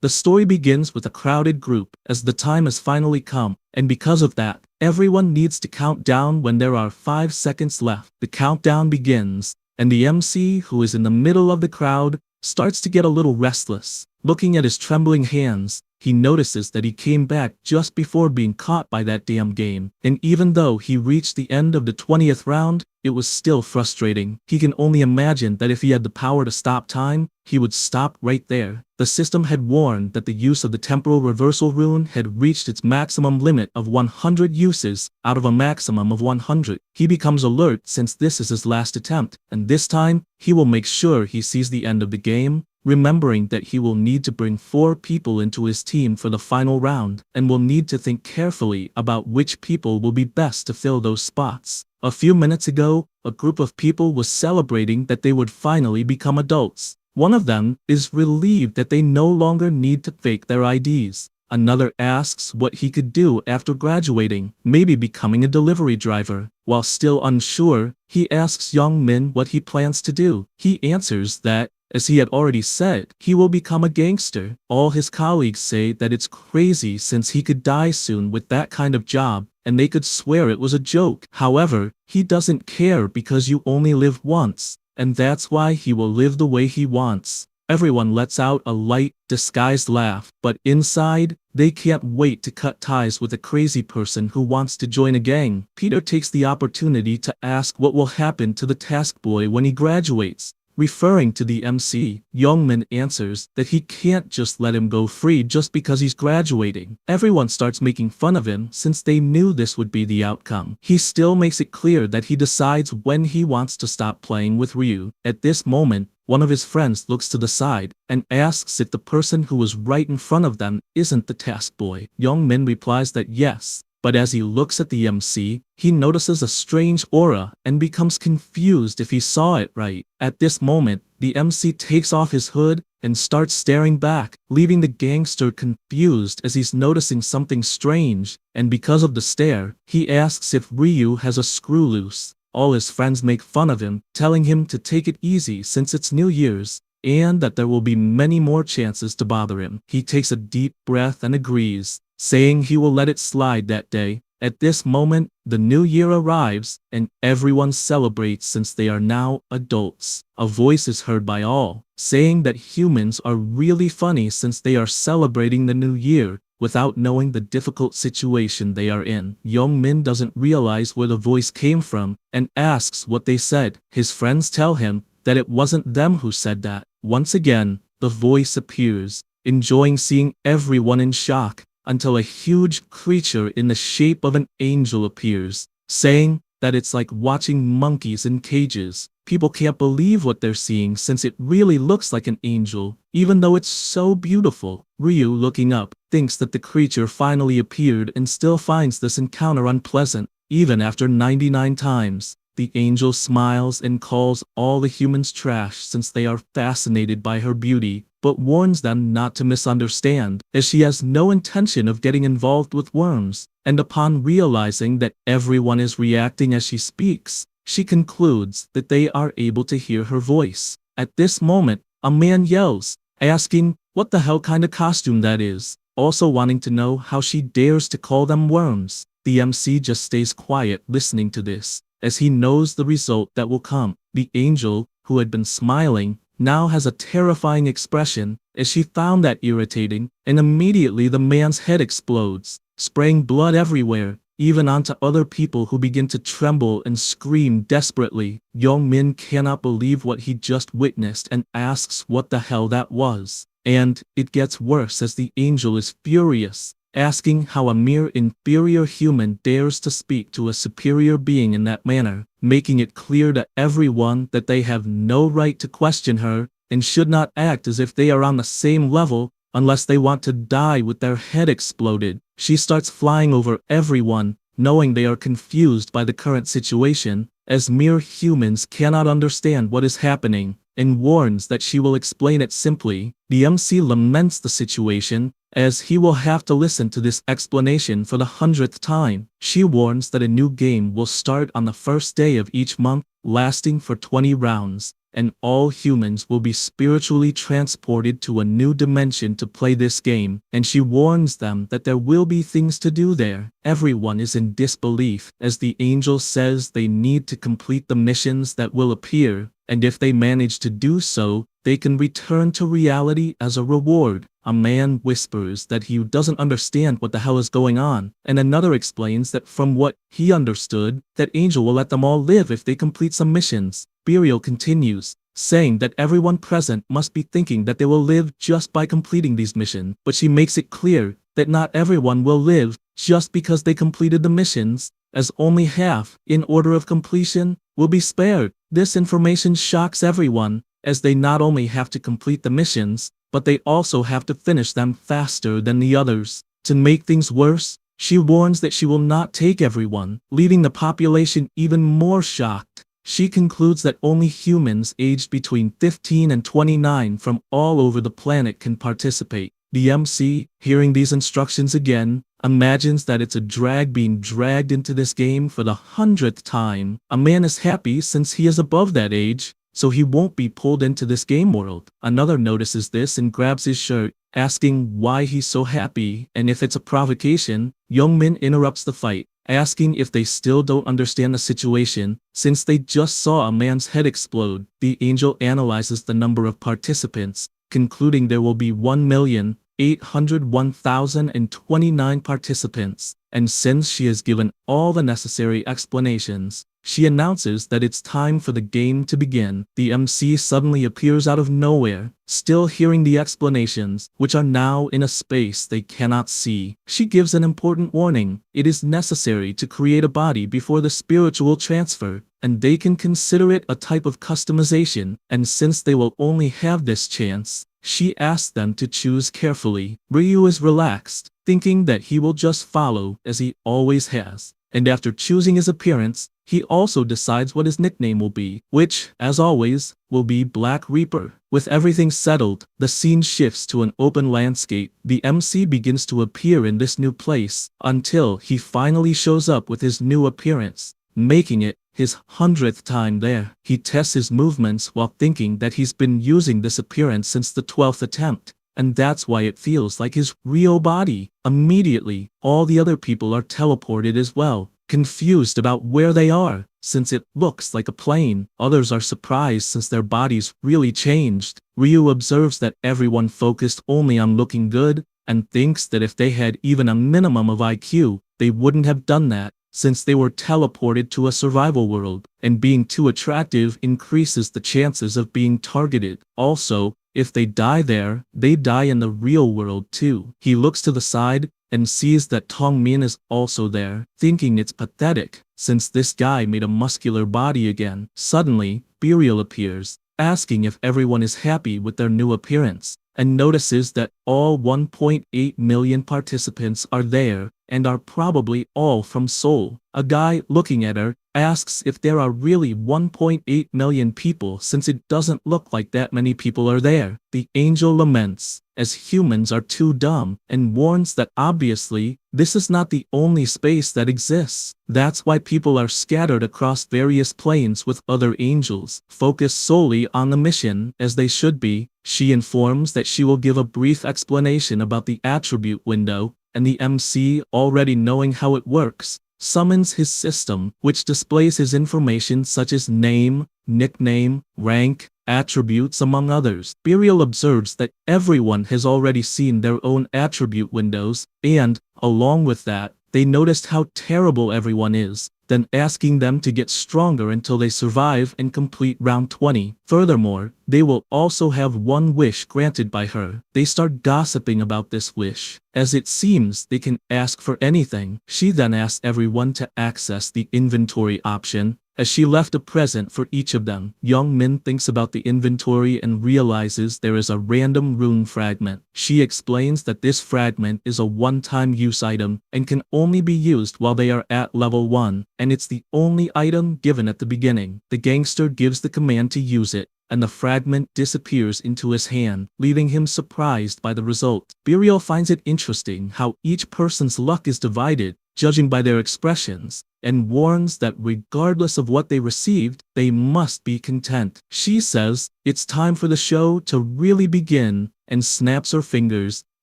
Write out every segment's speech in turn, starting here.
The story begins with a crowded group, as the time has finally come, and because of that, everyone needs to count down when there are 5 seconds left. The countdown begins, and the MC, who is in the middle of the crowd, starts to get a little restless. Looking at his trembling hands, he notices that he came back just before being caught by that damn game, and even though he reached the end of the 20th round, it was still frustrating. He can only imagine that if he had the power to stop time, he would stop right there. The system had warned that the use of the temporal reversal rune had reached its maximum limit of 100 uses out of a maximum of 100. He becomes alert since this is his last attempt, and this time, he will make sure he sees the end of the game, remembering that he will need to bring 4 people into his team for the final round, and will need to think carefully about which people will be best to fill those spots. A few minutes ago, a group of people was celebrating that they would finally become adults. One of them is relieved that they no longer need to fake their IDs. Another asks what he could do after graduating, maybe becoming a delivery driver. While still unsure, he asks Young Min what he plans to do. He answers that, as he had already said, he will become a gangster. All his colleagues say that it's crazy since he could die soon with that kind of job, and they could swear it was a joke. However, he doesn't care because you only live once, and that's why he will live the way he wants. Everyone lets out a light, disguised laugh, but inside, they can't wait to cut ties with a crazy person who wants to join a gang. Peter takes the opportunity to ask what will happen to the task boy when he graduates. Referring to the MC, Youngmin answers that he can't just let him go free just because he's graduating. Everyone starts making fun of him since they knew this would be the outcome. He still makes it clear that he decides when he wants to stop playing with Ryu. At this moment, one of his friends looks to the side and asks if the person who was right in front of them isn't the task boy. Youngmin replies that yes. But as he looks at the MC, he notices a strange aura and becomes confused if he saw it right. At this moment, the MC takes off his hood and starts staring back, leaving the gangster confused as he's noticing something strange, and because of the stare, he asks if Ryu has a screw loose. All his friends make fun of him, telling him to take it easy since it's New Year's, and that there will be many more chances to bother him. He takes a deep breath and agrees, saying he will let it slide that day. At this moment, the new year arrives, and everyone celebrates since they are now adults. A voice is heard by all, saying that humans are really funny since they are celebrating the new year, without knowing the difficult situation they are in. Young Min doesn't realize where the voice came from, and asks what they said. His friends tell him that it wasn't them who said that. Once again, the voice appears, enjoying seeing everyone in shock, until a huge creature in the shape of an angel appears, saying that it's like watching monkeys in cages. People can't believe what they're seeing since it really looks like an angel, even though it's so beautiful. Ryu, looking up, thinks that the creature finally appeared and still finds this encounter unpleasant, even after 99 times. The angel smiles and calls all the humans trash since they are fascinated by her beauty, but warns them not to misunderstand, as she has no intention of getting involved with worms. And upon realizing that everyone is reacting as she speaks, she concludes that they are able to hear her voice. At this moment, a man yells, asking what the hell kind of costume that is, also wanting to know how she dares to call them worms. The MC just stays quiet listening to this, as he knows the result that will come. The angel, who had been smiling, now has a terrifying expression, as she found that irritating, and immediately the man's head explodes, spraying blood everywhere, even onto other people who begin to tremble and scream desperately. Young Min cannot believe what he just witnessed and asks what the hell that was. And it gets worse as the angel is furious, asking how a mere inferior human dares to speak to a superior being in that manner, making it clear to everyone that they have no right to question her and should not act as if they are on the same level unless they want to die with their head exploded. She starts flying over everyone, knowing they are confused by the current situation, as mere humans cannot understand what is happening, and warns that she will explain it simply. The MC laments the situation, as he will have to listen to this explanation for the 100th time. She warns that a new game will start on the first day of each month, lasting for 20 rounds, and all humans will be spiritually transported to a new dimension to play this game, and she warns them that there will be things to do there. Everyone is in disbelief, as the angel says they need to complete the missions that will appear, and if they manage to do so, they can return to reality as a reward. A man whispers that he doesn't understand what the hell is going on, and another explains that from what he understood, that Angel will let them all live if they complete some missions. Burial continues, saying that everyone present must be thinking that they will live just by completing these missions, but she makes it clear that not everyone will live just because they completed the missions, as only half, in order of completion, will be spared. This information shocks everyone, as they not only have to complete the missions, but they also have to finish them faster than the others. To make things worse, she warns that she will not take everyone, leaving the population even more shocked. She concludes that only humans aged between 15 and 29 from all over the planet can participate. The MC, hearing these instructions again, imagines that it's a drag being dragged into this game for the 100th time. A man is happy since he is above that age, so he won't be pulled into this game world. Another notices this and grabs his shirt, asking why he's so happy and if it's a provocation. Youngmin interrupts the fight, asking if they still don't understand the situation, since they just saw a man's head explode. The angel analyzes the number of participants, concluding there will be 1,801,029 participants, and since she has given all the necessary explanations, she announces that it's time for the game to begin. The MC suddenly appears out of nowhere, still hearing the explanations, which are now in a space they cannot see. She gives an important warning. It is necessary to create a body before the spiritual transfer, and they can consider it a type of customization, and since they will only have this chance, she asks them to choose carefully. Ryu is relaxed, thinking that he will just follow as he always has, and after choosing his appearance, he also decides what his nickname will be, which, as always, will be Black Reaper. With everything settled, the scene shifts to an open landscape. The MC begins to appear in this new place, until he finally shows up with his new appearance, making it his 100th time there. He tests his movements while thinking that he's been using this appearance since the 12th attempt, and that's why it feels like his real body. Immediately, all the other people are teleported as well, confused about where they are, since it looks like a plane. Others are surprised since their bodies really changed. Ryu observes that everyone focused only on looking good, and thinks that if they had even a minimum of IQ, they wouldn't have done that, since they were teleported to a survival world, and being too attractive increases the chances of being targeted. Also, if they die there, they die in the real world too. He looks to the side, and sees that Tongmin is also there, thinking it's pathetic, since this guy made a muscular body again. Suddenly, Burial appears, asking if everyone is happy with their new appearance, and notices that all 1.8 million participants are there, and are probably all from Seoul. A guy looking at her asks if there are really 1.8 million people, since it doesn't look like that many people are there. The angel laments, as humans are too dumb, and warns that obviously, this is not the only space that exists. That's why people are scattered across various planes with other angels, focused solely on the mission, as they should be. She informs that she will give a brief explanation about the attribute window, and the MC, already knowing how it works, summons his system, which displays his information such as name, nickname, rank, attributes, among others. Burial observes that everyone has already seen their own attribute windows, and, along with that, they noticed how terrible everyone is, then asking them to get stronger until they survive and complete round 20. Furthermore, they will also have one wish granted by her. They start gossiping about this wish, as it seems they can ask for anything. She then asks everyone to access the inventory option, as she left a present for each of them. Young Min thinks about the inventory and realizes there is a random rune fragment. She explains that this fragment is a one-time use item and can only be used while they are at level 1, and it's the only item given at the beginning. The gangster gives the command to use it, and the fragment disappears into his hand, leaving him surprised by the result. Burial finds it interesting how each person's luck is divided, judging by their expressions, and warns that regardless of what they received, they must be content. She says, "It's time for the show to really begin," and snaps her fingers,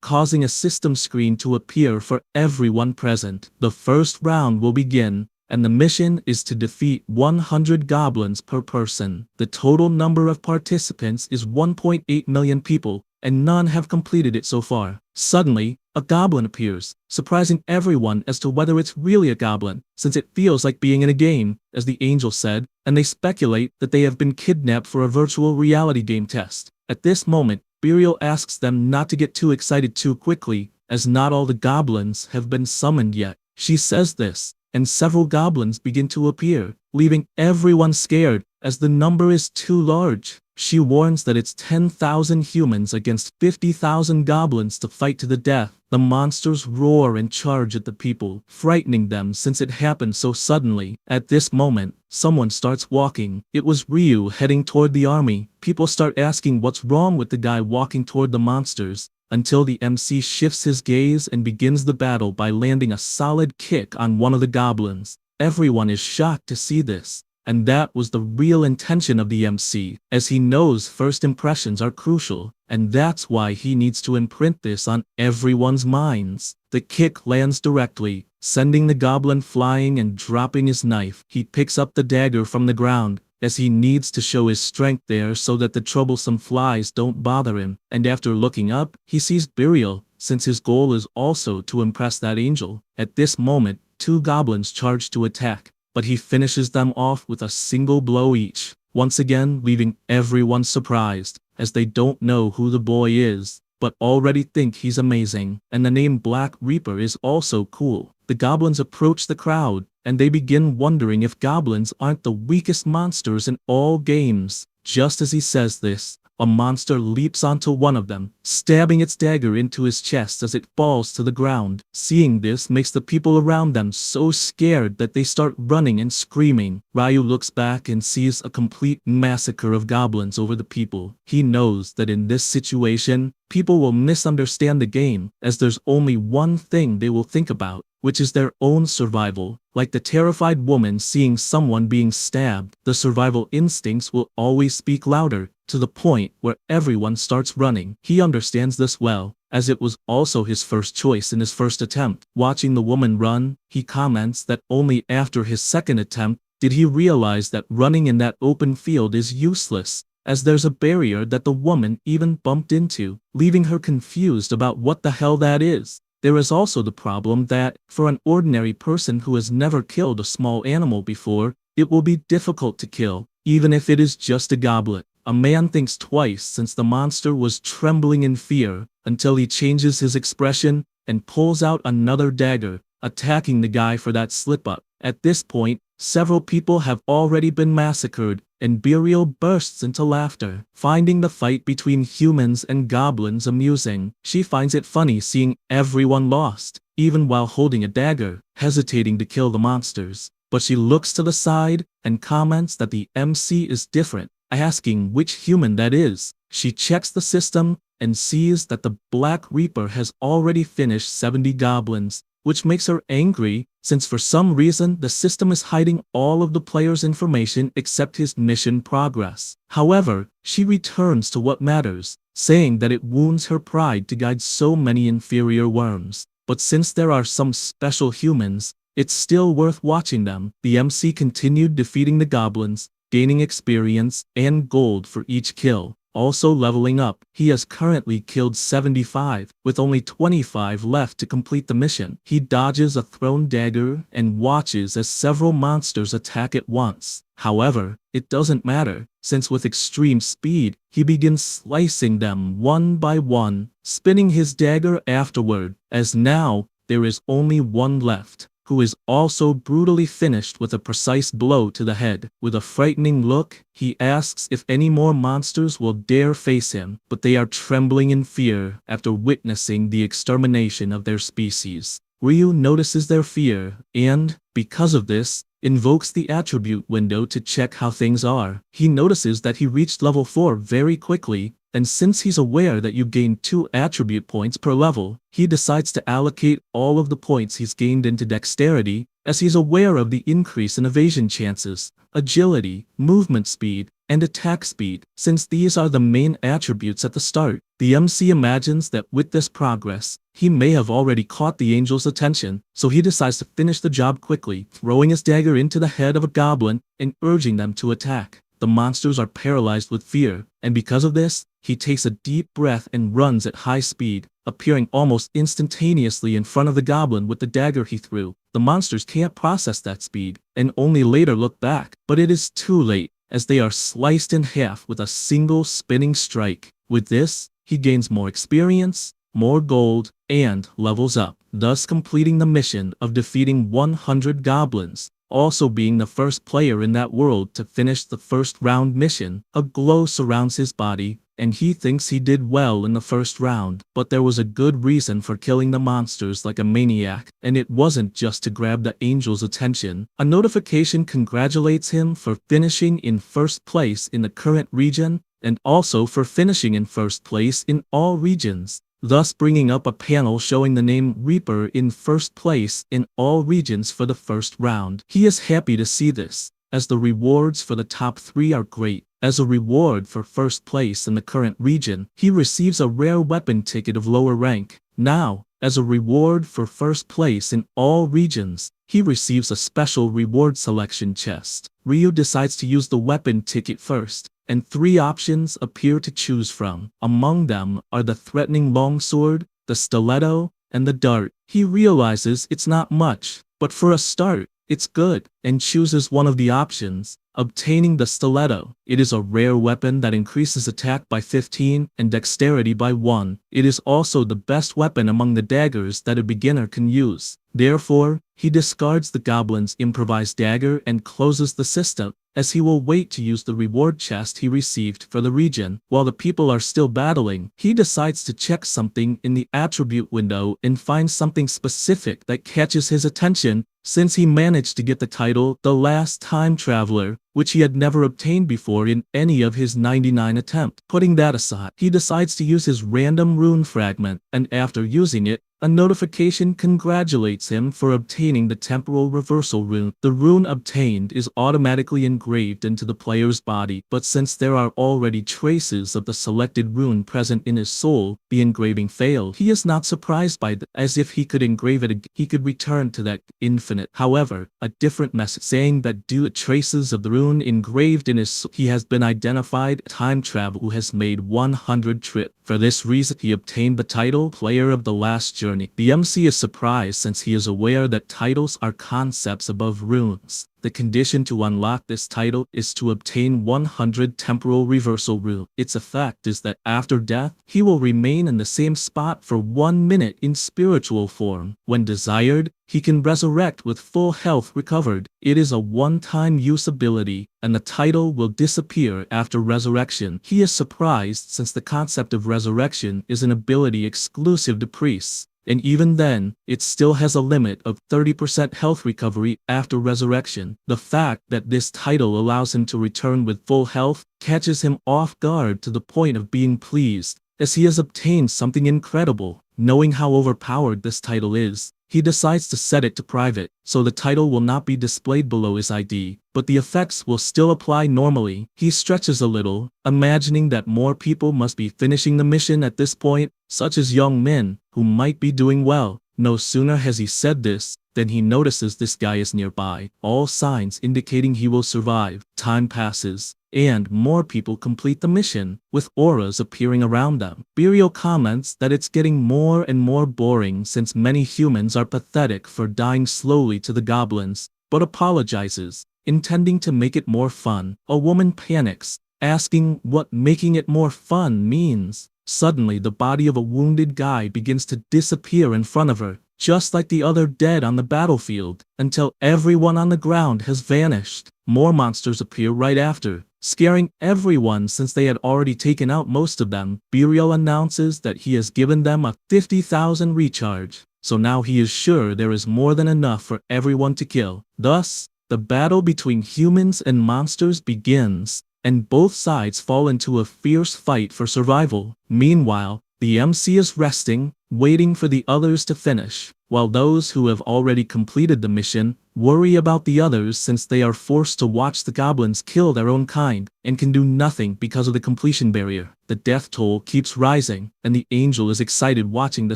causing a system screen to appear for everyone present. The first round will begin, and the mission is to defeat 100 goblins per person. The total number of participants is 1.8 million people, and none have completed it so far. Suddenly, a goblin appears, surprising everyone as to whether it's really a goblin, since it feels like being in a game, as the angel said, and they speculate that they have been kidnapped for a virtual reality game test. At this moment, Burial asks them not to get too excited too quickly, as not all the goblins have been summoned yet. She says this, and several goblins begin to appear, leaving everyone scared, as the number is too large. She warns that it's 10,000 humans against 50,000 goblins to fight to the death. The monsters roar and charge at the people, frightening them since it happened so suddenly. At this moment, someone starts walking. It was Ryu heading toward the army. People start asking what's wrong with the guy walking toward the monsters, until the MC shifts his gaze and begins the battle by landing a solid kick on one of the goblins. Everyone is shocked to see this. And that was the real intention of the MC, as he knows first impressions are crucial, and that's why he needs to imprint this on everyone's minds. The kick lands directly, sending the goblin flying and dropping his knife. He picks up the dagger from the ground, as he needs to show his strength there so that the troublesome flies don't bother him, and after looking up, he sees Burial, since his goal is also to impress that angel. At this moment, two goblins charge to attack, but he finishes them off with a single blow each, once again leaving everyone surprised, as they don't know who the boy is, but already think he's amazing, and the name Black Reaper is also cool. The goblins approach the crowd, and they begin wondering if goblins aren't the weakest monsters in all games. Just as he says this, a monster leaps onto one of them, stabbing its dagger into his chest as it falls to the ground. Seeing this makes the people around them so scared that they start running and screaming. Ryu looks back and sees a complete massacre of goblins over the people. He knows that in this situation, people will misunderstand the game, as there's only one thing they will think about, which is their own survival. Like the terrified woman seeing someone being stabbed, the survival instincts will always speak louder, to the point where everyone starts running. He understands this well, as it was also his first choice in his first attempt. Watching the woman run, he comments that only after his second attempt did he realize that running in that open field is useless, as there's a barrier that the woman even bumped into, leaving her confused about what the hell that is. There is also the problem that, for an ordinary person who has never killed a small animal before, it will be difficult to kill, even if it is just a goblet. A man thinks twice since the monster was trembling in fear, until he changes his expression and pulls out another dagger, attacking the guy for that slip-up. At this point, several people have already been massacred, and Burial bursts into laughter, finding the fight between humans and goblins amusing. She finds it funny seeing everyone lost, even while holding a dagger, hesitating to kill the monsters. But she looks to the side and comments that the MC is different, asking which human that is. She checks the system and sees that the Black Reaper has already finished 70 goblins, which makes her angry, since for some reason the system is hiding all of the player's information except his mission progress. However, she returns to what matters, saying that it wounds her pride to guide so many inferior worms. But since there are some special humans, it's still worth watching them. The MC continued defeating the goblins, gaining experience and gold for each kill. Also leveling up, he has currently killed 75, with only 25 left to complete the mission. He dodges a thrown dagger and watches as several monsters attack at once. However, it doesn't matter, since with extreme speed, he begins slicing them one by one, spinning his dagger afterward, as now, there is only one left, who is also brutally finished with a precise blow to the head. With a frightening look, he asks if any more monsters will dare face him, but they are trembling in fear after witnessing the extermination of their species. Ryu notices their fear, and, because of this, invokes the attribute window to check how things are. He notices that he reached level 4 very quickly, and since he's aware that you gain 2 attribute points per level, he decides to allocate all of the points he's gained into dexterity, as he's aware of the increase in evasion chances, agility, movement speed, and attack speed. Since these are the main attributes at the start, the MC imagines that with this progress, he may have already caught the angel's attention, so he decides to finish the job quickly, throwing his dagger into the head of a goblin and urging them to attack. The monsters are paralyzed with fear, and because of this, he takes a deep breath and runs at high speed, appearing almost instantaneously in front of the goblin with the dagger he threw. The monsters can't process that speed, and only later look back, but it is too late, as they are sliced in half with a single spinning strike. With this, he gains more experience, more gold, and levels up, thus completing the mission of defeating 100 goblins. Also being the first player in that world to finish the first round mission. A glow surrounds his body, and he thinks he did well in the first round, but there was a good reason for killing the monsters like a maniac, and it wasn't just to grab the angel's attention. A notification congratulates him for finishing in first place in the current region, and also for finishing in first place in all regions, thus bringing up a panel showing the name Reaper in first place in all regions for the first round. He is happy to see this, as the rewards for the top 3 are great. As a reward for first place in the current region, he receives a rare weapon ticket of lower rank. Now, as a reward for first place in all regions, he receives a special reward selection chest. Ryu decides to use the weapon ticket first, and 3 options appear to choose from. Among them are the threatening longsword, the stiletto, and the dart. He realizes it's not much, but for a start, it's good, and chooses one of the options, obtaining the stiletto. It is a rare weapon that increases attack by 15 and dexterity by 1. It is also the best weapon among the daggers that a beginner can use. Therefore, he discards the goblin's improvised dagger and closes the system, as he will wait to use the reward chest he received for the region. While the people are still battling, he decides to check something in the attribute window and finds something specific that catches his attention, since he managed to get the title The Last Time Traveler, which he had never obtained before in any of his 99 attempts. Putting that aside, he decides to use his random rune fragment, and after using it, a notification congratulates him for obtaining the temporal reversal rune. The rune obtained is automatically engraved into the player's body, but since there are already traces of the selected rune present in his soul, the engraving failed. He is not surprised by that, as if he could engrave it again, he could return to that infinite. However, a different message saying that due to traces of the rune engraved in his soul, he has been identified as a time traveler who has made 100 trips. For this reason, he obtained the title Player of the Last Journey. The MC is surprised since he is aware that titles are concepts above runes. The condition to unlock this title is to obtain 100 temporal reversal rune. Its effect is that after death, he will remain in the same spot for 1 minute in spiritual form. When desired, he can resurrect with full health recovered. It is a one-time use ability, and the title will disappear after resurrection. He is surprised since the concept of resurrection is an ability exclusive to priests, and even then, it still has a limit of 30% health recovery after resurrection. The fact that this title allows him to return with full health catches him off guard to the point of being pleased, as he has obtained something incredible. Knowing how overpowered this title is, he decides to set it to private, so the title will not be displayed below his ID, but the effects will still apply normally. He stretches a little, imagining that more people must be finishing the mission at this point, such as young men, who might be doing well. No sooner has he said this, than he notices this guy is nearby, all signs indicating he will survive. Time passes, and more people complete the mission, with auras appearing around them. Burial comments that it's getting more and more boring since many humans are pathetic for dying slowly to the goblins, but apologizes, intending to make it more fun. A woman panics, asking what making it more fun means. Suddenly the body of a wounded guy begins to disappear in front of her, just like the other dead on the battlefield, until everyone on the ground has vanished. More monsters appear right after, scaring everyone since they had already taken out most of them. Burial announces that he has given them a 50,000 recharge, so now he is sure there is more than enough for everyone to kill. Thus, the battle between humans and monsters begins, and both sides fall into a fierce fight for survival. Meanwhile, the MC is resting, waiting for the others to finish, while those who have already completed the mission worry about the others since they are forced to watch the goblins kill their own kind and can do nothing because of the completion barrier. The death toll keeps rising, and the angel is excited watching the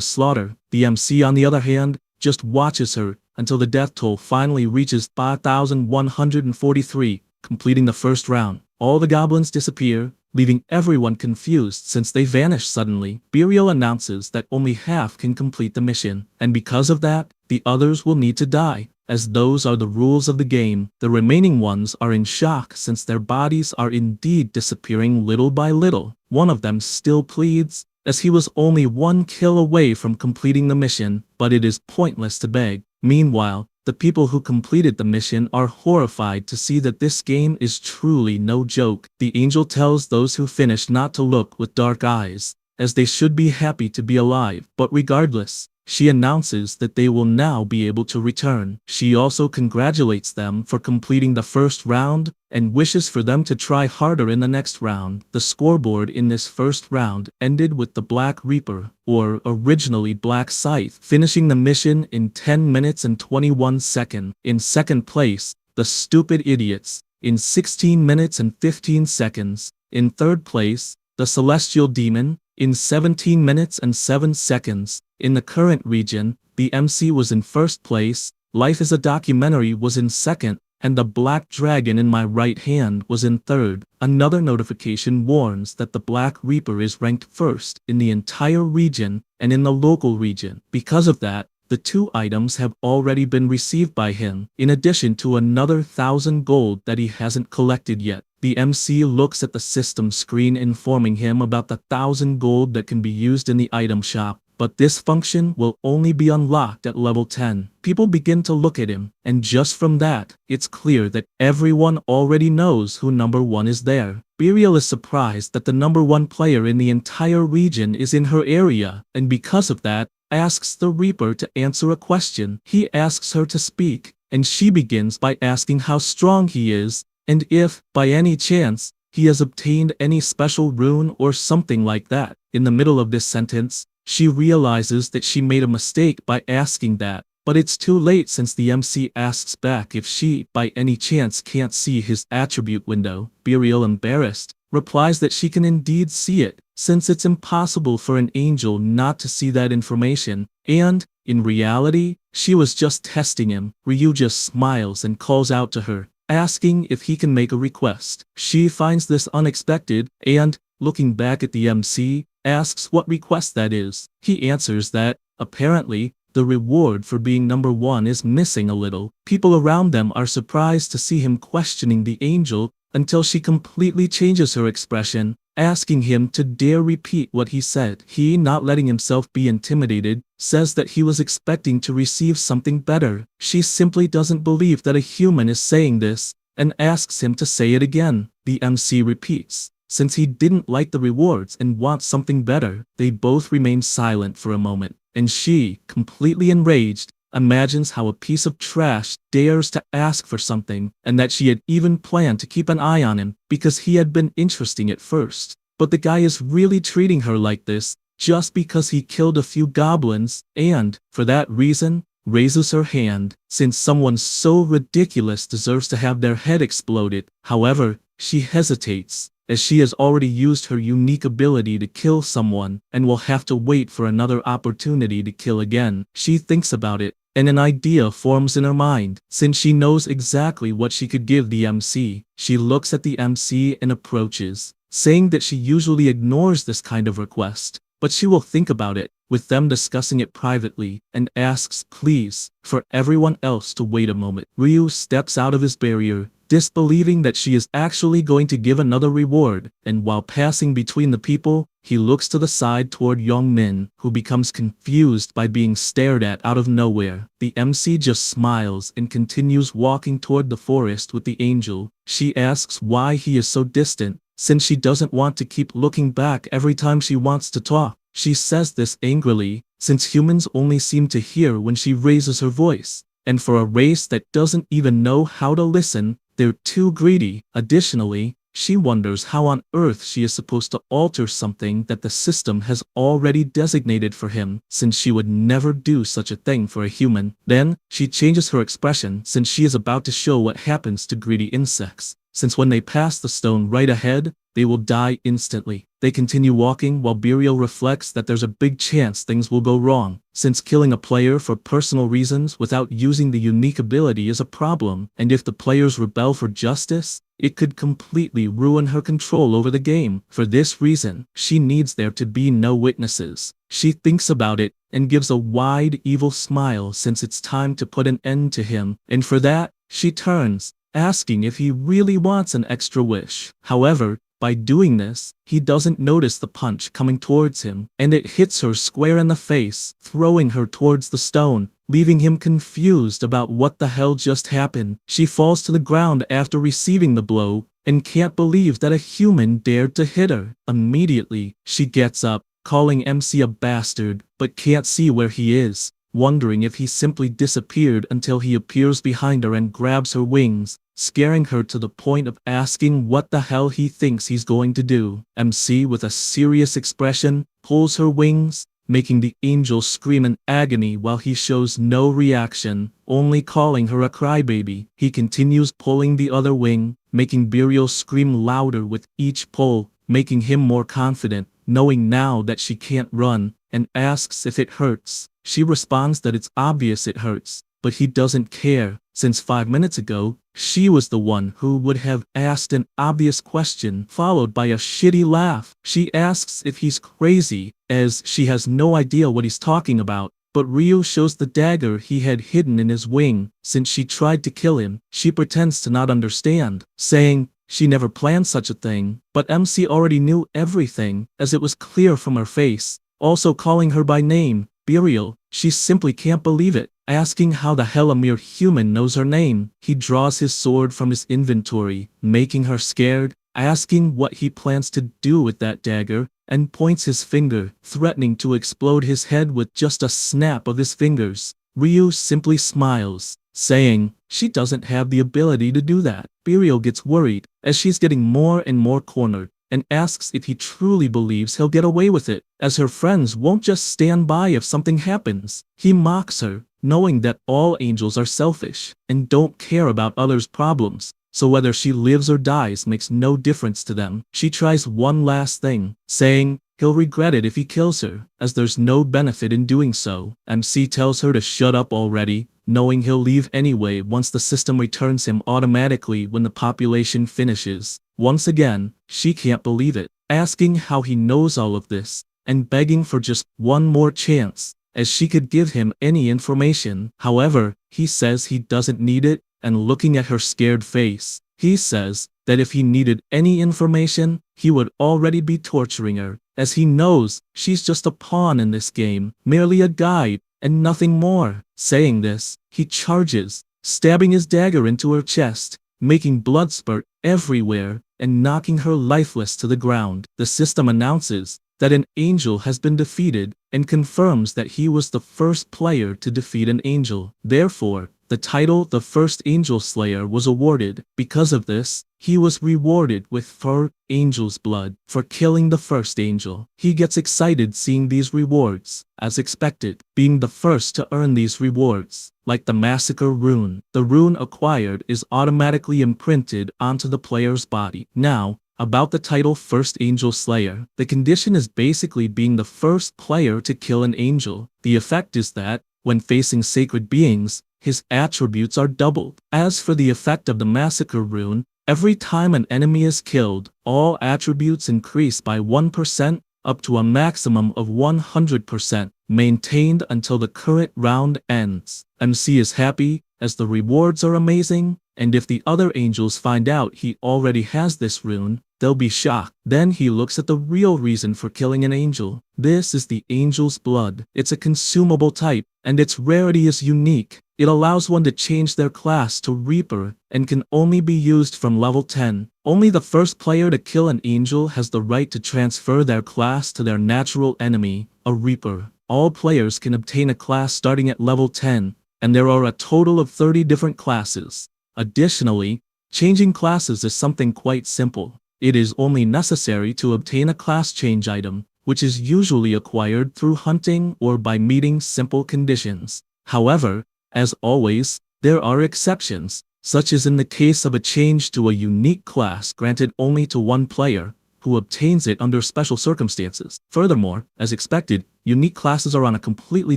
slaughter. The MC, on the other hand, just watches her until the death toll finally reaches 5,143, completing the first round. All the goblins disappear, leaving everyone confused since they vanish suddenly. Burial announces that only half can complete the mission, and because of that, the others will need to die. As those are the rules of the game, the remaining ones are in shock since their bodies are indeed disappearing little by little. One of them still pleads, as he was only one kill away from completing the mission, but it is pointless to beg. Meanwhile, the people who completed the mission are horrified to see that this game is truly no joke. The angel tells those who finish not to look with dark eyes, as they should be happy to be alive, but regardless, she announces that they will now be able to return. She also congratulates them for completing the first round and wishes for them to try harder in the next round. The scoreboard in this first round ended with the Black Reaper, or originally Black Scythe, finishing the mission in 10 minutes and 21 seconds. In second place, the Stupid Idiots, in 16 minutes and 15 seconds. In third place, the Celestial Demon, in 17 minutes and 7 seconds. In the current region, the MC was in first place, Life is a Documentary was in second, and the Black Dragon in My Right Hand was in third. Another notification warns that the Black Reaper is ranked first in the entire region and in the local region. Because of that, the 2 items have already been received by him, in addition to another 1,000 gold that he hasn't collected yet. The MC looks at the system screen informing him about the 1,000 gold that can be used in the item shop, but this function will only be unlocked at level 10. People begin to look at him, and just from that, it's clear that everyone already knows who number 1 is there. Burial is surprised that the number 1 player in the entire region is in her area, and because of that, asks the Reaper to answer a question. He asks her to speak, and she begins by asking how strong he is, and if, by any chance, he has obtained any special rune or something like that. In the middle of this sentence, she realizes that she made a mistake by asking that, but it's too late since the MC asks back if she, by any chance, can't see his attribute window. Burial, embarrassed, replies that she can indeed see it, since it's impossible for an angel not to see that information, and, in reality, she was just testing him. Ryu just smiles and calls out to her, asking if he can make a request. She finds this unexpected and, looking back at the MC, asks what request that is. He answers that, apparently, the reward for being number 1 is missing a little. People around them are surprised to see him questioning the angel until she completely changes her expression, asking him to dare repeat what he said. He, not letting himself be intimidated, says that he was expecting to receive something better. She simply doesn't believe that a human is saying this, and asks him to say it again. The MC repeats, since he didn't like the rewards and wants something better. They both remain silent for a moment, and she, completely enraged, imagines how a piece of trash dares to ask for something, and that she had even planned to keep an eye on him because he had been interesting at first. But the guy is really treating her like this just because he killed a few goblins, and, for that reason, raises her hand, since someone so ridiculous deserves to have their head exploded. However, she hesitates, as she has already used her unique ability to kill someone and will have to wait for another opportunity to kill again. She thinks about it, and an idea forms in her mind. Since she knows exactly what she could give the MC, she looks at the MC and approaches, saying that she usually ignores this kind of request, but she will think about it, with them discussing it privately, and asks, please, for everyone else to wait a moment. Ryu steps out of his barrier, disbelieving that she is actually going to give another reward, and while passing between the people, he looks to the side toward Young Min, who becomes confused by being stared at out of nowhere. The MC just smiles and continues walking toward the forest with the angel. She asks why he is so distant, since she doesn't want to keep looking back every time she wants to talk. She says this angrily, since humans only seem to hear when she raises her voice, and for a race that doesn't even know how to listen, they're too greedy. Additionally, she wonders how on earth she is supposed to alter something that the system has already designated for him, since she would never do such a thing for a human. Then, she changes her expression since she is about to show what happens to greedy insects, since when they pass the stone right ahead, they will die instantly. They continue walking while Burial reflects that there's a big chance things will go wrong, since killing a player for personal reasons without using the unique ability is a problem, and if the players rebel for justice, it could completely ruin her control over the game. For this reason, she needs there to be no witnesses. She thinks about it and gives a wide, evil smile since it's time to put an end to him, and for that, she turns, asking if he really wants an extra wish. However, by doing this, he doesn't notice the punch coming towards him, and it hits her square in the face, throwing her towards the stone, leaving him confused about what the hell just happened. She falls to the ground after receiving the blow, and can't believe that a human dared to hit her. Immediately, she gets up, calling MC a bastard, but can't see where he is, wondering if he simply disappeared until he appears behind her and grabs her wings, scaring her to the point of asking what the hell he thinks he's going to do. MC, with a serious expression, pulls her wings, making the angel scream in agony while he shows no reaction, only calling her a crybaby. He continues pulling the other wing, making Burial scream louder with each pull, making him more confident, knowing now that she can't run, and asks if it hurts. She responds that it's obvious it hurts, but he doesn't care, since 5 minutes ago, she was the one who would have asked an obvious question followed by a shitty laugh. She asks if he's crazy, as she has no idea what he's talking about, but Ryu shows the dagger he had hidden in his wing. Since she tried to kill him, she pretends to not understand, saying she never planned such a thing, but MC already knew everything, as it was clear from her face, also calling her by name, Burial. She simply can't believe it, asking how the hell a mere human knows her name. He draws his sword from his inventory, making her scared, asking what he plans to do with that dagger, and points his finger, threatening to explode his head with just a snap of his fingers. Ryu simply smiles, saying she doesn't have the ability to do that. Burial gets worried, as she's getting more and more cornered, and asks if he truly believes he'll get away with it, as her friends won't just stand by if something happens. He mocks her, knowing that all angels are selfish, and don't care about others' problems, so whether she lives or dies makes no difference to them. She tries one last thing, saying he'll regret it if he kills her, as there's no benefit in doing so. MC tells her to shut up already, knowing he'll leave anyway once the system returns him automatically when the population finishes. Once again, she can't believe it, asking how he knows all of this, and begging for just one more chance, as she could give him any information. However, he says he doesn't need it, and looking at her scared face, he says that if he needed any information, he would already be torturing her, as he knows she's just a pawn in this game, merely a guide, and nothing more. Saying this, he charges, stabbing his dagger into her chest, making blood spurt everywhere, and knocking her lifeless to the ground. The system announces that an angel has been defeated, and confirms that he was the first player to defeat an angel. Therefore, the title the First Angel Slayer was awarded. Because of this, he was rewarded with 4 angel's blood for killing the first angel. He gets excited seeing these rewards, as expected, being the first to earn these rewards. Like the massacre rune, the rune acquired is automatically imprinted onto the player's body. Now, about the title First Angel Slayer, the condition is basically being the first player to kill an angel. The effect is that, when facing sacred beings, his attributes are doubled. As for the effect of the massacre rune, every time an enemy is killed, all attributes increase by 1%, up to a maximum of 100%, maintained until the current round ends. MC is happy, as the rewards are amazing, and if the other angels find out he already has this rune, they'll be shocked. Then he looks at the real reason for killing an angel. This is the angel's blood. It's a consumable type, and its rarity is unique. It allows one to change their class to Reaper, and can only be used from level 10. Only the first player to kill an angel has the right to transfer their class to their natural enemy, a Reaper. All players can obtain a class starting at level 10, and there are a total of 30 different classes. Additionally, changing classes is something quite simple. It is only necessary to obtain a class change item, which is usually acquired through hunting or by meeting simple conditions. However, as always, there are exceptions, such as in the case of a change to a unique class granted only to one player, who obtains it under special circumstances. Furthermore, as expected, unique classes are on a completely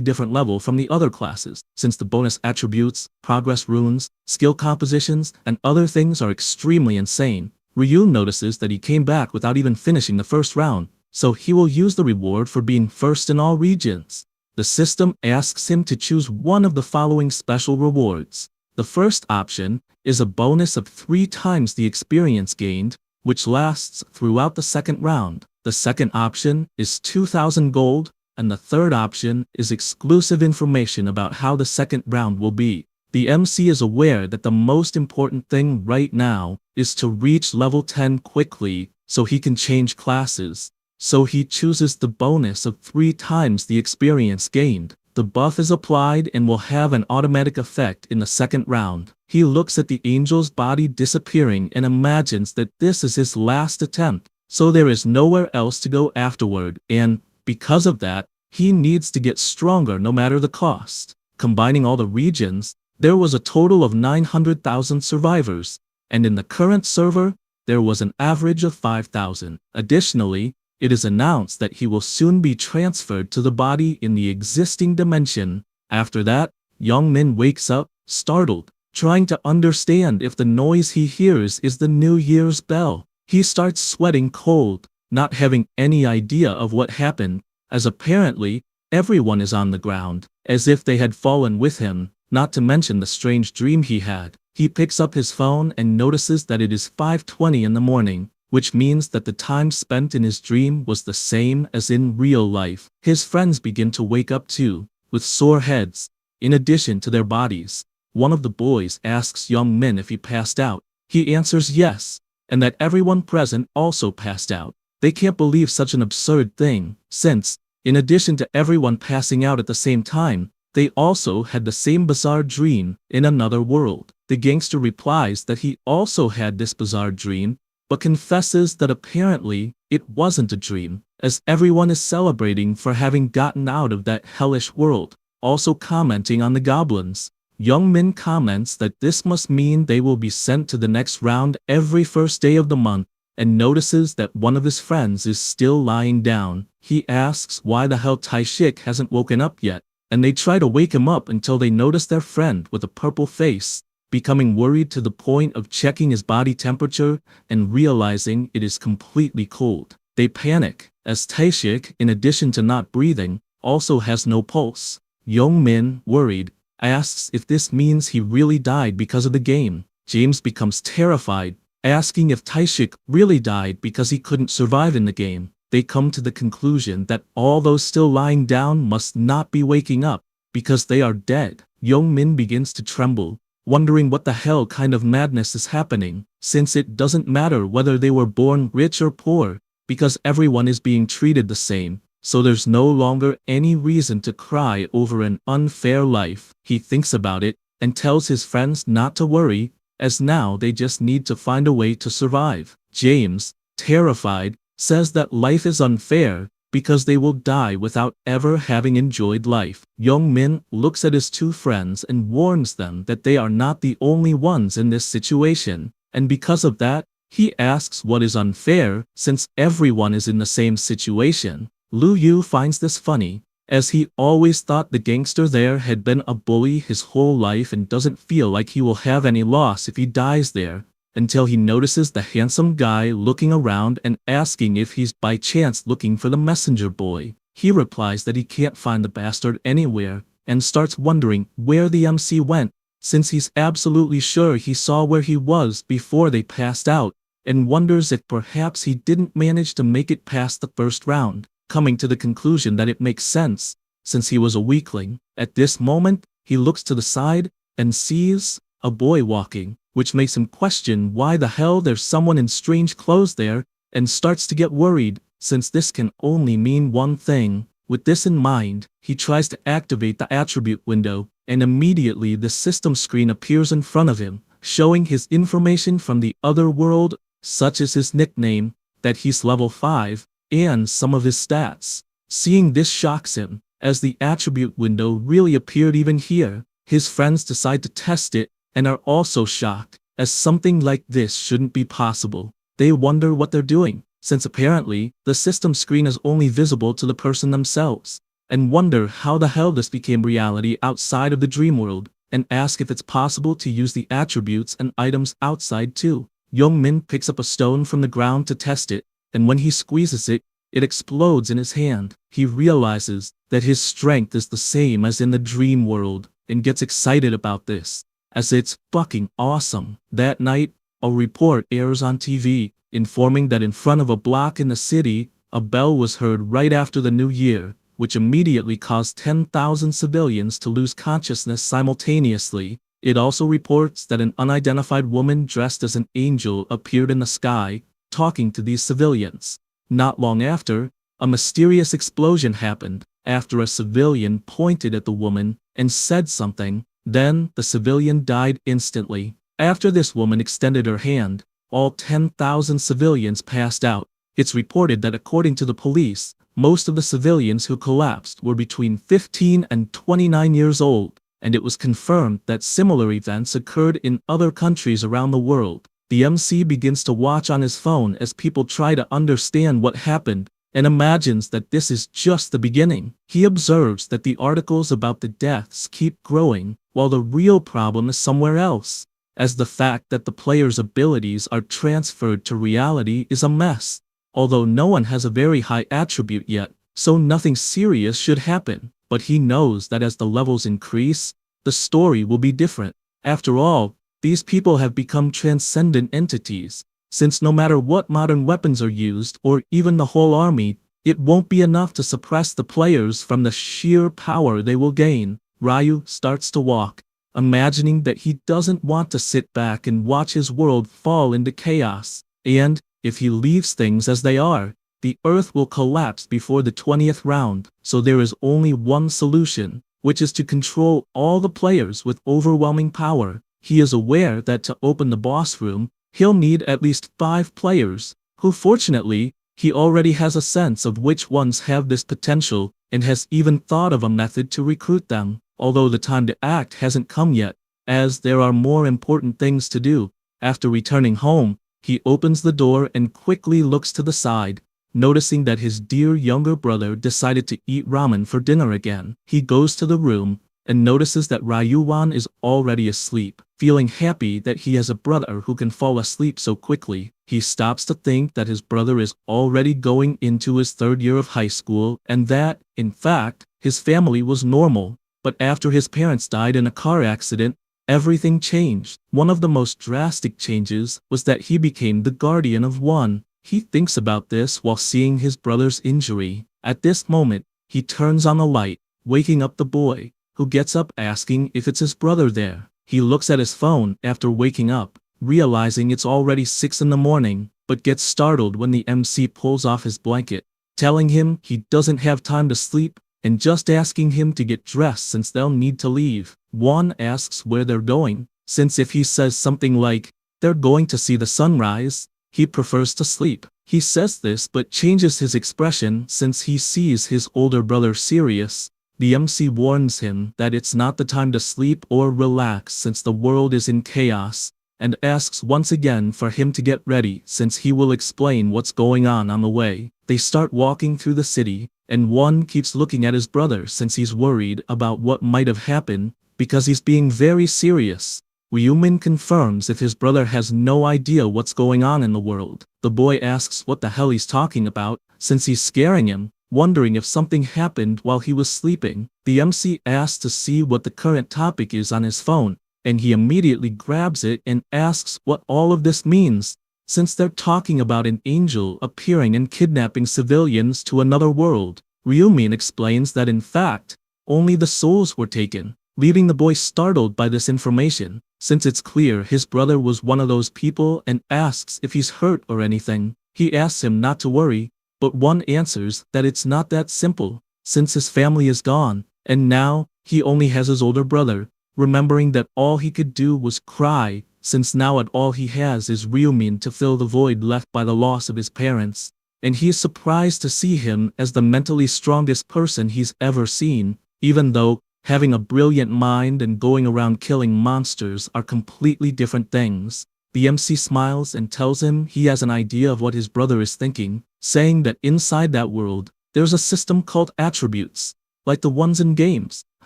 different level from the other classes, since the bonus attributes, progress runes, skill compositions, and other things are extremely insane. Ryu notices that he came back without even finishing the first round, so he will use the reward for being first in all regions. The system asks him to choose one of the following special rewards. The first option is a bonus of 3 times the experience gained, which lasts throughout the second round. The second option is 2,000 gold, and the third option is exclusive information about how the second round will be. The MC is aware that the most important thing right now is to reach level 10 quickly so he can change classes. So he chooses the bonus of 3 times the experience gained. The buff is applied and will have an automatic effect in the second round. He looks at the angel's body disappearing and imagines that this is his last attempt, so there is nowhere else to go afterward, and, because of that, he needs to get stronger no matter the cost. Combining all the regions, there was a total of 900,000 survivors, and in the current server, there was an average of 5,000. Additionally, it is announced that he will soon be transferred to the body in the existing dimension. After that, Young Min wakes up, startled, trying to understand if the noise he hears is the New Year's bell. He starts sweating cold, not having any idea of what happened, as apparently everyone is on the ground, as if they had fallen with him, not to mention the strange dream he had. He picks up his phone and notices that it is 5:20 in the morning, which means that the time spent in his dream was the same as in real life. His friends begin to wake up too, with sore heads, in addition to their bodies. One of the boys asks Young Min if he passed out. He answers yes, and that everyone present also passed out. They can't believe such an absurd thing, since, in addition to everyone passing out at the same time, they also had the same bizarre dream in another world. The gangster replies that he also had this bizarre dream, but confesses that apparently it wasn't a dream, as everyone is celebrating for having gotten out of that hellish world. Also commenting on the goblins, Young Min comments that this must mean they will be sent to the next round every first day of the month, and notices that one of his friends is still lying down. He asks why the hell Taishik hasn't woken up yet, and they try to wake him up until they notice their friend with a purple face, becoming worried to the point of checking his body temperature and realizing it is completely cold. They panic, as Taishik, in addition to not breathing, also has no pulse. Young Min, worried, asks if this means he really died because of the game. James becomes terrified, asking if Taishik really died because he couldn't survive in the game. They come to the conclusion that all those still lying down must not be waking up, because they are dead. Young Min begins to tremble, wondering what the hell kind of madness is happening, since it doesn't matter whether they were born rich or poor, because everyone is being treated the same, so there's no longer any reason to cry over an unfair life. He thinks about it, and tells his friends not to worry, as now they just need to find a way to survive. James, terrified, says that life is unfair, because they will die without ever having enjoyed life. Young Min looks at his 2 friends and warns them that they are not the only ones in this situation, and because of that, he asks what is unfair, since everyone is in the same situation. Lu Yu finds this funny, as he always thought the gangster there had been a bully his whole life and doesn't feel like he will have any loss if he dies there, until he notices the handsome guy looking around and asking if he's by chance looking for the messenger boy. He replies that he can't find the bastard anywhere, and starts wondering where the MC went, since he's absolutely sure he saw where he was before they passed out, and wonders if perhaps he didn't manage to make it past the first round, coming to the conclusion that it makes sense, since he was a weakling. At this moment, he looks to the side, and sees a boy walking, which makes him question why the hell there's someone in strange clothes there, and starts to get worried, since this can only mean one thing. With this in mind, he tries to activate the attribute window, and immediately the system screen appears in front of him, showing his information from the other world such as his nickname, that he's level 5, and some of his stats. Seeing this shocks him, as the attribute window really appeared even here. His friends decide to test it, and are also shocked, as something like this shouldn't be possible. They wonder what they're doing, since apparently, the system screen is only visible to the person themselves, and wonder how the hell this became reality outside of the dream world, and ask if it's possible to use the attributes and items outside too. Young-min picks up a stone from the ground to test it, and when he squeezes it, it explodes in his hand. He realizes that his strength is the same as in the dream world, and gets excited about this, as it's fucking awesome. That night, a report airs on TV, informing that in front of a block in the city, a bell was heard right after the new year, which immediately caused 10,000 civilians to lose consciousness simultaneously. It also reports that an unidentified woman dressed as an angel appeared in the sky, talking to these civilians. Not long after, a mysterious explosion happened, after a civilian pointed at the woman and said something. Then, the civilian died instantly. After this woman extended her hand, all 10,000 civilians passed out. It's reported that according to the police, most of the civilians who collapsed were between 15 and 29 years old, and it was confirmed that similar events occurred in other countries around the world. The MC begins to watch on his phone as people try to understand what happened, and imagines that this is just the beginning. He observes that the articles about the deaths keep growing, while the real problem is somewhere else, as the fact that the player's abilities are transferred to reality is a mess. Although no one has a very high attribute yet, so nothing serious should happen, but he knows that as the levels increase, the story will be different. After all, these people have become transcendent entities, since no matter what modern weapons are used, or even the whole army, it won't be enough to suppress the players from the sheer power they will gain. Ryu starts to walk, imagining that he doesn't want to sit back and watch his world fall into chaos, and, if he leaves things as they are, the Earth will collapse before the 20th round. So there is only one solution, which is to control all the players with overwhelming power. He is aware that to open the boss room, he'll need at least 5 players, who fortunately, he already has a sense of which ones have this potential, and has even thought of a method to recruit them, although the time to act hasn't come yet, as there are more important things to do. After returning home, he opens the door and quickly looks to the side, noticing that his dear younger brother decided to eat ramen for dinner again. He goes to the room, and notices that Ryuwan is already asleep. Feeling happy that he has a brother who can fall asleep so quickly, he stops to think that his brother is already going into his 3rd year of high school, and that, in fact, his family was normal. But after his parents died in a car accident, everything changed. One of the most drastic changes was that he became the guardian of one. He thinks about this while seeing his brother's injury. At this moment, he turns on the light, waking up the boy, who gets up asking if it's his brother there. He looks at his phone after waking up, realizing it's already 6 in the morning, but gets startled when the MC pulls off his blanket, telling him he doesn't have time to sleep, and just asking him to get dressed since they'll need to leave. Juan asks where they're going, since if he says something like, they're going to see the sunrise, he prefers to sleep. He says this but changes his expression since he sees his older brother serious. The MC warns him that it's not the time to sleep or relax since the world is in chaos, and asks once again for him to get ready since he will explain what's going on the way. They start walking through the city, and one keeps looking at his brother since he's worried about what might have happened, because he's being very serious. Ryumin confirms if his brother has no idea what's going on in the world. The boy asks what the hell he's talking about, since he's scaring him, wondering if something happened while he was sleeping. The MC asks to see what the current topic is on his phone, and he immediately grabs it and asks what all of this means, since they're talking about an angel appearing and kidnapping civilians to another world. Ryumin explains that in fact, only the souls were taken, leaving the boy startled by this information, since it's clear his brother was one of those people, and asks if he's hurt or anything. He asks him not to worry, but one answers that it's not that simple, since his family is gone, and now he only has his older brother, remembering that all he could do was cry, since now all he has is Ryumin to fill the void left by the loss of his parents, and he is surprised to see him as the mentally strongest person he's ever seen, even though having a brilliant mind and going around killing monsters are completely different things. The MC smiles and tells him he has an idea of what his brother is thinking, saying that inside that world, there's a system called attributes, like the ones in games,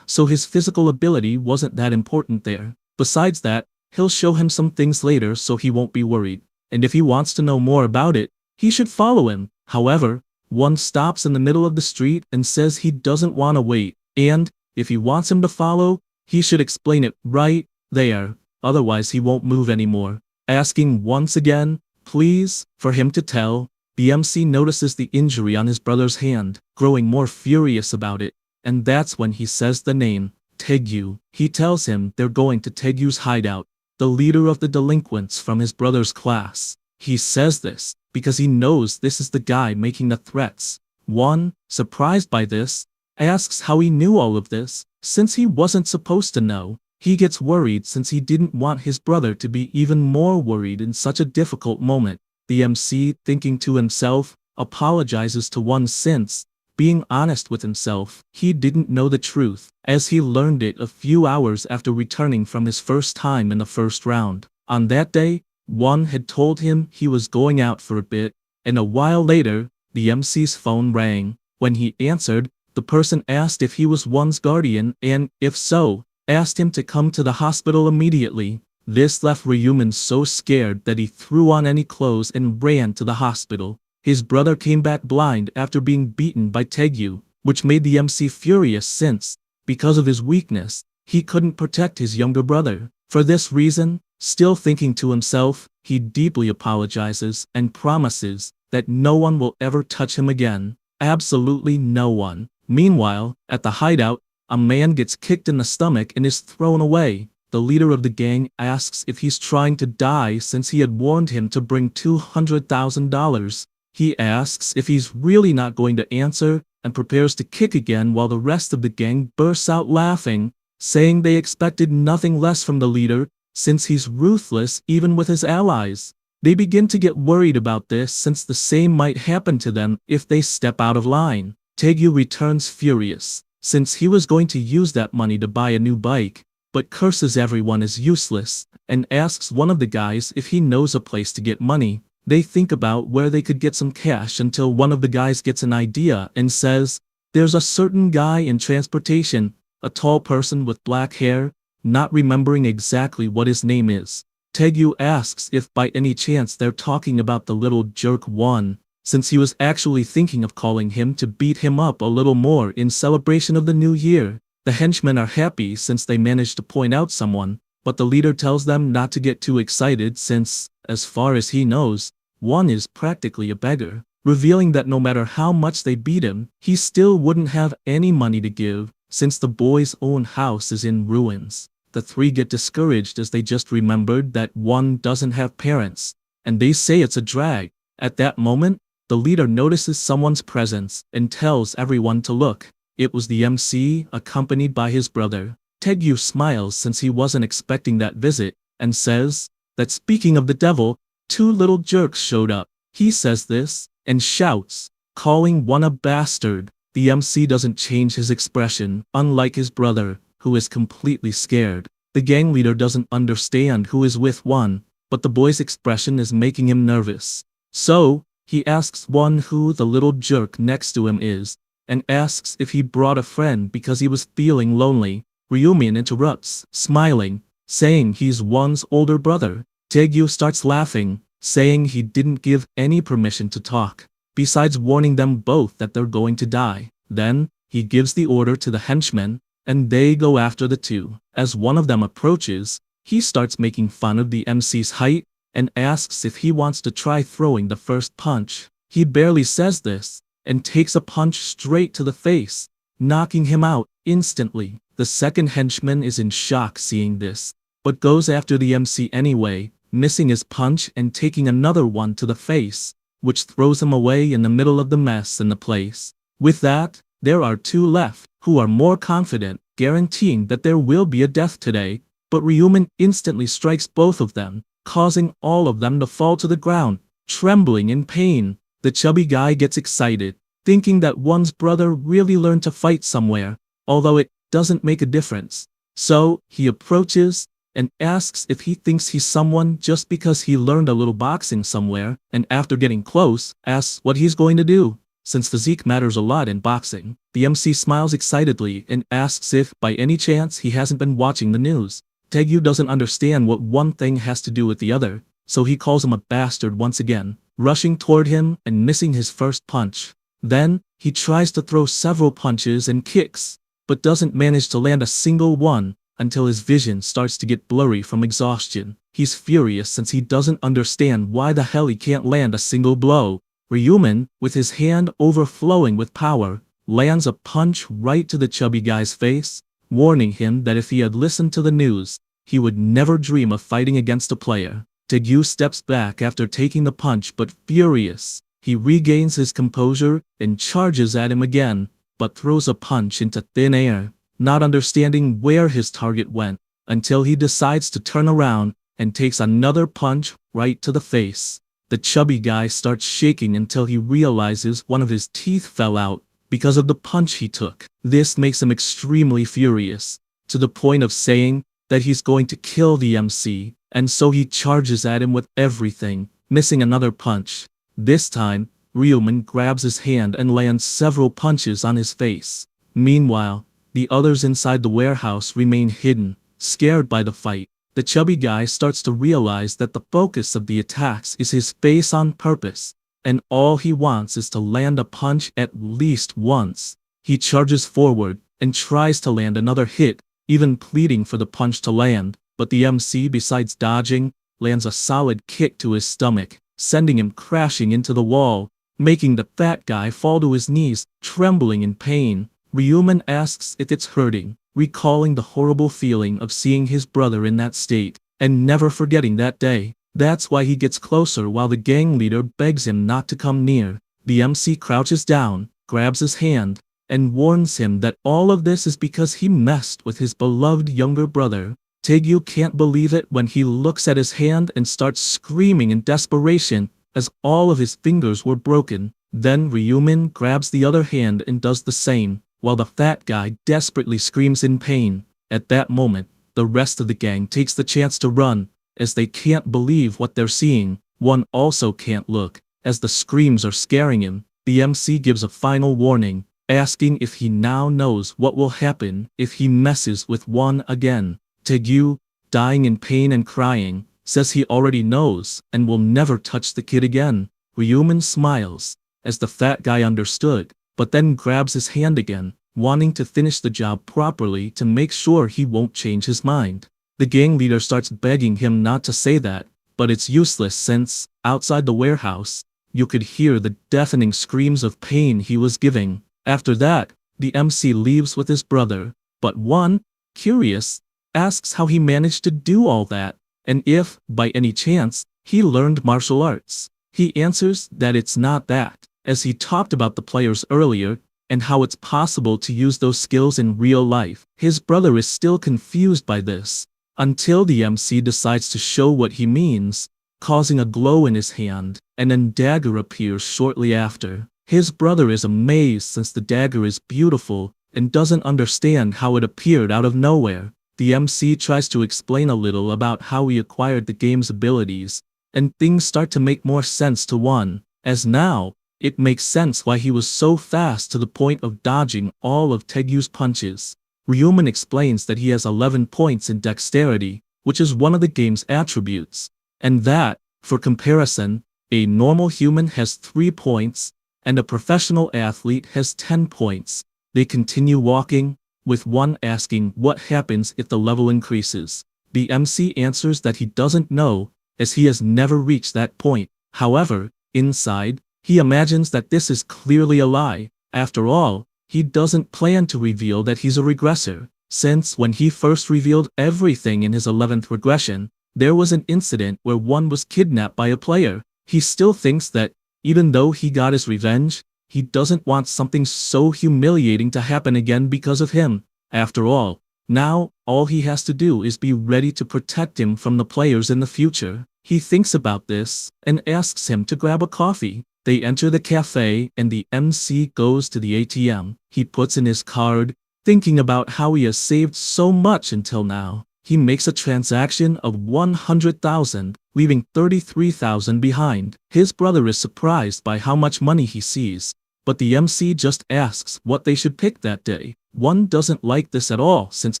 so his physical ability wasn't that important there. Besides that, he'll show him some things later so he won't be worried, and if he wants to know more about it, he should follow him. However, one stops in the middle of the street and says he doesn't want to wait, and if he wants him to follow, he should explain it right there, otherwise he won't move anymore. Asking once again, please, for him to tell, the MC notices the injury on his brother's hand, growing more furious about it, and that's when he says the name, Taegyu. He tells him they're going to Taegyu's hideout, the leader of the delinquents from his brother's class. He says this because he knows this is the guy making the threats. One, surprised by this, asks how he knew all of this, since he wasn't supposed to know. He gets worried since he didn't want his brother to be even more worried in such a difficult moment. The MC, thinking to himself, apologizes to One since, being honest with himself, he didn't know the truth, as he learned it a few hours after returning from his first time in the first round. On that day, One had told him he was going out for a bit, and a while later, the MC's phone rang. When he answered, the person asked if he was One's guardian and, if so, asked him to come to the hospital immediately. This left Ryumin so scared that he threw on any clothes and ran to the hospital. His brother came back blind after being beaten by Taegyu, which made the MC furious since, because of his weakness, he couldn't protect his younger brother. For this reason, still thinking to himself, he deeply apologizes and promises that no one will ever touch him again. Absolutely no one. Meanwhile, at the hideout, a man gets kicked in the stomach and is thrown away. The leader of the gang asks if he's trying to die since he had warned him to bring $200,000. He asks if he's really not going to answer and prepares to kick again while the rest of the gang bursts out laughing, saying they expected nothing less from the leader since he's ruthless even with his allies. They begin to get worried about this since the same might happen to them if they step out of line. Taegyu returns furious, since he was going to use that money to buy a new bike, but curses everyone as useless, and asks one of the guys if he knows a place to get money. They think about where they could get some cash until one of the guys gets an idea and says, there's a certain guy in transportation, a tall person with black hair, not remembering exactly what his name is. Taegyu asks if by any chance they're talking about the little jerk One, since he was actually thinking of calling him to beat him up a little more in celebration of the new year. The henchmen are happy since they managed to point out someone, but the leader tells them not to get too excited since, as far as he knows, One is practically a beggar, revealing that no matter how much they beat him, he still wouldn't have any money to give, since the boy's own house is in ruins. The three get discouraged as they just remembered that One doesn't have parents, and they say it's a drag. At that moment, the leader notices someone's presence and tells everyone to look. It was the MC, accompanied by his brother. Taegyu smiles since he wasn't expecting that visit, and says that speaking of the devil, two little jerks showed up. He says this, and shouts, calling One a bastard. The MC doesn't change his expression, unlike his brother, who is completely scared. The gang leader doesn't understand who is with One, but the boy's expression is making him nervous. So, he asks One who the little jerk next to him is, and asks if he brought a friend because he was feeling lonely. Ryumin interrupts, smiling, saying he's One's older brother. Taegyu starts laughing, saying he didn't give any permission to talk, besides warning them both that they're going to die. Then, he gives the order to the henchmen, and they go after the two. As one of them approaches, he starts making fun of the MC's height, and asks if he wants to try throwing the first punch. He barely says this, and takes a punch straight to the face, knocking him out instantly. The second henchman is in shock seeing this, but goes after the MC anyway, missing his punch and taking another one to the face, which throws him away in the middle of the mess in the place. With that, there are two left, who are more confident, guaranteeing that there will be a death today, but Ryuman instantly strikes both of them, causing all of them to fall to the ground, trembling in pain. The chubby guy gets excited, thinking that one's brother really learned to fight somewhere, although it doesn't make a difference. So, he approaches and asks if he thinks he's someone just because he learned a little boxing somewhere, and after getting close, asks what he's going to do. Since physique matters a lot in boxing, the MC smiles excitedly and asks if, by any chance, he hasn't been watching the news. Taegyu doesn't understand what one thing has to do with the other, so he calls him a bastard once again, rushing toward him and missing his first punch. Then, he tries to throw several punches and kicks, but doesn't manage to land a single one, until his vision starts to get blurry from exhaustion. He's furious since he doesn't understand why the hell he can't land a single blow. Ryuman, with his hand overflowing with power, lands a punch right to the chubby guy's face, warning him that if he had listened to the news, he would never dream of fighting against a player. Taegyu steps back after taking the punch, but furious, he regains his composure and charges at him again, but throws a punch into thin air, not understanding where his target went, until he decides to turn around and takes another punch right to the face. The chubby guy starts shaking until he realizes one of his teeth fell out because of the punch he took. This makes him extremely furious, to the point of saying that he's going to kill the MC, and so he charges at him with everything, missing another punch. This time, Ryuman grabs his hand and lands several punches on his face. Meanwhile, the others inside the warehouse remain hidden, scared by the fight. The chubby guy starts to realize that the focus of the attacks is his face on purpose, and all he wants is to land a punch at least once. He charges forward and tries to land another hit, even pleading for the punch to land, but the MC, besides dodging, lands a solid kick to his stomach, sending him crashing into the wall, making the fat guy fall to his knees, trembling in pain. Ryuman asks if it's hurting, recalling the horrible feeling of seeing his brother in that state, and never forgetting that day. That's why he gets closer while the gang leader begs him not to come near. The MC crouches down, grabs his hand, and warns him that all of this is because he messed with his beloved younger brother. Taegyu can't believe it when he looks at his hand and starts screaming in desperation, as all of his fingers were broken. Then Ryuman grabs the other hand and does the same, while the fat guy desperately screams in pain. At that moment, the rest of the gang takes the chance to run, as they can't believe what they're seeing. One also can't look, as the screams are scaring him. The MC gives a final warning, asking if he now knows what will happen if he messes with one again. Taegyu, dying in pain and crying, says he already knows and will never touch the kid again. Ryuman smiles, as the fat guy understood, but then grabs his hand again, wanting to finish the job properly to make sure he won't change his mind. The gang leader starts begging him not to say that, but it's useless since, outside the warehouse, you could hear the deafening screams of pain he was giving. After that, the MC leaves with his brother, but one, curious, asks how he managed to do all that, and if, by any chance, he learned martial arts. He answers that it's not that, as he talked about the players earlier, and how it's possible to use those skills in real life. His brother is still confused by this, until the MC decides to show what he means, causing a glow in his hand, and a dagger appears shortly after. His brother is amazed since the dagger is beautiful, and doesn't understand how it appeared out of nowhere. The MC tries to explain a little about how he acquired the game's abilities, and things start to make more sense to one, as now, it makes sense why he was so fast to the point of dodging all of Taegyu's punches. Ryuman explains that he has 11 points in dexterity, which is one of the game's attributes, and that, for comparison, a normal human has 3 points, and a professional athlete has 10 points. They continue walking, with one asking what happens if the level increases. The MC answers that he doesn't know, as he has never reached that point. However, inside, he imagines that this is clearly a lie. After all, he doesn't plan to reveal that he's a regressor, since when he first revealed everything in his 11th regression, there was an incident where one was kidnapped by a player. He still thinks that, even though he got his revenge, he doesn't want something so humiliating to happen again because of him. After all, now, all he has to do is be ready to protect him from the players in the future. He thinks about this and asks him to grab a coffee. They enter the cafe and the MC goes to the ATM. He puts in his card, thinking about how he has saved so much until now. He makes a transaction of 100,000, leaving 33,000 behind. His brother is surprised by how much money he sees, but the MC just asks what they should pick that day. One doesn't like this at all since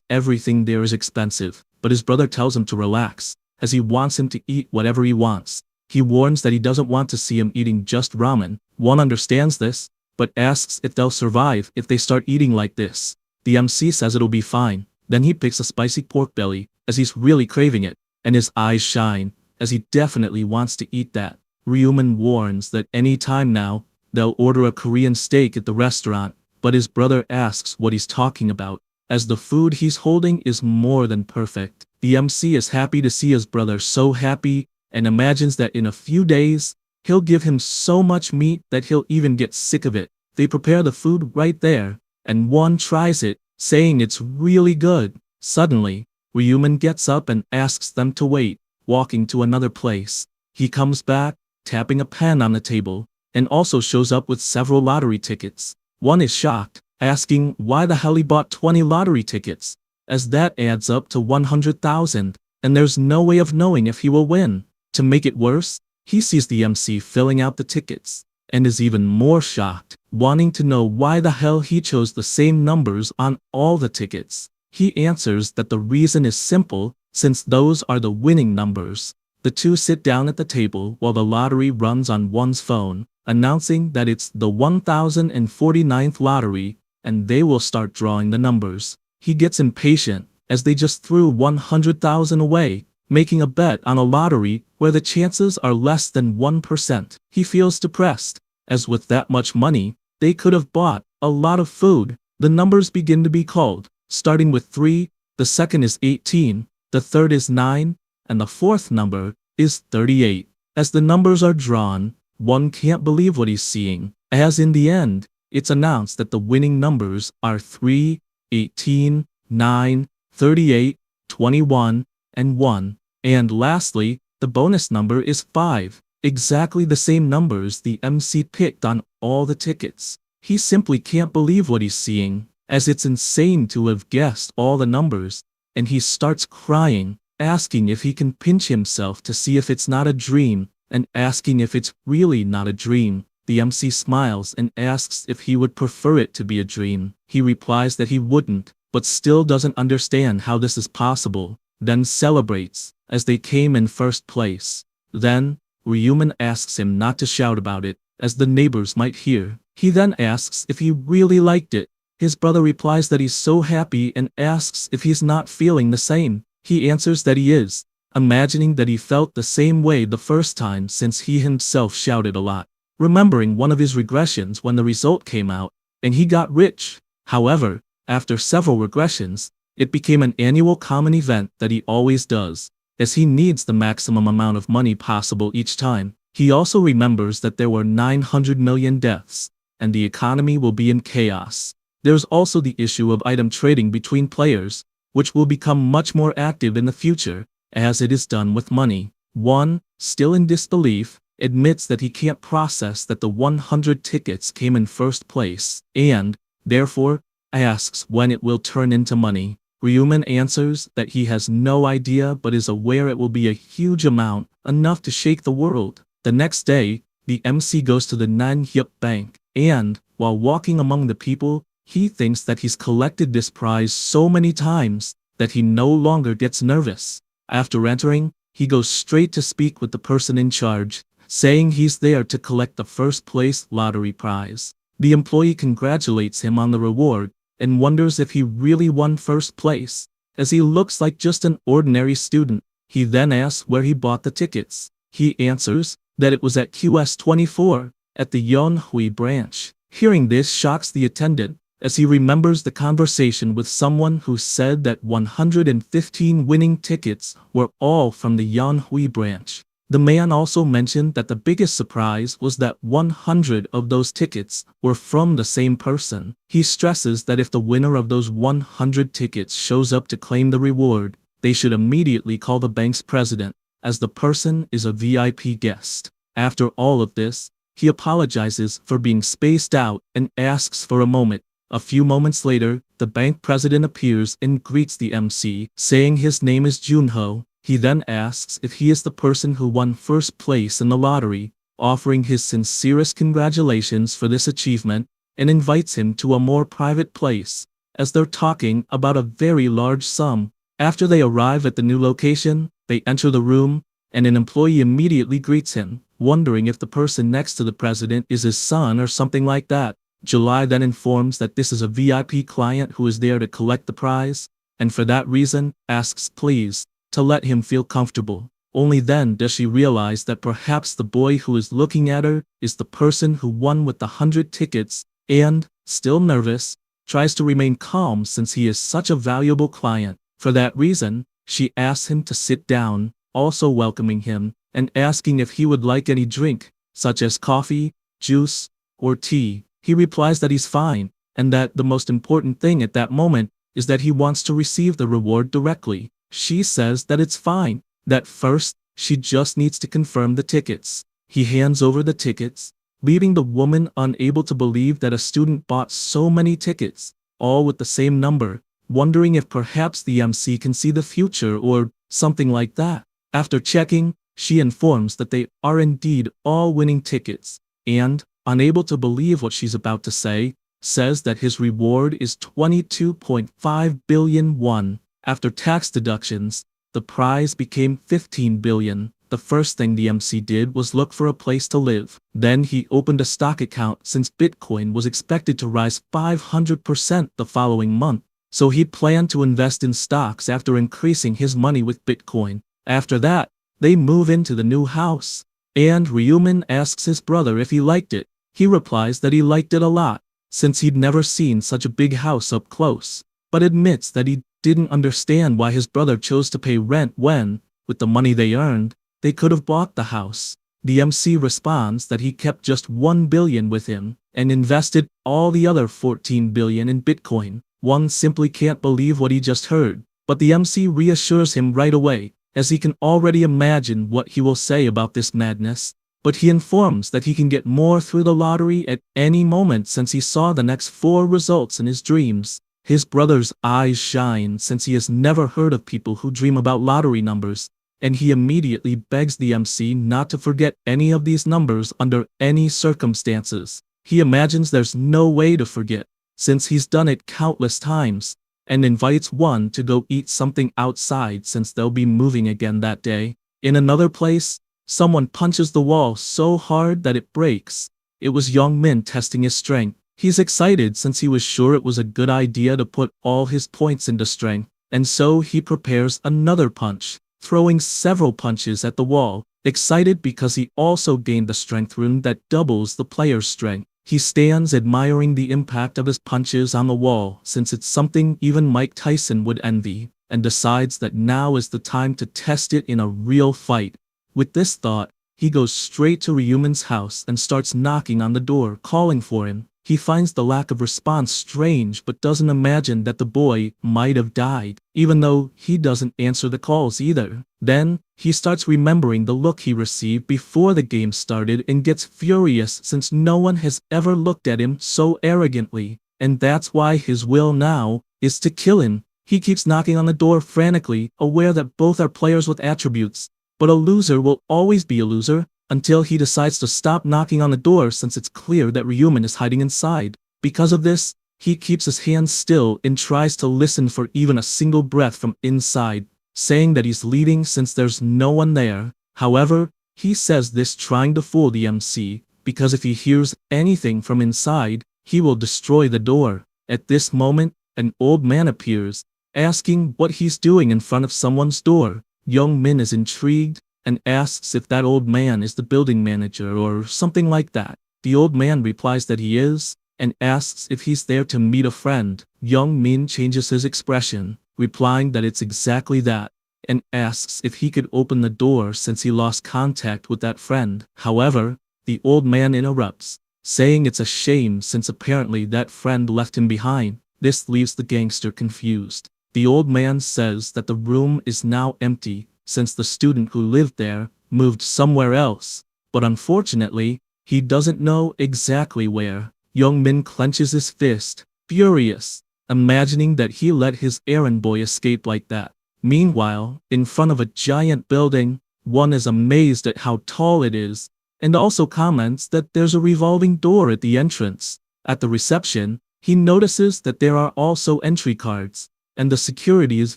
everything there is expensive, but his brother tells him to relax, as he wants him to eat whatever he wants. He warns that he doesn't want to see him eating just ramen. One understands this, but asks if they'll survive if they start eating like this. The MC says it'll be fine. Then he picks a spicy pork belly, as he's really craving it, and his eyes shine, as he definitely wants to eat that. Ryuman warns that any time now, they'll order a Korean steak at the restaurant, but his brother asks what he's talking about, as the food he's holding is more than perfect. The MC is happy to see his brother so happy, and imagines that in a few days, he'll give him so much meat that he'll even get sick of it. They prepare the food right there, and one tries it, saying it's really good. Suddenly, Ryuman gets up and asks them to wait, walking to another place. He comes back, tapping a pen on the table, and also shows up with several lottery tickets. One is shocked, asking why the hell he bought 20 lottery tickets, as that adds up to 100,000, and there's no way of knowing if he will win. To make it worse, he sees the MC filling out the tickets, and is even more shocked, wanting to know why the hell he chose the same numbers on all the tickets. He answers that the reason is simple, since those are the winning numbers. The two sit down at the table while the lottery runs on one's phone, announcing that it's the 1049th lottery, and they will start drawing the numbers. He gets impatient, as they just threw 100,000 away, making a bet on a lottery where the chances are less than 1%. He feels depressed, as with that much money, they could have bought a lot of food. The numbers begin to be called, starting with 3, the second is 18, the third is 9, and the fourth number is 38. As the numbers are drawn, one can't believe what he's seeing, as in the end, it's announced that the winning numbers are 3, 18, 9, 38, 21, and 1. And lastly, the bonus number is 5, exactly the same numbers the MC picked on all the tickets. He simply can't believe what he's seeing, as it's insane to have guessed all the numbers, and he starts crying, asking if he can pinch himself to see if it's not a dream, and asking if it's really not a dream. The MC smiles and asks if he would prefer it to be a dream. He replies that he wouldn't, but still doesn't understand how this is possible, then celebrates, as they came in first place. Then, Ryuman asks him not to shout about it, as the neighbors might hear. He then asks if he really liked it. His brother replies that he's so happy and asks if he's not feeling the same. He answers that he is, imagining that he felt the same way the first time since he himself shouted a lot, remembering one of his regressions when the result came out, and he got rich. However, after several regressions, it became an annual common event that he always does, as he needs the maximum amount of money possible each time. He also remembers that there were 900 million deaths, and the economy will be in chaos. There's also the issue of item trading between players, which will become much more active in the future, as it is done with money. One, still in disbelief, admits that he can't process that the 100 tickets came in first place, and, therefore, asks when it will turn into money. Ryuman answers that he has no idea but is aware it will be a huge amount, enough to shake the world. The next day, the MC goes to the Jihyuk bank, and, while walking among the people, he thinks that he's collected this prize so many times that he no longer gets nervous. After entering, he goes straight to speak with the person in charge, saying he's there to collect the first place lottery prize. The employee congratulates him on the reward, and wonders if he really won first place, as he looks like just an ordinary student. He then asks where he bought the tickets. He answers that it was at QS24, at the Yeonhui branch. Hearing this shocks the attendant, as he remembers the conversation with someone who said that 115 winning tickets were all from the Yeonhui branch. The man also mentioned that the biggest surprise was that 100 of those tickets were from the same person. He stresses that if the winner of those 100 tickets shows up to claim the reward, they should immediately call the bank's president, as the person is a VIP guest. After all of this, he apologizes for being spaced out and asks for a moment. A few moments later, the bank president appears and greets the MC, saying his name is Junho. He then asks if he is the person who won first place in the lottery, offering his sincerest congratulations for this achievement, and invites him to a more private place, as they're talking about a very large sum. After they arrive at the new location, they enter the room, and an employee immediately greets him, wondering if the person next to the president is his son or something like that. July then informs that this is a VIP client who is there to collect the prize, and for that reason, asks please to let him feel comfortable. Only then does she realize that perhaps the boy who is looking at her is the person who won with the 100 tickets, and, still nervous, tries to remain calm since he is such a valuable client. For that reason, she asks him to sit down, also welcoming him, and asking if he would like any drink, such as coffee, juice, or tea. He replies that he's fine, and that the most important thing at that moment is that he wants to receive the reward directly. She says that it's fine, that first, she just needs to confirm the tickets. He hands over the tickets, leaving the woman unable to believe that a student bought so many tickets, all with the same number, wondering if perhaps the MC can see the future or something like that. After checking, she informs that they are indeed all winning tickets, and, unable to believe what she's about to say, says that his reward is 22.5 billion won. After tax deductions, the prize became 15 billion. The first thing the MC did was look for a place to live. Then he opened a stock account since Bitcoin was expected to rise 500% the following month, so he planned to invest in stocks after increasing his money with Bitcoin. After that, they move into the new house, and Ryumin asks his brother if he liked it. He replies that he liked it a lot, since he'd never seen such a big house up close, but admits that he didn't understand why his brother chose to pay rent when, with the money they earned, they could have bought the house. The MC responds that he kept just 1 billion with him and invested all the other 14 billion in Bitcoin. One simply can't believe what he just heard, but the MC reassures him right away, as he can already imagine what he will say about this madness. But he informs that he can get more through the lottery at any moment since he saw the next 4 results in his dreams. His brother's eyes shine since he has never heard of people who dream about lottery numbers, and he immediately begs the MC not to forget any of these numbers under any circumstances. He imagines there's no way to forget, since he's done it countless times, and invites one to go eat something outside since they'll be moving again that day. In another place, someone punches the wall so hard that it breaks. It was Young Min testing his strength. He's excited since he was sure it was a good idea to put all his points into strength, and so he prepares another punch, throwing several punches at the wall, excited because he also gained the strength rune that doubles the player's strength. He stands admiring the impact of his punches on the wall since it's something even Mike Tyson would envy, and decides that now is the time to test it in a real fight. With this thought, he goes straight to Ryumin's house and starts knocking on the door, calling for him. He finds the lack of response strange but doesn't imagine that the boy might have died, even though he doesn't answer the calls either. Then, he starts remembering the look he received before the game started and gets furious since no one has ever looked at him so arrogantly, and that's why his will now is to kill him. He keeps knocking on the door frantically, aware that both are players with attributes, but a loser will always be a loser, until he decides to stop knocking on the door since it's clear that Ryumin is hiding inside. Because of this, he keeps his hands still and tries to listen for even a single breath from inside, saying that he's leaving since there's no one there. However, he says this trying to fool the MC, because if he hears anything from inside, he will destroy the door. At this moment, an old man appears, asking what he's doing in front of someone's door. Young Min is intrigued, and asks if that old man is the building manager or something like that. The old man replies that he is, and asks if he's there to meet a friend. Young Min changes his expression, replying that it's exactly that, and asks if he could open the door since he lost contact with that friend. However, the old man interrupts, saying it's a shame since apparently that friend left him behind. This leaves the gangster confused. The old man says that the room is now empty since the student who lived there moved somewhere else, but unfortunately, he doesn't know exactly where. Young Min clenches his fist, furious, imagining that he let his errand boy escape like that. Meanwhile, in front of a giant building, one is amazed at how tall it is, and also comments that there's a revolving door at the entrance. At the reception, he notices that there are also entry cards, and the security is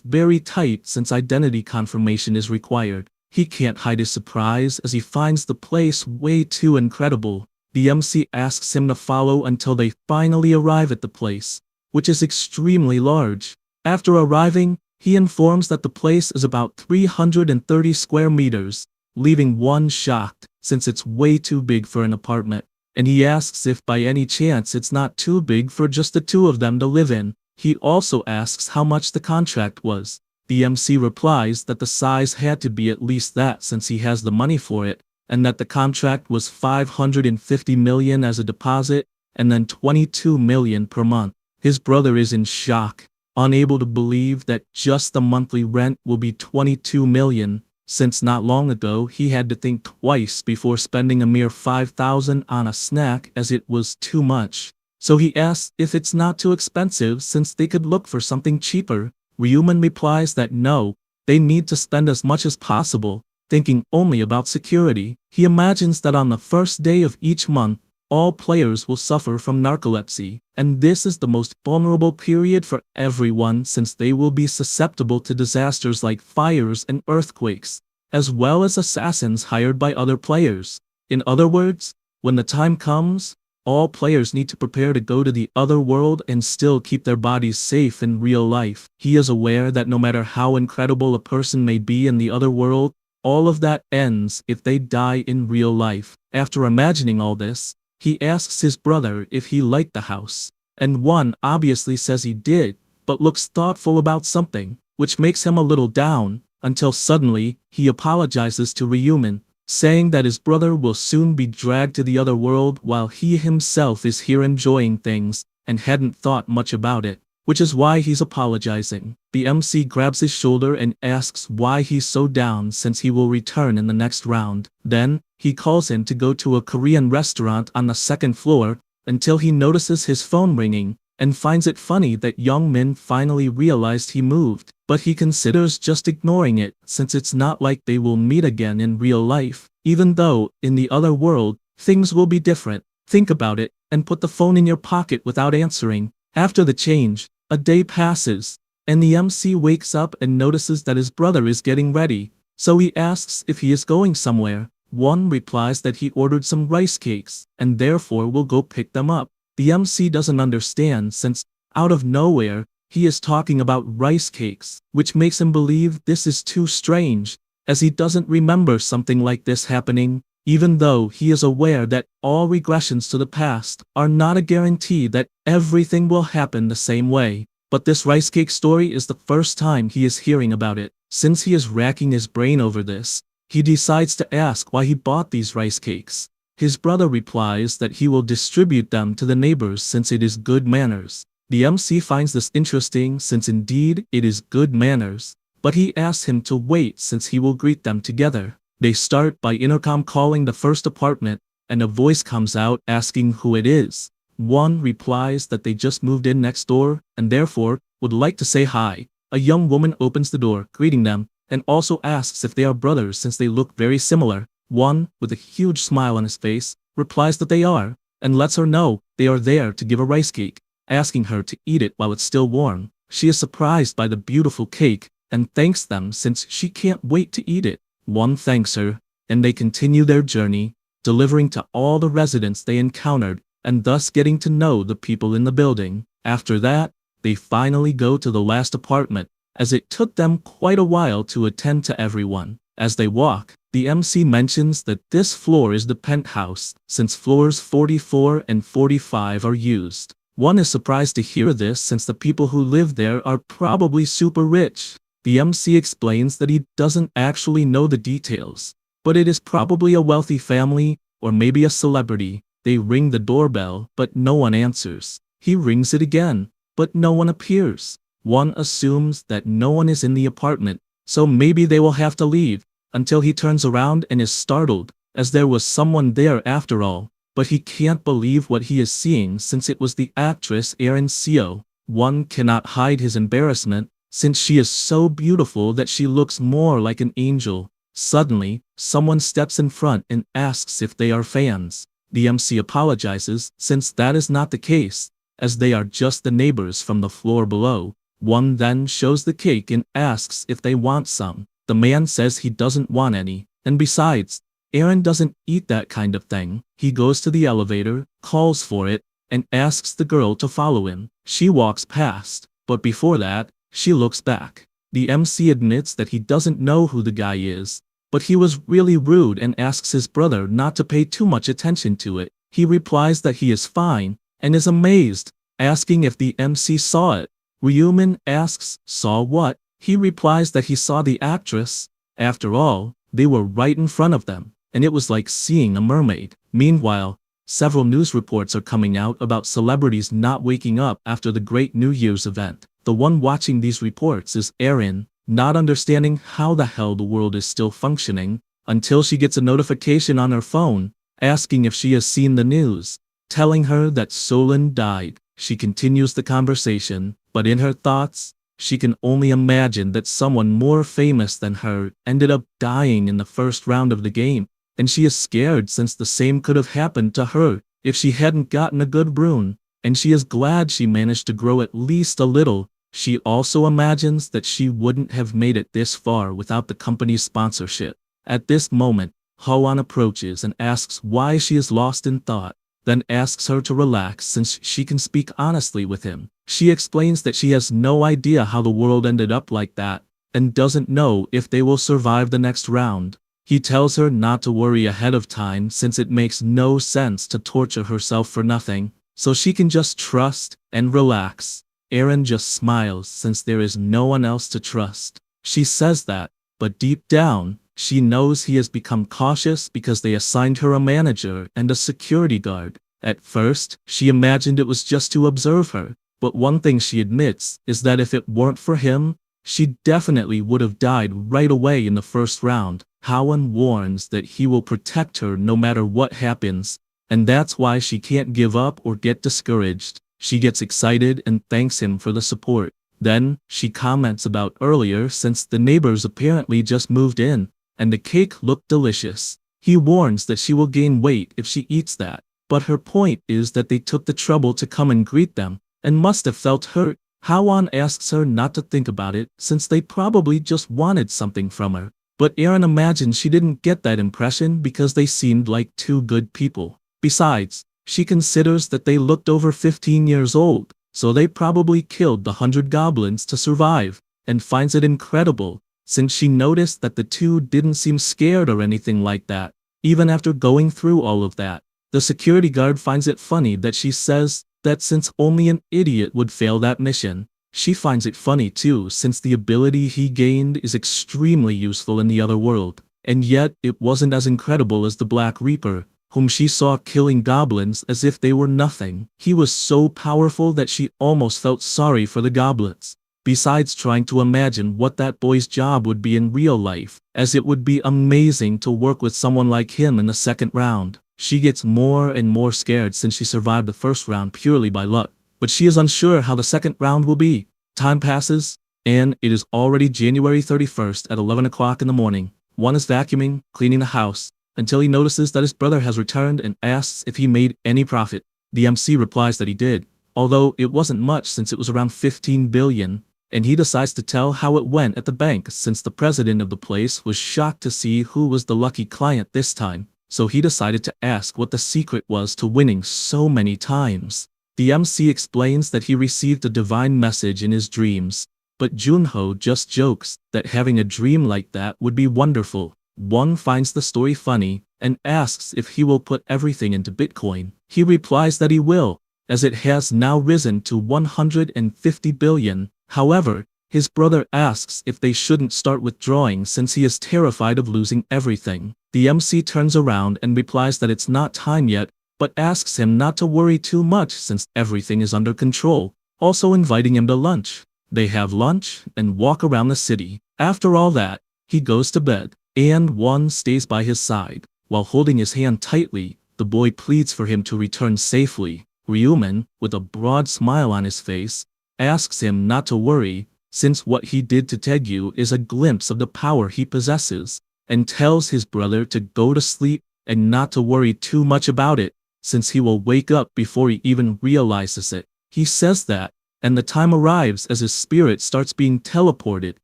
very tight since identity confirmation is required. He can't hide his surprise as he finds the place way too incredible. The MC asks him to follow until they finally arrive at the place, which is extremely large. After arriving, he informs that the place is about 330 square meters, leaving one shocked since it's way too big for an apartment, and he asks if by any chance it's not too big for just the two of them to live in. He also asks how much the contract was. The MC replies that the size had to be at least that since he has the money for it, and that the contract was 550 million as a deposit, and then 22 million per month. His brother is in shock, unable to believe that just the monthly rent will be 22 million, since not long ago he had to think twice before spending a mere 5,000 on a snack as it was too much. So he asks if it's not too expensive since they could look for something cheaper. Ryuman replies that no, they need to spend as much as possible, thinking only about security. He imagines that on the first day of each month, all players will suffer from narcolepsy, and this is the most vulnerable period for everyone since they will be susceptible to disasters like fires and earthquakes, as well as assassins hired by other players. In other words, when the time comes, all players need to prepare to go to the other world and still keep their bodies safe in real life. He is aware that no matter how incredible a person may be in the other world, all of that ends if they die in real life. After imagining all this, he asks his brother if he liked the house, and one obviously says he did, but looks thoughtful about something, which makes him a little down, until suddenly, he apologizes to Ryuman, saying that his brother will soon be dragged to the other world while he himself is here enjoying things, and hadn't thought much about it, which is why he's apologizing. The MC grabs his shoulder and asks why he's so down since he will return in the next round. Then, he calls him to go to a Korean restaurant on the second floor, until he notices his phone ringing, and finds it funny that Young Min finally realized he moved, but he considers just ignoring it since it's not like they will meet again in real life, even though, in the other world, things will be different. Think about it, and put the phone in your pocket without answering. After the change, a day passes, and the MC wakes up and notices that his brother is getting ready, so he asks if he is going somewhere. One replies that he ordered some rice cakes, and therefore will go pick them up. The MC doesn't understand since, out of nowhere, he is talking about rice cakes, which makes him believe this is too strange, as he doesn't remember something like this happening, even though he is aware that all regressions to the past are not a guarantee that everything will happen the same way. But this rice cake story is the first time he is hearing about it. Since he is racking his brain over this, he decides to ask why he bought these rice cakes. His brother replies that he will distribute them to the neighbors since it is good manners. The MC finds this interesting since indeed it is good manners, but he asks him to wait since he will greet them together. They start by intercom calling the first apartment, and a voice comes out asking who it is. One replies that they just moved in next door, and therefore, would like to say hi. A young woman opens the door, greeting them, and also asks if they are brothers since they look very similar. One, with a huge smile on his face, replies that they are, and lets her know they are there to give a rice cake, asking her to eat it while it's still warm. She is surprised by the beautiful cake, and thanks them since she can't wait to eat it. One thanks her, and they continue their journey, delivering to all the residents they encountered, and thus getting to know the people in the building. After that, they finally go to the last apartment, as it took them quite a while to attend to everyone. As they walk, the MC mentions that this floor is the penthouse, since floors 44 and 45 are used. One is surprised to hear this since the people who live there are probably super rich. The MC explains that he doesn't actually know the details, but it is probably a wealthy family or maybe a celebrity. They ring the doorbell, but no one answers. He rings it again, but no one appears. One assumes that no one is in the apartment, so maybe they will have to leave, until he turns around and is startled, as there was someone there after all. But he can't believe what he is seeing since it was the actress Erin Seo. One cannot hide his embarrassment, since she is so beautiful that she looks more like an angel. Suddenly, someone steps in front and asks if they are fans. The MC apologizes, since that is not the case, as they are just the neighbors from the floor below. One then shows the cake and asks if they want some. The man says he doesn't want any, and besides, Aaron doesn't eat that kind of thing. He goes to the elevator, calls for it, and asks the girl to follow him. She walks past, but before that, she looks back. The MC admits that he doesn't know who the guy is, but he was really rude and asks his brother not to pay too much attention to it. He replies that he is fine, and is amazed, asking if the MC saw it. Ryumin asks, saw what? He replies that he saw the actress. After all, they were right in front of them, and it was like seeing a mermaid. Meanwhile, several news reports are coming out about celebrities not waking up after the Great New Year's event. The one watching these reports is Erin, not understanding how the hell the world is still functioning, until she gets a notification on her phone, asking if she has seen the news, telling her that Solon died. She continues the conversation, but in her thoughts, she can only imagine that someone more famous than her ended up dying in the first round of the game, and she is scared since the same could have happened to her if she hadn't gotten a good rune, and she is glad she managed to grow at least a little. She also imagines that she wouldn't have made it this far without the company's sponsorship. At this moment, Hwan approaches and asks why she is lost in thought, then asks her to relax since she can speak honestly with him. She explains that she has no idea how the world ended up like that, and doesn't know if they will survive the next round. He tells her not to worry ahead of time since it makes no sense to torture herself for nothing, so she can just trust and relax. Erin just smiles since there is no one else to trust. She says that, but deep down, she knows he has become cautious because they assigned her a manager and a security guard. At first, she imagined it was just to observe her, but one thing she admits is that if it weren't for him, she definitely would have died right away in the first round. Hwan warns that he will protect her no matter what happens, and that's why she can't give up or get discouraged. She gets excited and thanks him for the support. Then, she comments about earlier since the neighbors apparently just moved in, and the cake looked delicious. He warns that she will gain weight if she eats that, but her point is that they took the trouble to come and greet them, and must have felt hurt. Hwan asks her not to think about it since they probably just wanted something from her, but Erin imagines she didn't get that impression because they seemed like two good people. Besides, she considers that they looked over 15 years old, so they probably killed the 100 goblins to survive, and finds it incredible, since she noticed that the two didn't seem scared or anything like that, even after going through all of that. The security guard finds it funny that she says that since only an idiot would fail that mission. She finds it funny too since the ability he gained is extremely useful in the other world, and yet it wasn't as incredible as the Black Reaper, whom she saw killing goblins as if they were nothing. He was so powerful that she almost felt sorry for the goblins. Besides trying to imagine what that boy's job would be in real life, as it would be amazing to work with someone like him in the second round. She gets more and more scared since she survived the first round purely by luck, but she is unsure how the second round will be. Time passes, and it is already January 31st at 11 o'clock in the morning. One is vacuuming, cleaning the house, until he notices that his brother has returned and asks if he made any profit. The MC replies that he did, although it wasn't much since it was around 15 billion, and he decides to tell how it went at the bank since the president of the place was shocked to see who was the lucky client this time, so he decided to ask what the secret was to winning so many times. The MC explains that he received a divine message in his dreams, but Junho just jokes that having a dream like that would be wonderful. One finds the story funny and asks if he will put everything into Bitcoin. He replies that he will, as it has now risen to 150 billion. However, His brother asks if they shouldn't start withdrawing since he is terrified of losing everything. The MC turns around and replies that it's not time yet, but asks him not to worry too much since everything is under control, also inviting him to lunch. They have lunch and walk around the city. After all that, he goes to bed, and Won stays by his side. While holding his hand tightly, the boy pleads for him to return safely. Ryuman, with a broad smile on his face, asks him not to worry, since what he did to Taegyu is a glimpse of the power he possesses, and tells his brother to go to sleep and not to worry too much about it, since he will wake up before he even realizes it. He says that, and the time arrives as his spirit starts being teleported,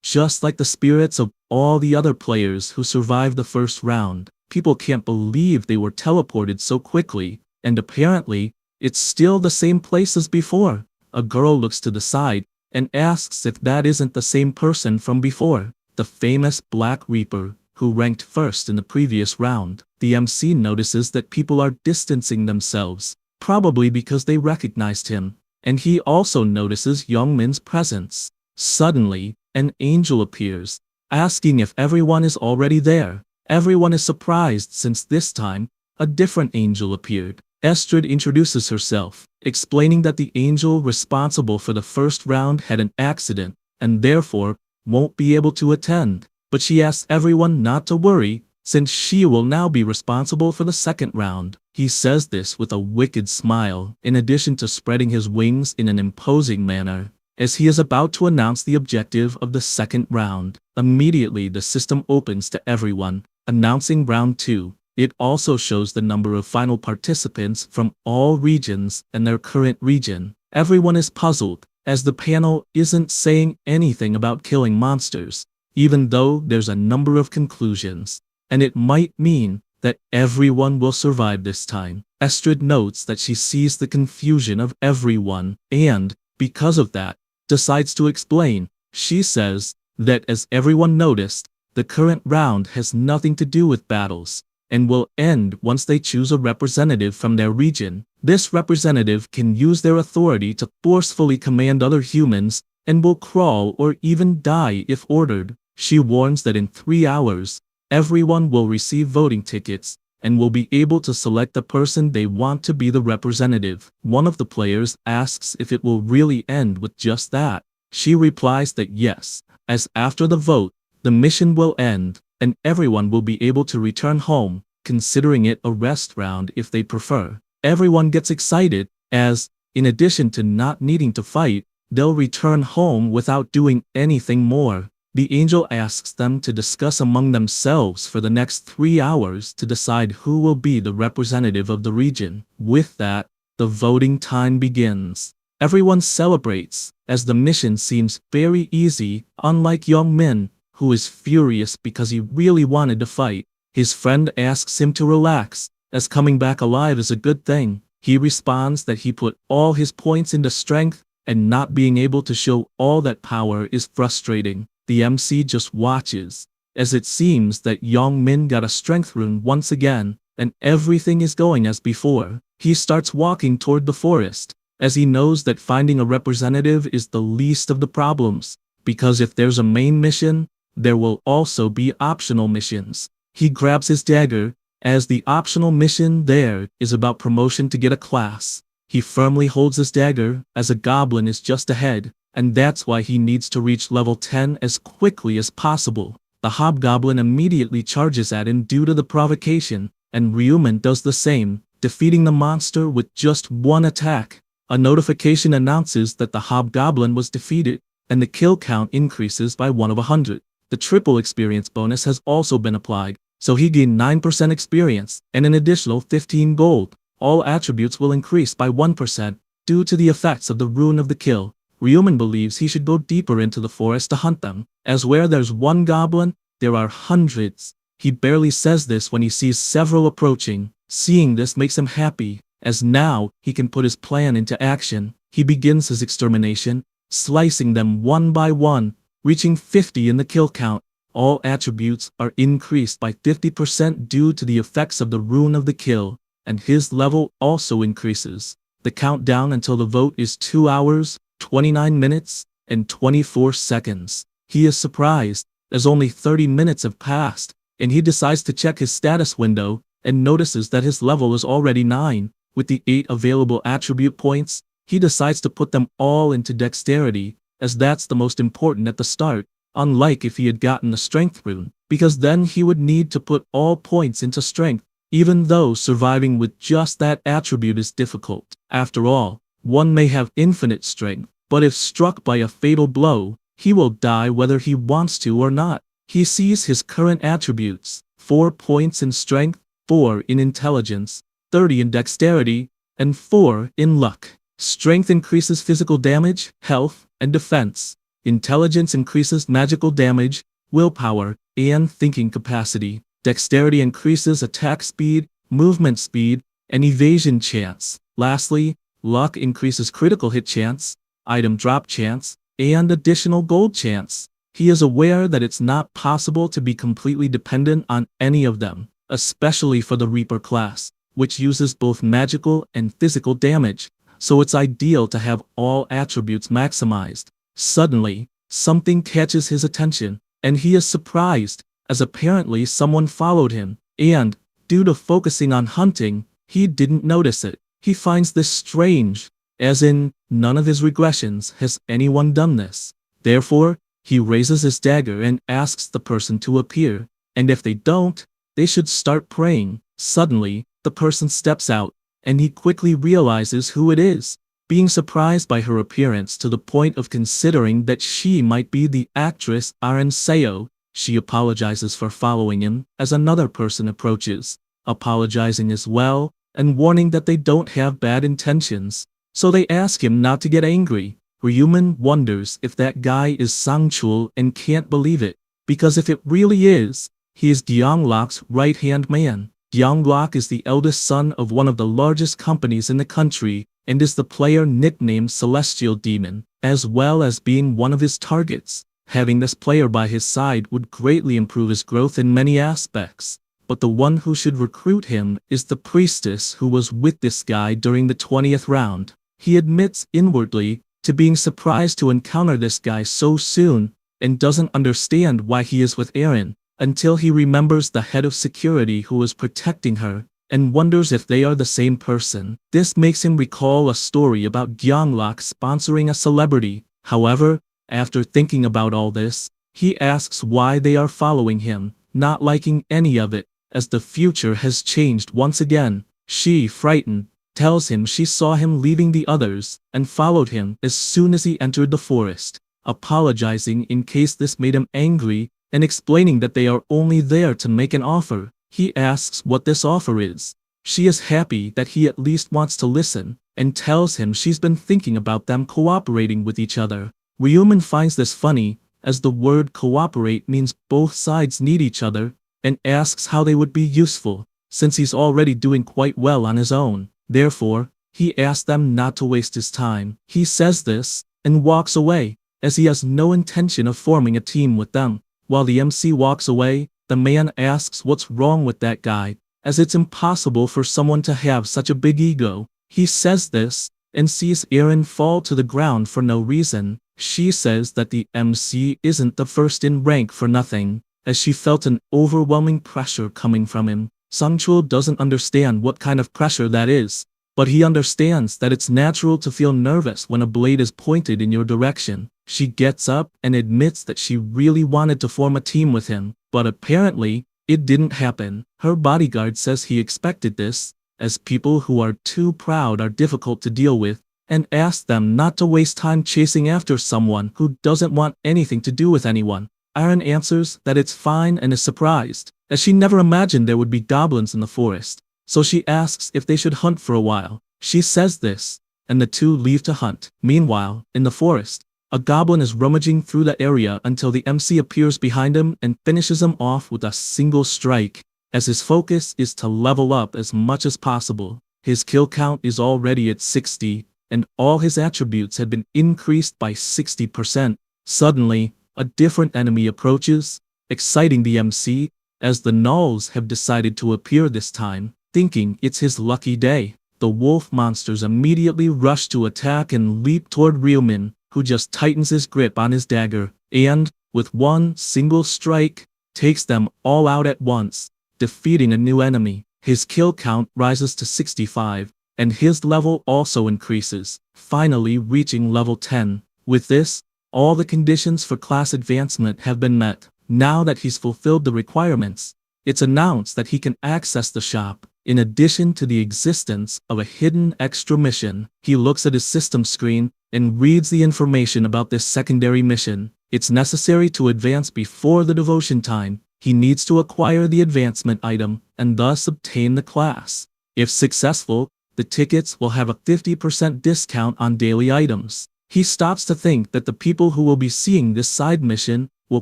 just like the spirits of all the other players who survived the first round. People can't believe they were teleported so quickly, and apparently, it's still the same place as before. A girl looks to the side and asks if that isn't the same person from before, the famous Black Reaper, who ranked first in the previous round. The MC notices that people are distancing themselves, probably because they recognized him, and he also notices Youngmin's presence. Suddenly, an angel appears, asking if everyone is already there. Everyone is surprised since this time, a different angel appeared. Estrid introduces herself, explaining that the angel responsible for the first round had an accident, and therefore won't be able to attend, but she asks everyone not to worry, since she will now be responsible for the second round. He says this with a wicked smile, in addition to spreading his wings in an imposing manner, as he is about to announce the objective of the second round. Immediately the system opens to everyone, announcing round 2. It also shows the number of final participants from all regions and their current region. Everyone is puzzled, as the panel isn't saying anything about killing monsters, even though there's a number of conclusions, and it might mean that everyone will survive this time. Estrid notes that she sees the confusion of everyone, and, because of that, decides to explain. She says that as everyone noticed, the current round has nothing to do with battles, and will end once they choose a representative from their region. This representative can use their authority to forcefully command other humans, and will crawl or even die if ordered. She warns that in 3 hours, everyone will receive voting tickets, and will be able to select the person they want to be the representative. One of the players asks if it will really end with just that. She replies that yes, as after the vote, the mission will end, and everyone will be able to return home, considering it a rest round if they prefer. Everyone gets excited, as, in addition to not needing to fight, they'll return home without doing anything more. The angel asks them to discuss among themselves for the next 3 hours to decide who will be the representative of the region. With that, the voting time begins. Everyone celebrates, as the mission seems very easy, unlike Youngmin, who is furious because he really wanted to fight. His friend asks him to relax, as coming back alive is a good thing. He responds that he put all his points into strength, and not being able to show all that power is frustrating. The MC just watches, as it seems that Youngmin got a strength rune once again, and everything is going as before. He starts walking toward the forest, as he knows that finding a representative is the least of the problems, because if there's a main mission, there will also be optional missions. He grabs his dagger, as the optional mission there is about promotion to get a class. He firmly holds his dagger, as a goblin is just ahead, and that's why he needs to reach level 10 as quickly as possible. The hobgoblin immediately charges at him due to the provocation, and Ryuman does the same, defeating the monster with just one attack. A notification announces that the hobgoblin was defeated, and the kill count increases by 1 of 100. The triple experience bonus has also been applied, so he gained 9% experience, and an additional 15 gold. All attributes will increase by 1%, due to the effects of the rune of the kill. Ryuman believes he should go deeper into the forest to hunt them, as where there's one goblin, there are hundreds. He barely says this when he sees several approaching. Seeing this makes him happy, as now he can put his plan into action. He begins his extermination, slicing them one by one, reaching 50 in the kill count. All attributes are increased by 50% due to the effects of the rune of the kill, and his level also increases. The countdown until the vote is 2 hours, 29 minutes, and 24 seconds. He is surprised, as only 30 minutes have passed, and he decides to check his status window and notices that his level is already 9. With the 8 available attribute points, he decides to put them all into dexterity, as that's the most important at the start, unlike if he had gotten the strength rune, because then he would need to put all points into strength, even though surviving with just that attribute is difficult. After all, one may have infinite strength, but if struck by a fatal blow, he will die whether he wants to or not. He sees his current attributes: 4 points in strength, 4 in intelligence, 30 in dexterity, and 4 in luck. Strength increases physical damage, health, and defense. Intelligence increases magical damage, willpower, and thinking capacity. Dexterity increases attack speed, movement speed, and evasion chance. Lastly, luck increases critical hit chance, item drop chance, and additional gold chance. He is aware that it's not possible to be completely dependent on any of them, especially for the Reaper class, which uses both magical and physical damage, so it's ideal to have all attributes maximized. Suddenly, something catches his attention, and he is surprised, as apparently someone followed him, and, due to focusing on hunting, he didn't notice it. He finds this strange, as in, none of his regressions has anyone done this. Therefore, he raises his dagger and asks the person to appear, and if they don't, they should start praying. Suddenly, the person steps out, and he quickly realizes who it is, being surprised by her appearance to the point of considering that she might be the actress Arin Seo. She apologizes for following him as another person approaches, apologizing as well, and warning that they don't have bad intentions, so they ask him not to get angry. Ryuman wonders if that guy is Sangchul and can't believe it, because if it really is, he is Gyeonglok's right-hand man. Gyeonglok is the eldest son of one of the largest companies in the country, and is the player nicknamed Celestial Demon, as well as being one of his targets. Having this player by his side would greatly improve his growth in many aspects, but the one who should recruit him is the priestess who was with this guy during the 20th round. He admits inwardly to being surprised to encounter this guy so soon, and doesn't understand why he is with Erin, until he remembers the head of security who is protecting her, and wonders if they are the same person. This makes him recall a story about Gyeonglok sponsoring a celebrity. However, after thinking about all this, he asks why they are following him, not liking any of it, as the future has changed once again. She, frightened, tells him she saw him leaving the others, and followed him as soon as he entered the forest, apologizing in case this made him angry, and explaining that they are only there to make an offer. He asks what this offer is. She is happy that he at least wants to listen, and tells him she's been thinking about them cooperating with each other. Ryuman finds this funny, as the word cooperate means both sides need each other, and asks how they would be useful, since he's already doing quite well on his own. Therefore, he asks them not to waste his time. He says this, and walks away, as he has no intention of forming a team with them. While the MC walks away, the man asks what's wrong with that guy, as it's impossible for someone to have such a big ego. He says this, and sees Erin fall to the ground for no reason. She says that the MC isn't the first in rank for nothing, as she felt an overwhelming pressure coming from him. Sangchul doesn't understand what kind of pressure that is, but he understands that it's natural to feel nervous when a blade is pointed in your direction. She gets up and admits that she really wanted to form a team with him, but apparently, it didn't happen. Her bodyguard says he expected this, as people who are too proud are difficult to deal with, and asks them not to waste time chasing after someone who doesn't want anything to do with anyone. Aaron answers that it's fine and is surprised, as she never imagined there would be goblins in the forest, so she asks if they should hunt for a while. She says this, and the two leave to hunt. Meanwhile, in the forest, a goblin is rummaging through the area until the MC appears behind him and finishes him off with a single strike, as his focus is to level up as much as possible. His kill count is already at 60, and all his attributes had been increased by 60%. Suddenly, a different enemy approaches, exciting the MC, as the gnolls have decided to appear this time, thinking it's his lucky day. The wolf monsters immediately rush to attack and leap toward Ryuman, who just tightens his grip on his dagger, and, with one single strike, takes them all out at once, defeating a new enemy. His kill count rises to 65, and his level also increases, finally reaching level 10. With this, all the conditions for class advancement have been met. Now that he's fulfilled the requirements, it's announced that he can access the shop. In addition to the existence of a hidden extra mission, he looks at his system screen and reads the information about this secondary mission. It's necessary to advance before the devotion time. He needs to acquire the advancement item and thus obtain the class. If successful, the tickets will have a 50% discount on daily items. He stops to think that the people who will be seeing this side mission will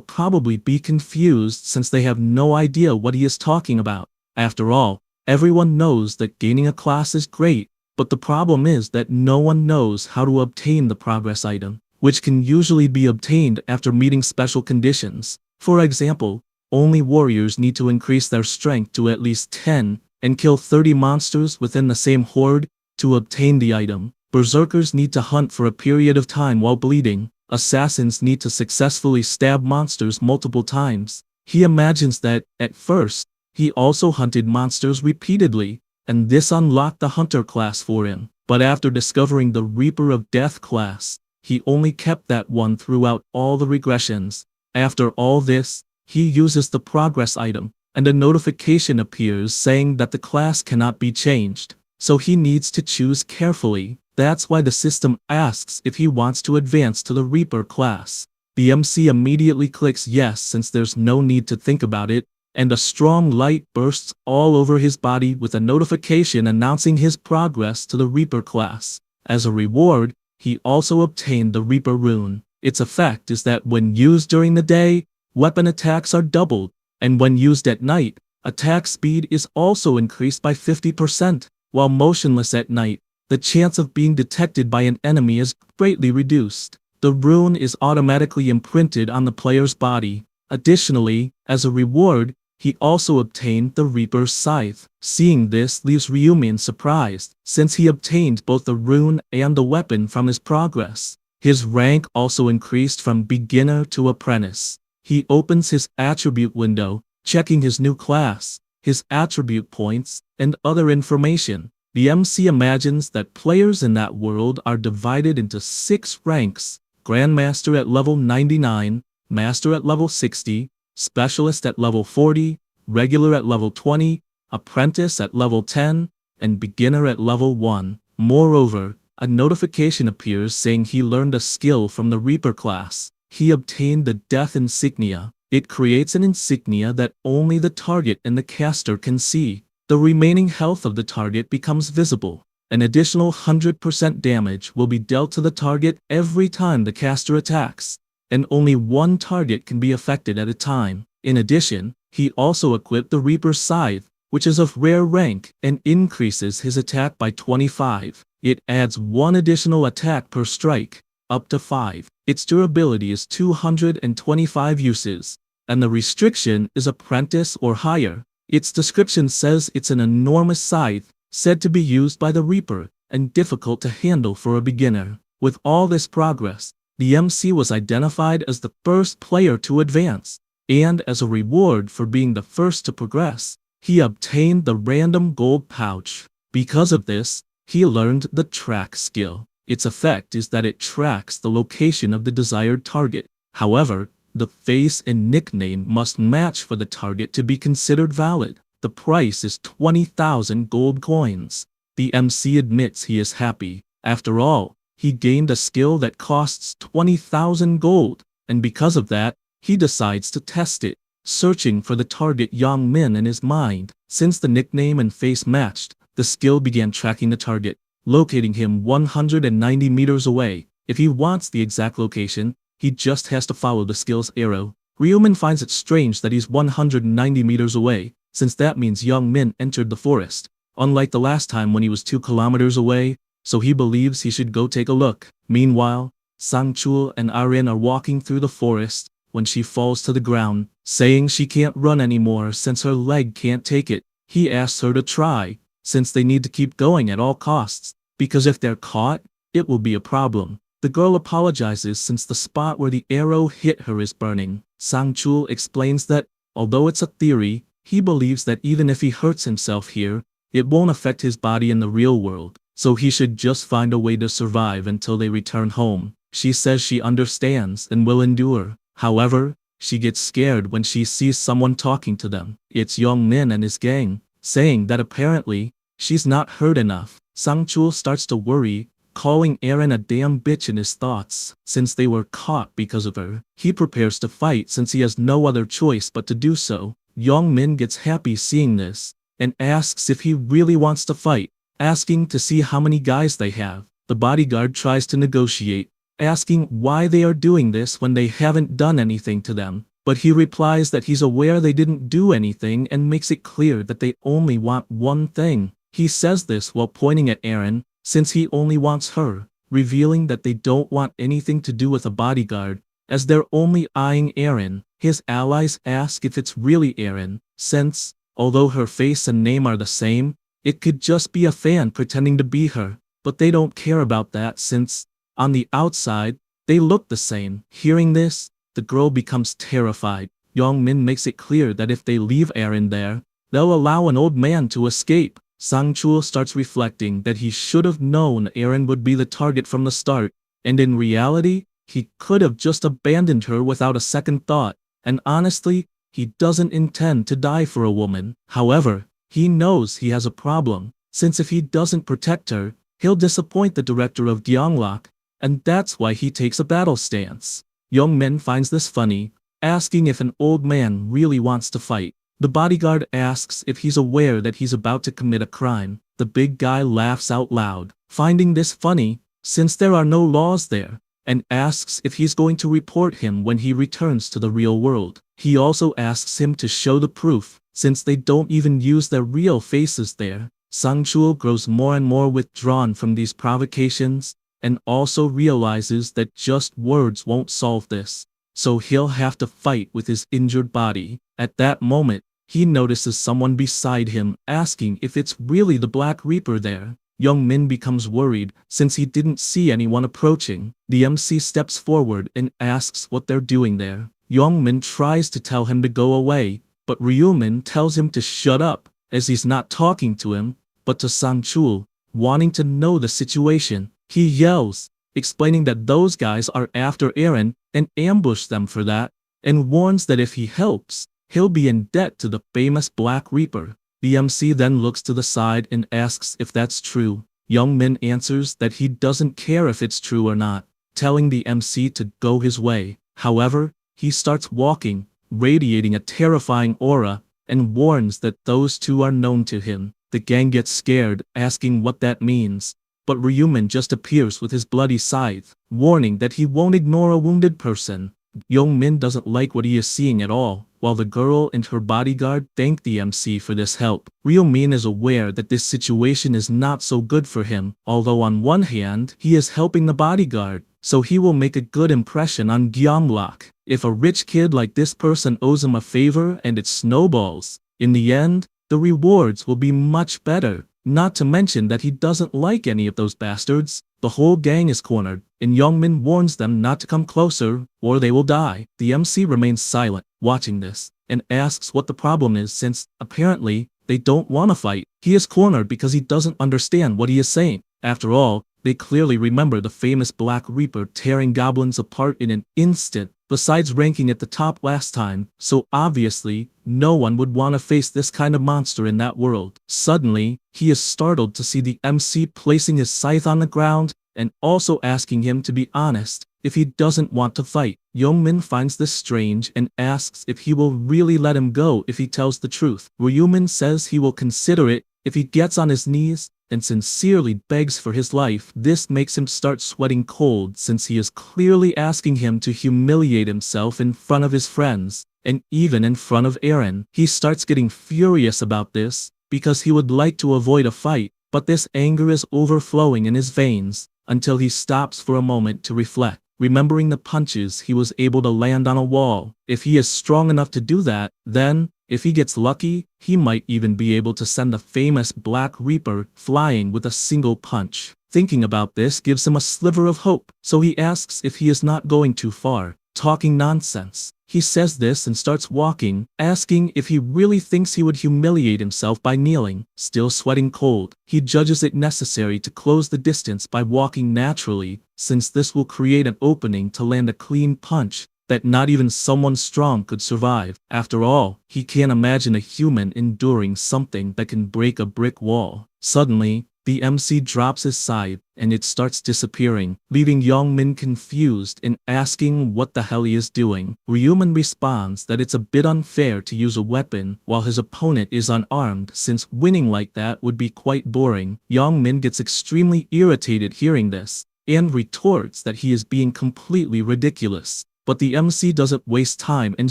probably be confused since they have no idea what he is talking about. After all, everyone knows that gaining a class is great, but the problem is that no one knows how to obtain the progress item, which can usually be obtained after meeting special conditions. For example, only warriors need to increase their strength to at least 10 and kill 30 monsters within the same horde to obtain the item. Berserkers need to hunt for a period of time while bleeding. Assassins need to successfully stab monsters multiple times. He imagines that, at first, he also hunted monsters repeatedly, and this unlocked the Hunter class for him. But after discovering the Reaper of Death class, he only kept that one throughout all the regressions. After all this, he uses the progress item, and a notification appears saying that the class cannot be changed, so he needs to choose carefully. That's why the system asks if he wants to advance to the Reaper class. The MC immediately clicks yes since there's no need to think about it, and a strong light bursts all over his body with a notification announcing his progress to the Reaper class. As a reward, he also obtained the Reaper rune. Its effect is that when used during the day, weapon attacks are doubled, and when used at night, attack speed is also increased by 50%. While motionless at night, the chance of being detected by an enemy is greatly reduced. The rune is automatically imprinted on the player's body. Additionally, as a reward, he also obtained the Reaper's Scythe. Seeing this leaves Ryumin surprised, since he obtained both the rune and the weapon from his progress. His rank also increased from beginner to apprentice. He opens his attribute window, checking his new class, his attribute points, and other information. The MC imagines that players in that world are divided into 6 ranks: Grandmaster at level 99, Master at level 60, Specialist at level 40, Regular at level 20, Apprentice at level 10, and Beginner at level 1. Moreover, a notification appears saying he learned a skill from the Reaper class. He obtained the Death Insignia. It creates an insignia that only the target and the caster can see. The remaining health of the target becomes visible. An additional 100% damage will be dealt to the target every time the caster attacks, and only one target can be affected at a time. In addition, he also equipped the Reaper's Scythe, which is of rare rank and increases his attack by 25. It adds 1 additional attack per strike, up to 5. Its durability is 225 uses, and the restriction is apprentice or higher. Its description says it's an enormous scythe, said to be used by the Reaper, and difficult to handle for a beginner. With all this progress, the MC was identified as the first player to advance, and as a reward for being the first to progress, he obtained the random gold pouch. Because of this, he learned the track skill. Its effect is that it tracks the location of the desired target. However, the face and nickname must match for the target to be considered valid. The price is 20,000 gold coins. The MC admits he is happy. After all, he gained a skill that costs 20,000 gold, and because of that, he decides to test it, searching for the target Yang Min in his mind. Since the nickname and face matched, the skill began tracking the target, locating him 190 meters away. If he wants the exact location, he just has to follow the skill's arrow. Ryumin finds it strange that he's 190 meters away, since that means Young Min entered the forest, unlike the last time when he was 2 kilometers away, so he believes he should go take a look. Meanwhile, Sangchul and Arin are walking through the forest when she falls to the ground, saying she can't run anymore since her leg can't take it. He asks her to try, since they need to keep going at all costs, because if they're caught, it will be a problem. The girl apologizes since the spot where the arrow hit her is burning. Sang-chul explains that, although it's a theory, he believes that even if he hurts himself here, it won't affect his body in the real world, so he should just find a way to survive until they return home. She says she understands and will endure. However, she gets scared when she sees someone talking to them. It's Young-min and his gang, saying that apparently, she's not hurt enough. Sang-chul starts to worry, calling Aaron a damn bitch in his thoughts. Since they were caught because of her, he prepares to fight since he has no other choice but to do so. Young-min gets happy seeing this, and asks if he really wants to fight, asking to see how many guys they have. The bodyguard tries to negotiate, asking why they are doing this when they haven't done anything to them, but he replies that he's aware they didn't do anything and makes it clear that they only want one thing. He says this while pointing at Aaron, since he only wants her, revealing that they don't want anything to do with a bodyguard, as they're only eyeing Aaron. His allies ask if it's really Aaron, since, although her face and name are the same, it could just be a fan pretending to be her, but they don't care about that since, on the outside, they look the same. Hearing this, the girl becomes terrified. Young-min makes it clear that if they leave Aaron there, they'll allow an old man to escape. Sang-chul starts reflecting that he should have known Aaron would be the target from the start, and in reality, he could have just abandoned her without a second thought, and honestly, he doesn't intend to die for a woman. However, he knows he has a problem, since if he doesn't protect her, he'll disappoint the director of Gyeonglok, and that's why he takes a battle stance. Young-min finds this funny, asking if an old man really wants to fight. The bodyguard asks if he's aware that he's about to commit a crime. The big guy laughs out loud, finding this funny, since there are no laws there, and asks if he's going to report him when he returns to the real world. He also asks him to show the proof, since they don't even use their real faces there. Sang-chul grows more and more withdrawn from these provocations, and also realizes that just words won't solve this, so he'll have to fight with his injured body. At that moment, he notices someone beside him asking if it's really the Black Reaper there. Young-min becomes worried since he didn't see anyone approaching. The MC steps forward and asks what they're doing there. Young-min tries to tell him to go away, but Ryumin tells him to shut up, as he's not talking to him, but to Sang-chul. Wanting to know the situation, he yells, explaining that those guys are after Aaron and ambush them for that, and warns that if he helps, he'll be in debt to the famous Black Reaper. The MC then looks to the side and asks if that's true. Young-min answers that he doesn't care if it's true or not, telling the MC to go his way. However, he starts walking, radiating a terrifying aura, and warns that those two are known to him. The gang gets scared, asking what that means, but Ryumin just appears with his bloody scythe, warning that he won't ignore a wounded person. Young-min doesn't like what he is seeing at all, while the girl and her bodyguard thank the MC for this help. Ryumin is aware that this situation is not so good for him, although on one hand, he is helping the bodyguard, so he will make a good impression on Gyeonglok. If a rich kid like this person owes him a favor and it snowballs, in the end, the rewards will be much better. Not to mention that he doesn't like any of those bastards. The whole gang is cornered, and Young-min warns them not to come closer, or they will die. The MC remains silent, watching this, and asks what the problem is since, apparently, they don't want to fight. He is cornered because he doesn't understand what he is saying. After all, they clearly remember the famous Black Reaper tearing goblins apart in an instant, besides ranking at the top last time, so obviously, no one would want to face this kind of monster in that world. Suddenly, he is startled to see the MC placing his scythe on the ground, and also asking him to be honest, if he doesn't want to fight. Young-min finds this strange and asks if he will really let him go if he tells the truth. Ryumin says he will consider it if he gets on his knees, and sincerely begs for his life. This makes him start sweating cold since he is clearly asking him to humiliate himself in front of his friends, and even in front of Aaron. He starts getting furious about this, because he would like to avoid a fight, but this anger is overflowing in his veins, until he stops for a moment to reflect, remembering the punches he was able to land on a wall. If he is strong enough to do that, then, if he gets lucky, he might even be able to send the famous Black Reaper flying with a single punch. Thinking about this gives him a sliver of hope, so he asks if he is not going too far, talking nonsense. He says this and starts walking, asking if he really thinks he would humiliate himself by kneeling. Still sweating cold, he judges it necessary to close the distance by walking naturally, since this will create an opening to land a clean punch that not even someone strong could survive. After all, he can't imagine a human enduring something that can break a brick wall. Suddenly, the MC drops his scythe, and it starts disappearing, leaving Youngmin confused and asking what the hell he is doing. Ryuman responds that it's a bit unfair to use a weapon while his opponent is unarmed, since winning like that would be quite boring. Youngmin gets extremely irritated hearing this, and retorts that he is being completely ridiculous. But the MC doesn't waste time and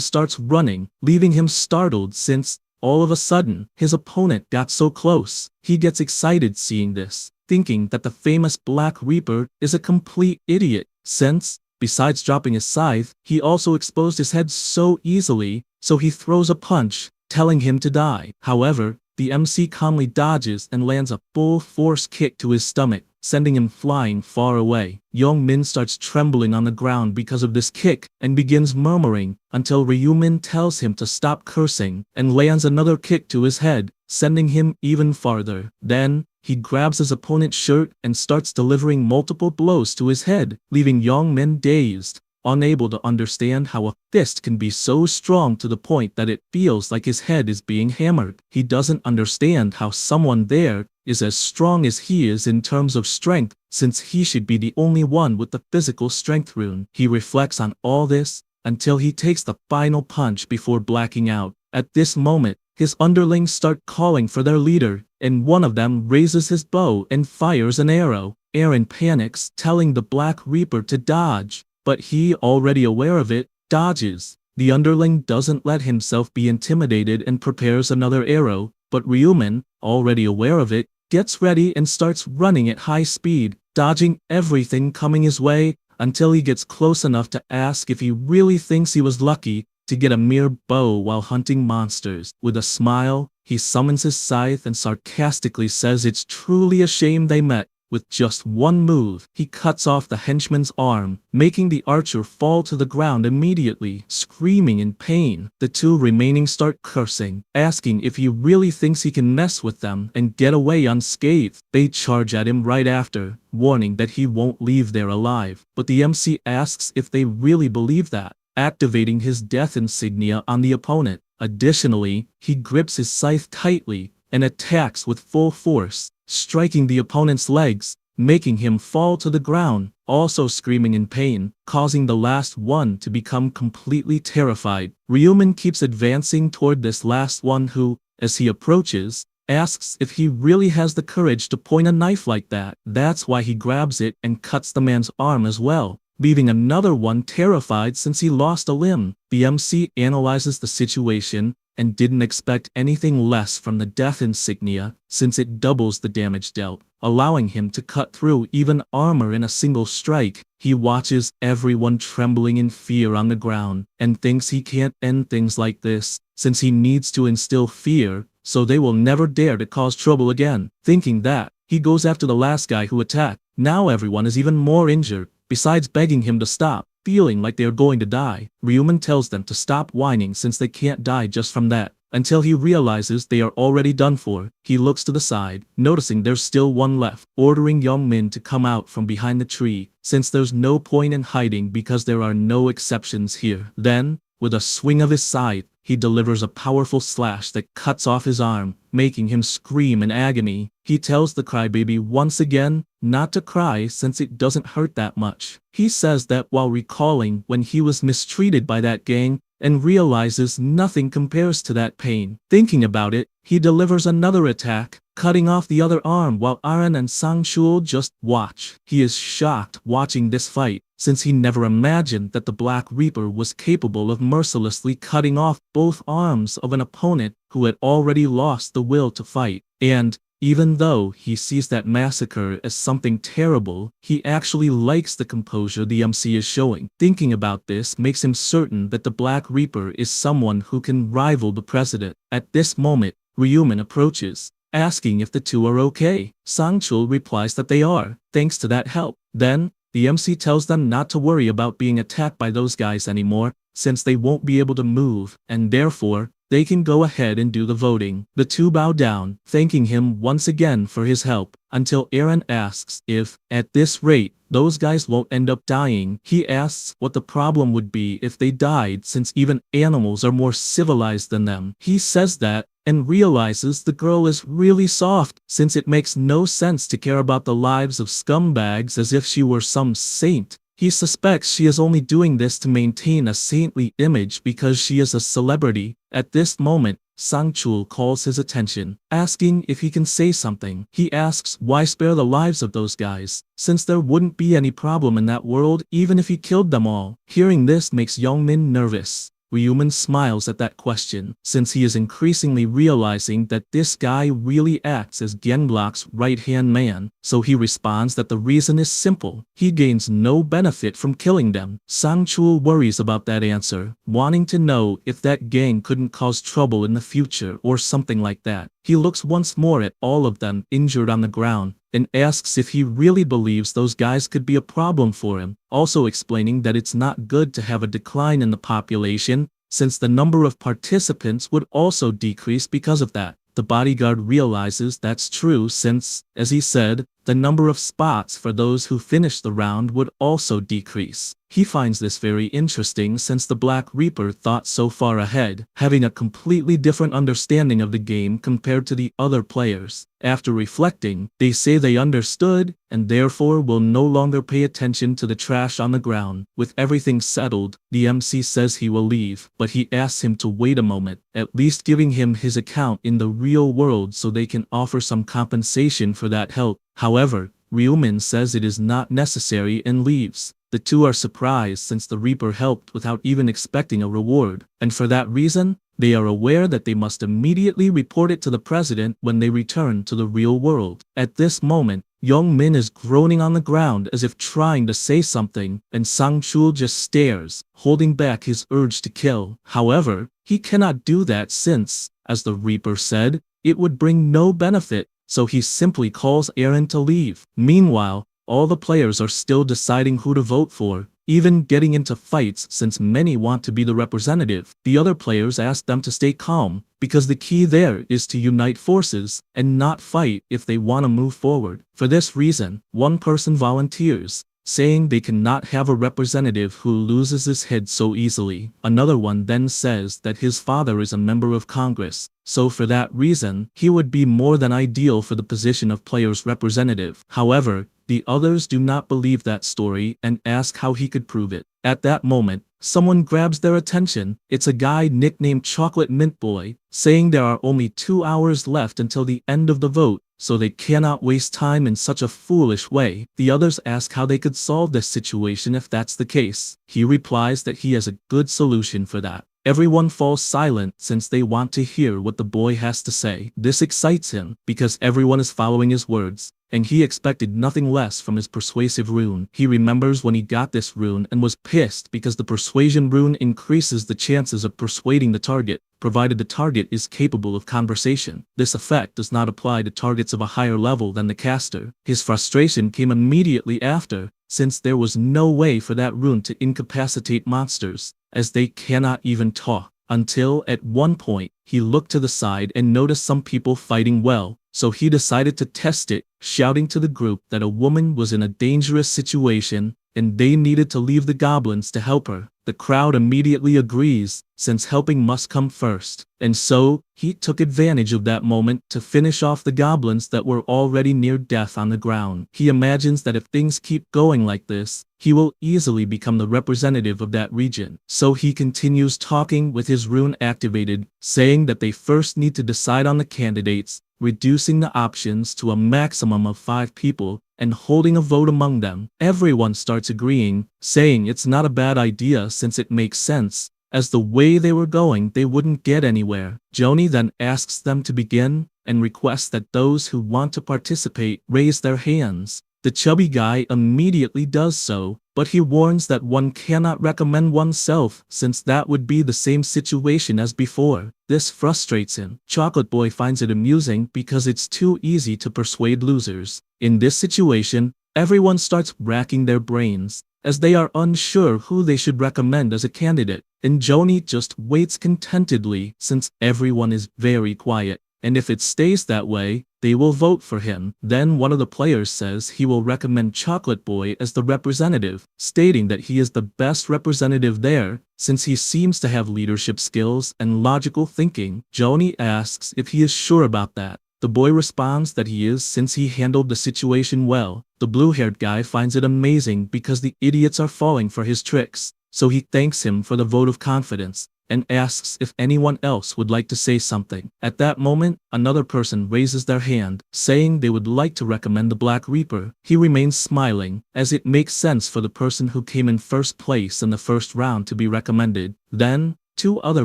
starts running, leaving him startled since, all of a sudden, his opponent got so close. He gets excited seeing this, thinking that the famous Black Reaper is a complete idiot, since, besides dropping his scythe, he also exposed his head so easily, so he throws a punch, telling him to die. However, the MC calmly dodges and lands a full-force kick to his stomach, sending him flying far away. Youngmin starts trembling on the ground because of this kick and begins murmuring until Ryumin tells him to stop cursing and lands another kick to his head, sending him even farther. Then, he grabs his opponent's shirt and starts delivering multiple blows to his head, leaving Youngmin dazed, unable to understand how a fist can be so strong to the point that it feels like his head is being hammered. He doesn't understand how someone there is as strong as he is in terms of strength, since he should be the only one with the physical strength rune. He reflects on all this until he takes the final punch before blacking out. At this moment, his underlings start calling for their leader, and one of them raises his bow and fires an arrow. Eren panics, telling the Black Reaper to dodge, but he, already aware of it, dodges. The underling doesn't let himself be intimidated and prepares another arrow, but Ryumin, already aware of it, gets ready and starts running at high speed, dodging everything coming his way, until he gets close enough to ask if he really thinks he was lucky to get a mere bow while hunting monsters. With a smile, he summons his scythe and sarcastically says it's truly a shame they met. With just one move, he cuts off the henchman's arm, making the archer fall to the ground immediately, screaming in pain. The two remaining start cursing, asking if he really thinks he can mess with them and get away unscathed. They charge at him right after, warning that he won't leave there alive. But the MC asks if they really believe that, activating his death insignia on the opponent. Additionally, he grips his scythe tightly and attacks with full force, striking the opponent's legs, making him fall to the ground, also screaming in pain, causing the last one to become completely terrified. Ryumin keeps advancing toward this last one who, as he approaches, asks if he really has the courage to point a knife like that. That's why he grabs it and cuts the man's arm as well, leaving another one terrified since he lost a limb. The MC analyzes the situation and didn't expect anything less from the death insignia, since it doubles the damage dealt, allowing him to cut through even armor in a single strike. He watches everyone trembling in fear on the ground, and thinks he can't end things like this, since he needs to instill fear, so they will never dare to cause trouble again. Thinking that, he goes after the last guy who attacked. Now everyone is even more injured, besides begging him to stop. Feeling like they are going to die, Ryumin tells them to stop whining since they can't die just from that, until he realizes they are already done for. He looks to the side, noticing there's still one left, ordering Youngmin to come out from behind the tree, since there's no point in hiding because there are no exceptions here. Then, with a swing of his scythe, he delivers a powerful slash that cuts off his arm, making him scream in agony. He tells the crybaby once again not to cry since it doesn't hurt that much. He says that while recalling when he was mistreated by that gang, and realizes nothing compares to that pain. Thinking about it, he delivers another attack, cutting off the other arm while Aren and Sangshul just watch. He is shocked watching this fight, since he never imagined that the Black Reaper was capable of mercilessly cutting off both arms of an opponent who had already lost the will to fight. And, even though he sees that massacre as something terrible, he actually likes the composure the MC is showing. Thinking about this makes him certain that the Black Reaper is someone who can rival the president. At this moment, Ryumin approaches, asking if the two are okay. Sang-chul replies that they are, thanks to that help. Then, the MC tells them not to worry about being attacked by those guys anymore, since they won't be able to move, and therefore, they can go ahead and do the voting. The two bow down, thanking him once again for his help, until Aaron asks if, at this rate, those guys won't end up dying. He asks what the problem would be if they died, since even animals are more civilized than them. He says that, and realizes the girl is really soft, since it makes no sense to care about the lives of scumbags as if she were some saint. He suspects she is only doing this to maintain a saintly image because she is a celebrity. At this moment, Sang-chul calls his attention, asking if he can say something. He asks why spare the lives of those guys, since there wouldn't be any problem in that world even if he killed them all. Hearing this makes Youngmin nervous. Ryumin smiles at that question, since he is increasingly realizing that this guy really acts as Genblock's right-hand man, so he responds that the reason is simple. He gains no benefit from killing them. Sang-chul worries about that answer, wanting to know if that gang couldn't cause trouble in the future or something like that. He looks once more at all of them injured on the ground, and asks if he really believes those guys could be a problem for him, also explaining that it's not good to have a decline in the population, since the number of participants would also decrease because of that. The bodyguard realizes that's true since, as he said, the number of spots for those who finish the round would also decrease. He finds this very interesting since the Black Reaper thought so far ahead, having a completely different understanding of the game compared to the other players. After reflecting, they say they understood, and therefore will no longer pay attention to the trash on the ground. With everything settled, the MC says he will leave, but he asks him to wait a moment, at least giving him his account in the real world so they can offer some compensation for that help. However, Ryumin says it is not necessary and leaves. The two are surprised since the Reaper helped without even expecting a reward, and for that reason, they are aware that they must immediately report it to the president when they return to the real world. At this moment, Young-min is groaning on the ground as if trying to say something, and Sang-chul just stares, holding back his urge to kill. However, he cannot do that since, as the Reaper said, it would bring no benefit, so he simply calls Aaron to leave. Meanwhile, all the players are still deciding who to vote for, even getting into fights since many want to be the representative. The other players ask them to stay calm, because the key there is to unite forces and not fight if they want to move forward. For this reason, one person volunteers, saying they cannot have a representative who loses his head so easily. Another one then says that his father is a member of Congress, so for that reason, he would be more than ideal for the position of player's representative. However, the others do not believe that story and ask how he could prove it. At that moment, someone grabs their attention. It's a guy nicknamed Chocolate Mint Boy, saying there are only 2 hours left until the end of the vote, so they cannot waste time in such a foolish way. The others ask how they could solve this situation if that's the case. He replies that he has a good solution for that. Everyone falls silent since they want to hear what the boy has to say. This excites him because everyone is following his words, and he expected nothing less from his persuasive rune. He remembers when he got this rune and was pissed because the persuasion rune increases the chances of persuading the target, provided the target is capable of conversation. This effect does not apply to targets of a higher level than the caster. His frustration came immediately after, since there was no way for that rune to incapacitate monsters, as they cannot even talk. Until, at one point, he looked to the side and noticed some people fighting well, so he decided to test it, shouting to the group that a woman was in a dangerous situation, and they needed to leave the goblins to help her. The crowd immediately agrees, since helping must come first, and so, he took advantage of that moment to finish off the goblins that were already near death on the ground. He imagines that if things keep going like this, he will easily become the representative of that region. So he continues talking with his rune activated, saying that they first need to decide on the candidates, reducing the options to a maximum of 5 people, and holding a vote among them. Everyone starts agreeing, saying it's not a bad idea since it makes sense, as the way they were going they wouldn't get anywhere. Joni then asks them to begin, and requests that those who want to participate raise their hands. The chubby guy immediately does so, but he warns that one cannot recommend oneself since that would be the same situation as before. This frustrates him. Chocolate Boy finds it amusing because it's too easy to persuade losers. In this situation, everyone starts racking their brains, as they are unsure who they should recommend as a candidate, and Joni just waits contentedly since everyone is very quiet, and if it stays that way, they will vote for him. Then one of the players says he will recommend Chocolate Boy as the representative, stating that he is the best representative there, since he seems to have leadership skills and logical thinking. Joni asks if he is sure about that. The boy responds that he is since he handled the situation well. The blue-haired guy finds it amazing because the idiots are falling for his tricks, so he thanks him for the vote of confidence, and asks if anyone else would like to say something. At that moment, another person raises their hand, saying they would like to recommend the Black Reaper. He remains smiling, as it makes sense for the person who came in first place in the first round to be recommended. Then, two other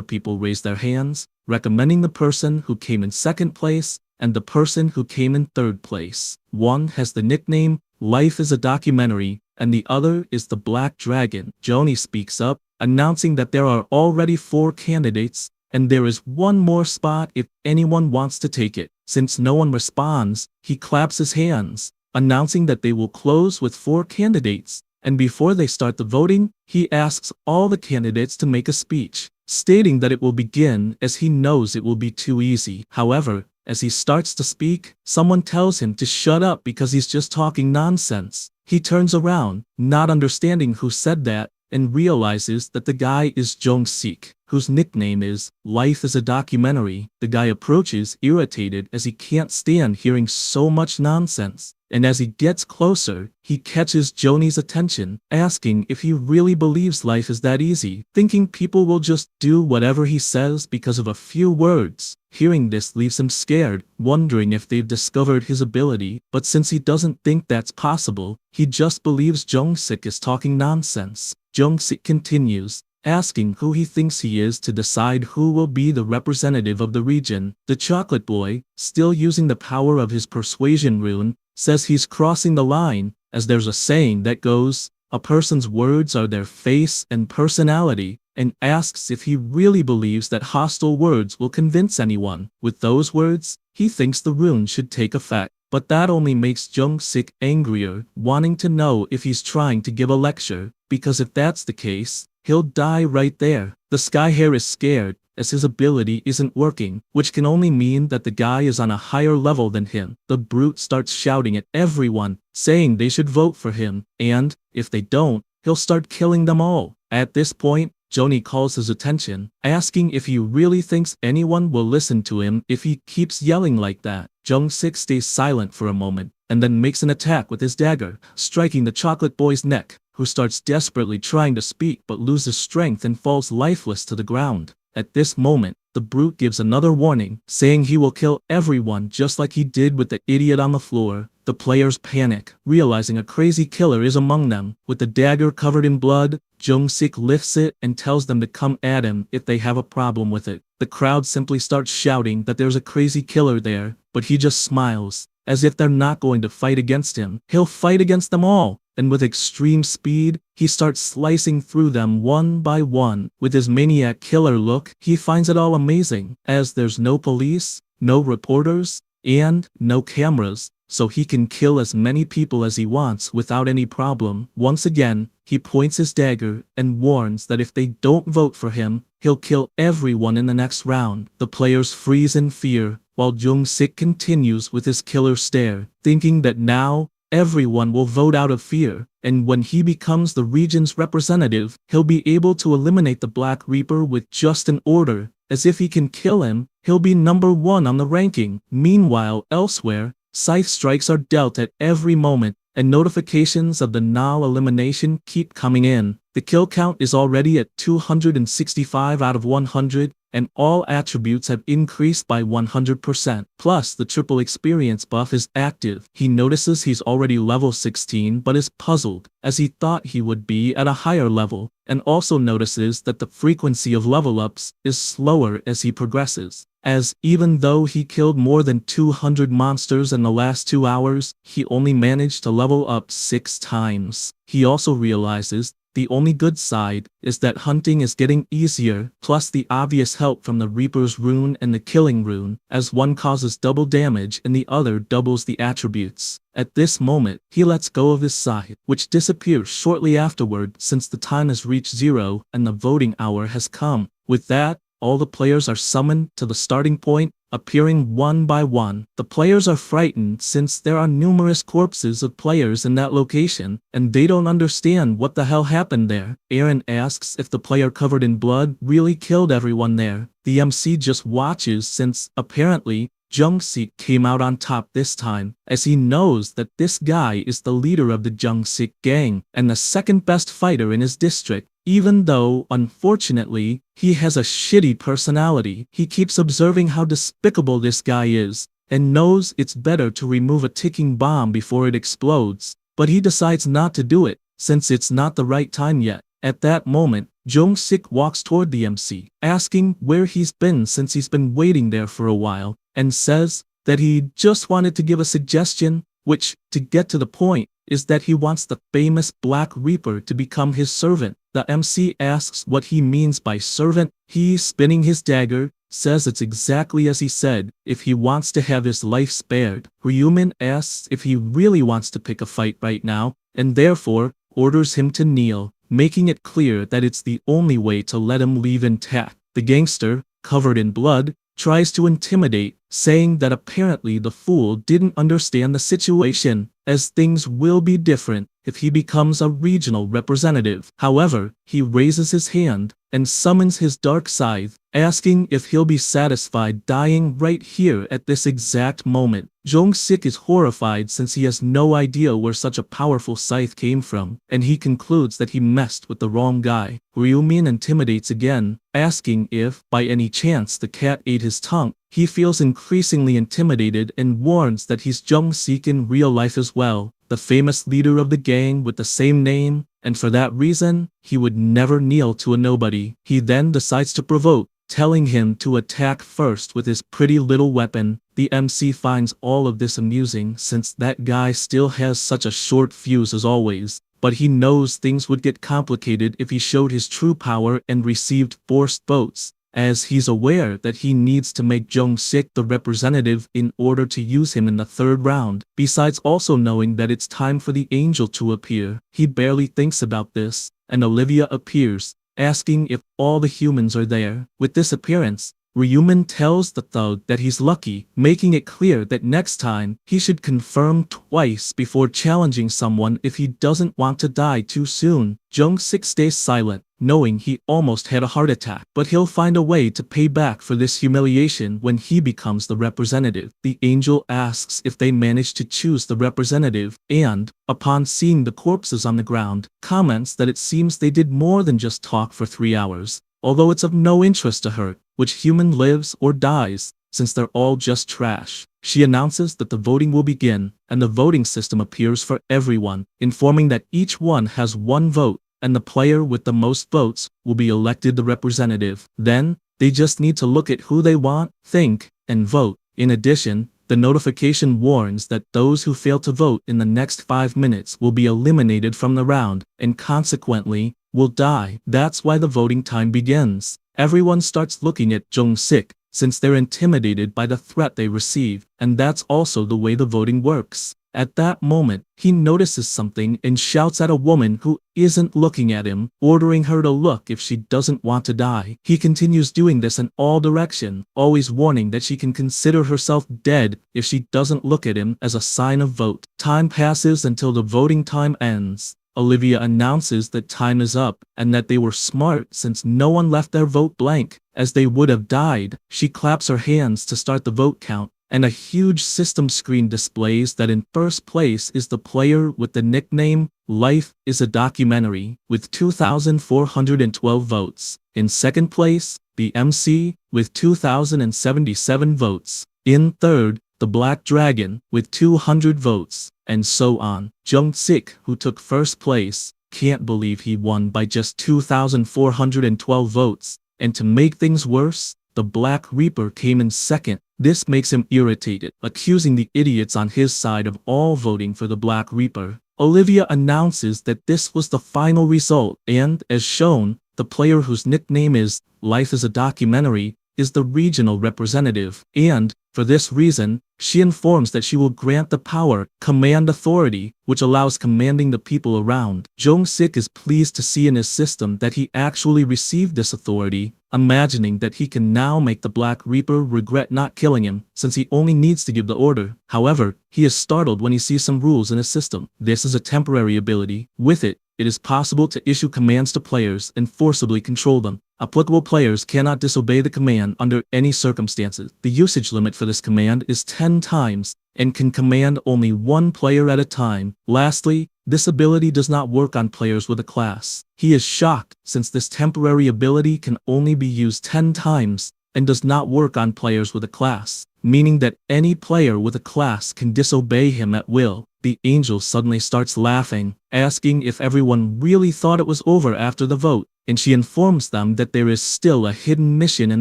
people raise their hands, recommending the person who came in second place, and the person who came in third place. One has the nickname, Life is a Documentary, and the other is the Black Dragon. Joni speaks up, announcing that there are already 4 candidates, and there is one more spot if anyone wants to take it. Since no one responds, he claps his hands, announcing that they will close with 4 candidates, and before they start the voting, he asks all the candidates to make a speech, stating that it will begin as he knows it will be too easy. However, as he starts to speak, someone tells him to shut up because he's just talking nonsense. He turns around, not understanding who said that, and realizes that the guy is Jong-sik, whose nickname is Life is a Documentary. The guy approaches, irritated as he can't stand hearing so much nonsense, and as he gets closer, he catches Joni's attention, asking if he really believes life is that easy, thinking people will just do whatever he says because of a few words. Hearing this leaves him scared, wondering if they've discovered his ability, but since he doesn't think that's possible, he just believes Jong-sik is talking nonsense. Jong-sik continues, asking who he thinks he is to decide who will be the representative of the region. The Chocolate Boy, still using the power of his persuasion rune, says he's crossing the line, as there's a saying that goes, a person's words are their face and personality, and asks if he really believes that hostile words will convince anyone. With those words, he thinks the rune should take effect. But that only makes Jong-sik angrier, wanting to know if he's trying to give a lecture, because if that's the case, he'll die right there. The Skyhair is scared, as his ability isn't working, which can only mean that the guy is on a higher level than him. The brute starts shouting at everyone, saying they should vote for him, and, if they don't, he'll start killing them all. At this point, Joni calls his attention, asking if he really thinks anyone will listen to him if he keeps yelling like that. Jong-sik stays silent for a moment, and then makes an attack with his dagger, striking the Chocolate Boy's neck, who starts desperately trying to speak but loses strength and falls lifeless to the ground. At this moment, the brute gives another warning, saying he will kill everyone just like he did with the idiot on the floor. The players panic, realizing a crazy killer is among them. With the dagger covered in blood, Jong-sik lifts it and tells them to come at him if they have a problem with it. The crowd simply starts shouting that there's a crazy killer there, but he just smiles, as if they're not going to fight against him. He'll fight against them all, and with extreme speed, he starts slicing through them one by one. With his maniac killer look, he finds it all amazing, as there's no police, no reporters, and no cameras, so he can kill as many people as he wants without any problem. Once again, he points his dagger and warns that if they don't vote for him, he'll kill everyone in the next round. The players freeze in fear, while Jong-sik continues with his killer stare, thinking that now, everyone will vote out of fear, and when he becomes the region's representative, he'll be able to eliminate the Black Reaper with just an order, as if he can kill him, he'll be number 1 on the ranking. Meanwhile, elsewhere, scythe strikes are dealt at every moment, and notifications of the Nal elimination keep coming in. The kill count is already at 265 out of 100, and all attributes have increased by 100%. Plus, the triple experience buff is active. He notices he's already level 16 but is puzzled, as he thought he would be at a higher level, and also notices that the frequency of level ups is slower as he progresses. as even though he killed more than 200 monsters in the last 2 hours, he only managed to level up 6 times. He also realizes the only good side is that hunting is getting easier, plus the obvious help from the Reaper's rune and the Killing rune, as one causes double damage and the other doubles the attributes. At this moment, he lets go of his scythe, which disappears shortly afterward since the time has reached 0 and the voting hour has come. With that, all the players are summoned to the starting point, appearing one by one. The players are frightened since there are numerous corpses of players in that location, and they don't understand what the hell happened there. Aaron asks if the player covered in blood really killed everyone there. The MC just watches since, apparently, Jung-sik came out on top this time, as he knows that this guy is the leader of the Jung-sik gang, and the second best fighter in his district. Even though, unfortunately, he has a shitty personality, he keeps observing how despicable this guy is, and knows it's better to remove a ticking bomb before it explodes, but he decides not to do it, since it's not the right time yet. At that moment, Jung-sik walks toward the MC, asking where he's been since he's been waiting there for a while, and says that he just wanted to give a suggestion, which, to get to the point, is that he wants the famous Black Reaper to become his servant. The MC asks what he means by servant. He, spinning his dagger, says it's exactly as he said, if he wants to have his life spared. Ryumin asks if he really wants to pick a fight right now, and therefore, orders him to kneel, making it clear that it's the only way to let him leave intact. The gangster, covered in blood, tries to intimidate, saying that apparently the fool didn't understand the situation, as things will be different if he becomes a regional representative. However, he raises his hand and summons his dark scythe, asking if he'll be satisfied dying right here at this exact moment. Jung-sik is horrified since he has no idea where such a powerful scythe came from, and he concludes that he messed with the wrong guy. Ryumin intimidates again, asking if, by any chance, the cat ate his tongue. He feels increasingly intimidated and warns that he's Jung-sik in real life as well, the famous leader of the gang with the same name, and for that reason, he would never kneel to a nobody. He then decides to provoke, telling him to attack first with his pretty little weapon. The MC finds all of this amusing since that guy still has such a short fuse as always, but he knows things would get complicated if he showed his true power and received forced votes, as he's aware that he needs to make Jung-sik the representative in order to use him in the third round, besides also knowing that it's time for the angel to appear. He barely thinks about this, and Olivia appears, asking if all the humans are there. With this appearance, Ryumin tells the thug that he's lucky, making it clear that next time, he should confirm twice before challenging someone if he doesn't want to die too soon. Jung-sik stays silent, knowing he almost had a heart attack, but he'll find a way to pay back for this humiliation when he becomes the representative. The angel asks if they managed to choose the representative, and, upon seeing the corpses on the ground, comments that it seems they did more than just talk for 3 hours, although it's of no interest to her which human lives or dies, since they're all just trash. She announces that the voting will begin, and the voting system appears for everyone, informing that each one has 1 vote, and the player with the most votes will be elected the representative. Then, they just need to look at who they want, think, and vote. In addition, the notification warns that those who fail to vote in the next 5 minutes will be eliminated from the round, and consequently, will die. That's why the voting time begins. Everyone starts looking at Jung-sik, since they're intimidated by the threat they receive, and that's also the way the voting works. At that moment, he notices something and shouts at a woman who isn't looking at him, ordering her to look if she doesn't want to die. He continues doing this in all directions, always warning that she can consider herself dead if she doesn't look at him as a sign of vote. Time passes until the voting time ends. Olivia announces that time is up, and that they were smart since no one left their vote blank, as they would have died. She claps her hands to start the vote count, and a huge system screen displays that in first place is the player with the nickname, Life is a Documentary, with 2,412 votes. In second place, the MC, with 2,077 votes. In third, the Black Dragon, with 200 votes, and so on. Jung-sik, who took first place, can't believe he won by just 2,412 votes, and to make things worse, the Black Reaper came in second. This makes him irritated, accusing the idiots on his side of all voting for the Black Reaper. Olivia announces that this was the final result and, as shown, the player whose nickname is Life is a Documentary is the regional representative, and, for this reason, she informs that she will grant the power, command authority, which allows commanding the people around. Jong-sik is pleased to see in his system that he actually received this authority, imagining that he can now make the Black Reaper regret not killing him, since he only needs to give the order. However, he is startled when he sees some rules in his system. This is a temporary ability. With it, it is possible to issue commands to players and forcibly control them. Applicable players cannot disobey the command under any circumstances. The usage limit for this command is 10 times, and can command only one player at a time. Lastly, this ability does not work on players with a class. He is shocked, since this temporary ability can only be used 10 times, and does not work on players with a class, meaning that any player with a class can disobey him at will. The angel suddenly starts laughing, asking if everyone really thought it was over after the vote, and she informs them that there is still a hidden mission in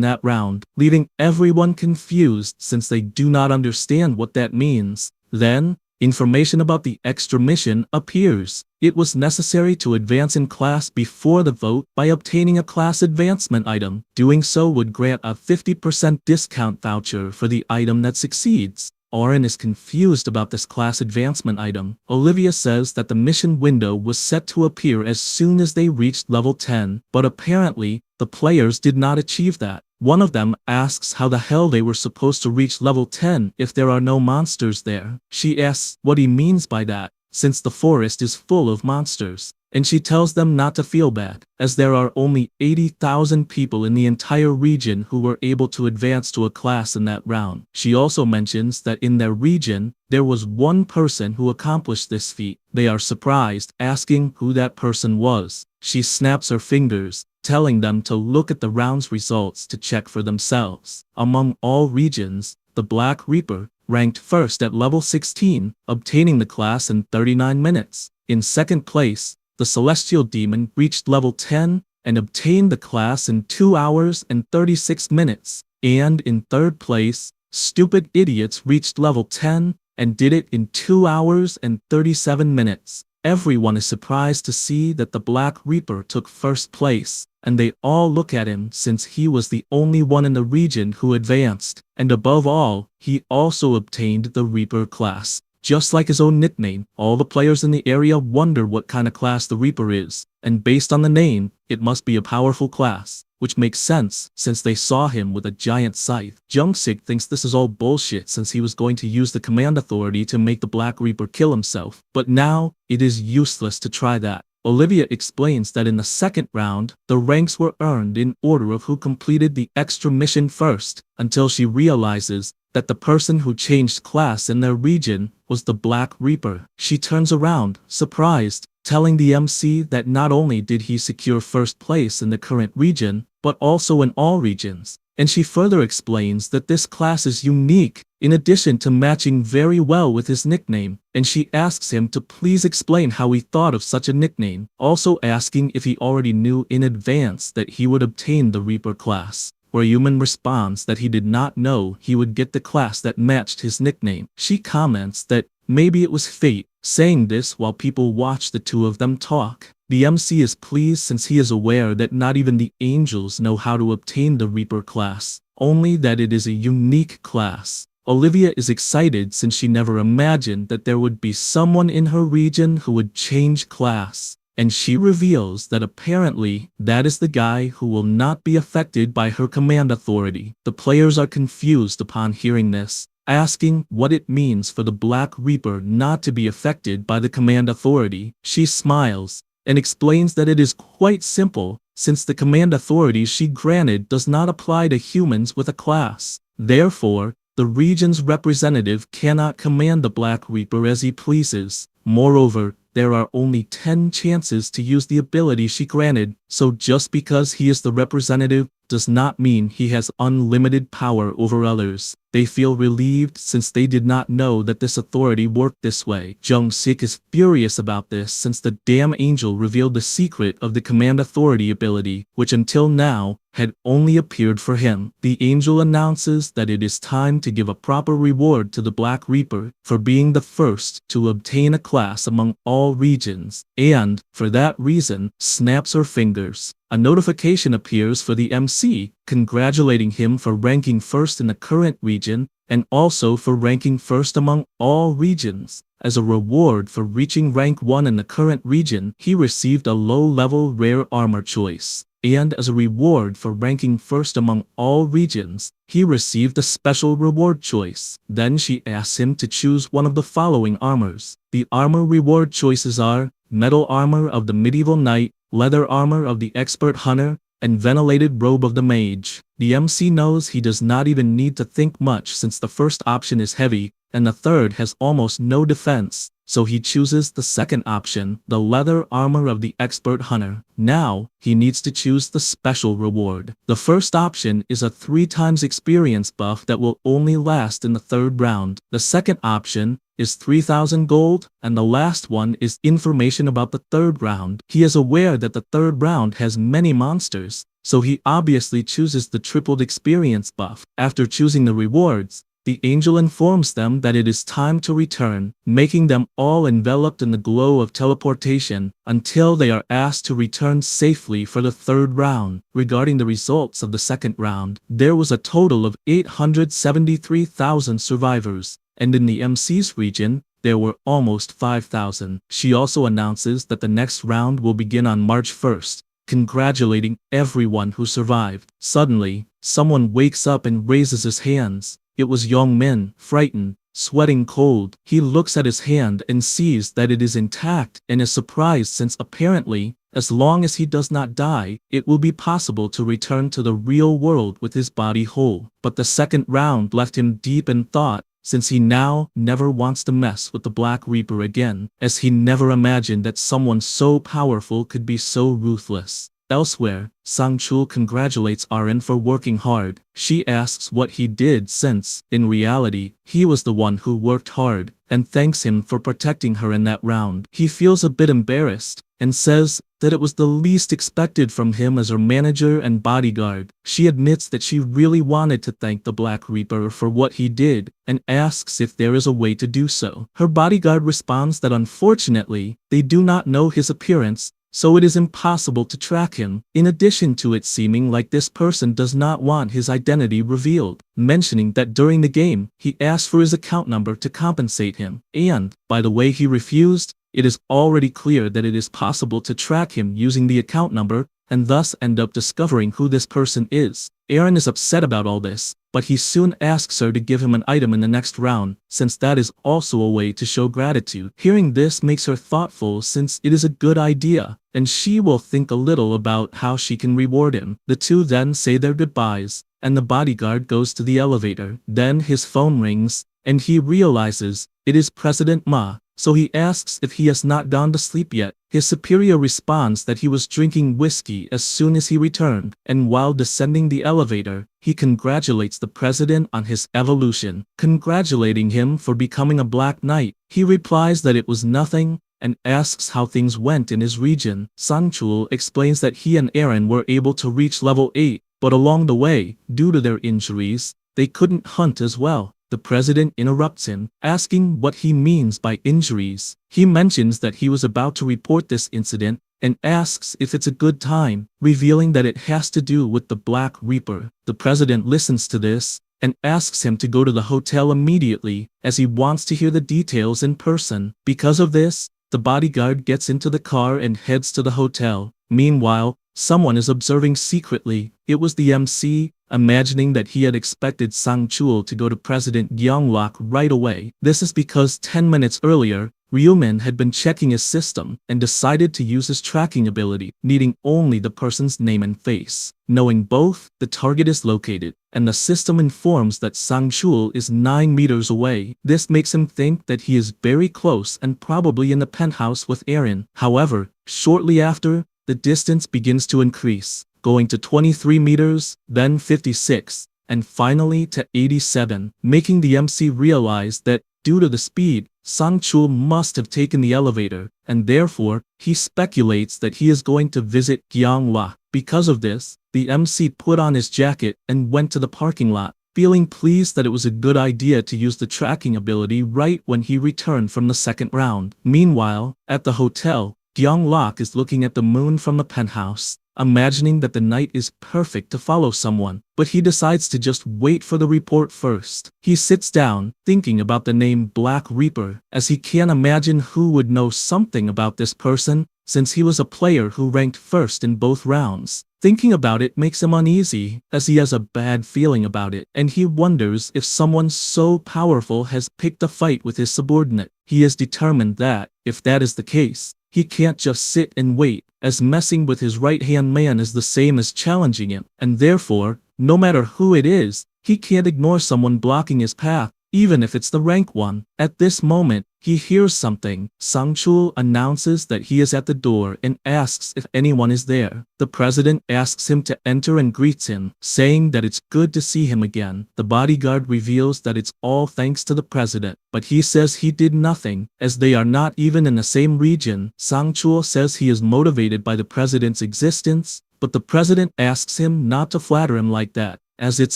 that round, leaving everyone confused since they do not understand what that means. Then, information about the extra mission appears. It was necessary to advance in class before the vote by obtaining a class advancement item. Doing so would grant a 50% discount voucher for the item that succeeds. Oren is confused about this class advancement item. Olivia says that the mission window was set to appear as soon as they reached level 10, but apparently, the players did not achieve that. One of them asks how the hell they were supposed to reach level 10 if there are no monsters there. She asks what he means by that, since the forest is full of monsters. And she tells them not to feel bad, as there are only 80,000 people in the entire region who were able to advance to a class in that round. She also mentions that in their region, there was one person who accomplished this feat. They are surprised, asking who that person was. She snaps her fingers, telling them to look at the round's results to check for themselves. Among all regions, the Black Reaper ranked first at level 16, obtaining the class in 39 minutes. In second place, the Celestial Demon reached level 10 and obtained the class in 2 hours and 36 minutes. And in third place, Stupid Idiots reached level 10 and did it in 2 hours and 37 minutes. Everyone is surprised to see that the Black Reaper took first place, and they all look at him since he was the only one in the region who advanced, and above all, he also obtained the Reaper class. Just like his own nickname, all the players in the area wonder what kind of class the Reaper is, and based on the name, it must be a powerful class, which makes sense since they saw him with a giant scythe. Jung-sik thinks this is all bullshit since he was going to use the command authority to make the Black Reaper kill himself, but now, it is useless to try that. Olivia explains that in the second round, the ranks were earned in order of who completed the extra mission first, until she realizes that the person who changed class in their region was the Black Reaper. She turns around, surprised, telling the MC that not only did he secure first place in the current region, but also in all regions. And she further explains that this class is unique, in addition to matching very well with his nickname, and she asks him to please explain how he thought of such a nickname, also asking if he already knew in advance that he would obtain the Reaper class. Where Human responds that he did not know he would get the class that matched his nickname. She comments that maybe it was fate, saying this while people watch the two of them talk. The MC is pleased since he is aware that not even the angels know how to obtain the Reaper class, only that it is a unique class. Olivia is excited since she never imagined that there would be someone in her region who would change class. And she reveals that apparently that is the guy who will not be affected by her command authority. The players are confused upon hearing this, asking what it means for the Black Reaper not to be affected by the command authority. She smiles and explains that it is quite simple, since the command authority she granted does not apply to humans with a class. Therefore, the region's representative cannot command the Black Reaper as he pleases. Moreover, there are only 10 chances to use the ability she granted, so just because he is the representative does not mean he has unlimited power over others. They feel relieved since they did not know that this authority worked this way. Jung-sik is furious about this since the damn angel revealed the secret of the command authority ability, which until now had only appeared for him. The angel announces that it is time to give a proper reward to the Black Reaper for being the first to obtain a class among all regions, and, for that reason, snaps her fingers. A notification appears for the MC, congratulating him for ranking first in the current region, and also for ranking first among all regions. As a reward for reaching rank 1 in the current region, he received a low-level rare armor choice. And as a reward for ranking first among all regions, he received a special reward choice. Then she asks him to choose one of the following armors. The armor reward choices are metal armor of the medieval knight, leather armor of the expert hunter, and ventilated robe of the mage. The MC knows he does not even need to think much since the first option is heavy, and the third has almost no defense, so he chooses the second option, the leather armor of the expert hunter. Now, he needs to choose the special reward. The first option is a 3x experience buff that will only last in the third round. The second option is 3,000 gold, and the last one is information about the third round. He is aware that the third round has many monsters, so he obviously chooses the tripled experience buff. After choosing the rewards, the angel informs them that it is time to return, making them all enveloped in the glow of teleportation until they are asked to return safely for the third round. Regarding the results of the second round, there was a total of 873,000 survivors, and in the MC's region, there were almost 5,000. She also announces that the next round will begin on March 1st, congratulating everyone who survived. Suddenly, someone wakes up and raises his hands. It was Young Min, frightened, sweating cold. He looks at his hand and sees that it is intact and is surprised since apparently, as long as he does not die, it will be possible to return to the real world with his body whole. But the second round left him deep in thought, since he now never wants to mess with the Black Reaper again, as he never imagined that someone so powerful could be so ruthless. Elsewhere, Sang-chul congratulates Arin for working hard. She asks what he did since, in reality, he was the one who worked hard, and thanks him for protecting her in that round. He feels a bit embarrassed, and says that it was the least expected from him as her manager and bodyguard. She admits that she really wanted to thank the Black Reaper for what he did, and asks if there is a way to do so. Her bodyguard responds that unfortunately, they do not know his appearance, so it is impossible to track him, in addition to it seeming like this person does not want his identity revealed, mentioning that during the game, he asked for his account number to compensate him, and, by the way he refused, it is already clear that it is possible to track him using the account number, and thus end up discovering who this person is. Aaron is upset about all this, but he soon asks her to give him an item in the next round, since that is also a way to show gratitude. Hearing this makes her thoughtful since it is a good idea, and she will think a little about how she can reward him. The two then say their goodbyes, and the bodyguard goes to the elevator. Then his phone rings, and he realizes it is President Ma, so he asks if he has not gone to sleep yet. His superior responds that he was drinking whiskey as soon as he returned, and while descending the elevator, he congratulates the president on his evolution. Congratulating him for becoming a Black Knight, he replies that it was nothing, and asks how things went in his region. Sang-chul explains that he and Aaron were able to reach level 8, but along the way, due to their injuries, they couldn't hunt as well. The president interrupts him, asking what he means by injuries. He mentions that he was about to report this incident, and asks if it's a good time, revealing that it has to do with the Black Reaper. The president listens to this, and asks him to go to the hotel immediately, as he wants to hear the details in person. Because of this, the bodyguard gets into the car and heads to the hotel. Meanwhile, someone is observing secretly. It was the MC, imagining that he had expected Sang-chul to go to President Gyeonglok right away. This is because 10 minutes earlier, Ryumin had been checking his system and decided to use his tracking ability, needing only the person's name and face. Knowing both, the target is located, and the system informs that Sang-chul is 9 meters away. This makes him think that he is very close and probably in the penthouse with Aaron. However, shortly after, the distance begins to increase, going to 23 meters, then 56, and finally to 87, making the MC realize that, due to the speed, Sang-chul must have taken the elevator, and therefore, he speculates that he is going to visit Gyeonghwa. Because of this, the MC put on his jacket and went to the parking lot, feeling pleased that it was a good idea to use the tracking ability right when he returned from the second round. Meanwhile, at the hotel, Gyeonglak is looking at the moon from the penthouse, imagining that the night is perfect to follow someone, but he decides to just wait for the report first. He sits down, thinking about the name Black Reaper, as he can't imagine who would know something about this person, since he was a player who ranked first in both rounds. Thinking about it makes him uneasy, as he has a bad feeling about it, and he wonders if someone so powerful has picked a fight with his subordinate. He is determined that, if that is the case, he can't just sit and wait, as messing with his right-hand man is the same as challenging him, and therefore, no matter who it is, he can't ignore someone blocking his path, even if it's the rank one. At this moment, he hears something. Sang-chul announces that he is at the door and asks if anyone is there. The president asks him to enter and greets him, saying that it's good to see him again. The bodyguard reveals that it's all thanks to the president, but he says he did nothing, as they are not even in the same region. Sang-chul says he is motivated by the president's existence, but the president asks him not to flatter him like that, as it's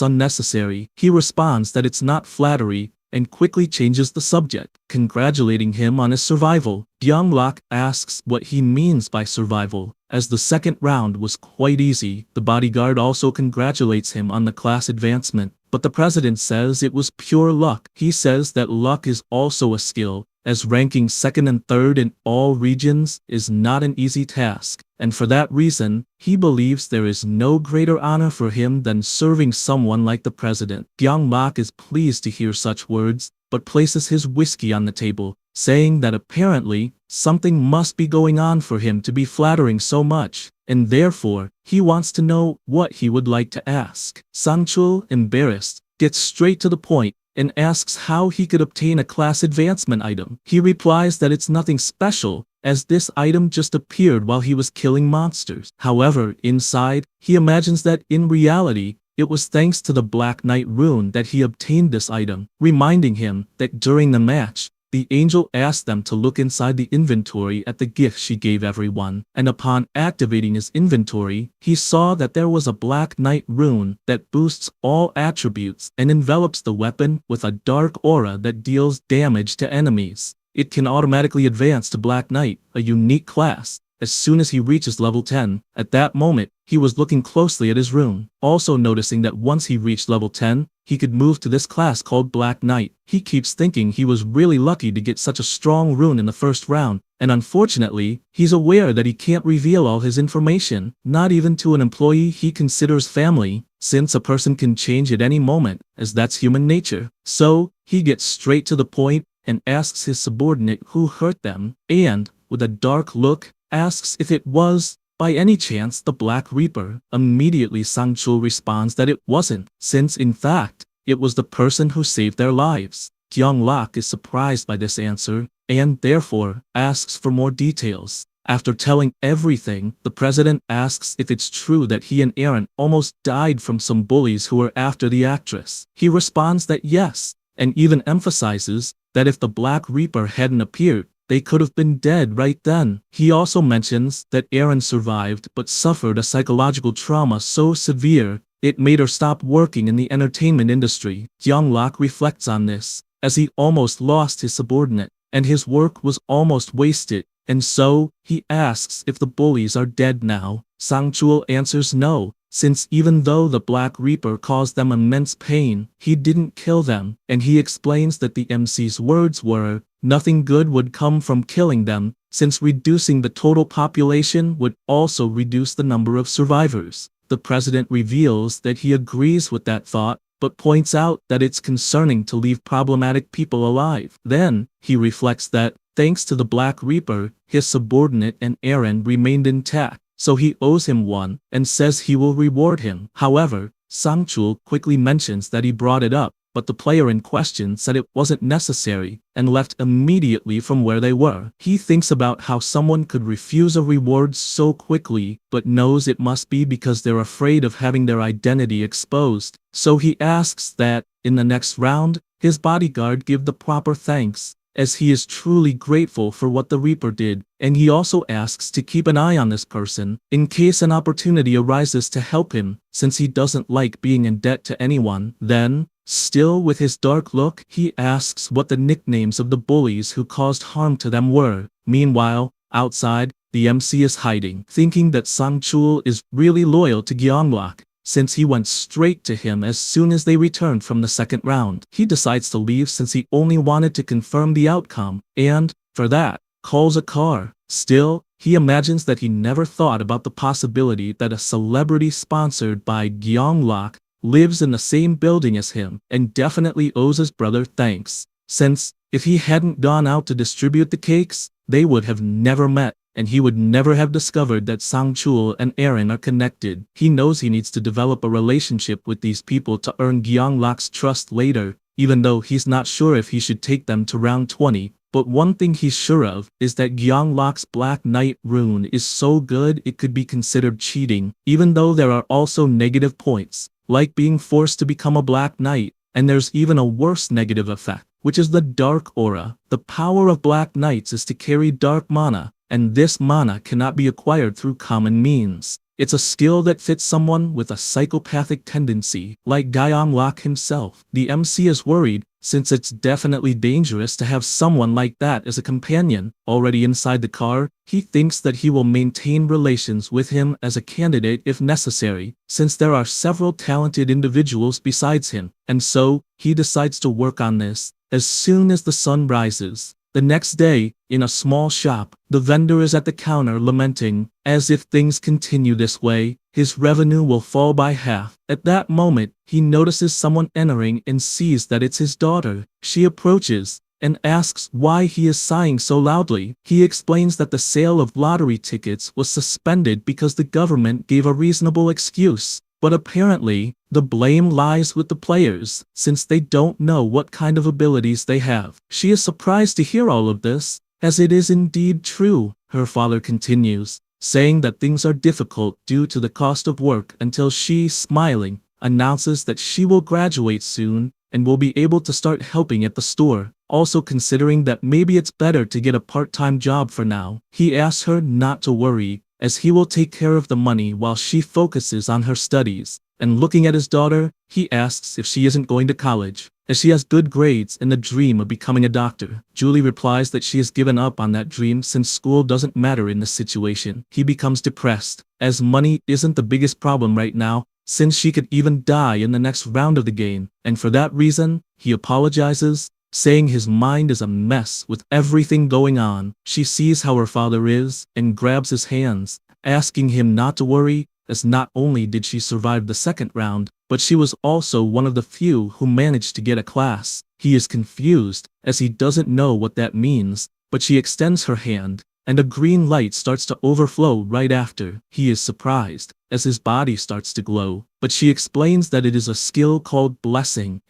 unnecessary. He responds that it's not flattery, and quickly changes the subject, congratulating him on his survival. Gyeonglak asks what he means by survival, as the second round was quite easy. The bodyguard also congratulates him on the class advancement, but the president says it was pure luck. He says that luck is also a skill, as ranking second and third in all regions is not an easy task, and for that reason, he believes there is no greater honor for him than serving someone like the president. Gyeonglak is pleased to hear such words, but places his whiskey on the table, saying that apparently, something must be going on for him to be flattering so much, and therefore, he wants to know what he would like to ask. Sang-chul, embarrassed, gets straight to the point, and asks how he could obtain a class advancement item. He replies that it's nothing special, as this item just appeared while he was killing monsters. However, inside, he imagines that in reality, it was thanks to the Black Knight rune that he obtained this item, reminding him that during the match, the angel asked them to look inside the inventory at the gift she gave everyone, and upon activating his inventory, he saw that there was a Black Knight rune that boosts all attributes and envelops the weapon with a dark aura that deals damage to enemies. It can automatically advance to Black Knight, a unique class, as soon as he reaches level 10. At that moment, he was looking closely at his rune, also noticing that once he reached level 10, he could move to this class called Black Knight. He keeps thinking he was really lucky to get such a strong rune in the first round, and unfortunately, he's aware that he can't reveal all his information, not even to an employee he considers family, since a person can change at any moment, as that's human nature. So, he gets straight to the point and asks his subordinate who hurt them, and, with a dark look, asks if it was, by any chance, the Black Reaper. Immediately Sang-chul responds that it wasn't, since in fact, it was the person who saved their lives. Gyeonglak is surprised by this answer, and therefore, asks for more details. After telling everything, the president asks if it's true that he and Aaron almost died from some bullies who were after the actress. He responds that yes, and even emphasizes that if the Black Reaper hadn't appeared, they could have been dead right then. He also mentions that Aaron survived but suffered a psychological trauma so severe, it made her stop working in the entertainment industry. Gyeonglak reflects on this, as he almost lost his subordinate, and his work was almost wasted, and so, he asks if the bullies are dead now. Sang-chul answers no, since even though the Black Reaper caused them immense pain, he didn't kill them, and he explains that the MC's words were, nothing good would come from killing them, since reducing the total population would also reduce the number of survivors. The president reveals that he agrees with that thought, but points out that it's concerning to leave problematic people alive. Then, he reflects that, thanks to the Black Reaper, his subordinate and Aaron remained intact, so he owes him one, and says he will reward him. However, Sang-chul quickly mentions that he brought it up, but the player in question said it wasn't necessary and left immediately from where they were. He thinks about how someone could refuse a reward so quickly, but knows it must be because they're afraid of having their identity exposed. So he asks that, in the next round, his bodyguard give the proper thanks, as he is truly grateful for what the Reaper did, and he also asks to keep an eye on this person, in case an opportunity arises to help him, since he doesn't like being in debt to anyone. Then, still with his dark look, he asks what the nicknames of the bullies who caused harm to them were. Meanwhile, outside, the MC is hiding, thinking that Sang-chul is really loyal to Gyeonglak, since he went straight to him as soon as they returned from the second round. He decides to leave since he only wanted to confirm the outcome, and, for that, calls a car. Still, he imagines that he never thought about the possibility that a celebrity sponsored by Gyeonglak lives in the same building as him and definitely owes his brother thanks, since, if he hadn't gone out to distribute the cakes, they would have never met, and he would never have discovered that Sang-chul and Aaron are connected. He knows he needs to develop a relationship with these people to earn Gyeonglak's trust later, even though he's not sure if he should take them to round 20. But one thing he's sure of is that Gyeonglak's Black Knight rune is so good it could be considered cheating, even though there are also negative points, like being forced to become a Black Knight, and there's even a worse negative effect, which is the Dark Aura. The power of Black Knights is to carry dark mana, and this mana cannot be acquired through common means. It's a skill that fits someone with a psychopathic tendency, like Gyeonglak himself. The MC is worried, since it's definitely dangerous to have someone like that as a companion. Already inside the car, he thinks that he will maintain relations with him as a candidate if necessary, since there are several talented individuals besides him, and so, he decides to work on this as soon as the sun rises. The next day, in a small shop, the vendor is at the counter lamenting, as if things continue this way, his revenue will fall by half. At that moment, he notices someone entering and sees that it's his daughter. She approaches and asks why he is sighing so loudly. He explains that the sale of lottery tickets was suspended because the government gave a reasonable excuse. But apparently, the blame lies with the players, since they don't know what kind of abilities they have. She is surprised to hear all of this, as it is indeed true. Her father continues, saying that things are difficult due to the cost of work until she, smiling, announces that she will graduate soon and will be able to start helping at the store. Also considering that maybe it's better to get a part-time job for now. He asks her not to worry, as he will take care of the money while she focuses on her studies. And looking at his daughter, he asks if she isn't going to college, as she has good grades and the dream of becoming a doctor. Julie replies that she has given up on that dream since school doesn't matter in this situation. He becomes depressed, as money isn't the biggest problem right now, since she could even die in the next round of the game, and for that reason, he apologizes, saying his mind is a mess with everything going on. She sees how her father is, and grabs his hands, asking him not to worry, as not only did she survive the second round, but she was also one of the few who managed to get a class. He is confused, as he doesn't know what that means, but she extends her hand, and a green light starts to overflow right after. He is surprised, as his body starts to glow, but she explains that it is a skill called Blessing,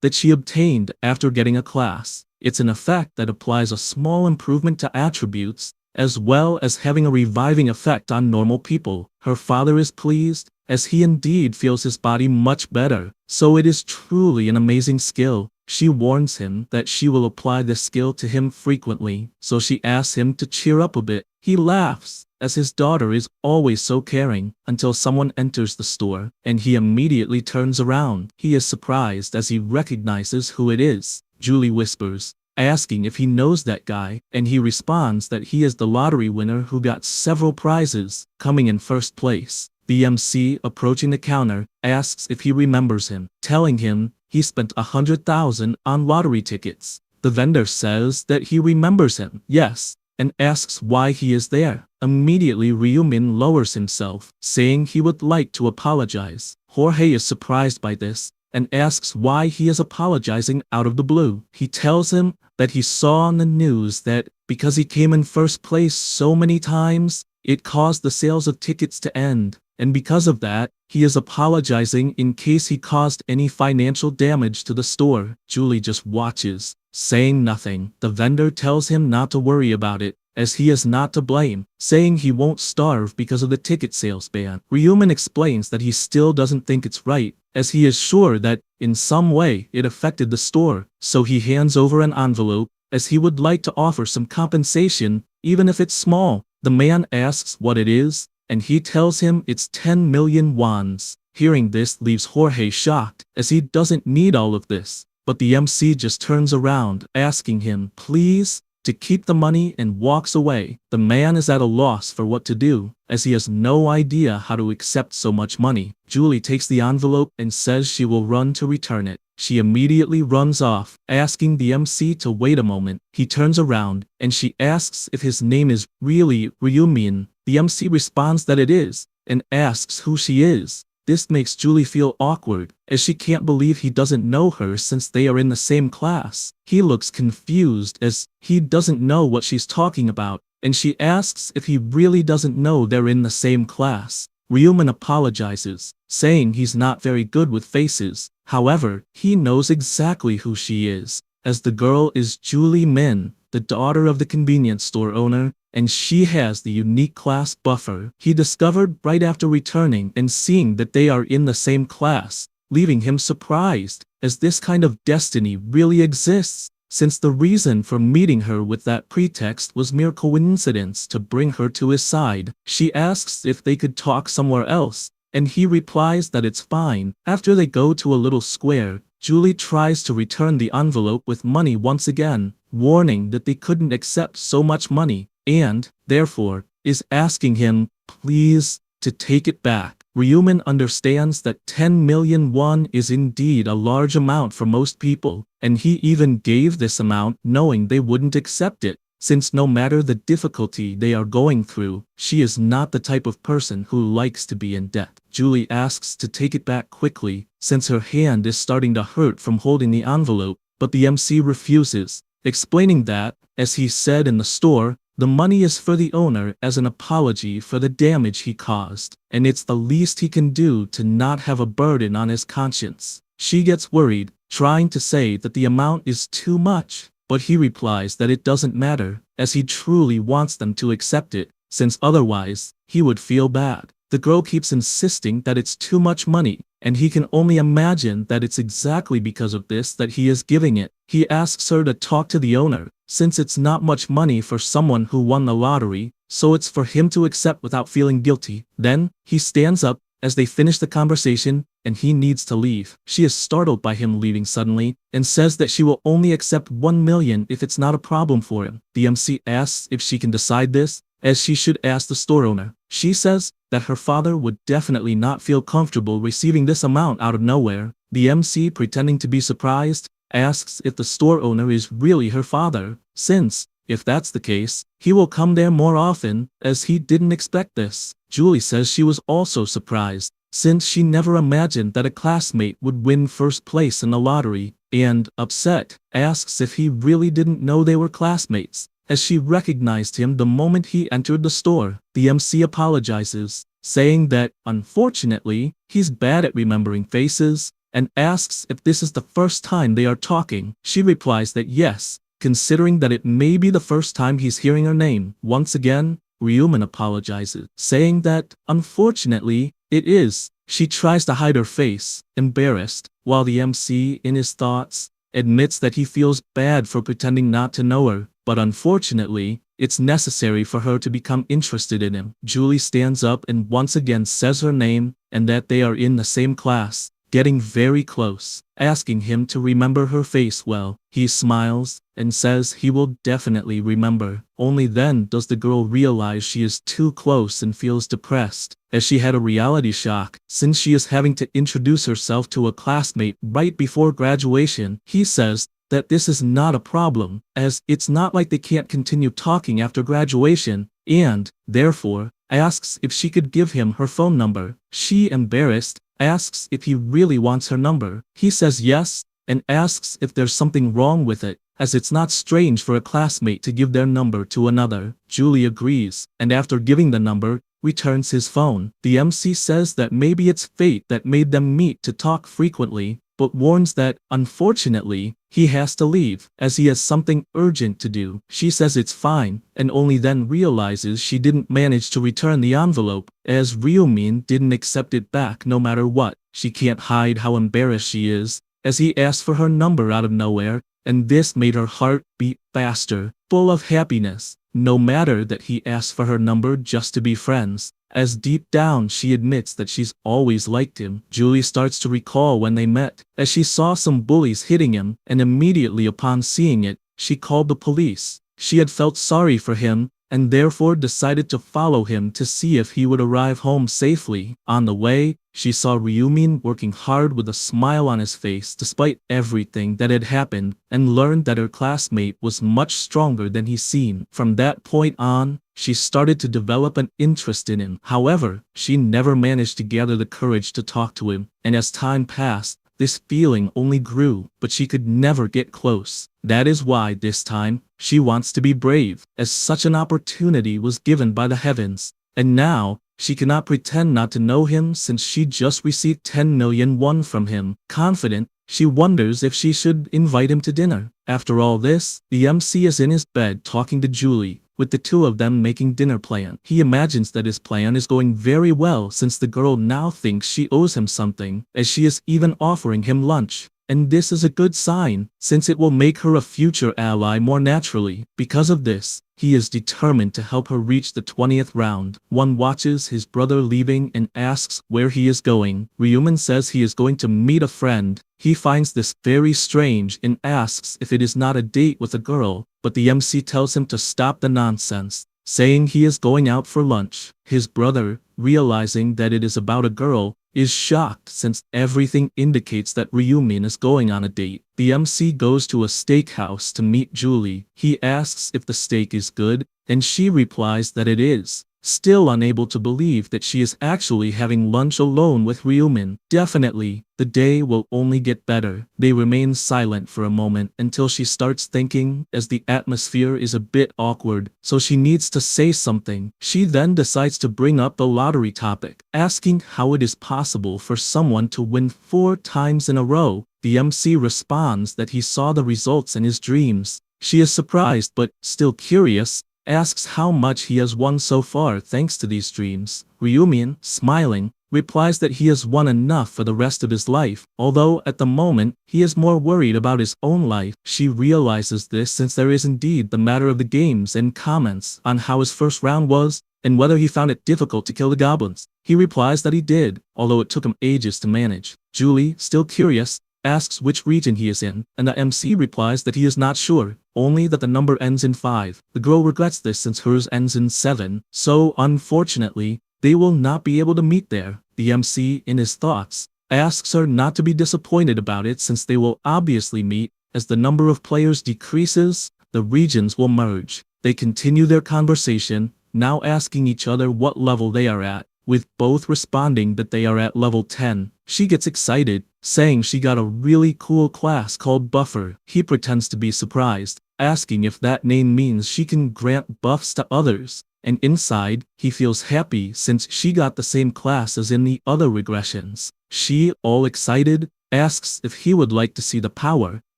that she obtained after getting a class. It's an effect that applies a small improvement to attributes, as well as having a reviving effect on normal people. Her father is pleased, as he indeed feels his body much better, so it is truly an amazing skill. She warns him that she will apply this skill to him frequently, so she asks him to cheer up a bit. He laughs, as his daughter is always so caring, until someone enters the store, and he immediately turns around. He is surprised as he recognizes who it is. Julie whispers, asking if he knows that guy, and he responds that he is the lottery winner who got several prizes, coming in first place. The MC, approaching the counter, asks if he remembers him, telling him he spent 100,000 on lottery tickets. The vendor says that he remembers him, yes, and asks why he is there. Immediately Ryumin lowers himself, saying he would like to apologize. Jorge is surprised by this, and asks why he is apologizing out of the blue. He tells him that he saw on the news that, because he came in first place so many times, it caused the sales of tickets to end, and because of that, he is apologizing in case he caused any financial damage to the store. Julie just watches, saying nothing. The vendor tells him not to worry about it, as he is not to blame, saying he won't starve because of the ticket sales ban. Ryuman explains that he still doesn't think it's right, as he is sure that, in some way, it affected the store, so he hands over an envelope, as he would like to offer some compensation, even if it's small. The man asks what it is, and he tells him it's 10 million wons. Hearing this leaves Jorge shocked, as he doesn't need all of this, but the MC just turns around, asking him, please, to keep the money and walks away. The man is at a loss for what to do, as he has no idea how to accept so much money. Julie takes the envelope and says she will run to return it. She immediately runs off, asking the MC to wait a moment. He turns around, and she asks if his name is really Ryumin. The MC responds that it is, and asks who she is. This makes Julie feel awkward, as she can't believe he doesn't know her since they are in the same class. He looks confused as he doesn't know what she's talking about, and she asks if he really doesn't know they're in the same class. Ryuman apologizes, saying he's not very good with faces. However, he knows exactly who she is, as the girl is Julie Min, the daughter of the convenience store owner, and she has the unique class buffer he discovered right after returning and seeing that they are in the same class, leaving him surprised, as this kind of destiny really exists, since the reason for meeting her with that pretext was mere coincidence to bring her to his side. She asks if they could talk somewhere else, and he replies that it's fine. After they go to a little square, Julie tries to return the envelope with money once again, warning that they couldn't accept so much money, and, therefore, is asking him, please, to take it back. Ryuman understands that 10 million won is indeed a large amount for most people, and he even gave this amount knowing they wouldn't accept it, since no matter the difficulty they are going through, she is not the type of person who likes to be in debt. Julie asks to take it back quickly, since her hand is starting to hurt from holding the envelope, but the MC refuses, explaining that, as he said in the store, the money is for the owner as an apology for the damage he caused, and it's the least he can do to not have a burden on his conscience. She gets worried, trying to say that the amount is too much, but he replies that it doesn't matter, as he truly wants them to accept it, since otherwise, he would feel bad. The girl keeps insisting that it's too much money, and he can only imagine that it's exactly because of this that he is giving it. He asks her to talk to the owner, since it's not much money for someone who won the lottery, so it's for him to accept without feeling guilty. Then, he stands up, as they finish the conversation, and he needs to leave. She is startled by him leaving suddenly, and says that she will only accept 1 million if it's not a problem for him. The MC asks if she can decide this, as she should ask the store owner. She says that her father would definitely not feel comfortable receiving this amount out of nowhere. The MC, pretending to be surprised, asks if the store owner is really her father, since, if that's the case, he will come there more often, as he didn't expect this. Julie says she was also surprised, since she never imagined that a classmate would win first place in the lottery, and, upset, asks if he really didn't know they were classmates, as she recognized him the moment he entered the store. The MC apologizes, saying that, unfortunately, he's bad at remembering faces, and asks if this is the first time they are talking. She replies that yes, considering that it may be the first time he's hearing her name. Once again, Ryuman apologizes, saying that, unfortunately, it is. She tries to hide her face, embarrassed, while the MC, in his thoughts, admits that he feels bad for pretending not to know her, but unfortunately, it's necessary for her to become interested in him. Julie stands up and once again says her name, and that they are in the same class, getting very close, asking him to remember her face well. He smiles, and says he will definitely remember. Only then does the girl realize she is too close and feels depressed, as she had a reality shock, since she is having to introduce herself to a classmate right before graduation. He says that this is not a problem, as it's not like they can't continue talking after graduation, and, therefore, asks if she could give him her phone number. She, embarrassed, asks if he really wants her number. He says yes, and asks if there's something wrong with it. as it's not strange for a classmate to give their number to another. Julie agrees, and after giving the number, returns his phone. The MC says that maybe it's fate that made them meet to talk frequently, but warns that, unfortunately, he has to leave, as he has something urgent to do. She says it's fine, and only then realizes she didn't manage to return the envelope, as Ryumin didn't accept it back no matter what. She can't hide how embarrassed she is, as he asked for her number out of nowhere, and this made her heart beat faster, full of happiness, no matter that he asked for her number just to be friends, as deep down she admits that she's always liked him. Julie starts to recall when they met, as she saw some bullies hitting him, and immediately upon seeing it, she called the police. She had felt sorry for him, and therefore decided to follow him to see if he would arrive home safely. On the way, she saw Ryumin working hard with a smile on his face despite everything that had happened, and learned that her classmate was much stronger than he seemed. From that point on, she started to develop an interest in him. However, she never managed to gather the courage to talk to him, and as time passed, this feeling only grew, but she could never get close. That is why this time, she wants to be brave, as such an opportunity was given by the heavens. And now, she cannot pretend not to know him since she just received 10 million won from him. Confident, she wonders if she should invite him to dinner. After all this, the MC is in his bed talking to Julie, with the two of them making dinner plan. He imagines that his plan is going very well since the girl now thinks she owes him something, as she is even offering him lunch. And this is a good sign, since it will make her a future ally more naturally. Because of this, he is determined to help her reach the 20th round. One watches his brother leaving and asks where he is going. Ryumin says he is going to meet a friend. He finds this very strange and asks if it is not a date with a girl, but the MC tells him to stop the nonsense, saying he is going out for lunch. His brother, realizing that it is about a girl, is shocked since everything indicates that Ryumin is going on a date. The MC goes to a steakhouse to meet Julie. He asks if the steak is good, and she replies that it is, still unable to believe that she is actually having lunch alone with Ryumin. Definitely, the day will only get better. They remain silent for a moment until she starts thinking, as the atmosphere is a bit awkward, so she needs to say something. She then decides to bring up the lottery topic, asking how it is possible for someone to win 4 times in a row. The MC responds that he saw the results in his dreams. She is surprised but still curious, asks how much he has won so far thanks to these dreams. Ryumin, smiling, replies that he has won enough for the rest of his life, although at the moment, he is more worried about his own life. She realizes this since there is indeed the matter of the games and comments on how his first round was, and whether he found it difficult to kill the goblins. He replies that he did, although it took him ages to manage. Julie, still curious, asks which region he is in, and the MC replies that he is not sure, only that the number ends in 5. The girl regrets this since hers ends in 7, so unfortunately, they will not be able to meet there. The MC, in his thoughts, asks her not to be disappointed about it since they will obviously meet. As the number of players decreases, the regions will merge. They continue their conversation, now asking each other what level they are at, with both responding that they are at level 10. She gets excited, saying she got a really cool class called Buffer. He pretends to be surprised, asking if that name means she can grant buffs to others. And inside, he feels happy since she got the same class as in the other regressions. She, all excited, asks if he would like to see the power,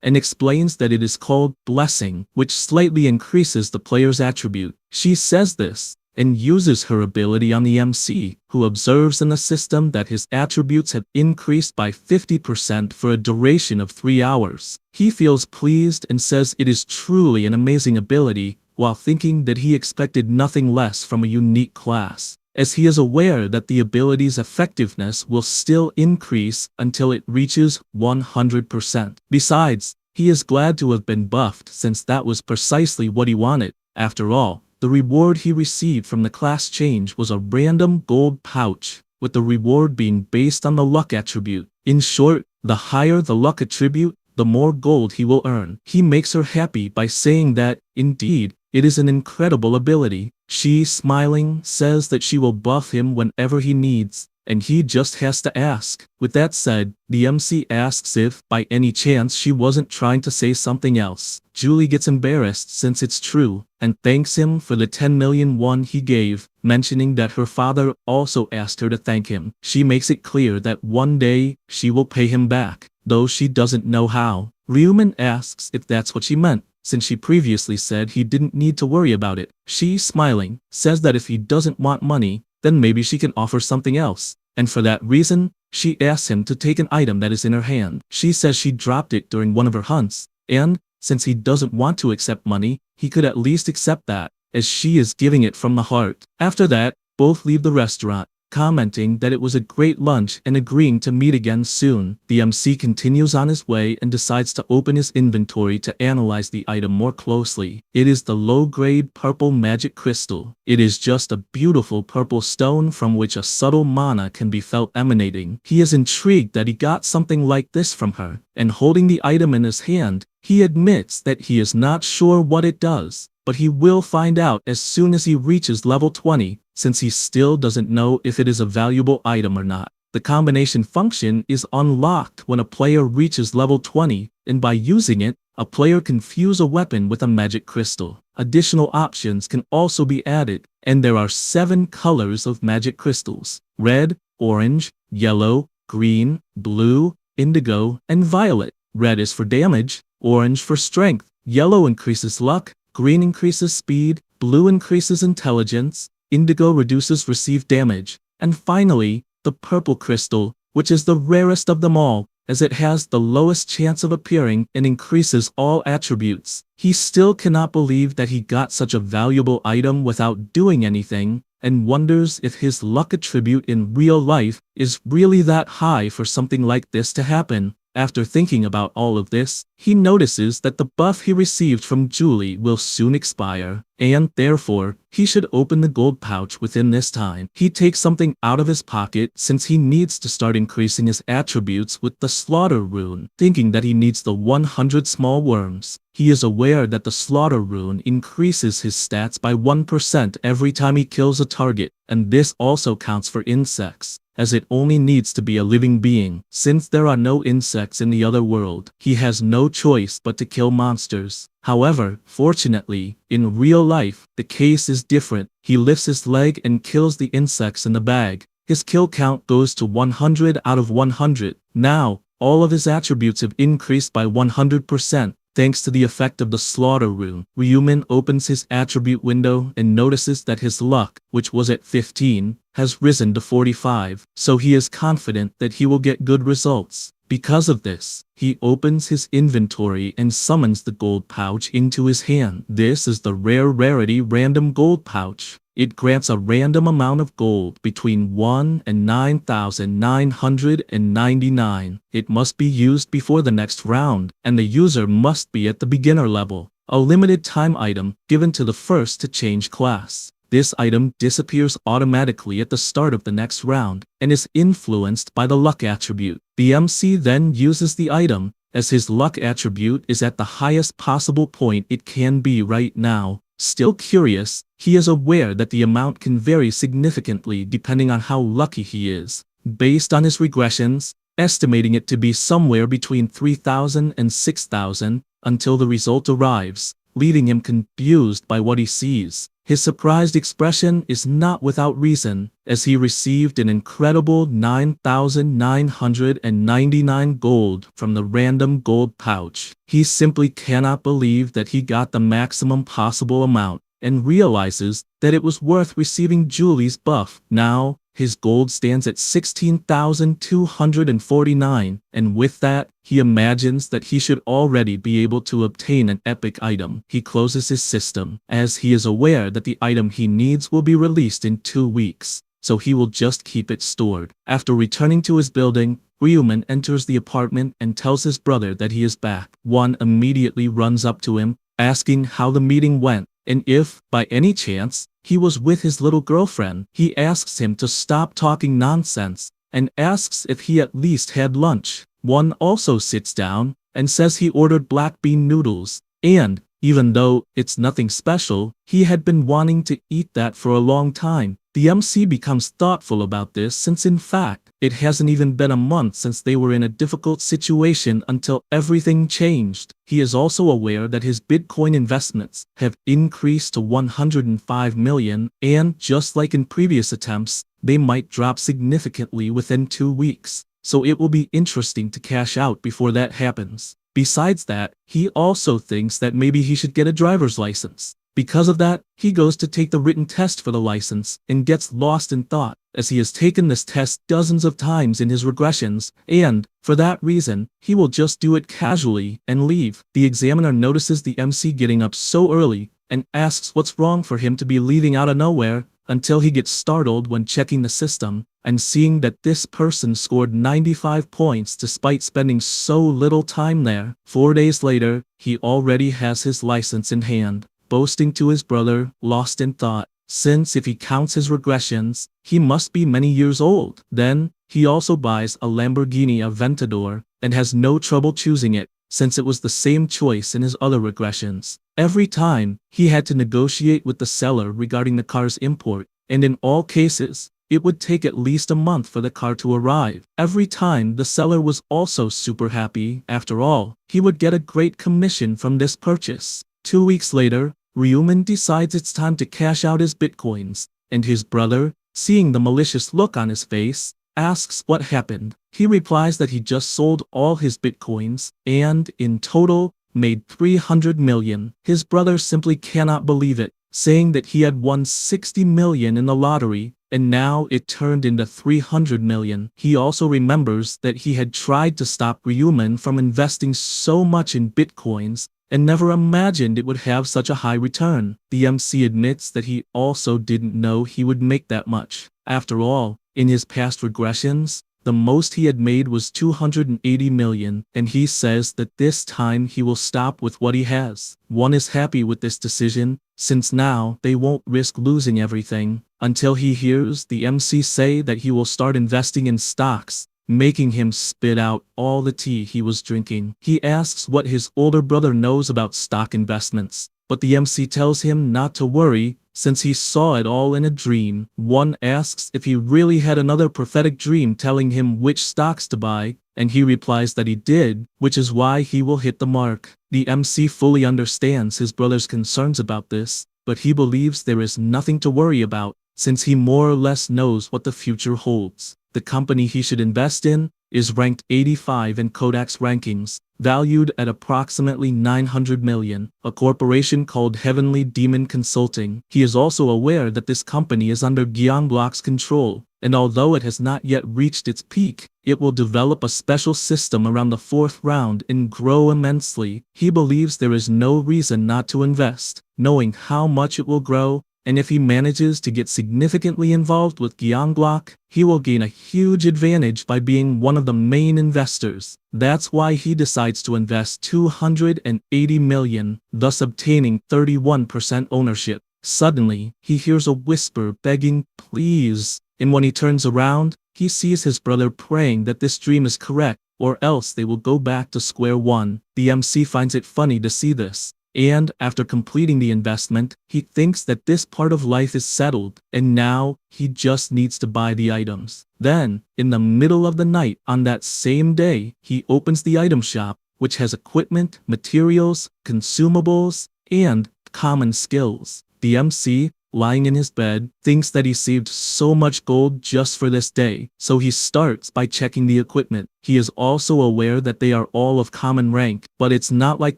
and explains that it is called Blessing, which slightly increases the player's attribute. She says this, and uses her ability on the MC, who observes in the system that his attributes have increased by 50% for a duration of 3 hours. He feels pleased and says it is truly an amazing ability, while thinking that he expected nothing less from a unique class, as he is aware that the ability's effectiveness will still increase until it reaches 100%. Besides, he is glad to have been buffed since that was precisely what he wanted. After all, the reward he received from the class change was a random gold pouch, with the reward being based on the luck attribute. In short, the higher the luck attribute, the more gold he will earn. He makes her happy by saying that, indeed, it is an incredible ability. She, smiling, says that she will buff him whenever he needs. and he just has to ask. With that said, the MC asks if, by any chance, she wasn't trying to say something else. Julie gets embarrassed since it's true, and thanks him for the 10 million won he gave, mentioning that her father also asked her to thank him. She makes it clear that one day, she will pay him back, though she doesn't know how. Ryuman asks if that's what she meant, since she previously said he didn't need to worry about it. She, smiling, says that if he doesn't want money, then maybe she can offer something else, and for that reason, she asks him to take an item that is in her hand. She says she dropped it during one of her hunts, and, since he doesn't want to accept money, he could at least accept that, as she is giving it from the heart. After that, both leave the restaurant, commenting that it was a great lunch and agreeing to meet again soon. The MC continues on his way and decides to open his inventory to analyze the item more closely. It is the low-grade purple magic crystal. It is just a beautiful purple stone from which a subtle mana can be felt emanating. He is intrigued that he got something like this from her, and holding the item in his hand, he admits that he is not sure what it does, but he will find out as soon as he reaches level 20, since he still doesn't know if it is a valuable item or not. The combination function is unlocked when a player reaches level 20, and by using it, a player can fuse a weapon with a magic crystal. Additional options can also be added, and there are 7 colors of magic crystals: red, orange, yellow, green, blue, indigo, and violet. Red is for damage, orange for strength, yellow increases luck, green increases speed, blue increases intelligence, indigo reduces received damage, and finally, the purple crystal, which is the rarest of them all, as it has the lowest chance of appearing and increases all attributes. He still cannot believe that he got such a valuable item without doing anything, and wonders if his luck attribute in real life is really that high for something like this to happen. After thinking about all of this, he notices that the buff he received from Julie will soon expire, and therefore, he should open the gold pouch within this time. He takes something out of his pocket since he needs to start increasing his attributes with the slaughter rune, thinking that he needs the 100 small worms. He is aware that the slaughter rune increases his stats by 1% every time he kills a target, and this also counts for insects, as it only needs to be a living being. Since there are no insects in the other world, he has no choice but to kill monsters. However, fortunately, in real life, the case is different. He lifts his leg and kills the insects in the bag. His kill count goes to 100 out of 100. Now, all of his attributes have increased by 100%. Thanks to the effect of the slaughter rune. Ryuman opens his attribute window and notices that his luck, which was at 15, has risen to 45, so he is confident that he will get good results. Because of this, he opens his inventory and summons the gold pouch into his hand. This is the rare rarity random gold pouch. It grants a random amount of gold between 1 and 9,999. It must be used before the next round, and the user must be at the beginner level. A limited time item given to the first to change class. This item disappears automatically at the start of the next round, and is influenced by the luck attribute. The MC then uses the item, as his luck attribute is at the highest possible point it can be right now. Still curious, he is aware that the amount can vary significantly depending on how lucky he is. Based on his regressions, estimating it to be somewhere between 3,000 and 6,000 until the result arrives, leaving him confused by what he sees. His surprised expression is not without reason, as he received an incredible 9,999 gold from the random gold pouch. He simply cannot believe that he got the maximum possible amount, and realizes that it was worth receiving Julie's buff. Now, his gold stands at 16,249, and with that, he imagines that he should already be able to obtain an epic item. He closes his system, as he is aware that the item he needs will be released in 2 weeks, so he will just keep it stored. After returning to his building, Ryuman enters the apartment and tells his brother that he is back. One immediately runs up to him, asking how the meeting went, and if, by any chance, he was with his little girlfriend. He asks him to stop talking nonsense, and asks if he at least had lunch. One also sits down, and says he ordered black bean noodles, and, Even though it's nothing special, he had been wanting to eat that for a long time. The MC becomes thoughtful about this since in fact, it hasn't even been a month since they were in a difficult situation until everything changed. He is also aware that his Bitcoin investments have increased to 105 million, and just like in previous attempts, they might drop significantly within 2 weeks. So it will be interesting to cash out before that happens. Besides that, he also thinks that maybe he should get a driver's license. Because of that, he goes to take the written test for the license and gets lost in thought, as he has taken this test dozens of times in his regressions, and, for that reason, he will just do it casually and leave. The examiner notices the MC getting up so early and asks what's wrong for him to be leaving out of nowhere, until he gets startled when checking the system and seeing that this person scored 95 points despite spending so little time there. 4 days later, he already has his license in hand, boasting to his brother, lost in thought, since if he counts his regressions, he must be many years old. Then, he also buys a Lamborghini Aventador and has no trouble choosing it, since it was the same choice in his other regressions. Every time, he had to negotiate with the seller regarding the car's import, and in all cases, it would take at least a month for the car to arrive. Every time, the seller was also super happy. After all, he would get a great commission from this purchase. 2 weeks later, Ryuman decides it's time to cash out his bitcoins, and his brother, seeing the malicious look on his face, asks what happened. He replies that he just sold all his bitcoins, and, in total, made 300 million. His brother simply cannot believe it, saying that he had won 60 million in the lottery, and now it turned into 300 million. He also remembers that he had tried to stop Ryuman from investing so much in bitcoins, and never imagined it would have such a high return. The MC admits that he also didn't know he would make that much. After all, in his past regressions, the most he had made was 280 million, and he says that this time he will stop with what he has. One is happy with this decision, since now they won't risk losing everything, until he hears the MC say that he will start investing in stocks, making him spit out all the tea he was drinking. He asks what his older brother knows about stock investments, but the MC tells him not to worry, since he saw it all in a dream. One asks if he really had another prophetic dream telling him which stocks to buy, and he replies that he did, which is why he will hit the mark. The MC fully understands his brother's concerns about this, but he believes there is nothing to worry about, since he more or less knows what the future holds. The company he should invest in is ranked 85 in Kodak's rankings, valued at approximately 900 million, a corporation called Heavenly Demon Consulting. He is also aware that this company is under Gyeongbok's control, and although it has not yet reached its peak, it will develop a special system around the 4th round and grow immensely. He believes there is no reason not to invest, knowing how much it will grow, and if he manages to get significantly involved with Gyeongbok, he will gain a huge advantage by being one of the main investors. That's why he decides to invest 280 million, thus obtaining 31% ownership. Suddenly, he hears a whisper begging, "Please," and when he turns around, he sees his brother praying that this dream is correct, or else they will go back to square one. The MC finds it funny to see this, and after completing the investment, he thinks that this part of life is settled, and now he just needs to buy the items. Then, in the middle of the night on that same day, he opens the item shop, which has equipment, materials, consumables, and common skills. The MC, lying in his bed, thinks that he saved so much gold just for this day, so he starts by checking the equipment. He is also aware that they are all of common rank, but it's not like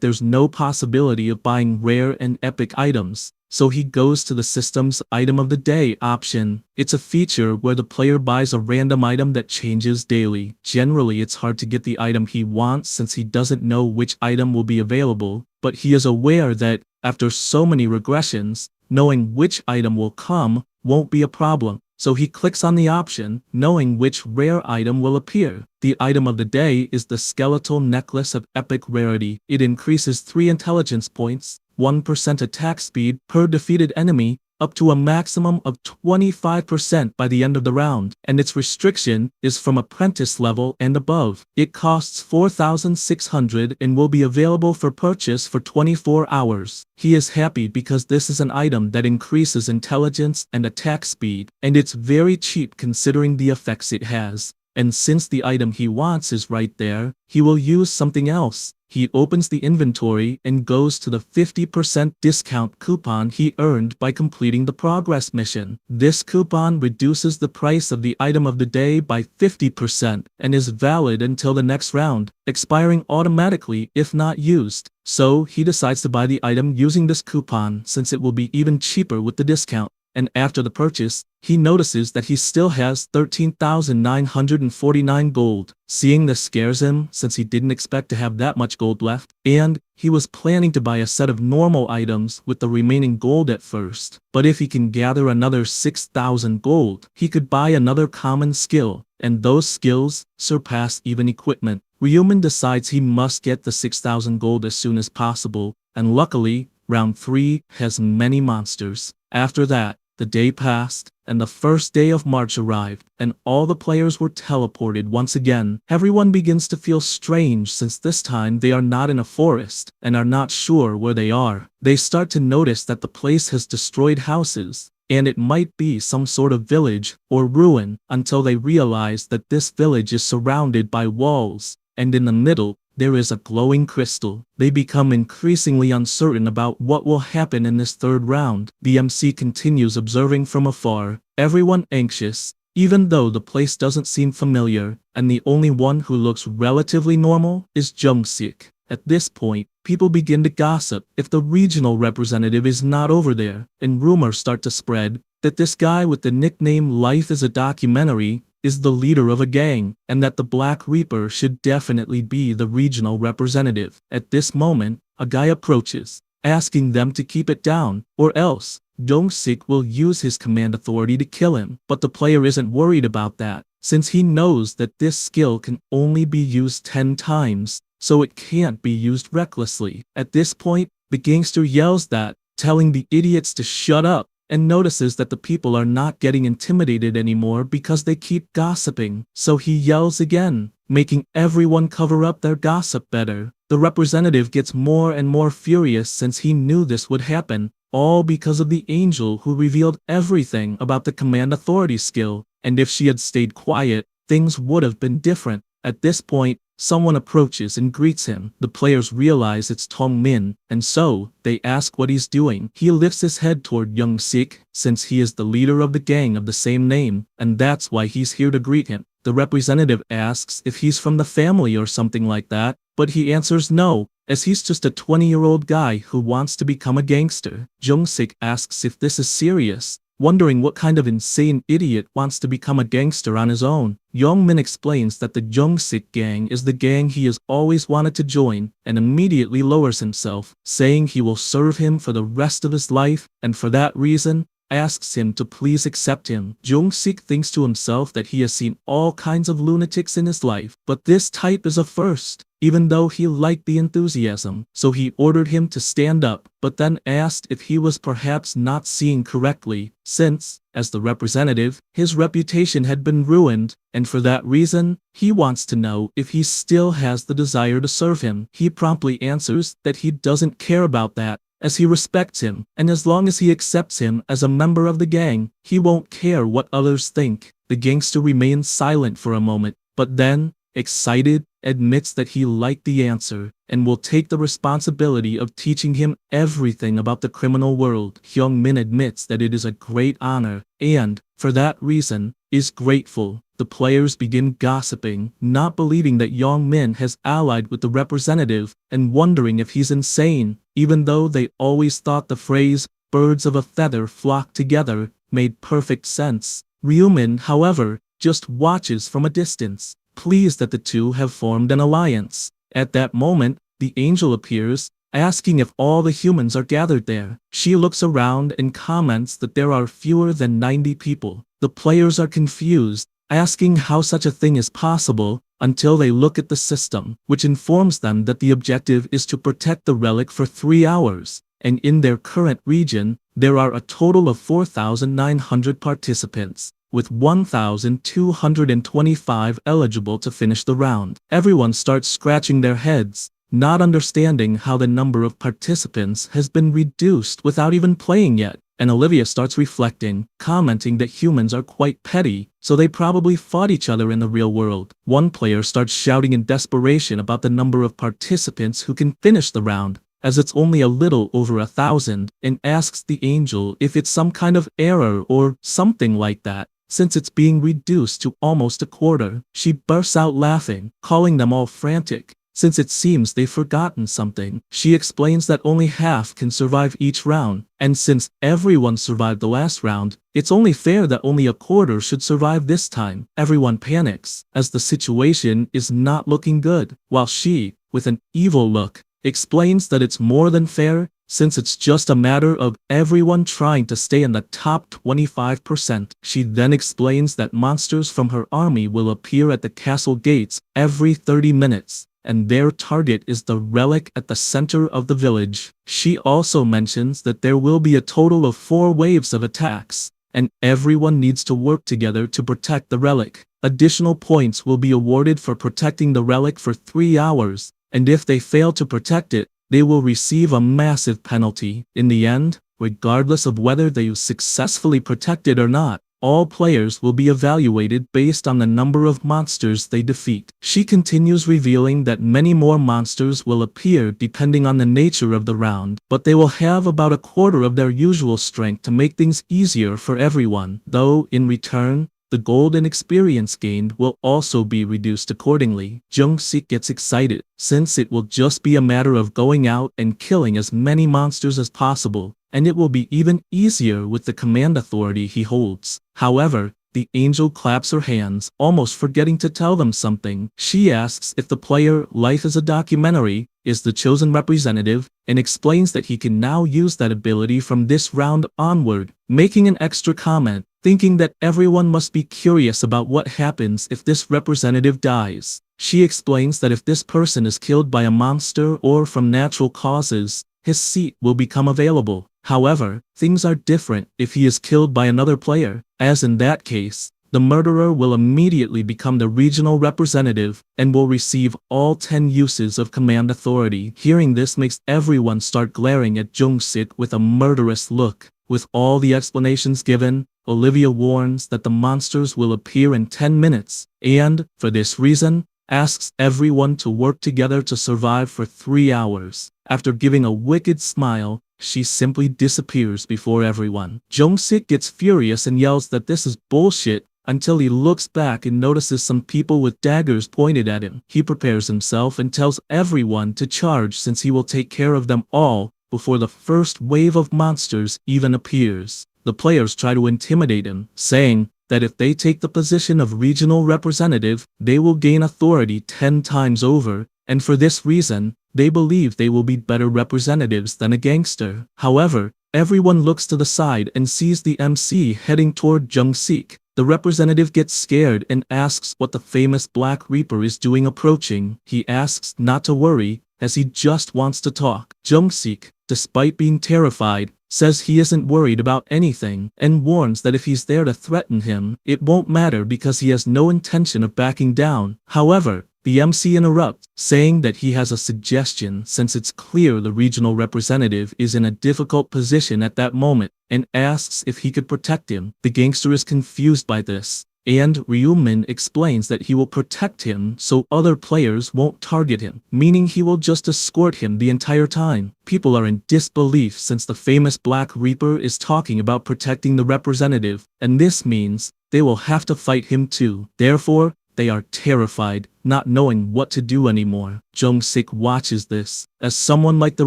there's no possibility of buying rare and epic items, so he goes to the system's Item of the Day option. It's a feature where the player buys a random item that changes daily. Generally, it's hard to get the item he wants since he doesn't know which item will be available, but he is aware that, after so many regressions, knowing which item will come won't be a problem, so he clicks on the option, knowing which rare item will appear. The item of the day is the skeletal necklace of epic rarity. It increases 3 intelligence points, 1% attack speed per defeated enemy, up to a maximum of 25% by the end of the round, and its restriction is from apprentice level and above. It costs 4,600 and will be available for purchase for 24 hours. He is happy because this is an item that increases intelligence and attack speed, and it's very cheap considering the effects it has. And since the item he wants is right there, he will use something else. He opens the inventory and goes to the 50% discount coupon he earned by completing the progress mission. This coupon reduces the price of the item of the day by 50% and is valid until the next round, expiring automatically if not used. So he decides to buy the item using this coupon since it will be even cheaper with the discount. And after the purchase, he notices that he still has 13,949 gold. Seeing this scares him since he didn't expect to have that much gold left, and he was planning to buy a set of normal items with the remaining gold at first. But if he can gather another 6,000 gold, he could buy another common skill, and those skills surpass even equipment. Ryuman decides he must get the 6,000 gold as soon as possible, and luckily, round 3 has many monsters. After that, the day passed, and the first day of March arrived, and all the players were teleported once again. Everyone begins to feel strange since this time they are not in a forest, and are not sure where they are. They start to notice that the place has destroyed houses, and it might be some sort of village or ruin, until they realize that this village is surrounded by walls, and in the middle, there is a glowing crystal. They become increasingly uncertain about what will happen in this third round. The MC continues observing from afar, everyone anxious, even though the place doesn't seem familiar, and the only one who looks relatively normal is Jihyuk. At this point, people begin to gossip if the regional representative is not over there, and rumors start to spread that this guy with the nickname Life is a Documentary is the leader of a gang, and that the Black Reaper should definitely be the regional representative. At this moment, a guy approaches, asking them to keep it down, or else Jihyuk will use his command authority to kill him. But the player isn't worried about that, since he knows that this skill can only be used 10 times, so it can't be used recklessly. At this point, the gangster yells that, telling the idiots to shut up, and notices that the people are not getting intimidated anymore because they keep gossiping. So he yells again, making everyone cover up their gossip better. The representative gets more and more furious since he knew this would happen, all because of the angel who revealed everything about the command authority skill, and if she had stayed quiet, things would have been different. At this point, someone approaches and greets him. The players realize it's Tong Min, and so, they ask what he's doing. He lifts his head toward Jihyuk, since he is the leader of the gang of the same name, and that's why he's here to greet him. The representative asks if he's from the family or something like that, but he answers no, as he's just a 20-year-old guy who wants to become a gangster. Jihyuk asks if this is serious, wondering what kind of insane idiot wants to become a gangster on his own. Yongmin explains that the Jihyuk gang is the gang he has always wanted to join, and immediately lowers himself, saying he will serve him for the rest of his life, and for that reason, asks him to please accept him. Jihyuk thinks to himself that he has seen all kinds of lunatics in his life, but this type is a first, even though he liked the enthusiasm. So he ordered him to stand up, but then asked if he was perhaps not seeing correctly, since, as the representative, his reputation had been ruined, and for that reason, he wants to know if he still has the desire to serve him. He promptly answers that he doesn't care about that, as he respects him, and as long as he accepts him as a member of the gang, he won't care what others think. The gangster remains silent for a moment, but then, excited, admits that he liked the answer, and will take the responsibility of teaching him everything about the criminal world. Hyungmin admits that it is a great honor, and, for that reason, is grateful. The players begin gossiping, not believing that Yongmin has allied with the representative, and wondering if he's insane, even though they always thought the phrase, birds of a feather flock together, made perfect sense. Ryumin, however, just watches from a distance, pleased that the two have formed an alliance. At that moment, the angel appears, asking if all the humans are gathered there. She looks around and comments that there are fewer than 90 people. The players are confused, asking how such a thing is possible, until they look at the system, which informs them that the objective is to protect the relic for 3 hours, and in their current region, There are a total of 4,900 participants, with 1,225 eligible to finish the round. Everyone starts scratching their heads, not understanding how the number of participants has been reduced without even playing yet. And Olivia starts reflecting, commenting that humans are quite petty, so they probably fought each other in the real world. One player starts shouting in desperation about the number of participants who can finish the round, as it's only a little over 1,000, and asks the angel if it's some kind of error or something like that, since it's being reduced to almost a quarter. She bursts out laughing, calling them all frantic, since it seems they've forgotten something. She explains that only half can survive each round, and since everyone survived the last round, it's only fair that only a quarter should survive this time. Everyone panics, as the situation is not looking good, while she, with an evil look, explains that it's more than fair, since it's just a matter of everyone trying to stay in the top 25%. She then explains that monsters from her army will appear at the castle gates every 30 minutes, and their target is the relic at the center of the village. She also mentions that there will be a total of 4 waves of attacks, and everyone needs to work together to protect the relic. Additional points will be awarded for protecting the relic for 3 hours, and if they fail to protect it, they will receive a massive penalty. In the end, regardless of whether they successfully protect it or not, all players will be evaluated based on the number of monsters they defeat. She continues revealing that many more monsters will appear depending on the nature of the round, but they will have about a quarter of their usual strength to make things easier for everyone, though in return, the gold and experience gained will also be reduced accordingly. Jung-sik gets excited, since it will just be a matter of going out and killing as many monsters as possible, and it will be even easier with the command authority he holds. However, the angel claps her hands, almost forgetting to tell them something. She asks if the player Life is a Documentary is the chosen representative, and explains that he can now use that ability from this round onward, making an extra comment, thinking that everyone must be curious about what happens if this representative dies. She explains that if this person is killed by a monster or from natural causes, his seat will become available. However, things are different if he is killed by another player, as in that case, the murderer will immediately become the regional representative and will receive all 10 uses of command authority. Hearing this makes everyone start glaring at Jung-sik with a murderous look. With all the explanations given, Olivia warns that the monsters will appear in 10 minutes, and, for this reason, asks everyone to work together to survive for 3 hours. After giving a wicked smile, she simply disappears before everyone. Jung-sik gets furious and yells that this is bullshit, until he looks back and notices some people with daggers pointed at him. He prepares himself and tells everyone to charge, since he will take care of them all before the first wave of monsters even appears. The players try to intimidate him, saying that if they take the position of regional representative, they will gain authority 10 times over, and for this reason, they believe they will be better representatives than a gangster. However, everyone looks to the side and sees the MC heading toward Jung-sik. The representative gets scared and asks what the famous Black Reaper is doing approaching. He asks not to worry, as he just wants to talk. Jung-sik, despite being terrified, says he isn't worried about anything, and warns that if he's there to threaten him, it won't matter because he has no intention of backing down. However, the MC interrupts, saying that he has a suggestion, since it's clear the regional representative is in a difficult position at that moment, and asks if he could protect him. The gangster is confused by this, and Ryumin explains that he will protect him so other players won't target him, meaning he will just escort him the entire time. People are in disbelief since the famous Black Reaper is talking about protecting the representative, and this means they will have to fight him too. Therefore, they are terrified, not knowing what to do anymore. Jung-sik watches this, as someone like the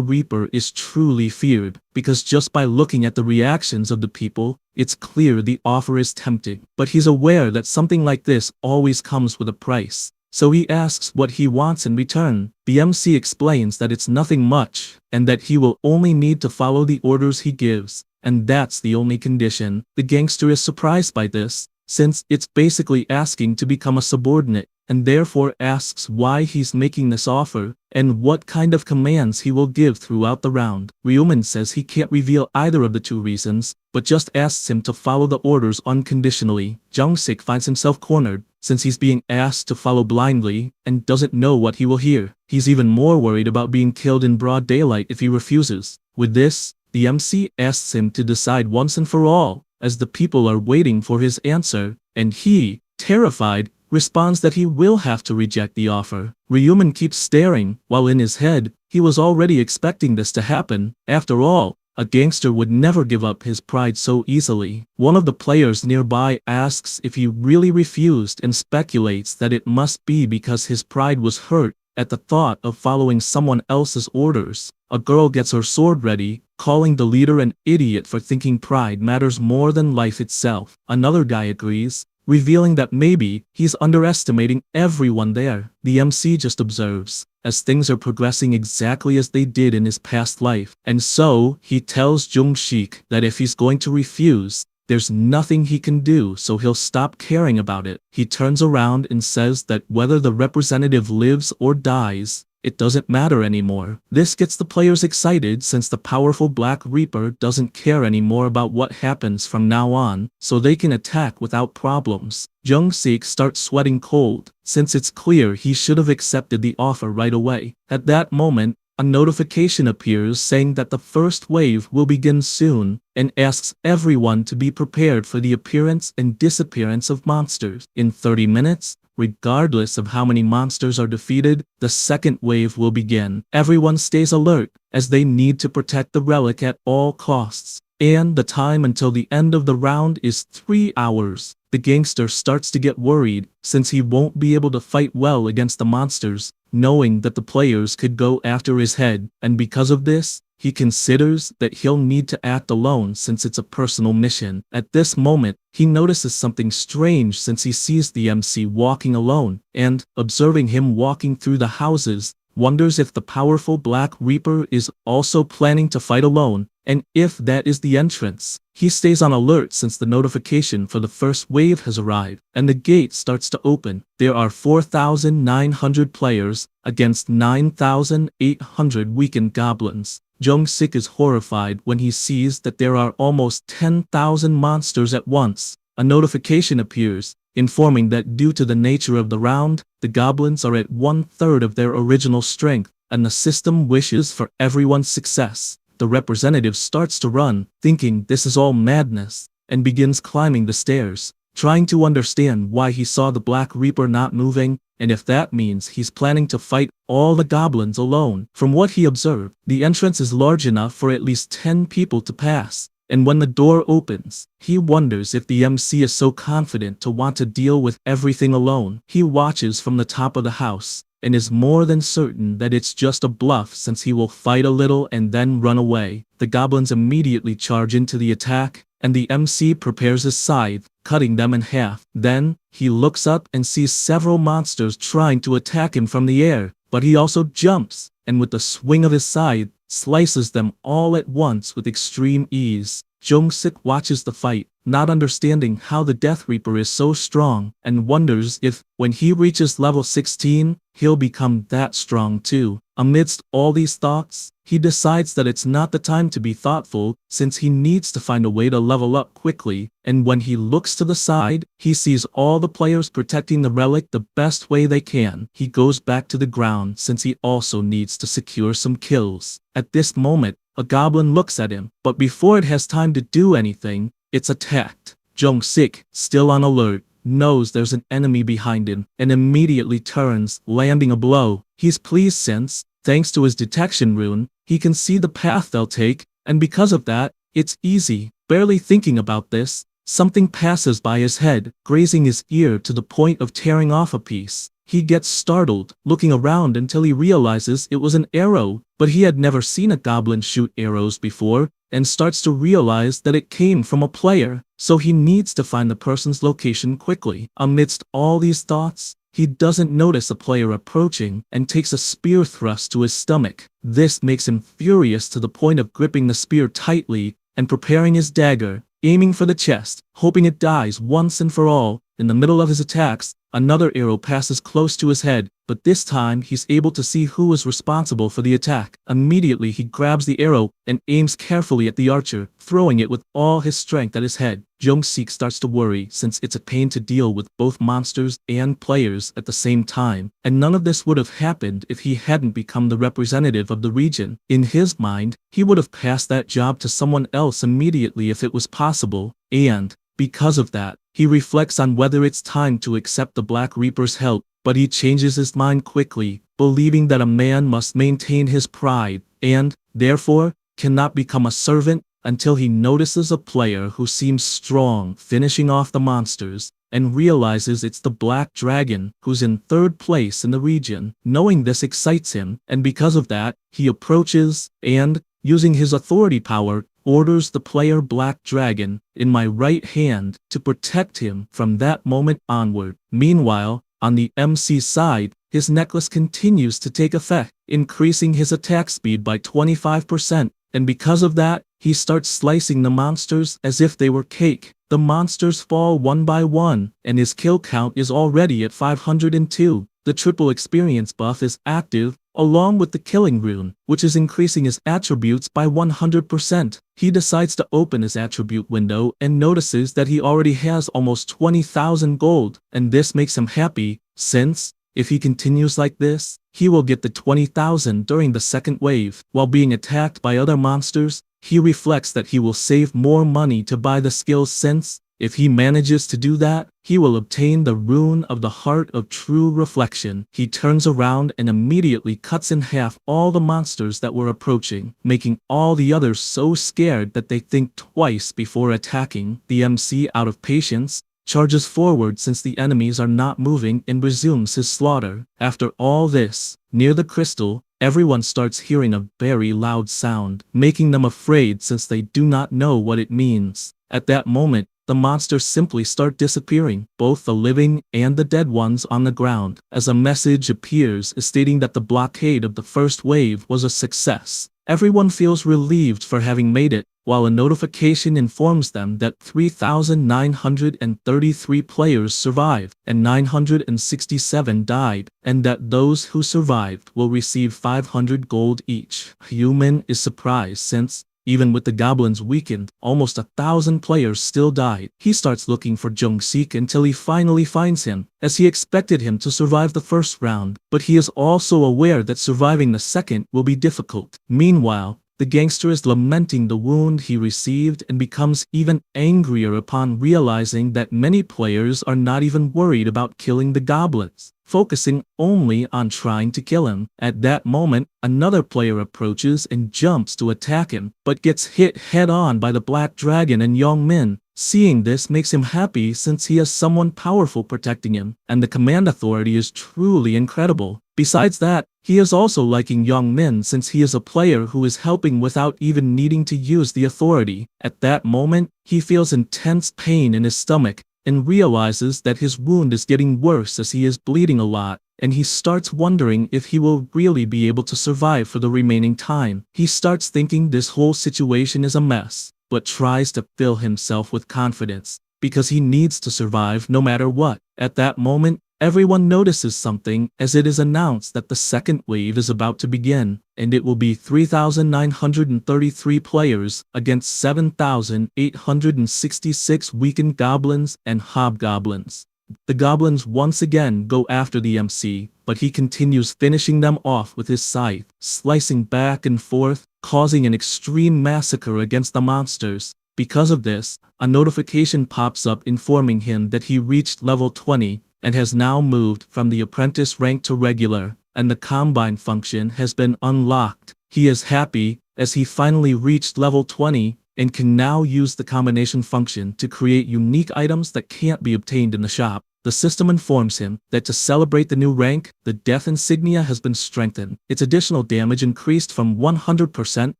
Reaper is truly feared, because just by looking at the reactions of the people, it's clear the offer is tempting. But he's aware that something like this always comes with a price, so he asks what he wants in return. The MC explains that it's nothing much, and that he will only need to follow the orders he gives, and that's the only condition. The gangster is surprised by this, since it's basically asking to become a subordinate. and therefore asks why he's making this offer, and what kind of commands he will give throughout the round. Ryuman says he can't reveal either of the two reasons, but just asks him to follow the orders unconditionally. Jung-sik finds himself cornered, since he's being asked to follow blindly, and doesn't know what he will hear. He's even more worried about being killed in broad daylight if he refuses. With this, the MC asks him to decide once and for all, as the people are waiting for his answer, and he, terrified, responds that he will have to reject the offer. Ryuman keeps staring, while in his head, he was already expecting this to happen. After all, a gangster would never give up his pride so easily. One of the players nearby asks if he really refused and speculates that it must be because his pride was hurt at the thought of following someone else's orders. A girl gets her sword ready, calling the leader an idiot for thinking pride matters more than life itself. Another guy agrees, revealing that maybe he's underestimating everyone there. The MC just observes, as things are progressing exactly as they did in his past life, and so he tells Jung-sik that if he's going to refuse, there's nothing he can do, so he'll stop caring about it. He turns around and says that whether the representative lives or dies, it doesn't matter anymore. This gets the players excited since the powerful Black Reaper doesn't care anymore about what happens from now on, so they can attack without problems. Jung-sik starts sweating cold, since it's clear he should have accepted the offer right away. At that moment, a notification appears saying that the first wave will begin soon, and asks everyone to be prepared for the appearance and disappearance of monsters. In 30 minutes, regardless of how many monsters are defeated, the second wave will begin. Everyone stays alert, as they need to protect the relic at all costs. And the time until the end of the round is 3 hours. The gangster starts to get worried, since he won't be able to fight well against the monsters, knowing that the players could go after his head, and because of this, he considers that he'll need to act alone since it's a personal mission. At this moment, he notices something strange since he sees the MC walking alone, and, observing him walking through the houses, wonders if the powerful Black Reaper is also planning to fight alone, and if that is the entrance. He stays on alert since the notification for the first wave has arrived, and the gate starts to open. There are 4,900 players against 9,800 weakened goblins. Jung-sik is horrified when he sees that there are almost 10,000 monsters at once. A notification appears, informing that due to the nature of the round, the goblins are at 1/3 of their original strength, and the system wishes for everyone's success. The representative starts to run, thinking this is all madness, and begins climbing the stairs, trying to understand why he saw the Black Reaper not moving, and if that means he's planning to fight all the goblins alone. From what he observed, the entrance is large enough for at least 10 people to pass, and when the door opens, he wonders if the MC is so confident to want to deal with everything alone. He watches from the top of the house, and is more than certain that it's just a bluff since he will fight a little and then run away. The goblins immediately charge into the attack, and the MC prepares his scythe, cutting them in half. Then, he looks up and sees several monsters trying to attack him from the air, but he also jumps, and with the swing of his scythe, slices them all at once with extreme ease. Jung-sik watches the fight, not understanding how the Death Reaper is so strong, and wonders if, when he reaches level 16, he'll become that strong too. Amidst all these thoughts, he decides that it's not the time to be thoughtful, since he needs to find a way to level up quickly, and when he looks to the side, he sees all the players protecting the relic the best way they can. He goes back to the ground since he also needs to secure some kills. At this moment, a goblin looks at him, but before it has time to do anything, it's attacked. Jung-sik, still on alert, knows there's an enemy behind him, and immediately turns, landing a blow. He's pleased since, thanks to his detection rune, he can see the path they'll take, and because of that, it's easy. Barely thinking about this, something passes by his head, grazing his ear to the point of tearing off a piece. He gets startled, looking around until he realizes it was an arrow, but he had never seen a goblin shoot arrows before, and starts to realize that it came from a player, so he needs to find the person's location quickly. Amidst all these thoughts, he doesn't notice a player approaching and takes a spear thrust to his stomach. This makes him furious to the point of gripping the spear tightly and preparing his dagger, aiming for the chest, hoping it dies once and for all. In the middle of his attacks, another arrow passes close to his head, but this time he's able to see who is responsible for the attack. Immediately he grabs the arrow and aims carefully at the archer, throwing it with all his strength at his head. Jung-sik starts to worry since it's a pain to deal with both monsters and players at the same time, and none of this would have happened if he hadn't become the representative of the region. In his mind, he would have passed that job to someone else immediately if it was possible, and because of that, he reflects on whether it's time to accept the Black Reaper's help, but he changes his mind quickly, believing that a man must maintain his pride, and, therefore, cannot become a servant until he notices a player who seems strong finishing off the monsters, and realizes it's the Black Dragon, who's in third place in the region. Knowing this excites him, and because of that, he approaches, and, using his authority power, orders the player Black Dragon, in my right hand, to protect him from that moment onward. Meanwhile, on the MC's side, his necklace continues to take effect, increasing his attack speed by 25%, and because of that, he starts slicing the monsters as if they were cake. The monsters fall one by one, and his kill count is already at 502. The triple experience buff is active, along with the killing rune, which is increasing his attributes by 100%. He decides to open his attribute window and notices that he already has almost 20,000 gold, and this makes him happy, since, if he continues like this, he will get the 20,000 during the second wave. While being attacked by other monsters, he reflects that he will save more money to buy the skills since, if he manages to do that, he will obtain the rune of the Heart of True Reflection. He turns around and immediately cuts in half all the monsters that were approaching, making all the others so scared that they think twice before attacking. The MC, out of patience, charges forward since the enemies are not moving and resumes his slaughter. After all this, near the crystal, everyone starts hearing a very loud sound, making them afraid since they do not know what it means. At that moment, the monsters simply start disappearing, both the living and the dead ones on the ground, as a message appears stating that the blockade of the first wave was a success. Everyone feels relieved for having made it, while a notification informs them that 3,933 players survived, and 967 died, and that those who survived will receive 500 gold each. Human is surprised since, even with the goblins weakened, almost 1,000 players still died. He starts looking for Jung-sik until he finally finds him, as he expected him to survive the first round, but he is also aware that surviving the second will be difficult. Meanwhile, the gangster is lamenting the wound he received and becomes even angrier upon realizing that many players are not even worried about killing the goblins, focusing only on trying to kill him. At that moment, another player approaches and jumps to attack him, but gets hit head-on by the Black Dragon and Young-min. Seeing this makes him happy since he has someone powerful protecting him, and the command authority is truly incredible. Besides that, he is also liking Young-min since he is a player who is helping without even needing to use the authority. At that moment, he feels intense pain in his stomach, and realizes that his wound is getting worse as he is bleeding a lot, and he starts wondering if he will really be able to survive for the remaining time. He starts thinking this whole situation is a mess, but tries to fill himself with confidence, because he needs to survive no matter what. At that moment, everyone notices something as it is announced that the second wave is about to begin, and it will be 3,933 players against 7,866 weakened goblins and hobgoblins. The goblins once again go after the MC, but he continues finishing them off with his scythe, slicing back and forth, causing an extreme massacre against the monsters. Because of this, a notification pops up informing him that he reached level 20, and has now moved from the apprentice rank to regular, and the combine function has been unlocked. He is happy, as he finally reached level 20, and can now use the combination function to create unique items that can't be obtained in the shop. The system informs him that to celebrate the new rank, the death insignia has been strengthened. Its additional damage increased from 100%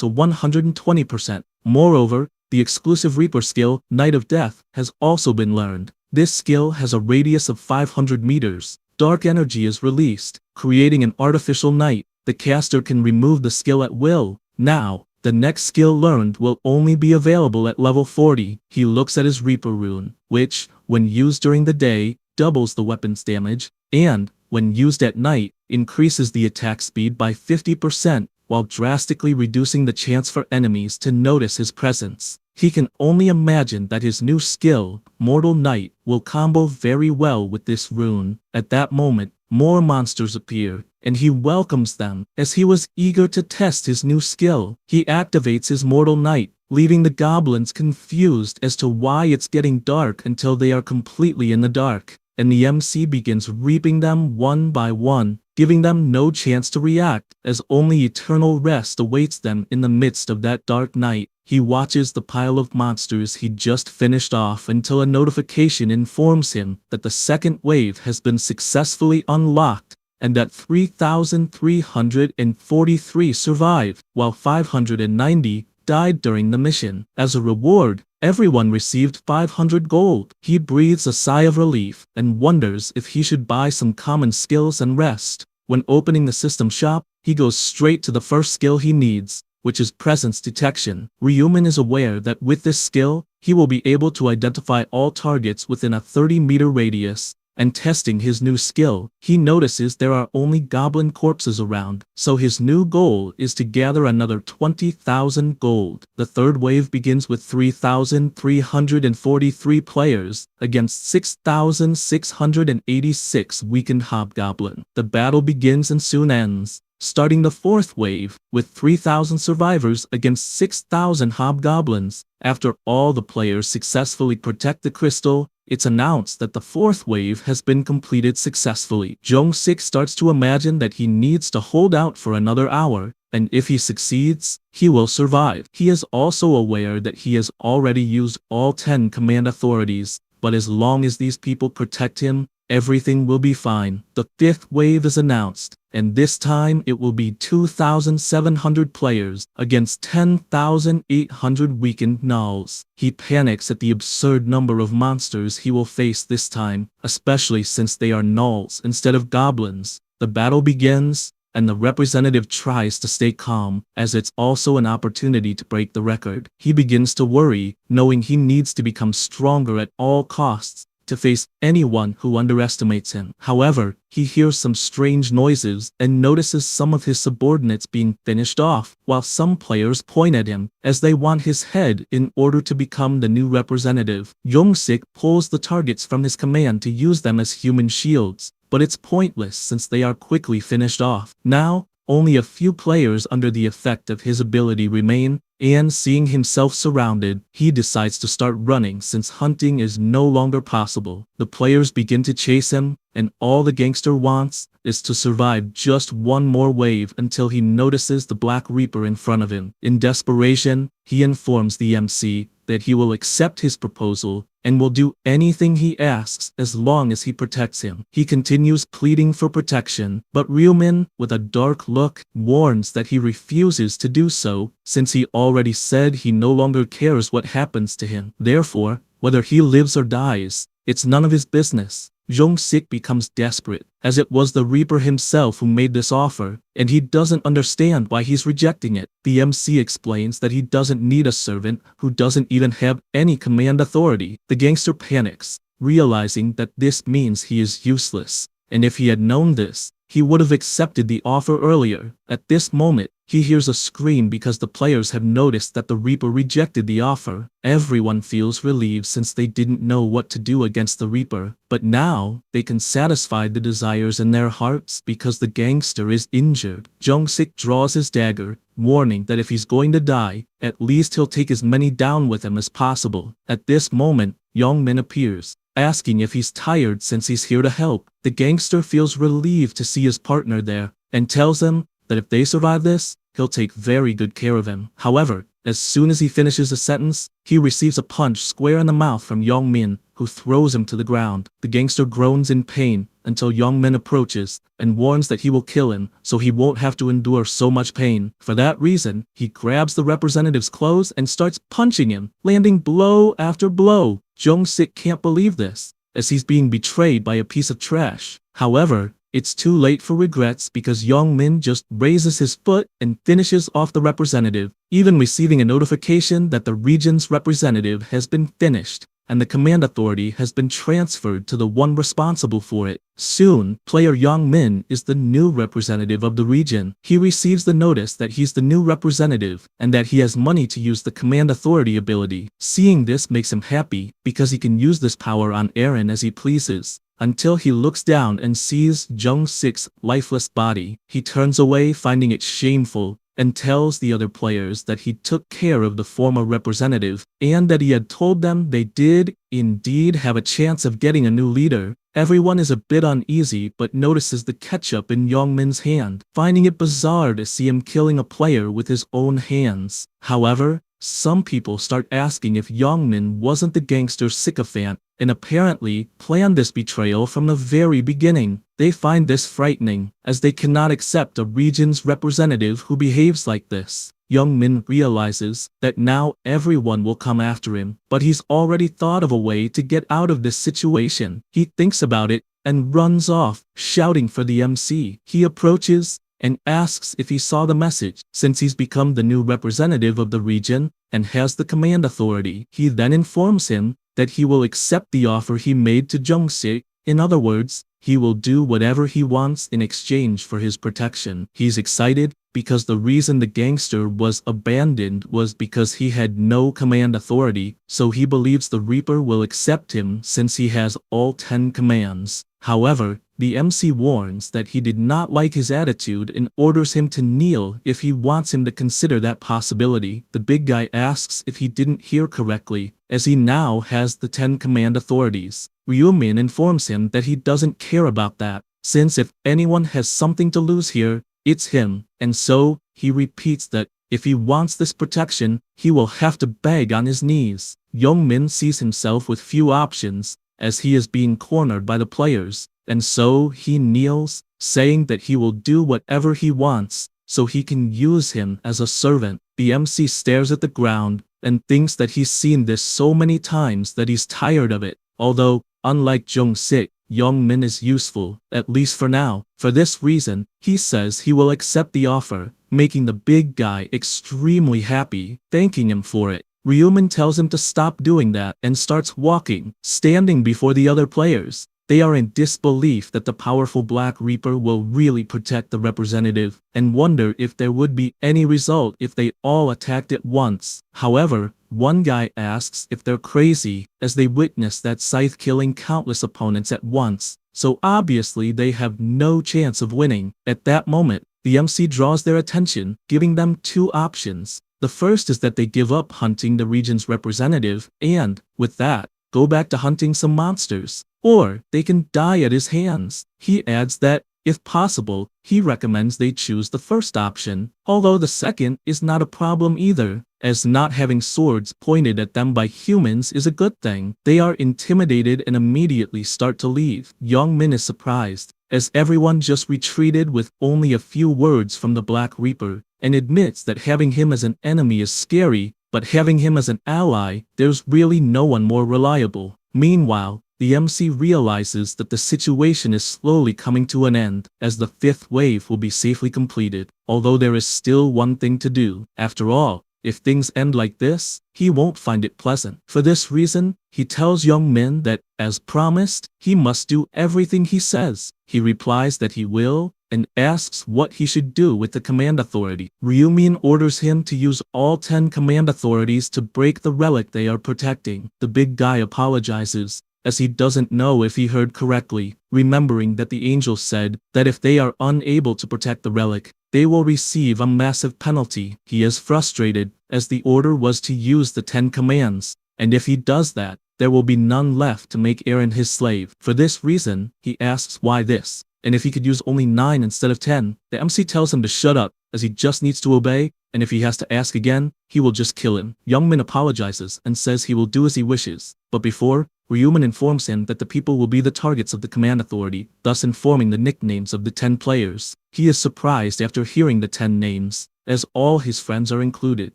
to 120%. Moreover, the exclusive Reaper skill, Knight of Death, has also been learned. This skill has a radius of 500 meters. Dark energy is released, creating an artificial night. The caster can remove the skill at will. Now, The next skill learned will only be available at level 40. He looks at his Reaper rune, which, when used during the day, doubles the weapon's damage, and, when used at night, increases the attack speed by 50%, while drastically reducing the chance for enemies to notice his presence. He can only imagine that his new skill, Mortal Knight, will combo very well with this rune. At that moment, more monsters appear, and he welcomes them, as he was eager to test his new skill. He activates his Mortal Knight, leaving the goblins confused as to why it's getting dark until they are completely in the dark, and the MC begins reaping them one by one, giving them no chance to react, as only eternal rest awaits them in the midst of that dark night. He watches the pile of monsters he just finished off until a notification informs him that the second wave has been successfully unlocked, and that 3,343 survived, while 590 died during the mission. As a reward, everyone received 500 gold. He breathes a sigh of relief and wonders if he should buy some common skills and rest. When opening the system shop, he goes straight to the first skill he needs, which is presence detection. Ryumin is aware that with this skill, he will be able to identify all targets within a 30-meter radius, and testing his new skill, he notices there are only goblin corpses around, so his new goal is to gather another 20,000 gold. The third wave begins with 3,343 players against 6,686 weakened hobgoblin. The battle begins and soon ends, starting the fourth wave with 3,000 survivors against 6,000 hobgoblins. After all the players successfully protect the crystal, it's announced that the fourth wave has been completed successfully. Jihyuk starts to imagine that he needs to hold out for another hour, and if he succeeds, he will survive. He is also aware that he has already used all 10 command authorities, but as long as these people protect him, everything will be fine. The fifth wave is announced, and this time it will be 2,700 players against 10,800 weakened gnolls. He panics at the absurd number of monsters he will face this time, especially since they are gnolls instead of goblins. The battle begins, and the representative tries to stay calm, as it's also an opportunity to break the record. He begins to worry, knowing he needs to become stronger at all costs to face anyone who underestimates him. However, he hears some strange noises and notices some of his subordinates being finished off, while some players point at him as they want his head in order to become the new representative. Jihyuk pulls the targets from his command to use them as human shields, but it's pointless since they are quickly finished off. Now, only a few players under the effect of his ability remain, and seeing himself surrounded, he decides to start running since hunting is no longer possible. The players begin to chase him, and all the gangster wants is to survive just one more wave until he notices the Black Reaper in front of him. In desperation, he informs the MC that he will accept his proposal and will do anything he asks as long as he protects him. He continues pleading for protection, but Ryumin, with a dark look, warns that he refuses to do so, since he already said he no longer cares what happens to him. Therefore, whether he lives or dies, it's none of his business. Jihyuk becomes desperate, as it was the Reaper himself who made this offer, and he doesn't understand why he's rejecting it. The MC explains that he doesn't need a servant who doesn't even have any command authority. The gangster panics, realizing that this means he is useless, and if he had known this, he would have accepted the offer earlier. At this moment, he hears a scream because the players have noticed that the Reaper rejected the offer. Everyone feels relieved since they didn't know what to do against the Reaper, but now they can satisfy the desires in their hearts because the gangster is injured. Jihyuk draws his dagger, warning that if he's going to die, at least he'll take as many down with him as possible. At this moment, Youngmin appears, asking if he's tired since he's here to help. The gangster feels relieved to see his partner there, and tells him that if they survive this, he'll take very good care of him. However, as soon as he finishes a sentence, he receives a punch square in the mouth from Youngmin, who throws him to the ground. The gangster groans in pain until Youngmin approaches and warns that he will kill him so he won't have to endure so much pain. For that reason, he grabs the representative's clothes and starts punching him, landing blow after blow. Jihyuk can't believe this, as he's being betrayed by a piece of trash. However, It's too late for regrets because Young-min just raises his foot and finishes off the representative, even receiving a notification that the region's representative has been finished, and the command authority has been transferred to the one responsible for it. Soon, player Young-min is the new representative of the region. He receives the notice that he's the new representative and that he has money to use the command authority ability. Seeing this makes him happy because he can use this power on Eren as he pleases. Until he looks down and sees Jung-sik's lifeless body. He turns away, finding it shameful, and tells the other players that he took care of the former representative, and that he had told them they did indeed have a chance of getting a new leader. Everyone is a bit uneasy but notices the ketchup in Young-min's hand, finding it bizarre to see him killing a player with his own hands. However, some people start asking if Young-min wasn't the gangster sycophant and apparently planned this betrayal from the very beginning. They find this frightening, as they cannot accept a region's representative who behaves like this. Young-min realizes that now everyone will come after him, but he's already thought of a way to get out of this situation. He thinks about it and runs off, shouting for the MC. He approaches and asks if he saw the message. Since he's become the new representative of the region and has the command authority, he then informs him that he will accept the offer he made to Jung-sik. In other words, he will do whatever he wants in exchange for his protection. He's excited because the reason the gangster was abandoned was because he had no command authority, so he believes the Reaper will accept him since he has all 10 commands. However, the MC warns that he did not like his attitude and orders him to kneel if he wants him to consider that possibility. The big guy asks if he didn't hear correctly, as he now has the 10 command authorities. Ryumin informs him that he doesn't care about that, since if anyone has something to lose here, it's him, and so he repeats that if he wants this protection, he will have to beg on his knees. Young-min sees himself with few options, as he is being cornered by the players, and so he kneels, saying that he will do whatever he wants, so he can use him as a servant. The MC stares at the ground, and thinks that he's seen this so many times that he's tired of it. Although, unlike Jung-sik, Young-min is useful, at least for now. For this reason, he says he will accept the offer, making the big guy extremely happy, thanking him for it. Ryumin tells him to stop doing that and starts walking, standing before the other players. They are in disbelief that the powerful Black Reaper will really protect the representative, and wonder if there would be any result if they all attacked at once. However, one guy asks if they're crazy, as they witness that scythe killing countless opponents at once, so obviously they have no chance of winning. At that moment, the MC draws their attention, giving them two options. The first is that they give up hunting the region's representative, and, with that, go back to hunting some monsters. Or, they can die at his hands. He adds that, if possible, he recommends they choose the first option, although the second is not a problem either, as not having swords pointed at them by humans is a good thing. They are intimidated and immediately start to leave. Young-min is surprised, as everyone just retreated with only a few words from the Black Reaper, and admits that having him as an enemy is scary, but having him as an ally, there's really no one more reliable. Meanwhile, the MC realizes that the situation is slowly coming to an end, as the 5th wave will be safely completed, although there is still one thing to do. After all, if things end like this, he won't find it pleasant. For this reason, he tells Young-min that, as promised, he must do everything he says. He replies that he will, and asks what he should do with the command authority. Ryumin orders him to use all 10 command authorities to break the relic they are protecting. The big guy apologizes, as he doesn't know if he heard correctly, remembering that the angel said that if they are unable to protect the relic, they will receive a massive penalty. He is frustrated, as the order was to use the 10 commands, and if he does that, there will be none left to make Eren his slave. For this reason, he asks why this, and if he could use only 9 instead of 10. The MC tells him to shut up, as he just needs to obey, and if he has to ask again, he will just kill him. Young-min apologizes and says he will do as he wishes, but before, Ryumin informs him that the people will be the targets of the command authority, thus informing the nicknames of the 10 players. He is surprised after hearing the 10 names, as all his friends are included,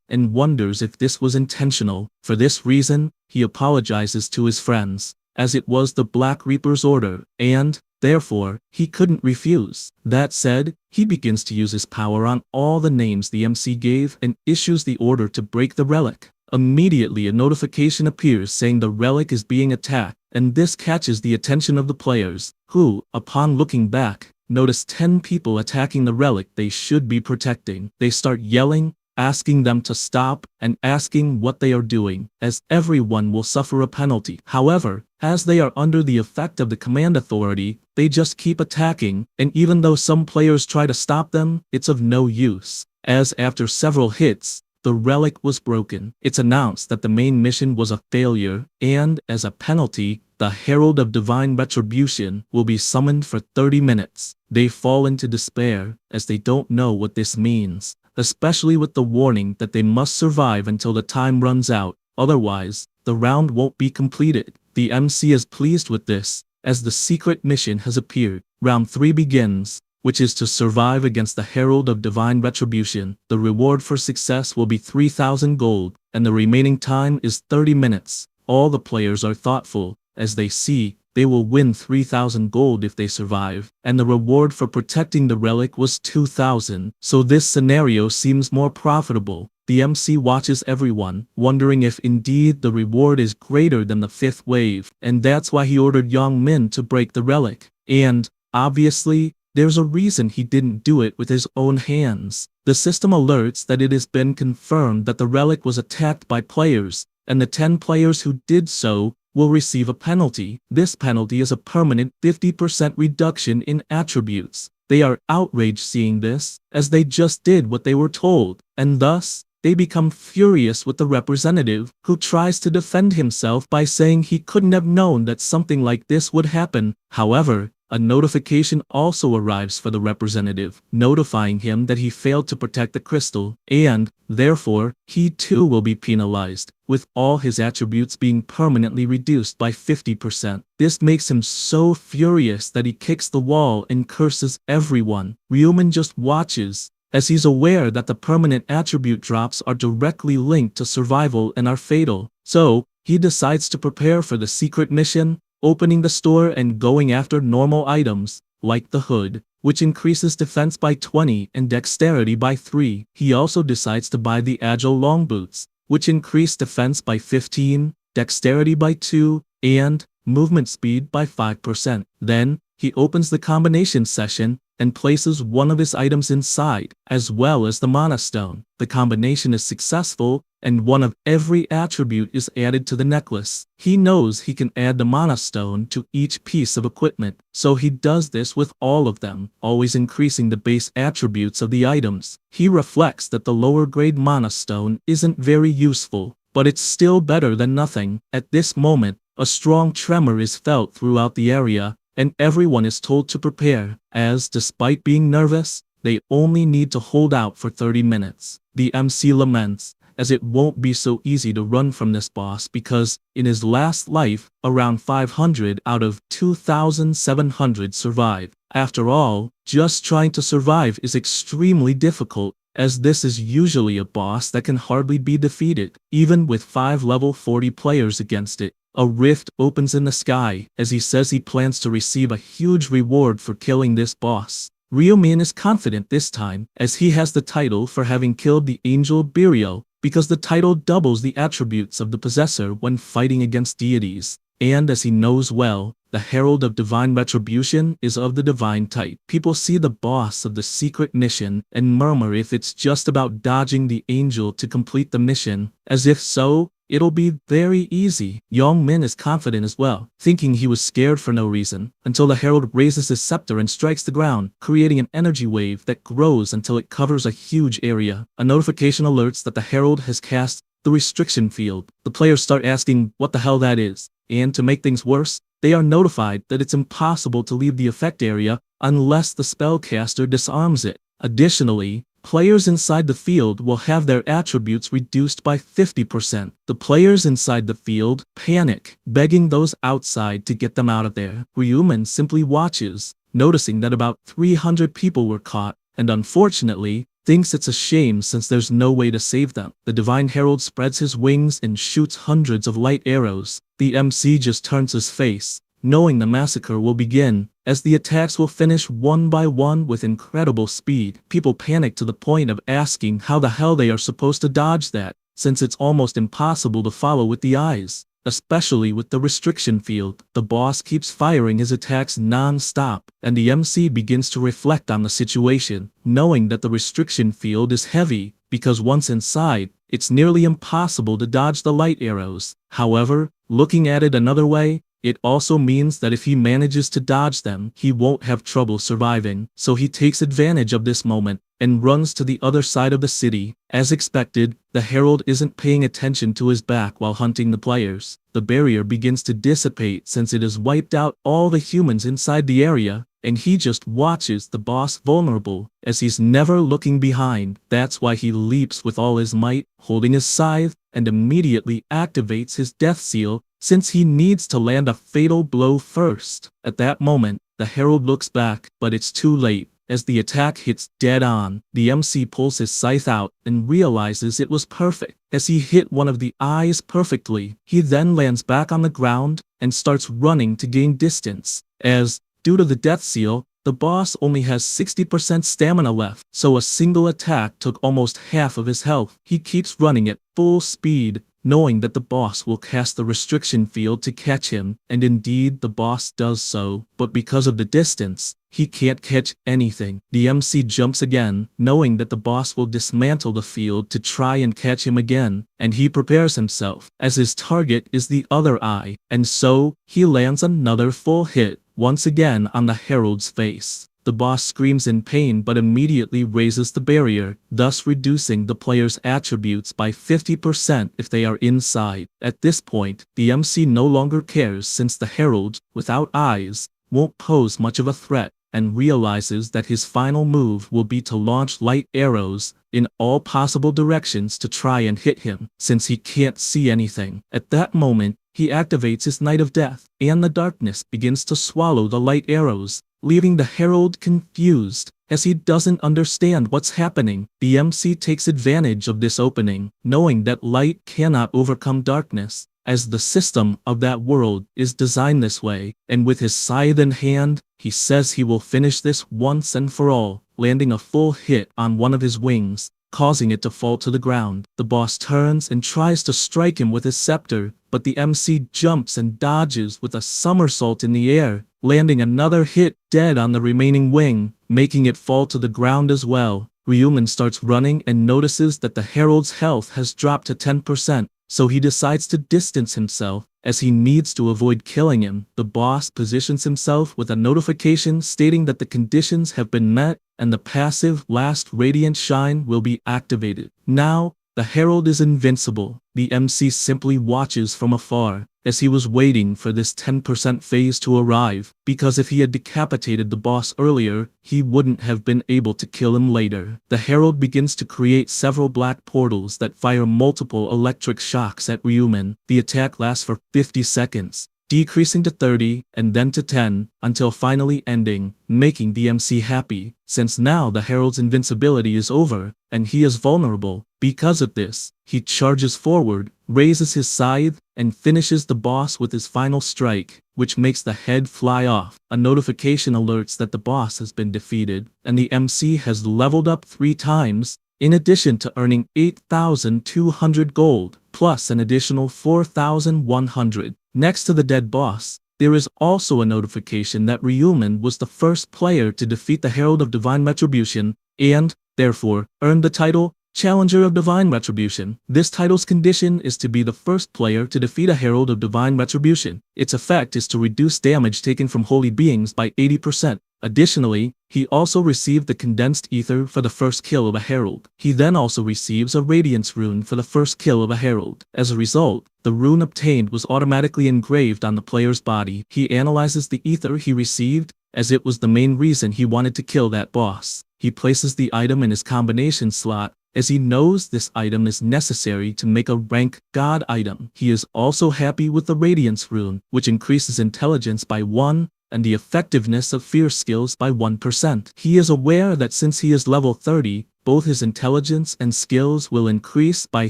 and wonders if this was intentional. For this reason, he apologizes to his friends, as it was the Black Reaper's order, and, Therefore, he couldn't refuse. That said, he begins to use his power on all the names the MC gave and issues the order to break the relic. Immediately a notification appears saying the relic is being attacked, and this catches the attention of the players, who, upon looking back, notice 10 people attacking the relic they should be protecting. They start yelling, asking them to stop, and asking what they are doing, as everyone will suffer a penalty. However, as they are under the effect of the command authority, they just keep attacking, and even though some players try to stop them, it's of no use, as after several hits, the relic was broken. It's announced that the main mission was a failure, and, as a penalty, the Herald of Divine Retribution will be summoned for 30 minutes. They fall into despair, as they don't know what this means, especially with the warning that they must survive until the time runs out, otherwise, the round won't be completed. The MC is pleased with this, as the secret mission has appeared. Round 3 begins, which is to survive against the Herald of Divine Retribution. The reward for success will be 3,000 gold, and the remaining time is 30 minutes. All the players are thoughtful, as they see they will win 3,000 gold if they survive, and the reward for protecting the relic was 2,000, so this scenario seems more profitable. The MC watches everyone, wondering if indeed the reward is greater than the 5th wave, and that's why he ordered Young Min to break the relic. And, obviously, there's a reason he didn't do it with his own hands. The system alerts that it has been confirmed that the relic was attacked by players, and the 10 players who did so will receive a penalty. This penalty is a permanent 50% reduction in attributes. They are outraged seeing this, as they just did what they were told, and thus, they become furious with the representative, who tries to defend himself by saying he couldn't have known that something like this would happen. However, a notification also arrives for the representative, notifying him that he failed to protect the crystal, and, therefore, he too will be penalized, with all his attributes being permanently reduced by 50%. This makes him so furious that he kicks the wall and curses everyone. Ryuman just watches, as he's aware that the permanent attribute drops are directly linked to survival and are fatal. So, he decides to prepare for the secret mission, opening the store and going after normal items, like the hood, which increases defense by 20 and dexterity by 3. He also decides to buy the agile long boots, which increase defense by 15, dexterity by 2, and movement speed by 5%. Then, he opens the combination session and places one of his items inside, as well as the mana stone. The combination is successful, and one of every attribute is added to the necklace. He knows he can add the mana stone to each piece of equipment, so he does this with all of them, always increasing the base attributes of the items. He reflects that the lower grade mana stone isn't very useful, but it's still better than nothing. At this moment, a strong tremor is felt throughout the area, and everyone is told to prepare, as despite being nervous, they only need to hold out for 30 minutes. The MC laments, as it won't be so easy to run from this boss because, in his last life, around 500 out of 2,700 survive. After all, just trying to survive is extremely difficult, as this is usually a boss that can hardly be defeated, even with 5 level 40 players against it. A rift opens in the sky, as he says he plans to receive a huge reward for killing this boss. Ryumin is confident this time, as he has the title for having killed the angel Burial, because the title doubles the attributes of the possessor when fighting against deities. And as he knows well, the Herald of Divine Retribution is of the divine type. People see the boss of the secret mission and murmur if it's just about dodging the angel to complete the mission, as if so, it'll be very easy. Young Min is confident as well, thinking he was scared for no reason, until the Herald raises his scepter and strikes the ground, creating an energy wave that grows until it covers a huge area. A notification alerts that the Herald has cast the restriction field. The players start asking what the hell that is, and to make things worse, they are notified that it's impossible to leave the effect area unless the spellcaster disarms it. Additionally, players inside the field will have their attributes reduced by 50%. The players inside the field panic, begging those outside to get them out of there. Ryuman simply watches, noticing that about 300 people were caught, and unfortunately, thinks it's a shame since there's no way to save them. The Divine Herald spreads his wings and shoots hundreds of light arrows. The MC just turns his face, knowing the massacre will begin, as the attacks will finish one by one with incredible speed. People panic to the point of asking how the hell they are supposed to dodge that, since it's almost impossible to follow with the eyes. Especially with the restriction field, the boss keeps firing his attacks non-stop, and the MC begins to reflect on the situation, knowing that the restriction field is heavy, because once inside, it's nearly impossible to dodge the light arrows. However, looking at it another way, it also means that if he manages to dodge them, he won't have trouble surviving. So he takes advantage of this moment and runs to the other side of the city. As expected, the herald isn't paying attention to his back while hunting the players. The barrier begins to dissipate since it has wiped out all the humans inside the area, and he just watches the boss vulnerable, as he's never looking behind. That's why he leaps with all his might, holding his scythe, and immediately activates his death seal, since he needs to land a fatal blow first. At that moment, the herald looks back, but it's too late. As the attack hits dead on, the MC pulls his scythe out and realizes it was perfect. As he hit one of the eyes perfectly, he then lands back on the ground and starts running to gain distance, as, due to the death seal, the boss only has 60% stamina left, so a single attack took almost half of his health. He keeps running at full speed, knowing that the boss will cast the restriction field to catch him, and indeed the boss does so, but because of the distance, he can't catch anything. The MC jumps again, knowing that the boss will dismantle the field to try and catch him again, and he prepares himself, as his target is the other eye, and so, he lands another full hit, once again on the herald's face. The boss screams in pain but immediately raises the barrier, thus reducing the player's attributes by 50% if they are inside. At this point, the MC no longer cares since the herald, without eyes, won't pose much of a threat, and realizes that his final move will be to launch light arrows in all possible directions to try and hit him, since he can't see anything. At that moment, he activates his Night of Death, and the darkness begins to swallow the light arrows, leaving the herald confused, as he doesn't understand what's happening. The MC takes advantage of this opening, knowing that light cannot overcome darkness, as the system of that world is designed this way, and with his scythe in hand, he says he will finish this once and for all, landing a full hit on one of his wings, causing it to fall to the ground. The boss turns and tries to strike him with his scepter, but the MC jumps and dodges with a somersault in the air, landing another hit dead on the remaining wing, making it fall to the ground as well. Ryuman starts running and notices that the herald's health has dropped to 10%, so he decides to distance himself, as he needs to avoid killing him. The boss positions himself with a notification stating that the conditions have been met and the passive Last Radiant Shine will be activated. Now, the herald is invincible. The MC simply watches from afar, as he was waiting for this 10% phase to arrive, because if he had decapitated the boss earlier, he wouldn't have been able to kill him later. The herald begins to create several black portals that fire multiple electric shocks at Ryuman. The attack lasts for 50 seconds, decreasing to 30 and then to 10, until finally ending, making the MC happy, since now the herald's invincibility is over, and he is vulnerable. Because of this, he charges forward, raises his scythe, and finishes the boss with his final strike, which makes the head fly off. A notification alerts that the boss has been defeated, and the MC has leveled up 3 times, in addition to earning 8,200 gold, plus an additional 4,100. Next to the dead boss, there is also a notification that Ryuman was the first player to defeat the Herald of Divine Retribution, and, therefore, earned the title Challenger of Divine Retribution. This title's condition is to be the first player to defeat a Herald of Divine Retribution. Its effect is to reduce damage taken from holy beings by 80%. Additionally, he also received the condensed ether for the first kill of a herald. He then also receives a radiance rune for the first kill of a herald. As a result, the rune obtained was automatically engraved on the player's body. He analyzes the ether he received, as it was the main reason he wanted to kill that boss. He places the item in his combination slot, as he knows this item is necessary to make a rank god item. He is also happy with the radiance rune, which increases intelligence by 1, and the effectiveness of fear skills by 1%. He is aware that since he is level 30, both his intelligence and skills will increase by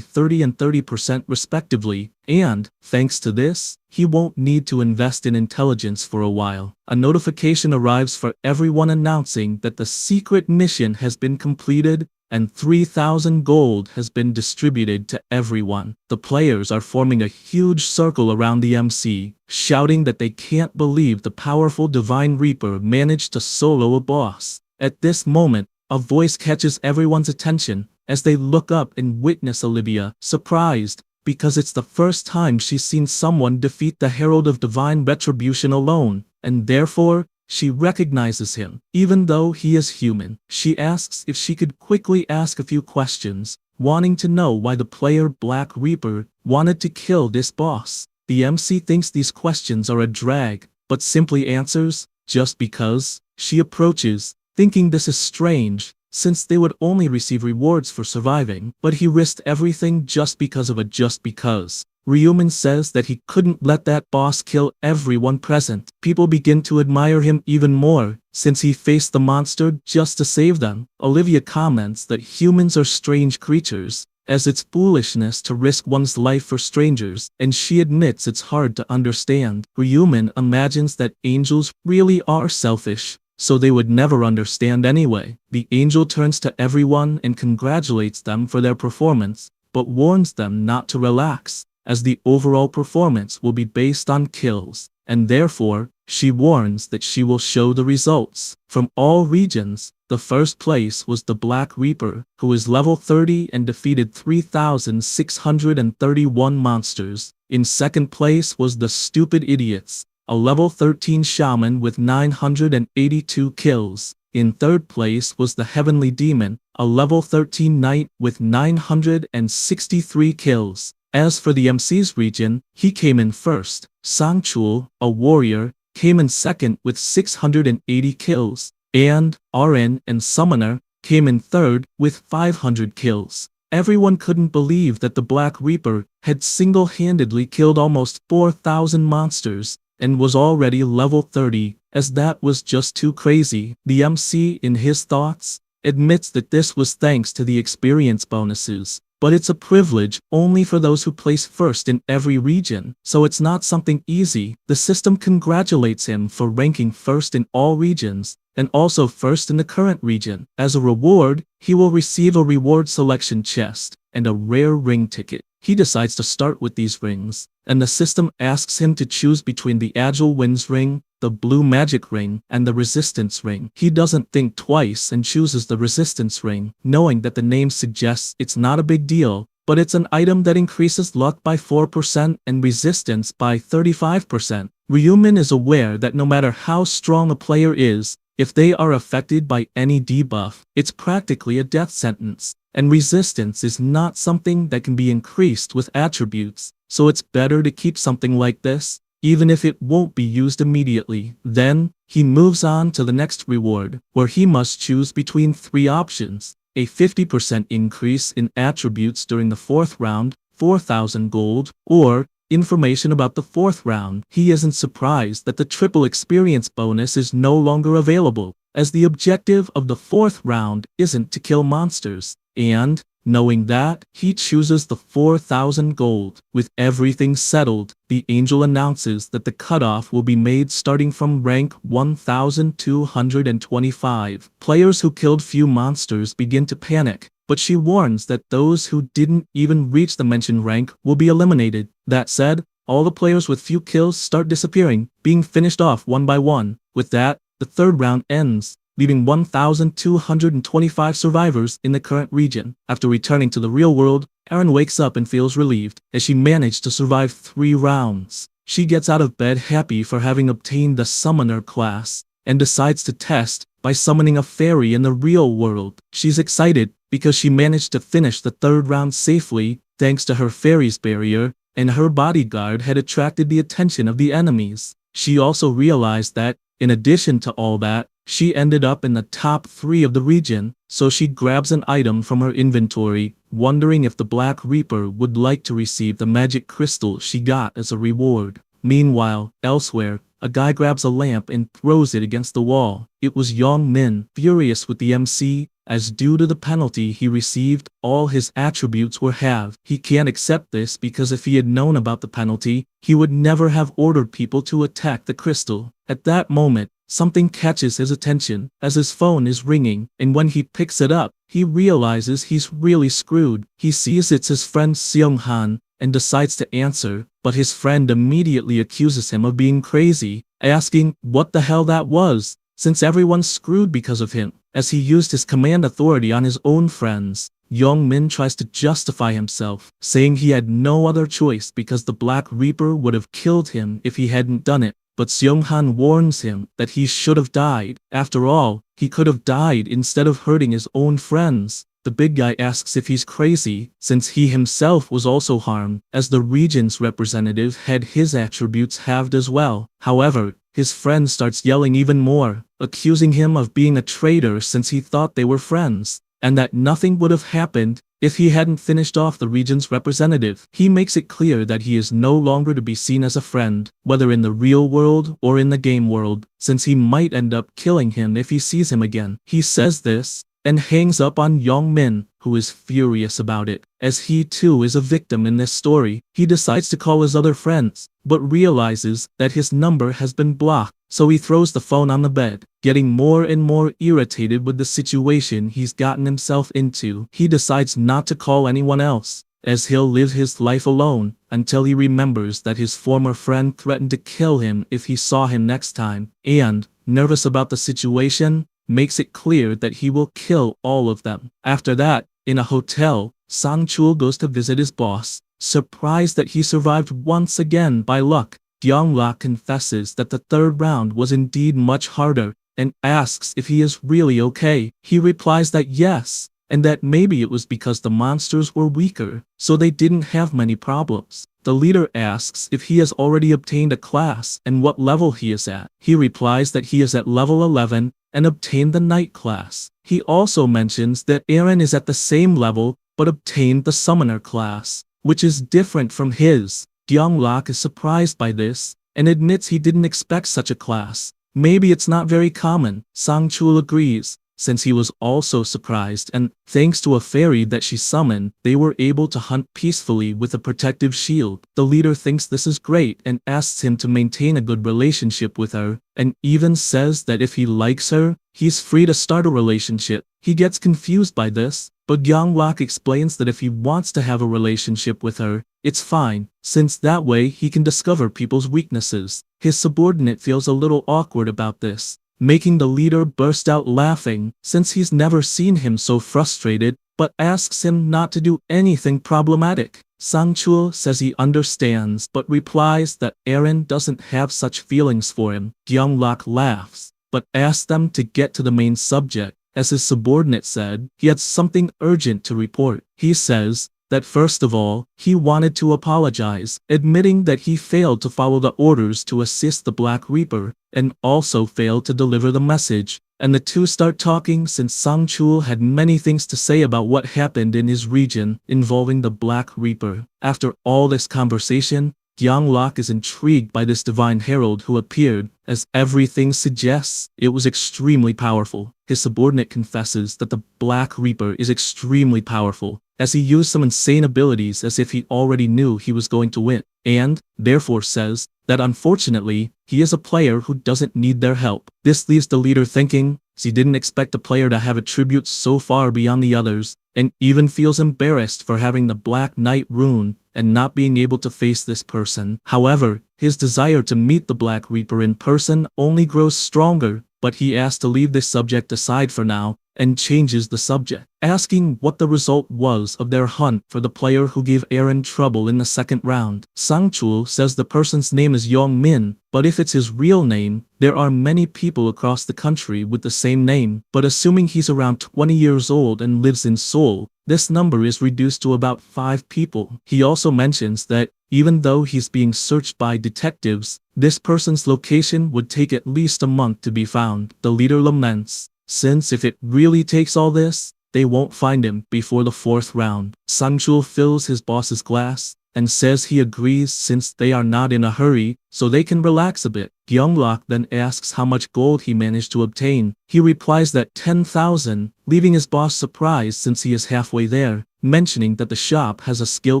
30 and 30% respectively, and, thanks to this, he won't need to invest in intelligence for a while. A notification arrives for everyone announcing that the secret mission has been completed and 3,000 gold has been distributed to everyone. The players are forming a huge circle around the MC, shouting that they can't believe the powerful Divine Reaper managed to solo a boss. At this moment, a voice catches everyone's attention as they look up and witness Olivia, surprised, because it's the first time she's seen someone defeat the Herald of Divine Retribution alone, and therefore, she recognizes him. Even though he is human, she asks if she could quickly ask a few questions, wanting to know why the player Black Reaper wanted to kill this boss. The MC thinks these questions are a drag, but simply answers, just because. She approaches, thinking this is strange, since they would only receive rewards for surviving, but he risked everything just because of a just because. Ryumin says that he couldn't let that boss kill everyone present. People begin to admire him even more, since he faced the monster just to save them. Olivia comments that humans are strange creatures, as it's foolishness to risk one's life for strangers, and she admits it's hard to understand. Ryumin imagines that angels really are selfish, so they would never understand anyway. The angel turns to everyone and congratulates them for their performance, but warns them not to relax, as the overall performance will be based on kills, and therefore, she warns that she will show the results. From all regions, the first place was the Black Reaper, who is level 30 and defeated 3,631 monsters. In second place was the Stupid Idiots, a level 13 shaman with 982 kills. In third place was the Heavenly Demon, a level 13 knight with 963 kills. As for the MC's region, he came in first. Sangchul, a warrior, came in second with 680 kills, and RN and Summoner came in third with 500 kills. Everyone couldn't believe that the Black Reaper had single-handedly killed almost 4,000 monsters and was already level 30, as that was just too crazy. The MC, in his thoughts, admits that this was thanks to the experience bonuses. But it's a privilege only for those who place first in every region, so it's not something easy. The system congratulates him for ranking first in all regions, and also first in the current region. As a reward, he will receive a reward selection chest and a rare ring ticket. He decides to start with these rings, and the system asks him to choose between the Agile Winds ring, the Blue Magic ring, and the Resistance ring. He doesn't think twice and chooses the Resistance ring, knowing that the name suggests it's not a big deal, but it's an item that increases luck by 4% and resistance by 35%. Ryumin is aware that no matter how strong a player is, if they are affected by any debuff, it's practically a death sentence, and resistance is not something that can be increased with attributes, so it's better to keep something like this, even if it won't be used immediately. Then, he moves on to the next reward, where he must choose between 3 options: a 50% increase in attributes during the 4th round, 4,000 gold, or information about the 4th round. He isn't surprised that the triple experience bonus is no longer available, as the objective of the 4th round isn't to kill monsters, and, knowing that, he chooses the 4,000 gold. With everything settled, the angel announces that the cutoff will be made starting from rank 1,225. Players who killed few monsters begin to panic, but she warns that those who didn't even reach the mentioned rank will be eliminated. That said, all the players with few kills start disappearing, being finished off one by one. With that, the 3rd round ends, leaving 1,225 survivors in the current region. After returning to the real world, Erin wakes up and feels relieved, as she managed to survive 3 rounds. She gets out of bed happy for having obtained the Summoner class, and decides to test by summoning a fairy in the real world. She's excited because she managed to finish the 3rd round safely thanks to her fairy's barrier, and her bodyguard had attracted the attention of the enemies. She also realized that, in addition to all that, she ended up in the top 3 of the region, so she grabs an item from her inventory, wondering if the Black Reaper would like to receive the magic crystal she got as a reward. Meanwhile, elsewhere, a guy grabs a lamp and throws it against the wall. It was Yong Min. Furious with the MC, as due to the penalty he received, all his attributes were halved. He can't accept this because if he had known about the penalty, he would never have ordered people to attack the crystal. At that moment, something catches his attention as his phone is ringing, and when he picks it up, he realizes he's really screwed. He sees it's his friend Seung-han and decides to answer, but his friend immediately accuses him of being crazy, asking what the hell that was, since everyone's screwed because of him. As he used his command authority on his own friends, Young-min tries to justify himself, saying he had no other choice because the Black Reaper would have killed him if he hadn't done it. But Seung-han warns him that he should have died. After all, he could have died instead of hurting his own friends. The big guy asks if he's crazy, since he himself was also harmed, as the region's representative had his attributes halved as well. However, his friend starts yelling even more, accusing him of being a traitor since he thought they were friends, and that nothing would have happened if he hadn't finished off the region's representative. He makes it clear that he is no longer to be seen as a friend, whether in the real world or in the game world, since he might end up killing him if he sees him again. He says this, and hangs up on Young-min, who is furious about it. As he too is a victim in this story, he decides to call his other friends, but realizes that his number has been blocked, so he throws the phone on the bed. Getting more and more irritated with the situation he's gotten himself into, he decides not to call anyone else, as he'll live his life alone, until he remembers that his former friend threatened to kill him if he saw him next time, and, nervous about the situation, makes it clear that he will kill all of them. After that, in a hotel, Sang-chul goes to visit his boss, surprised that he survived once again by luck. Kyung-lak confesses that the third round was indeed much harder, and asks if he is really okay. He replies that yes, and that maybe it was because the monsters were weaker, so they didn't have many problems. The leader asks if he has already obtained a class and what level he is at. He replies that he is at level 11 and obtained the night class. He also mentions that Eren is at the same level but obtained the summoner class, which is different from his. Kyung-lak is surprised by this and admits he didn't expect such a class. Maybe it's not very common. Sang-chul agrees, since he was also surprised, and thanks to a fairy that she summoned, they were able to hunt peacefully with a protective shield. The leader thinks this is great and asks him to maintain a good relationship with her, and even says that if he likes her, he's free to start a relationship. He gets confused by this, but Kyung-lak explains that if he wants to have a relationship with her, it's fine, since that way he can discover people's weaknesses. His subordinate feels a little awkward about this, making the leader burst out laughing, since he's never seen him so frustrated, but asks him not to do anything problematic. Sang-chul says he understands but replies that Eren doesn't have such feelings for him. Kyung-lak laughs, but asks them to get to the main subject. As his subordinate said, he had something urgent to report. He says that first of all, he wanted to apologize, admitting that he failed to follow the orders to assist the Black Reaper, and also failed to deliver the message. And the two start talking since Sang-chul had many things to say about what happened in his region involving the Black Reaper. After all this conversation, Kyung-lak is intrigued by this divine herald who appeared, as everything suggests it was extremely powerful. His subordinate confesses that the Black Reaper is extremely powerful, as he used some insane abilities as if he already knew he was going to win, and, therefore says, that unfortunately, he is a player who doesn't need their help. This leaves the leader thinking, as he didn't expect a player to have attributes so far beyond the others, and even feels embarrassed for having the Black Knight rune and not being able to face this person. However, his desire to meet the Black Reaper in person only grows stronger, but he asks to leave this subject aside for now, and changes the subject, asking what the result was of their hunt for the player who gave Eren trouble in the second round. Sang-chul says the person's name is Young-min, but if it's his real name, there are many people across the country with the same name, but assuming he's around 20 years old and lives in Seoul, this number is reduced to about 5 people. He also mentions that, even though he's being searched by detectives, this person's location would take at least a month to be found. The leader laments, since if it really takes all this, they won't find him before the 4th round. Sang-chul fills his boss's glass, and says he agrees since they are not in a hurry, so they can relax a bit. Kyung-lak then asks how much gold he managed to obtain. He replies that 10,000, leaving his boss surprised since he is halfway there, mentioning that the shop has a skill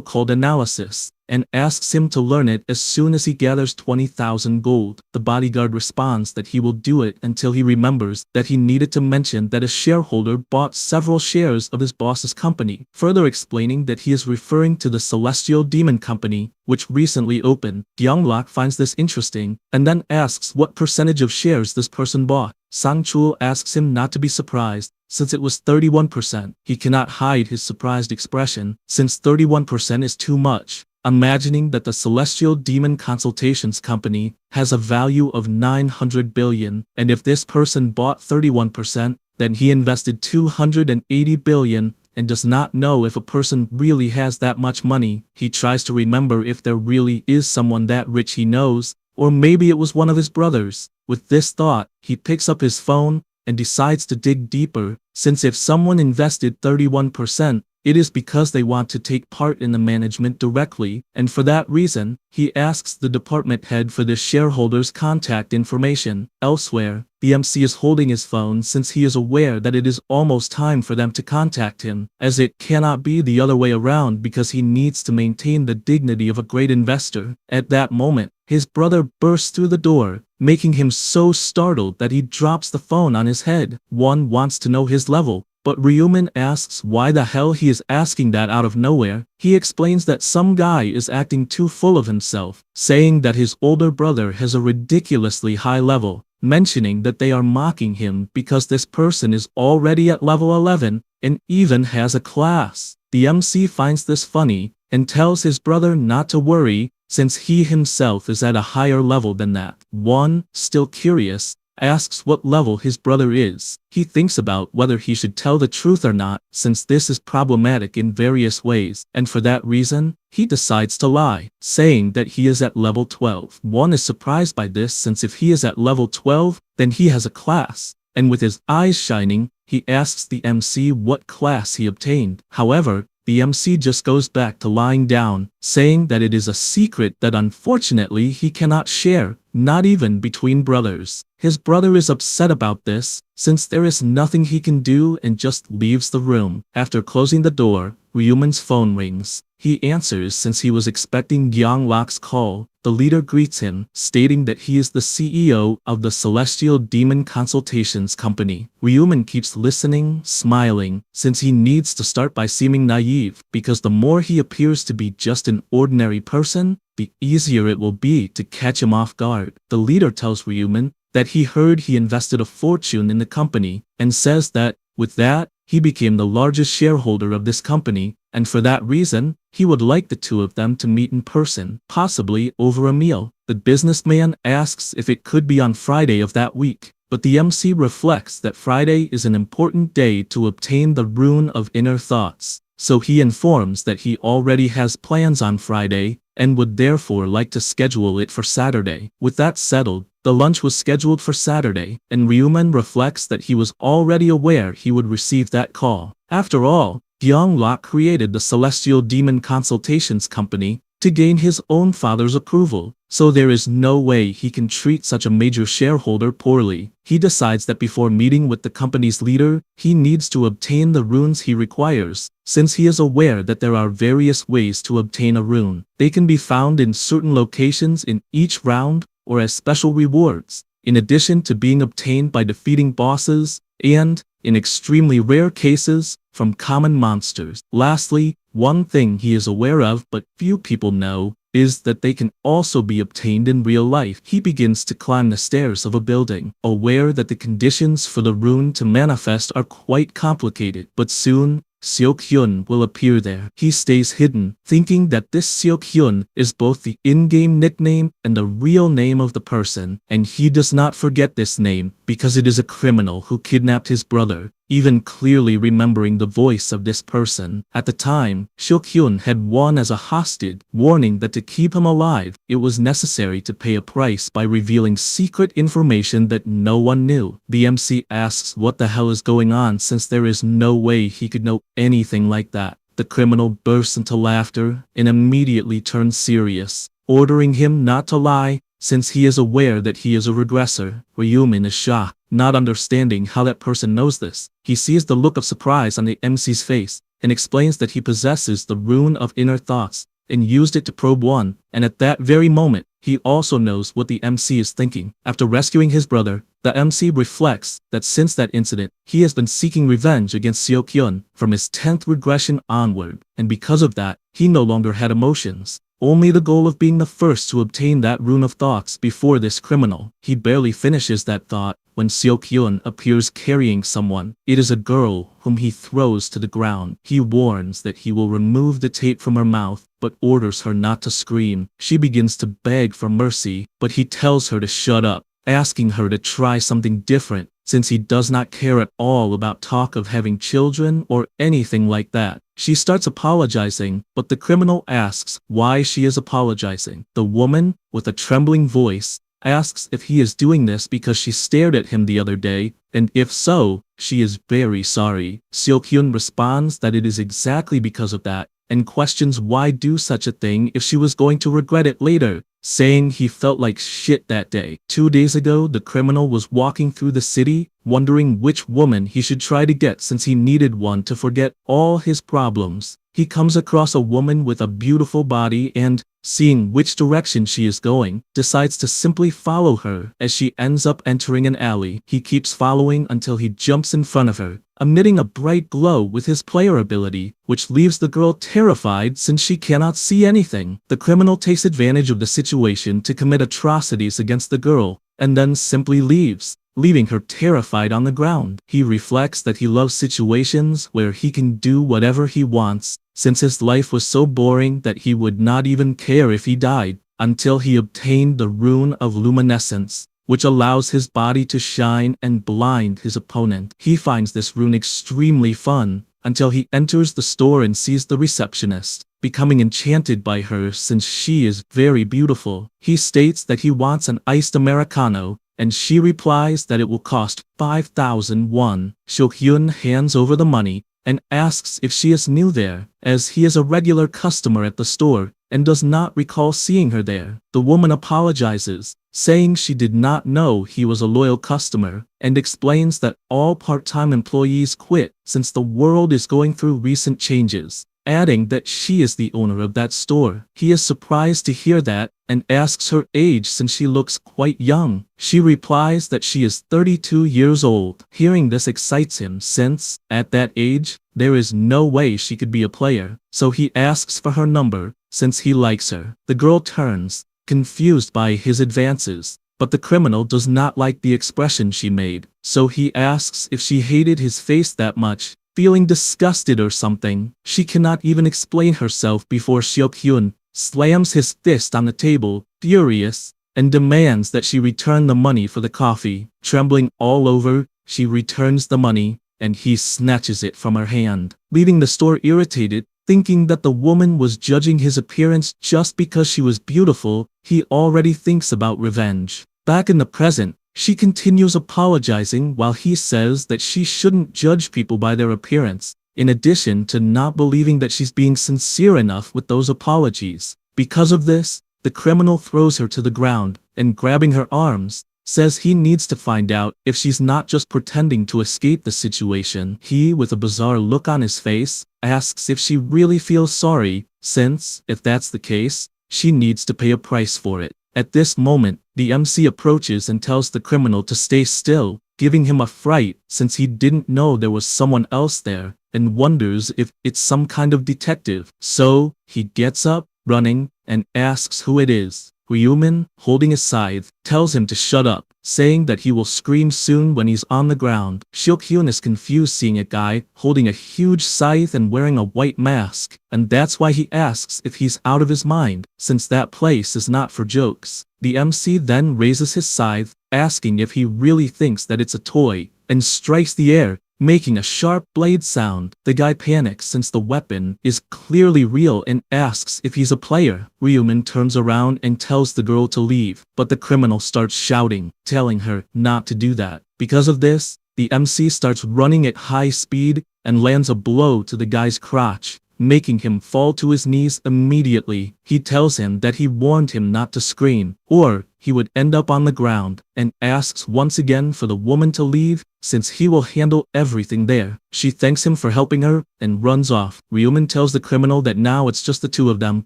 called analysis, and asks him to learn it as soon as he gathers 20,000 gold. The bodyguard responds that he will do it until he remembers that he needed to mention that a shareholder bought several shares of his boss's company, further explaining that he is referring to the Celestial Demon Company, which recently opened. Gyeonglak finds this interesting, and then asks what percentage of shares this person bought. Sang-chul asks him not to be surprised, since it was 31%. He cannot hide his surprised expression, since 31% is too much, imagining that the Celestial Demon Consultations Company has a value of 900 billion, and if this person bought 31%, then he invested 280 billion, and does not know if a person really has that much money. He tries to remember if there really is someone that rich he knows, or maybe it was one of his brothers. With this thought, he picks up his phone and decides to dig deeper, since if someone invested 31%, it is because they want to take part in the management directly, and for that reason, he asks the department head for the shareholders' contact information. Elsewhere, the MC is holding his phone since he is aware that it is almost time for them to contact him, as it cannot be the other way around because he needs to maintain the dignity of a great investor. At that moment, his brother bursts through the door, making him so startled that he drops the phone on his head. One wants to know his level, but Ryumin asks why the hell he is asking that out of nowhere. He explains that some guy is acting too full of himself, saying that his older brother has a ridiculously high level, mentioning that they are mocking him because this person is already at level 11 and even has a class. The MC finds this funny and tells his brother not to worry, since he himself is at a higher level than that. One, still curious, asks what level his brother is. He thinks about whether he should tell the truth or not, since this is problematic in various ways, and for that reason, he decides to lie, saying that he is at level 12. One is surprised by this, since if he is at level 12, then he has a class, and with his eyes shining, he asks the MC what class he obtained. However, the MC just goes back to lying down, saying that it is a secret that unfortunately he cannot share, not even between brothers. His brother is upset about this, since there is nothing he can do, and just leaves the room. After closing the door, Ryumin's phone rings. He answers since he was expecting Gyeonglak's call. The leader greets him, stating that he is the CEO of the Celestial Demon Consultations Company. Ryumin keeps listening, smiling, since he needs to start by seeming naive, because the more he appears to be just an ordinary person, the easier it will be to catch him off guard. The leader tells Ryumin that he heard he invested a fortune in the company, and says that, with that, he became the largest shareholder of this company, and for that reason, he would like the two of them to meet in person, possibly over a meal. The businessman asks if it could be on Friday of that week, but the MC reflects that Friday is an important day to obtain the rune of inner thoughts, so he informs that he already has plans on Friday, and would therefore like to schedule it for Saturday. With that settled, the lunch was scheduled for Saturday, and Ryumin reflects that he was already aware he would receive that call. After all, Gyeonglak created the Celestial Demon Consultations Company to gain his own father's approval, so there is no way he can treat such a major shareholder poorly. He decides that before meeting with the company's leader, he needs to obtain the runes he requires, since he is aware that there are various ways to obtain a rune. They can be found in certain locations in each round, or as special rewards, in addition to being obtained by defeating bosses, and, in extremely rare cases, from common monsters. Lastly, one thing he is aware of but few people know, is that they can also be obtained in real life. He begins to climb the stairs of a building, aware that the conditions for the rune to manifest are quite complicated, but soon, Seok-hyun will appear there. He stays hidden, thinking that this Seok-hyun is both the in-game nickname and the real name of the person, and he does not forget this name because it is a criminal who kidnapped his brother, even clearly remembering the voice of this person. At the time, Seok-hyun had won as a hostage, warning that to keep him alive, it was necessary to pay a price by revealing secret information that no one knew. The MC asks what the hell is going on, since there is no way he could know anything like that. The criminal bursts into laughter and immediately turns serious, ordering him not to lie, since he is aware that he is a regressor. Ryumin is shocked, not understanding how that person knows this. He sees the look of surprise on the MC's face and explains that he possesses the rune of inner thoughts and used it to probe one, and at that very moment, he also knows what the MC is thinking. After rescuing his brother, the MC reflects that since that incident, he has been seeking revenge against Seo-kyun from his 10th regression onward, and because of that, he no longer had emotions. Only the goal of being the first to obtain that rune of thoughts before this criminal. He barely finishes that thought when Seo-kyun appears carrying someone. It is a girl whom he throws to the ground. He warns that he will remove the tape from her mouth, but orders her not to scream. She begins to beg for mercy, but he tells her to shut up, asking her to try something different, since he does not care at all about talk of having children or anything like that. She starts apologizing, but the criminal asks why she is apologizing. The woman, with a trembling voice, asks if he is doing this because she stared at him the other day, and if so, she is very sorry. Seo-kyun responds that it is exactly because of that, and questions why do such a thing if she was going to regret it later, saying he felt like shit that day. 2 days ago, the criminal was walking through the city, wondering which woman he should try to get since he needed one to forget all his problems. He comes across a woman with a beautiful body and, seeing which direction she is going, decides to simply follow her as she ends up entering an alley. He keeps following until he jumps in front of her, emitting a bright glow with his player ability, which leaves the girl terrified since she cannot see anything. The criminal takes advantage of the situation to commit atrocities against the girl, and then simply leaves, leaving her terrified on the ground. He reflects that he loves situations where he can do whatever he wants, since his life was so boring that he would not even care if he died, until he obtained the rune of luminescence, which allows his body to shine and blind his opponent. He finds this rune extremely fun, until he enters the store and sees the receptionist, becoming enchanted by her since she is very beautiful. He states that he wants an iced Americano, and she replies that it will cost 5,000 won. Seo-kyun hands over the money and asks if she is new there, as he is a regular customer at the store and does not recall seeing her there. The woman apologizes, saying she did not know he was a loyal customer, and explains that all part-time employees quit since the world is going through recent changes, adding that she is the owner of that store. He is surprised to hear that and asks her age since she looks quite young. She replies that she is 32 years old. Hearing this excites him since, at that age, there is no way she could be a player, so he asks for her number since he likes her. The girl turns, confused by his advances, but the criminal does not like the expression she made, so he asks if she hated his face that much, feeling disgusted or something. She cannot even explain herself before Seo-kyun slams his fist on the table, furious, and demands that she return the money for the coffee. Trembling all over, she returns the money, and he snatches it from her hand, leaving the store irritated, thinking that the woman was judging his appearance just because she was beautiful. He already thinks about revenge. Back in the present, she continues apologizing while he says that she shouldn't judge people by their appearance, in addition to not believing that she's being sincere enough with those apologies. Because of this, the criminal throws her to the ground, and grabbing her arms, says he needs to find out if she's not just pretending to escape the situation. He, with a bizarre look on his face, asks if she really feels sorry, since, if that's the case, she needs to pay a price for it. At this moment, the MC approaches and tells the criminal to stay still, giving him a fright since he didn't know there was someone else there, and wonders if it's some kind of detective. So, he gets up, running, and asks who it is. Ryumin, holding a scythe, tells him to shut up, saying that he will scream soon when he's on the ground. Seo-kyun is confused seeing a guy holding a huge scythe and wearing a white mask, and that's why he asks if he's out of his mind, since that place is not for jokes. The MC then raises his scythe, asking if he really thinks that it's a toy, and strikes the air, making a sharp blade sound. The guy panics since the weapon is clearly real and asks if he's a player. Ryumin turns around and tells the girl to leave, but the criminal starts shouting, telling her not to do that. Because of this, the MC starts running at high speed and lands a blow to the guy's crotch, making him fall to his knees immediately. He tells him that he warned him not to scream, or he would end up on the ground, and asks once again for the woman to leave, since he will handle everything there. She thanks him for helping her, and runs off. Ryuman tells the criminal that now it's just the two of them,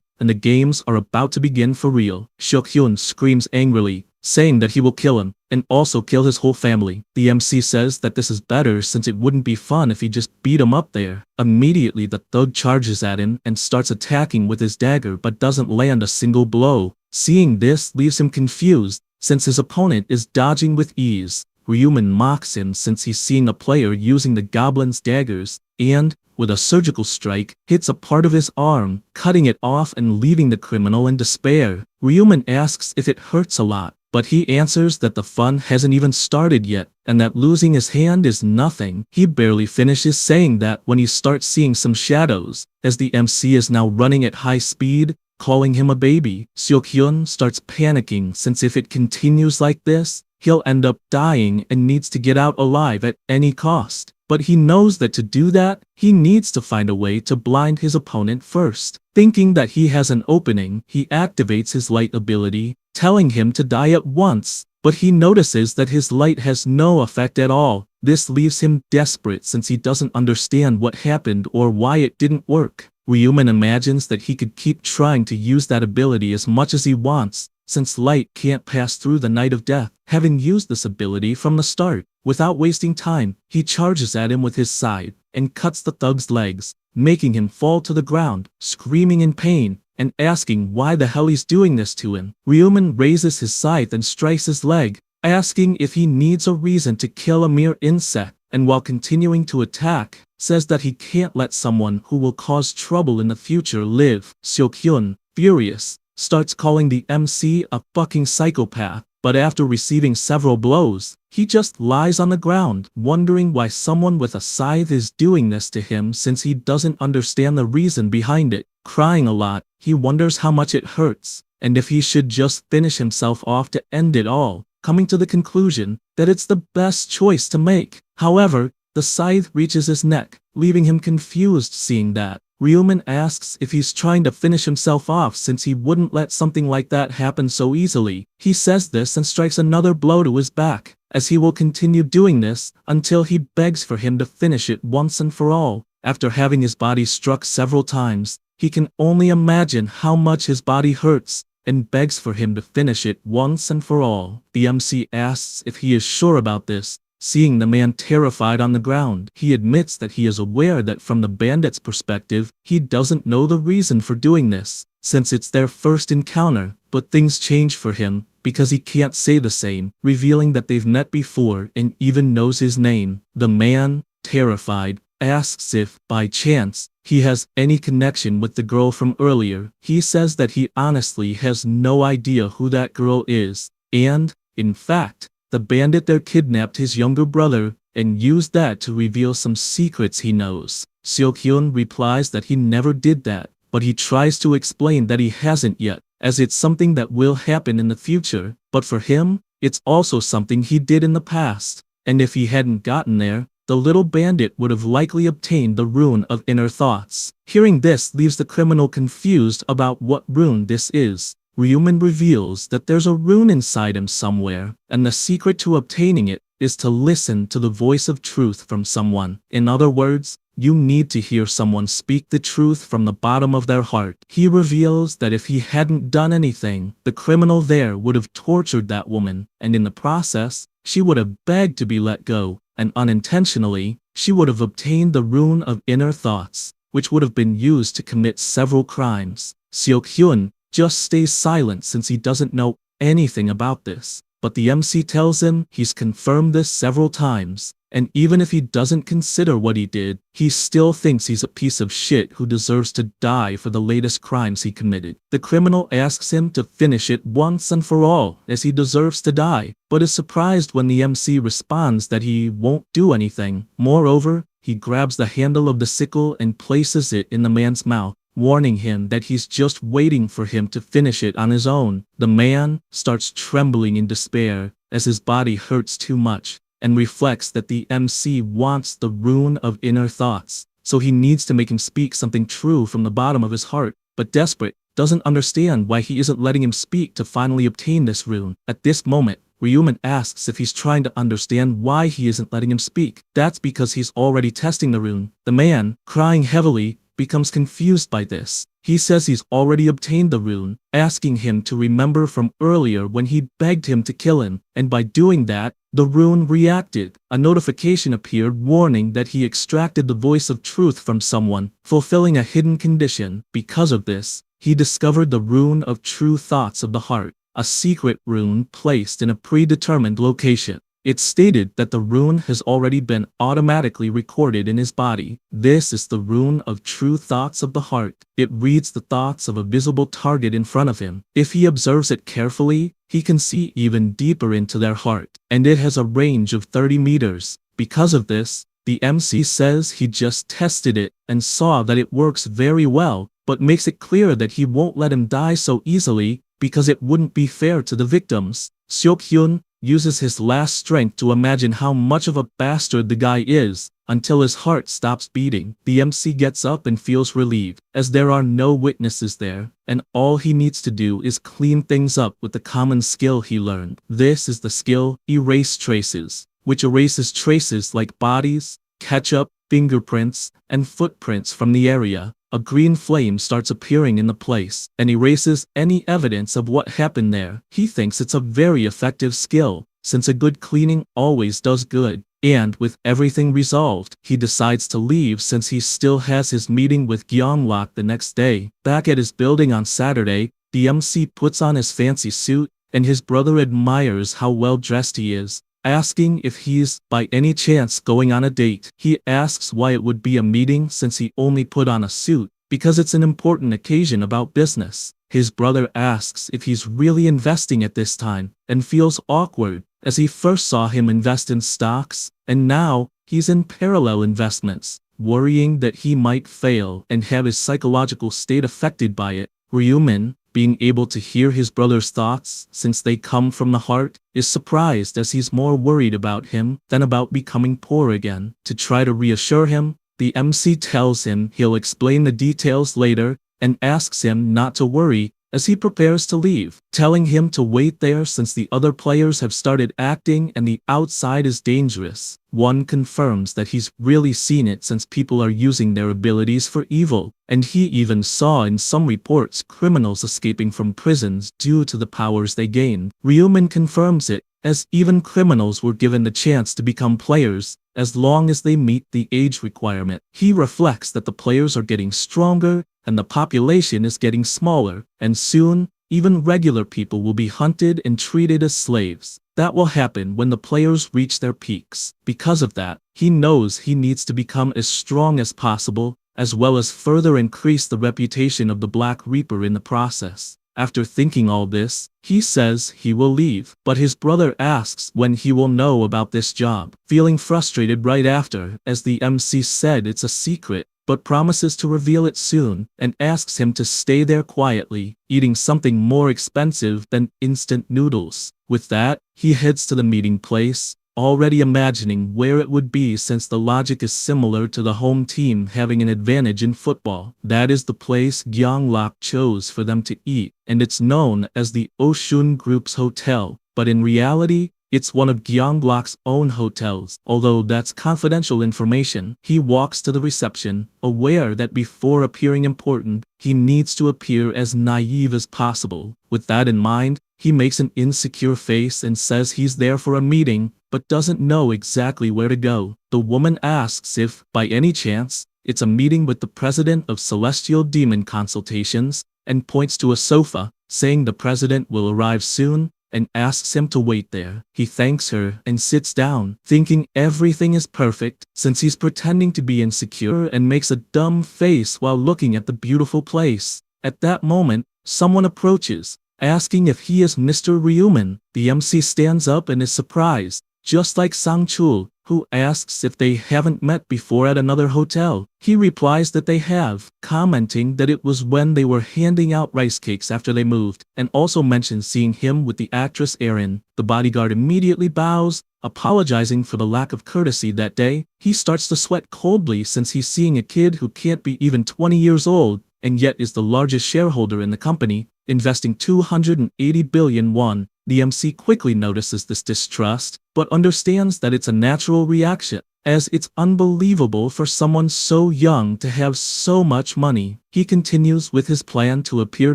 and the games are about to begin for real. Seok-hyun screams angrily, saying that he will kill him, and also kill his whole family. The MC says that this is better since it wouldn't be fun if he just beat him up there. Immediately the thug charges at him and starts attacking with his dagger but doesn't land a single blow. Seeing this leaves him confused, since his opponent is dodging with ease. Ryuman mocks him since he's seen a player using the goblin's daggers, and, with a surgical strike, hits a part of his arm, cutting it off and leaving the criminal in despair. Ryuman asks if it hurts a lot, but he answers that the fun hasn't even started yet, and that losing his hand is nothing. He barely finishes saying that when he starts seeing some shadows, as the MC is now running at high speed, calling him a baby. Seok-hyun starts panicking since if it continues like this, he'll end up dying and needs to get out alive at any cost. But he knows that to do that, he needs to find a way to blind his opponent first. Thinking that he has an opening, he activates his light ability, telling him to die at once, but he notices that his light has no effect at all. This leaves him desperate since he doesn't understand what happened or why it didn't work. Ryuman imagines that he could keep trying to use that ability as much as he wants, since light can't pass through the night of death, having used this ability from the start. Without wasting time, he charges at him with his scythe, and cuts the thug's legs, making him fall to the ground, screaming in pain, and asking why the hell he's doing this to him. Ryuman raises his scythe and strikes his leg, asking if he needs a reason to kill a mere insect, and while continuing to attack, says that he can't let someone who will cause trouble in the future live. Seok-hyun, furious, starts calling the MC a fucking psychopath, but after receiving several blows, he just lies on the ground, wondering why someone with a scythe is doing this to him since he doesn't understand the reason behind it. Crying a lot, he wonders how much it hurts, and if he should just finish himself off to end it all, coming to the conclusion that it's the best choice to make. However, the scythe reaches his neck, leaving him confused seeing that. Ryuman asks if he's trying to finish himself off since he wouldn't let something like that happen so easily. He says this and strikes another blow to his back, as he will continue doing this until he begs for him to finish it once and for all. After having his body struck several times, he can only imagine how much his body hurts, and begs for him to finish it once and for all. The MC asks if he is sure about this. Seeing the man terrified on the ground, he admits that he is aware that from the bandit's perspective, he doesn't know the reason for doing this, since it's their first encounter, but things change for him, because he can't say the same, revealing that they've met before and even knows his name. The man, terrified, asks if, by chance, he has any connection with the girl from earlier. He says that he honestly has no idea who that girl is, and, in fact, the bandit there kidnapped his younger brother, and used that to reveal some secrets he knows. Seok-hyun replies that he never did that, but he tries to explain that he hasn't yet, as it's something that will happen in the future, but for him, it's also something he did in the past, and if he hadn't gotten there, the little bandit would have likely obtained the rune of inner thoughts. Hearing this leaves the criminal confused about what rune this is. Ryuman reveals that there's a rune inside him somewhere, and the secret to obtaining it is to listen to the voice of truth from someone. In other words, you need to hear someone speak the truth from the bottom of their heart. He reveals that if he hadn't done anything, the criminal there would have tortured that woman, and in the process, she would have begged to be let go, and unintentionally, she would have obtained the rune of inner thoughts, which would have been used to commit several crimes. Seok-hyun just stays silent since he doesn't know anything about this, but the MC tells him he's confirmed this several times, and even if he doesn't consider what he did, he still thinks he's a piece of shit who deserves to die for the latest crimes he committed. The criminal asks him to finish it once and for all, as he deserves to die, but is surprised when the MC responds that he won't do anything. Moreover, he grabs the handle of the sickle and places it in the man's mouth, warning him that he's just waiting for him to finish it on his own. The man starts trembling in despair, as his body hurts too much, and reflects that the MC wants the rune of inner thoughts, so he needs to make him speak something true from the bottom of his heart. But desperate, doesn't understand why he isn't letting him speak to finally obtain this rune. At this moment, Ryuman asks if he's trying to understand why he isn't letting him speak. That's because he's already testing the rune. The man, crying heavily, becomes confused by this. He says he's already obtained the rune, asking him to remember from earlier when he begged him to kill him, and by doing that, the rune reacted. A notification appeared warning that he extracted the voice of truth from someone, fulfilling a hidden condition. Because of this, he discovered the rune of true thoughts of the heart, a secret rune placed in a predetermined location. It stated that the rune has already been automatically recorded in his body. This is the rune of true thoughts of the heart. It reads the thoughts of a visible target in front of him. If he observes it carefully, he can see even deeper into their heart, and it has a range of 30 meters. Because of this, the MC says he just tested it and saw that it works very well, but makes it clear that he won't let him die so easily because it wouldn't be fair to the victims. Seok-hyun uses his last strength to imagine how much of a bastard the guy is, until his heart stops beating. The MC gets up and feels relieved, as there are no witnesses there, and all he needs to do is clean things up with the common skill he learned. This is the skill, Erase Traces, which erases traces like bodies, ketchup, fingerprints, and footprints from the area. A green flame starts appearing in the place and erases any evidence of what happened there. He thinks it's a very effective skill, since a good cleaning always does good. And with everything resolved, he decides to leave since he still has his meeting with Gyeonglak the next day. Back at his building on Saturday, the MC puts on his fancy suit, and his brother admires how well dressed he is, asking if he's, by any chance, going on a date. He asks why it would be a meeting since he only put on a suit, because it's an important occasion about business. His brother asks if he's really investing at this time, and feels awkward, as he first saw him invest in stocks, and now he's in parallel investments, worrying that he might fail and have his psychological state affected by it. Ryuman, being able to hear his brother's thoughts, since they come from the heart, is surprised as he's more worried about him than about becoming poor again. To try to reassure him, the MC tells him he'll explain the details later and asks him not to worry as he prepares to leave, telling him to wait there since the other players have started acting and the outside is dangerous. One confirms that he's really seen it since people are using their abilities for evil, and he even saw in some reports criminals escaping from prisons due to the powers they gained. Ryuman confirms it, as even criminals were given the chance to become players, as long as they meet the age requirement. He reflects that the players are getting stronger, and the population is getting smaller, and soon, even regular people will be hunted and treated as slaves. That will happen when the players reach their peaks. Because of that, he knows he needs to become as strong as possible, as well as further increase the reputation of the Black Reaper in the process. After thinking all this, he says he will leave, but his brother asks when he will know about this job, feeling frustrated right after, as the MC said it's a secret, but promises to reveal it soon, and asks him to stay there quietly, eating something more expensive than instant noodles. With that, he heads to the meeting place, already imagining where it would be since the logic is similar to the home team having an advantage in football. That is the place Gyeonglak chose for them to eat, and it's known as the Oshun Group's hotel, but in reality, it's one of Gyeonglak's own hotels. Although that's confidential information, he walks to the reception, aware that before appearing important, he needs to appear as naive as possible. With that in mind, he makes an insecure face and says he's there for a meeting, but doesn't know exactly where to go. The woman asks if, by any chance, it's a meeting with the president of Celestial Demon Consultations, and points to a sofa, saying the president will arrive soon, and asks him to wait there. He thanks her and sits down, thinking everything is perfect, since he's pretending to be insecure and makes a dumb face while looking at the beautiful place. At that moment, someone approaches, asking if he is Mr. Ryuman. The MC stands up and is surprised, just like Sang-chul, who asks if they haven't met before at another hotel. He replies that they have, commenting that it was when they were handing out rice cakes after they moved, and also mentions seeing him with the actress Erin. The bodyguard immediately bows, apologizing for the lack of courtesy that day. He starts to sweat coldly since he's seeing a kid who can't be even 20 years old, and yet is the largest shareholder in the company, investing 280 billion won. The MC quickly notices this distrust, but understands that it's a natural reaction, as it's unbelievable for someone so young to have so much money. He continues with his plan to appear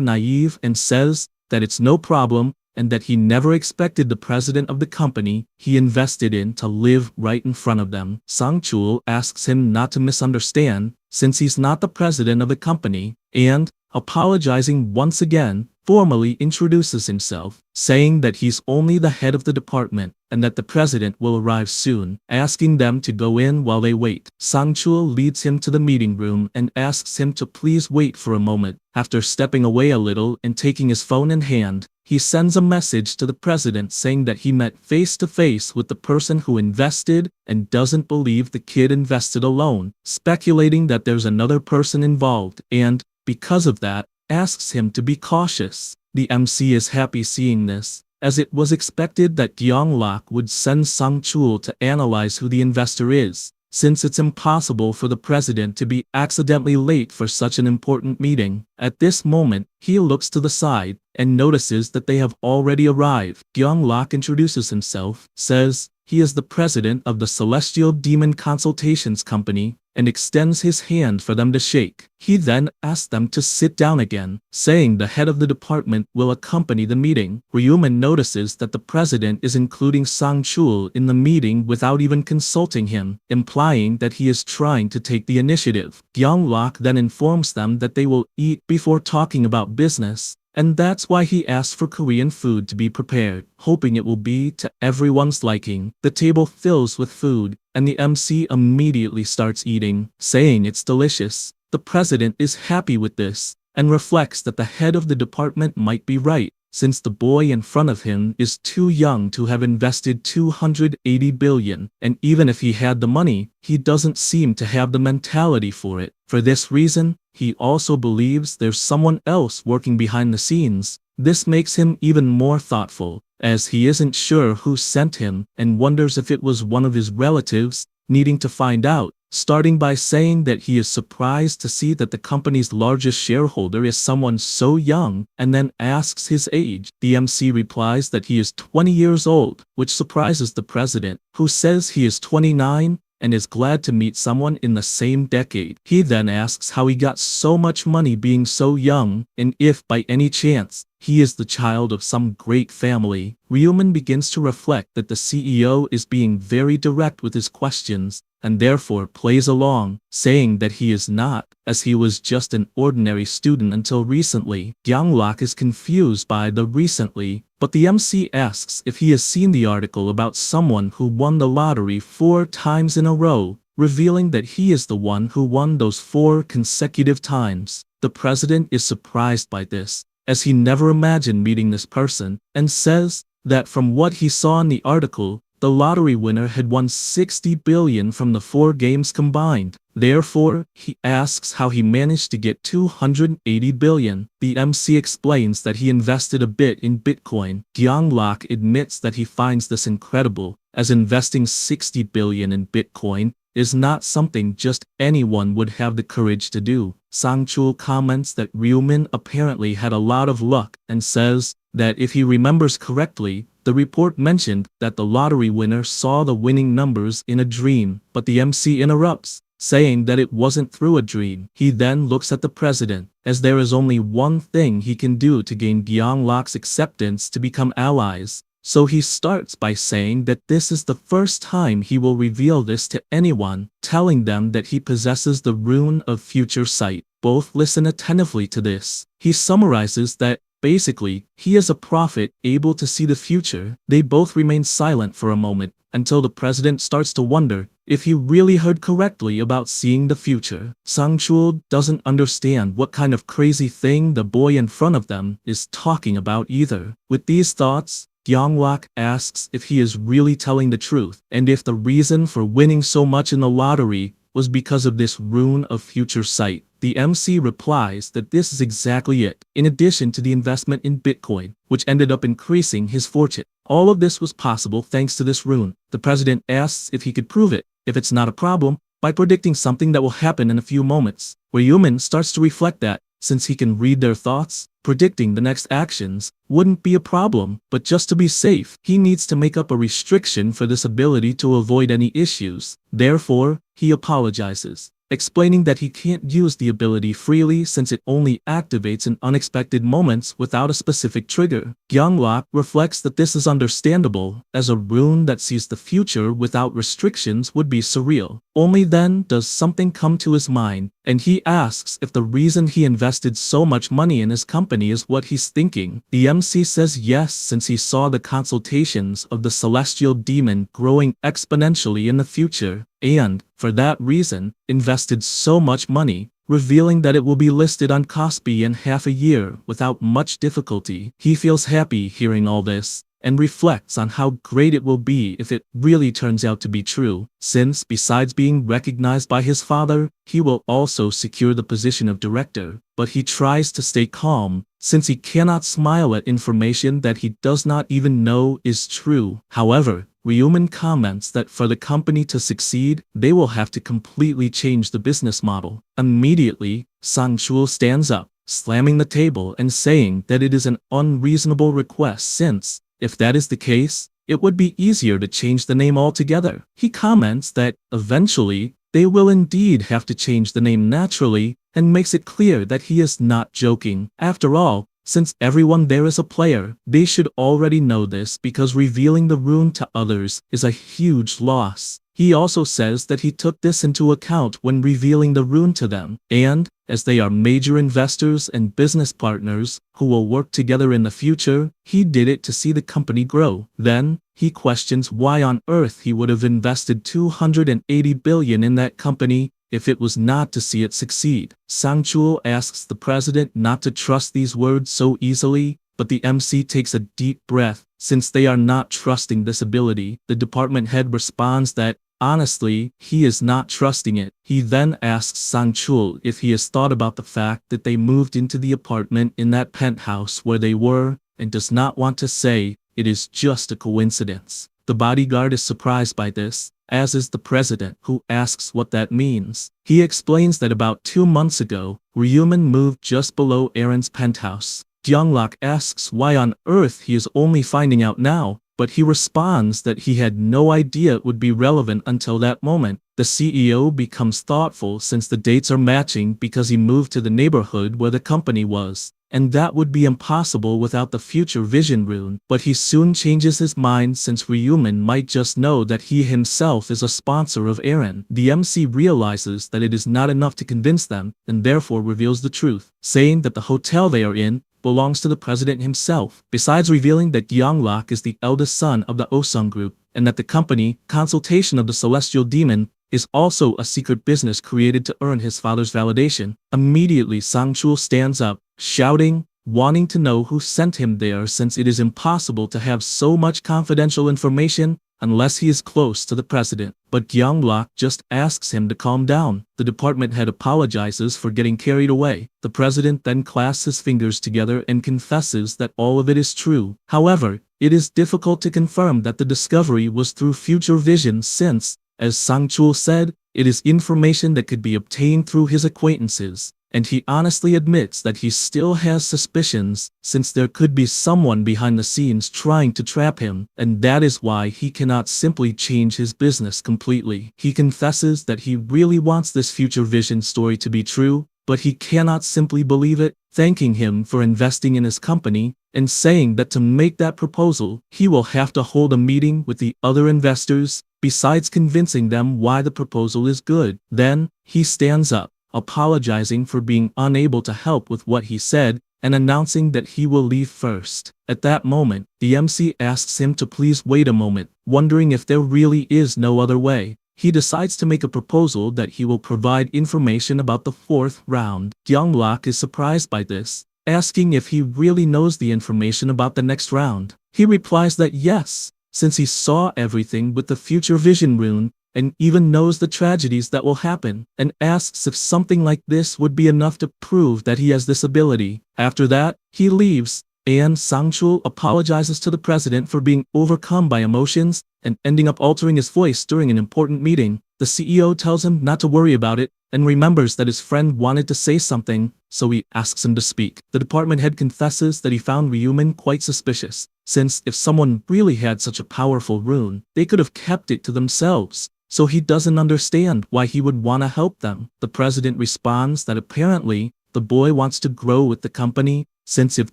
naive and says that it's no problem, and that he never expected the president of the company he invested in to live right in front of them. Sang-chul asks him not to misunderstand, since he's not the president of the company, and, apologizing once again, formally introduces himself, saying that he's only the head of the department and that the president will arrive soon, asking them to go in while they wait. Sang-chul leads him to the meeting room and asks him to please wait for a moment. After stepping away a little and taking his phone in hand, he sends a message to the president saying that he met face-to-face with the person who invested and doesn't believe the kid invested alone, speculating that there's another person involved, and, because of that, asks him to be cautious. The MC is happy seeing this, as it was expected that Gyeonglak would send Sang-chul to analyze who the investor is, since it's impossible for the president to be accidentally late for such an important meeting. At this moment, he looks to the side and notices that they have already arrived. Gyeonglak introduces himself, says he is the president of the Celestial Demon Consultations Company, and extends his hand for them to shake. He then asks them to sit down again, saying the head of the department will accompany the meeting. Ryuman notices that the president is including Sang-chul in the meeting without even consulting him, implying that he is trying to take the initiative. Gyeonglak then informs them that they will eat before talking about business, and that's why he asks for Korean food to be prepared, hoping it will be to everyone's liking. The table fills with food, and the MC immediately starts eating, saying it's delicious. The president is happy with this, and reflects that the head of the department might be right, since the boy in front of him is too young to have invested 280 billion, and even if he had the money, he doesn't seem to have the mentality for it. For this reason, he also believes there's someone else working behind the scenes. This makes him even more thoughtful, as he isn't sure who sent him and wonders if it was one of his relatives, needing to find out, starting by saying that he is surprised to see that the company's largest shareholder is someone so young, and then asks his age. The MC replies that he is 20 years old, which surprises the president, who says he is 29, and is glad to meet someone in the same decade. He then asks how he got so much money being so young, and if, by any chance, he is the child of some great family. Ryuman begins to reflect that the CEO is being very direct with his questions, and therefore plays along, saying that he is not, as he was just an ordinary student until recently. Gyeonglak is confused by the recently, but the MC asks if he has seen the article about someone who won the lottery 4 times in a row, revealing that he is the one who won those 4 consecutive times. The president is surprised by this, as he never imagined meeting this person, and says that from what he saw in the article, the lottery winner had won 60 billion from the 4 games combined. Therefore, he asks how he managed to get 280 billion. The MC explains that he invested a bit in Bitcoin. Gyeonglak admits that he finds this incredible, as investing 60 billion in Bitcoin is not something just anyone would have the courage to do. Sang-chul comments that Ryuman apparently had a lot of luck, and says that if he remembers correctly, the report mentioned that the lottery winner saw the winning numbers in a dream, but the MC interrupts, saying that it wasn't through a dream. He then looks at the president, as there is only one thing he can do to gain Gyeonglak's acceptance to become allies. So he starts by saying that this is the first time he will reveal this to anyone, telling them that he possesses the rune of future sight. Both listen attentively to this. He summarizes that, basically, he is a prophet able to see the future. They both remain silent for a moment, until the president starts to wonder if he really heard correctly about seeing the future. Sang-chul doesn't understand what kind of crazy thing the boy in front of them is talking about either. With these thoughts, Gyeonglak asks if he is really telling the truth, and if the reason for winning so much in the lottery was because of this rune of future sight. The MC replies that this is exactly it, in addition to the investment in Bitcoin, which ended up increasing his fortune. All of this was possible thanks to this rune. The president asks if he could prove it, if it's not a problem, by predicting something that will happen in a few moments. Ryuman starts to reflect that, since he can read their thoughts, predicting the next actions wouldn't be a problem, but just to be safe, he needs to make up a restriction for this ability to avoid any issues. Therefore, he apologizes, explaining that he can't use the ability freely since it only activates in unexpected moments without a specific trigger. Gyeonglak reflects that this is understandable, as a rune that sees the future without restrictions would be surreal. Only then does something come to his mind, and he asks if the reason he invested so much money in his company is what he's thinking. The MC says yes, since he saw the consultations of the celestial demon growing exponentially in the future, and, for that reason, invested so much money, revealing that it will be listed on Kospi in half a year without much difficulty. He feels happy hearing all this, and reflects on how great it will be if it really turns out to be true, since besides being recognized by his father, he will also secure the position of director. But he tries to stay calm, since he cannot smile at information that he does not even know is true. However, Ryuman comments that for the company to succeed, they will have to completely change the business model. Immediately, Sang-chul stands up, slamming the table and saying that it is an unreasonable request since, if that is the case, it would be easier to change the name altogether. He comments that, eventually, they will indeed have to change the name naturally, and makes it clear that he is not joking. After all, since everyone there is a player, they should already know this because revealing the rune to others is a huge loss. He also says that he took this into account when revealing the rune to them, and, as they are major investors and business partners who will work together in the future, he did it to see the company grow. Then, he questions why on earth he would have invested 280 billion in that company if it was not to see it succeed. Sang-chul asks the president not to trust these words so easily, but the MC takes a deep breath, since they are not trusting this ability. The department head responds that, honestly, he is not trusting it. He then asks Sang-chul if he has thought about the fact that they moved into the apartment in that penthouse where they were, and does not want to say it is just a coincidence. The bodyguard is surprised by this, as is the president, who asks what that means. He explains that about 2 months ago, Ryuman moved just below Aaron's penthouse. Gyeonglak asks why on earth he is only finding out now, but he responds that he had no idea it would be relevant until that moment. The CEO becomes thoughtful since the dates are matching because he moved to the neighborhood where the company was, and that would be impossible without the future vision rune. But he soon changes his mind since Ryuman might just know that he himself is a sponsor of Aaron. The MC realizes that it is not enough to convince them, and therefore reveals the truth, saying that the hotel they are in belongs to the president himself, besides revealing that Gyeonglak is the eldest son of the Osung group, and that the company, Consultation of the Celestial Demon, is also a secret business created to earn his father's validation. Immediately Sang-chul stands up, shouting, wanting to know who sent him there since it is impossible to have so much confidential information unless he is close to the president. But Gyeonglak just asks him to calm down. The department head apologizes for getting carried away. The president then clasps his fingers together and confesses that all of it is true. However, it is difficult to confirm that the discovery was through future vision since, as Sang-chul said, it is information that could be obtained through his acquaintances, and he honestly admits that he still has suspicions, since there could be someone behind the scenes trying to trap him, and that is why he cannot simply change his business completely. He confesses that he really wants this future vision story to be true, but he cannot simply believe it, thanking him for investing in his company, and saying that to make that proposal, he will have to hold a meeting with the other investors, besides convincing them why the proposal is good. Then, he stands up, apologizing for being unable to help with what he said, and announcing that he will leave first. At that moment, the MC asks him to please wait a moment, wondering if there really is no other way. He decides to make a proposal that he will provide information about the 4th round. Gyeonglak is surprised by this, asking if he really knows the information about the next round. He replies that yes, since he saw everything with the future vision rune, and even knows the tragedies that will happen, and asks if something like this would be enough to prove that he has this ability. After that, he leaves, and Sang-chul apologizes to the president for being overcome by emotions and ending up altering his voice during an important meeting. The CEO tells him not to worry about it, and remembers that his friend wanted to say something, so he asks him to speak. The department head confesses that he found Ryumin quite suspicious, since if someone really had such a powerful rune, they could have kept it to themselves. So he doesn't understand why he would want to help them. The president responds that apparently, the boy wants to grow with the company, since if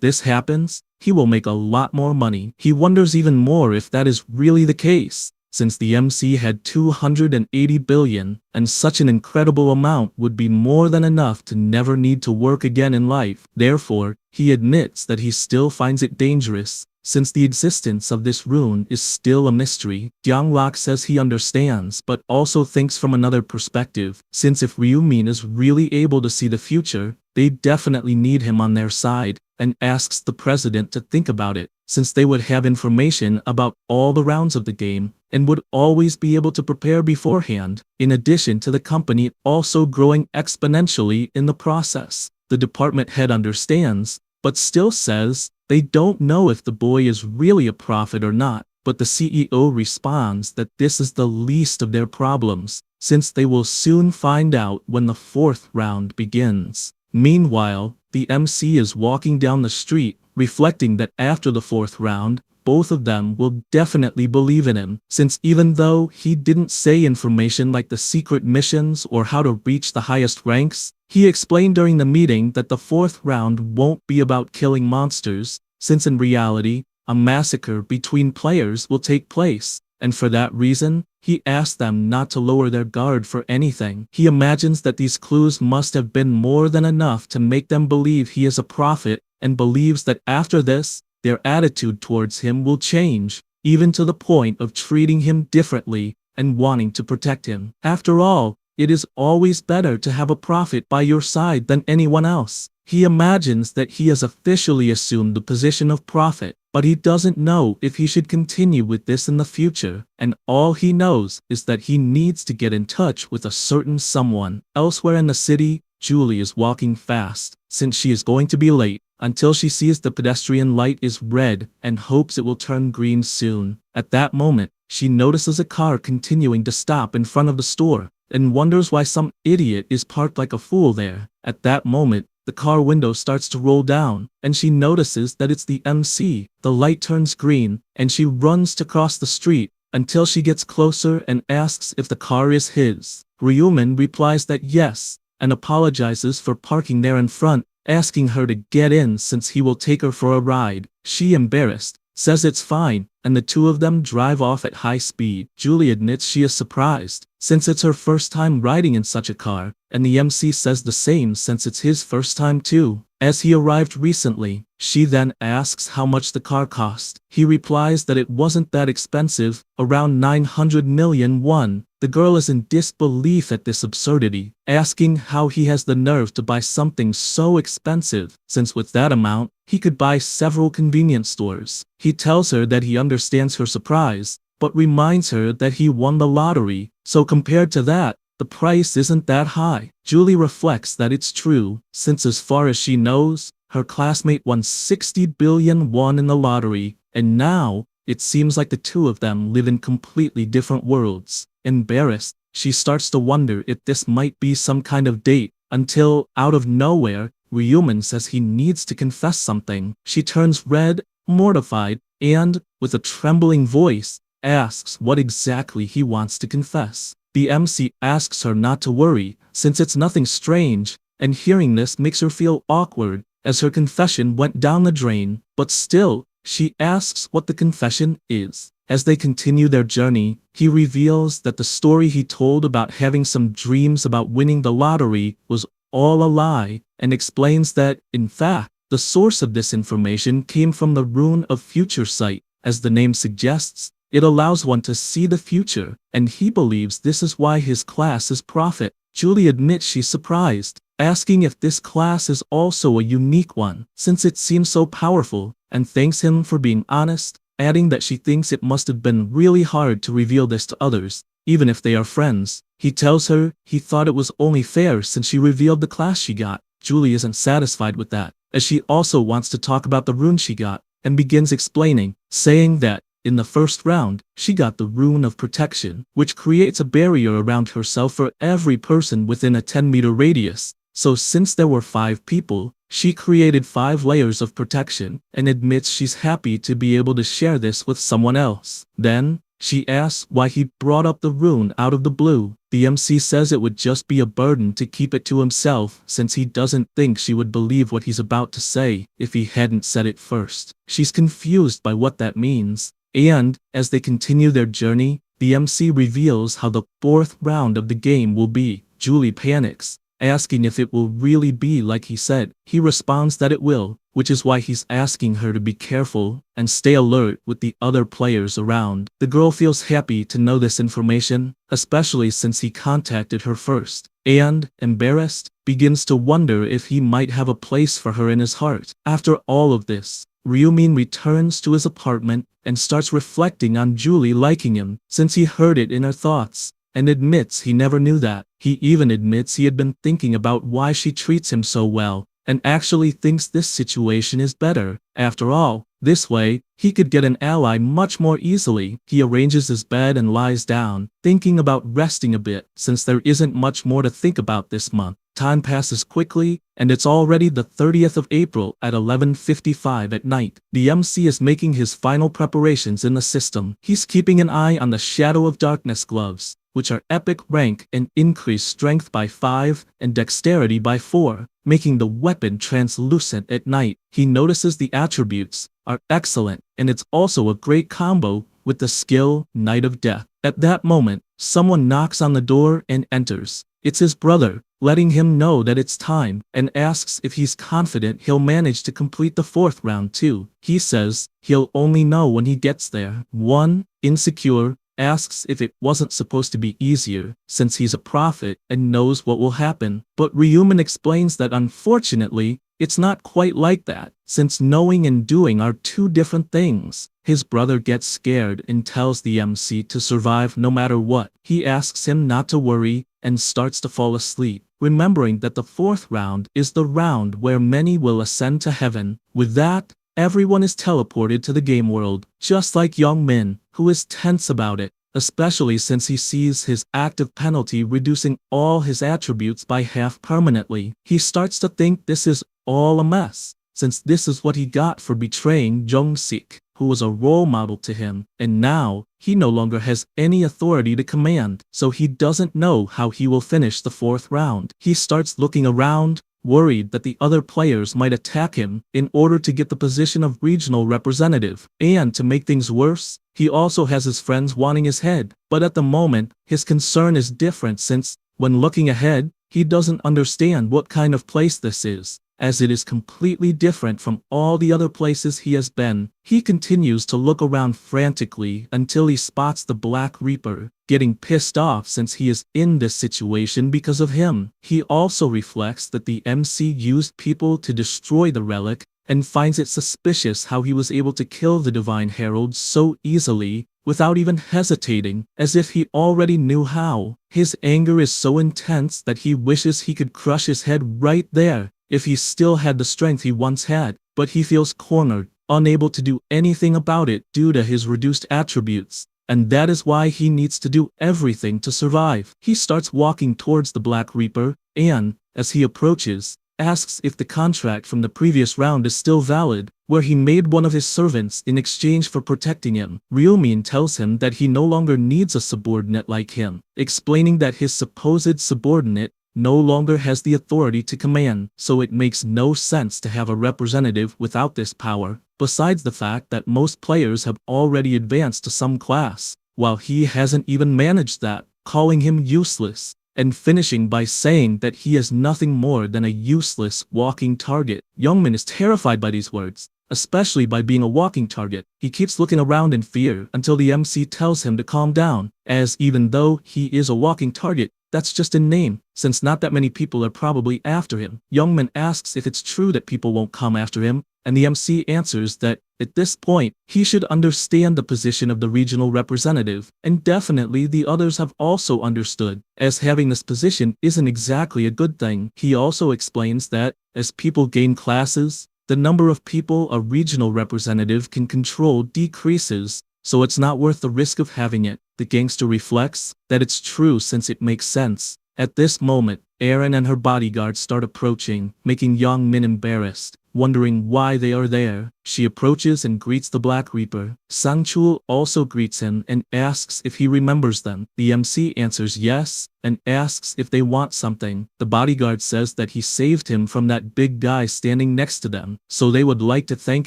this happens, he will make a lot more money. He wonders even more if that is really the case, since the MC had 280 billion, and such an incredible amount would be more than enough to never need to work again in life. Therefore, he admits that he still finds it dangerous, since the existence of this rune is still a mystery. Gyeonglok says he understands, but also thinks from another perspective, since if Ryumin is really able to see the future, they definitely need him on their side, and asks the president to think about it, since they would have information about all the rounds of the game, and would always be able to prepare beforehand, in addition to the company also growing exponentially in the process. The department head understands, but still says they don't know if the boy is really a prophet or not, but the CEO responds that this is the least of their problems, since they will soon find out when the 4th round begins. Meanwhile, the MC is walking down the street, reflecting that after the 4th round, both of them will definitely believe in him, since even though he didn't say information like the secret missions or how to reach the highest ranks, he explained during the meeting that the 4th round won't be about killing monsters, since in reality, a massacre between players will take place, and for that reason, he asked them not to lower their guard for anything. He imagines that these clues must have been more than enough to make them believe he is a prophet, and believes that after this, their attitude towards him will change, even to the point of treating him differently and wanting to protect him. After all, it is always better to have a prophet by your side than anyone else. He imagines that he has officially assumed the position of prophet, but he doesn't know if he should continue with this in the future, and all he knows is that he needs to get in touch with a certain someone. Elsewhere in the city, Julie is walking fast, since she is going to be late, until she sees the pedestrian light is red and hopes it will turn green soon. At that moment, she notices a car continuing to stop in front of the store, and wonders why some idiot is parked like a fool there. At that moment, the car window starts to roll down, and she notices that it's the MC. The light turns green, and she runs to cross the street, until she gets closer and asks if the car is his. Ryumin replies that yes, and apologizes for parking there in front, asking her to get in since he will take her for a ride. She, embarrassed, says it's fine, and the two of them drive off at high speed. Julie admits she is surprised, since it's her first time riding in such a car, and the MC says the same since it's his first time too, as he arrived recently. She then asks how much the car cost. He replies that it wasn't that expensive, around 900 million won. The girl is in disbelief at this absurdity, asking how he has the nerve to buy something so expensive, since with that amount, he could buy several convenience stores. He tells her that he understands her surprise, but reminds her that he won the lottery, so compared to that, the price isn't that high. Julie reflects that it's true, since as far as she knows, her classmate won 60 billion won in the lottery, and now, it seems like the two of them live in completely different worlds. Embarrassed, she starts to wonder if this might be some kind of date, until, out of nowhere, Ryumin says he needs to confess something. She turns red, mortified, and, with a trembling voice, asks what exactly he wants to confess. The MC asks her not to worry, since it's nothing strange, and hearing this makes her feel awkward, as her confession went down the drain, but still, she asks what the confession is. As they continue their journey, he reveals that the story he told about having some dreams about winning the lottery was all a lie, and explains that, in fact, the source of this information came from the rune of future sight. As the name suggests, it allows one to see the future, and he believes this is why his class is prophet. Julie admits she's surprised, asking if this class is also a unique one, since it seems so powerful, and thanks him for being honest, adding that she thinks it must have been really hard to reveal this to others, even if they are friends. He tells her he thought it was only fair since she revealed the class she got. Julie isn't satisfied with that, as she also wants to talk about the rune she got, and begins explaining, saying that In the first round, she got the Rune of Protection, which creates a barrier around herself for every person within a 10-meter radius. So since there were 5 people, she created 5 layers of protection and admits she's happy to be able to share this with someone else. Then, she asks why he brought up the rune out of the blue. The MC says it would just be a burden to keep it to himself since he doesn't think she would believe what he's about to say if he hadn't said it first. She's confused by what that means. And, as they continue their journey, the MC reveals how the 4th round of the game will be. Julie panics, asking if it will really be like he said. He responds that it will, which is why he's asking her to be careful and stay alert with the other players around. The girl feels happy to know this information, especially since he contacted her first, and, embarrassed, begins to wonder if he might have a place for her in his heart. After all of this, Ryumin returns to his apartment and starts reflecting on Julie liking him since he heard it in her thoughts, and admits he never knew that. He even admits he had been thinking about why she treats him so well, and actually thinks this situation is better. After all, this way, he could get an ally much more easily. He arranges his bed and lies down, thinking about resting a bit since there isn't much more to think about this month. Time passes quickly, and it's already the 30th of April at 11:55 at night. The MC is making his final preparations in the system. He's keeping an eye on the Shadow of Darkness gloves, which are epic rank and increase strength by 5 and dexterity by 4, making the weapon translucent at night. He notices the attributes are excellent, and it's also a great combo with the skill Knight of Death. At that moment, someone knocks on the door and enters. It's his brother, letting him know that it's time, and asks if he's confident he'll manage to complete the 4th round too. He says he'll only know when he gets there. 1. Insecure, asks if it wasn't supposed to be easier, since he's a prophet and knows what will happen. But Ryumin explains that unfortunately, it's not quite like that, since knowing and doing are 2 different things. His brother gets scared and tells the MC to survive no matter what. He asks him not to worry and starts to fall asleep, remembering that the 4th round is the round where many will ascend to heaven. With that, everyone is teleported to the game world, just like Young Min, who is tense about it, especially since he sees his active penalty reducing all his attributes by half permanently. He starts to think this is all a mess, since this is what he got for betraying Jung-sik, who was a role model to him, and now, he no longer has any authority to command, so he doesn't know how he will finish the 4th round. He starts looking around, worried that the other players might attack him in order to get the position of regional representative. And to make things worse, he also has his friends wanting his head. But at the moment, his concern is different since, when looking ahead, he doesn't understand what kind of place this is, as it is completely different from all the other places he has been. He continues to look around frantically until he spots the Black Reaper, getting pissed off since he is in this situation because of him. He also reflects that the MC used people to destroy the relic and finds it suspicious how he was able to kill the Divine Herald so easily without even hesitating, as if he already knew how. His anger is so intense that he wishes he could crush his head right there if he still had the strength he once had, but he feels cornered, unable to do anything about it due to his reduced attributes, and that is why he needs to do everything to survive. He starts walking towards the Black Reaper, and, as he approaches, asks if the contract from the previous round is still valid, where he made one of his servants in exchange for protecting him. Ryumin tells him that he no longer needs a subordinate like him, explaining that his supposed subordinate no longer has the authority to command, so it makes no sense to have a representative without this power, besides the fact that most players have already advanced to some class, while he hasn't even managed that, calling him useless, and finishing by saying that he is nothing more than a useless walking target. Youngmin is terrified by these words, especially by being a walking target. He keeps looking around in fear until the MC tells him to calm down, as even though he is a walking target, that's just in name, since not that many people are probably after him. Youngman asks if it's true that people won't come after him, and the MC answers that, at this point, he should understand the position of the regional representative, and definitely the others have also understood, as having this position isn't exactly a good thing. He also explains that, as people gain classes, the number of people a regional representative can control decreases, so it's not worth the risk of having it. The gangster reflects that it's true since it makes sense. At this moment, Erin and her bodyguard start approaching, making Young Min embarrassed. Wondering why they are there, she approaches and greets the Black Reaper. Sang-chul also greets him and asks if he remembers them. The MC answers yes, and asks if they want something. The bodyguard says that he saved him from that big guy standing next to them, so they would like to thank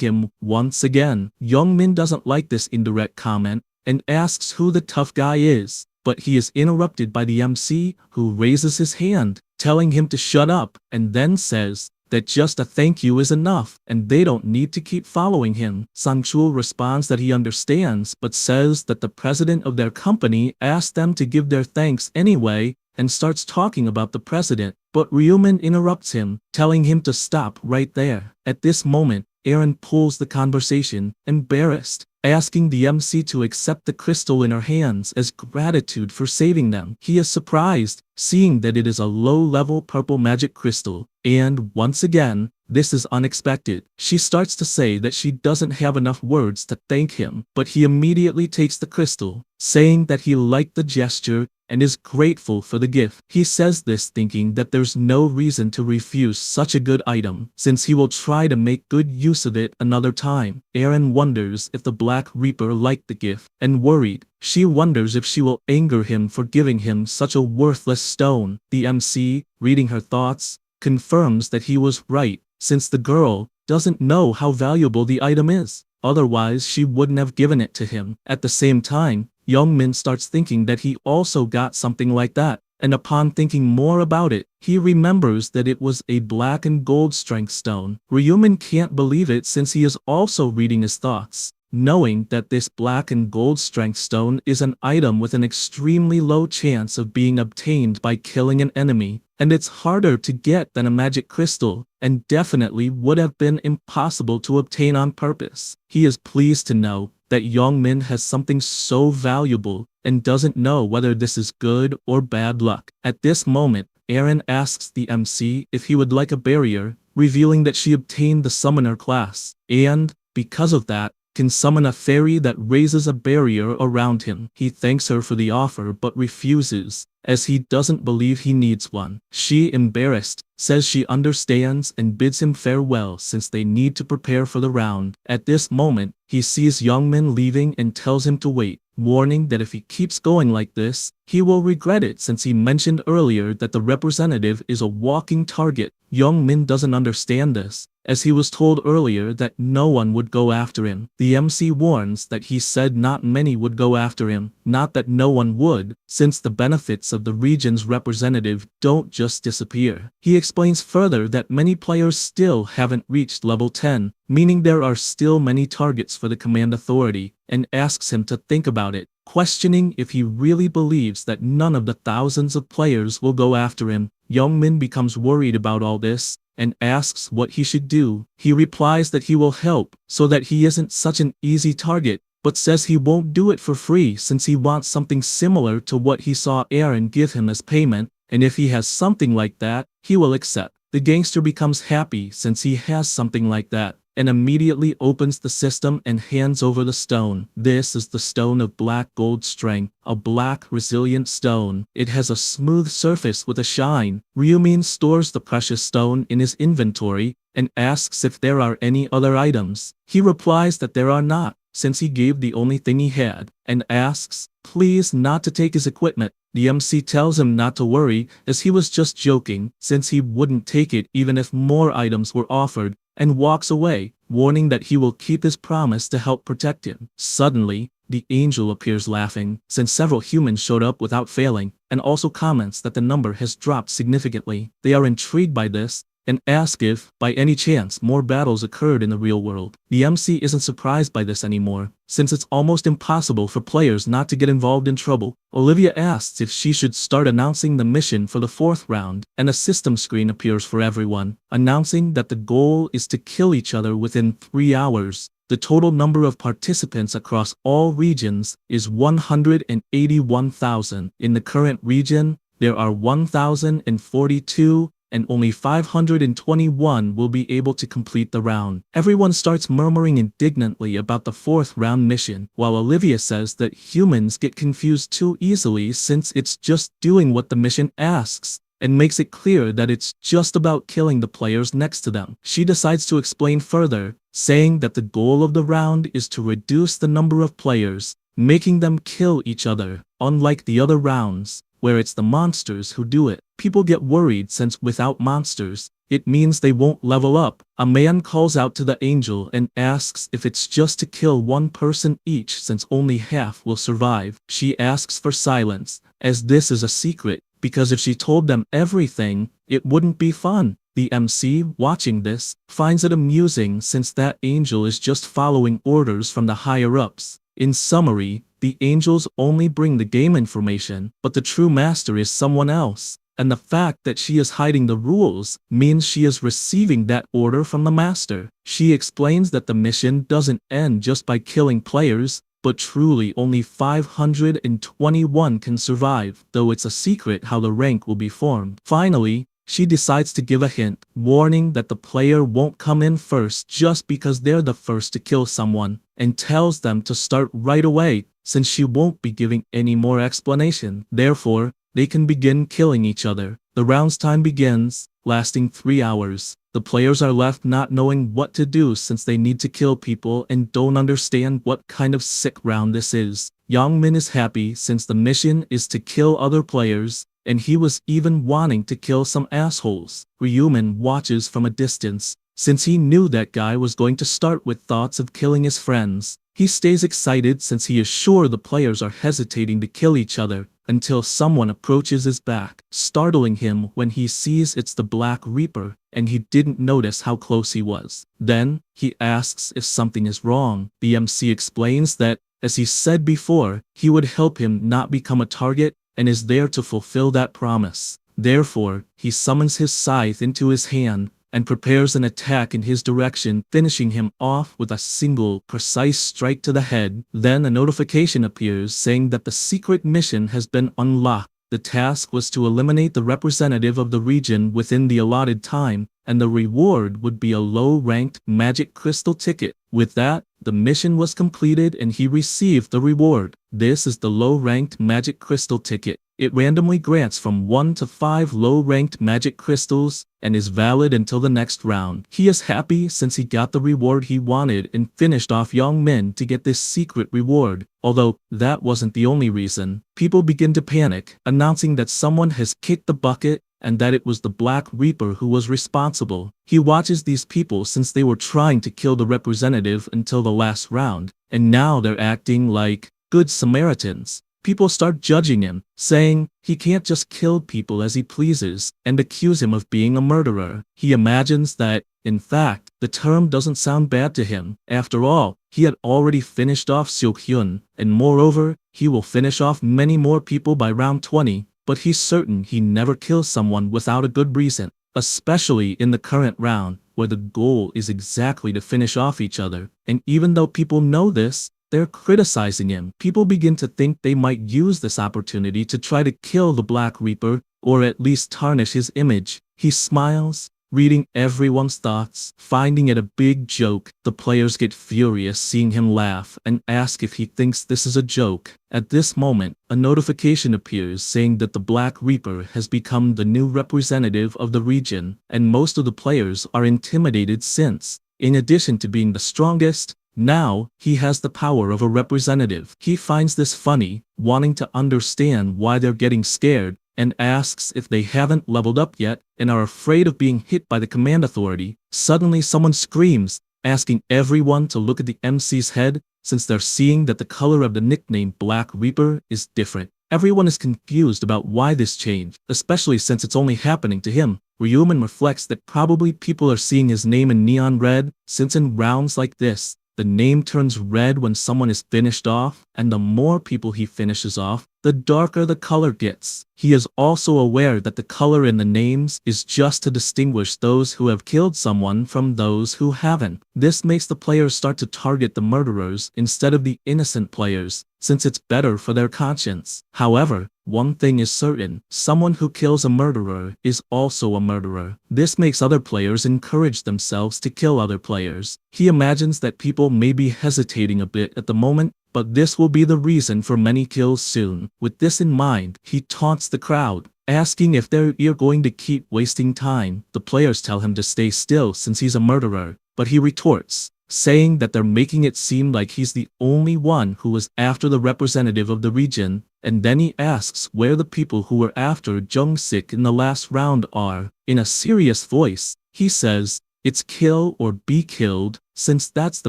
him once again. Young Min doesn't like this indirect comment, and asks who the tough guy is, but he is interrupted by the MC, who raises his hand, telling him to shut up, and then says that just a thank you is enough, and they don't need to keep following him. Sang-chul responds that he understands, but says that the president of their company asked them to give their thanks anyway, and starts talking about the president, but Ryumin interrupts him, telling him to stop right there. At this moment, Erin pulls the conversation, embarrassed, asking the MC to accept the crystal in her hands as gratitude for saving them. He is surprised, seeing that it is a low-level purple magic crystal, and once again, this is unexpected. She starts to say that she doesn't have enough words to thank him, but he immediately takes the crystal, saying that he liked the gesture and is grateful for the gift. He says this thinking that there's no reason to refuse such a good item, since he will try to make good use of it another time. Erin wonders if the Black Reaper liked the gift, and worried, she wonders if she will anger him for giving him such a worthless stone. The MC, reading her thoughts, confirms that he was right, since the girl doesn't know how valuable the item is. Otherwise, she wouldn't have given it to him. At the same time, Young Min starts thinking that he also got something like that, and upon thinking more about it, he remembers that it was a black and gold strength stone. Ryumin can't believe it since he is also reading his thoughts, knowing that this black and gold strength stone is an item with an extremely low chance of being obtained by killing an enemy, and it's harder to get than a magic crystal, and definitely would have been impossible to obtain on purpose. He is pleased to know that Young Min has something so valuable and doesn't know whether this is good or bad luck. At this moment, Erin asks the MC if he would like a barrier, revealing that she obtained the summoner class, and, because of that, can summon a fairy that raises a barrier around him. He thanks her for the offer but refuses, as he doesn't believe he needs one. She, embarrassed, says she understands and bids him farewell since they need to prepare for the round. At this moment, he sees Young Min leaving and tells him to wait, warning that if he keeps going like this, he will regret it since he mentioned earlier that the representative is a walking target. Young Min doesn't understand this, as he was told earlier that no one would go after him. The MC warns that he said not many would go after him, not that no one would, since the benefits of the region's representative don't just disappear. He explains further that many players still haven't reached level 10, meaning there are still many targets for the command authority, and asks him to think about it, questioning if he really believes that none of the thousands of players will go after him. Young Min becomes worried about all this, and asks what he should do. He replies that he will help, so that he isn't such an easy target, but says he won't do it for free since he wants something similar to what he saw Erin give him as payment, and if he has something like that, he will accept. The gangster becomes happy since he has something like that, and immediately opens the system and hands over the stone. This is the stone of black gold strength, a black resilient stone. It has a smooth surface with a shine. Ryumin stores the precious stone in his inventory and asks if there are any other items. He replies that there are not, since he gave the only thing he had, and asks, please not to take his equipment. The MC tells him not to worry, as he was just joking, since he wouldn't take it even if more items were offered, and walks away, warning that he will keep his promise to help protect him. Suddenly, the angel appears laughing, since several humans showed up without failing, and also comments that the number has dropped significantly. They are intrigued by this, and ask if, by any chance, more battles occurred in the real world. The MC isn't surprised by this anymore, since it's almost impossible for players not to get involved in trouble. Olivia asks if she should start announcing the mission for the 4th round, and a system screen appears for everyone, announcing that the goal is to kill each other within 3 hours. The total number of participants across all regions is 181,000. In the current region, there are 1,042, and only 521 will be able to complete the round. Everyone starts murmuring indignantly about the fourth round mission, while Olivia says that humans get confused too easily since it's just doing what the mission asks, and makes it clear that it's just about killing the players next to them. She decides to explain further, saying that the goal of the round is to reduce the number of players, making them kill each other, unlike the other rounds, where it's the monsters who do it. People get worried since without monsters, it means they won't level up. A man calls out to the angel and asks if it's just to kill one person each since only half will survive. She asks for silence, as this is a secret, because if she told them everything, it wouldn't be fun. The MC, watching this, finds it amusing since that angel is just following orders from the higher-ups. In summary, the angels only bring the game information, but the true master is someone else, and the fact that she is hiding the rules means she is receiving that order from the master. She explains that the mission doesn't end just by killing players, but truly only 521 can survive, though it's a secret how the rank will be formed. Finally, she decides to give a hint, warning that the player won't come in first just because they're the first to kill someone, and tells them to start right away, since she won't be giving any more explanation. Therefore, they can begin killing each other. The round's time begins, lasting 3 hours. The players are left not knowing what to do since they need to kill people and don't understand what kind of sick round this is. Youngmin is happy since the mission is to kill other players, and he was even wanting to kill some assholes. Ryumin watches from a distance, since he knew that guy was going to start with thoughts of killing his friends. He stays excited since he is sure the players are hesitating to kill each other, until someone approaches his back, startling him when he sees it's the Black Reaper, and he didn't notice how close he was. Then, he asks if something is wrong. The MC explains that, as he said before, he would help him not become a target, and is there to fulfill that promise. Therefore, he summons his scythe into his hand, and prepares an attack in his direction, finishing him off with a single, precise strike to the head. Then a notification appears saying that the secret mission has been unlocked. The task was to eliminate the representative of the region within the allotted time, and the reward would be a low-ranked magic crystal ticket. With that, the mission was completed and he received the reward. This is the low-ranked magic crystal ticket. It randomly grants from 1 to 5 low-ranked magic crystals, and is valid until the next round. He is happy since he got the reward he wanted and finished off Youngmin to get this secret reward. Although, that wasn't the only reason. People begin to panic, announcing that someone has kicked the bucket, and that it was the Black Reaper who was responsible. He watches these people since they were trying to kill the representative until the last round, and now they're acting like good Samaritans. People start judging him, saying he can't just kill people as he pleases, and accuse him of being a murderer. He imagines that, in fact, the term doesn't sound bad to him. After all, he had already finished off Seok-hyun, and moreover, he will finish off many more people by round 20, but he's certain he never kills someone without a good reason, especially in the current round, where the goal is exactly to finish off each other. And even though people know this, they're criticizing him. People begin to think they might use this opportunity to try to kill the Black Reaper, or at least tarnish his image. He smiles, reading everyone's thoughts, finding it a big joke. The players get furious seeing him laugh and ask if he thinks this is a joke. At this moment, a notification appears saying that the Black Reaper has become the new representative of the region, and most of the players are intimidated since, in addition to being the strongest, now, he has the power of a representative. He finds this funny, wanting to understand why they're getting scared, and asks if they haven't leveled up yet and are afraid of being hit by the command authority. Suddenly someone screams, asking everyone to look at the MC's head, since they're seeing that the color of the nickname Black Reaper is different. Everyone is confused about why this changed, especially since it's only happening to him. Ryumin reflects that probably people are seeing his name in neon red, since in rounds like this, the name turns red when someone is finished off, and the more people he finishes off, the darker the color gets. He is also aware that the color in the names is just to distinguish those who have killed someone from those who haven't. This makes the players start to target the murderers instead of the innocent players, since it's better for their conscience. However, one thing is certain, someone who kills a murderer is also a murderer. This makes other players encourage themselves to kill other players. He imagines that people may be hesitating a bit at the moment, but this will be the reason for many kills soon. With this in mind, he taunts the crowd, asking if they're going to keep wasting time. The players tell him to stay still since he's a murderer, but he retorts, saying that they're making it seem like he's the only one who was after the representative of the region, and then he asks where the people who were after Jung-sik in the last round are. In a serious voice, he says, "It's kill or be killed, since that's the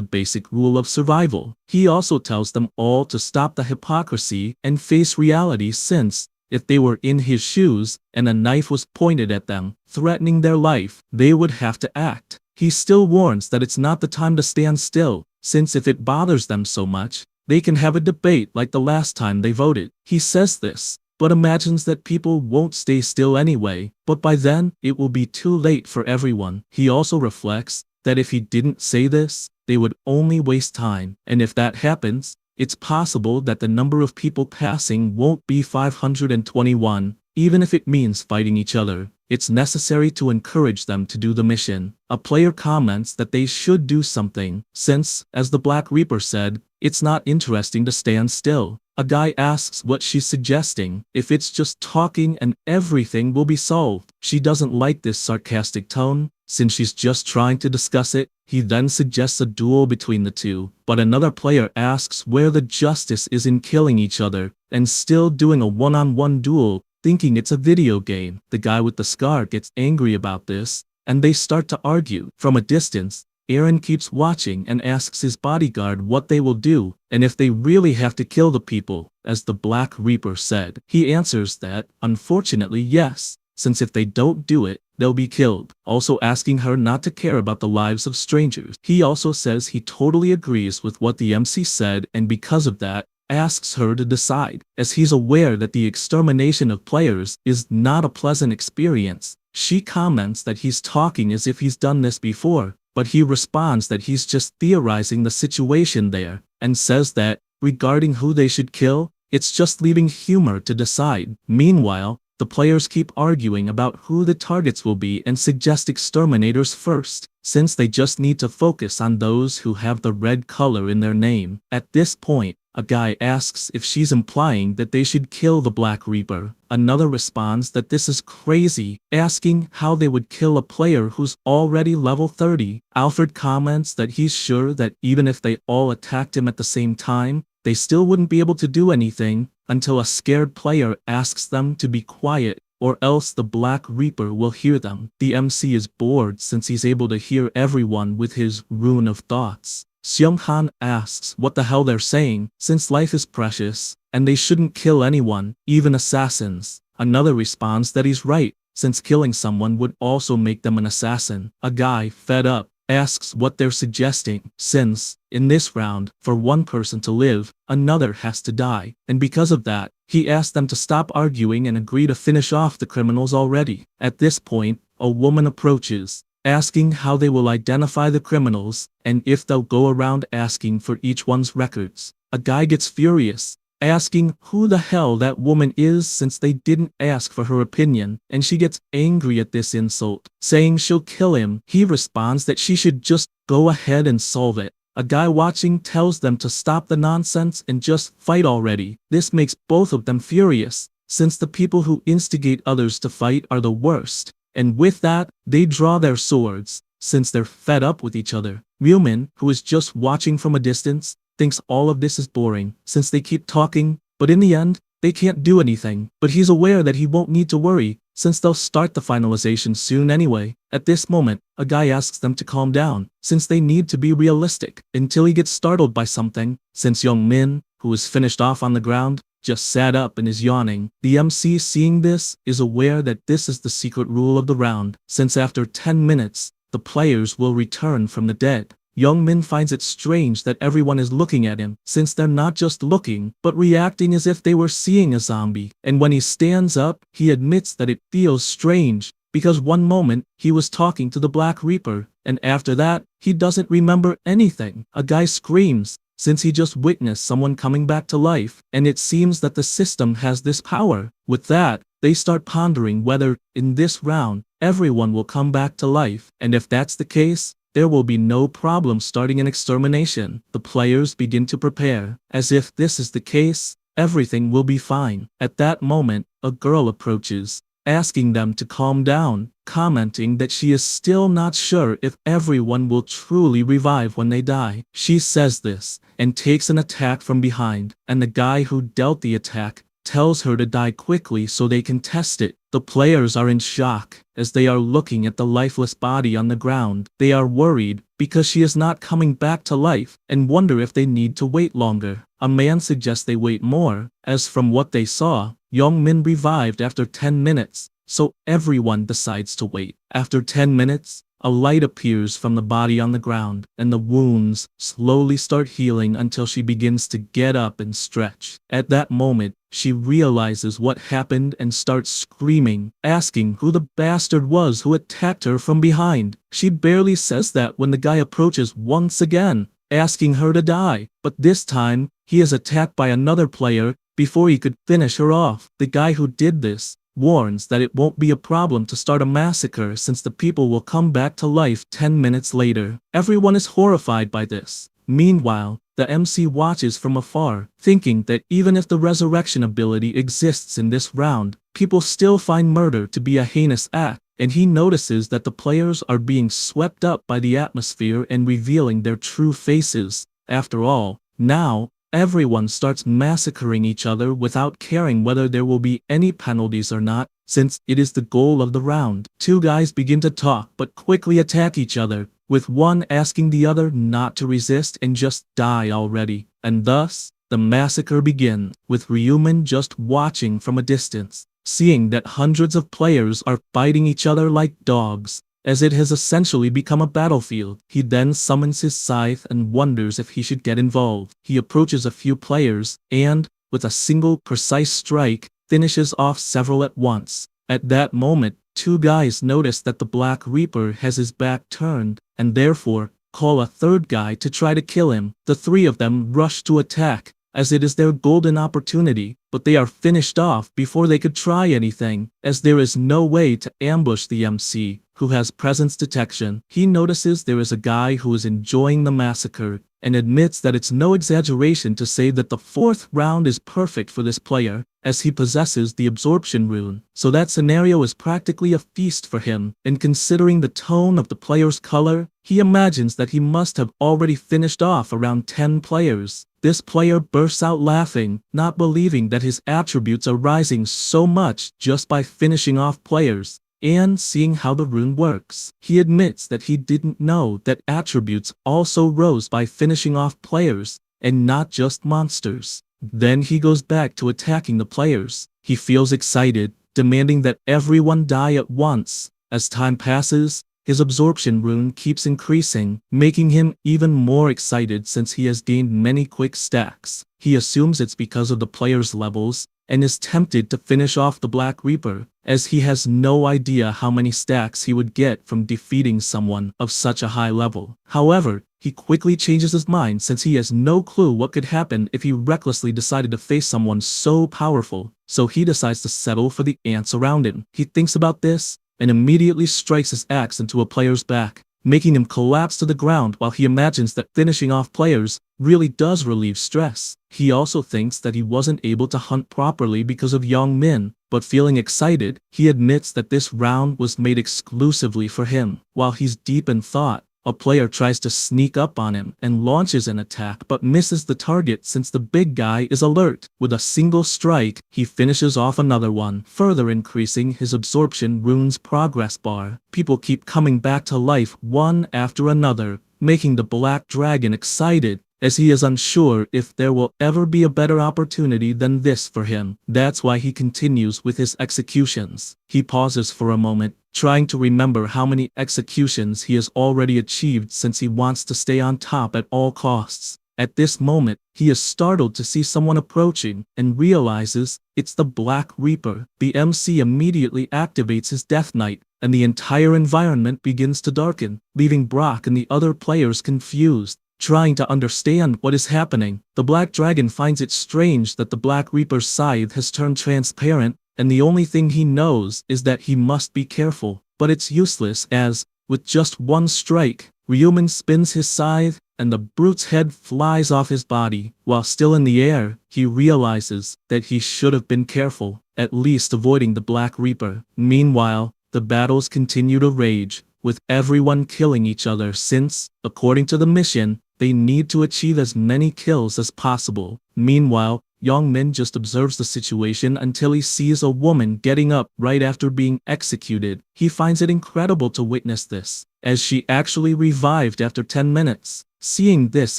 basic rule of survival." He also tells them all to stop the hypocrisy and face reality, since if they were in his shoes and a knife was pointed at them, threatening their life, they would have to act. He still warns that it's not the time to stand still, since if it bothers them so much, they can have a debate like the last time they voted. He says this, but imagines that people won't stay still anyway, but by then, it will be too late for everyone. He also reflects that if he didn't say this, they would only waste time, and if that happens, it's possible that the number of people passing won't be 521, even if it means fighting each other. It's necessary to encourage them to do the mission. A player comments that they should do something, since, as the Black Reaper said, it's not interesting to stand still. A guy asks what she's suggesting, if it's just talking and everything will be solved. She doesn't like this sarcastic tone, since she's just trying to discuss it. He then suggests a duel between the two, but another player asks where the justice is in killing each other, and still doing a one-on-one duel, thinking it's a video game. The guy with the scar gets angry about this, and they start to argue. From a distance, Aaron keeps watching and asks his bodyguard what they will do, and if they really have to kill the people, as the Black Reaper said. He answers that, unfortunately yes, since if they don't do it, they'll be killed, also asking her not to care about the lives of strangers. He also says he totally agrees with what the MC said, and because of that, asks her to decide, as he's aware that the extermination of players is not a pleasant experience. She comments that he's talking as if he's done this before, but he responds that he's just theorizing the situation there, and says that, regarding who they should kill, it's just leaving humor to decide. Meanwhile, the players keep arguing about who the targets will be and suggest exterminators first, since they just need to focus on those who have the red color in their name. At this point, a guy asks if she's implying that they should kill the Black Reaper. Another responds that this is crazy, asking how they would kill a player who's already level 30. Alfred comments that he's sure that even if they all attacked him at the same time, they still wouldn't be able to do anything, until a scared player asks them to be quiet, or else the Black Reaper will hear them. The MC is bored since he's able to hear everyone with his rune of thoughts. Seung-han asks what the hell they're saying, since life is precious, and they shouldn't kill anyone, even assassins. Another responds that he's right, since killing someone would also make them an assassin. A guy, fed up, asks what they're suggesting, since, in this round, for one person to live, another has to die, and because of that, he asks them to stop arguing and agree to finish off the criminals already. At this point, a woman approaches, asking how they will identify the criminals, and if they'll go around asking for each one's records. A guy gets furious, asking who the hell that woman is since they didn't ask for her opinion, and she gets angry at this insult, saying she'll kill him. He responds that she should just go ahead and solve it. A guy watching tells them to stop the nonsense and just fight already. This makes both of them furious, since the people who instigate others to fight are the worst. And with that, they draw their swords, since they're fed up with each other. Ryumin, who is just watching from a distance, thinks all of this is boring, since they keep talking, but in the end, they can't do anything. But he's aware that he won't need to worry, since they'll start the finalization soon anyway. At this moment, a guy asks them to calm down, since they need to be realistic, until he gets startled by something, since Young Min, who is finished off on the ground, just sat up and is yawning. The MC, seeing this, is aware that this is the secret rule of the round, since after 10 minutes, the players will return from the dead. Young Min finds it strange that everyone is looking at him, since they're not just looking, but reacting as if they were seeing a zombie. And when he stands up, he admits that it feels strange, because one moment, he was talking to the Black Reaper, and after that, he doesn't remember anything. A guy screams, since he just witnessed someone coming back to life, and it seems that the system has this power. With that, they start pondering whether, in this round, everyone will come back to life, and if that's the case, there will be no problem starting an extermination. The players begin to prepare. As if this is the case, everything will be fine. At that moment, a girl approaches, asking them to calm down, commenting that she is still not sure if everyone will truly revive when they die. She says this, and takes an attack from behind, and the guy who dealt the attack tells her to die quickly so they can test it. The players are in shock, as they are looking at the lifeless body on the ground. They are worried, because she is not coming back to life, and wonder if they need to wait longer. A man suggests they wait more, as from what they saw, Young Min revived after 10 minutes, so everyone decides to wait. After 10 minutes, a light appears from the body on the ground, and the wounds slowly start healing until she begins to get up and stretch. At that moment, she realizes what happened and starts screaming, asking who the bastard was who attacked her from behind. She barely says that when the guy approaches once again, asking her to die, but this time, he is attacked by another player before he could finish her off. The guy who did this warns that it won't be a problem to start a massacre since the people will come back to life 10 minutes later. Everyone is horrified by this. Meanwhile, the MC watches from afar, thinking that even if the resurrection ability exists in this round, people still find murder to be a heinous act, and he notices that the players are being swept up by the atmosphere and revealing their true faces. After all, now, everyone starts massacring each other without caring whether there will be any penalties or not, since it is the goal of the round. Two guys begin to talk but quickly attack each other, with one asking the other not to resist and just die already. And thus, the massacre begins, with Ryumin just watching from a distance, seeing that hundreds of players are fighting each other like dogs, as it has essentially become a battlefield. He then summons his scythe and wonders if he should get involved. He approaches a few players and, with a single precise strike, finishes off several at once. At that moment, two guys notice that the Black Reaper has his back turned, and therefore, call a third guy to try to kill him. The three of them rush to attack, as it is their golden opportunity, but they are finished off before they could try anything, as there is no way to ambush the MC, who has presence detection. He notices there is a guy who is enjoying the massacre, and admits that it's no exaggeration to say that the fourth round is perfect for this player, as he possesses the absorption rune. So that scenario is practically a feast for him, and considering the tone of the player's color, he imagines that he must have already finished off around 10 players. This player bursts out laughing, not believing that his attributes are rising so much just by finishing off players, and seeing how the rune works. He admits that he didn't know that attributes also rose by finishing off players, and not just monsters. Then he goes back to attacking the players. He feels excited, demanding that everyone die at once. As time passes, his absorption rune keeps increasing, making him even more excited since he has gained many quick stacks. He assumes it's because of the players' levels, and is tempted to finish off the Black Reaper, as he has no idea how many stacks he would get from defeating someone of such a high level. However, he quickly changes his mind since he has no clue what could happen if he recklessly decided to face someone so powerful, so he decides to settle for the ants around him. He thinks about this, and immediately strikes his axe into a player's back, making him collapse to the ground while he imagines that finishing off players really does relieve stress. He also thinks that he wasn't able to hunt properly because of Young Min, but feeling excited, he admits that this round was made exclusively for him. While he's deep in thought, a player tries to sneak up on him and launches an attack but misses the target since the big guy is alert. With a single strike, he finishes off another one, further increasing his absorption rune's progress bar. People keep coming back to life one after another, making the Black Dragon excited, as he is unsure if there will ever be a better opportunity than this for him. That's why he continues with his executions. He pauses for a moment, trying to remember how many executions he has already achieved since he wants to stay on top at all costs. At this moment, he is startled to see someone approaching, and realizes it's the Black Reaper. The MC immediately activates his Death Knight, and the entire environment begins to darken, leaving Brock and the other players confused. trying to understand what is happening. The Black Dragon finds it strange that the Black Reaper's scythe has turned transparent, and the only thing he knows is that he must be careful. But it's useless as, with just one strike, Ryumin spins his scythe, and the brute's head flies off his body. While still in the air, he realizes that he should have been careful, at least avoiding the Black Reaper. Meanwhile, the battles continue to rage, with everyone killing each other since, according to the mission, they need to achieve as many kills as possible. Meanwhile, Yongmin just observes the situation until he sees a woman getting up right after being executed. He finds it incredible to witness this, as she actually revived after 10 minutes. Seeing this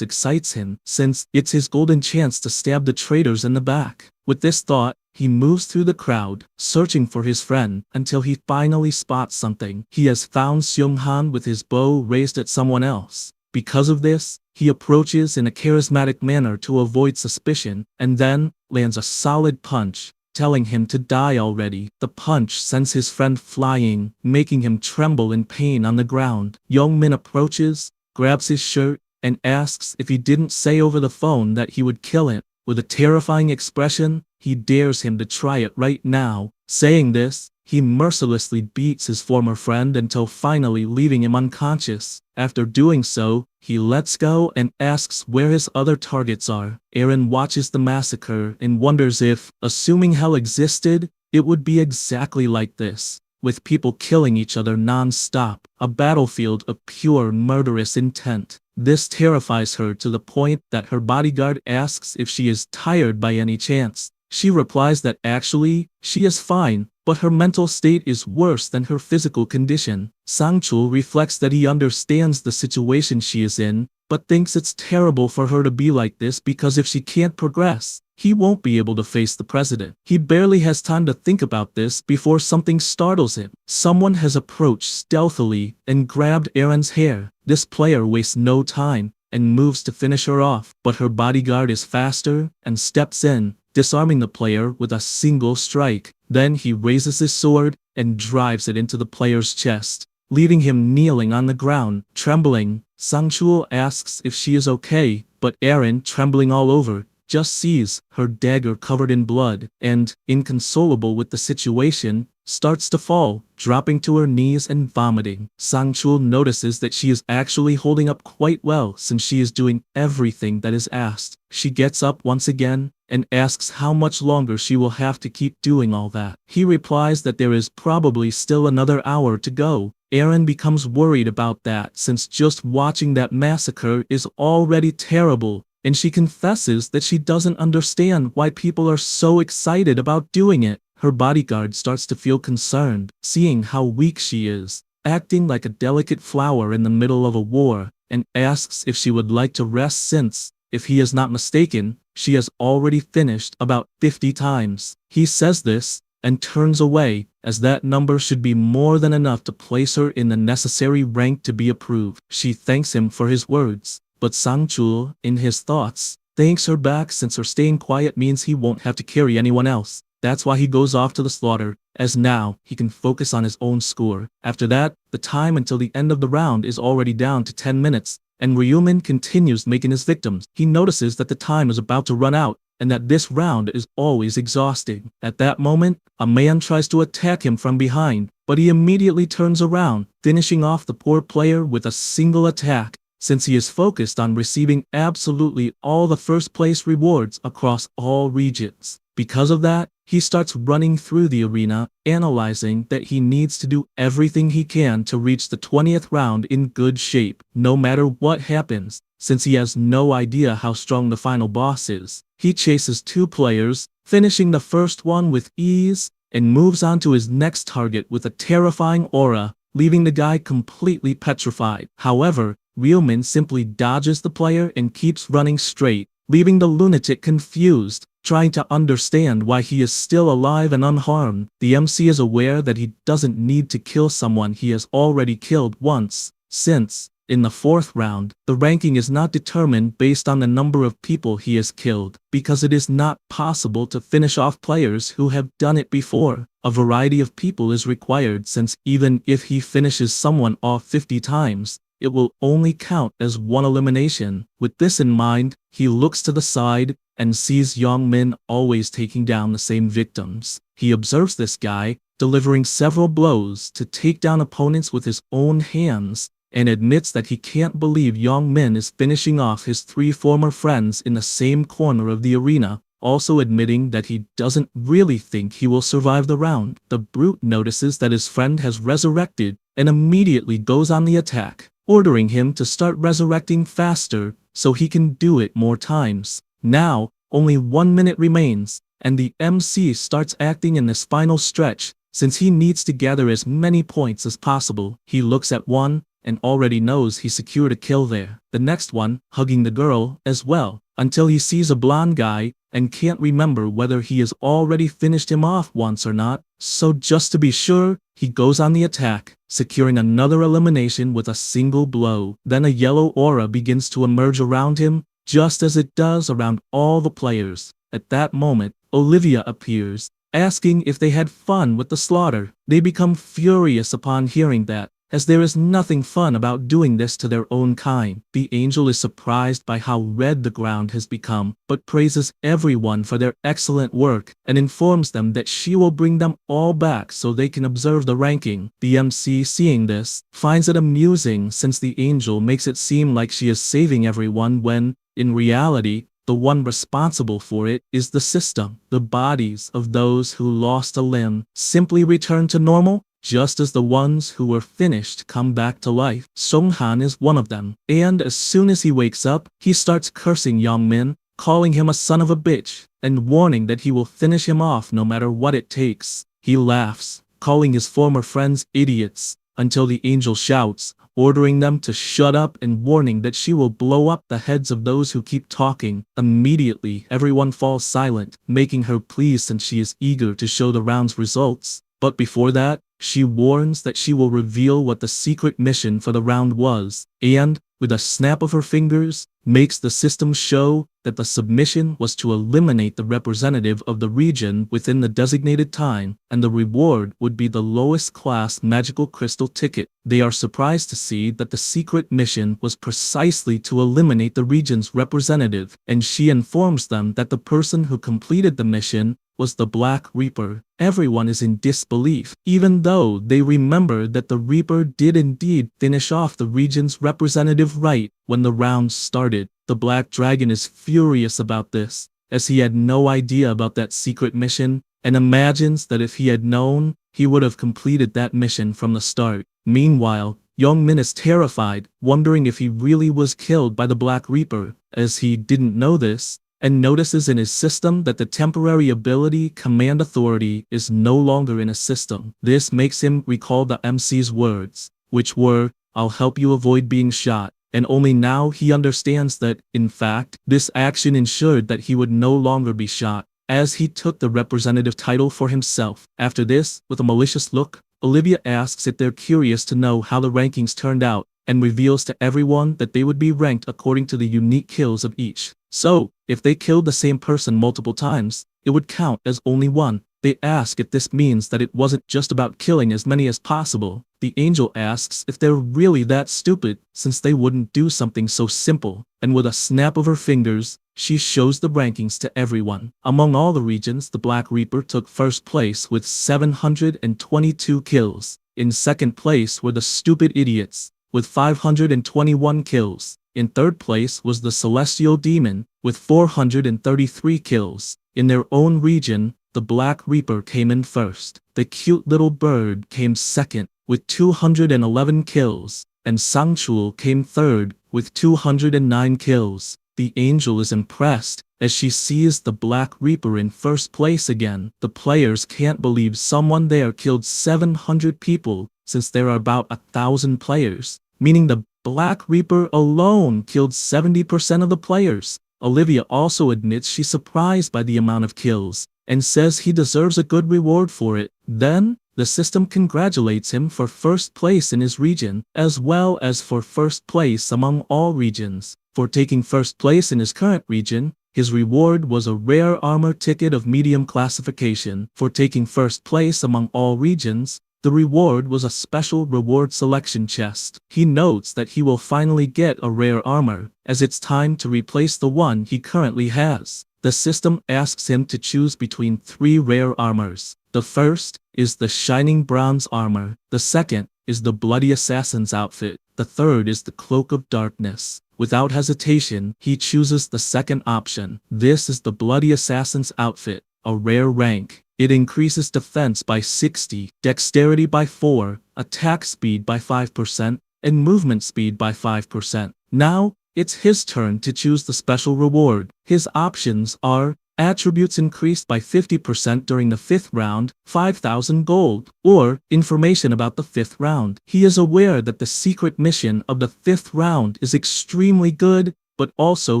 excites him, since it's his golden chance to stab the traitors in the back. With this thought, he moves through the crowd, searching for his friend, until he finally spots something. He has found Seung-han with his bow raised at someone else. Because of this, he approaches in a charismatic manner to avoid suspicion, and then lands a solid punch, telling him to die already. The punch sends his friend flying, making him tremble in pain on the ground. Yongmin approaches, grabs his shirt, and asks if he didn't say over the phone that he would kill it. With a terrifying expression, he dares him to try it right now. Saying this, he mercilessly beats his former friend until finally leaving him unconscious. After doing so, he lets go and asks where his other targets are. Eren watches the massacre and wonders if, assuming hell existed, it would be exactly like this, with people killing each other non-stop, a battlefield of pure murderous intent. This terrifies her to the point that her bodyguard asks if she is tired by any chance. She replies that actually, she is fine, but her mental state is worse than her physical condition. Sang-chul reflects that he understands the situation she is in, but thinks it's terrible for her to be like this because if she can't progress, he won't be able to face the president. He barely has time to think about this before something startles him. Someone has approached stealthily and grabbed Eren's hair. This player wastes no time and moves to finish her off, but her bodyguard is faster and steps in, disarming the player with a single strike. Then he raises his sword and drives it into the player's chest, leaving him kneeling on the ground, trembling. Sang-chul asks if she is okay, but Eren, trembling all over, just sees her dagger covered in blood, and, inconsolable with the situation, starts to fall, dropping to her knees and vomiting. Sang-chul notices that she is actually holding up quite well since she is doing everything that is asked. She gets up once again, and asks how much longer she will have to keep doing all that. He replies that there is probably still another hour to go. Eren becomes worried about that since just watching that massacre is already terrible, and she confesses that she doesn't understand why people are so excited about doing it. Her bodyguard starts to feel concerned, seeing how weak she is, acting like a delicate flower in the middle of a war, and asks if she would like to rest since, if he is not mistaken, she has already finished about 50 times. He says this, and turns away, as that number should be more than enough to place her in the necessary rank to be approved. She thanks him for his words, but Sang-chul, in his thoughts, thanks her back since her staying quiet means he won't have to carry anyone else. That's why he goes off to the slaughter, as now he can focus on his own score. After that, the time until the end of the round is already down to 10 minutes, and Ryumin continues making his victims. He notices that the time is about to run out, and that this round is always exhausting. At that moment, a man tries to attack him from behind, but he immediately turns around, finishing off the poor player with a single attack, since he is focused on receiving absolutely all the first place rewards across all regions. Because of that, he starts running through the arena, analyzing that he needs to do everything he can to reach the 20th round in good shape, no matter what happens, since he has no idea how strong the final boss is. He chases two players, finishing the first one with ease, and moves on to his next target with a terrifying aura, leaving the guy completely petrified. However, Ryumin simply dodges the player and keeps running straight, leaving the lunatic confused, trying to understand why he is still alive and unharmed. The MC is aware that he doesn't need to kill someone he has already killed once, since, in the 4th round, the ranking is not determined based on the number of people he has killed, because it is not possible to finish off players who have done it before. A variety of people is required since even if he finishes someone off 50 times, it will only count as one elimination. With this in mind, he looks to the side and sees Young Min always taking down the same victims. He observes this guy, delivering several blows to take down opponents with his own hands, and admits that he can't believe Young Min is finishing off his 3 former friends in the same corner of the arena, also admitting that he doesn't really think he will survive the round. The brute notices that his friend has resurrected and immediately goes on the attack, ordering him to start resurrecting faster so he can do it more times. Now, only 1 minute remains, and the MC starts acting in this final stretch, since he needs to gather as many points as possible. He looks at one, and already knows he secured a kill there. The next one, hugging the girl, as well, until he sees a blonde guy, and can't remember whether he has already finished him off once or not, so just to be sure, he goes on the attack, securing another elimination with a single blow. Then a yellow aura begins to emerge around him, just as it does around all the players. At that moment, Olivia appears, asking if they had fun with the slaughter. They become furious upon hearing that, as there is nothing fun about doing this to their own kind. The angel is surprised by how red the ground has become, but praises everyone for their excellent work, and informs them that she will bring them all back so they can observe the ranking. The MC, seeing this, finds it amusing since the angel makes it seem like she is saving everyone when, in reality, the one responsible for it is the system. The bodies of those who lost a limb simply return to normal, just as the ones who were finished come back to life. Songhan is one of them, and as soon as he wakes up, he starts cursing Young Min, calling him a son of a bitch, and warning that he will finish him off no matter what it takes. He laughs, calling his former friends idiots, until the angel shouts, ordering them to shut up and warning that she will blow up the heads of those who keep talking. Immediately, everyone falls silent, making her pleased since she is eager to show the round's results. But before that, she warns that she will reveal what the secret mission for the round was, and, with a snap of her fingers, makes the system show that the submission was to eliminate the representative of the region within the designated time, and the reward would be the lowest class magical crystal ticket. They are surprised to see that the secret mission was precisely to eliminate the region's representative, and she informs them that the person who completed the mission was the Black Reaper. Everyone is in disbelief, even though they remember that the Reaper did indeed finish off the region's representative right when the round started. The Black Dragon is furious about this, as he had no idea about that secret mission, and imagines that if he had known, he would have completed that mission from the start. Meanwhile, Young Min is terrified, wondering if he really was killed by the Black Reaper, as he didn't know this, and notices in his system that the temporary ability Command Authority is no longer in his system. This makes him recall the MC's words, which were, "I'll help you avoid being shot," and only now he understands that, in fact, this action ensured that he would no longer be shot, as he took the representative title for himself. After this, with a malicious look, Olivia asks if they're curious to know how the rankings turned out, and reveals to everyone that they would be ranked according to the unique kills of each. So, if they killed the same person multiple times, it would count as only one. They ask if this means that it wasn't just about killing as many as possible. The angel asks if they're really that stupid, since they wouldn't do something so simple, and with a snap of her fingers, she shows the rankings to everyone. Among all the regions, the Black Reaper took first place with 722 kills. In second place were the Stupid Idiots, with 521 kills. In third place was the Celestial Demon, with 433 kills. In their own region, the Black Reaper came in first. The Cute Little Bird came second, with 211 kills, and Sangchul came third, with 209 kills. The angel is impressed, as she sees the Black Reaper in first place again. The players can't believe someone there killed 700 people, since there are about 1,000 players, meaning the Black Reaper alone killed 70% of the players. Olivia also admits she's surprised by the amount of kills, and says he deserves a good reward for it. Then, the system congratulates him for first place in his region, as well as for first place among all regions. For taking first place in his current region, his reward was a rare armor ticket of medium classification. For taking first place among all regions, The reward was a special reward selection chest. He notes that he will finally get a rare armor, as it's time to replace the one he currently has. The system asks him to choose between 3 rare armors. The first is the shining bronze armor, the second is the bloody assassin's outfit, the third is the cloak of darkness. Without hesitation, he chooses the second option. This is the bloody assassin's outfit, a rare rank. It increases defense by 60, dexterity by 4, attack speed by 5%, and movement speed by 5%. Now, it's his turn to choose the special reward. His options are attributes increased by 50% during the 5th round, 5,000 gold, or information about the 5th round. He is aware that the secret mission of the 5th round is extremely good, but also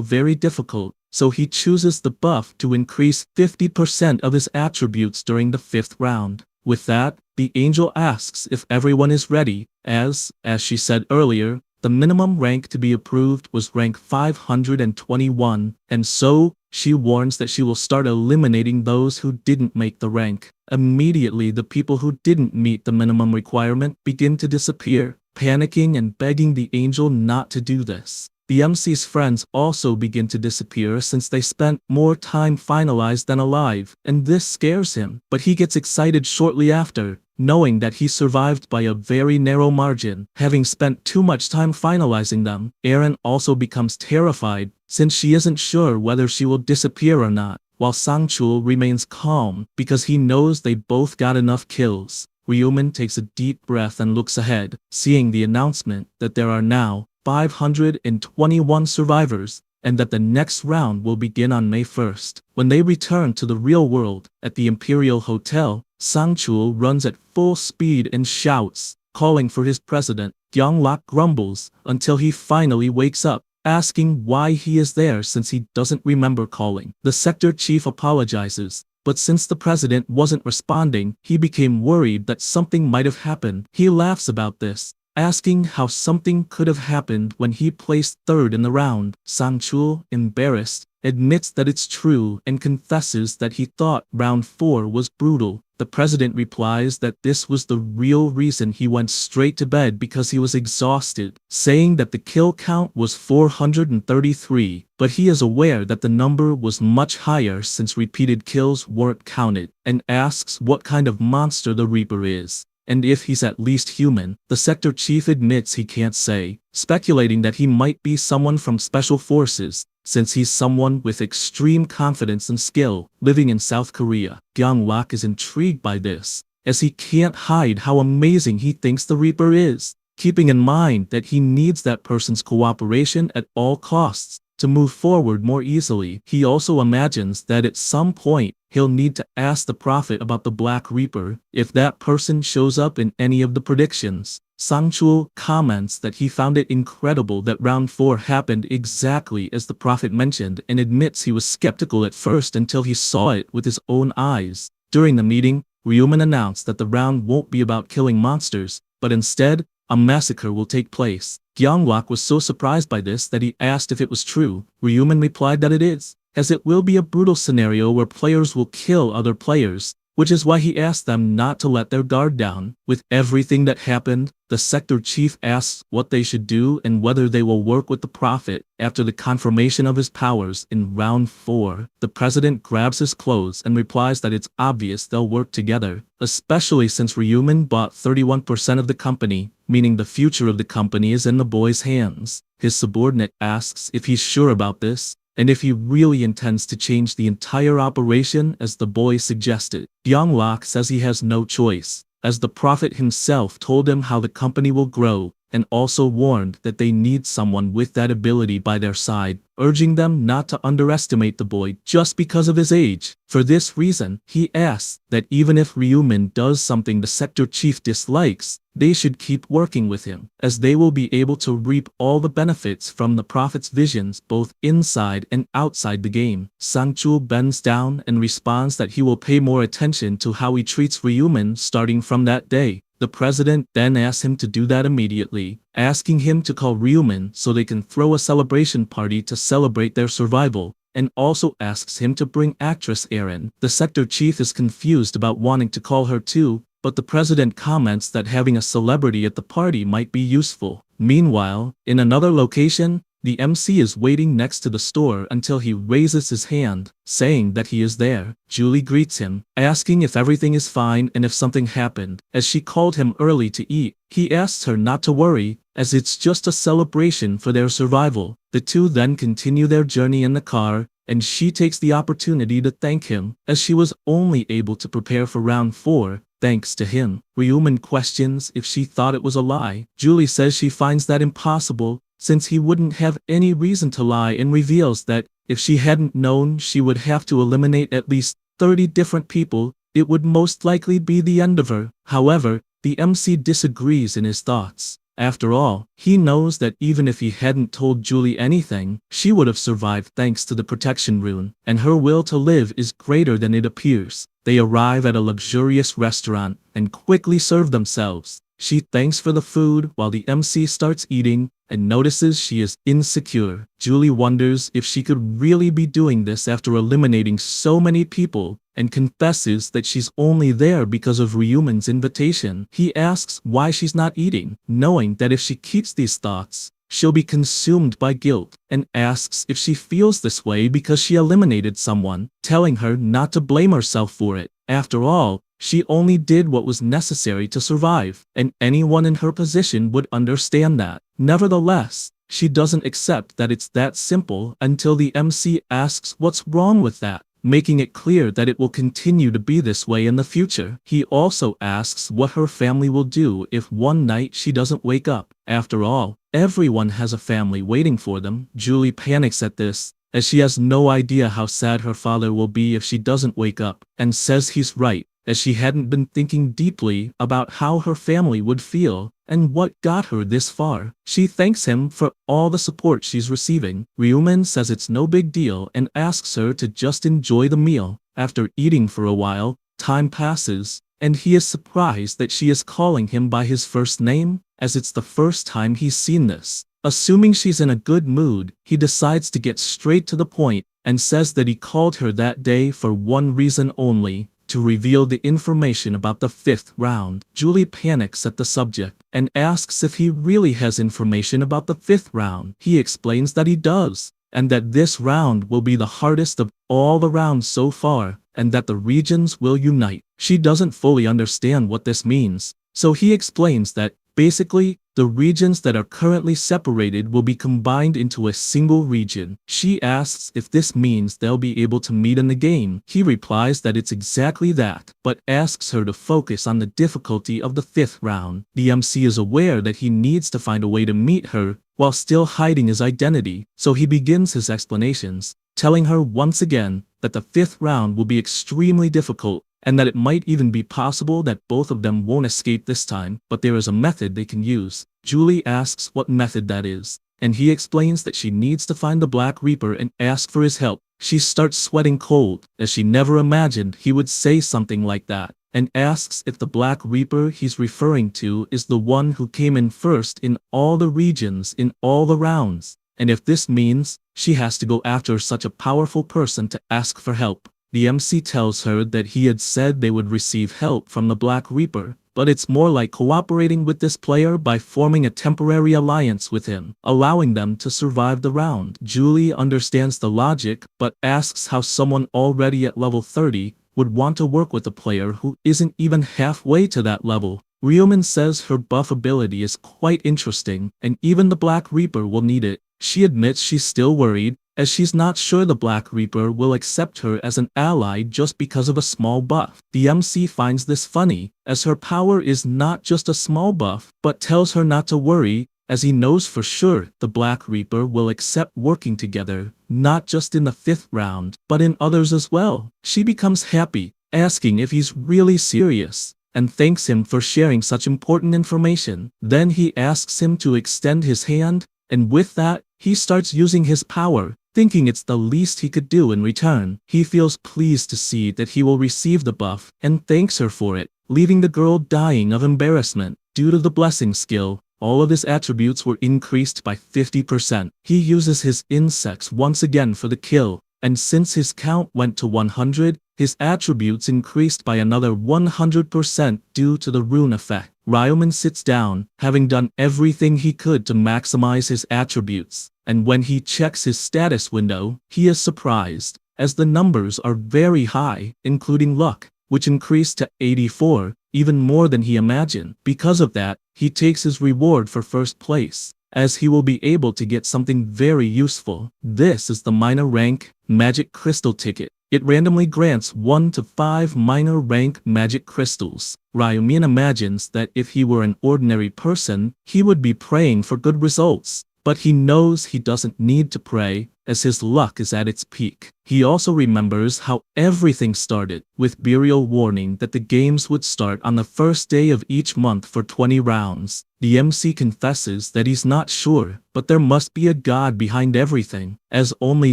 very difficult, so he chooses the buff to increase 50% of his attributes during the 5th round. With that, the angel asks if everyone is ready, as she said earlier, the minimum rank to be approved was rank 521, and so, she warns that she will start eliminating those who didn't make the rank. Immediately, the people who didn't meet the minimum requirement begin to disappear, panicking and begging the angel not to do this. The MC's friends also begin to disappear since they spent more time finalized than alive, and this scares him. But he gets excited shortly after, knowing that he survived by a very narrow margin, having spent too much time finalizing them. Aaron also becomes terrified, since she isn't sure whether she will disappear or not, while Sangchul remains calm, because he knows they both got enough kills. Ryumin takes a deep breath and looks ahead, seeing the announcement that there are now 521 survivors, and that the next round will begin on May 1st. When they return to the real world, at the Imperial Hotel, Sangchul runs at full speed and shouts, calling for his president. Gyeonglak grumbles, until he finally wakes up, asking why he is there since he doesn't remember calling. The sector chief apologizes, but since the president wasn't responding, he became worried that something might have happened. He laughs about this, asking how something could have happened when he placed 3rd in the round. Sangchul, embarrassed, admits that it's true and confesses that he thought round 4 was brutal. The president replies that this was the real reason he went straight to bed, because he was exhausted, saying that the kill count was 433, but he is aware that the number was much higher since repeated kills weren't counted, and asks what kind of monster the Reaper is, and if he's at least human. The sector chief admits he can't say, speculating that he might be someone from Special Forces, since he's someone with extreme confidence and skill, living in South Korea. Gyeonglak is intrigued by this, as he can't hide how amazing he thinks the Reaper is, keeping in mind that he needs that person's cooperation at all costs to move forward more easily. He also imagines that at some point, he'll need to ask the Prophet about the Black Reaper, if that person shows up in any of the predictions. Sangchul comments that he found it incredible that round 4 happened exactly as the Prophet mentioned, and admits he was skeptical at first until he saw it with his own eyes. During the meeting, Ryumin announced that the round won't be about killing monsters, but instead, a massacre will take place. Gyeonglak was so surprised by this that he asked if it was true. Ryumin replied that it is, as it will be a brutal scenario where players will kill other players, which is why he asked them not to let their guard down. With everything that happened, the sector chief asks what they should do and whether they will work with the Prophet after the confirmation of his powers in round 4. The president grabs his clothes and replies that it's obvious they'll work together, especially since Ryumin bought 31% of the company, meaning the future of the company is in the boy's hands. His subordinate asks if he's sure about this, and if he really intends to change the entire operation as the boy suggested. Gyeonglak says he has no choice, as the Prophet himself told him how the company will grow, and also warned that they need someone with that ability by their side, urging them not to underestimate the boy just because of his age. For this reason, he asks that even if Ryumin does something the sector chief dislikes, they should keep working with him, as they will be able to reap all the benefits from the Prophet's visions both inside and outside the game. Sangchul bends down and responds that he will pay more attention to how he treats Ryumin starting from that day. The president then asks him to do that immediately, asking him to call Ryumin so they can throw a celebration party to celebrate their survival, and also asks him to bring actress Erin. The sector chief is confused about wanting to call her too, but the president comments that having a celebrity at the party might be useful. Meanwhile, in another location, the MC is waiting next to the store until he raises his hand, saying that he is there. Julie greets him, asking if everything is fine and if something happened, as she called him early to eat. He asks her not to worry, as it's just a celebration for their survival. The two then continue their journey in the car, and she takes the opportunity to thank him, as she was only able to prepare for round 4, thanks to him. Ryuman questions if she thought it was a lie. Julie says she finds that impossible, since he wouldn't have any reason to lie, and reveals that if she hadn't known she would have to eliminate at least 30 different people, it would most likely be the end of her. However, the MC disagrees in his thoughts. After all, he knows that even if he hadn't told Julie anything, she would have survived thanks to the protection rune, and her will to live is greater than it appears. They arrive at a luxurious restaurant and quickly serve themselves. She thanks for the food while the MC starts eating and notices she is insecure. Julie wonders if she could really be doing this after eliminating so many people, and confesses that she's only there because of Ryuman's invitation. He asks why she's not eating, knowing that if she keeps these thoughts, she'll be consumed by guilt, and asks if she feels this way because she eliminated someone, telling her not to blame herself for it. After all, she only did what was necessary to survive, and anyone in her position would understand that. Nevertheless, she doesn't accept that it's that simple until the MC asks what's wrong with that, making it clear that it will continue to be this way in the future. He also asks what her family will do if one night she doesn't wake up. After all, everyone has a family waiting for them. Julie panics at this, as she has no idea how sad her father will be if she doesn't wake up, and says he's right, as she hadn't been thinking deeply about how her family would feel and what got her this far. She thanks him for all the support she's receiving. Ryuman says it's no big deal and asks her to just enjoy the meal. After eating for a while, time passes, and he is surprised that she is calling him by his first name, as it's the first time he's seen this. Assuming she's in a good mood, he decides to get straight to the point and says that he called her that day for one reason only: to reveal the information about the 5th round. Julie panics at the subject and asks if he really has information about the 5th round. He explains that he does, and that this round will be the hardest of all the rounds so far, and that the regions will unite. She doesn't fully understand what this means, so he explains that, basically, the regions that are currently separated will be combined into a single region. She asks if this means they'll be able to meet in the game. He replies that it's exactly that, but asks her to focus on the difficulty of the 5th round. The MC is aware that he needs to find a way to meet her while still hiding his identity, so he begins his explanations, telling her once again that the 5th round will be extremely difficult, and that it might even be possible that both of them won't escape this time, but there is a method they can use. Julie asks what method that is, and he explains that she needs to find the Black Reaper and ask for his help. She starts sweating cold, as she never imagined he would say something like that, and asks if the Black Reaper he's referring to is the one who came in first in all the regions in all the rounds, and if this means she has to go after such a powerful person to ask for help. The MC tells her that he had said they would receive help from the Black Reaper, but it's more like cooperating with this player by forming a temporary alliance with him, allowing them to survive the round. Julie understands the logic, but asks how someone already at level 30 would want to work with a player who isn't even halfway to that level. Ryuman says her buff ability is quite interesting, and even the Black Reaper will need it. She admits she's still worried, as she's not sure the Black Reaper will accept her as an ally just because of a small buff. The MC finds this funny, as her power is not just a small buff, but tells her not to worry, as he knows for sure the Black Reaper will accept working together, not just in the 5th round, but in others as well. She becomes happy, asking if he's really serious, and thanks him for sharing such important information. Then he asks him to extend his hand, and with that, he starts using his power, thinking it's the least he could do in return. He feels pleased to see that he will receive the buff, and thanks her for it, leaving the girl dying of embarrassment. Due to the blessing skill, all of his attributes were increased by 50%. He uses his insects once again for the kill, and since his count went to 100, his attributes increased by another 100% due to the rune effect. Ryuman sits down, having done everything he could to maximize his attributes, and when he checks his status window, he is surprised, as the numbers are very high, including luck, which increased to 84, even more than he imagined. Because of that, he takes his reward for first place, as he will be able to get something very useful. This is the minor rank magic crystal ticket. It randomly grants 1 to 5 minor rank magic crystals. Ryumin imagines that if he were an ordinary person, he would be praying for good results. But he knows he doesn't need to pray, as his luck is at its peak. He also remembers how everything started, with Burial warning that the games would start on the first day of each month for 20 rounds. The MC confesses that he's not sure, but there must be a god behind everything, as only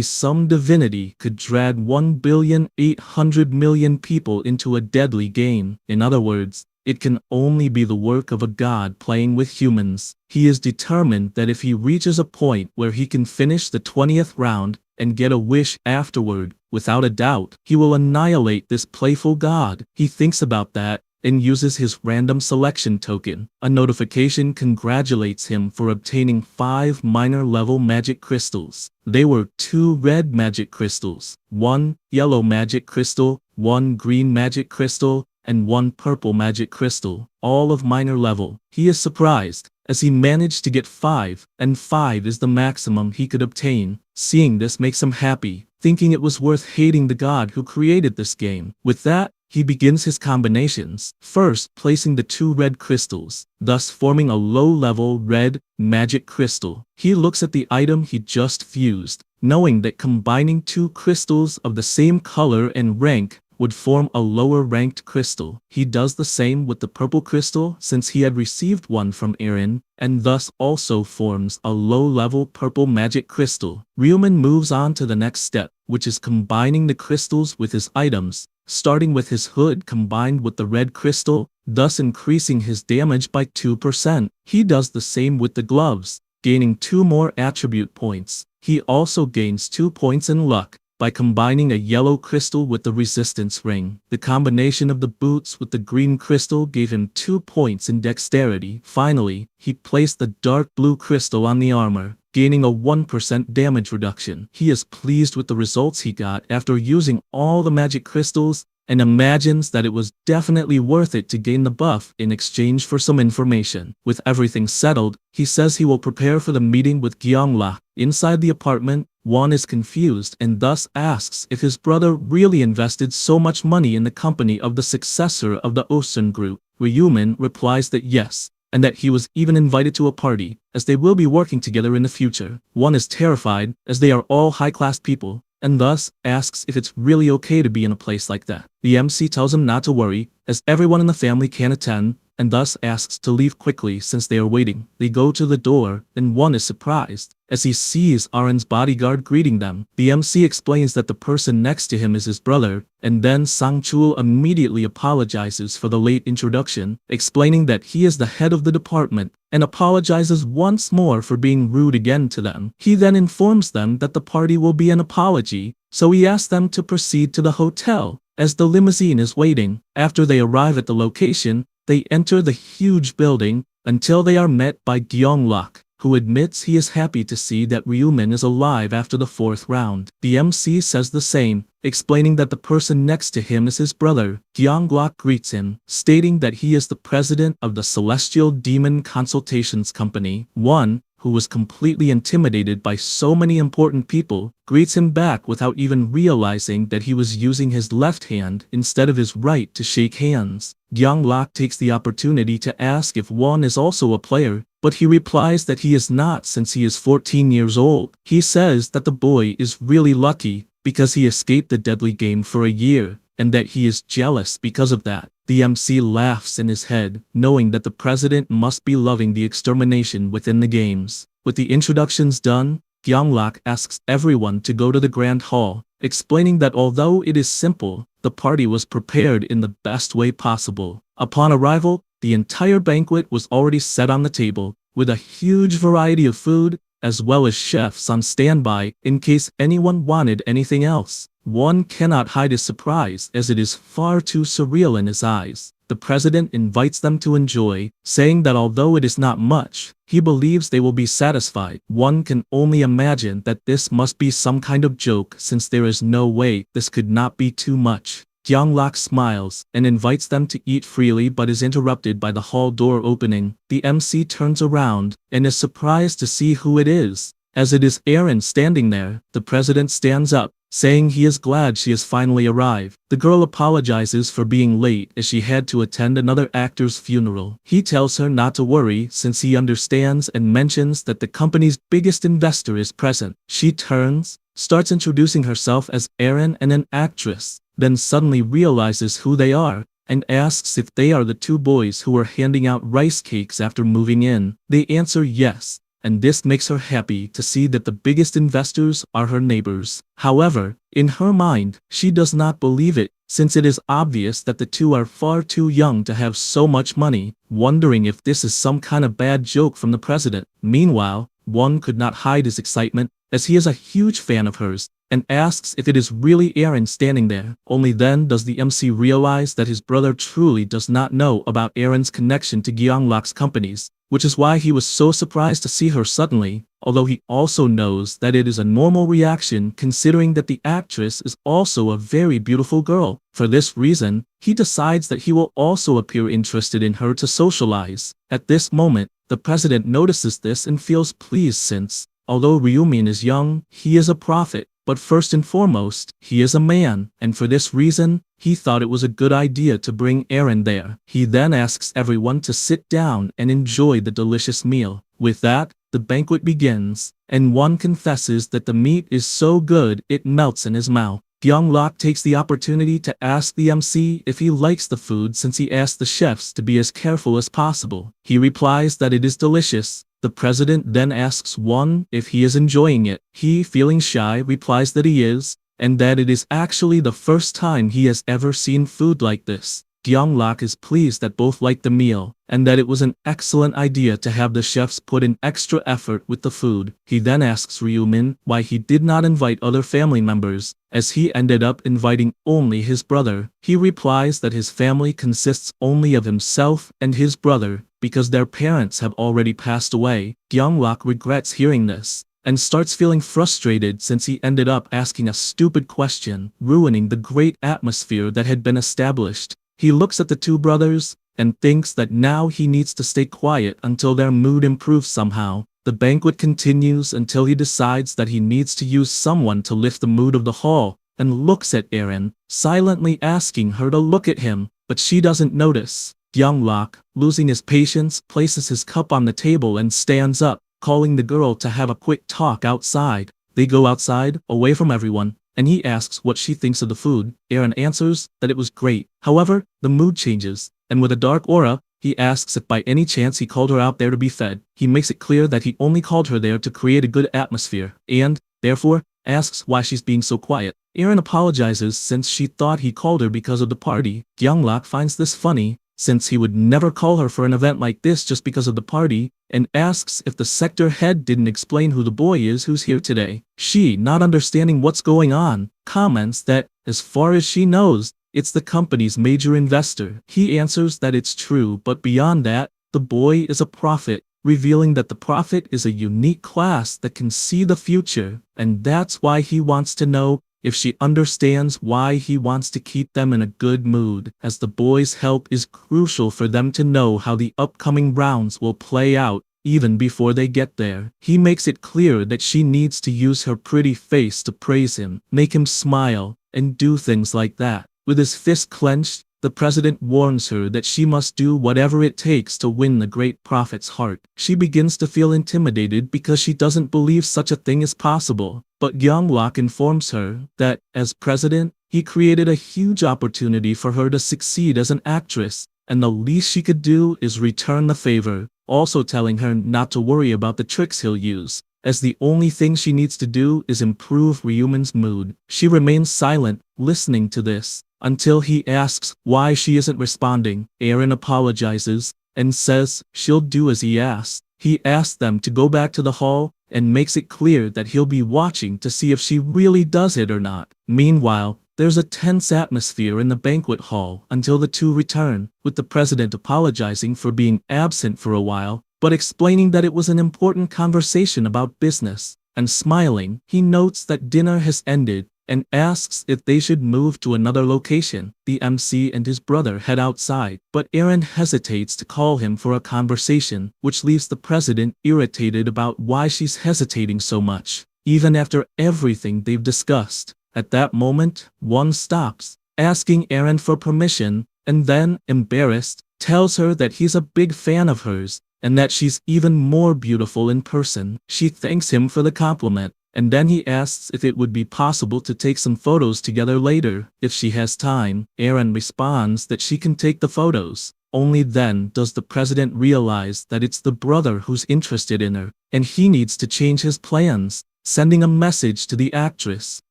some divinity could drag 1,800,000,000 people into a deadly game. In other words, it can only be the work of a god playing with humans. He is determined that if he reaches a point where he can finish the 20th round and get a wish afterward, without a doubt, he will annihilate this playful god. He thinks about that and uses his random selection token. A notification congratulates him for obtaining 5 minor level magic crystals. They were 2 red magic crystals, 1 yellow magic crystal, 1 green magic crystal, and 1 purple magic crystal, all of minor level. He is surprised, as he managed to get 5, and 5 is the maximum he could obtain. Seeing this makes him happy, thinking it was worth hating the god who created this game. With that, he begins his combinations, first placing the 2 red crystals, thus forming a low-level red magic crystal. He looks at the item he just fused, knowing that combining 2 crystals of the same color and rank would form a lower-ranked crystal. He does the same with the purple crystal since he had received one from Aaron, and thus also forms a low-level purple magic crystal. Ryuman moves on to the next step, which is combining the crystals with his items, starting with his hood combined with the red crystal, thus increasing his damage by 2%. He does the same with the gloves, gaining 2 more attribute points. He also gains 2 points in luck by combining a yellow crystal with the resistance ring. The combination of the boots with the green crystal gave him 2 points in dexterity. Finally, he placed the dark blue crystal on the armor, gaining a 1% damage reduction. He is pleased with the results he got after using all the magic crystals, and imagines that it was definitely worth it to gain the buff in exchange for some information. With everything settled, he says he will prepare for the meeting with Gyeonglak. Inside the apartment, Won is confused and thus asks if his brother really invested so much money in the company of the successor of the Osun group. Ryuman replies that yes, and that he was even invited to a party, as they will be working together in the future. Won is terrified, as they are all high-class people, and thus asks if it's really okay to be in a place like that. The MC tells him not to worry, as everyone in the family can attend, and thus asks to leave quickly since they are waiting. They go to the door, and Won is surprised, as he sees Aren's bodyguard greeting them. The MC explains that the person next to him is his brother, and then Sang-chul immediately apologizes for the late introduction, explaining that he is the head of the department, and apologizes once more for being rude again to them. He then informs them that the party will be an apology, so he asks them to proceed to the hotel, as the limousine is waiting. After they arrive at the location, they enter the huge building, until they are met by Gyeonglak, who admits he is happy to see that Ryuman is alive after the 4th round. The MC says the same, explaining that the person next to him is his brother. Gyeonglak greets him, stating that he is the president of the Celestial Demon Consultations Company. One, who was completely intimidated by so many important people, greets him back without even realizing that he was using his left hand instead of his right to shake hands. Gyeonglak takes the opportunity to ask if Won is also a player, but he replies that he is not since he is 14 years old. He says that the boy is really lucky because he escaped the deadly game for a year, and that he is jealous because of that. The MC laughs in his head, knowing that the president must be loving the extermination within the games. With the introductions done, Gyeonglak asks everyone to go to the Grand Hall, explaining that although it is simple, the party was prepared in the best way possible. Upon arrival, the entire banquet was already set on the table, with a huge variety of food, as well as chefs on standby in case anyone wanted anything else. One cannot hide his surprise as it is far too surreal in his eyes. The president invites them to enjoy, saying that although it is not much, he believes they will be satisfied. One can only imagine that this must be some kind of joke since there is no way this could not be too much. Gyeonglak smiles and invites them to eat freely but is interrupted by the hall door opening. The MC turns around and is surprised to see who it is. As it is Erin standing there, the president stands up, saying he is glad she has finally arrived. The girl apologizes for being late as she had to attend another actor's funeral. He tells her not to worry since he understands and mentions that the company's biggest investor is present. She turns, starts introducing herself as Erin and an actress, then suddenly realizes who they are and asks if they are the two boys who were handing out rice cakes after moving in. They answer yes, and this makes her happy to see that the biggest investors are her neighbors. However, in her mind, she does not believe it, since it is obvious that the two are far too young to have so much money, wondering if this is some kind of bad joke from the president. Meanwhile, Won could not hide his excitement, as he is a huge fan of hers, and asks if it is really Erin standing there. Only then does the MC realize that his brother truly does not know about Erin's connection to Gyeonglak's companies, which is why he was so surprised to see her suddenly, although he also knows that it is a normal reaction considering that the actress is also a very beautiful girl. For this reason, he decides that he will also appear interested in her to socialize. At this moment, the president notices this and feels pleased since, although Ryumin is young, he is a prophet. But first and foremost, he is a man, and for this reason, he thought it was a good idea to bring Erin there. He then asks everyone to sit down and enjoy the delicious meal. With that, the banquet begins, and one confesses that the meat is so good it melts in his mouth. Gyeonglak takes the opportunity to ask the MC if he likes the food since he asked the chefs to be as careful as possible. He replies that it is delicious. The president then asks Won if he is enjoying it. He, feeling shy, replies that he is, and that it is actually the first time he has ever seen food like this. Gyeonglak is pleased that both liked the meal, and that it was an excellent idea to have the chefs put in extra effort with the food. He then asks Ryumin why he did not invite other family members, as he ended up inviting only his brother. He replies that his family consists only of himself and his brother, because their parents have already passed away. Gyeonglak regrets hearing this, and starts feeling frustrated since he ended up asking a stupid question, ruining the great atmosphere that had been established. He looks at the two brothers, and thinks that now he needs to stay quiet until their mood improves somehow. The banquet continues until he decides that he needs to use someone to lift the mood of the hall, and looks at Erin, silently asking her to look at him, but she doesn't notice. Gyeonglak, losing his patience, places his cup on the table and stands up, calling the girl to have a quick talk outside. They go outside, away from everyone, and he asks what she thinks of the food. Erin answers that it was great. However, the mood changes, and with a dark aura, he asks if by any chance he called her out there to be fed. He makes it clear that he only called her there to create a good atmosphere, and, therefore, asks why she's being so quiet. Erin apologizes since she thought he called her because of the party. Gyeonglak finds this funny, since he would never call her for an event like this just because of the party, and asks if the sector head didn't explain who the boy is who's here today. She, not understanding what's going on, comments that, as far as she knows, it's the company's major investor. He answers that it's true, but beyond that, the boy is a prophet, revealing that the prophet is a unique class that can see the future, and that's why he wants to know if she understands why he wants to keep them in a good mood, as the boy's help is crucial for them to know how the upcoming rounds will play out, even before they get there. He makes it clear that she needs to use her pretty face to praise him, make him smile, and do things like that. With his fist clenched, the president warns her that she must do whatever it takes to win the great prophet's heart. She begins to feel intimidated because she doesn't believe such a thing is possible. But Gyeonglak informs her that, as president, he created a huge opportunity for her to succeed as an actress, and the least she could do is return the favor, also telling her not to worry about the tricks he'll use, as the only thing she needs to do is improve Ryumin's mood. She remains silent, listening to this, until he asks why she isn't responding. Erin apologizes, and says she'll do as he asks. He asks them to go back to the hall, and makes it clear that he'll be watching to see if she really does it or not. Meanwhile, there's a tense atmosphere in the banquet hall until the two return, with the president apologizing for being absent for a while, but explaining that it was an important conversation about business. And smiling, he notes that dinner has ended and asks if they should move to another location. The MC and his brother head outside, but Aaron hesitates to call him for a conversation, which leaves the president irritated about why she's hesitating so much, even after everything they've discussed. At that moment, Won stops, asking Aaron for permission, and then, embarrassed, tells her that he's a big fan of hers, and that she's even more beautiful in person. She thanks him for the compliment, and then he asks if it would be possible to take some photos together later, if she has time. Aaron responds that she can take the photos. Only then does the president realize that it's the brother who's interested in her, and he needs to change his plans, sending a message to the actress.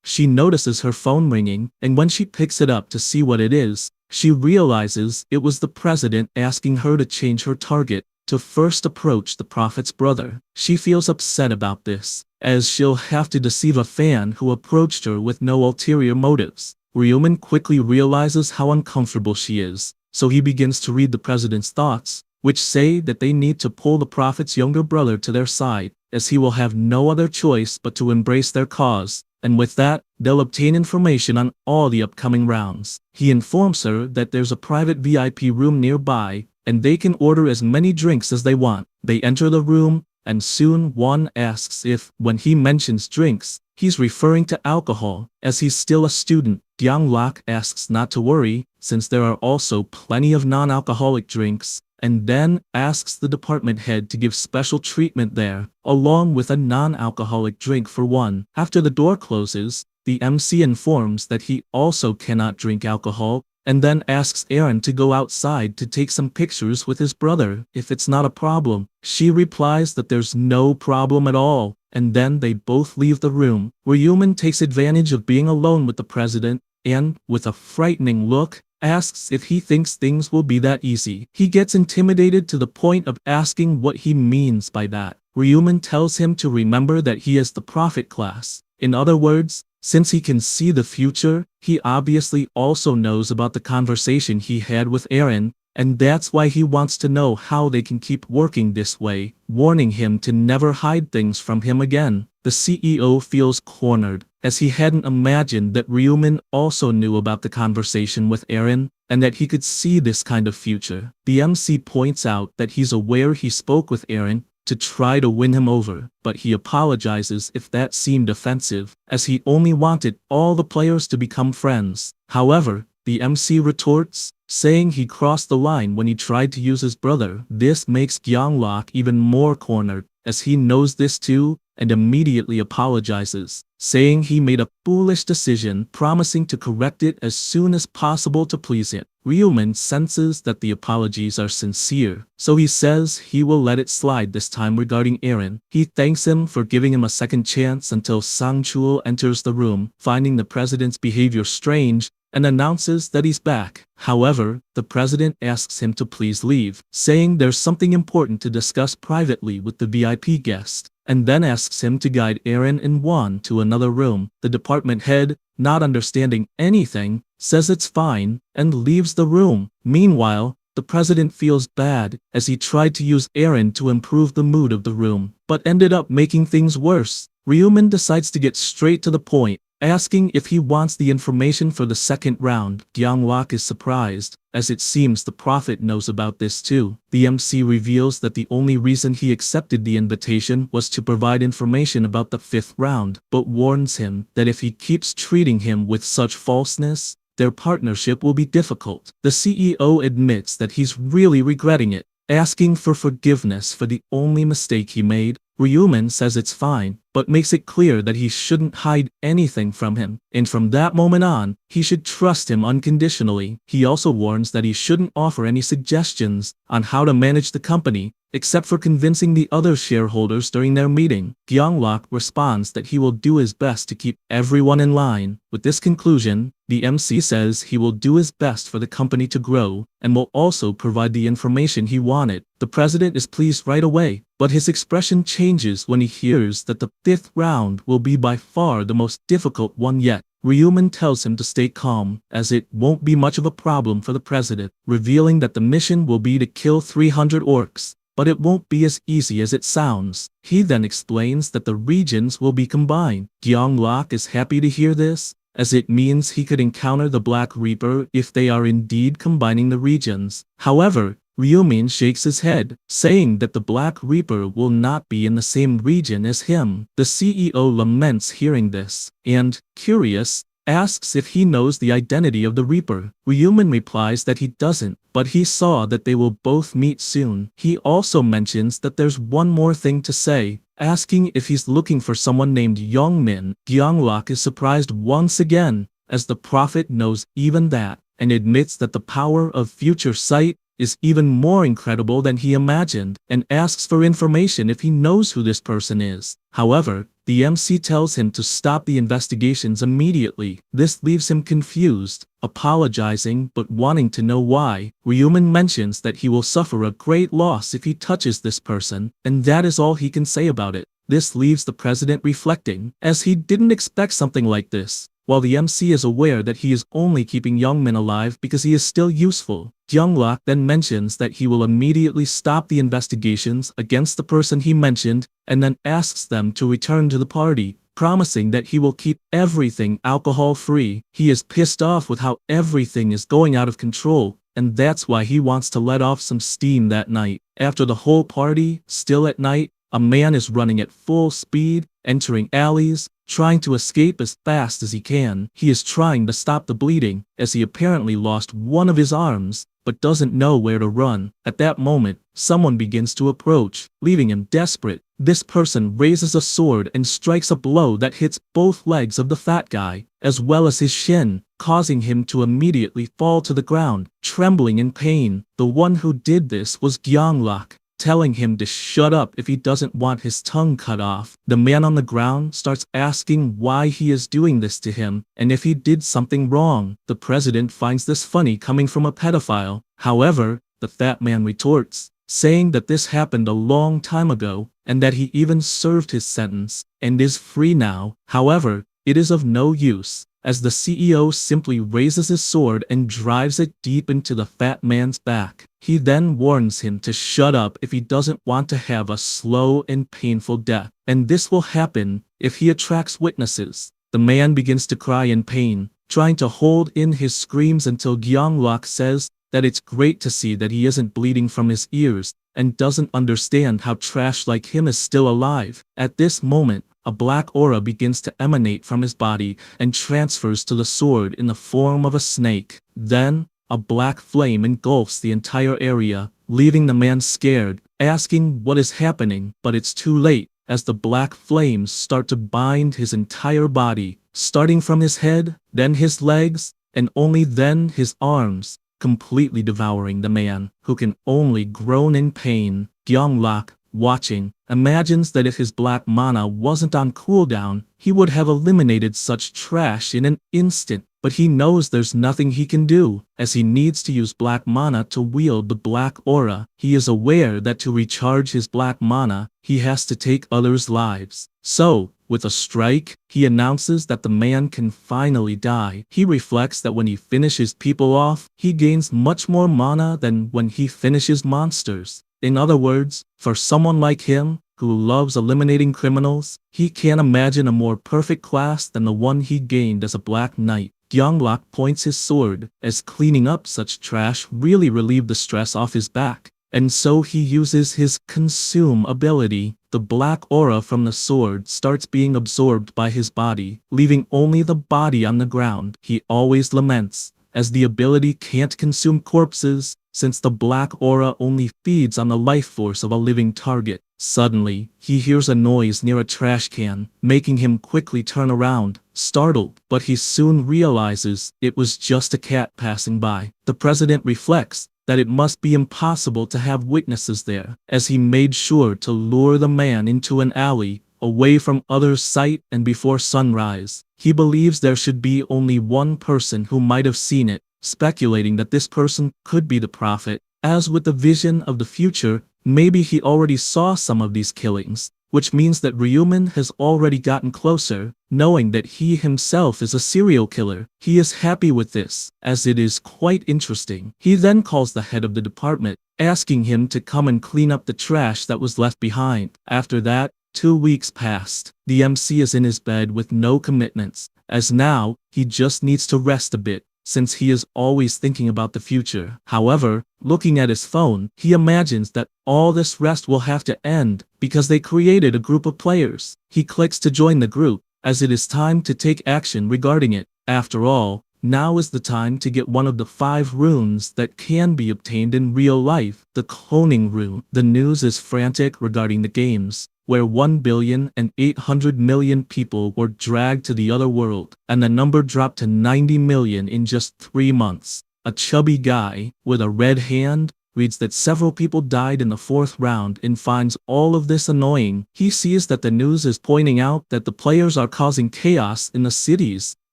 She notices her phone ringing, and when she picks it up to see what it is, she realizes it was the president asking her to change her target, to first approach the prophet's brother. She feels upset about this, as she'll have to deceive a fan who approached her with no ulterior motives. Ryuman quickly realizes how uncomfortable she is, so he begins to read the president's thoughts, which say that they need to pull the prophet's younger brother to their side, as he will have no other choice but to embrace their cause, and with that, they'll obtain information on all the upcoming rounds. He informs her that there's a private VIP room nearby, and they can order as many drinks as they want. They enter the room, and soon Won asks if, when he mentions drinks, he's referring to alcohol, as he's still a student. Gyeonglak asks not to worry, since there are also plenty of non-alcoholic drinks, and then asks the department head to give special treatment there, along with a non-alcoholic drink for Won. After the door closes, the MC informs that he also cannot drink alcohol, and then asks Aaron to go outside to take some pictures with his brother, if it's not a problem. She replies that there's no problem at all, and then they both leave the room. Ryuman takes advantage of being alone with the president, and, with a frightening look, asks if he thinks things will be that easy. He gets intimidated to the point of asking what he means by that. Ryuman tells him to remember that he is the prophet class. In other words, since he can see the future, he obviously also knows about the conversation he had with Aaron, and that's why he wants to know how they can keep working this way, warning him to never hide things from him again. The CEO feels cornered, as he hadn't imagined that Ryuman also knew about the conversation with Aaron, and that he could see this kind of future. The MC points out that he's aware he spoke with Aaron to try to win him over, but he apologizes if that seemed offensive, as he only wanted all the players to become friends. However, the MC retorts, saying he crossed the line when he tried to use his brother. This makes Gyeonglak even more cornered, as he knows this too, and immediately apologizes, saying he made a foolish decision, promising to correct it as soon as possible to please it. Ryuman senses that the apologies are sincere, so he says he will let it slide this time regarding Aaron. He thanks him for giving him a second chance until Sang-chul enters the room, finding the president's behavior strange, and announces that he's back. However, the president asks him to please leave, saying there's something important to discuss privately with the VIP guest, and then asks him to guide Aaron and Won to another room. The department head, not understanding anything, says it's fine, and leaves the room. Meanwhile, the president feels bad, as he tried to use Aaron to improve the mood of the room, but ended up making things worse. Ryuman decides to get straight to the point, asking if he wants the information for the second round. Gyeonglak is surprised, as it seems the prophet knows about this too. The MC reveals that the only reason he accepted the invitation was to provide information about the fifth round, but warns him that if he keeps treating him with such falseness, their partnership will be difficult. The CEO admits that he's really regretting it, asking for forgiveness for the only mistake he made. Ryuman says it's fine, but makes it clear that he shouldn't hide anything from him, and from that moment on, he should trust him unconditionally. He also warns that he shouldn't offer any suggestions on how to manage the company, except for convincing the other shareholders during their meeting. Gyeonglok responds that he will do his best to keep everyone in line. With this conclusion, the MC says he will do his best for the company to grow, and will also provide the information he wanted. The president is pleased right away, but his expression changes when he hears that the 5th round will be by far the most difficult one yet. Ryuman tells him to stay calm, as it won't be much of a problem for the president, revealing that the mission will be to kill 300 orcs. But it won't be as easy as it sounds. He then explains that the regions will be combined. Gyeonglok is happy to hear this, as it means he could encounter the Black Reaper if they are indeed combining the regions. However, Ryumin shakes his head, saying that the Black Reaper will not be in the same region as him. The CEO laments hearing this, and, curious, asks if he knows the identity of the Reaper. Ryumin replies that he doesn't, but he saw that they will both meet soon. He also mentions that there's one more thing to say, asking if he's looking for someone named Youngmin. Gyeonglok is surprised once again, as the prophet knows even that, and admits that the power of future sight is even more incredible than he imagined, and asks for information if he knows who this person is. However, the MC tells him to stop the investigations immediately. This leaves him confused, apologizing but wanting to know why. Ryumin mentions that he will suffer a great loss if he touches this person, and that is all he can say about it. This leaves the president reflecting, as he didn't expect something like this. While the MC is aware that he is only keeping Youngmin alive because he is still useful, Gyeonglok then mentions that he will immediately stop the investigations against the person he mentioned, and then asks them to return to the party, promising that he will keep everything alcohol-free. He is pissed off with how everything is going out of control, and that's why he wants to let off some steam that night. After the whole party, still at night, a man is running at full speed, entering alleys, trying to escape as fast as he can. He is trying to stop the bleeding, as he apparently lost one of his arms, but doesn't know where to run. At that moment, someone begins to approach, leaving him desperate. This person raises a sword and strikes a blow that hits both legs of the fat guy, as well as his shin, causing him to immediately fall to the ground, trembling in pain. The one who did this was Gyeonglok, telling him to shut up if he doesn't want his tongue cut off. The man on the ground starts asking why he is doing this to him, and if he did something wrong. The president finds this funny coming from a pedophile. However, the fat man retorts, saying that this happened a long time ago, and that he even served his sentence, and is free now. However, it is of no use, as the CEO simply raises his sword and drives it deep into the fat man's back. He then warns him to shut up if he doesn't want to have a slow and painful death, and this will happen if he attracts witnesses. The man begins to cry in pain, trying to hold in his screams until Gyeonglok says that it's great to see that he isn't bleeding from his ears, and doesn't understand how trash like him is still alive. At this moment, a black aura begins to emanate from his body and transfers to the sword in the form of a snake. Then, a black flame engulfs the entire area, leaving the man scared, asking what is happening, but it's too late, as the black flames start to bind his entire body, starting from his head, then his legs, and only then his arms, completely devouring the man, who can only groan in pain. Gyeonglok, watching, imagines that if his black mana wasn't on cooldown, he would have eliminated such trash in an instant, but he knows there's nothing he can do, as he needs to use black mana to wield the black aura. He is aware that to recharge his black mana, he has to take others' lives. So, with a strike, he announces that the man can finally die. He reflects that when he finishes people off, he gains much more mana than when he finishes monsters. In other words, for someone like him, who loves eliminating criminals, he can't imagine a more perfect class than the one he gained as a Black Knight. Gyeonglok points his sword, as cleaning up such trash really relieved the stress off his back, and so he uses his Consume ability. The black aura from the sword starts being absorbed by his body, leaving only the body on the ground. He always laments, as the ability can't consume corpses, since the black aura only feeds on the life force of a living target. Suddenly, he hears a noise near a trash can, making him quickly turn around, startled, but he soon realizes it was just a cat passing by. The president reflects, that it must be impossible to have witnesses there, as he made sure to lure the man into an alley, away from others' sight and before sunrise. He believes there should be only one person who might have seen it, speculating that this person could be the prophet. As with the vision of the future, maybe he already saw some of these killings, which means that Ryuman has already gotten closer, knowing that he himself is a serial killer. He is happy with this, as it is quite interesting. He then calls the head of the department, asking him to come and clean up the trash that was left behind. After that, 2 weeks passed. The MC is in his bed with no commitments, as now, he just needs to rest a bit, since he is always thinking about the future. However, looking at his phone, he imagines that all this rest will have to end because they created a group of players. He clicks to join the group, as it is time to take action regarding it. After all, now is the time to get one of the 5 runes that can be obtained in real life, the cloning rune. The news is frantic regarding the games, where 1,800,000,000 people were dragged to the other world, and the number dropped to 90 million in just 3 months. A chubby guy, with a red hand, reads that several people died in the 4th round and finds all of this annoying. He sees that the news is pointing out that the players are causing chaos in the cities,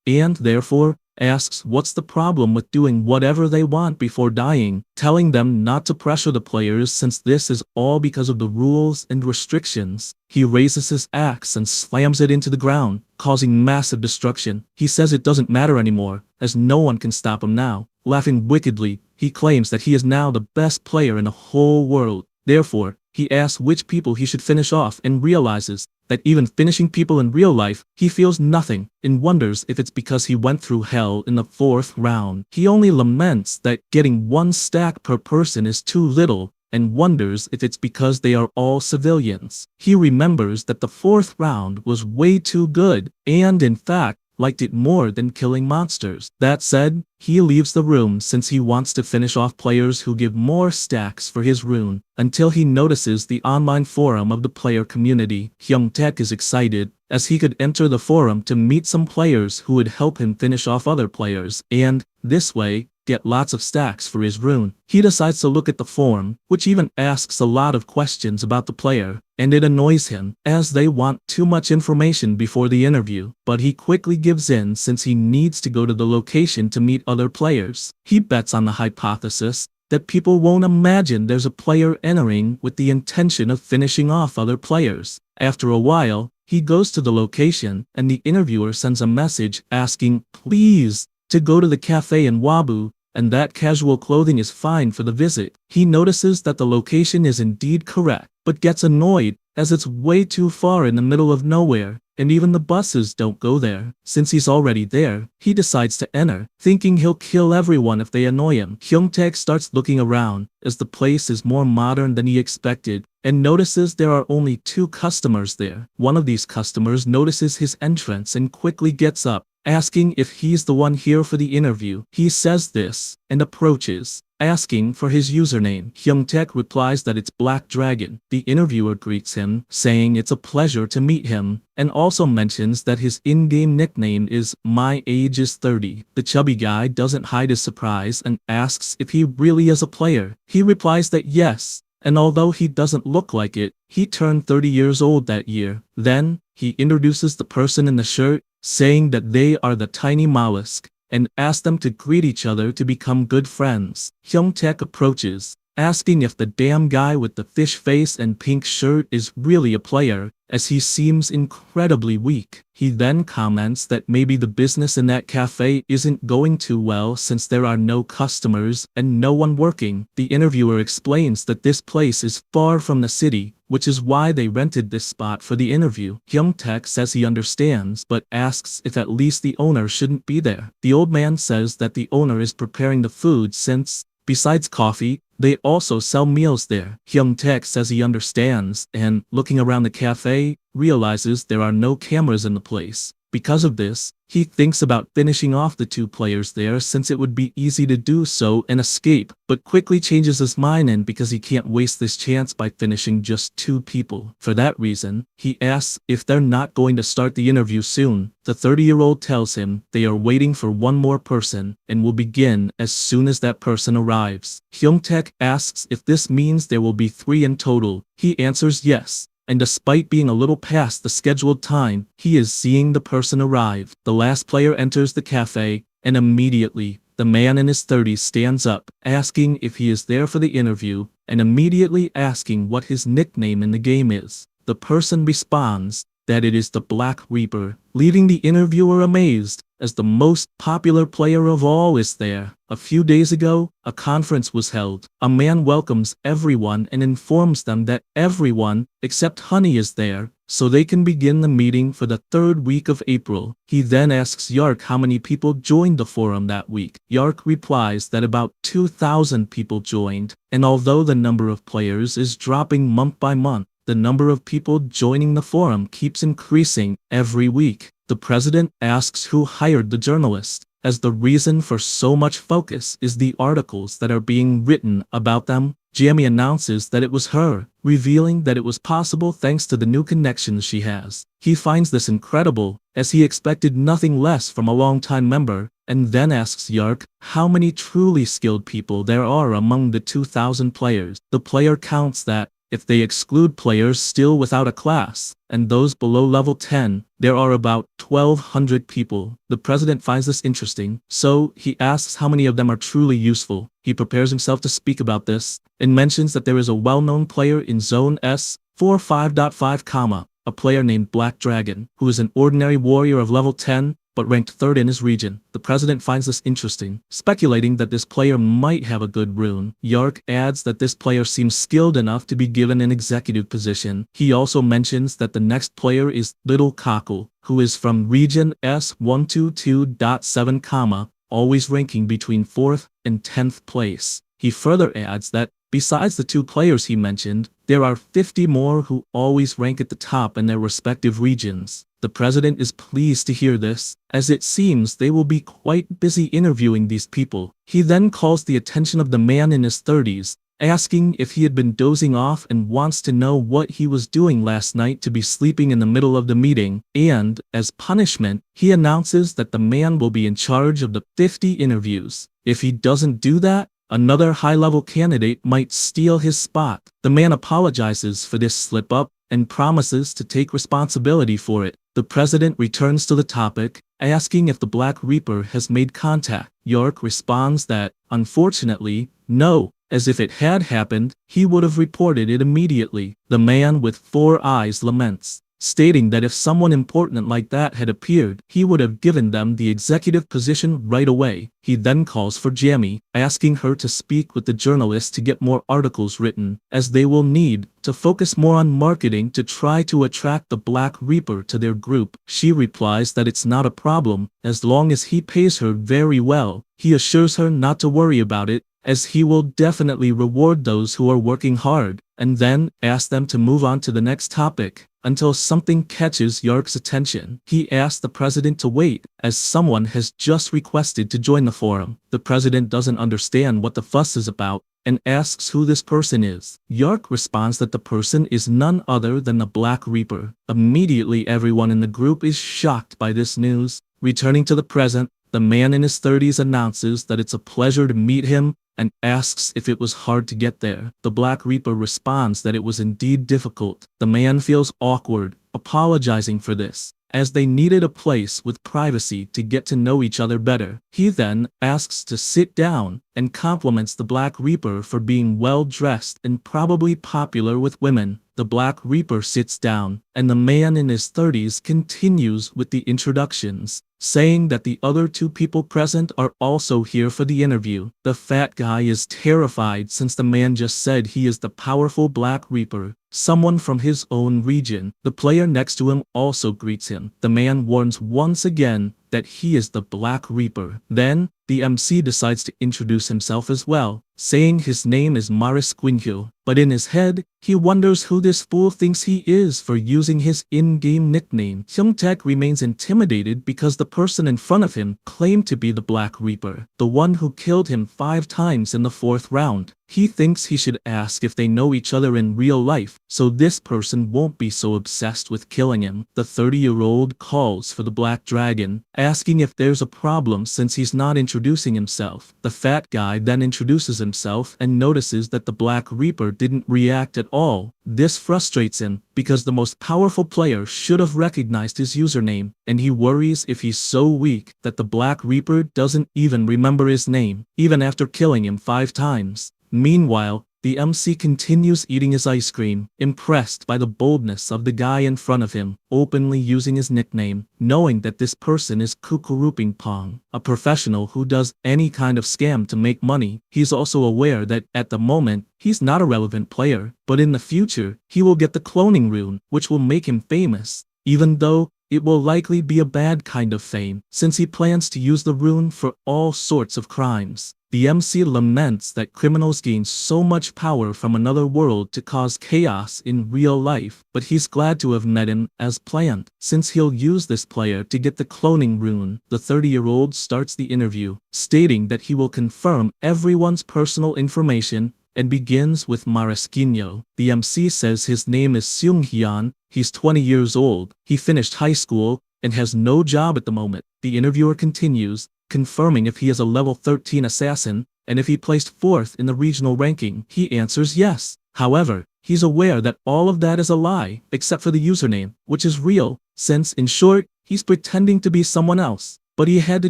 and therefore, asks what's the problem with doing whatever they want before dying, telling them not to pressure the players since this is all because of the rules and restrictions. He raises his axe and slams it into the ground, causing massive destruction. He says it doesn't matter anymore, as no one can stop him now. Laughing wickedly, he claims that he is now the best player in the whole world. Therefore, he asks which people he should finish off and realizes that even finishing people in real life, he feels nothing, and wonders if it's because he went through hell in the 4th round. He only laments that getting 1 stack per person is too little, and wonders if it's because they are all civilians. He remembers that the 4th round was way too good, and in fact, liked it more than killing monsters. That said, he leaves the room since he wants to finish off players who give more stacks for his rune, until he notices the online forum of the player community. Hyung-taek is excited, as he could enter the forum to meet some players who would help him finish off other players, and, this way, get lots of stacks for his rune. He decides to look at the forum, which even asks a lot of questions about the player, and it annoys him, as they want too much information before the interview. But he quickly gives in since he needs to go to the location to meet other players. He bets on the hypothesis that people won't imagine there's a player entering with the intention of finishing off other players. After a while, he goes to the location, and the interviewer sends a message asking, please, to go to the cafe in Wabu, and that casual clothing is fine for the visit. He notices that the location is indeed correct, but gets annoyed as it's way too far in the middle of nowhere, and even the buses don't go there. Since he's already there, he decides to enter, thinking he'll kill everyone if they annoy him. Hyung-taek starts looking around, as the place is more modern than he expected, and notices there are only 2 customers there. One of these customers notices his entrance and quickly gets up, asking if he's the one here for the interview. He says this, and approaches, asking for his username. Hyung-taek replies that it's Black Dragon. The interviewer greets him, saying it's a pleasure to meet him, and also mentions that his in-game nickname is My Age is 30. The chubby guy doesn't hide his surprise and asks if he really is a player. He replies that yes, and although he doesn't look like it, he turned 30 years old that year. Then, he introduces the person in the shirt, saying that they are the tiny mollusk, and asks them to greet each other to become good friends. Hyung-taek approaches, asking if the damn guy with the fish face and pink shirt is really a player, as he seems incredibly weak. He then comments that maybe the business in that cafe isn't going too well since there are no customers and no one working. The interviewer explains that this place is far from the city, which is why they rented this spot for the interview. Hyung-taek says he understands, but asks if at least the owner shouldn't be there. The old man says that the owner is preparing the food since, besides coffee, they also sell meals there. Hyung-taek says he understands, and, looking around the cafe, realizes there are no cameras in the place. Because of this, He thinks about finishing off the two players there since it would be easy to do so and escape, but quickly changes his mind and because he can't waste this chance by finishing just two people. For that reason, he asks if they're not going to start the interview soon. The 30-year-old tells him they are waiting for one more person and will begin as soon as that person arrives. Hyung-taek asks if this means there will be 3 in total. He answers yes, and despite being a little past the scheduled time, he is seeing the person arrive. The last player enters the cafe, and immediately, the man in his 30s stands up, asking if he is there for the interview, and immediately asking what his nickname in the game is. The person responds that it is the Black Reaper, leaving the interviewer amazed, as the most popular player of all is there. A few days ago, a conference was held. A man welcomes everyone and informs them that everyone, except Honey, is there, so they can begin the meeting for the 3rd week of April. He then asks Yark how many people joined the forum that week. Yark replies that about 2,000 people joined, and although the number of players is dropping month by month, the number of people joining the forum keeps increasing every week. The president asks who hired the journalist, as the reason for so much focus is the articles that are being written about them. Jamie announces that it was her, revealing that it was possible thanks to the new connections she has. He finds this incredible, as he expected nothing less from a longtime member, and then asks Yark how many truly skilled people there are among the 2,000 players. The player counts that, if they exclude players still without a class, and those below level 10, there are about 1,200 people. The president finds this interesting, so he asks how many of them are truly useful. He prepares himself to speak about this, and mentions that there is a well-known player in Zone S, 45.5, a player named Black Dragon, who is an ordinary warrior of level 10, but ranked 3rd in his region. The president finds this interesting, speculating that this player might have a good rune. Yark adds that this player seems skilled enough to be given an executive position. He also mentions that the next player is Little Cockle, who is from region S122.7, always ranking between 4th and 10th place. He further adds that, besides the 2 players he mentioned, there are 50 more who always rank at the top in their respective regions. The president is pleased to hear this, as it seems they will be quite busy interviewing these people. He then calls the attention of the man in his 30s, asking if he had been dozing off and wants to know what he was doing last night to be sleeping in the middle of the meeting, and, as punishment, he announces that the man will be in charge of the 50 interviews. If he doesn't do that, another high-level candidate might steal his spot. The man apologizes for this slip-up and promises to take responsibility for it. The president returns to the topic, asking if the Black Reaper has made contact. Yark responds that, unfortunately, no, as if it had happened, he would have reported it immediately. The man with 4 eyes laments, stating that if someone important like that had appeared, he would have given them the executive position right away. He then calls for Jamie, asking her to speak with the journalist to get more articles written, as they will need to focus more on marketing to try to attract the Black Reaper to their group. She replies that it's not a problem, as long as he pays her very well. He assures her not to worry about it, as he will definitely reward those who are working hard, and then asks them to move on to the next topic, until something catches Yark's attention. He asks the president to wait, as someone has just requested to join the forum. The president doesn't understand what the fuss is about, and asks who this person is. Yark responds that the person is none other than the Black Reaper. Immediately everyone in the group is shocked by this news. Returning to the present, the man in his 30s announces that it's a pleasure to meet him, and asks if it was hard to get there. The Black Reaper responds that it was indeed difficult. The man feels awkward, apologizing for this, as they needed a place with privacy to get to know each other better. He then asks to sit down, and compliments the Black Reaper for being well-dressed and probably popular with women. The Black Reaper sits down, and the man in his 30s continues with the introductions, saying that the other 2 people present are also here for the interview. The fat guy is terrified since the man just said he is the powerful Black Reaper. someone from his own region. The player next to him also greets him. The man warns once again that he is the Black Reaper. Then, the MC decides to introduce himself as well, saying his name is Jihyuk. But in his head, he wonders who this fool thinks he is for using his in-game nickname. Hyung-taek remains intimidated because the person in front of him claimed to be the Black Reaper, the one who killed him 5 times in the 4th round. He thinks he should ask if they know each other in real life, so this person won't be so obsessed with killing him. The 30-year-old calls for the Black Dragon, asking if there's a problem since he's not introducing himself. The fat guy then introduces himself and notices that the Black Reaper didn't react at all. This frustrates him because the most powerful player should have recognized his username, and he worries if he's so weak that the Black Reaper doesn't even remember his name, even after killing him 5 times. Meanwhile, the MC continues eating his ice cream, impressed by the boldness of the guy in front of him, openly using his nickname, knowing that this person is Kukuruping Pong, a professional who does any kind of scam to make money. He's also aware that, at the moment, he's not a relevant player, but in the future, he will get the cloning rune, which will make him famous, even though it will likely be a bad kind of fame, since he plans to use the rune for all sorts of crimes. The MC laments that criminals gain so much power from another world to cause chaos in real life, but he's glad to have met him as planned, since he'll use this player to get the cloning rune. The 30-year-old starts the interview, stating that he will confirm everyone's personal information and begins with Marasquinho. The MC says his name is Seung-hyun, he's 20 years old, he finished high school, and has no job at the moment. The interviewer continues, confirming if he is a level 13 assassin, and if he placed 4th in the regional ranking. He answers yes. However, he's aware that all of that is a lie, except for the username, which is real, since, in short, he's pretending to be someone else. But he had to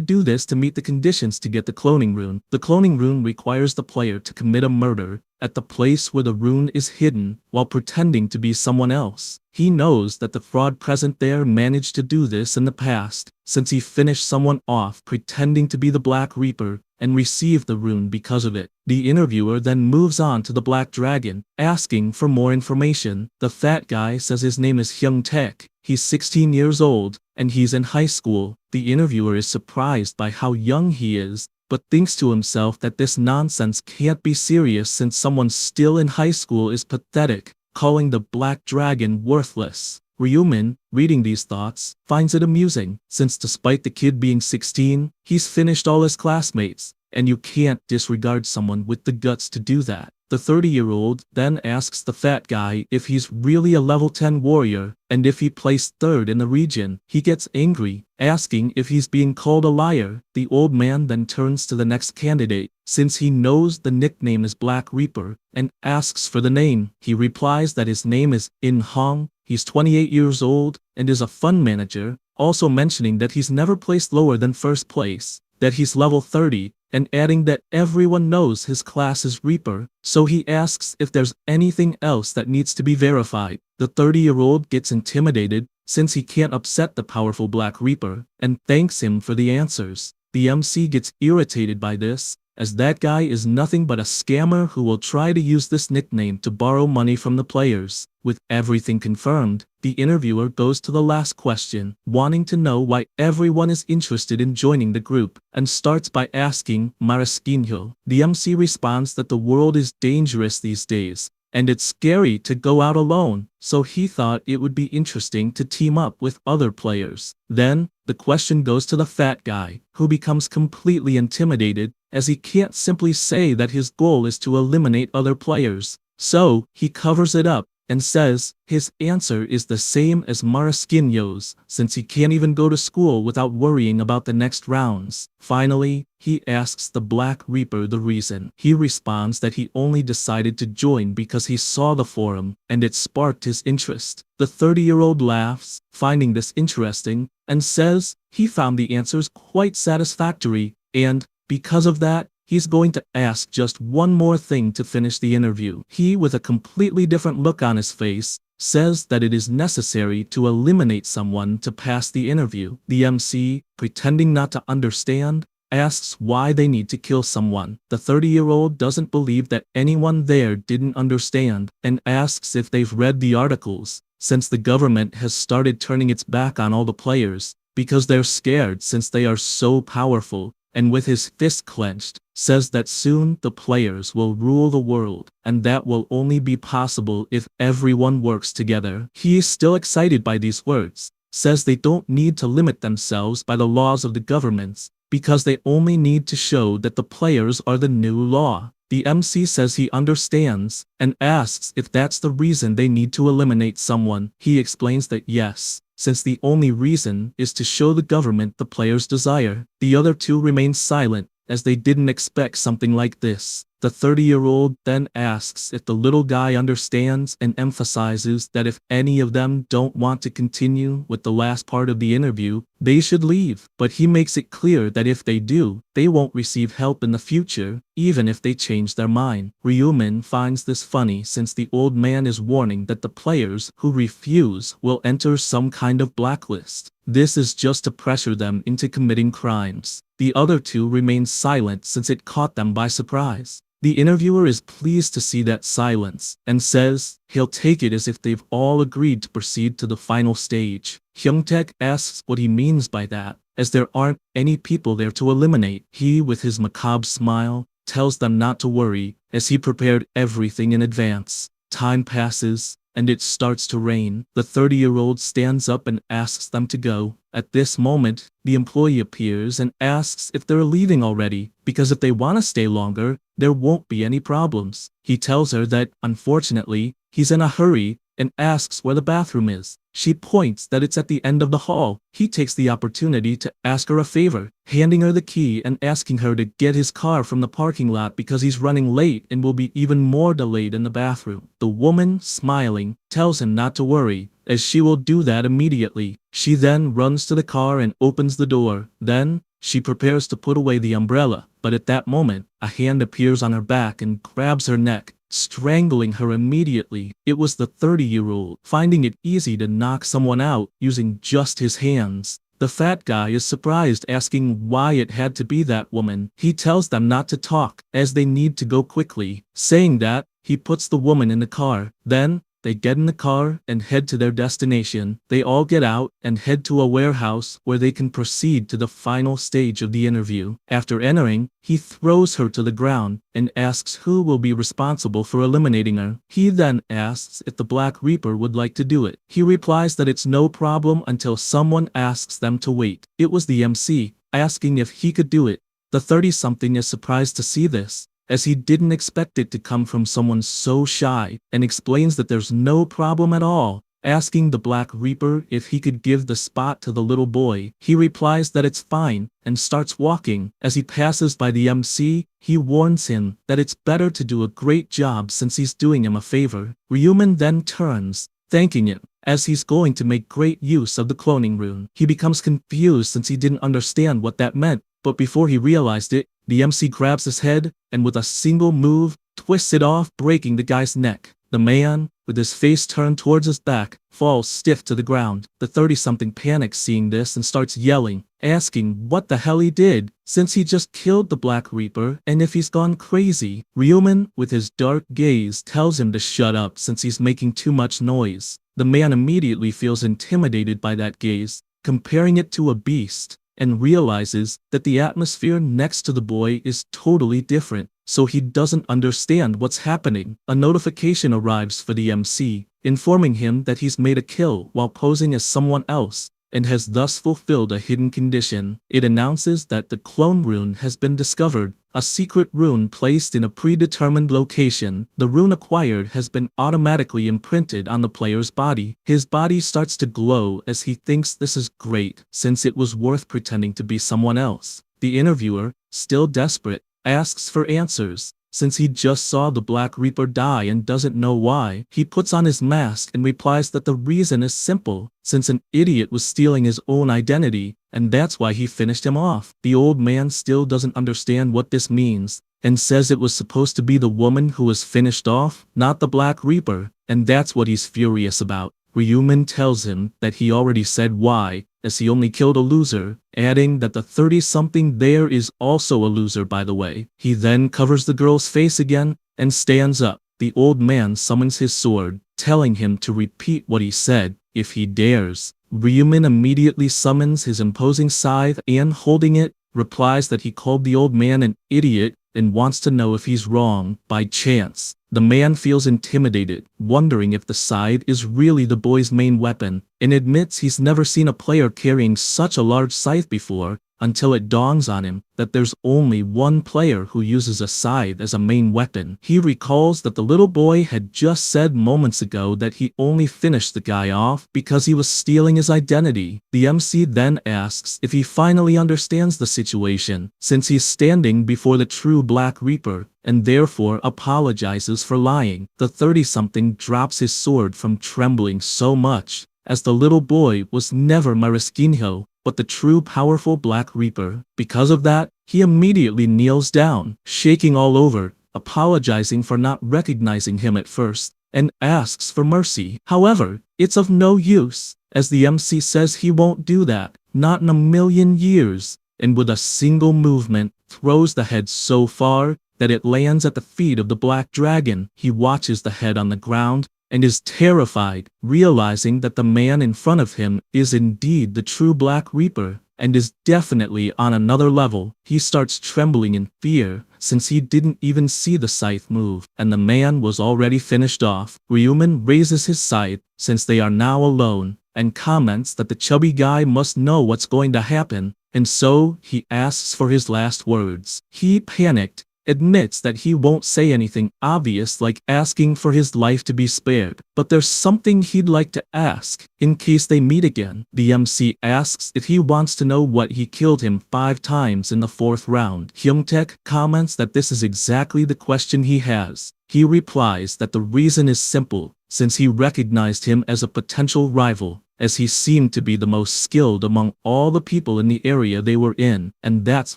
do this to meet the conditions to get the cloning rune. The cloning rune requires the player to commit a murder at the place where the rune is hidden while pretending to be someone else. He knows that the fraud present there managed to do this in the past, since he finished someone off pretending to be the Black Reaper and received the rune because of it. The interviewer then moves on to the Black Dragon, asking for more information. The fat guy says his name is Hyung-taek, he's 16 years old, and he's in high school. The interviewer is surprised by how young he is, but thinks to himself that this nonsense can't be serious since someone still in high school is pathetic, calling the Black Dragon worthless. Ryumin, reading these thoughts, finds it amusing, since despite the kid being 16, he's finished all his classmates, and you can't disregard someone with the guts to do that. The 30-year-old then asks the fat guy if he's really a level 10 warrior, and if he placed 3rd in the region. He gets angry, asking if he's being called a liar. The old man then turns to the next candidate, since he knows the nickname is Black Reaper, and asks for the name. He replies that his name is In Hong, he's 28 years old, and is a fund manager, also mentioning that he's never placed lower than 1st place, that he's level 30, and adding that everyone knows his class is Reaper, so he asks if there's anything else that needs to be verified. The 30-year-old gets intimidated, since he can't upset the powerful Black Reaper, and thanks him for the answers. The MC gets irritated by this, as that guy is nothing but a scammer who will try to use this nickname to borrow money from the players. With everything confirmed, the interviewer goes to the last question, wanting to know why everyone is interested in joining the group, and starts by asking Marasquinho. The MC responds that the world is dangerous these days, and it's scary to go out alone, so he thought it would be interesting to team up with other players. Then, the question goes to the fat guy, who becomes completely intimidated, as he can't simply say that his goal is to eliminate other players. So, he covers it up, and says his answer is the same as Marasquinho's, since he can't even go to school without worrying about the next rounds. Finally, he asks the Black Reaper the reason. He responds that he only decided to join because he saw the forum, and it sparked his interest. The 30-year-old laughs, finding this interesting, and says he found the answers quite satisfactory, and, because of that, he's going to ask just one more thing to finish the interview. He, with a completely different look on his face, says that it is necessary to eliminate someone to pass the interview. The MC, pretending not to understand, asks why they need to kill someone. The 30-year-old doesn't believe that anyone there didn't understand, and asks if they've read the articles, since the government has started turning its back on all the players, because they're scared since they are so powerful, and with his fist clenched, says that soon the players will rule the world, and that will only be possible if everyone works together. He is still excited by these words, says they don't need to limit themselves by the laws of the governments, because they only need to show that the players are the new law. The MC says he understands, and asks if that's the reason they need to eliminate someone. He explains that yes, since the only reason is to show the government the players' desire. The other two remain silent, as they didn't expect something like this. The 30-year-old then asks if the little guy understands and emphasizes that if any of them don't want to continue with the last part of the interview, they should leave. But he makes it clear that if they do, they won't receive help in the future, even if they change their mind. Ryumin finds this funny since the old man is warning that the players who refuse will enter some kind of blacklist. This is just to pressure them into committing crimes. The other two remain silent since it caught them by surprise. The interviewer is pleased to see that silence, and says he'll take it as if they've all agreed to proceed to the final stage. Hyungtaek asks what he means by that, as there aren't any people there to eliminate. He, with his macabre smile, tells them not to worry, as he prepared everything in advance. Time passes, and it starts to rain. The 30-year-old stands up and asks them to go. At this moment, the employee appears and asks if they're leaving already, because if they want to stay longer, there won't be any problems. He tells her that, unfortunately, he's in a hurry, and asks where the bathroom is. She points that it's at the end of the hall. He takes the opportunity to ask her a favor, handing her the key and asking her to get his car from the parking lot because he's running late and will be even more delayed in the bathroom. The woman, smiling, tells him not to worry, as she will do that immediately. She then runs to the car and opens the door. Then, she prepares to put away the umbrella, but at that moment, a hand appears on her back and grabs her neck, strangling her immediately. It was the 30-year-old, finding it easy to knock someone out using just his hands. The fat guy is surprised, asking why it had to be that woman. He tells them not to talk, as they need to go quickly. Saying that, he puts the woman in the car. Then, they get in the car and head to their destination. They all get out and head to a warehouse where they can proceed to the final stage of the interview. After entering, he throws her to the ground and asks who will be responsible for eliminating her. He then asks if the Black Reaper would like to do it. He replies that it's no problem until someone asks them to wait. It was the MC, asking if he could do it. The 30-something is surprised to see this, as he didn't expect it to come from someone so shy, and explains that there's no problem at all, asking the Black Reaper if he could give the spot to the little boy. He replies that it's fine, and starts walking. As he passes by the MC, he warns him that it's better to do a great job since he's doing him a favor. Ryumin then turns, thanking him, as he's going to make great use of the cloning rune. He becomes confused since he didn't understand what that meant, but before he realized it, the MC grabs his head, and with a single move, twists it off, breaking the guy's neck. The man, with his face turned towards his back, falls stiff to the ground. The 30-something panics seeing this and starts yelling, asking what the hell he did, since he just killed the Black Reaper, and if he's gone crazy. Ryumin, with his dark gaze, tells him to shut up since he's making too much noise. The man immediately feels intimidated by that gaze, comparing it to a beast, and realizes that the atmosphere next to the boy is totally different, so he doesn't understand what's happening. A notification arrives for the MC, informing him that he's made a kill while posing as someone else, and has thus fulfilled a hidden condition. It announces that the clone rune has been discovered, a secret rune placed in a predetermined location. The rune acquired has been automatically imprinted on the player's body. His body starts to glow as he thinks this is great, since it was worth pretending to be someone else. The interviewer, still desperate, asks for answers. Since he just saw the Black Reaper die and doesn't know why, he puts on his mask and replies that the reason is simple, since an idiot was stealing his own identity, and that's why he finished him off. The old man still doesn't understand what this means, and says it was supposed to be the woman who was finished off, not the Black Reaper, and that's what he's furious about. Ryumin tells him that he already said why, as he only killed a loser, adding that the 30-something there is also a loser by the way. He then covers the girl's face again and stands up. The old man summons his sword, telling him to repeat what he said, if he dares. Ryumin immediately summons his imposing scythe and, holding it, replies that he called the old man an idiot and wants to know if he's wrong, by chance. The man feels intimidated, wondering if the scythe is really the boy's main weapon, and admits he's never seen a player carrying such a large scythe before, until it dawns on him that there's only one player who uses a scythe as a main weapon. He recalls that the little boy had just said moments ago that he only finished the guy off because he was stealing his identity. The MC then asks if he finally understands the situation, since he's standing before the true Black Reaper, and therefore apologizes for lying. The 30-something drops his sword from trembling so much, as the little boy was never Mariskinho, but the true powerful Black Reaper. Because of that, he immediately kneels down, shaking all over, apologizing for not recognizing him at first, and asks for mercy. However, it's of no use, as the MC says he won't do that, not in a million years, and with a single movement, throws the head so far that it lands at the feet of the Black Dragon. He watches the head on the ground, and is terrified, realizing that the man in front of him is indeed the true Black Reaper, and is definitely on another level. He starts trembling in fear, since he didn't even see the scythe move, and the man was already finished off. Ryumin raises his scythe, since they are now alone, and comments that the chubby guy must know what's going to happen, and so he asks for his last words. He panicked, admits that he won't say anything obvious like asking for his life to be spared, but there's something he'd like to ask, in case they meet again. The MC asks if he wants to know what he killed him 5 times in the 4th round. Hyungtaek comments that this is exactly the question he has. He replies that the reason is simple, since he recognized him as a potential rival, as he seemed to be the most skilled among all the people in the area they were in, and that's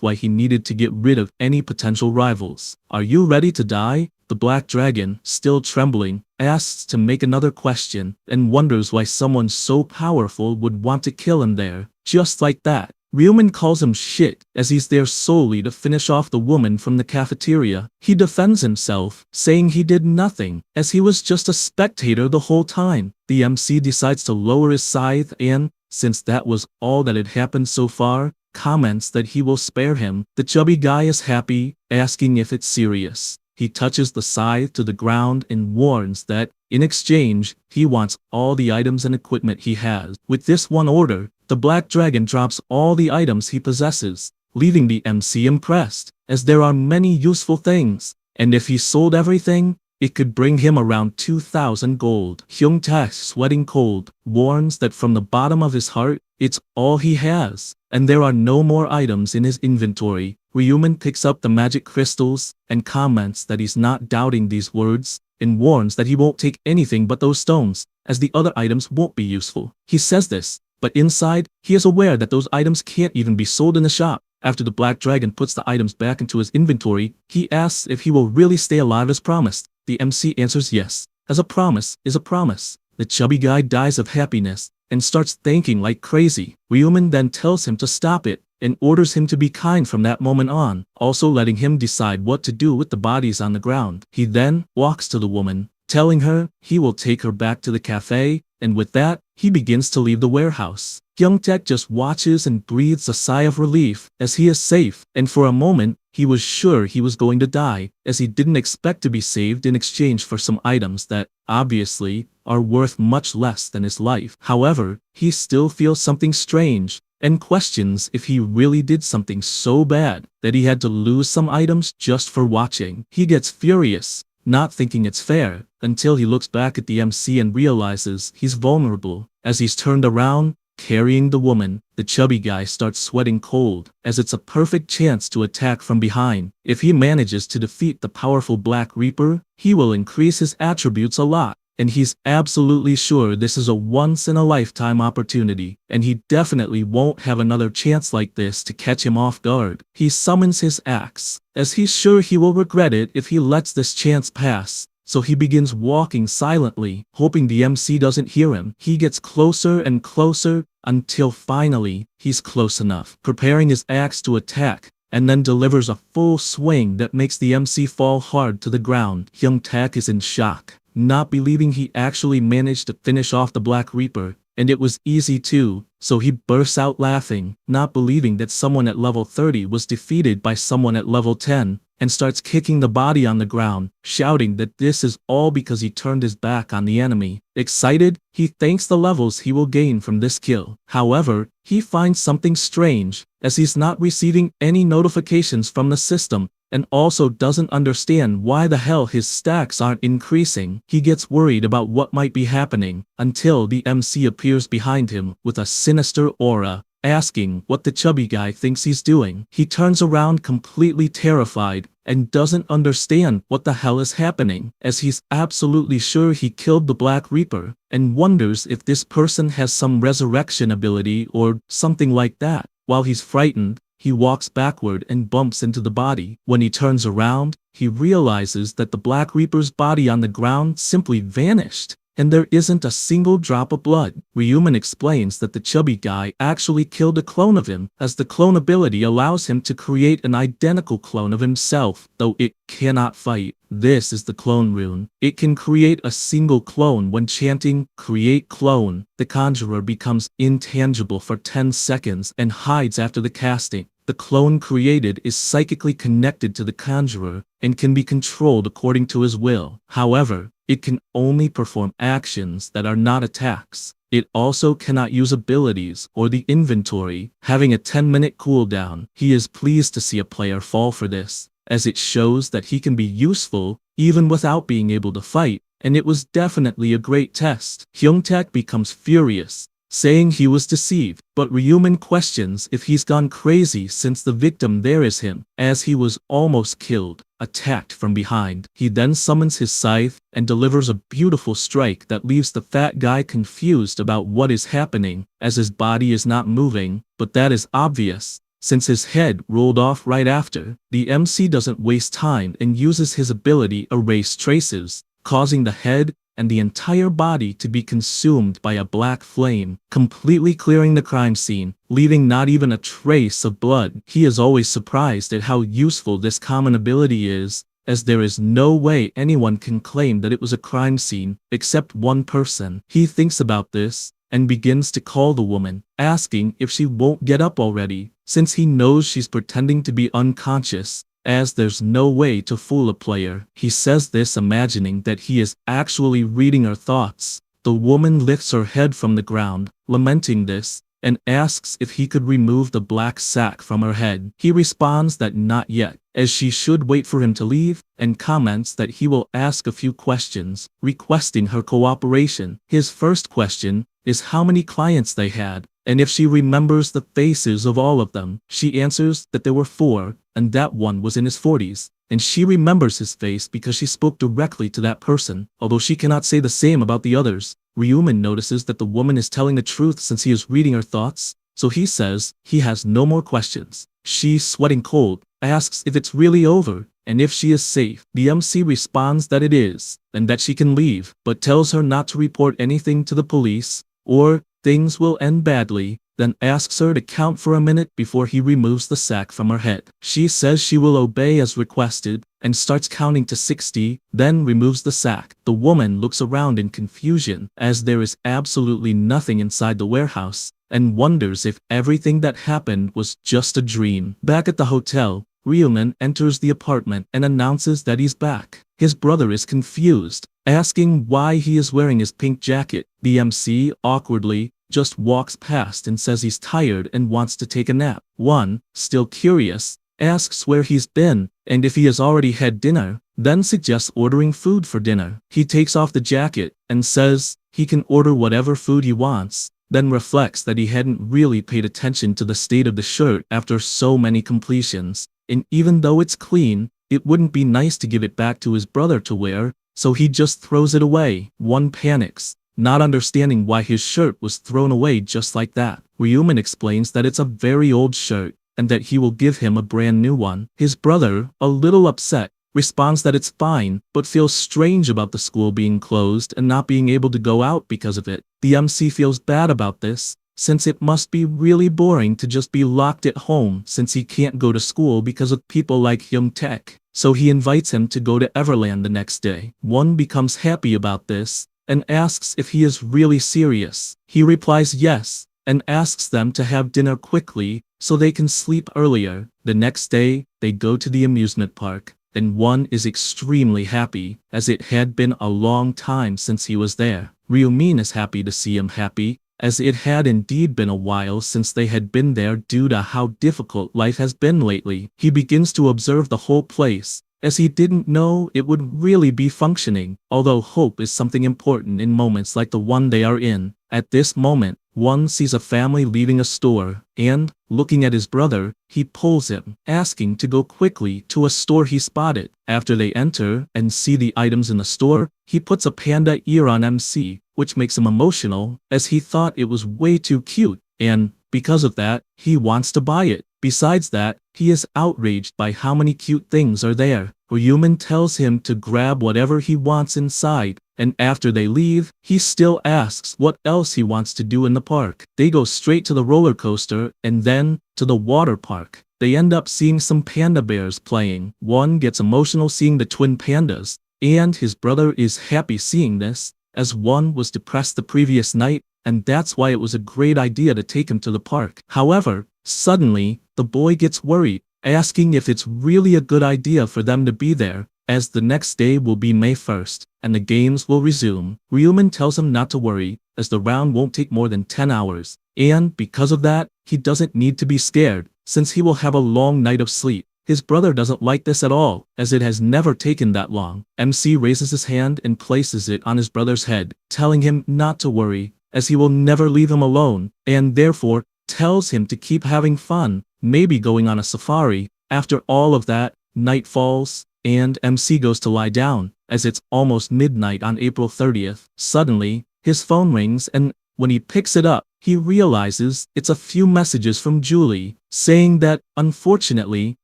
why he needed to get rid of any potential rivals. Are you ready to die? The Black Dragon, still trembling, asks to make another question, and wonders why someone so powerful would want to kill him there, just like that. Ryumin calls him shit, as he's there solely to finish off the woman from the cafeteria. He defends himself, saying he did nothing, as he was just a spectator the whole time. The MC decides to lower his scythe and, since that was all that had happened so far, comments that he will spare him. The chubby guy is happy, asking if it's serious. He touches the scythe to the ground and warns that, in exchange, he wants all the items and equipment he has. With this one order, the Black Dragon drops all the items he possesses, leaving the MC impressed, as there are many useful things, and if he sold everything, it could bring him around 2,000 gold. Hyungtaek, sweating cold, warns that from the bottom of his heart, it's all he has, and there are no more items in his inventory. Ryumin picks up the magic crystals, and comments that he's not doubting these words, and warns that he won't take anything but those stones, as the other items won't be useful. He says this, but inside, he is aware that those items can't even be sold in the shop. After the Black Dragon puts the items back into his inventory, he asks if he will really stay alive as promised. The MC answers yes, as a promise is a promise. The chubby guy dies of happiness, and starts thanking like crazy. Ryumin then tells him to stop it, and orders him to be kind from that moment on, also letting him decide what to do with the bodies on the ground. He then walks to the woman, telling her he will take her back to the cafe, and with that, he begins to leave the warehouse. Hyungtaek just watches and breathes a sigh of relief, as he is safe, and for a moment, he was sure he was going to die, as he didn't expect to be saved in exchange for some items that, obviously, are worth much less than his life. However, he still feels something strange, and questions if he really did something so bad that he had to lose some items just for watching. He gets furious, not thinking it's fair, until he looks back at the MC and realizes he's vulnerable. As he's turned around, carrying the woman, the chubby guy starts sweating cold, as it's a perfect chance to attack from behind. If he manages to defeat the powerful Black Reaper, he will increase his attributes a lot, and he's absolutely sure this is a once-in-a-lifetime opportunity, and he definitely won't have another chance like this to catch him off guard. He summons his axe, as he's sure he will regret it if he lets this chance pass, so he begins walking silently, hoping the MC doesn't hear him. He gets closer and closer until finally he's close enough, preparing his axe to attack, and then delivers a full swing that makes the MC fall hard to the ground. Hyung-tak is in shock, not believing he actually managed to finish off the Black Reaper, and it was easy too, so he bursts out laughing, not believing that someone at level 30 was defeated by someone at level 10, and starts kicking the body on the ground, shouting that this is all because he turned his back on the enemy. Excited, he thanks the levels he will gain from this kill. However, he finds something strange, as he's not receiving any notifications from the system, and also doesn't understand why the hell his stacks aren't increasing. He gets worried about what might be happening, until the MC appears behind him with a sinister aura, asking what the chubby guy thinks he's doing. He turns around completely terrified, and doesn't understand what the hell is happening, as he's absolutely sure he killed the Black Reaper, and wonders if this person has some resurrection ability or something like that. While he's frightened, he walks backward and bumps into the body. When he turns around, he realizes that the Black Reaper's body on the ground simply vanished, and there isn't a single drop of blood. Ryuman explains that the chubby guy actually killed a clone of him, as the clone ability allows him to create an identical clone of himself, though it cannot fight. This is the clone rune. It can create a single clone when chanting "Create Clone." The conjurer becomes intangible for 10 seconds and hides after the casting. The clone created is psychically connected to the conjurer and can be controlled according to his will. However, it can only perform actions that are not attacks. It also cannot use abilities or the inventory, having a 10-minute cooldown. He is pleased to see a player fall for this, as it shows that he can be useful even without being able to fight, and it was definitely a great test. Hyung-tak becomes furious, saying he was deceived, but Ryuman questions if he's gone crazy since the victim there is him, as he was almost killed, attacked from behind. He then summons his scythe and delivers a beautiful strike that leaves the fat guy confused about what is happening, as his body is not moving, but that is obvious, since his head rolled off right after. The MC doesn't waste time and uses his ability Erase Traces, causing the head and the entire body to be consumed by a black flame, completely clearing the crime scene, leaving not even a trace of blood. He is always surprised at how useful this common ability is, as there is no way anyone can claim that it was a crime scene, except one person. He thinks about this, and begins to call the woman, asking if she won't get up already, since he knows she's pretending to be unconscious, as there's no way to fool a player. He says this imagining that he is actually reading her thoughts. The woman lifts her head from the ground, lamenting this, and asks if he could remove the black sack from her head. He responds that not yet, as she should wait for him to leave, and comments that he will ask a few questions, requesting her cooperation. His first question is how many clients they had, and if she remembers the faces of all of them. She answers that there were 4, and that one was in his 40s, and she remembers his face because she spoke directly to that person, although she cannot say the same about the others. Ryuman notices that the woman is telling the truth since he is reading her thoughts, so he says he has no more questions. She, sweating cold, asks if it's really over, and if she is safe. The MC responds that it is, and that she can leave, but tells her not to report anything to the police, or things will end badly, then asks her to count for a minute before he removes the sack from her head. She says she will obey as requested, and starts counting to 60, then removes the sack. The woman looks around in confusion, as there is absolutely nothing inside the warehouse, and wonders if everything that happened was just a dream. Back at the hotel, Ryuman enters the apartment and announces that he's back. His brother is confused, asking why he is wearing his pink jacket. The MC, awkwardly, just walks past and says he's tired and wants to take a nap. One, still curious, asks where he's been and if he has already had dinner, then suggests ordering food for dinner. He takes off the jacket and says he can order whatever food he wants, then reflects that he hadn't really paid attention to the state of the shirt after so many completions, and even though it's clean, it wouldn't be nice to give it back to his brother to wear, so he just throws it away. One panics, not understanding why his shirt was thrown away just like that. Ryuman explains that it's a very old shirt, and that he will give him a brand new one. His brother, a little upset, responds that it's fine, but feels strange about the school being closed and not being able to go out because of it. The MC feels bad about this, since it must be really boring to just be locked at home since he can't go to school because of people like Hyung-taek. So he invites him to go to Everland the next day. Won becomes happy about this and asks if he is really serious. He replies yes, and asks them to have dinner quickly so they can sleep earlier. The next day, they go to the amusement park, and Won is extremely happy, as it had been a long time since he was there. Ryumin is happy to see him happy, as it had indeed been a while since they had been there due to how difficult life has been lately. He begins to observe the whole place, as he didn't know it would really be functioning, although hope is something important in moments like the one they are in. At this moment, Won sees a family leaving a store, and, looking at his brother, he pulls him, asking to go quickly to a store he spotted. After they enter and see the items in the store, he puts a panda ear on MC, which makes him emotional, as he thought it was way too cute, and, because of that, he wants to buy it. Besides that, he is outraged by how many cute things are there. Ryumin tells him to grab whatever he wants inside, and after they leave, he still asks what else he wants to do in the park. They go straight to the roller coaster, and then, to the water park. They end up seeing some panda bears playing. Won gets emotional seeing the twin pandas, and his brother is happy seeing this, as Won was depressed the previous night, and that's why it was a great idea to take him to the park. However, suddenly, the boy gets worried, asking if it's really a good idea for them to be there, as the next day will be May 1st, and the games will resume. Ryumin tells him not to worry, as the round won't take more than 10 hours, and because of that, he doesn't need to be scared, since he will have a long night of sleep. His brother doesn't like this at all, as it has never taken that long. MC raises his hand and places it on his brother's head, telling him not to worry, as he will never leave him alone, and therefore, tells him to keep having fun, maybe going on a safari. After all of that, night falls, and MC goes to lie down, as it's almost midnight on April 30th. Suddenly, his phone rings, and when he picks it up, he realizes it's a few messages from Julie, saying that, unfortunately,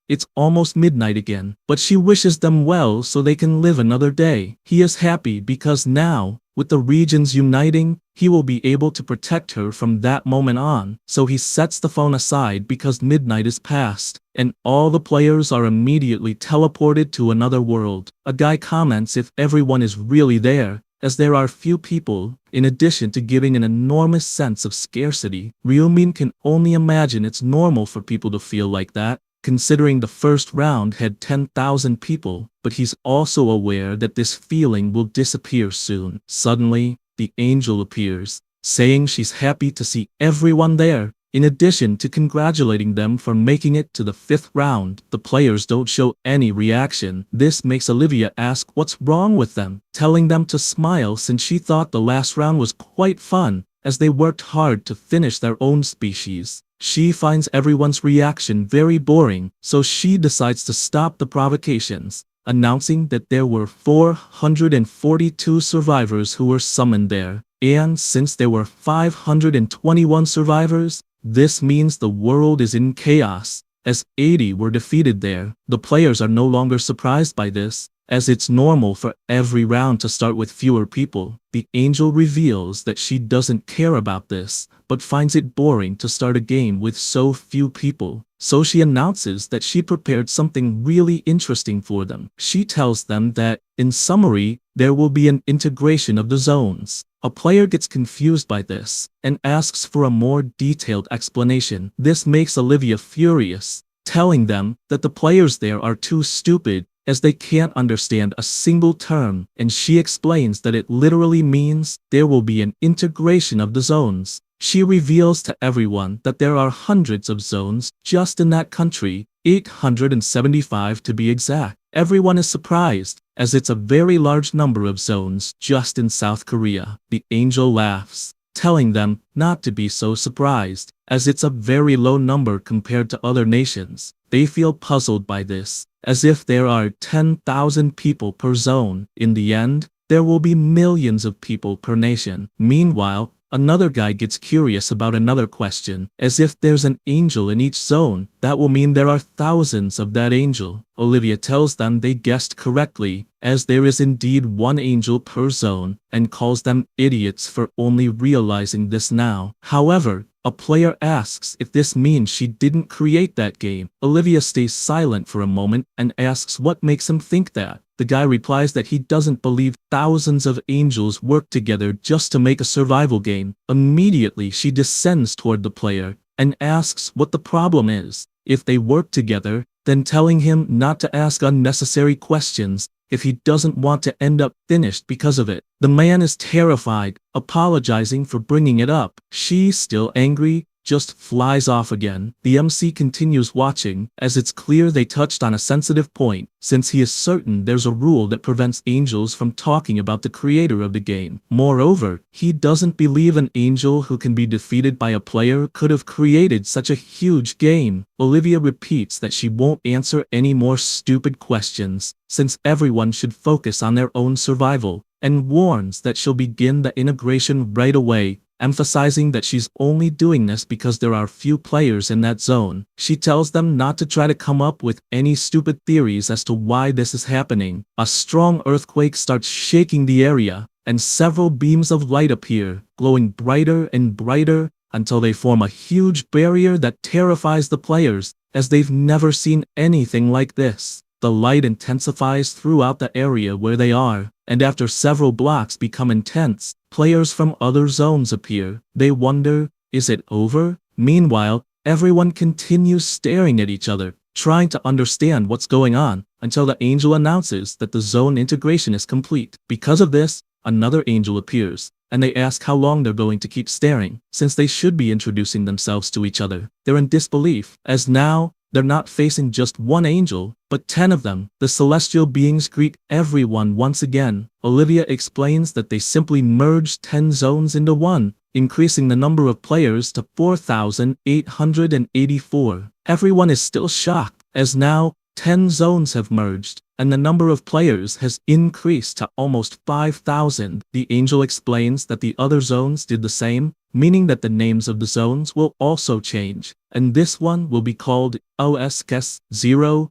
it's almost midnight again, but she wishes them well so they can live another day. He is happy because now, with the regions uniting, he will be able to protect her from that moment on. So he sets the phone aside because midnight is past, and all the players are immediately teleported to another world. A guy comments if everyone is really there, as there are few people, in addition to giving an enormous sense of scarcity. Ryumin can only imagine it's normal for people to feel like that, considering the first round had 10,000 people, but he's also aware that this feeling will disappear soon. Suddenly, the angel appears, saying she's happy to see everyone there. In addition to congratulating them for making it to the 5th round, the players don't show any reaction. This makes Olivia ask what's wrong with them, telling them to smile since she thought the last round was quite fun, as they worked hard to finish their own species. She finds everyone's reaction very boring, so she decides to stop the provocations, announcing that there were 442 survivors who were summoned there, and since there were 521 survivors, this means the world is in chaos, as 80 were defeated there. The players are no longer surprised by this, as it's normal for every round to start with fewer people. The angel reveals that she doesn't care about this, but finds it boring to start a game with so few people. So she announces that she prepared something really interesting for them. She tells them that, in summary, there will be an integration of the zones. A player gets confused by this, and asks for a more detailed explanation. This makes Olivia furious, telling them that the players there are too stupid, as they can't understand a single term, and she explains that it literally means there will be an integration of the zones. She reveals to everyone that there are hundreds of zones just in that country, 875 to be exact. Everyone is surprised, as it's a very large number of zones just in South Korea. The angel laughs, telling them not to be so surprised, as it's a very low number compared to other nations. They feel puzzled by this, as if there are 10,000 people per zone. In the end, there will be millions of people per nation. Meanwhile, Another guy gets curious about another question, as if there's an angel in each zone, that will mean there are thousands of that angel. Olivia tells them they guessed correctly, as there is indeed one angel per zone, and calls them idiots for only realizing this now. However, a player asks if this means she didn't create that game. Olivia stays silent for a moment and asks what makes him think that. The guy replies that he doesn't believe thousands of angels work together just to make a survival game. Immediately she descends toward the player and asks what the problem is. If they work together, then telling him not to ask unnecessary questions if he doesn't want to end up finished because of it. The man is terrified, apologizing for bringing it up. She's still angry, just flies off again. The MC continues watching, as it's clear they touched on a sensitive point, since he is certain there's a rule that prevents angels from talking about the creator of the game. Moreover, he doesn't believe an angel who can be defeated by a player could have created such a huge game. Olivia repeats that she won't answer any more stupid questions, since everyone should focus on their own survival, and warns that she'll begin the integration right away, emphasizing that she's only doing this because there are few players in that zone. She tells them not to try to come up with any stupid theories as to why this is happening. A strong earthquake starts shaking the area, and several beams of light appear, glowing brighter and brighter until they form a huge barrier that terrifies the players, as they've never seen anything like this. The light intensifies throughout the area where they are, and after several blocks become intense, players from other zones appear. They wonder, is it over? Meanwhile, everyone continues staring at each other, trying to understand what's going on, until the angel announces that the zone integration is complete. Because of this, another angel appears, and they ask how long they're going to keep staring, since they should be introducing themselves to each other. They're in disbelief, as now, they're not facing just one angel, but 10 of them. The celestial beings greet everyone once again. Olivia explains that they simply merged 10 zones into one, increasing the number of players to 4,884. Everyone is still shocked, as now 10 zones have merged, and the number of players has increased to almost 5,000. The angel explains that the other zones did the same, meaning that the names of the zones will also change, and this one will be called OSKES 00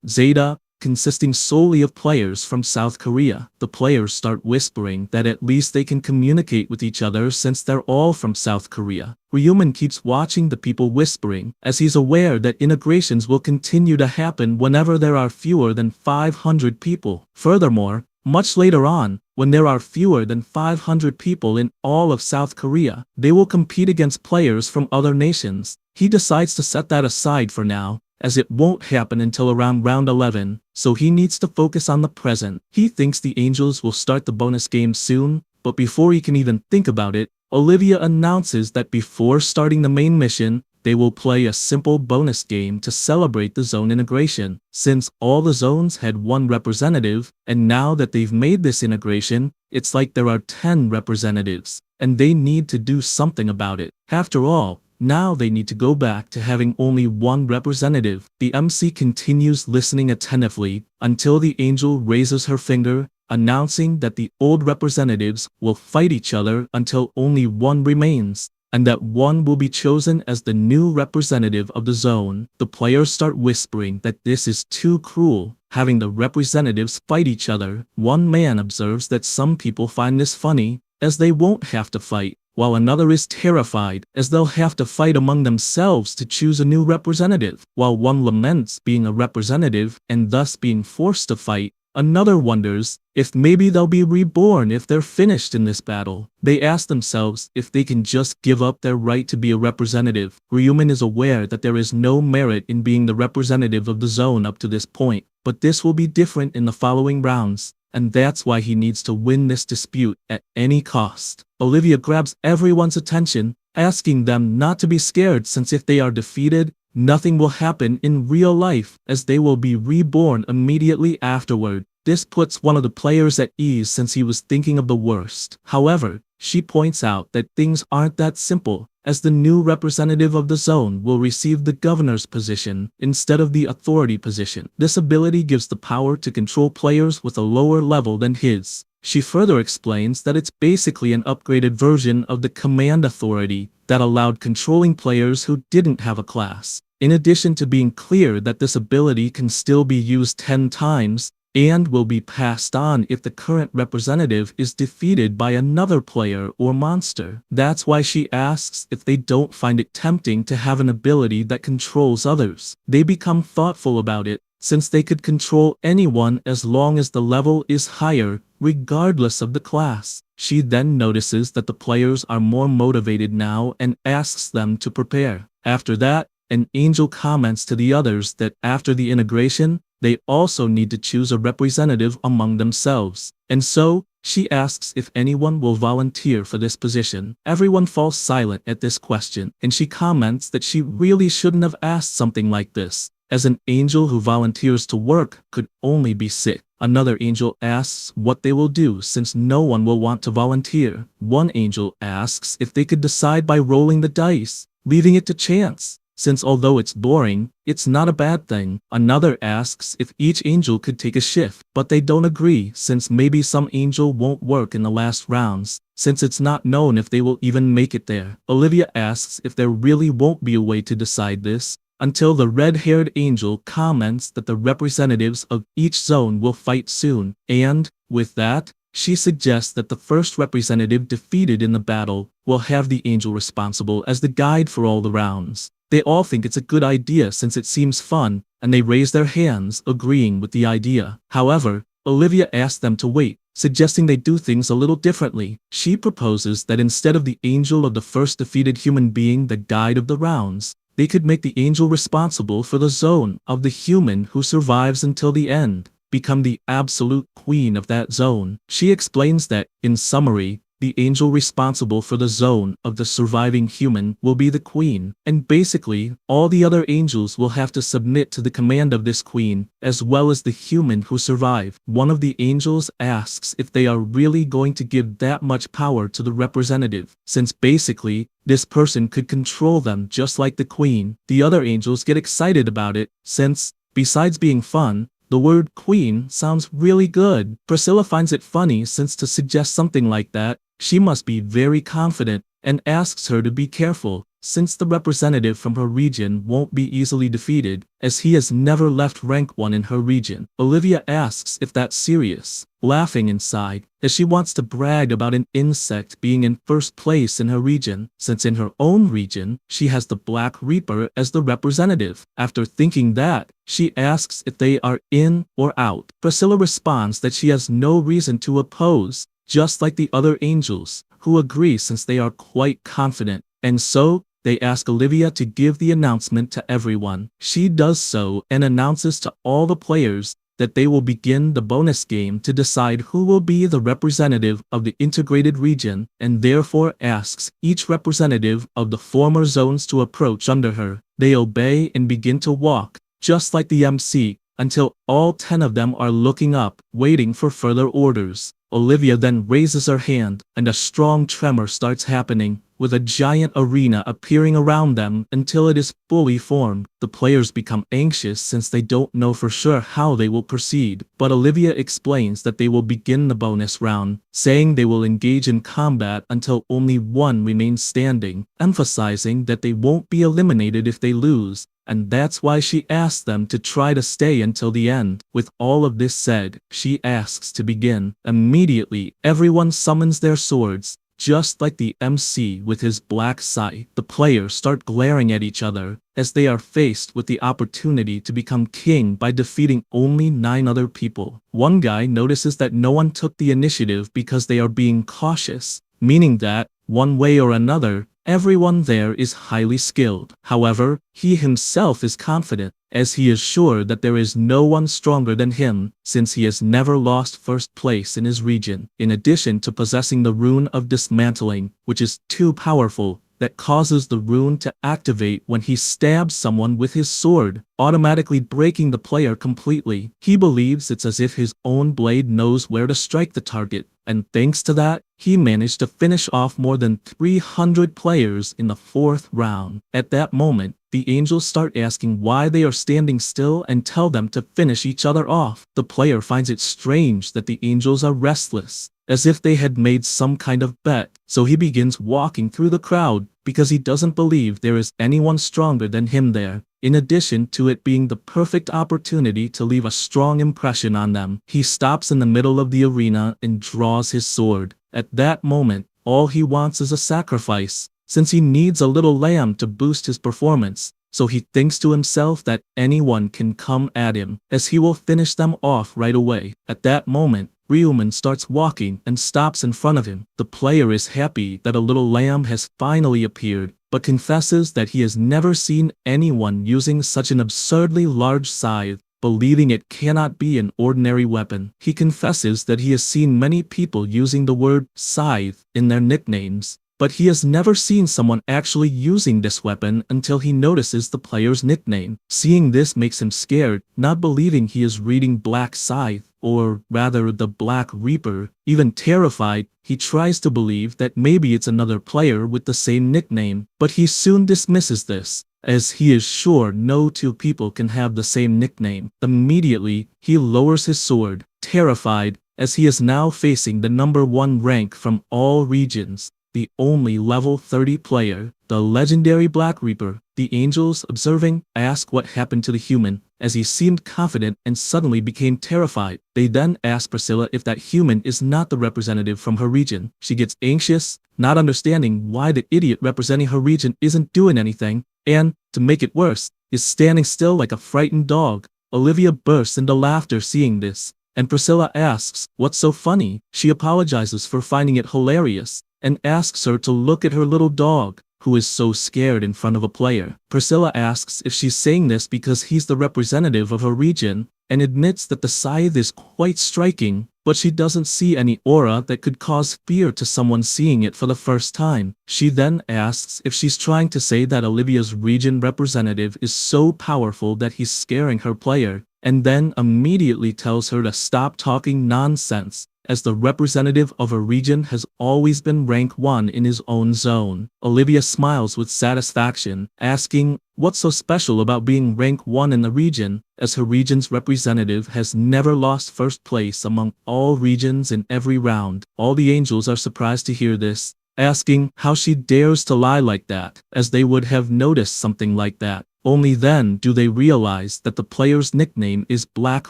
Zeta, consisting solely of players from South Korea. The players start whispering that at least they can communicate with each other since they're all from South Korea. Ryuman keeps watching the people whispering, as he's aware that integrations will continue to happen whenever there are fewer than 500 people. Furthermore, much later on, when there are fewer than 500 people in all of South Korea, they will compete against players from other nations. He decides to set that aside for now, as it won't happen until around round 11, so he needs to focus on the present. He thinks the angels will start the bonus game soon, but before he can even think about it, Olivia announces that before starting the main mission, they will play a simple bonus game to celebrate the zone integration, since all the zones had one representative, and now that they've made this integration, it's like there are 10 representatives, and they need to do something about it. After all, now they need to go back to having only one representative. The MC continues listening attentively until the angel raises her finger, announcing that the old representatives will fight each other until only one remains, and that one will be chosen as the new representative of the zone. The players start whispering that this is too cruel, having the representatives fight each other. One man observes that some people find this funny, as they won't have to fight, while another is terrified, as they'll have to fight among themselves to choose a new representative. While one laments being a representative and thus being forced to fight, another wonders if maybe they'll be reborn if they're finished in this battle. They ask themselves if they can just give up their right to be a representative. Ryuman is aware that there is no merit in being the representative of the zone up to this point, but this will be different in the following rounds, and that's why he needs to win this dispute at any cost. Olivia grabs everyone's attention, asking them not to be scared, since if they are defeated, nothing will happen in real life, as they will be reborn immediately afterward. This puts one of the players at ease, since he was thinking of the worst. However, she points out that things aren't that simple, as the new representative of the zone will receive the governor's position instead of the authority position. This ability gives the power to control players with a lower level than his. She further explains that it's basically an upgraded version of the command authority that allowed controlling players who didn't have a class. In addition to being clear that this ability can still be used 10 times, and will be passed on if the current representative is defeated by another player or monster. That's why she asks if they don't find it tempting to have an ability that controls others. They become thoughtful about it, since they could control anyone as long as the level is higher, regardless of the class. She then notices that the players are more motivated now and asks them to prepare. After that, an angel comments to the others that after the integration, they also need to choose a representative among themselves. And so, she asks if anyone will volunteer for this position. Everyone falls silent at this question, and she comments that she really shouldn't have asked something like this, as an angel who volunteers to work could only be sick. Another angel asks what they will do since no one will want to volunteer. One angel asks if they could decide by rolling the dice, leaving it to chance, since although it's boring, it's not a bad thing. Another asks if each angel could take a shift, but they don't agree since maybe some angel won't work in the last rounds, since it's not known if they will even make it there. Olivia asks if there really won't be a way to decide this, until the red-haired angel comments that the representatives of each zone will fight soon, and, with that, she suggests that the first representative defeated in the battle will have the angel responsible as the guide for all the rounds. They all think it's a good idea since it seems fun, and they raise their hands, agreeing with the idea. However, Olivia asks them to wait, suggesting they do things a little differently. She proposes that instead of the angel of the first defeated human being the guide of the rounds, they could make the angel responsible for the zone of the human who survives until the end, become the absolute queen of that zone. She explains that, in summary, the angel responsible for the zone of the surviving human will be the queen, and basically, all the other angels will have to submit to the command of this queen, as well as the human who survive. One of the angels asks if they are really going to give that much power to the representative, since basically, this person could control them just like the queen. The other angels get excited about it, since, besides being fun, the word queen sounds really good. Priscilla finds it funny since to suggest something like that, she must be very confident, and asks her to be careful, since the representative from her region won't be easily defeated, as he has never left rank 1 in her region. Olivia asks if that's serious, laughing inside, as she wants to brag about an insect being in first place in her region, since in her own region, she has the Black Reaper as the representative. After thinking that, she asks if they are in or out. Priscilla responds that she has no reason to oppose, just like the other angels, who agree since they are quite confident, and so, they ask Olivia to give the announcement to everyone. She does so and announces to all the players that they will begin the bonus game to decide who will be the representative of the integrated region, and therefore asks each representative of the former zones to approach under her. They obey and begin to walk, just like the MC, until all 10 of them are looking up, waiting for further orders. Olivia then raises her hand, and a strong tremor starts happening, with a giant arena appearing around them until it is fully formed. The players become anxious since they don't know for sure how they will proceed, but Olivia explains that they will begin the bonus round, saying they will engage in combat until only one remains standing, emphasizing that they won't be eliminated if they lose, and that's why she asks them to try to stay until the end. With all of this said, she asks to begin. Immediately, everyone summons their swords, just like the MC with his black scythe. The players start glaring at each other, as they are faced with the opportunity to become king by defeating only 9 other people. One guy notices that no one took the initiative because they are being cautious, meaning that, one way or another, everyone there is highly skilled. However, he himself is confident, as he is sure that there is no one stronger than him, since he has never lost first place in his region. In addition to possessing the rune of dismantling, which is too powerful, that causes the rune to activate when he stabs someone with his sword, automatically breaking the player completely. He believes it's as if his own blade knows where to strike the target, and thanks to that, he managed to finish off more than 300 players in the 4th round. At that moment, the angels start asking why they are standing still and tell them to finish each other off. The player finds it strange that the angels are restless, as if they had made some kind of bet, so he begins walking through the crowd because he doesn't believe there is anyone stronger than him there. In addition to it being the perfect opportunity to leave a strong impression on them, he stops in the middle of the arena and draws his sword. At that moment, all he wants is a sacrifice, since he needs a little lamb to boost his performance, so he thinks to himself that anyone can come at him, as he will finish them off right away. At that moment, Ryuman starts walking and stops in front of him. The player is happy that a little lamb has finally appeared, but confesses that he has never seen anyone using such an absurdly large scythe, believing it cannot be an ordinary weapon. He confesses that he has seen many people using the word scythe in their nicknames, but he has never seen someone actually using this weapon until he notices the player's nickname. Seeing this makes him scared, not believing he is reading Black Scythe, or rather the Black Reaper. Even terrified, he tries to believe that maybe it's another player with the same nickname, but he soon dismisses this, as he is sure no two people can have the same nickname. Immediately, he lowers his sword, terrified, as he is now facing the number 1 rank from all regions, the only level 30 player, the legendary Black Reaper. The angels, observing, ask what happened to the human, as he seemed confident and suddenly became terrified. They then ask Priscilla if that human is not the representative from her region. She gets anxious, not understanding why the idiot representing her region isn't doing anything, and, to make it worse, is standing still like a frightened dog. Olivia bursts into laughter seeing this, and Priscilla asks, "What's so funny?" She apologizes for finding it hilarious, and asks her to look at her little dog, who is so scared in front of a player. Priscilla asks if she's saying this because he's the representative of her region, and admits that the scythe is quite striking, but she doesn't see any aura that could cause fear to someone seeing it for the first time. She then asks if she's trying to say that Olivia's region representative is so powerful that he's scaring her player, and then immediately tells her to stop talking nonsense, as the representative of a region has always been rank 1 in his own zone. Olivia smiles with satisfaction, asking, what's so special about being rank 1 in the region, as her region's representative has never lost first place among all regions in every round. All the angels are surprised to hear this, asking how she dares to lie like that, as they would have noticed something like that. Only then do they realize that the player's nickname is Black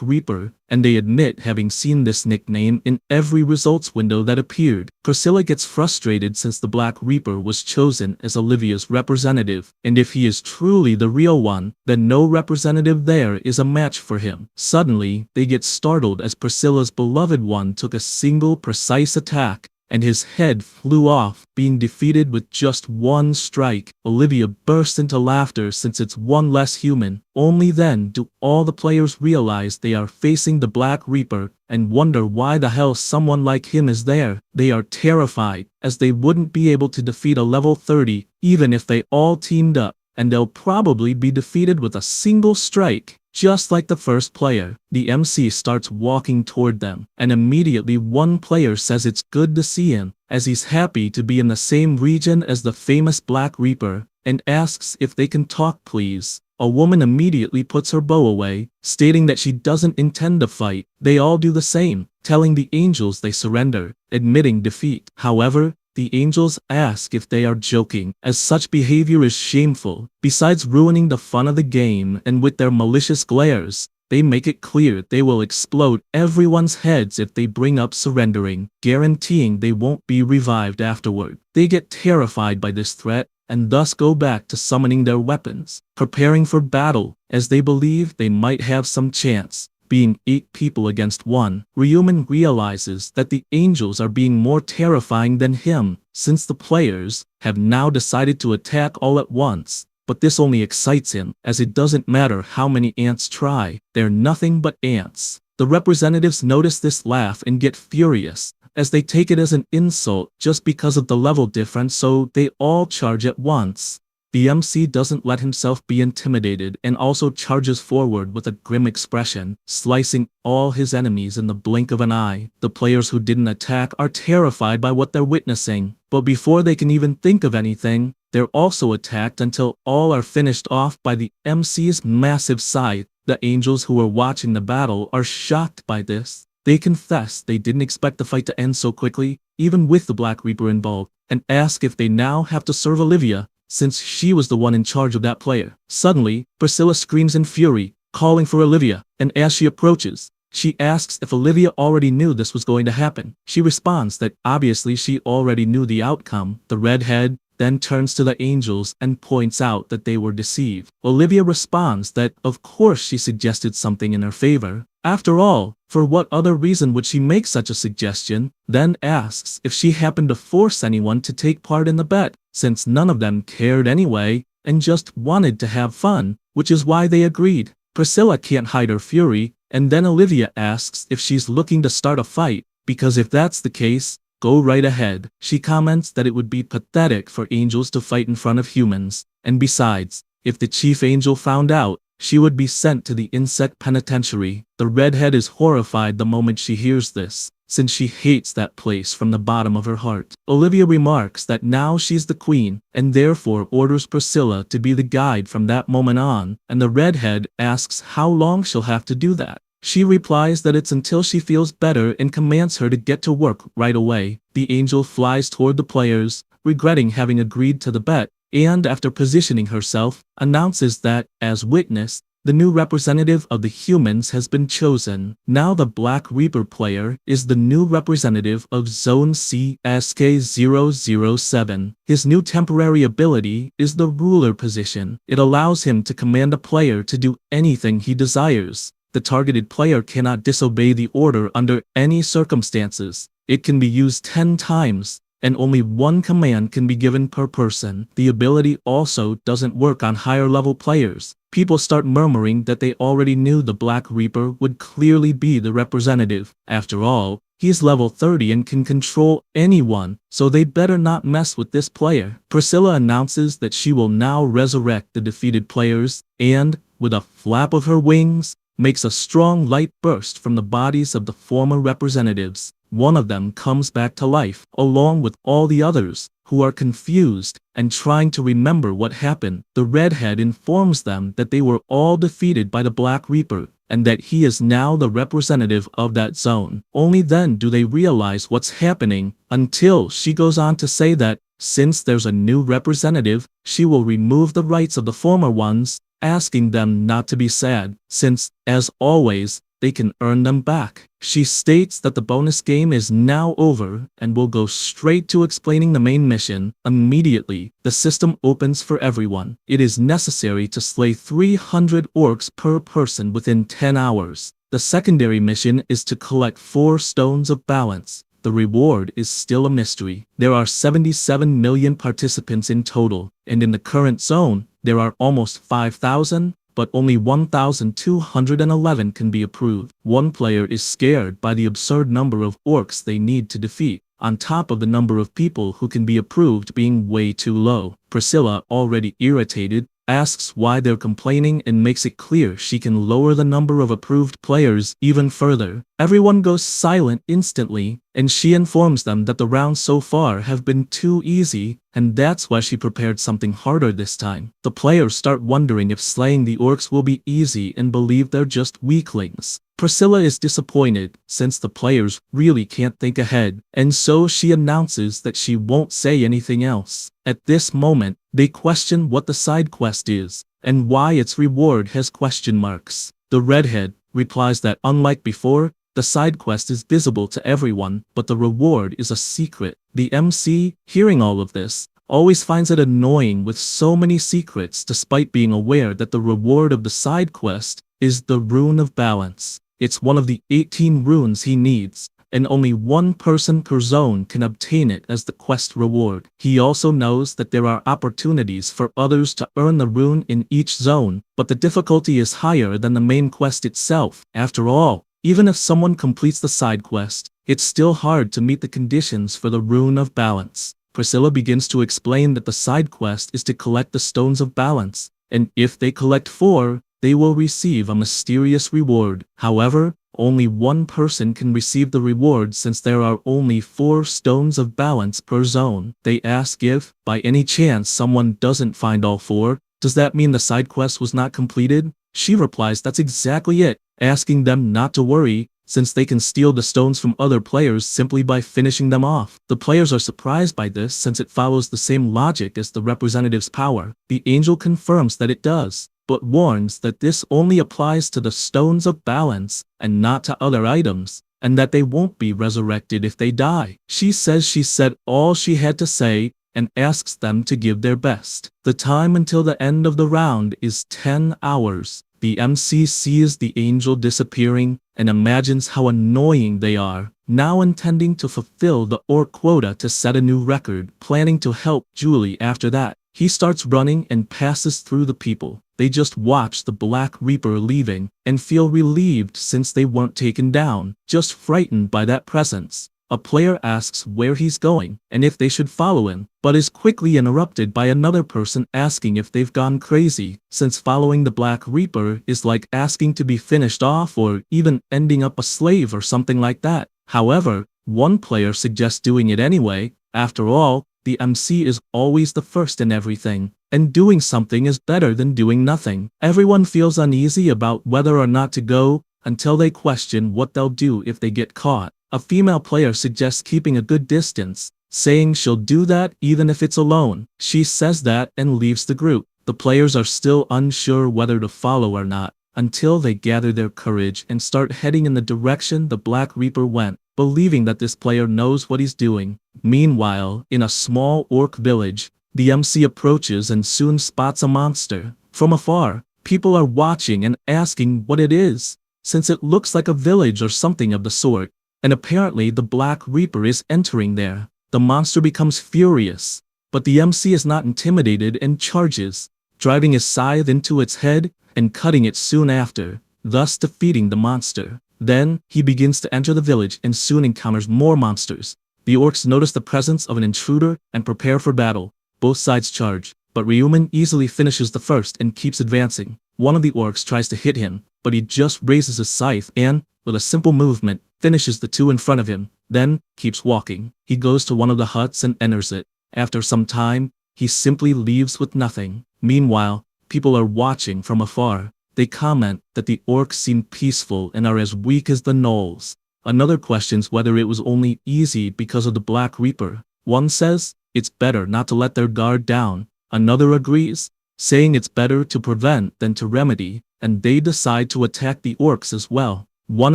Reaper, and they admit having seen this nickname in every results window that appeared. Priscilla gets frustrated since the Black Reaper was chosen as Olivia's representative, and if he is truly the real one, then no representative there is a match for him. Suddenly, they get startled as Priscilla's beloved one took a single precise attack, and his head flew off, being defeated with just one strike. Olivia bursts into laughter since it's one less human. Only then do all the players realize they are facing the Black Reaper, and wonder why the hell someone like him is there. They are terrified, as they wouldn't be able to defeat a level 30, even if they all teamed up, and they'll probably be defeated with a single strike. Just like the first player, the MC starts walking toward them, and immediately one player says it's good to see him, as he's happy to be in the same region as the famous Black Reaper, and asks if they can talk please. A woman immediately puts her bow away, stating that she doesn't intend to fight. They all do the same, telling the angels they surrender, admitting defeat. However, the angels ask if they are joking, as such behavior is shameful. Besides ruining the fun of the game, and with their malicious glares, they make it clear they will explode everyone's heads if they bring up surrendering, guaranteeing they won't be revived afterward. They get terrified by this threat, and thus go back to summoning their weapons, preparing for battle, as they believe they might have some chance. Being 8 people against 1, Ryuman realizes that the angels are being more terrifying than him, since the players have now decided to attack all at once. But this only excites him, as it doesn't matter how many ants try, they're nothing but ants. The representatives notice this laugh and get furious, as they take it as an insult just because of the level difference, so they all charge at once. The MC doesn't let himself be intimidated and also charges forward with a grim expression, slicing all his enemies in the blink of an eye. The players who didn't attack are terrified by what they're witnessing, but before they can even think of anything, They're also attacked until all are finished off by the MC's massive scythe. The angels who are watching the battle are shocked by this. They confess they didn't expect the fight to end so quickly, even with the Black Reaper involved, and ask if they now have to serve Olivia, since she was the one in charge of that player. Suddenly, Priscilla screams in fury, calling for Olivia, and as she approaches, she asks if Olivia already knew this was going to happen. She responds that obviously she already knew the outcome. The redhead then turns to the angels and points out that they were deceived. Olivia responds that of course she suggested something in her favor. After all, for what other reason would she make such a suggestion? Then asks if she happened to force anyone to take part in the bet, since none of them cared anyway and just wanted to have fun, which is why they agreed. Priscilla can't hide her fury, and then Olivia asks if she's looking to start a fight, because if that's the case, go right ahead. She comments that it would be pathetic for angels to fight in front of humans, and besides, if the chief angel found out, she would be sent to the insect penitentiary. The redhead is horrified the moment she hears this, since she hates that place from the bottom of her heart. Olivia remarks that now she's the queen, and therefore orders Priscilla to be the guide from that moment on, and the redhead asks how long she'll have to do that. She replies that it's until she feels better and commands her to get to work right away. The angel flies toward the players, regretting having agreed to the bet, and after positioning herself, announces that, as witness, the new representative of the humans has been chosen. Now the Black Reaper player is the new representative of Zone C SK007. His new temporary ability is the ruler position. It allows him to command a player to do anything he desires. The targeted player cannot disobey the order under any circumstances. It can be used 10 times, and only one command can be given per person. The ability also doesn't work on higher level players. People start murmuring that they already knew the Black Reaper would clearly be the representative. After all, he's level 30 and can control anyone, so they better not mess with this player. Priscilla announces that she will now resurrect the defeated players, and, with a flap of her wings, makes a strong light burst from the bodies of the former representatives. One of them comes back to life, along with all the others, who are confused and trying to remember what happened. The redhead informs them that they were all defeated by the Black Reaper, and that he is now the representative of that zone. Only then do they realize what's happening, until she goes on to say that, since there's a new representative, she will remove the rights of the former ones, asking them not to be sad, since, as always, they can earn them back. She states that the bonus game is now over and will go straight to explaining the main mission. Immediately, the system opens for everyone. It is necessary to slay 300 orcs per person within 10 hours. The secondary mission is to collect 4 stones of balance. The reward is still a mystery. There are 77 million participants in total, and in the current zone, there are almost 5,000, but only 1,211 can be approved. One player is scared by the absurd number of orcs they need to defeat, on top of the number of people who can be approved being way too low. Priscilla, already irritated, asks why they're complaining and makes it clear she can lower the number of approved players even further. Everyone goes silent instantly, and she informs them that the rounds so far have been too easy, and that's why she prepared something harder this time. The players start wondering if slaying the orcs will be easy and believe they're just weaklings. Priscilla is disappointed, since the players really can't think ahead, and so she announces that she won't say anything else. At this moment, they question what the side quest is, and why its reward has question marks. The redhead replies that unlike before, the side quest is visible to everyone, but the reward is a secret. The MC, hearing all of this, always finds it annoying with so many secrets despite being aware that the reward of the side quest is the Rune of Balance. It's one of the 18 runes he needs, and only one person per zone can obtain it as the quest reward. He also knows that there are opportunities for others to earn the rune in each zone, but the difficulty is higher than the main quest itself. After all, even if someone completes the side quest, it's still hard to meet the conditions for the Rune of Balance. Priscilla begins to explain that the side quest is to collect the Stones of Balance, and if they collect 4, they will receive a mysterious reward. However, Only one person can receive the reward since there are only 4 stones of balance per zone. They ask if, by any chance, someone doesn't find all 4, does that mean the side quest was not completed? She replies that's exactly it, asking them not to worry, since they can steal the stones from other players simply by finishing them off. The players are surprised by this since it follows the same logic as the representative's power. The angel confirms that it does, but warns that this only applies to the stones of balance and not to other items, and that they won't be resurrected if they die. She says she said all she had to say and asks them to give their best. The time until the end of the round is 10 hours. The MC sees the angel disappearing and imagines how annoying they are, now intending to fulfill the orc quota to set a new record, planning to help Julie after that. He starts running and passes through the people. They just watch the Black Reaper leaving and feel relieved since they weren't taken down, just frightened by that presence. A player asks where he's going and if they should follow him, but is quickly interrupted by another person asking if they've gone crazy, since following the Black Reaper is like asking to be finished off or even ending up a slave or something like that. However, one player suggests doing it anyway. After all, the MC is always the first in everything, and doing something is better than doing nothing. Everyone feels uneasy about whether or not to go until they question what they'll do if they get caught. A female player suggests keeping a good distance, saying she'll do that even if it's alone. She says that and leaves the group. The players are still unsure whether to follow or not, until they gather their courage and start heading in the direction the Black Reaper went, believing that this player knows what he's doing. Meanwhile, in a small orc village, the MC approaches and soon spots a monster. From afar, people are watching and asking what it is, since it looks like a village or something of the sort. And apparently the Black Reaper is entering there. The monster becomes furious, but the MC is not intimidated and charges, driving his scythe into its head and cutting it soon after, thus defeating the monster. Then, he begins to enter the village and soon encounters more monsters. The orcs notice the presence of an intruder and prepare for battle. Both sides charge, but Ryuman easily finishes the first and keeps advancing. One of the orcs tries to hit him, but he just raises his scythe and, with a simple movement, finishes the 2 in front of him, then keeps walking. He goes to one of the huts and enters it. After some time, he simply leaves with nothing. Meanwhile, people are watching from afar. They comment that the orcs seem peaceful and are as weak as the gnolls. Another questions whether it was only easy because of the Black Reaper. One says, it's better not to let their guard down. Another agrees, saying it's better to prevent than to remedy, and they decide to attack the orcs as well. One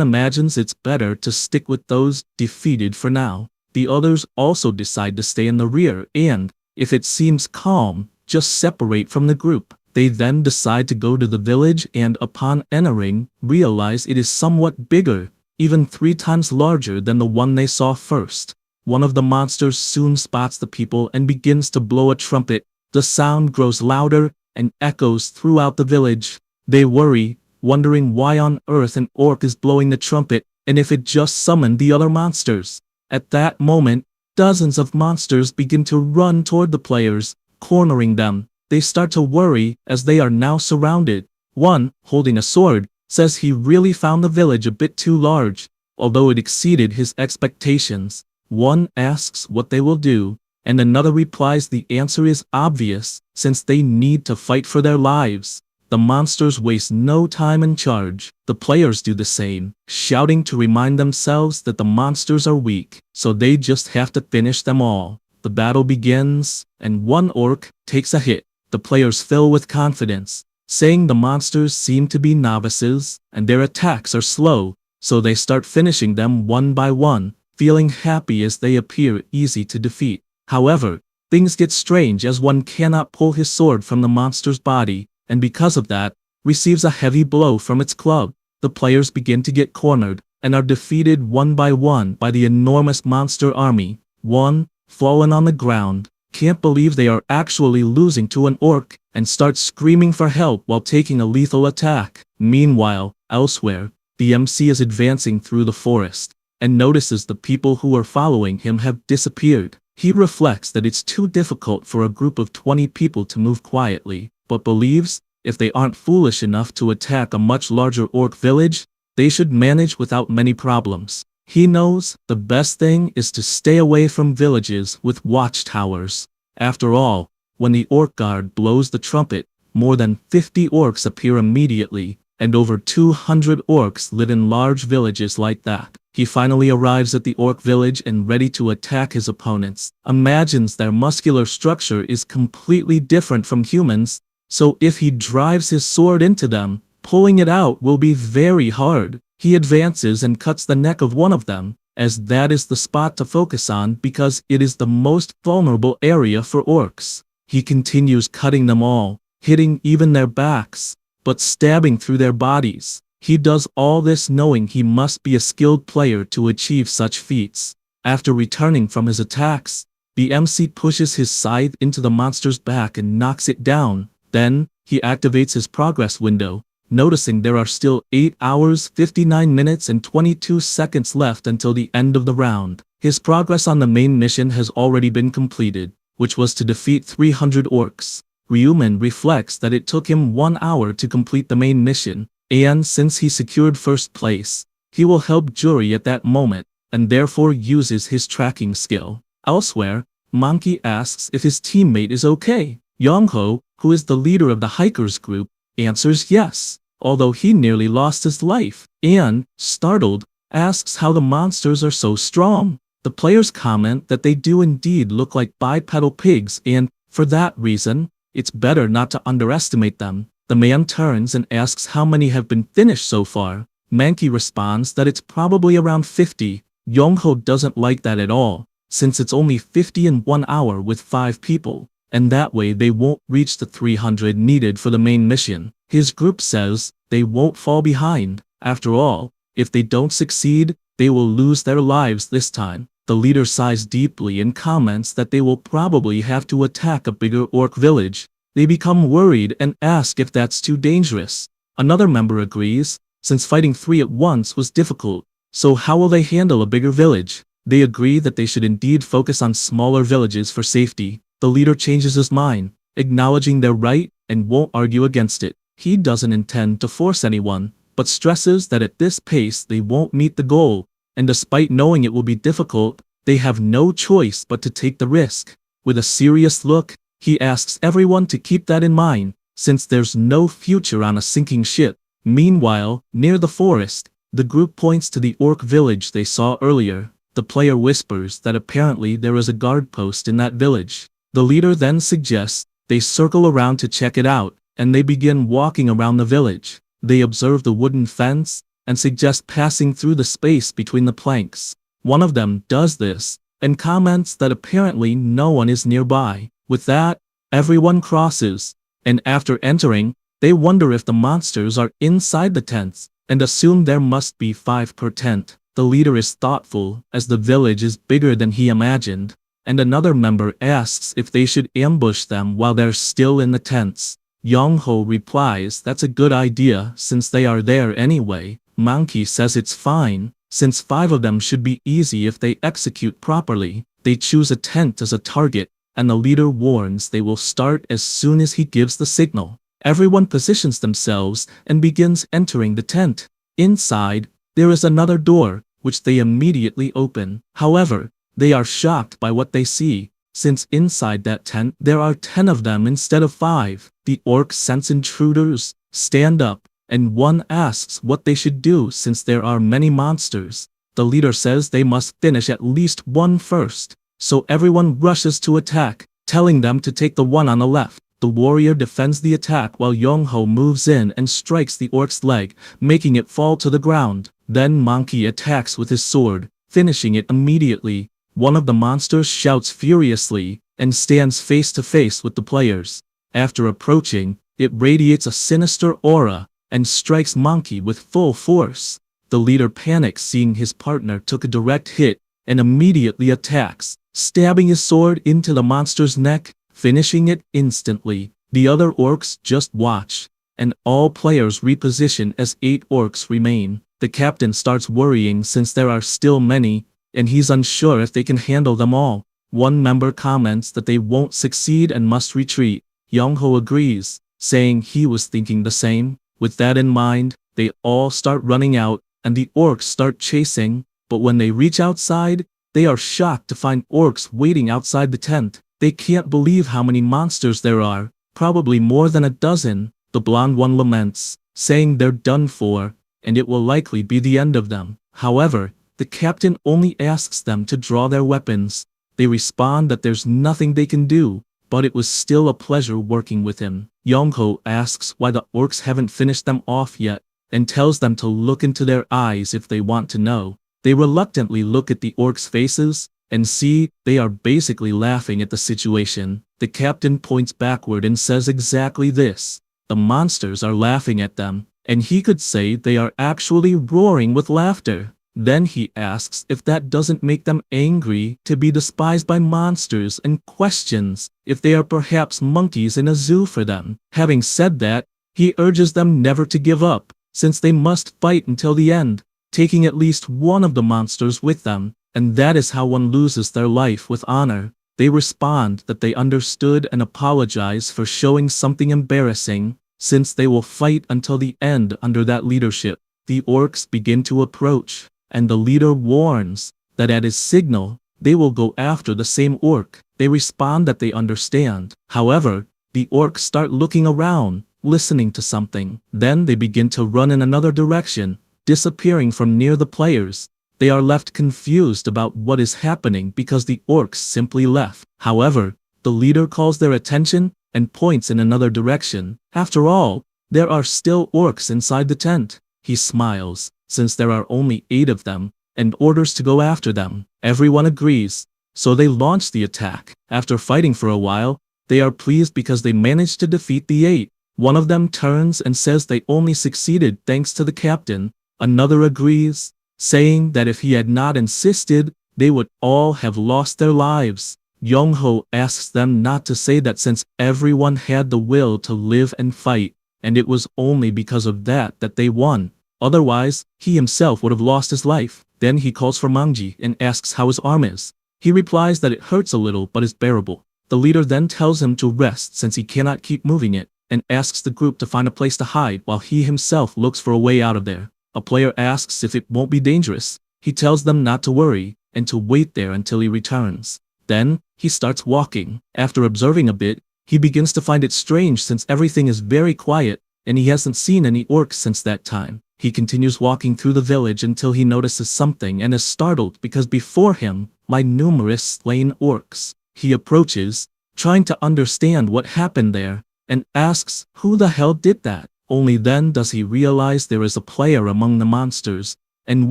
imagines it's better to stick with those defeated for now. The others also decide to stay in the rear and, if it seems calm, just separate from the group. They then decide to go to the village and upon entering, realize it is somewhat bigger, even 3 times larger than the one they saw first. One of the monsters soon spots the people and begins to blow a trumpet. The sound grows louder and echoes throughout the village. They worry, wondering why on earth an orc is blowing the trumpet and if it just summoned the other monsters. At that moment, dozens of monsters begin to run toward the players, cornering them. They start to worry as they are now surrounded. One, holding a sword, says he really found the village a bit too large, although it exceeded his expectations. One asks what they will do, and another replies the answer is obvious, since they need to fight for their lives. The monsters waste no time and charge. The players do the same, shouting to remind themselves that the monsters are weak, so they just have to finish them all. The battle begins, and one orc takes a hit. The players fill with confidence, saying the monsters seem to be novices, and their attacks are slow, so they start finishing them one by one, feeling happy as they appear easy to defeat. However, things get strange as one cannot pull his sword from the monster's body, and because of that, receives a heavy blow from its club. The players begin to get cornered, and are defeated one by the enormous monster army. One, fallen on the ground, can't believe they are actually losing to an orc, and starts screaming for help while taking a lethal attack. Meanwhile, elsewhere, the MC is advancing through the forest, and notices the people who are following him have disappeared. He reflects that it's too difficult for a group of 20 people to move quietly, but believes, if they aren't foolish enough to attack a much larger orc village, they should manage without many problems. He knows the best thing is to stay away from villages with watchtowers. After all, when the orc guard blows the trumpet, more than 50 orcs appear immediately, and over 200 orcs live in large villages like that. He finally arrives at the orc village and ready to attack his opponents. Imagines their muscular structure is completely different from humans, so if he drives his sword into them, pulling it out will be very hard. He advances and cuts the neck of one of them, as that is the spot to focus on because it is the most vulnerable area for orcs. He continues cutting them all, hitting even their backs, but stabbing through their bodies. He does all this knowing he must be a skilled player to achieve such feats. After returning from his attacks, the MC pushes his scythe into the monster's back and knocks it down. Then, he activates his progress window, noticing there are still 8 hours, 59 minutes and 22 seconds left until the end of the round. His progress on the main mission has already been completed, which was to defeat 300 orcs. Ryuman reflects that it took him 1 hour to complete the main mission, and since he secured first place, he will help Jury at that moment, and therefore uses his tracking skill. Elsewhere, Monkey asks if his teammate is okay. Young-ho, who is the leader of the hikers group, answers yes, although he nearly lost his life, and, startled, asks how the monsters are so strong. The players comment that they do indeed look like bipedal pigs and, for that reason, it's better not to underestimate them. The man turns and asks how many have been finished so far. Mankey responds that it's probably around 50. Young-ho doesn't like that at all, since it's only 50 in 1 hour with 5 people, and that way they won't reach the 300 needed for the main mission. His group says they won't fall behind. After all, if they don't succeed, they will lose their lives this time. The leader sighs deeply and comments that they will probably have to attack a bigger orc village. They become worried and ask if that's too dangerous. Another member agrees, since fighting 3 at once was difficult, so how will they handle a bigger village? They agree that they should indeed focus on smaller villages for safety. The leader changes his mind, acknowledging their right and won't argue against it. He doesn't intend to force anyone, but stresses that at this pace they won't meet the goal, and despite knowing it will be difficult, they have no choice but to take the risk. With a serious look, he asks everyone to keep that in mind, since there's no future on a sinking ship. Meanwhile, near the forest, the group points to the orc village they saw earlier. The player whispers that apparently there is a guard post in that village. The leader then suggests they circle around to check it out, and they begin walking around the village. They observe the wooden fence, and suggest passing through the space between the planks. One of them does this, and comments that apparently no one is nearby. With that, everyone crosses, and after entering, they wonder if the monsters are inside the tents, and assume there must be 5 per tent. The leader is thoughtful, as the village is bigger than he imagined, and another member asks if they should ambush them while they're still in the tents. Young-ho replies that's a good idea since they are there anyway. Monkey says it's fine, since 5 of them should be easy if they execute properly. They choose a tent as a target, and the leader warns they will start as soon as he gives the signal. Everyone positions themselves and begins entering the tent. Inside, there is another door, which they immediately open. However, they are shocked by what they see, since inside that tent there are 10 of them instead of 5. The orcs sense intruders, stand up, and one asks what they should do since there are many monsters. The leader says they must finish at least one first, so everyone rushes to attack, telling them to take the one on the left. The warrior defends the attack while Young-ho moves in and strikes the orc's leg, making it fall to the ground. Then Monkey attacks with his sword, finishing it immediately. One of the monsters shouts furiously, and stands face to face with the players. After approaching, it radiates a sinister aura, and strikes Monkey with full force. The leader panics seeing his partner took a direct hit, and immediately attacks, stabbing his sword into the monster's neck, finishing it instantly. The other orcs just watch, and all players reposition as 8 orcs remain. The captain starts worrying since there are still many, and he's unsure if they can handle them all. One member comments that they won't succeed and must retreat. Young-ho agrees, saying he was thinking the same. With that in mind, they all start running out, and the orcs start chasing, but when they reach outside, they are shocked to find orcs waiting outside the tent. They can't believe how many monsters there are, probably more than a dozen. The blonde one laments, saying they're done for, and it will likely be the end of them. However, the captain only asks them to draw their weapons. They respond that there's nothing they can do, but it was still a pleasure working with him. Young-ho asks why the orcs haven't finished them off yet, and tells them to look into their eyes if they want to know. They reluctantly look at the orcs' faces, and see they are basically laughing at the situation. The captain points backward and says exactly this. The monsters are laughing at them, and he could say they are actually roaring with laughter. Then he asks if that doesn't make them angry to be despised by monsters and questions if they are perhaps monkeys in a zoo for them. Having said that, he urges them never to give up, since they must fight until the end, taking at least one of the monsters with them, and that is how one loses their life with honor. They respond that they understood and apologize for showing something embarrassing, since they will fight until the end under that leadership. The orcs begin to approach, and the leader warns that at his signal, they will go after the same orc. They respond that they understand. However, the orcs start looking around, listening to something. Then they begin to run in another direction, disappearing from near the players. They are left confused about what is happening because the orcs simply left. However, the leader calls their attention and points in another direction. After all, there are still orcs inside the tent. He smiles, since there are only 8 of them, and orders to go after them. Everyone agrees, so they launch the attack. After fighting for a while, they are pleased because they managed to defeat the 8. One of them turns and says they only succeeded thanks to the captain. Another agrees, saying that if he had not insisted, they would all have lost their lives. Young-ho asks them not to say that since everyone had the will to live and fight, and it was only because of that that they won. Otherwise, he himself would have lost his life. Then he calls for Mangji and asks how his arm is. He replies that it hurts a little but is bearable. The leader then tells him to rest since he cannot keep moving it, and asks the group to find a place to hide while he himself looks for a way out of there. A player asks if it won't be dangerous. He tells them not to worry, and to wait there until he returns. Then, he starts walking. After observing a bit, he begins to find it strange since everything is very quiet, and he hasn't seen any orcs since that time. He continues walking through the village until he notices something and is startled because before him lie numerous slain orcs. He approaches, trying to understand what happened there, and asks who the hell did that. Only then does he realize there is a player among the monsters, and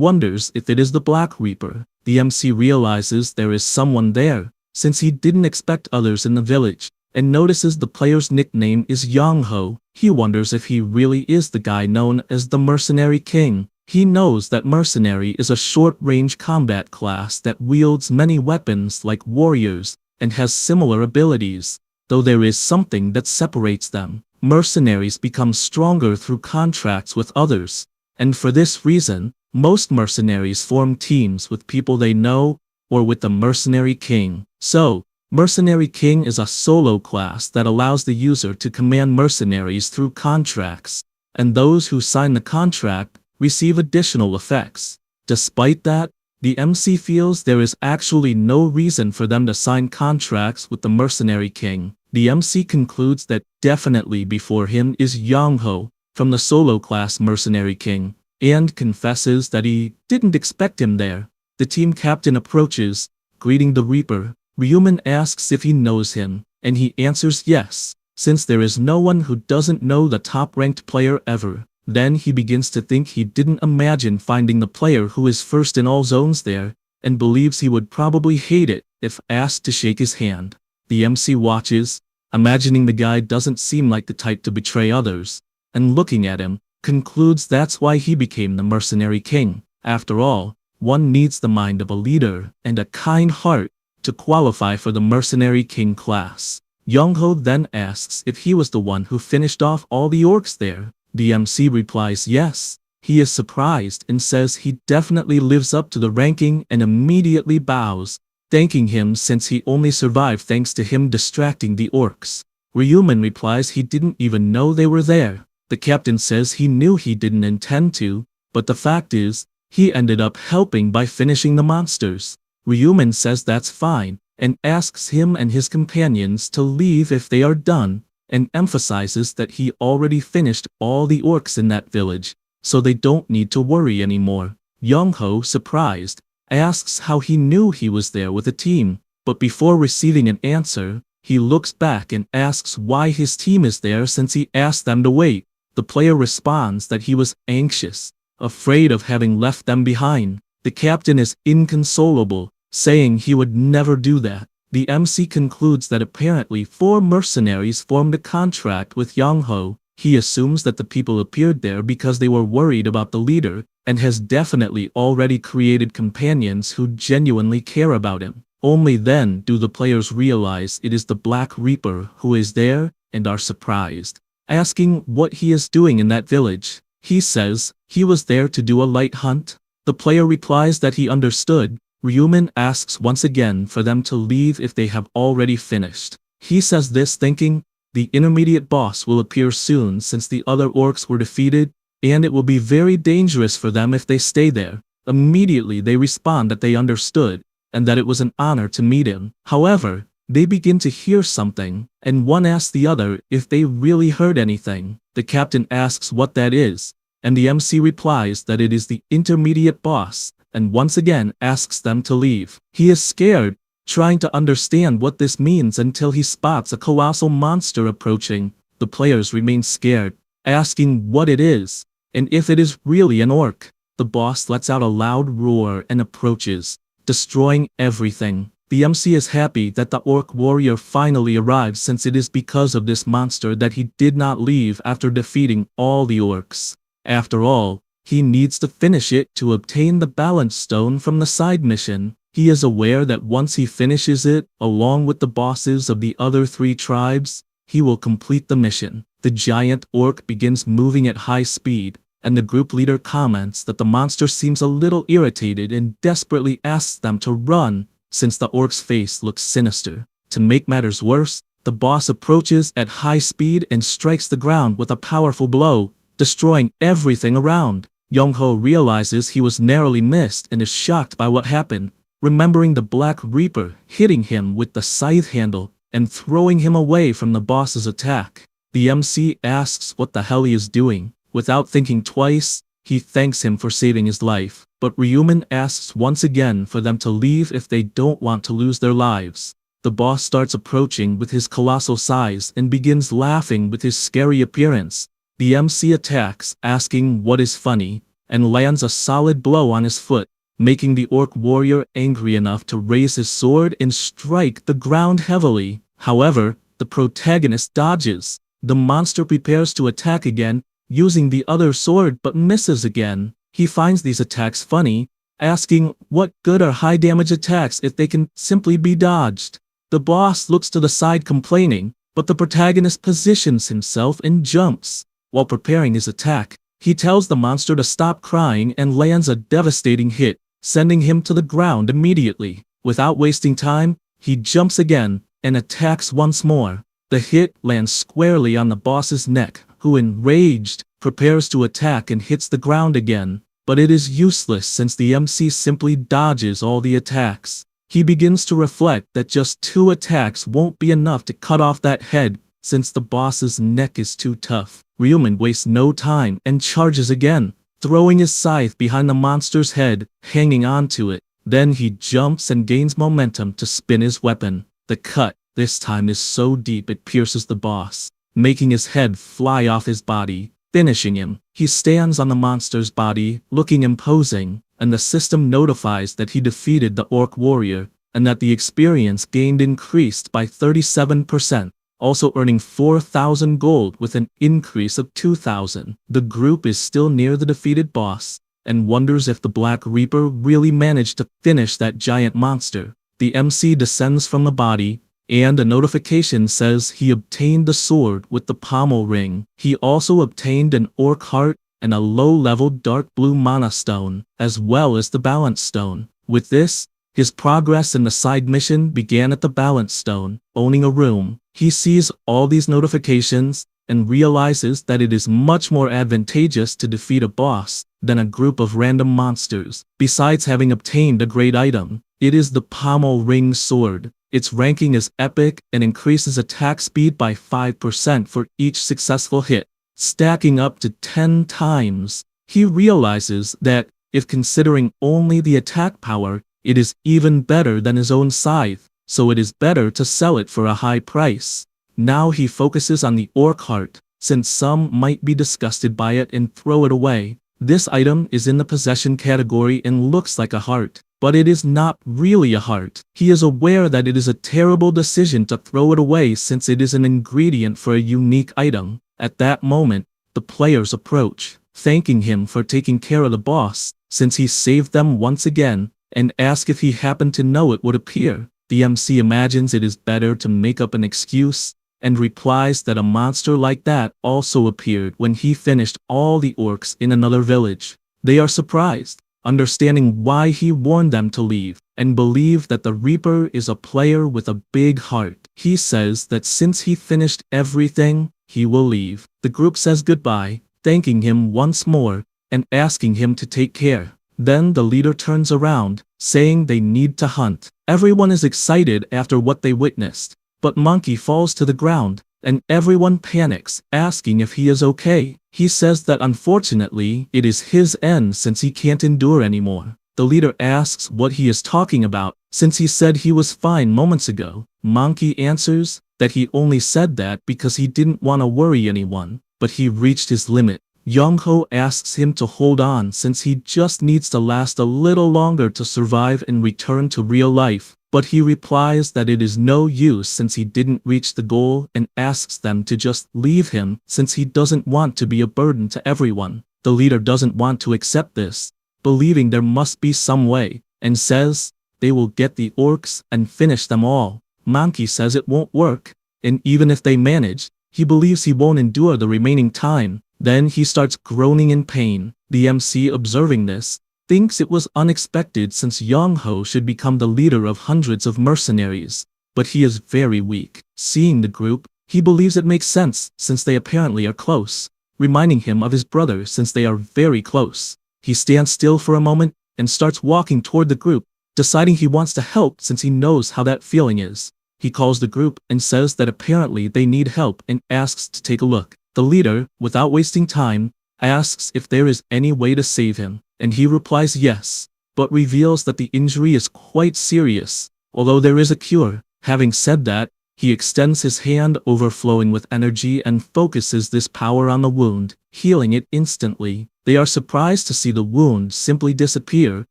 wonders if it is the Black Reaper. The MC realizes there is someone there, since he didn't expect others in the village, and notices the player's nickname is Young-ho. He wonders if he really is the guy known as the Mercenary King. He knows that Mercenary is a short-range combat class that wields many weapons like warriors, and has similar abilities, though there is something that separates them. Mercenaries become stronger through contracts with others, and for this reason, most mercenaries form teams with people they know, or with the Mercenary King. So, Mercenary King is a solo class that allows the user to command mercenaries through contracts, and those who sign the contract receive additional effects. Despite that, the MC feels there is actually no reason for them to sign contracts with the Mercenary King. The MC concludes that definitely before him is Young-ho from the solo class Mercenary King, and confesses that he didn't expect him there. The team captain approaches, greeting the Reaper. Ryuman asks if he knows him, and he answers yes, since there is no one who doesn't know the top-ranked player ever. Then he begins to think he didn't imagine finding the player who is first in all zones there, and believes he would probably hate it if asked to shake his hand. The MC watches, imagining the guy doesn't seem like the type to betray others, and looking at him, concludes that's why he became the Mercenary King. After all, one needs the mind of a leader and a kind heart to qualify for the Mercenary King class. Young-ho then asks if he was the one who finished off all the orcs there. The MC replies yes. He is surprised and says he definitely lives up to the ranking and immediately bows, thanking him since he only survived thanks to him distracting the orcs. Ryuman replies he didn't even know they were there. The captain says he knew he didn't intend to, but the fact is, he ended up helping by finishing the monsters. Ryumin says that's fine, and asks him and his companions to leave if they are done, and emphasizes that he already finished all the orcs in that village, so they don't need to worry anymore. Young-ho, surprised, asks how he knew he was there with a team, but before receiving an answer, he looks back and asks why his team is there since he asked them to wait. The player responds that he was anxious, afraid of having left them behind. The captain is inconsolable, saying he would never do that. The MC concludes that apparently 4 mercenaries formed a contract with Young-ho. He assumes that the people appeared there because they were worried about the leader, and has definitely already created companions who genuinely care about him. Only then do the players realize it is the Black Reaper who is there, and are surprised, asking what he is doing in that village. He says he was there to do a light hunt. The player replies that he understood. Ryumin asks once again for them to leave if they have already finished. He says this thinking the intermediate boss will appear soon since the other orcs were defeated, and it will be very dangerous for them if they stay there. Immediately they respond that they understood, and that it was an honor to meet him. However, they begin to hear something, and one asks the other if they really heard anything. The captain asks what that is, and the MC replies that it is the intermediate boss, and once again asks them to leave. He is scared, trying to understand what this means until he spots a colossal monster approaching. The players remain scared, asking what it is, and if it is really an orc. The boss lets out a loud roar and approaches, destroying everything. The MC is happy that the orc warrior finally arrives since it is because of this monster that he did not leave after defeating all the orcs. After all, he needs to finish it to obtain the balance stone from the side mission. He is aware that once he finishes it, along with the bosses of the other 3 tribes, he will complete the mission. The giant orc begins moving at high speed, and the group leader comments that the monster seems a little irritated and desperately asks them to run, since the orc's face looks sinister. To make matters worse, the boss approaches at high speed and strikes the ground with a powerful blow, destroying everything around. Young-ho realizes he was narrowly missed and is shocked by what happened, remembering the Black Reaper hitting him with the scythe handle and throwing him away from the boss's attack. The MC asks what the hell he is doing. Without thinking twice, he thanks him for saving his life, but Ryumin asks once again for them to leave if they don't want to lose their lives. The boss starts approaching with his colossal size and begins laughing with his scary appearance. The MC attacks, asking what is funny, and lands a solid blow on his foot, making the orc warrior angry enough to raise his sword and strike the ground heavily. However, the protagonist dodges. The monster prepares to attack again, using the other sword but misses again. He finds these attacks funny, asking what good are high damage attacks if they can simply be dodged. The boss looks to the side complaining, but the protagonist positions himself and jumps. While preparing his attack, he tells the monster to stop crying and lands a devastating hit, sending him to the ground immediately. Without wasting time, he jumps again and attacks once more. The hit lands squarely on the boss's neck, who, enraged, prepares to attack and hits the ground again, but it is useless since the MC simply dodges all the attacks. He begins to reflect that just 2 attacks won't be enough to cut off that head, since the boss's neck is too tough. Ryumin wastes no time and charges again, throwing his scythe behind the monster's head, hanging onto it. Then he jumps and gains momentum to spin his weapon. The cut, this time, is so deep it pierces the boss, making his head fly off his body, finishing him. He stands on the monster's body, looking imposing, and the system notifies that he defeated the orc warrior, and that the experience gained increased by 37%, also earning 4,000 gold with an increase of 2,000. The group is still near the defeated boss, and wonders if the Black Reaper really managed to finish that giant monster. The MC descends from the body, and a notification says he obtained the sword with the pommel ring. He also obtained an orc heart and a low-level dark blue mana stone, as well as the balance stone. With this, his progress in the side mission began at the balance stone. Owning a room, he sees all these notifications and realizes that it is much more advantageous to defeat a boss than a group of random monsters. Besides having obtained a great item, it is the Pommel Ring Sword. Its ranking is epic and increases attack speed by 5% for each successful hit, stacking up to 10 times. He realizes that, if considering only the attack power, it is even better than his own scythe, so it is better to sell it for a high price. Now he focuses on the Orc Heart, since some might be disgusted by it and throw it away. This item is in the possession category and looks like a heart, but it is not really a heart. He is aware that it is a terrible decision to throw it away since it is an ingredient for a unique item. At that moment, the players approach, thanking him for taking care of the boss, since he saved them once again, and ask if he happened to know it would appear. The MC imagines it is better to make up an excuse, and replies that a monster like that also appeared when he finished all the orcs in another village. They are surprised, understanding why he warned them to leave, and believe that the Reaper is a player with a big heart. He says that since he finished everything, he will leave. The group says goodbye, thanking him once more, and asking him to take care. Then the leader turns around, saying they need to hunt. Everyone is excited after what they witnessed, but Monkey falls to the ground, and everyone panics, asking if he is okay. He says that unfortunately, it is his end since he can't endure anymore. The leader asks what he is talking about, since he said he was fine moments ago. Monkey answers that he only said that because he didn't want to worry anyone, but he reached his limit. Young-ho asks him to hold on since he just needs to last a little longer to survive and return to real life, but he replies that it is no use since he didn't reach the goal and asks them to just leave him since he doesn't want to be a burden to everyone. The leader doesn't want to accept this, believing there must be some way, and says they will get the orcs and finish them all. Monkey says it won't work, and even if they manage, he believes he won't endure the remaining time. Then he starts groaning in pain. The MC, observing this, thinks it was unexpected since Young-ho should become the leader of hundreds of mercenaries, but he is very weak. Seeing the group, he believes it makes sense since they apparently are close, reminding him of his brother since they are very close. He stands still for a moment and starts walking toward the group, deciding he wants to help since he knows how that feeling is. He calls the group and says that apparently they need help and asks to take a look. The leader, without wasting time, asks if there is any way to save him, and he replies yes, but reveals that the injury is quite serious, although there is a cure. Having said that, he extends his hand overflowing with energy and focuses this power on the wound, healing it instantly. They are surprised to see the wound simply disappear,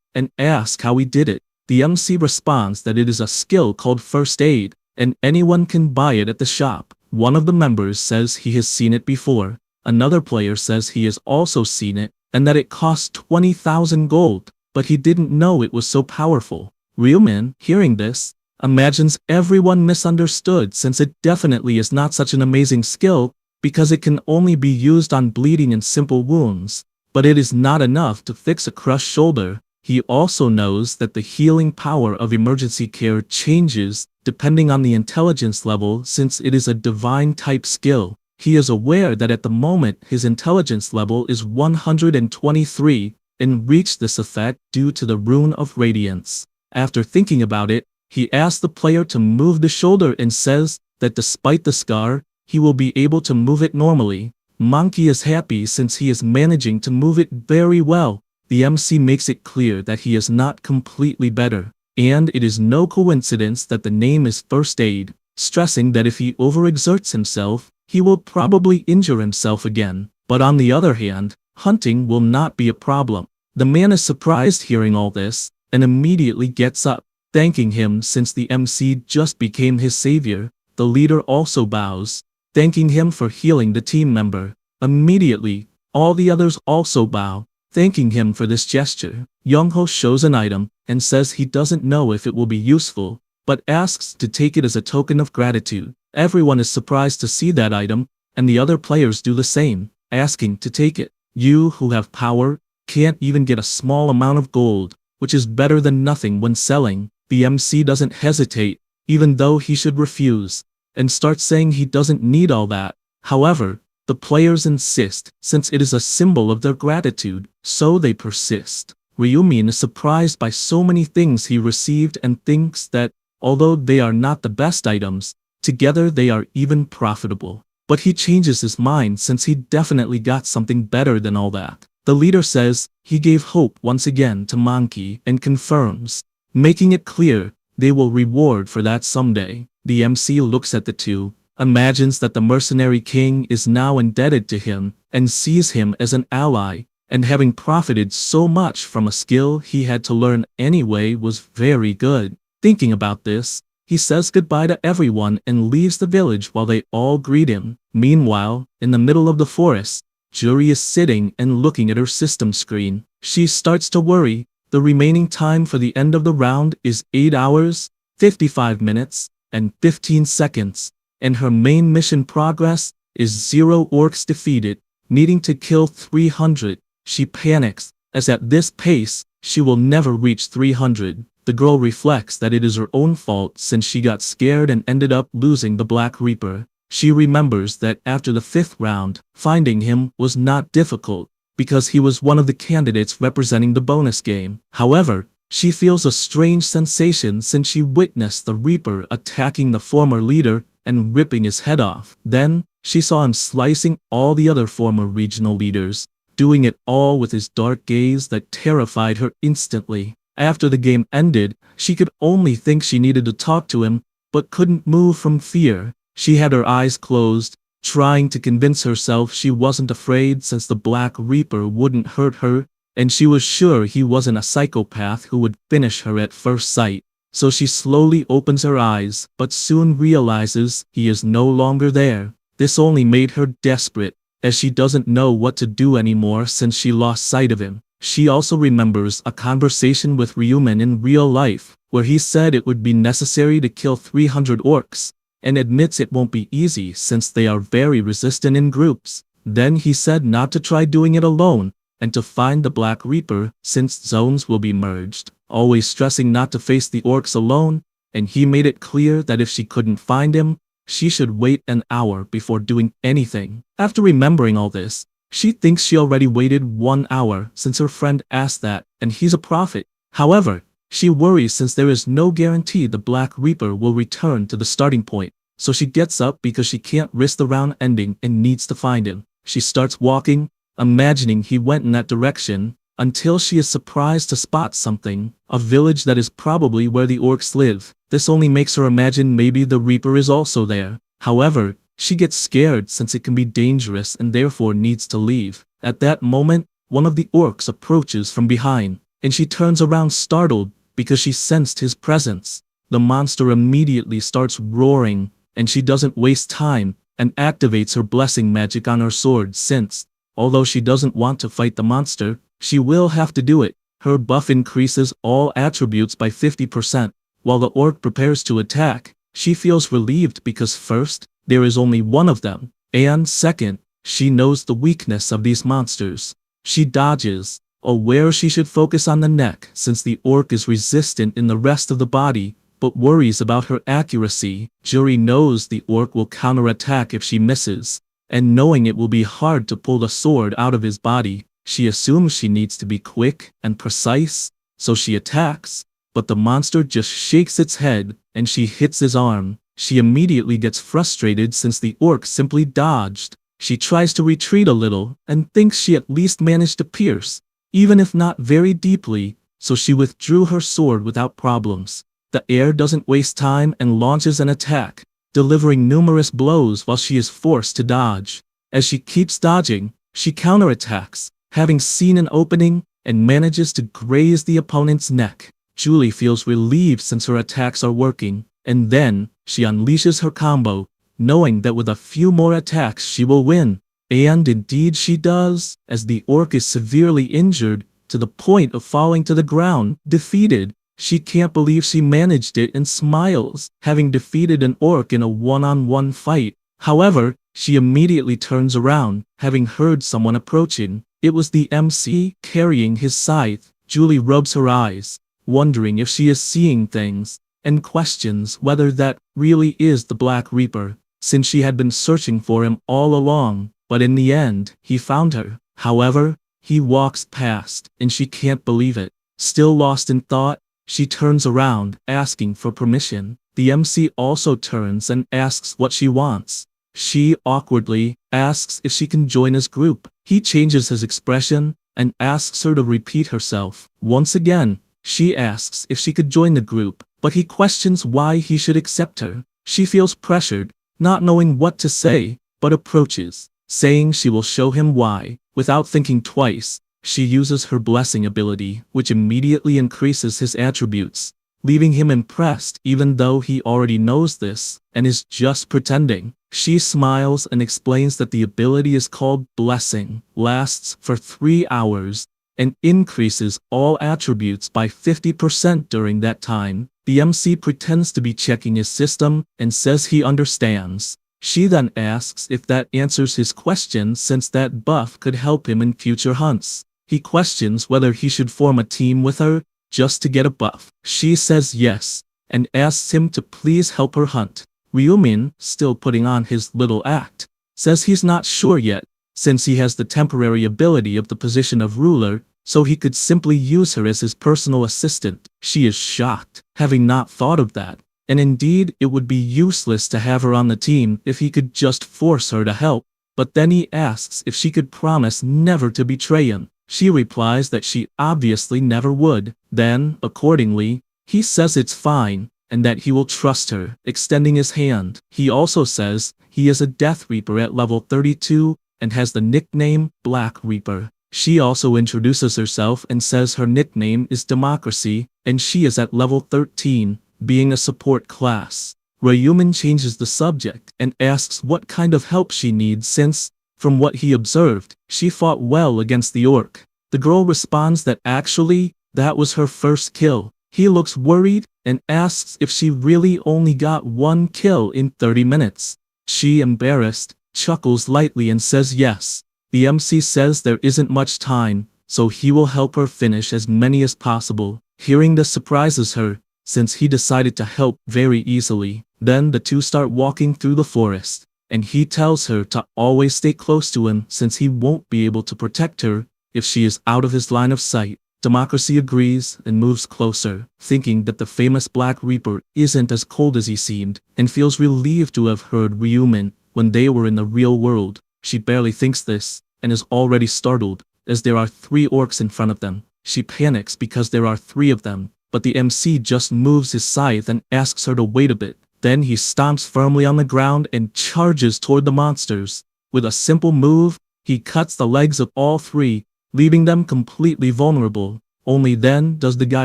and ask how he did it. The MC responds that it is a skill called first aid, and anyone can buy it at the shop. One of the members says he has seen it before. Another player says he has also seen it, and that it costs 20,000 gold, but he didn't know it was so powerful. Ryumin, hearing this, imagines everyone misunderstood since it definitely is not such an amazing skill, because it can only be used on bleeding and simple wounds, but it is not enough to fix a crushed shoulder. He also knows that the healing power of emergency care changes depending on the intelligence level since it is a divine type skill. He is aware that at the moment his intelligence level is 123 and reached this effect due to the rune of radiance. After thinking about it, he asks the player to move the shoulder and says that despite the scar, he will be able to move it normally. Monkey is happy since he is managing to move it very well. The MC makes it clear that he is not completely better, and it is no coincidence that the name is first aid, stressing that if he overexerts himself, he will probably injure himself again. But on the other hand, hunting will not be a problem. The man is surprised hearing all this, and immediately gets up, thanking him since the MC just became his savior. The leader also bows, thanking him for healing the team member. Immediately, all the others also bow, thanking him for this gesture. Young-ho shows an item, and says he doesn't know if it will be useful, but asks to take it as a token of gratitude. Everyone is surprised to see that item, and the other players do the same, asking to take it. You who have power, can't even get a small amount of gold, which is better than nothing when selling. The MC doesn't hesitate, even though he should refuse, and starts saying he doesn't need all that. However, The players insist, since it is a symbol of their gratitude, so they persist. Ryumin is surprised by so many things he received and thinks that, although they are not the best items, together they are even profitable. But he changes his mind since he definitely got something better than all that. The leader says he gave hope once again to Monkey and confirms, making it clear they will reward for that someday. The MC looks at the two, imagines that the mercenary king is now indebted to him, and sees him as an ally, and having profited so much from a skill he had to learn anyway was very good. Thinking about this, he says goodbye to everyone and leaves the village while they all greet him. Meanwhile, in the middle of the forest, Juri is sitting and looking at her system screen. She starts to worry. The remaining time for the end of the round is 8 hours, 55 minutes, and 15 seconds, and her main mission progress is 0 orcs defeated, needing to kill 300. She panics, as at this pace, she will never reach 300. The girl reflects that it is her own fault since she got scared and ended up losing the Black Reaper. She remembers that after the 5th round, finding him was not difficult, because he was one of the candidates representing the bonus game. However, she feels a strange sensation since she witnessed the Reaper attacking the former leader and ripping his head off. Then, she saw him slicing all the other former regional leaders, doing it all with his dark gaze that terrified her instantly. After the game ended, she could only think she needed to talk to him, but couldn't move from fear. She had her eyes closed, trying to convince herself she wasn't afraid since the Black Reaper wouldn't hurt her, and she was sure he wasn't a psychopath who would finish her at first sight. So she slowly opens her eyes, but soon realizes he is no longer there. This only made her desperate, as she doesn't know what to do anymore since she lost sight of him. She also remembers a conversation with Ryumin in real life, where he said it would be necessary to kill 300 orcs, and admits it won't be easy since they are very resistant in groups. Then he said not to try doing it alone, and to find the Black Reaper since zones will be merged, always stressing not to face the orcs alone, and he made it clear that if she couldn't find him, she should wait an hour before doing anything. After remembering all this, she thinks she already waited 1 hour since her friend asked that, and he's a prophet. However, she worries since there is no guarantee the Black Reaper will return to the starting point, so she gets up because she can't risk the round ending and needs to find him. She starts walking, imagining he went in that direction, until she is surprised to spot something, a village that is probably where the orcs live. This only makes her imagine maybe the Reaper is also there. However, she gets scared since it can be dangerous and therefore needs to leave. At that moment, one of the orcs approaches from behind, and she turns around startled because she sensed his presence. The monster immediately starts roaring, and she doesn't waste time and activates her blessing magic on her sword since, although she doesn't want to fight the monster, she will have to do it. Her buff increases all attributes by 50%. While the orc prepares to attack, she feels relieved because first, there is only one of them, and second, she knows the weakness of these monsters. She dodges, aware she should focus on the neck since the orc is resistant in the rest of the body, but worries about her accuracy. Juri knows the orc will counterattack if she misses, and knowing it will be hard to pull the sword out of his body, she assumes she needs to be quick and precise, so she attacks, but the monster just shakes its head, and she hits his arm. She immediately gets frustrated since the orc simply dodged. She tries to retreat a little, and thinks she at least managed to pierce, even if not very deeply, so she withdrew her sword without problems. The heir doesn't waste time and launches an attack, delivering numerous blows while she is forced to dodge. As she keeps dodging, she counterattacks, having seen an opening, and manages to graze the opponent's neck. Julie feels relieved since her attacks are working, and then, she unleashes her combo, knowing that with a few more attacks she will win. And indeed she does, as the orc is severely injured, to the point of falling to the ground, defeated. She can't believe she managed it and smiles, having defeated an orc in a one-on-one fight. However, she immediately turns around, having heard someone approaching. It was the MC carrying his scythe. Julie rubs her eyes, wondering if she is seeing things, and questions whether that really is the Black Reaper, since she had been searching for him all along. but in the end, he found her. However, he walks past, and she can't believe it. Still lost in thought, she turns around, asking for permission. The MC also turns and asks what she wants. She awkwardly asks if she can join his group. He changes his expression and asks her to repeat herself. Once again, she asks if she could join the group, but he questions why he should accept her. She feels pressured, not knowing what to say, but approaches, saying she will show him why. Without thinking twice, she uses her blessing ability, which immediately increases his attributes, leaving him impressed even though he already knows this and is just pretending. She smiles and explains that the ability is called Blessing, lasts for 3 hours, and increases all attributes by 50% during that time. The MC pretends to be checking his system and says he understands. She then asks if that answers his question since that buff could help him in future hunts. He questions whether he should form a team with her just to get a buff. She says yes, and asks him to please help her hunt. Ryumin, still putting on his little act, says he's not sure yet, since he has the temporary ability of the position of ruler, so he could simply use her as his personal assistant. She is shocked, having not thought of that, and indeed it would be useless to have her on the team if he could just force her to help. But then he asks if she could promise never to betray him. She replies that she obviously never would. Then, accordingly, he says it's fine, and that he will trust her, extending his hand. He also says he is a Death Reaper at level 32, and has the nickname Black Reaper. She also introduces herself and says her nickname is Democracy, and she is at level 13, being a support class. Ryumin changes the subject and asks what kind of help she needs since, from what he observed, she fought well against the orc. The girl responds that actually, that was her first kill. He looks worried and asks if she really only got 1 kill in 30 minutes. She, embarrassed, chuckles lightly and says yes. The MC says there isn't much time, so he will help her finish as many as possible. Hearing this surprises her, since he decided to help very easily. Then the two start walking through the forest, and he tells her to always stay close to him since he won't be able to protect her if she is out of his line of sight. Democracy agrees and moves closer, thinking that the famous Black Reaper isn't as cold as he seemed, and feels relieved to have heard Ryumin when they were in the real world. She barely thinks this, and is already startled, as there are 3 orcs in front of them. She panics because there are 3 of them, but the MC just moves his scythe and asks her to wait a bit. Then he stomps firmly on the ground and charges toward the monsters. With a simple move, he cuts the legs of all 3, leaving them completely vulnerable. Only then does the guy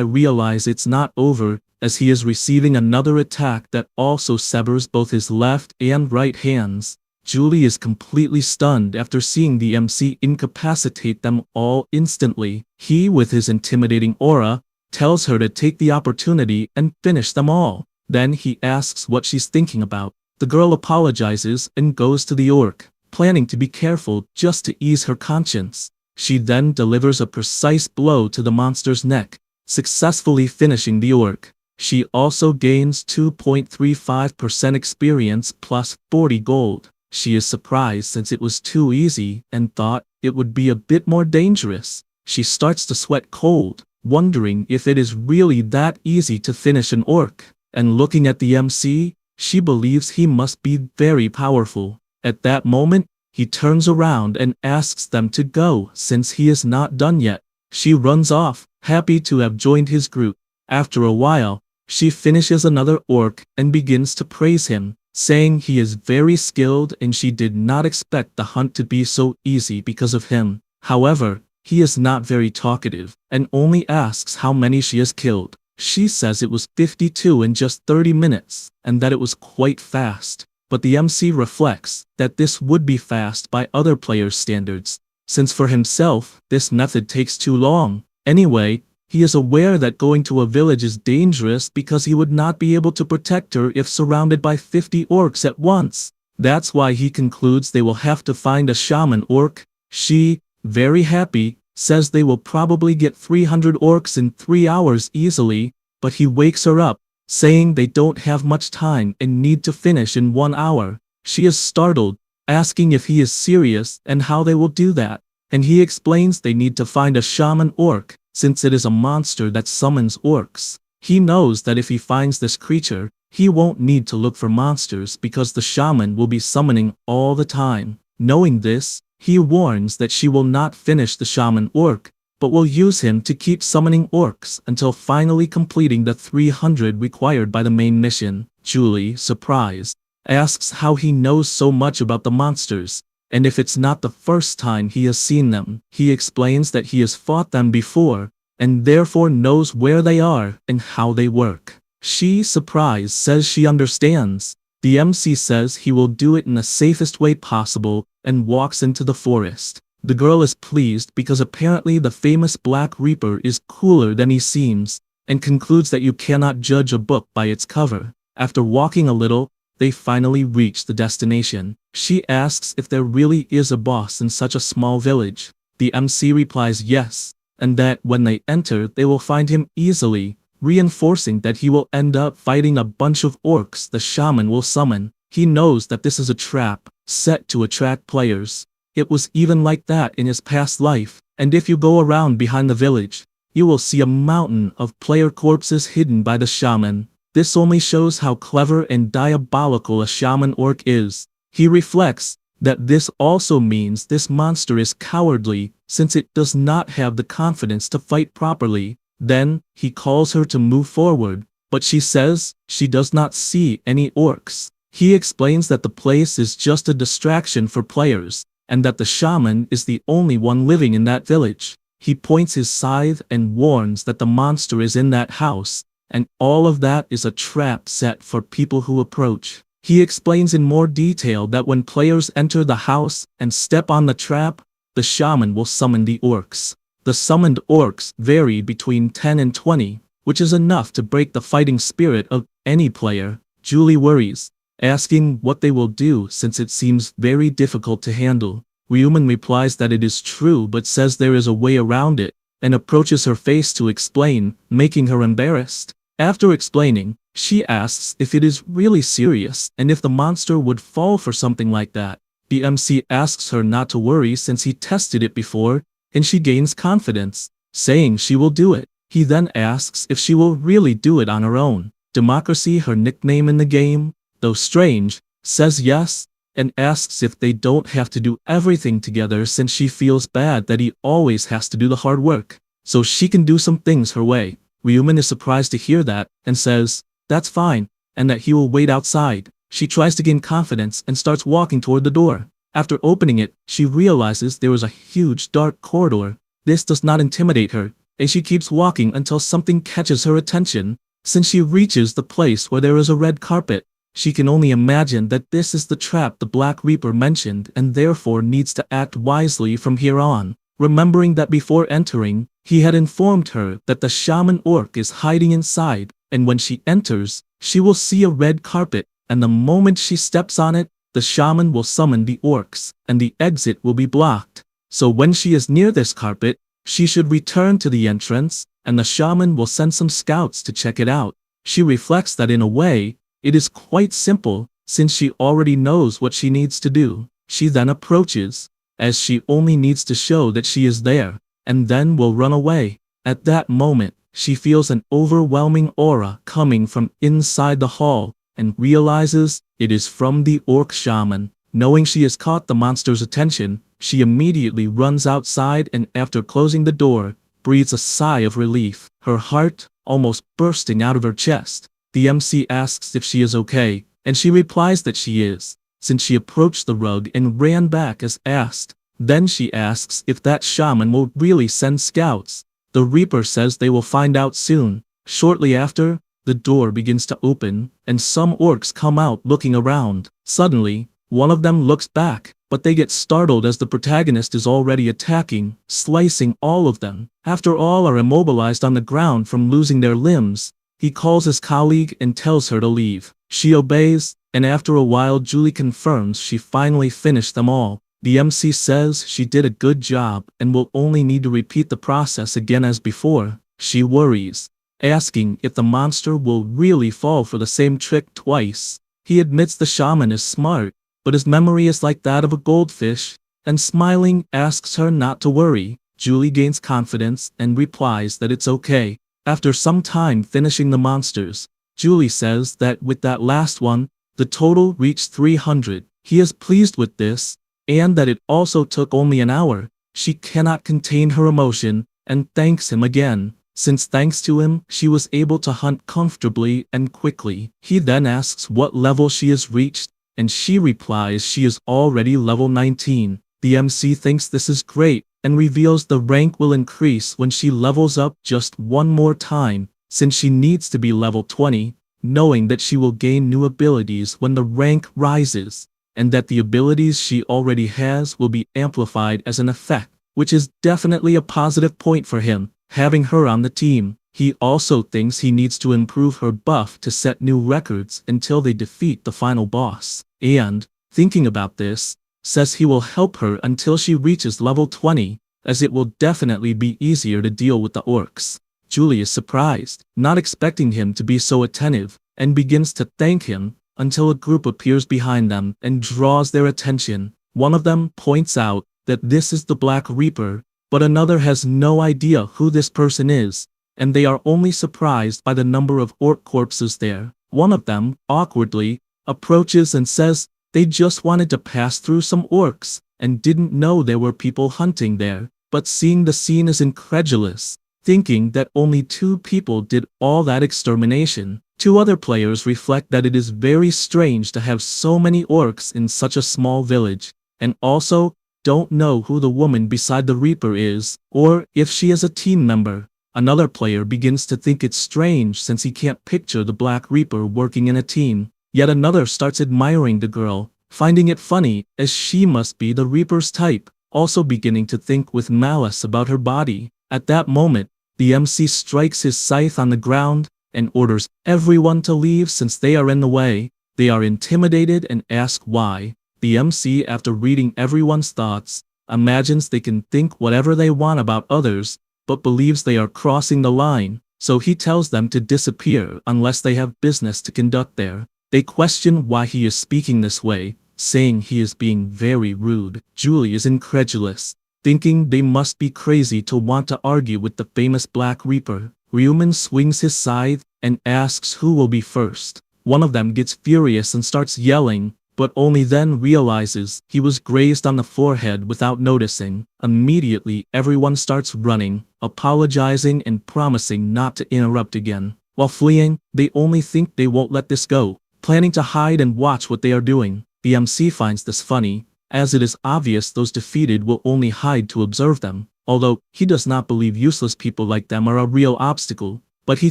realize it's not over, as he is receiving another attack that also severs both his left and right hands. Julie is completely stunned after seeing the MC incapacitate them all instantly. He, with his intimidating aura, tells her to take the opportunity and finish them all. Then he asks what she's thinking about. The girl apologizes and goes to the orc, planning to be careful just to ease her conscience. She then delivers a precise blow to the monster's neck, successfully finishing the orc. She also gains 2.35% experience plus 40 gold. She is surprised since it was too easy and thought it would be a bit more dangerous. She starts to sweat cold, wondering if it is really that easy to finish an orc. And looking at the MC, she believes he must be very powerful. At that moment, he turns around and asks them to go since he is not done yet. She runs off, happy to have joined his group. After a while, she finishes another orc and begins to praise him, saying he is very skilled and she did not expect the hunt to be so easy because of him. However, he is not very talkative and only asks how many she has killed. She says it was 52 in just 30 minutes and that it was quite fast. But the MC reflects that this would be fast by other players' standards, since for himself, this method takes too long. Anyway, he is aware that going to a village is dangerous because he would not be able to protect her if surrounded by 50 orcs at once. That's why he concludes they will have to find a shaman orc. She, very happy, says they will probably get 300 orcs in 3 hours easily, but he wakes her up, saying they don't have much time and need to finish in 1 hour. She is startled, asking if he is serious and how they will do that. And he explains they need to find a shaman orc, since it is a monster that summons orcs. He knows that if he finds this creature, he won't need to look for monsters because the shaman will be summoning all the time. Knowing this, he warns that she will not finish the shaman orc, but will use him to keep summoning orcs until finally completing the 300 required by the main mission. Julie, surprised, asks how he knows so much about the monsters, and if it's not the first time he has seen them. He explains that he has fought them before, and therefore knows where they are and how they work. She, surprised, says she understands. The MC says he will do it in the safest way possible and walks into the forest. The girl is pleased because apparently the famous Black Reaper is cooler than he seems, and concludes that you cannot judge a book by its cover. After walking a little, they finally reach the destination. She asks if there really is a boss in such a small village. The MC replies yes, and that when they enter they will find him easily, reinforcing that he will end up fighting a bunch of orcs the shaman will summon. He knows that this is a trap, set to attract players. It was even like that in his past life, and if you go around behind the village, you will see a mountain of player corpses hidden by the shaman. This only shows how clever and diabolical a shaman orc is. He reflects that this also means this monster is cowardly, since it does not have the confidence to fight properly. Then, he calls her to move forward, but she says she does not see any orcs. He explains that the place is just a distraction for players, and that the shaman is the only one living in that village. He points his scythe and warns that the monster is in that house, and all of that is a trap set for people who approach. He explains in more detail that when players enter the house and step on the trap, the shaman will summon the orcs. The summoned orcs vary between 10 and 20, which is enough to break the fighting spirit of any player. Julie worries, asking what they will do since it seems very difficult to handle. Ryuman replies that it is true but says there is a way around it, and approaches her face to explain, making her embarrassed. After explaining, she asks if it is really serious and if the monster would fall for something like that. The MC asks her not to worry since he tested it before, and she gains confidence, saying she will do it. He then asks if she will really do it on her own. Democracy, her nickname in the game, though strange, says yes, and asks if they don't have to do everything together since she feels bad that he always has to do the hard work, so she can do some things her way. Ryuman is surprised to hear that, and says, that's fine, and that he will wait outside. She tries to gain confidence and starts walking toward the door. After opening it, she realizes there is a huge dark corridor. This does not intimidate her, and she keeps walking until something catches her attention. Since she reaches the place where there is a red carpet, she can only imagine that this is the trap the Black Reaper mentioned and therefore needs to act wisely from here on. Remembering that before entering, he had informed her that the shaman orc is hiding inside, and when she enters, she will see a red carpet, and the moment she steps on it, the shaman will summon the orcs, and the exit will be blocked. So when she is near this carpet, she should return to the entrance, and the shaman will send some scouts to check it out. She reflects that in a way, it is quite simple, since she already knows what she needs to do. She then approaches, as she only needs to show that she is there, and then will run away. At that moment, she feels an overwhelming aura coming from inside the hall, and realizes it is from the orc shaman. Knowing she has caught the monster's attention, she immediately runs outside and after closing the door, breathes a sigh of relief, her heart almost bursting out of her chest. The MC asks if she is okay, and she replies that she is, since she approached the rug and ran back as asked. Then she asks if that shaman will really send scouts. The Reaper says they will find out soon. Shortly after, the door begins to open, and some orcs come out looking around. Suddenly, one of them looks back, but they get startled as the protagonist is already attacking, slicing all of them. After all are immobilized on the ground from losing their limbs, he calls his colleague and tells her to leave. She obeys, and after a while Julie confirms she finally finished them all. The MC says she did a good job and will only need to repeat the process again as before. She worries, asking if the monster will really fall for the same trick twice. He admits the shaman is smart, but his memory is like that of a goldfish, and smiling asks her not to worry. Julie gains confidence and replies that it's okay. After some time finishing the monsters, Julie says that with that last one, the total reached 300. He is pleased with this, and that it also took only an hour. She cannot contain her emotion, and thanks him again, since thanks to him, she was able to hunt comfortably and quickly. He then asks what level she has reached, and she replies she is already level 19. The MC thinks this is great, and reveals the rank will increase when she levels up just one more time, since she needs to be level 20, knowing that she will gain new abilities when the rank rises, and that the abilities she already has will be amplified as an effect, which is definitely a positive point for him, having her on the team. He also thinks he needs to improve her buff to set new records until they defeat the final boss, and, thinking about this, says he will help her until she reaches level 20, as it will definitely be easier to deal with the orcs. Julie is surprised, not expecting him to be so attentive, and begins to thank him, until a group appears behind them and draws their attention. One of them points out that this is the Black Reaper, but another has no idea who this person is, and they are only surprised by the number of orc corpses there. One of them, awkwardly, approaches and says they just wanted to pass through some orcs, and didn't know there were people hunting there, but seeing the scene is incredulous, thinking that only 2 people did all that extermination. 2 other players reflect that it is very strange to have so many orcs in such a small village, and also don't know who the woman beside the Reaper is, or if she is a team member. Another player begins to think it's strange since he can't picture the Black Reaper working in a team. Yet another starts admiring the girl, finding it funny as she must be the Reaper's type, also beginning to think with malice about her body. At that moment, the MC strikes his scythe on the ground and orders everyone to leave since they are in the way. They are intimidated and ask why. The MC, after reading everyone's thoughts, imagines they can think whatever they want about others, but believes they are crossing the line, so he tells them to disappear unless they have business to conduct there. They question why he is speaking this way, saying he is being very rude. Julie is incredulous, thinking they must be crazy to want to argue with the famous Black Reaper. Ryuman swings his scythe and asks who will be first. One of them gets furious and starts yelling, but only then realizes he was grazed on the forehead without noticing. Immediately everyone starts running, apologizing and promising not to interrupt again. While fleeing, they only think they won't let this go, planning to hide and watch what they are doing. The MC finds this funny, as it is obvious those defeated will only hide to observe them, although he does not believe useless people like them are a real obstacle, but he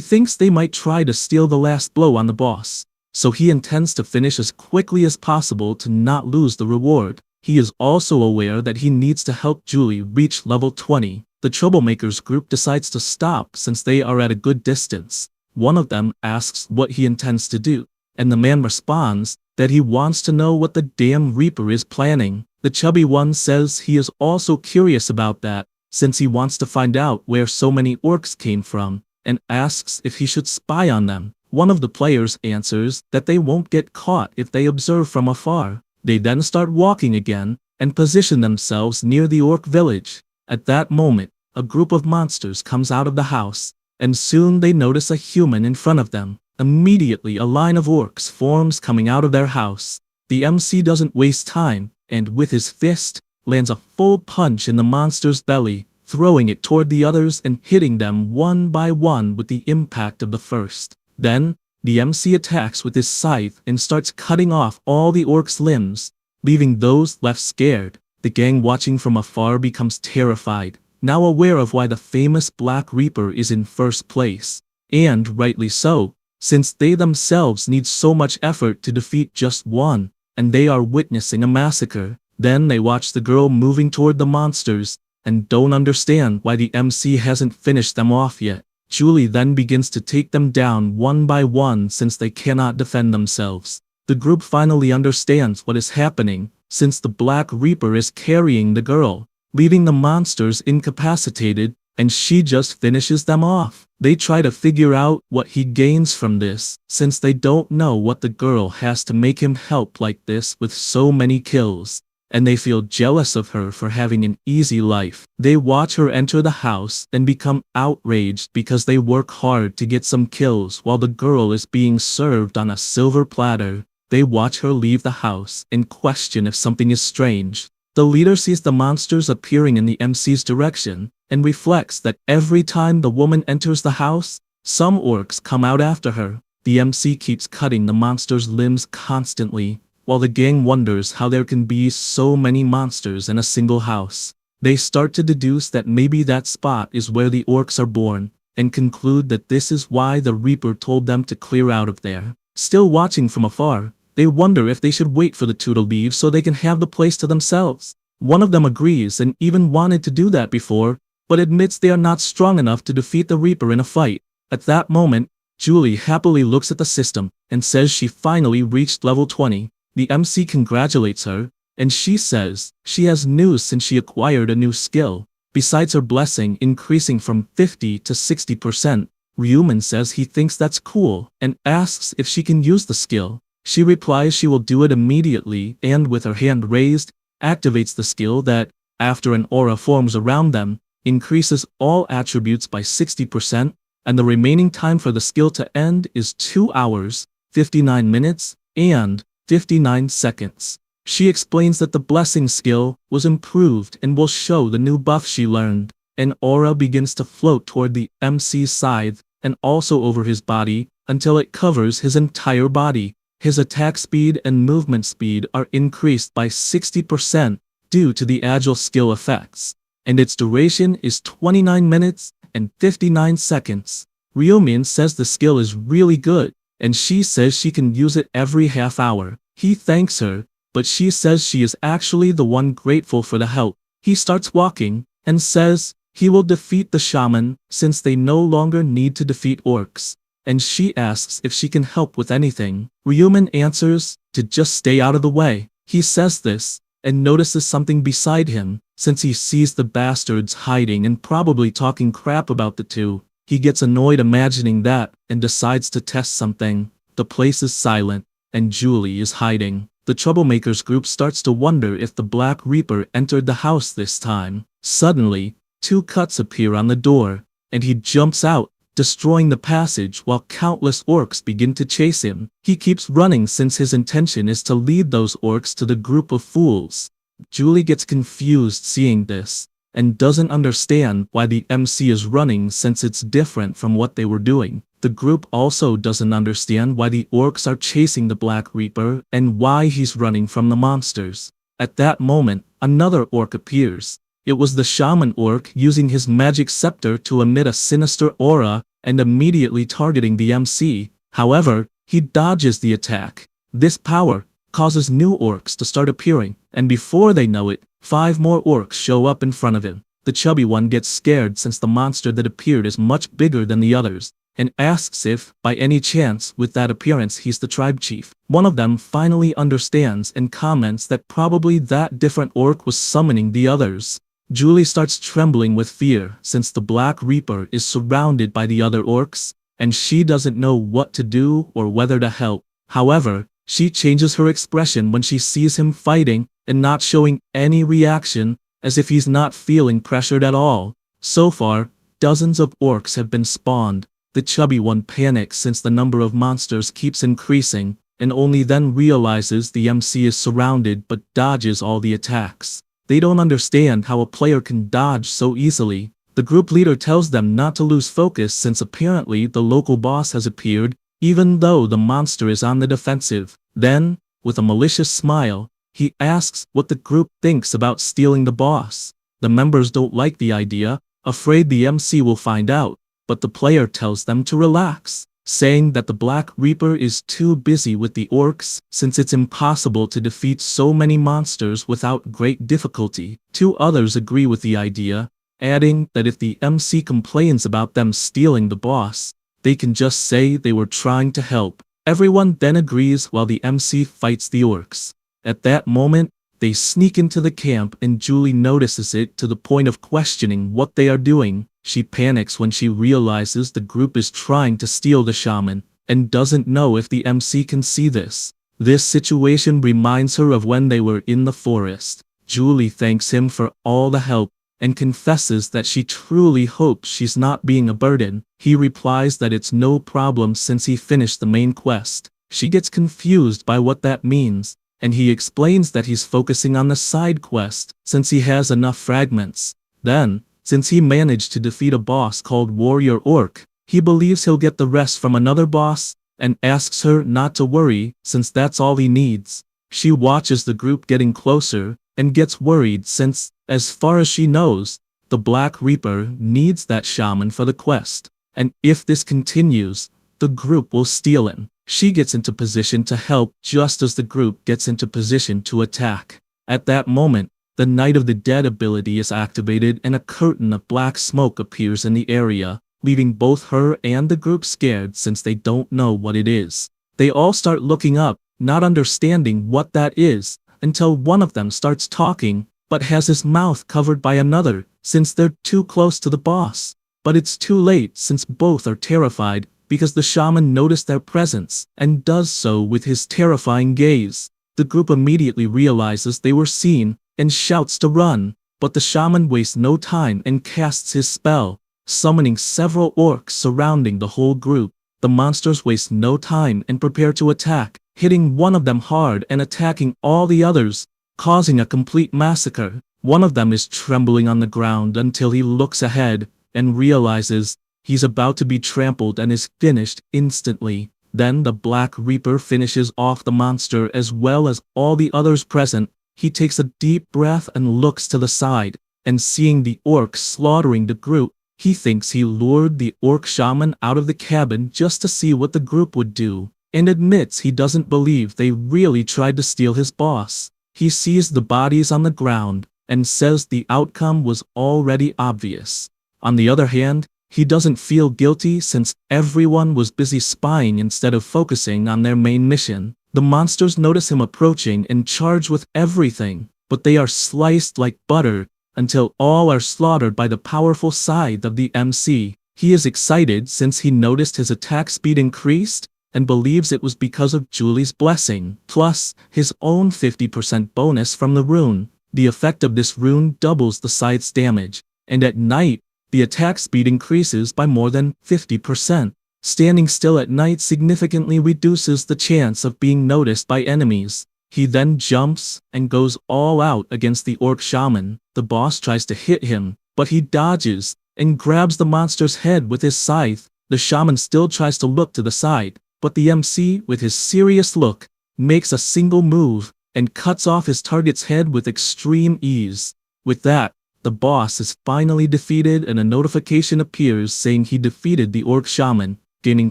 thinks they might try to steal the last blow on the boss, so he intends to finish as quickly as possible to not lose the reward. He is also aware that he needs to help Julie reach level 20. The troublemakers group decides to stop since they are at a good distance. One of them asks what he intends to do, and the man responds that he wants to know what the damn Reaper is planning. The chubby one says he is also curious about that, since he wants to find out where so many orcs came from, and asks if he should spy on them. One of the players answers that they won't get caught if they observe from afar. They then start walking again, and position themselves near the orc village. At that moment, a group of monsters comes out of the house, and soon they notice a human in front of them. Immediately a line of orcs forms coming out of their house. The MC doesn't waste time, and with his fist, lands a full punch in the monster's belly, throwing it toward the others and hitting them one by one with the impact of the first. Then, the MC attacks with his scythe and starts cutting off all the orcs' limbs, leaving those left scared. The gang watching from afar becomes terrified, now aware of why the famous Black Reaper is in first place. And rightly so, since they themselves need so much effort to defeat just one, and they are witnessing a massacre. Then they watch the girl moving toward the monsters, and don't understand why the MC hasn't finished them off yet. Julie then begins to take them down one by one since they cannot defend themselves. The group finally understands what is happening, since the Black Reaper is carrying the girl, leaving the monsters incapacitated and she just finishes them off. They try to figure out what he gains from this, since they don't know what the girl has to make him help like this with so many kills, and they feel jealous of her for having an easy life. They watch her enter the house and become outraged because they work hard to get some kills while the girl is being served on a silver platter. They watch her leave the house and question if something is strange. The leader sees the monsters appearing in the MC's direction and reflects that every time the woman enters the house, some orcs come out after her. The MC keeps cutting the monsters' limbs constantly, while the gang wonders how there can be so many monsters in a single house. They start to deduce that maybe that spot is where the orcs are born, and conclude that this is why the Reaper told them to clear out of there. Still watching from afar, they wonder if they should wait for the two to leave so they can have the place to themselves. One of them agrees and even wanted to do that before, but admits they are not strong enough to defeat the Reaper in a fight. At that moment, Julie happily looks at the system and says she finally reached level 20. The MC congratulates her, and she says she has news since she acquired a new skill. Besides her blessing increasing from 50 to 60%, Ryuman says he thinks that's cool and asks if she can use the skill. She replies she will do it immediately and with her hand raised, activates the skill that, after an aura forms around them, increases all attributes by 60%, and the remaining time for the skill to end is 2 hours, 59 minutes, and 59 seconds. She explains that the blessing skill was improved and will show the new buff she learned. An aura begins to float toward the MC's side and also over his body until it covers his entire body. His attack speed and movement speed are increased by 60% due to the agile skill effects, and its duration is 29 minutes and 59 seconds. Ryumin says the skill is really good, and she says she can use it every half hour. He thanks her, but she says she is actually the one grateful for the help. He starts walking, and says he will defeat the shaman since they no longer need to defeat orcs, and she asks if she can help with anything. Ryumin answers to just stay out of the way. He says this, and notices something beside him, since he sees the bastards hiding and probably talking crap about the two. He gets annoyed imagining that, and decides to test something. The place is silent, and Julie is hiding. The Troublemakers group starts to wonder if the Black Reaper entered the house this time. Suddenly, 2 cuts appear on the door, and he jumps out, destroying the passage while countless orcs begin to chase him. He keeps running since his intention is to lead those orcs to the group of fools. Julie gets confused seeing this, and doesn't understand why the MC is running since it's different from what they were doing. The group also doesn't understand why the orcs are chasing the Black Reaper and why he's running from the monsters. At that moment, another orc appears. It was the shaman orc using his magic scepter to emit a sinister aura and immediately targeting the MC. However, he dodges the attack. This power causes new orcs to start appearing, and before they know it, 5 more orcs show up in front of him. The chubby one gets scared since the monster that appeared is much bigger than the others, and asks if, by any chance, with that appearance he's the tribe chief. One of them finally understands and comments that probably that different orc was summoning the others. Julie starts trembling with fear since the Black Reaper is surrounded by the other orcs, and she doesn't know what to do or whether to help. However, she changes her expression when she sees him fighting and not showing any reaction, as if he's not feeling pressured at all. So far, dozens of orcs have been spawned. The chubby one panics since the number of monsters keeps increasing, and only then realizes the MC is surrounded but dodges all the attacks. They don't understand how a player can dodge so easily. The group leader tells them not to lose focus since apparently the local boss has appeared, even though the monster is on the defensive. Then, with a malicious smile, he asks what the group thinks about stealing the boss. The members don't like the idea, afraid the MC will find out, but the player tells them to relax, saying that the Black Reaper is too busy with the orcs since it's impossible to defeat so many monsters without great difficulty. 2 others agree with the idea, adding that if the MC complains about them stealing the boss, they can just say they were trying to help. Everyone then agrees while the MC fights the orcs. At that moment, they sneak into the camp and Julie notices it to the point of questioning what they are doing. She panics when she realizes the group is trying to steal the shaman, and doesn't know if the MC can see this. This situation reminds her of when they were in the forest. Julie thanks him for all the help, and confesses that she truly hopes she's not being a burden. He replies that it's no problem since he finished the main quest. She gets confused by what that means, and he explains that he's focusing on the side quest since he has enough fragments. Then, since he managed to defeat a boss called Warrior Orc, he believes he'll get the rest from another boss, and asks her not to worry since that's all he needs. She watches the group getting closer, and gets worried since, as far as she knows, the Black Reaper needs that shaman for the quest, and if this continues, the group will steal him. She gets into position to help just as the group gets into position to attack. At that moment, the Night of the Dead ability is activated and a curtain of black smoke appears in the area, leaving both her and the group scared since they don't know what it is. They all start looking up, not understanding what that is, until one of them starts talking, but has his mouth covered by another, since they're too close to the boss. But it's too late since both are terrified, because the shaman noticed their presence, and does so with his terrifying gaze. The group immediately realizes they were seen, and shouts to run, but the shaman wastes no time and casts his spell, summoning several orcs surrounding the whole group. The monsters waste no time and prepare to attack, hitting one of them hard and attacking all the others, causing a complete massacre. One of them is trembling on the ground until he looks ahead and realizes he's about to be trampled and is finished instantly. Then the Black Reaper finishes off the monster as well as all the others present. He takes a deep breath and looks to the side, and seeing the orcs slaughtering the group, he thinks he lured the orc shaman out of the cabin just to see what the group would do, and admits he doesn't believe they really tried to steal his boss. He sees the bodies on the ground, and says the outcome was already obvious. On the other hand, he doesn't feel guilty since everyone was busy spying instead of focusing on their main mission. The monsters notice him approaching and charge with everything, but they are sliced like butter, until all are slaughtered by the powerful scythe of the MC. He is excited since he noticed his attack speed increased, and believes it was because of Julie's blessing, plus his own 50% bonus from the rune. The effect of this rune doubles the scythe's damage, and at night, the attack speed increases by more than 50%. Standing still at night significantly reduces the chance of being noticed by enemies. He then jumps and goes all out against the orc shaman. The boss tries to hit him, but he dodges and grabs the monster's head with his scythe. The shaman still tries to look to the side, but the MC, with his serious look, makes a single move and cuts off his target's head with extreme ease. With that, the boss is finally defeated and a notification appears saying he defeated the orc shaman, gaining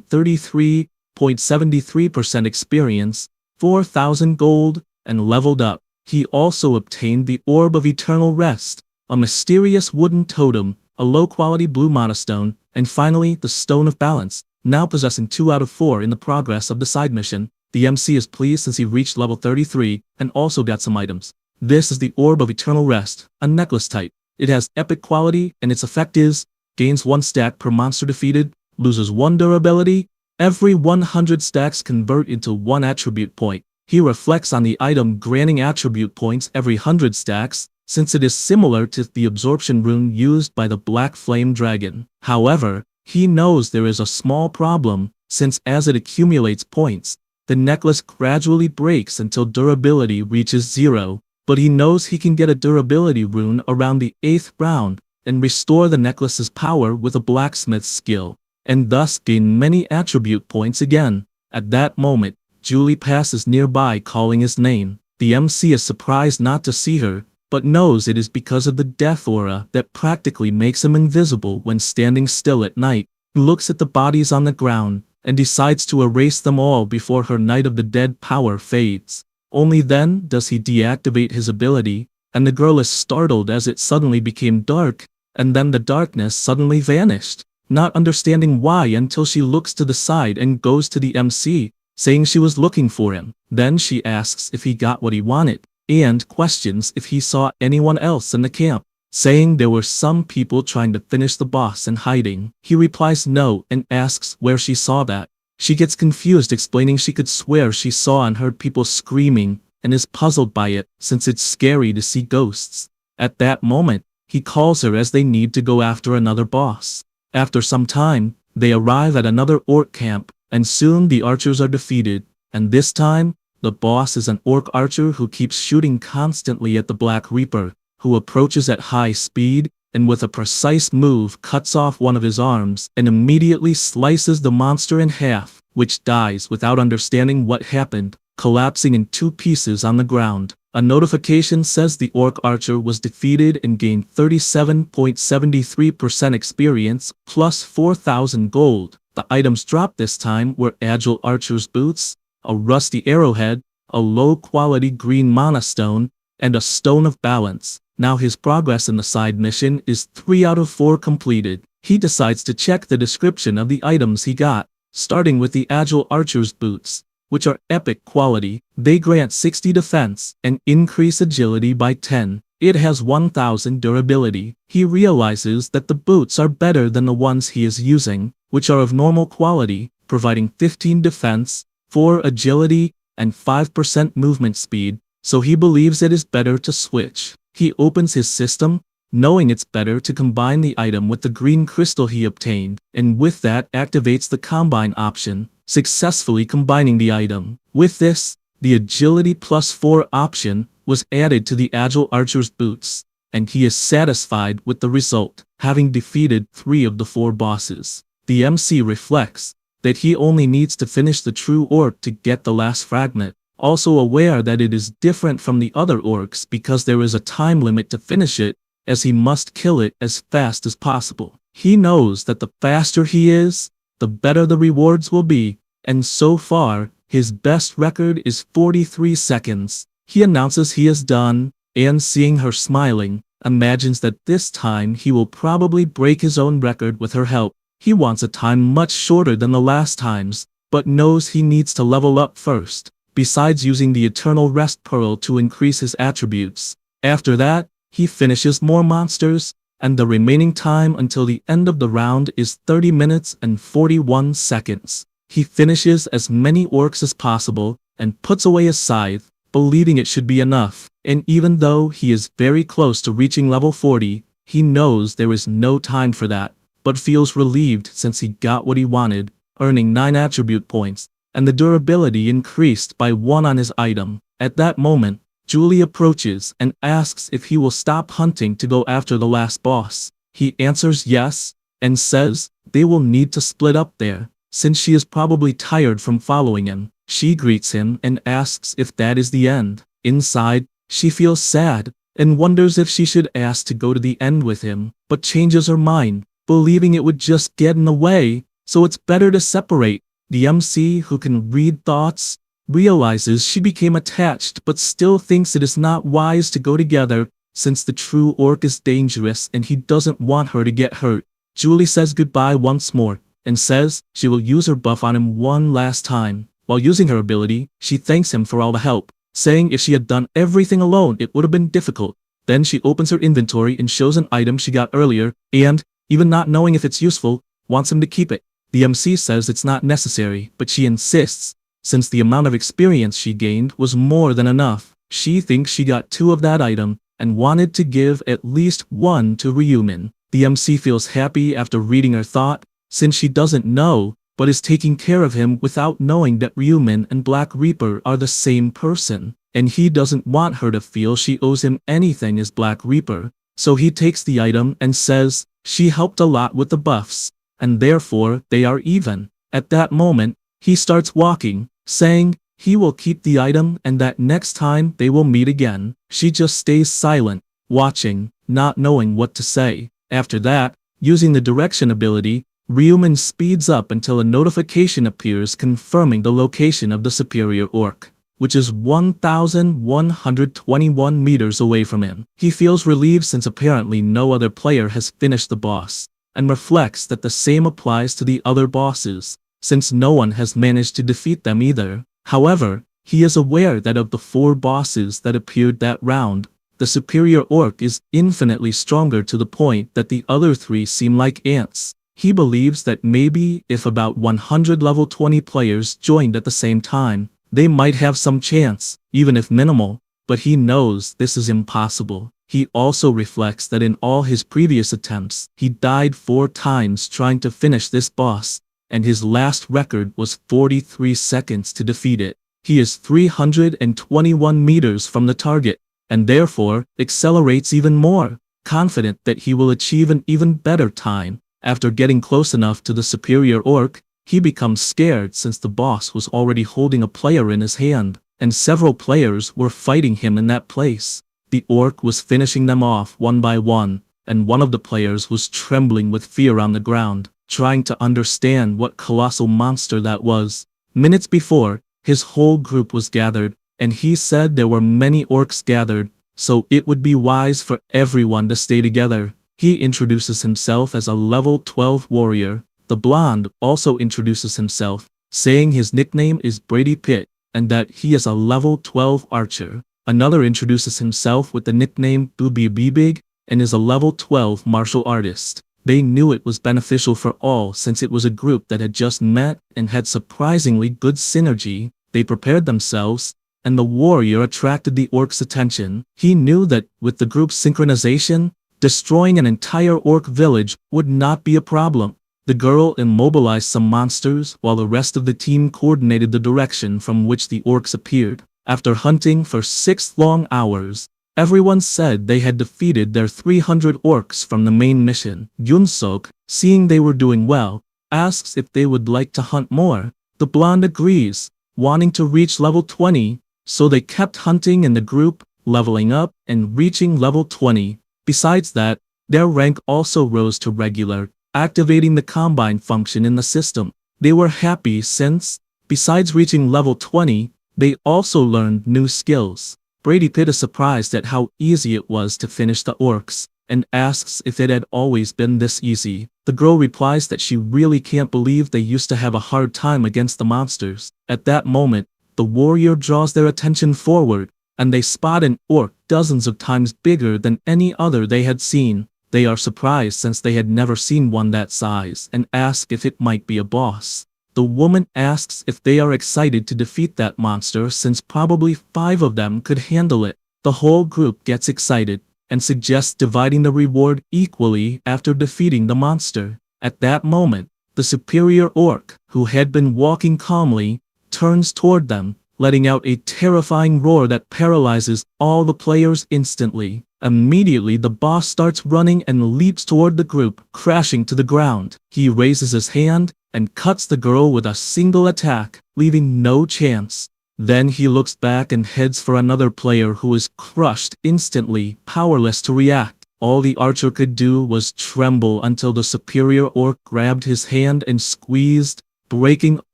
33.73% experience, 4,000 gold, and leveled up. He also obtained the Orb of Eternal Rest, a mysterious wooden totem, a low-quality blue monostone, and finally the Stone of Balance, now possessing 2 out of 4 in the progress of the side mission. The MC is pleased since he reached level 33 and also got some items. This is the Orb of Eternal Rest, a necklace type. It has epic quality and its effect is, gains 1 stack per monster defeated, loses 1 durability, every 100 stacks convert into 1 attribute point. He reflects on the item granting attribute points every 100 stacks, since it is similar to the absorption rune used by the Black Flame Dragon. However, he knows there is a small problem, since as it accumulates points, the necklace gradually breaks until durability reaches 0, but he knows he can get a durability rune around the 8th round and restore the necklace's power with a blacksmith's skill, and thus gain many attribute points again. At that moment, Julie passes nearby calling his name. The MC is surprised not to see her, but knows it is because of the death aura that practically makes him invisible when standing still at night. He looks at the bodies on the ground, and decides to erase them all before her Night of the Dead power fades. Only then does he deactivate his ability, and the girl is startled as it suddenly became dark, and then the darkness suddenly vanished, not understanding why until she looks to the side and goes to the MC, saying she was looking for him. Then she asks if he got what he wanted, and questions if he saw anyone else in the camp. saying there were some people trying to finish the boss and hiding. He replies no and asks where she saw that. She gets confused, explaining she could swear she saw and heard people screaming, and is puzzled by it since it's scary to see ghosts. At that moment, he calls her as they need to go after another boss. After some time, they arrive at another orc camp, and soon the archers are defeated, and this time, the boss is an orc archer who keeps shooting constantly at the Black Reaper, who approaches at high speed, and with a precise move cuts off one of his arms and immediately slices the monster in half, which dies without understanding what happened, collapsing in 2 pieces on the ground. A notification says the orc archer was defeated and gained 37.73% experience plus 4,000 gold. The items dropped this time were agile archer's boots, a rusty arrowhead, a low-quality green mana stone, and a stone of balance. Now his progress in the side mission is 3 out of 4 completed. He decides to check the description of the items he got, starting with the agile archer's boots, which are epic quality. They grant 60 defense and increase agility by 10. It has 1000 durability. He realizes that the boots are better than the ones he is using, which are of normal quality, providing 15 defense, 4 agility, and 5% movement speed, so he believes it is better to switch. He opens his system, knowing it's better to combine the item with the green crystal he obtained, and with that activates the combine option, successfully combining the item. With this, the agility plus 4 option was added to the agile archer's boots, and he is satisfied with the result, having defeated 3 of the 4 bosses. The MC reflects that he only needs to finish the true orc to get the last fragment, also aware that it is different from the other orcs because there is a time limit to finish it, as he must kill it as fast as possible. He knows that the faster he is, the better the rewards will be, and so far, his best record is 43 seconds. He announces he is done, and seeing her smiling, imagines that this time he will probably break his own record with her help. He wants a time much shorter than the last times, but knows he needs to level up first, besides using the Eternal Rest Pearl to increase his attributes. After that, he finishes more monsters, and the remaining time until the end of the round is 30 minutes and 41 seconds. He finishes as many orcs as possible, and puts away his scythe, believing it should be enough, and even though he is very close to reaching level 40, he knows there is no time for that, but feels relieved since he got what he wanted, earning 9 attribute points, and the durability increased by 1 on his item. At that moment, Julie approaches and asks if he will stop hunting to go after the last boss. He answers yes, and says they will need to split up there, since she is probably tired from following him. She greets him and asks if that is the end. Inside, she feels sad, and wonders if she should ask to go to the end with him, but changes her mind, believing it would just get in the way, so it's better to separate. The MC, who can read thoughts, realizes she became attached but still thinks it is not wise to go together since the true orc is dangerous and he doesn't want her to get hurt. Julie says goodbye once more and says she will use her buff on him one last time. While using her ability, she thanks him for all the help, saying if she had done everything alone it would have been difficult. Then she opens her inventory and shows an item she got earlier and, even not knowing if it's useful, wants him to keep it. The MC says it's not necessary, but she insists, since the amount of experience she gained was more than enough. She thinks she got 2 of that item, and wanted to give at least 1 to Ryumin. The MC feels happy after reading her thought, since she doesn't know, but is taking care of him without knowing that Ryumin and Black Reaper are the same person, and he doesn't want her to feel she owes him anything as Black Reaper, so he takes the item and says she helped a lot with the buffs, and therefore they are even. At that moment, he starts walking, saying he will keep the item and that next time they will meet again. She just stays silent, watching, not knowing what to say. After that, using the direction ability, Ryumin speeds up until a notification appears confirming the location of the superior orc, which is 1,121 meters away from him. He feels relieved since apparently no other player has finished the boss, and reflects that the same applies to the other bosses, since no one has managed to defeat them either. However, he is aware that of the 4 bosses that appeared that round, The superior orc is infinitely stronger to the point that the other three seem like ants. He believes that maybe if about 100 level 20 players joined at the same time, they might have some chance, even if minimal, but he knows this is impossible. He also reflects that in all his previous attempts, he died 4 times trying to finish this boss, and his last record was 43 seconds to defeat it. He is 321 meters from the target, and therefore accelerates even more, confident that he will achieve an even better time. After getting close enough to the superior orc, he becomes scared since the boss was already holding a player in his hand, and several players were fighting him in that place. The orc was finishing them off one by one, and one of the players was trembling with fear on the ground, trying to understand what colossal monster that was. Minutes before, his whole group was gathered, and he said there were many orcs gathered, so it would be wise for everyone to stay together. He introduces himself as a level 12 warrior. The blonde also introduces himself, saying his nickname is Brady Pitt, and that he is a level 12 archer. Another introduces himself with the nickname Booby Big, and is a level 12 martial artist. They knew it was beneficial for all since it was a group that had just met and had surprisingly good synergy. They prepared themselves, and the warrior attracted the orc's attention. He knew that with the group's synchronization, destroying an entire orc village would not be a problem. The girl immobilized some monsters while the rest of the team coordinated the direction from which the orcs appeared. After hunting for 6 long hours, everyone said they had defeated their 300 orcs from the main mission. Jihyuk, seeing they were doing well, asks if they would like to hunt more. The blonde agrees, wanting to reach level 20, so they kept hunting in the group, leveling up and reaching level 20. Besides that, their rank also rose to regular, activating the combine function in the system. They were happy since, besides reaching level 20, they also learned new skills. Brady Pitt is surprised at how easy it was to finish the orcs, and asks if it had always been this easy. The girl replies that she really can't believe they used to have a hard time against the monsters. At that moment, the warrior draws their attention forward, and they spot an orc dozens of times bigger than any other they had seen. They are surprised since they had never seen one that size, and ask if it might be a boss. The woman asks if they are excited to defeat that monster since probably 5 of them could handle it. The whole group gets excited, and suggests dividing the reward equally after defeating the monster. At that moment, the superior orc, who had been walking calmly, turns toward them, letting out a terrifying roar that paralyzes all the players instantly. Immediately the boss starts running and leaps toward the group, crashing to the ground. He raises his hand and cuts the girl with a single attack, leaving no chance. Then he looks back and heads for another player who is crushed instantly, powerless to react. All the archer could do was tremble until the superior orc grabbed his hand and squeezed, breaking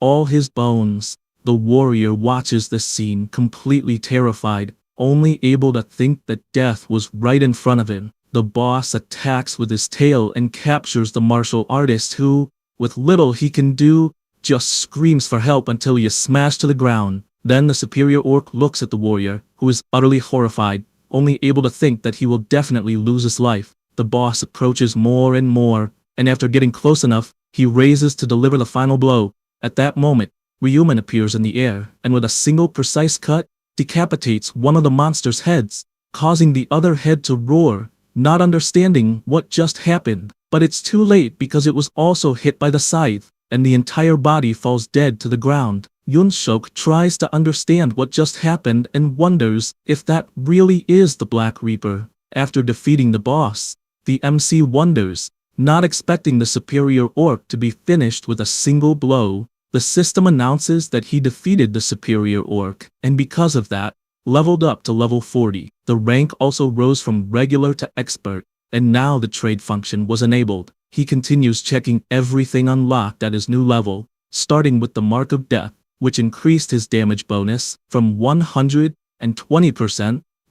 all his bones. The warrior watches this scene completely terrified, only able to think that death was right in front of him. The boss attacks with his tail and captures the martial artist who, with little he can do, just screams for help until he is smashed to the ground. Then the superior orc looks at the warrior, who is utterly horrified, only able to think that he will definitely lose his life. The boss approaches more and more, and after getting close enough, he raises to deliver the final blow. At that moment, Ryuman appears in the air, and with a single precise cut, decapitates one of the monster's heads, causing the other head to roar, not understanding what just happened. But it's too late because it was also hit by the scythe, and the entire body falls dead to the ground. Jihyuk tries to understand what just happened and wonders if that really is the Black Reaper. After defeating the boss, the MC wonders, not expecting the superior orc to be finished with a single blow. The system announces that he defeated the superior orc, and because of that, leveled up to level 40. The rank also rose from regular to expert, and now the trade function was enabled. He continues checking everything unlocked at his new level, starting with the Mark of Death, which increased his damage bonus from 120%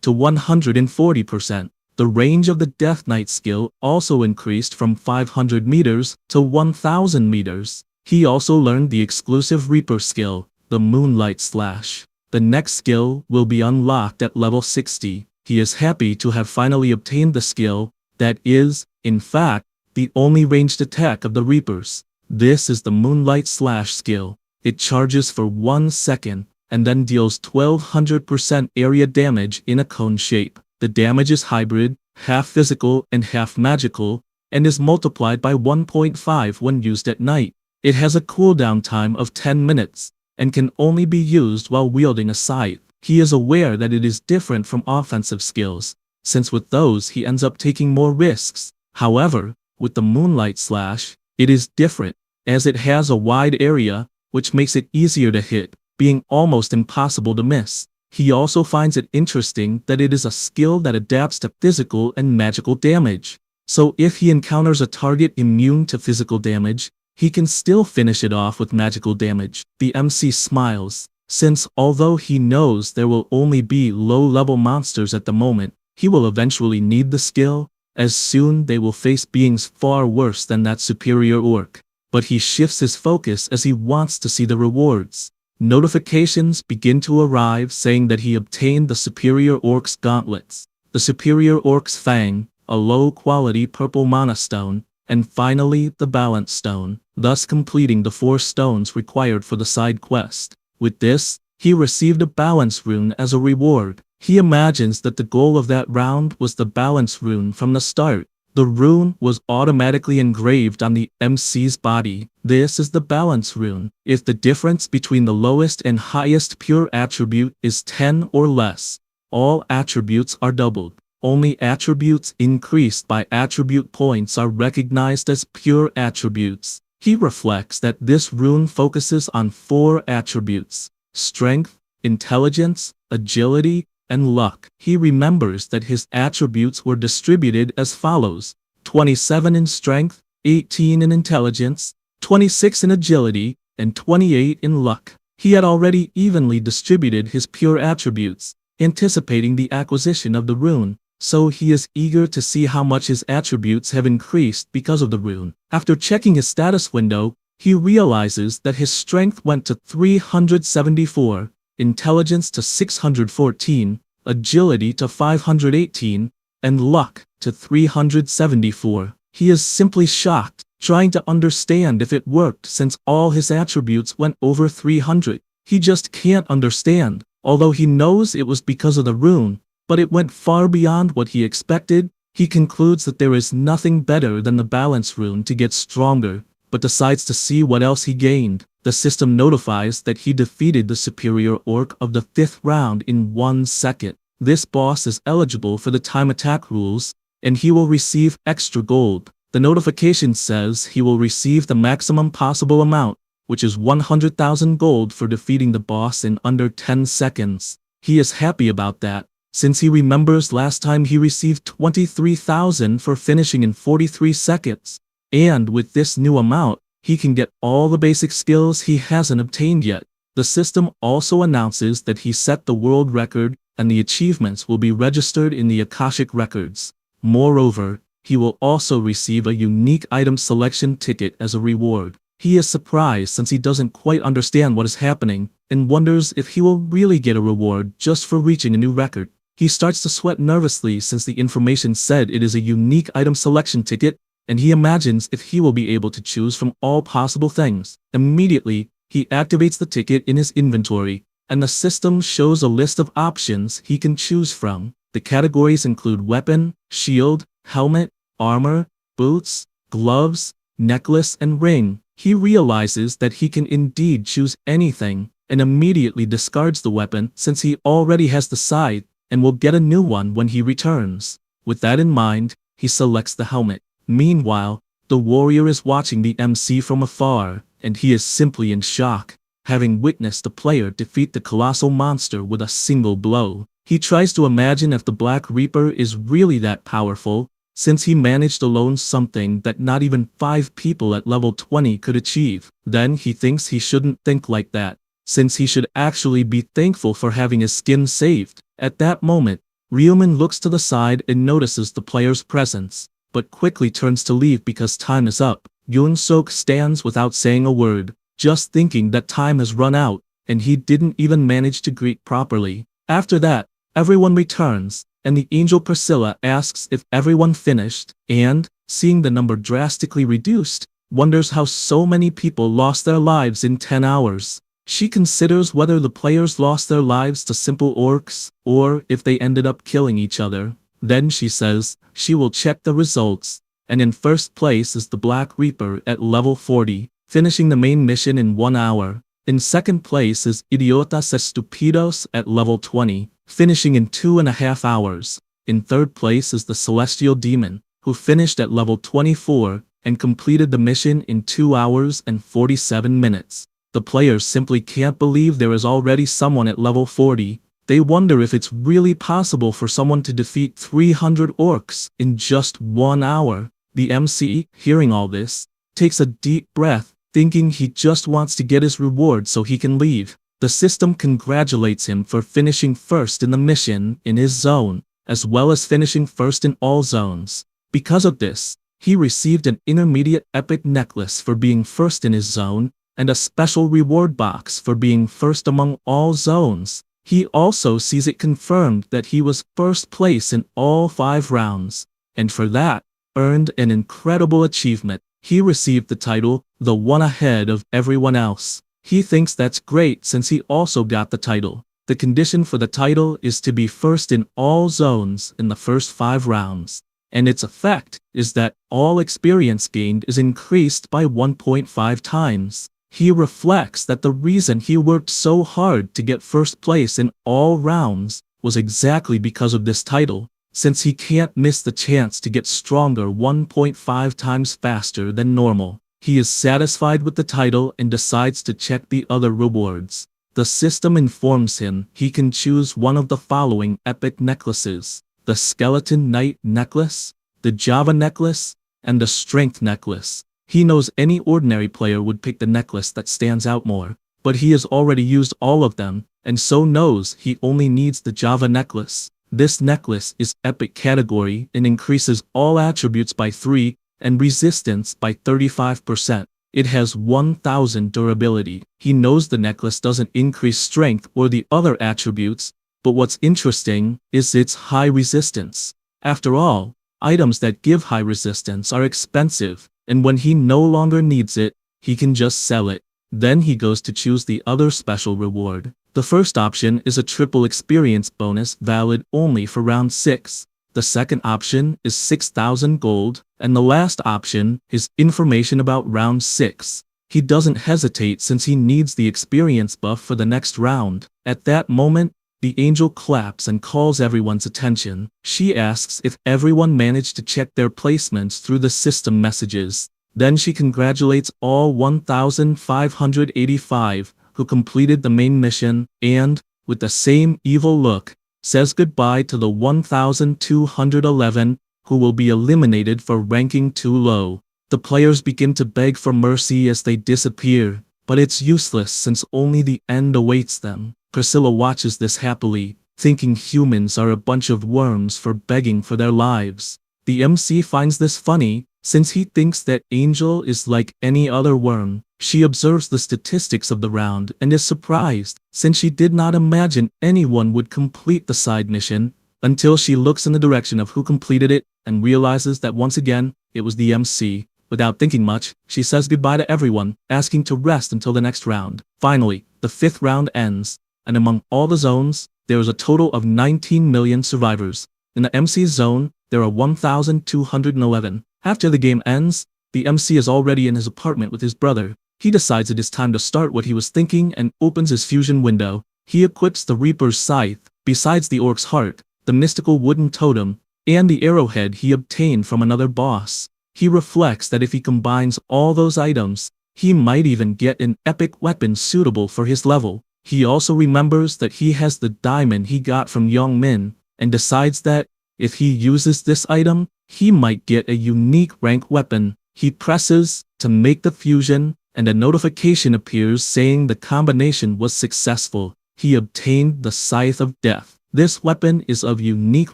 to 140%. The range of the Death Knight skill also increased from 500 meters to 1000 meters. He also learned the exclusive Reaper skill, the Moonlight Slash. The next skill will be unlocked at level 60. He is happy to have finally obtained the skill that is, in fact, the only ranged attack of the Reapers. This is the Moonlight Slash skill. It charges for 1 second, and then deals 1200% area damage in a cone shape. The damage is hybrid, half physical and half magical, and is multiplied by 1.5 when used at night. It has a cooldown time of 10 minutes, and can only be used while wielding a scythe. He is aware that it is different from offensive skills, since with those he ends up taking more risks. However, with the Moonlight Slash, it is different, as it has a wide area, which makes it easier to hit, being almost impossible to miss. He also finds it interesting that it is a skill that adapts to physical and magical damage. So if he encounters a target immune to physical damage, he can still finish it off with magical damage. The MC smiles, since although he knows there will only be low-level monsters at the moment, he will eventually need the skill, as soon they will face beings far worse than that superior orc. But he shifts his focus as he wants to see the rewards. Notifications begin to arrive saying that he obtained the superior orc's gauntlets, the superior orc's fang, a low-quality purple mana stone, and finally the balance stone, thus completing the 4 stones required for the side quest. With this, he received a balance rune as a reward. He imagines that the goal of that round was the balance rune from the start. The rune was automatically engraved on the MC's body. This is the balance rune. If the difference between the lowest and highest pure attribute is 10 or less, all attributes are doubled. Only attributes increased by attribute points are recognized as pure attributes. He reflects that this rune focuses on 4 attributes: strength, intelligence, agility, and luck. He remembers that his attributes were distributed as follows: 27 in strength, 18 in intelligence, 26 in agility, and 28 in luck. He had already evenly distributed his pure attributes, anticipating the acquisition of the rune, so he is eager to see how much his attributes have increased because of the rune. After checking his status window, he realizes that his strength went to 374, intelligence to 614, agility to 518, and luck to 374. He is simply shocked, trying to understand if it worked since all his attributes went over 300. He just can't understand, although he knows it was because of the rune, but it went far beyond what he expected. He concludes that there is nothing better than the balance rune to get stronger, but decides to see what else he gained. The system notifies that he defeated the superior orc of the 5th round in 1 second. This boss is eligible for the time attack rules, and he will receive extra gold. The notification says he will receive the maximum possible amount, which is 100,000 gold for defeating the boss in under 10 seconds. He is happy about that, since he remembers last time he received 23,000 for finishing in 43 seconds. And with this new amount, he can get all the basic skills he hasn't obtained yet. The system also announces that he set the world record, and the achievements will be registered in the Akashic records. Moreover, he will also receive a unique item selection ticket as a reward. He is surprised since he doesn't quite understand what is happening, and wonders if he will really get a reward just for reaching a new record. He starts to sweat nervously since the information said it is a unique item selection ticket, and he imagines if he will be able to choose from all possible things. Immediately, he activates the ticket in his inventory, and the system shows a list of options he can choose from. The categories include weapon, shield, helmet, armor, boots, gloves, necklace, and ring. He realizes that he can indeed choose anything, and immediately discards the weapon since he already has the scythe, and will get a new one when he returns. With that in mind, he selects the helmet. Meanwhile, the warrior is watching the MC from afar, and he is simply in shock, having witnessed the player defeat the colossal monster with a single blow. He tries to imagine if the Black Reaper is really that powerful, since he managed alone something that not even 5 people at level 20 could achieve. Then he thinks he shouldn't think like that, since he should actually be thankful for having his skin saved. At that moment, Ryuman looks to the side and notices the player's presence, but quickly turns to leave because time is up. Yoon-sok stands without saying a word, just thinking that time has run out, and he didn't even manage to greet properly. After that, everyone returns, and the angel Priscilla asks if everyone finished, and, seeing the number drastically reduced, wonders how so many people lost their lives in 10 hours. She considers whether the players lost their lives to simple orcs, or if they ended up killing each other. Then she says she will check the results, and in first place is the Black Reaper at level 40, finishing the main mission in 1 hour. In second place is Idiotas Estupidos at level 20, finishing in 2.5 hours. In third place is the Celestial Demon, who finished at level 24 and completed the mission in 2 hours and 47 minutes. The players simply can't believe there is already someone at level 40. They wonder if it's really possible for someone to defeat 300 orcs in just 1 hour. The MC, hearing all this, takes a deep breath, thinking he just wants to get his reward so he can leave. The system congratulates him for finishing first in the mission in his zone, as well as finishing first in all zones. Because of this, he received an intermediate epic necklace for being first in his zone, and a special reward box for being first among all zones. He also sees it confirmed that he was first place in all 5 rounds, and for that, earned an incredible achievement. He received the title, the one ahead of everyone else. He thinks that's great since he also got the title. The condition for the title is to be first in all zones in the first 5 rounds, and its effect is that all experience gained is increased by 1.5 times. He reflects that the reason he worked so hard to get first place in all rounds was exactly because of this title, since he can't miss the chance to get stronger 1.5 times faster than normal. He is satisfied with the title and decides to check the other rewards. The system informs him he can choose one of the following epic necklaces: the Skeleton Knight necklace, the Java necklace, and the Strength necklace. He knows any ordinary player would pick the necklace that stands out more, but he has already used all of them, and so knows he only needs the Java necklace. This necklace is epic category and increases all attributes by 3 and resistance by 35%. It has 1000 durability. He knows the necklace doesn't increase strength or the other attributes, but what's interesting is its high resistance. After all, items that give high resistance are expensive, and when he no longer needs it, he can just sell it. Then he goes to choose the other special reward. The first option is a triple experience bonus valid only for round 6. The second option is 6,000 gold, and the last option is information about round 6. He doesn't hesitate since he needs the experience buff for the next round. At that moment, the angel claps and calls everyone's attention. She asks if everyone managed to check their placements through the system messages. Then she congratulates all 1,585 who completed the main mission and, with the same evil look, says goodbye to the 1,211 who will be eliminated for ranking too low. The players begin to beg for mercy as they disappear, but it's useless since only the end awaits them. Priscilla watches this happily, thinking humans are a bunch of worms for begging for their lives. The MC finds this funny, since he thinks that Angel is like any other worm. She observes the statistics of the round and is surprised, since she did not imagine anyone would complete the side mission, until she looks in the direction of who completed it and realizes that once again, it was the MC. Without thinking much, she says goodbye to everyone, asking to rest until the next round. Finally, the 5th round ends, and among all the zones, there is a total of 19 million survivors. In the MC's zone, there are 1,211. After the game ends, the MC is already in his apartment with his brother. He decides it is time to start what he was thinking and opens his fusion window. He equips the Reaper's scythe, besides the Orc's heart, the mystical wooden totem, and the arrowhead he obtained from another boss. He reflects that if he combines all those items, he might even get an epic weapon suitable for his level. He also remembers that he has the diamond he got from Young Min, and decides that, if he uses this item, he might get a unique rank weapon. He presses to make the fusion, and a notification appears saying the combination was successful. He obtained the Scythe of Death. This weapon is of unique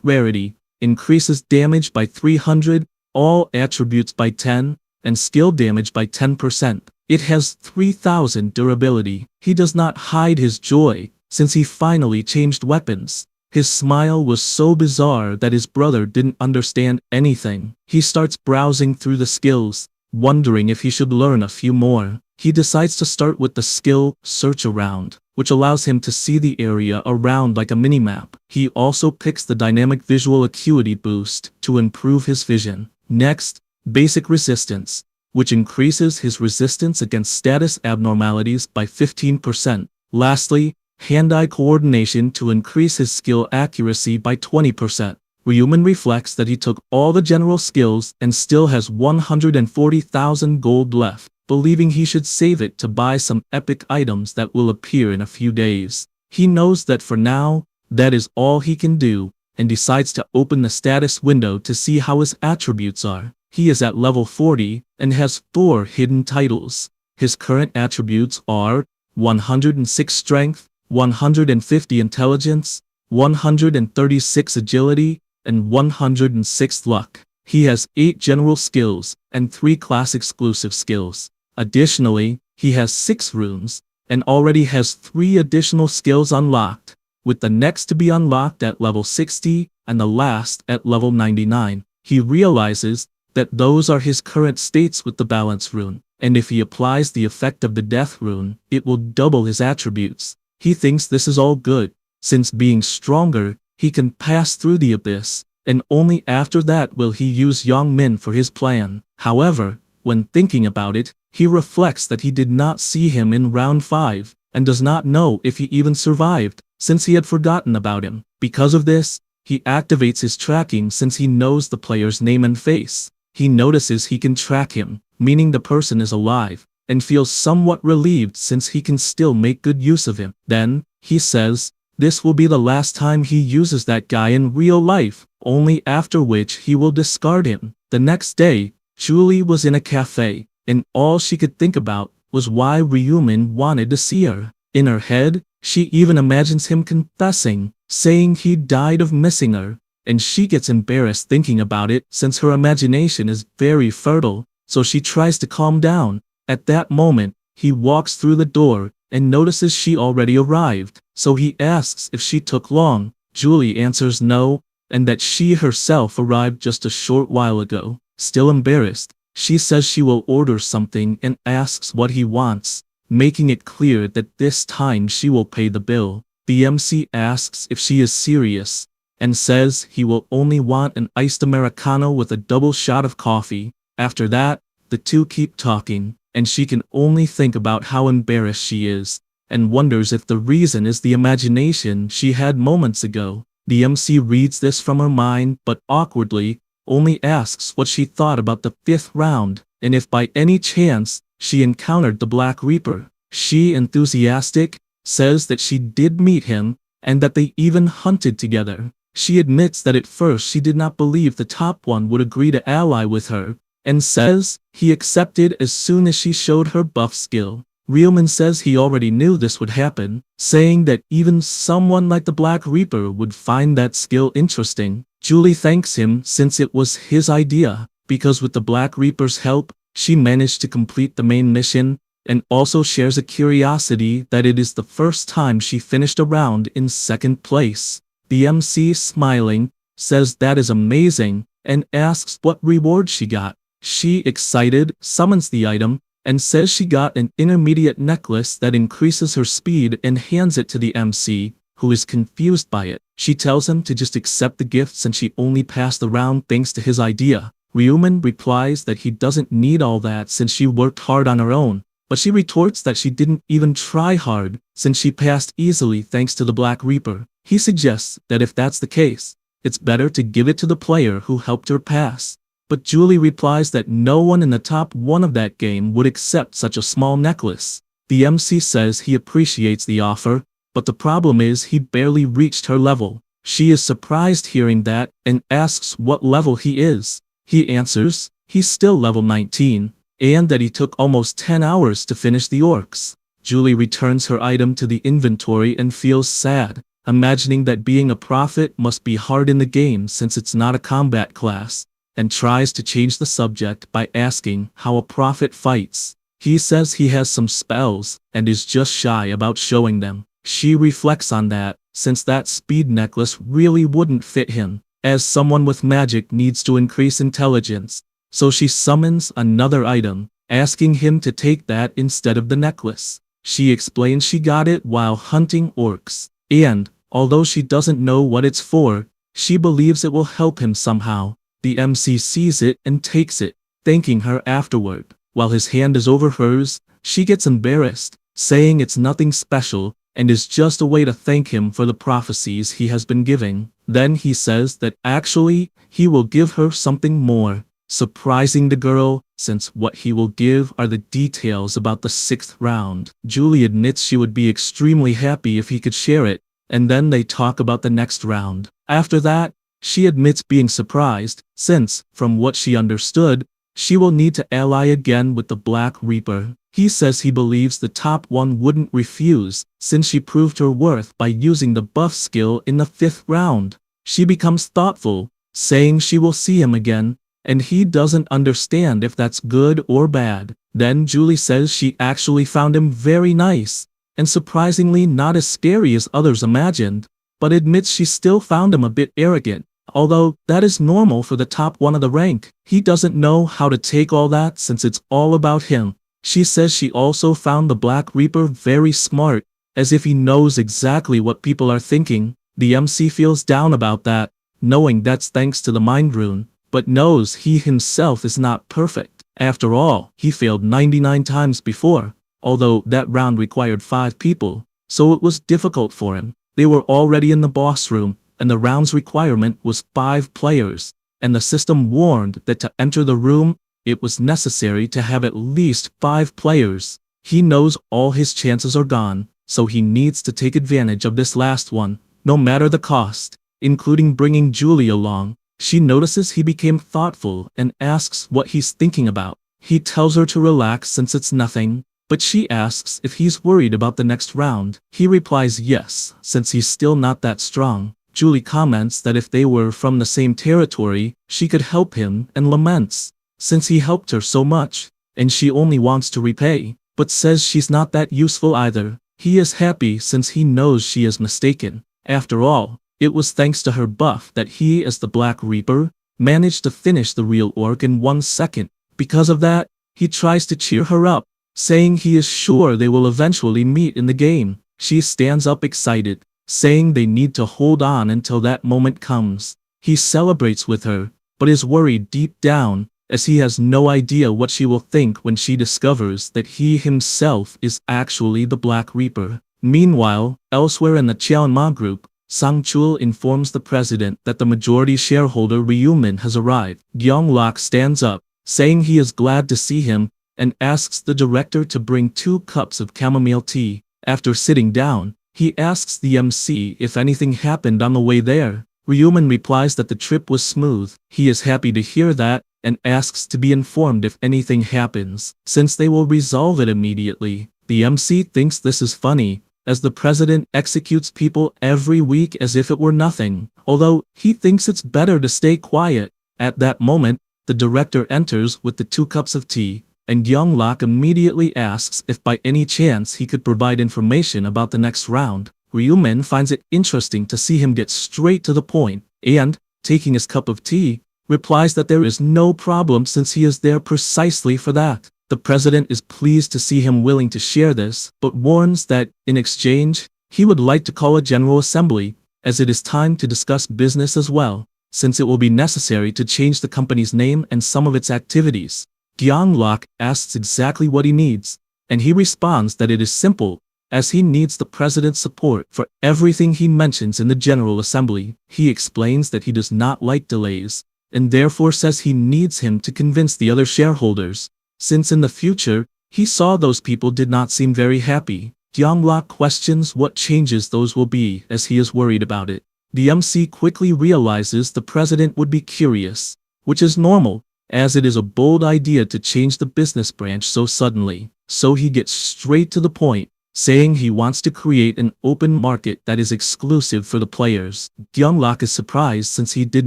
rarity, increases damage by 300, all attributes by 10, and skill damage by 10%. It has 3,000 durability. He does not hide his joy, since he finally changed weapons. His smile was so bizarre that his brother didn't understand anything. He starts browsing through the skills, wondering if he should learn a few more. He decides to start with the skill Search Around, which allows him to see the area around like a minimap. He also picks the Dynamic Visual Acuity boost to improve his vision. Next, Basic Resistance, which increases his resistance against status abnormalities by 15%. Lastly, Hand-eye coordination to increase his skill accuracy by 20%. Ryuman reflects that he took all the general skills and still has 140,000 gold left, believing he should save it to buy some epic items that will appear in a few days. He knows that for now, that is all he can do, and decides to open the status window to see how his attributes are. He is at level 40 and has 4 hidden titles. His current attributes are 106 strength, 150 intelligence, 136 agility, and 106 luck. He has 8 general skills and 3 class exclusive skills. Additionally, he has 6 runes and already has 3 additional skills unlocked, with the next to be unlocked at level 60 and the last at level 99. He realizes that those are his current states with the balance rune, and if he applies the effect of the death rune, it will double his attributes. He thinks this is all good, since being stronger, he can pass through the abyss, and only after that will he use Yongmin for his plan. However, when thinking about it, he reflects that he did not see him in round 5, and does not know if he even survived, since he had forgotten about him. Because of this, he activates his tracking since he knows the player's name and face. He notices he can track him, meaning the person is alive, and feels somewhat relieved since he can still make good use of him. Then, he says, this will be the last time he uses that guy in real life, only after which he will discard him. The next day, Julie was in a cafe, and all she could think about was why Ryuman wanted to see her. In her head, she even imagines him confessing, saying he died of missing her, and she gets embarrassed thinking about it since her imagination is very fertile, so she tries to calm down. At that moment, he walks through the door and notices she already arrived, so he asks if she took long. Julie answers no, and that she herself arrived just a short while ago. Still embarrassed, she says she will order something and asks what he wants, making it clear that this time she will pay the bill. The MC asks if she is serious, and says he will only want an iced Americano with a double shot of coffee. After that, the two keep talking, and she can only think about how embarrassed she is, and wonders if the reason is the imagination she had moments ago. The MC reads this from her mind, but awkwardly, only asks what she thought about the 5th round, and if by any chance, she encountered the Black Reaper. She, enthusiastic, says that she did meet him, and that they even hunted together. She admits that at first she did not believe the top one would agree to ally with her, and says he accepted as soon as she showed her buff skill. Ryuman says he already knew this would happen, saying that even someone like the Black Reaper would find that skill interesting. Julie thanks him since it was his idea, because with the Black Reaper's help, she managed to complete the main mission, and also shares a curiosity that it is the first time she finished a round in 2nd place. The MC, smiling, says that is amazing, and asks what reward she got. She, excited, summons the item, and says she got an intermediate necklace that increases her speed and hands it to the MC, who is confused by it. She tells him to just accept the gift since she only passed the round thanks to his idea. Ryuman replies that he doesn't need all that since she worked hard on her own, but she retorts that she didn't even try hard since she passed easily thanks to the Black Reaper. He suggests that if that's the case, it's better to give it to the player who helped her pass. But Julie replies that no one in the top 1 of that game would accept such a small necklace. The MC says he appreciates the offer, but the problem is he barely reached her level. She is surprised hearing that and asks what level he is. He answers, he's still level 19, and that he took almost 10 hours to finish the orcs. Julie returns her item to the inventory and feels sad, imagining that being a prophet must be hard in the game since it's not a combat class, and tries to change the subject by asking how a prophet fights. He says he has some spells, and is just shy about showing them. She reflects on that, since that speed necklace really wouldn't fit him, as someone with magic needs to increase intelligence. So she summons another item, asking him to take that instead of the necklace. She explains she got it while hunting orcs, and, although she doesn't know what it's for, she believes it will help him somehow. The MC sees it and takes it, thanking her afterward. While his hand is over hers, she gets embarrassed, saying it's nothing special, and is just a way to thank him for the prophecies he has been giving. Then he says that actually, he will give her something more, surprising the girl, since what he will give are the details about the 6th round. Julie admits she would be extremely happy if he could share it, and then they talk about the next round. After that, she admits being surprised, since, from what she understood, she will need to ally again with the Black Reaper. He says he believes the top one wouldn't refuse, since she proved her worth by using the buff skill in the 5th round. She becomes thoughtful, saying she will see him again, and he doesn't understand if that's good or bad. Then Julie says she actually found him very nice, and surprisingly not as scary as others imagined, but admits she still found him a bit arrogant. Although that is normal for the top one of the rank, he doesn't know how to take all that since it's all about him. She says she also found the Black Reaper very smart, as if he knows exactly what people are thinking. The MC feels down about that, knowing that's thanks to the mind rune, but knows he himself is not perfect. After all, he failed 99 times before, although that round required 5 people, so it was difficult for him. They were already in the boss room, and the round's requirement was 5 players, and the system warned that to enter the room, it was necessary to have at least 5 players. He knows all his chances are gone, so he needs to take advantage of this last one, no matter the cost, including bringing Julie along. She notices he became thoughtful and asks what he's thinking about. He tells her to relax since it's nothing, but she asks if he's worried about the next round. He replies yes, since he's still not that strong. Julie comments that if they were from the same territory, she could help him, and laments, since he helped her so much, and she only wants to repay, but says she's not that useful either. He is happy since he knows she is mistaken. After all, it was thanks to her buff that he, as the Black Reaper, managed to finish the real orc in 1 second. Because of that, he tries to cheer her up, saying he is sure they will eventually meet in the game. She stands up excited, saying they need to hold on until that moment comes. He celebrates with her, but is worried deep down, as he has no idea what she will think when she discovers that he himself is actually the Black Reaper. Meanwhile, elsewhere in the Cheonma group, Sang-chul informs the president that the majority shareholder Ryumin has arrived. Gyeonglok stands up, saying he is glad to see him, and asks the director to bring 2 cups of chamomile tea. After sitting down, he asks the MC if anything happened on the way there. Ryumin replies that the trip was smooth. He is happy to hear that, and asks to be informed if anything happens, since they will resolve it immediately. The MC thinks this is funny, as the president executes people every week as if it were nothing, although he thinks it's better to stay quiet. At that moment, the director enters with the 2 cups of tea, and Gyeonglok immediately asks if by any chance he could provide information about the next round. Ryumin finds it interesting to see him get straight to the point, and, taking his cup of tea, replies that there is no problem since he is there precisely for that. The president is pleased to see him willing to share this, but warns that, in exchange, he would like to call a general assembly, as it is time to discuss business as well, since it will be necessary to change the company's name and some of its activities. Gyeonglok asks exactly what he needs, and he responds that it is simple, as he needs the president's support for everything he mentions in the General Assembly. He explains that he does not like delays, and therefore says he needs him to convince the other shareholders, since in the future, he saw those people did not seem very happy. Gyeonglok questions what changes those will be, as he is worried about it. The MC quickly realizes the president would be curious, which is normal, as it is a bold idea to change the business branch so suddenly. So he gets straight to the point, saying he wants to create an open market that is exclusive for the players. Gyeonglok is surprised since he did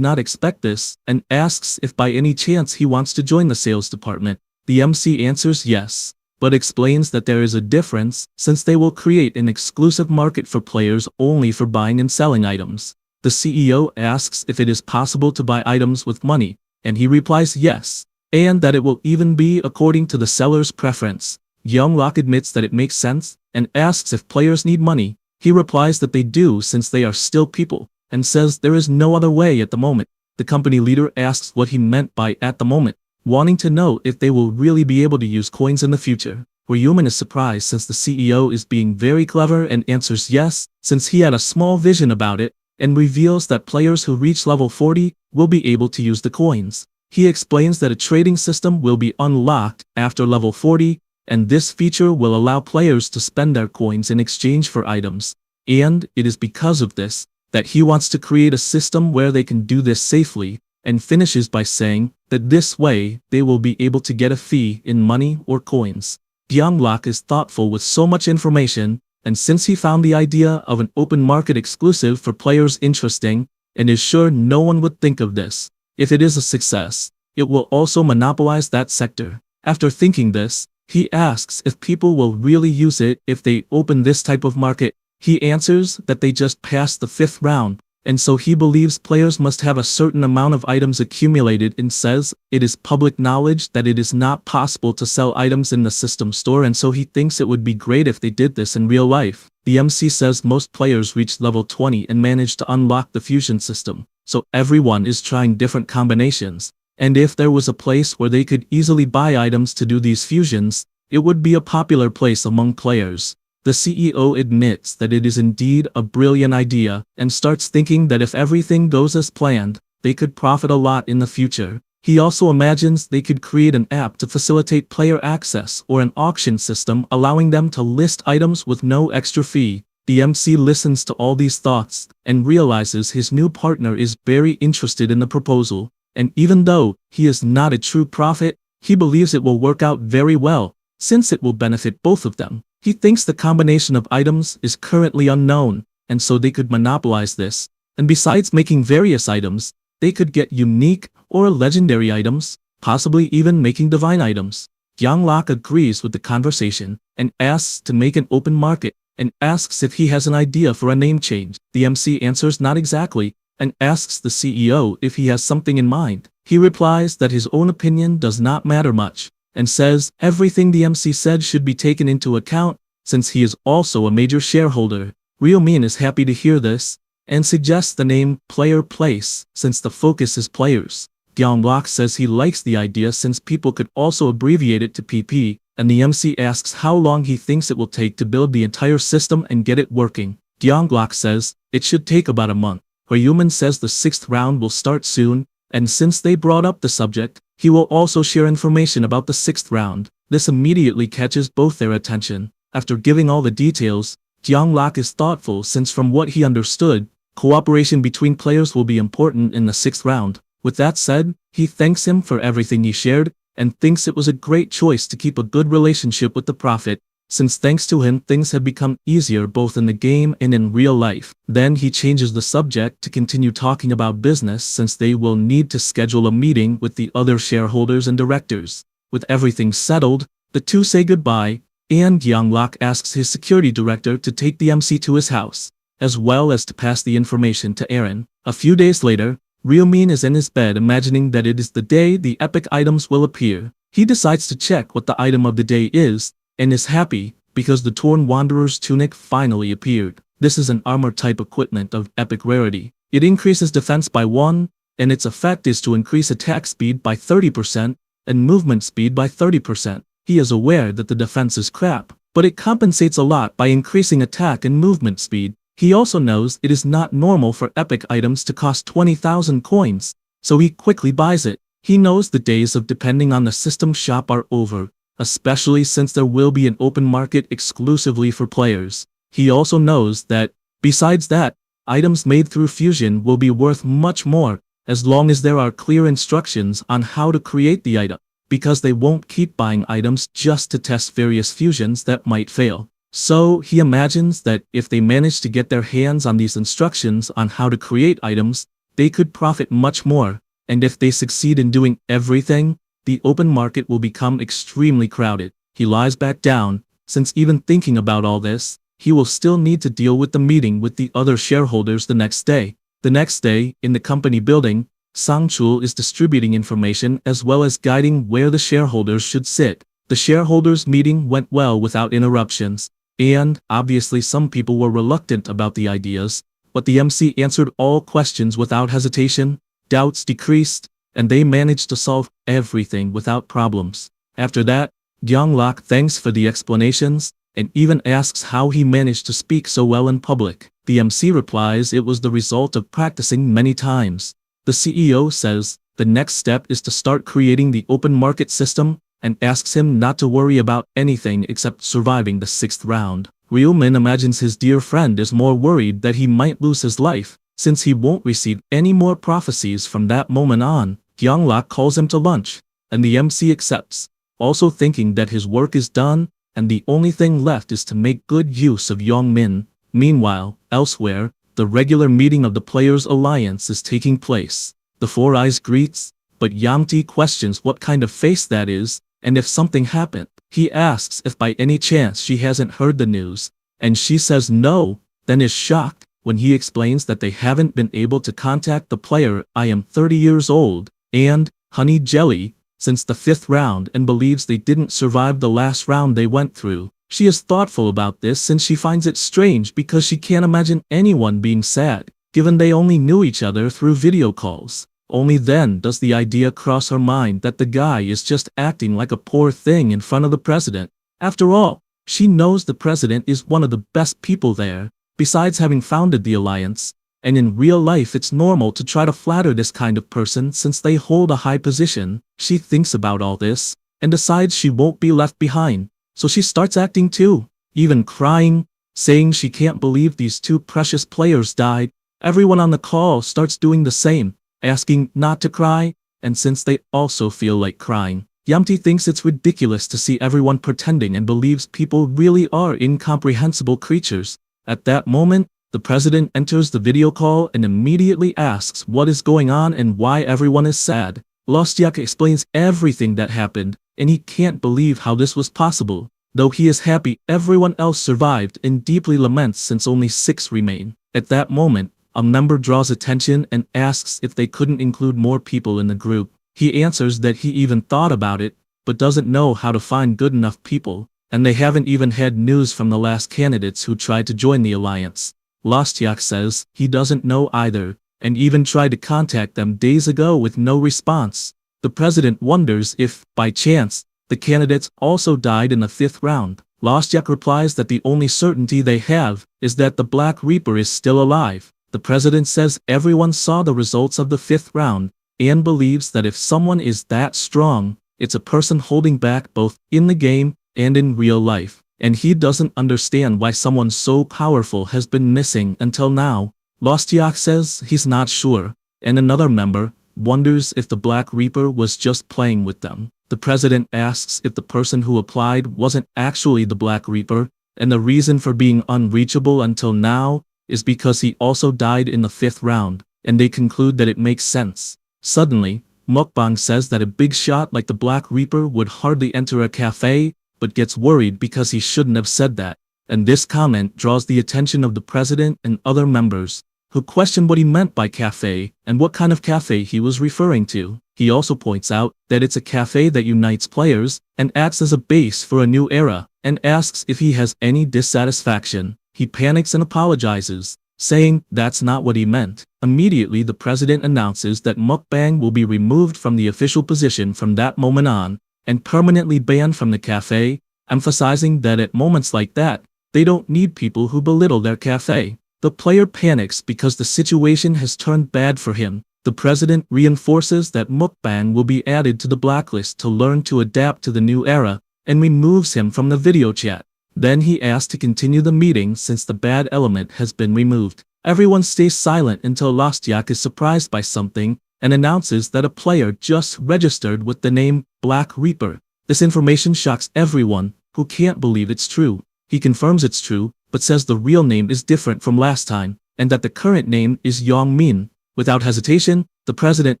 not expect this, and asks if by any chance he wants to join the sales department. The MC answers yes, but explains that there is a difference since they will create an exclusive market for players only for buying and selling items. The CEO asks if it is possible to buy items with money, and he replies yes, and that it will even be according to the seller's preference. Younglok admits that it makes sense and asks if players need money. He replies that they do since they are still people, and says there is no other way at the moment. The company leader asks what he meant by at the moment, wanting to know if they will really be able to use coins in the future. Ryuman is surprised since the CEO is being very clever and answers yes, since he had a small vision about it, and reveals that players who reach level 40 will be able to use the coins. He explains that a trading system will be unlocked after level 40, and this feature will allow players to spend their coins in exchange for items. And it is because of this that he wants to create a system where they can do this safely, and finishes by saying that this way they will be able to get a fee in money or coins. Younglok is thoughtful with so much information, and since he found the idea of an open market exclusive for players interesting, and is sure no one would think of this, if it is a success, it will also monopolize that sector. After thinking this, he asks if people will really use it if they open this type of market. He answers that they just passed the 5th round, and so he believes players must have a certain amount of items accumulated, and says it is public knowledge that it is not possible to sell items in the system store, and so he thinks it would be great if they did this in real life. The MC says most players reach level 20 and manage to unlock the fusion system, so everyone is trying different combinations, and if there was a place where they could easily buy items to do these fusions, it would be a popular place among players. The CEO admits that it is indeed a brilliant idea, and starts thinking that if everything goes as planned, they could profit a lot in the future. He also imagines they could create an app to facilitate player access or an auction system allowing them to list items with no extra fee. The MC listens to all these thoughts, and realizes his new partner is very interested in the proposal, and even though he is not a true prophet, he believes it will work out very well, since it will benefit both of them. He thinks the combination of items is currently unknown, and so they could monopolize this, and besides making various items, they could get unique or legendary items, possibly even making divine items. Younglok agrees with the conversation, and asks to make an open market, and asks if he has an idea for a name change. The MC answers not exactly, and asks the CEO if he has something in mind. He replies that his own opinion does not matter much, and says everything the MC said should be taken into account, since he is also a major shareholder. Ryomin is happy to hear this, and suggests the name Player Place, since the focus is players. Younglok says he likes the idea since people could also abbreviate it to PP, and the MC asks how long he thinks it will take to build the entire system and get it working. Younglok says it should take about a month. Ryomin says the 6th round will start soon, and since they brought up the subject, he will also share information about the 6th round. This immediately catches both their attention. After giving all the details, Younglok is thoughtful since from what he understood, cooperation between players will be important in the 6th round. With that said, he thanks him for everything he shared, and thinks it was a great choice to keep a good relationship with the prophet, since thanks to him things have become easier both in the game and in real life. Then he changes the subject to continue talking about business since they will need to schedule a meeting with the other shareholders and directors. With everything settled, the two say goodbye, and Younglok asks his security director to take the MC to his house, as well as to pass the information to Aaron. A few days later, Ryomin is in his bed imagining that it is the day the epic items will appear. He decides to check what the item of the day is, and is happy because the Torn Wanderer's tunic finally appeared. This is an armor type equipment of epic rarity. It increases defense by 1, and its effect is to increase attack speed by 30% and movement speed by 30%. He is aware that the defense is crap, but it compensates a lot by increasing attack and movement speed. He also knows it is not normal for epic items to cost 20,000 coins, so he quickly buys it. He knows the days of depending on the system shop are over, especially since there will be an open market exclusively for players. He also knows that, besides that, items made through fusion will be worth much more, as long as there are clear instructions on how to create the item, because they won't keep buying items just to test various fusions that might fail. So he imagines that if they manage to get their hands on these instructions on how to create items, they could profit much more, and if they succeed in doing everything, the open market will become extremely crowded. he lies back down, since even thinking about all this, he will still need to deal with the meeting with the other shareholders the next day. The next day, in the company building, Sang-chul is distributing information as well as guiding where the shareholders should sit. The shareholders' meeting went well without interruptions, and, obviously some people were reluctant about the ideas, but the MC answered all questions without hesitation, doubts decreased, and they managed to solve everything without problems. After that, Gyeonglak thanks for the explanations, and even asks how he managed to speak so well in public. The MC replies it was the result of practicing many times. The CEO says the next step is to start creating the open market system, and asks him not to worry about anything except surviving the 6th round. Ryumin imagines his dear friend is more worried that he might lose his life, since he won't receive any more prophecies from that moment on. Gyeonglak calls him to lunch, and the MC accepts, also thinking that his work is done, and the only thing left is to make good use of Yongmin. Meanwhile, elsewhere, the regular meeting of the Players' Alliance is taking place. The Four Eyes greets, but Yamti questions what kind of face that is, and if something happened. He asks if by any chance she hasn't heard the news, and she says no, then is shocked when he explains that they haven't been able to contact the player. I am 30 years old, and Honey Jelly, since the 5th round, and believes they didn't survive the last round they went through. She is thoughtful about this since she finds it strange because she can't imagine anyone being sad, given they only knew each other through video calls. Only then does the idea cross her mind that the guy is just acting like a poor thing in front of the president. After all, she knows the president is one of the best people there, besides having founded the alliance, and in real life it's normal to try to flatter this kind of person since they hold a high position. She thinks about all this, and decides she won't be left behind, so she starts acting too, even crying, saying she can't believe these two precious players died. Everyone on the call starts doing the same, asking not to cry, and since they also feel like crying, Yamti thinks it's ridiculous to see everyone pretending and believes people really are incomprehensible creatures. At that moment, the president enters the video call and immediately asks what is going on and why everyone is sad. Lostiak explains everything that happened, and he can't believe how this was possible, though he is happy everyone else survived and deeply laments since only 6 remain. At that moment, a member draws attention and asks if they couldn't include more people in the group. He answers that he even thought about it, but doesn't know how to find good enough people, and they haven't even had news from the last candidates who tried to join the alliance. Lostiak says he doesn't know either, and even tried to contact them days ago with no response. The president wonders if, by chance, the candidates also died in the 5th round. Lostiak replies that the only certainty they have is that the Black Reaper is still alive. The president says everyone saw the results of the 5th round, and believes that if someone is that strong, it's a person holding back both in the game and in real life, and he doesn't understand why someone so powerful has been missing until now. Lostiak says he's not sure, and another member wonders if the Black Reaper was just playing with them. The president asks if the person who applied wasn't actually the Black Reaper, and the reason for being unreachable until now is because he also died in the 5th round, and they conclude that it makes sense. Suddenly, Mukbang says that a big shot like the Black Reaper would hardly enter a cafe, but gets worried because he shouldn't have said that, and this comment draws the attention of the president and other members, who question what he meant by cafe and what kind of cafe he was referring to. He also points out that it's a cafe that unites players and acts as a base for a new era, and asks if he has any dissatisfaction. He panics and apologizes, saying that's not what he meant. Immediately the president announces that Mukbang will be removed from the official position from that moment on, and permanently banned from the cafe, emphasizing that at moments like that, they don't need people who belittle their cafe. The player panics because the situation has turned bad for him. The president reinforces that Mukbang will be added to the blacklist to learn to adapt to the new era, and removes him from the video chat. Then he asks to continue the meeting since the bad element has been removed. Everyone stays silent until Lostiak is surprised by something, and announces that a player just registered with the name Black Reaper. This information shocks everyone, who can't believe it's true. He confirms it's true, but says the real name is different from last time, and that the current name is Yongmin. Without hesitation, the president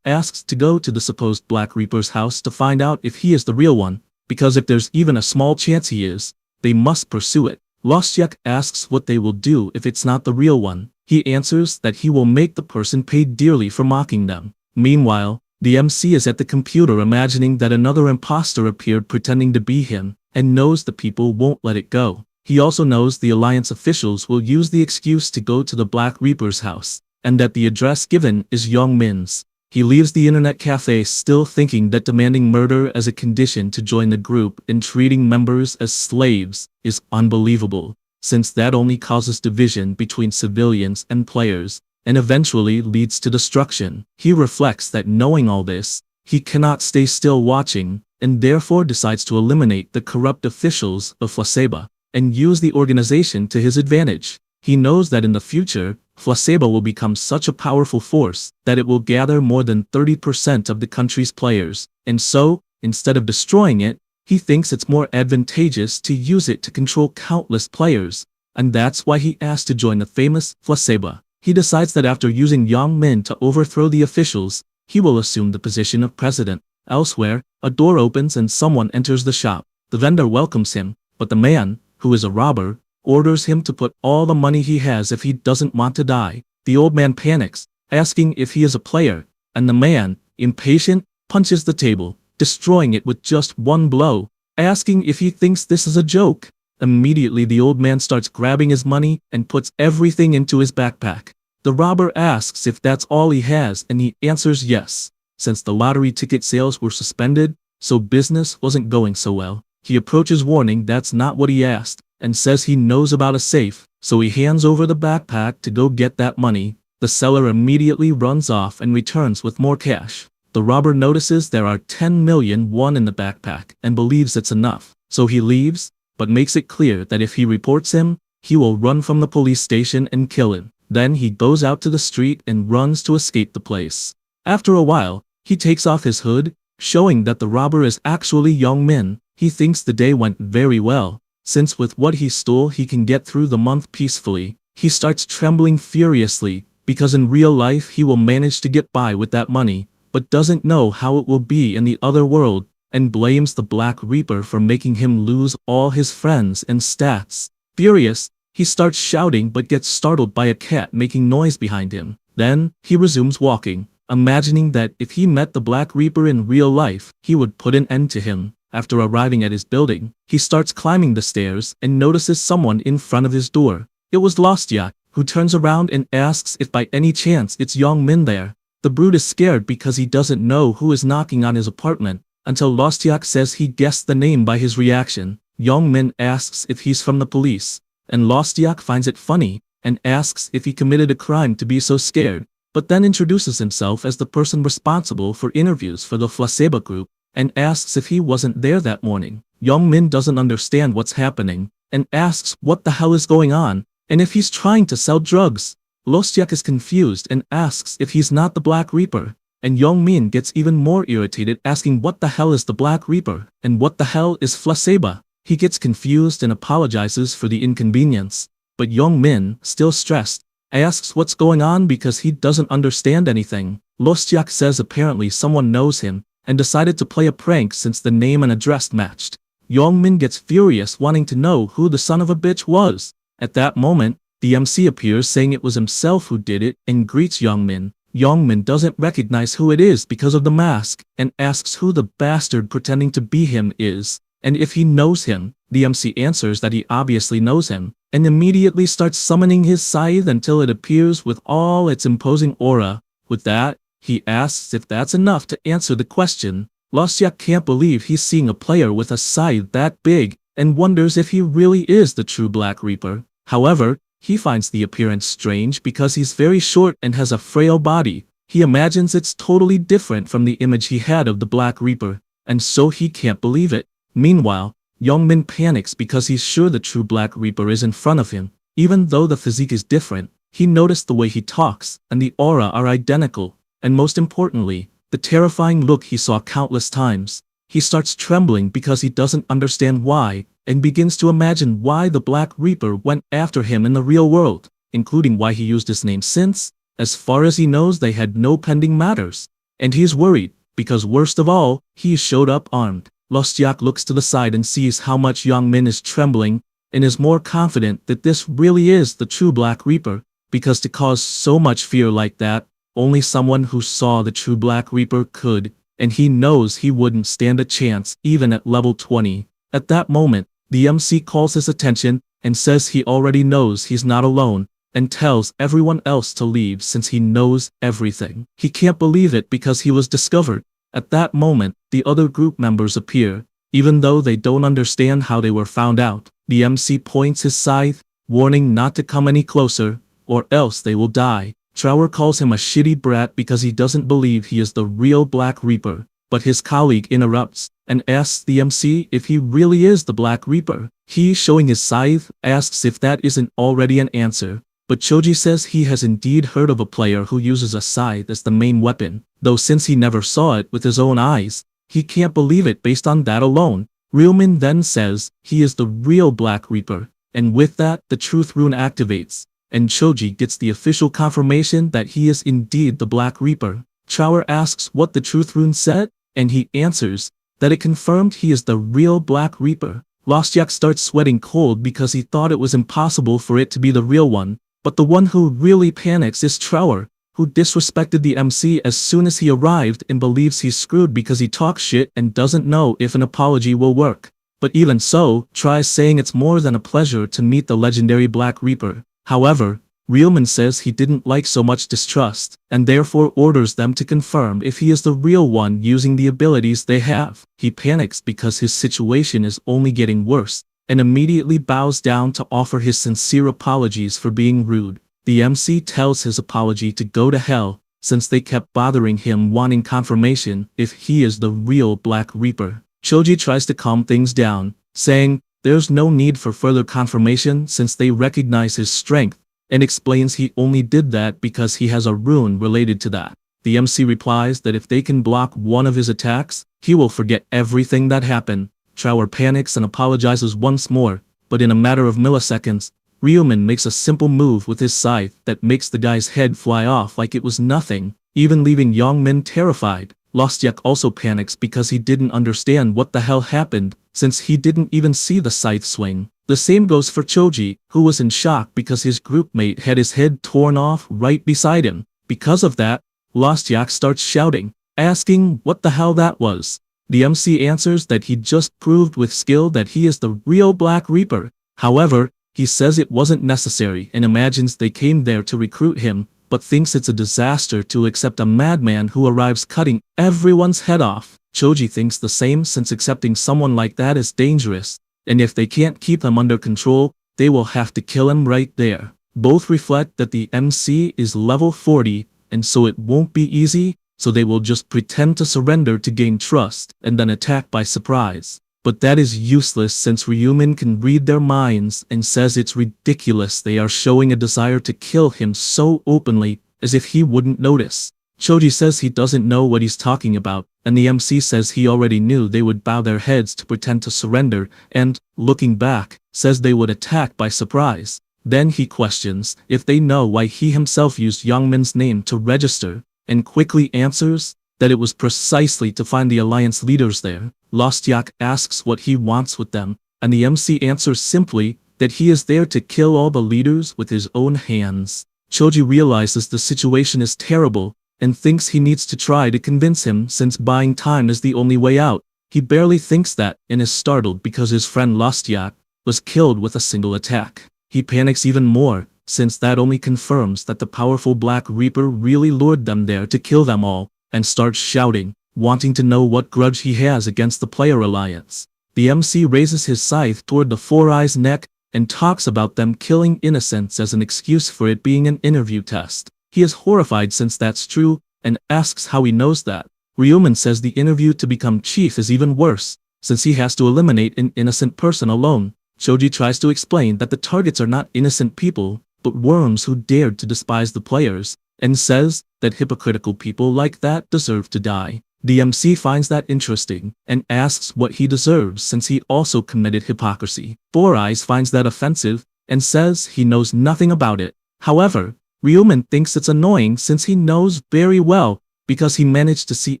asks to go to the supposed Black Reaper's house to find out if he is the real one, because if there's even a small chance he is, they must pursue it. Lostyuk asks what they will do if it's not the real one. He answers that he will make the person pay dearly for mocking them. Meanwhile, the MC is at the computer imagining that another imposter appeared pretending to be him, and knows the people won't let it go. He also knows the Alliance officials will use the excuse to go to the Black Reaper's house, and that the address given is Young Min's. He leaves the internet cafe still thinking that demanding murder as a condition to join the group and treating members as slaves is unbelievable, since that only causes division between civilians and players, and eventually leads to destruction. He reflects that knowing all this, he cannot stay still watching, and therefore decides to eliminate the corrupt officials of Flaseba, and use the organization to his advantage. He knows that in the future, Flaseba will become such a powerful force that it will gather more than 30% of the country's players, and so, instead of destroying it, he thinks it's more advantageous to use it to control countless players, and that's why he asked to join the famous Flaseba. He decides that after using Yang Min to overthrow the officials, he will assume the position of president. Elsewhere, a door opens and someone enters the shop. The vendor welcomes him, but the man, who is a robber, orders him to put all the money he has if he doesn't want to die. The old man panics, asking if he is a player, and the man, impatient, punches the table, destroying it with just one blow, asking if he thinks this is a joke. Immediately the old man starts grabbing his money and puts everything into his backpack. The robber asks if that's all he has and he answers yes. Since the lottery ticket sales were suspended, so business wasn't going so well. He approaches warning that's not what he asked, and says he knows about a safe, so he hands over the backpack to go get that money. The seller immediately runs off and returns with more cash. The robber notices there are 10 million won in the backpack and believes it's enough, so he leaves, but makes it clear that if he reports him, he will run from the police station and kill him. Then he goes out to the street and runs to escape the place. After a while, he takes off his hood, showing that the robber is actually Young Min. He thinks the day went very well, since with what he stole he can get through the month peacefully. He starts trembling furiously, because in real life he will manage to get by with that money, but doesn't know how it will be in the other world, and blames the Black Reaper for making him lose all his friends and stats. Furious, he starts shouting but gets startled by a cat making noise behind him. Then, he resumes walking, imagining that if he met the Black Reaper in real life, he would put an end to him. After arriving at his building, he starts climbing the stairs and notices someone in front of his door. It was Lostyuk, who turns around and asks if by any chance it's Young Min there. The brute is scared because he doesn't know who is knocking on his apartment, until Lostyuk says he guessed the name by his reaction. Young Min asks if he's from the police, and Lostyuk finds it funny, and asks if he committed a crime to be so scared, but then introduces himself as the person responsible for interviews for the Flaseba group, and asks if he wasn't there that morning. Young Min doesn't understand what's happening, and asks what the hell is going on, and if he's trying to sell drugs. Lostyuk is confused and asks if he's not the Black Reaper, and Young Min gets even more irritated asking what the hell is the Black Reaper, and what the hell is Flaseba. He gets confused and apologizes for the inconvenience, but Young Min, still stressed, asks what's going on because he doesn't understand anything. Lostyuk says apparently someone knows him, and decided to play a prank since the name and address matched. Young Min gets furious wanting to know who the son of a bitch was. At that moment, the MC appears saying it was himself who did it and greets Young Min. Young Min doesn't recognize who it is because of the mask, and asks who the bastard pretending to be him is, and if he knows him. The MC answers that he obviously knows him, and immediately starts summoning his scythe until it appears with all its imposing aura. With that, he asks if that's enough to answer the question. Lostyuk can't believe he's seeing a player with a scythe that big, and wonders if he really is the true Black Reaper. However, he finds the appearance strange because he's very short and has a frail body. He imagines it's totally different from the image he had of the Black Reaper, and so he can't believe it. Meanwhile, Young Min panics because he's sure the true Black Reaper is in front of him. Even though the physique is different, he noticed the way he talks and the aura are identical. And most importantly, the terrifying look he saw countless times. He starts trembling because he doesn't understand why, and begins to imagine why the Black Reaper went after him in the real world, including why he used his name since, as far as he knows, they had no pending matters. And he's worried, because worst of all, he showed up armed. Lostiak looks to the side and sees how much Young Min is trembling, and is more confident that this really is the true Black Reaper, because to cause so much fear like that, only someone who saw the true Black Reaper could, and he knows he wouldn't stand a chance even at level 20. At that moment, the MC calls his attention and says he already knows he's not alone, and tells everyone else to leave since he knows everything. He can't believe it because he was discovered. At that moment, the other group members appear, even though they don't understand how they were found out. The MC points his scythe, warning not to come any closer, or else they will die. Trower calls him a shitty brat because he doesn't believe he is the real Black Reaper, but his colleague interrupts, and asks the MC if he really is the Black Reaper. He, showing his scythe, asks if that isn't already an answer, but Choji says he has indeed heard of a player who uses a scythe as the main weapon, though since he never saw it with his own eyes, he can't believe it based on that alone. Ryumin then says he is the real Black Reaper, and with that, the truth rune activates, and Choji gets the official confirmation that he is indeed the Black Reaper. Trower asks what the truth rune said, and he answers that it confirmed he is the real Black Reaper. Lostiak starts sweating cold because he thought it was impossible for it to be the real one, but the one who really panics is Trower, who disrespected the MC as soon as he arrived and believes he's screwed because he talks shit and doesn't know if an apology will work. But even so, tries saying it's more than a pleasure to meet the legendary Black Reaper. However, Ryumin says he didn't like so much distrust, and therefore orders them to confirm if he is the real one using the abilities they have. He panics because his situation is only getting worse, and immediately bows down to offer his sincere apologies for being rude. The MC tells his apology to go to hell, since they kept bothering him wanting confirmation if he is the real Black Reaper. Choji tries to calm things down, saying there's no need for further confirmation since they recognize his strength, and explains he only did that because he has a rune related to that. The MC replies that if they can block one of his attacks, he will forget everything that happened. Trower panics and apologizes once more, but in a matter of milliseconds, Ryumin makes a simple move with his scythe that makes the guy's head fly off like it was nothing, even leaving Yongmin terrified. Lostiak also panics because he didn't understand what the hell happened, since he didn't even see the scythe swing. The same goes for Choji, who was in shock because his groupmate had his head torn off right beside him. Because of that, Lostiak starts shouting, asking what the hell that was. The MC answers that he just proved with skill that he is the real Black Reaper. However, he says it wasn't necessary and imagines they came there to recruit him, but thinks it's a disaster to accept a madman who arrives cutting everyone's head off. Choji thinks the same since accepting someone like that is dangerous, and if they can't keep him under control, they will have to kill him right there. Both reflect that the MC is level 40, and so it won't be easy, so they will just pretend to surrender to gain trust, and then attack by surprise. But that is useless since Ryumin can read their minds and says it's ridiculous they are showing a desire to kill him so openly, as if he wouldn't notice. Choji says he doesn't know what he's talking about, and the MC says he already knew they would bow their heads to pretend to surrender, and, looking back, says they would attack by surprise. Then he questions if they know why he himself used Yongmin's name to register, and quickly answers that it was precisely to find the alliance leaders there. Lostiak asks what he wants with them, and the MC answers simply that he is there to kill all the leaders with his own hands. Choji realizes the situation is terrible, and thinks he needs to try to convince him since buying time is the only way out. He barely thinks that, and is startled because his friend Lostiak was killed with a single attack. He panics even more, since that only confirms that the powerful Black Reaper really lured them there to kill them all, and starts shouting, wanting to know what grudge he has against the player alliance. The MC raises his scythe toward the Four Eyes' neck, and talks about them killing innocents as an excuse for it being an interview test. He is horrified since that's true, and asks how he knows that. Ryumin says the interview to become chief is even worse, since he has to eliminate an innocent person alone. Choji tries to explain that the targets are not innocent people, but worms who dared to despise the players, and says that hypocritical people like that deserve to die. The MC finds that interesting, and asks what he deserves since he also committed hypocrisy. Four Eyes finds that offensive, and says he knows nothing about it. However, Ryumin thinks it's annoying since he knows very well, because he managed to see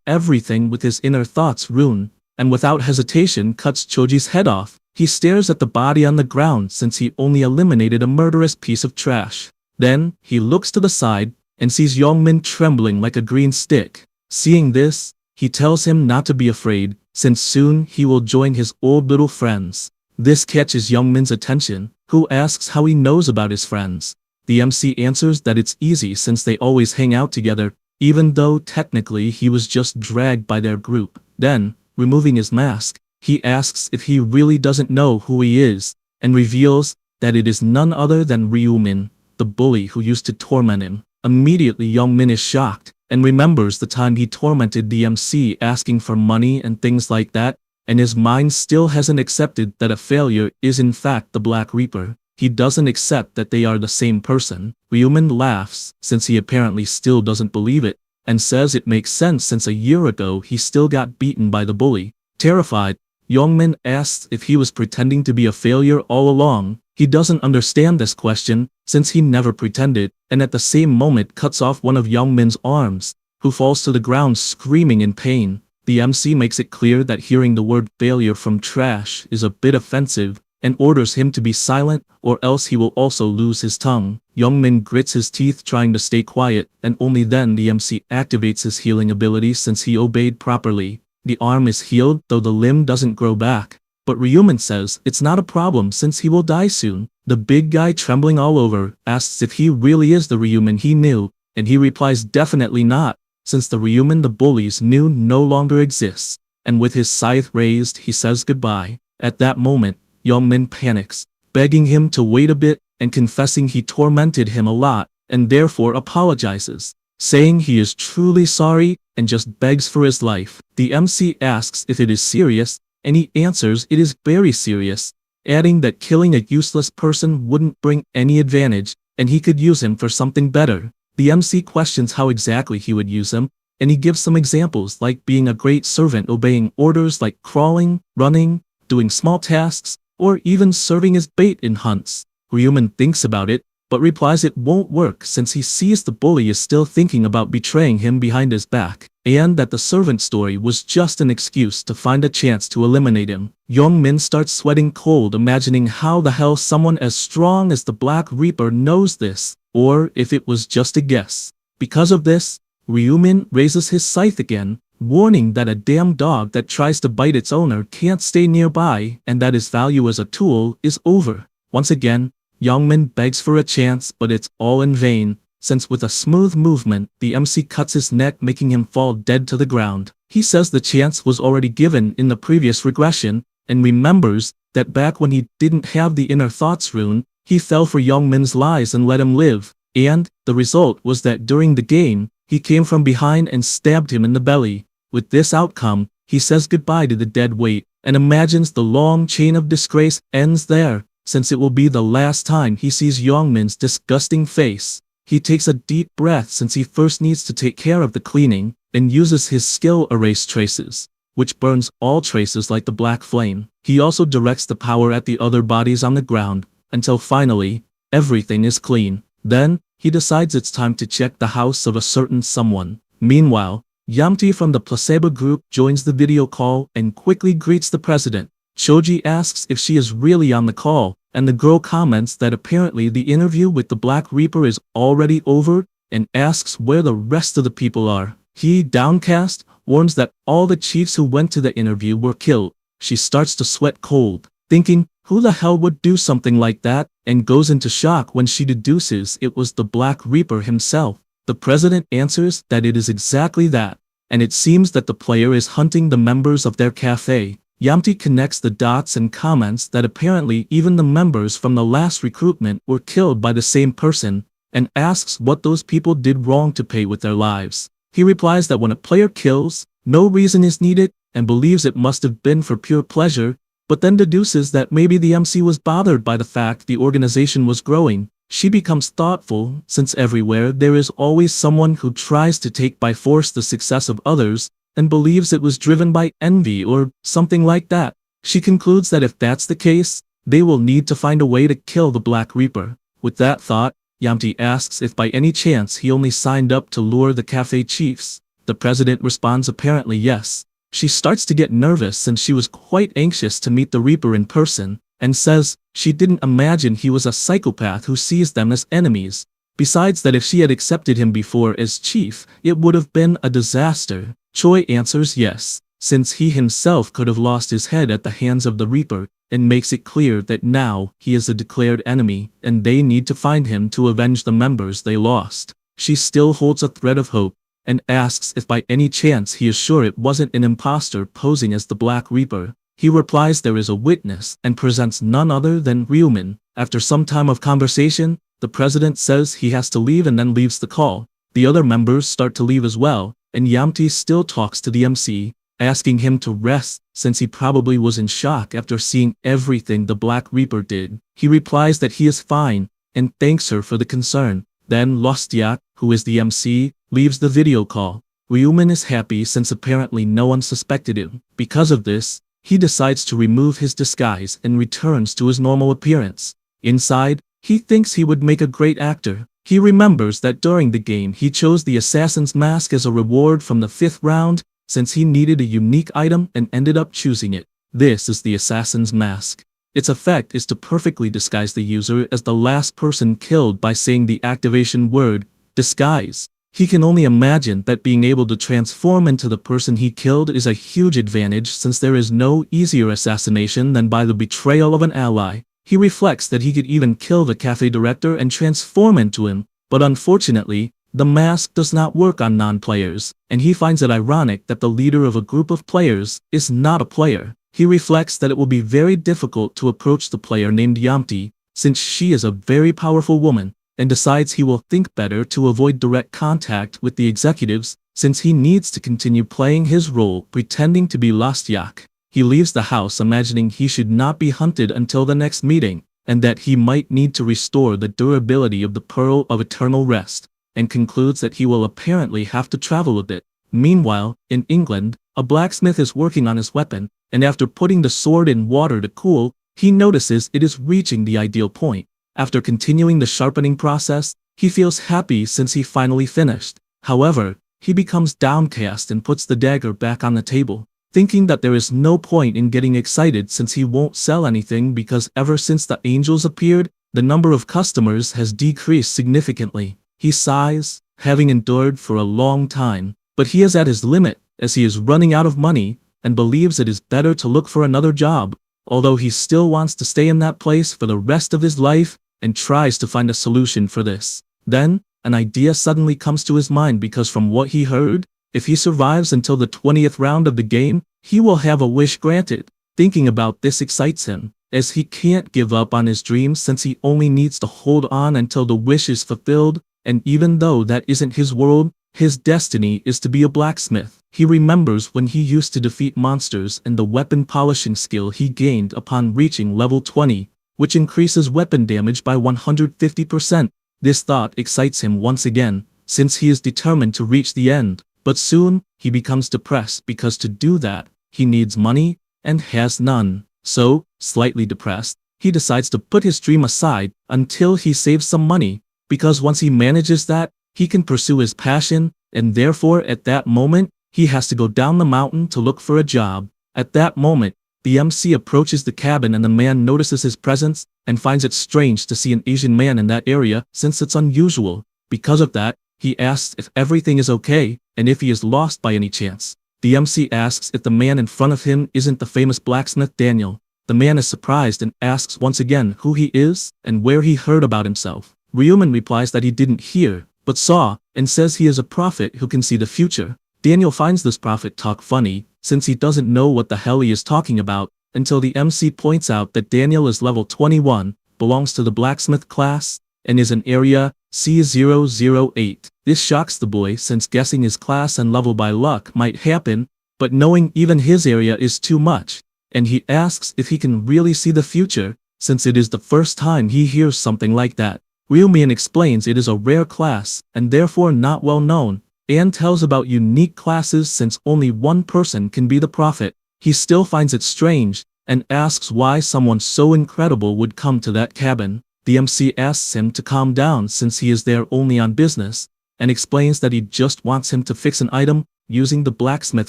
everything with his inner thoughts rune. and without hesitation cuts Choji's head off. He stares at the body on the ground since he only eliminated a murderous piece of trash. Then, he looks to the side and sees Youngmin trembling like a green stick. Seeing this, he tells him not to be afraid, since soon he will join his old little friends. This catches Youngmin's attention, who asks how he knows about his friends. The MC answers that it's easy since they always hang out together, even though technically he was just dragged by their group. Then, removing his mask, he asks if he really doesn't know who he is, and reveals that it is none other than Ryumin, the bully who used to torment him. Immediately Youngmin is shocked, and remembers the time he tormented the MC asking for money and things like that, and his mind still hasn't accepted that a failure is in fact the Black Reaper. He doesn't accept that they are the same person. Ryumin laughs, since he apparently still doesn't believe it, and says it makes sense since a year ago he still got beaten by the bully. Terrified, Youngmin asks if he was pretending to be a failure all along. He doesn't understand this question, since he never pretended, and at the same moment cuts off one of Youngmin's arms, who falls to the ground screaming in pain. The MC makes it clear that hearing the word failure from Trash is a bit offensive, and orders him to be silent or else he will also lose his tongue. Youngmin grits his teeth trying to stay quiet, and only then the MC activates his healing ability since he obeyed properly. The arm is healed though the limb doesn't grow back. But Ryumin says it's not a problem since he will die soon. The big guy, trembling all over, asks if he really is the Ryumin he knew, and he replies definitely not, since the Ryumin the bullies knew no longer exists. And with his scythe raised, he says goodbye. At that moment, Youngmin panics, begging him to wait a bit and confessing he tormented him a lot, and therefore apologizes, saying he is truly sorry and just begs for his life. The MC asks if it is serious, and he answers it is very serious, adding that killing a useless person wouldn't bring any advantage, and he could use him for something better. The MC questions how exactly he would use him, and he gives some examples like being a great servant obeying orders like crawling, running, doing small tasks, or even serving as bait in hunts. Ryumin thinks about it, but replies it won't work since he sees the bully is still thinking about betraying him behind his back, and that the servant story was just an excuse to find a chance to eliminate him. Youngmin starts sweating cold, imagining how the hell someone as strong as the Black Reaper knows this, or if it was just a guess. Because of this, Ryumin raises his scythe again, warning that a damn dog that tries to bite its owner can't stay nearby, and that his value as a tool is over. Once again, Youngmin begs for a chance, but it's all in vain, since with a smooth movement, the MC cuts his neck, making him fall dead to the ground. He says the chance was already given in the previous regression, and remembers that back when he didn't have the inner thoughts rune, he fell for Youngmin's lies and let him live, and the result was that during the game, he came from behind and stabbed him in the belly. With this outcome, he says goodbye to the dead weight, and imagines the long chain of disgrace ends there, since it will be the last time he sees Youngmin's disgusting face. He takes a deep breath since he first needs to take care of the cleaning, and uses his skill Erase Traces, which burns all traces like the black flame. He also directs the power at the other bodies on the ground, until finally, everything is clean. Then, he decides it's time to check the house of a certain someone. Meanwhile, Yamti from the Placebo group joins the video call and quickly greets the president. Choji asks if she is really on the call, and the girl comments that apparently the interview with the Black Reaper is already over, and asks where the rest of the people are. He, downcast, warns that all the chiefs who went to the interview were killed. She starts to sweat cold, thinking, who the hell would do something like that, and goes into shock when she deduces it was the Black Reaper himself. The president answers that it is exactly that, and it seems that the player is hunting the members of their cafe. Yamti connects the dots and comments that apparently even the members from the last recruitment were killed by the same person, and asks what those people did wrong to pay with their lives. He replies that when a player kills, no reason is needed, and believes it must have been for pure pleasure, but then deduces that maybe the MC was bothered by the fact the organization was growing. She becomes thoughtful, since everywhere there is always someone who tries to take by force the success of others, and believes it was driven by envy or something like that. She concludes that if that's the case, they will need to find a way to kill the Black Reaper. With that thought, Yamti asks if by any chance he only signed up to lure the cafe chiefs. The president responds apparently yes, She starts to get nervous since she was quite anxious to meet the Reaper in person, and says she didn't imagine he was a psychopath who sees them as enemies. Besides that, if she had accepted him before as chief, it would have been a disaster. Choi answers yes, since he himself could have lost his head at the hands of the Reaper, and makes it clear that now he is a declared enemy, and they need to find him to avenge the members they lost. She still holds a thread of hope, and asks if by any chance he is sure it wasn't an imposter posing as the Black Reaper. He replies there is a witness, and presents none other than Ryumin. After some time of conversation, the president says he has to leave and then leaves the call. The other members start to leave as well, and Yamti still talks to the MC, asking him to rest since he probably was in shock after seeing everything the Black Reaper did. He replies that he is fine, and thanks her for the concern. Then Lostyak, who is the MC, leaves the video call. Ryumin is happy since apparently no one suspected him. Because of this, he decides to remove his disguise and returns to his normal appearance. Inside, he thinks he would make a great actor. He remembers that during the game he chose the assassin's mask as a reward from the 5th round, since he needed a unique item and ended up choosing it. This is the assassin's mask. Its effect is to perfectly disguise the user as the last person killed by saying the activation word, disguise. He can only imagine that being able to transform into the person he killed is a huge advantage since there is no easier assassination than by the betrayal of an ally. He reflects that he could even kill the cafe director and transform into him, but unfortunately, the mask does not work on non-players, and he finds it ironic that the leader of a group of players is not a player. He reflects that it will be very difficult to approach the player named Yamti, since she is a very powerful woman, and decides he will think better to avoid direct contact with the executives, since he needs to continue playing his role pretending to be Lostyak. He leaves the house imagining he should not be hunted until the next meeting, and that he might need to restore the durability of the Pearl of Eternal Rest, and concludes that he will apparently have to travel with it. Meanwhile, in England, a blacksmith is working on his weapon, and after putting the sword in water to cool, he notices it is reaching the ideal point. After continuing the sharpening process, he feels happy since he finally finished. However, he becomes downcast and puts the dagger back on the table, thinking that there is no point in getting excited since he won't sell anything because ever since the angels appeared, the number of customers has decreased significantly. He sighs, having endured for a long time, but he is at his limit as he is running out of money and believes it is better to look for another job, although he still wants to stay in that place for the rest of his life and tries to find a solution for this. Then, an idea suddenly comes to his mind because from what he heard, if he survives until the 20th round of the game, he will have a wish granted. Thinking about this excites him, as he can't give up on his dreams since he only needs to hold on until the wish is fulfilled, and even though that isn't his world, his destiny is to be a blacksmith. He remembers when he used to defeat monsters and the weapon polishing skill he gained upon reaching level 20, which increases weapon damage by 150%. This thought excites him once again, since he is determined to reach the end. But soon, he becomes depressed because to do that, he needs money, and has none. So, slightly depressed, he decides to put his dream aside until he saves some money, because once he manages that, he can pursue his passion, and therefore at that moment, he has to go down the mountain to look for a job. At that moment, the MC approaches the cabin and the man notices his presence, and finds it strange to see an Asian man in that area since it's unusual. Because of that, he asks if everything is okay, and if he is lost by any chance. The MC asks if the man in front of him isn't the famous blacksmith Daniel. The man is surprised and asks once again who he is and where he heard about himself. Ryumin replies that he didn't hear, but saw, and says he is a prophet who can see the future. Daniel finds this prophet talk funny, since he doesn't know what the hell he is talking about, until the MC points out that Daniel is level 21, belongs to the blacksmith class, and is in area C008. This shocks the boy since guessing his class and level by luck might happen, but knowing even his area is too much, and he asks if he can really see the future, since it is the first time he hears something like that. Ryumin explains it is a rare class, and therefore not well known, and tells about unique classes since only one person can be the prophet. He still finds it strange, and asks why someone so incredible would come to that cabin. The MC asks him to calm down since he is there only on business, and explains that he just wants him to fix an item using the blacksmith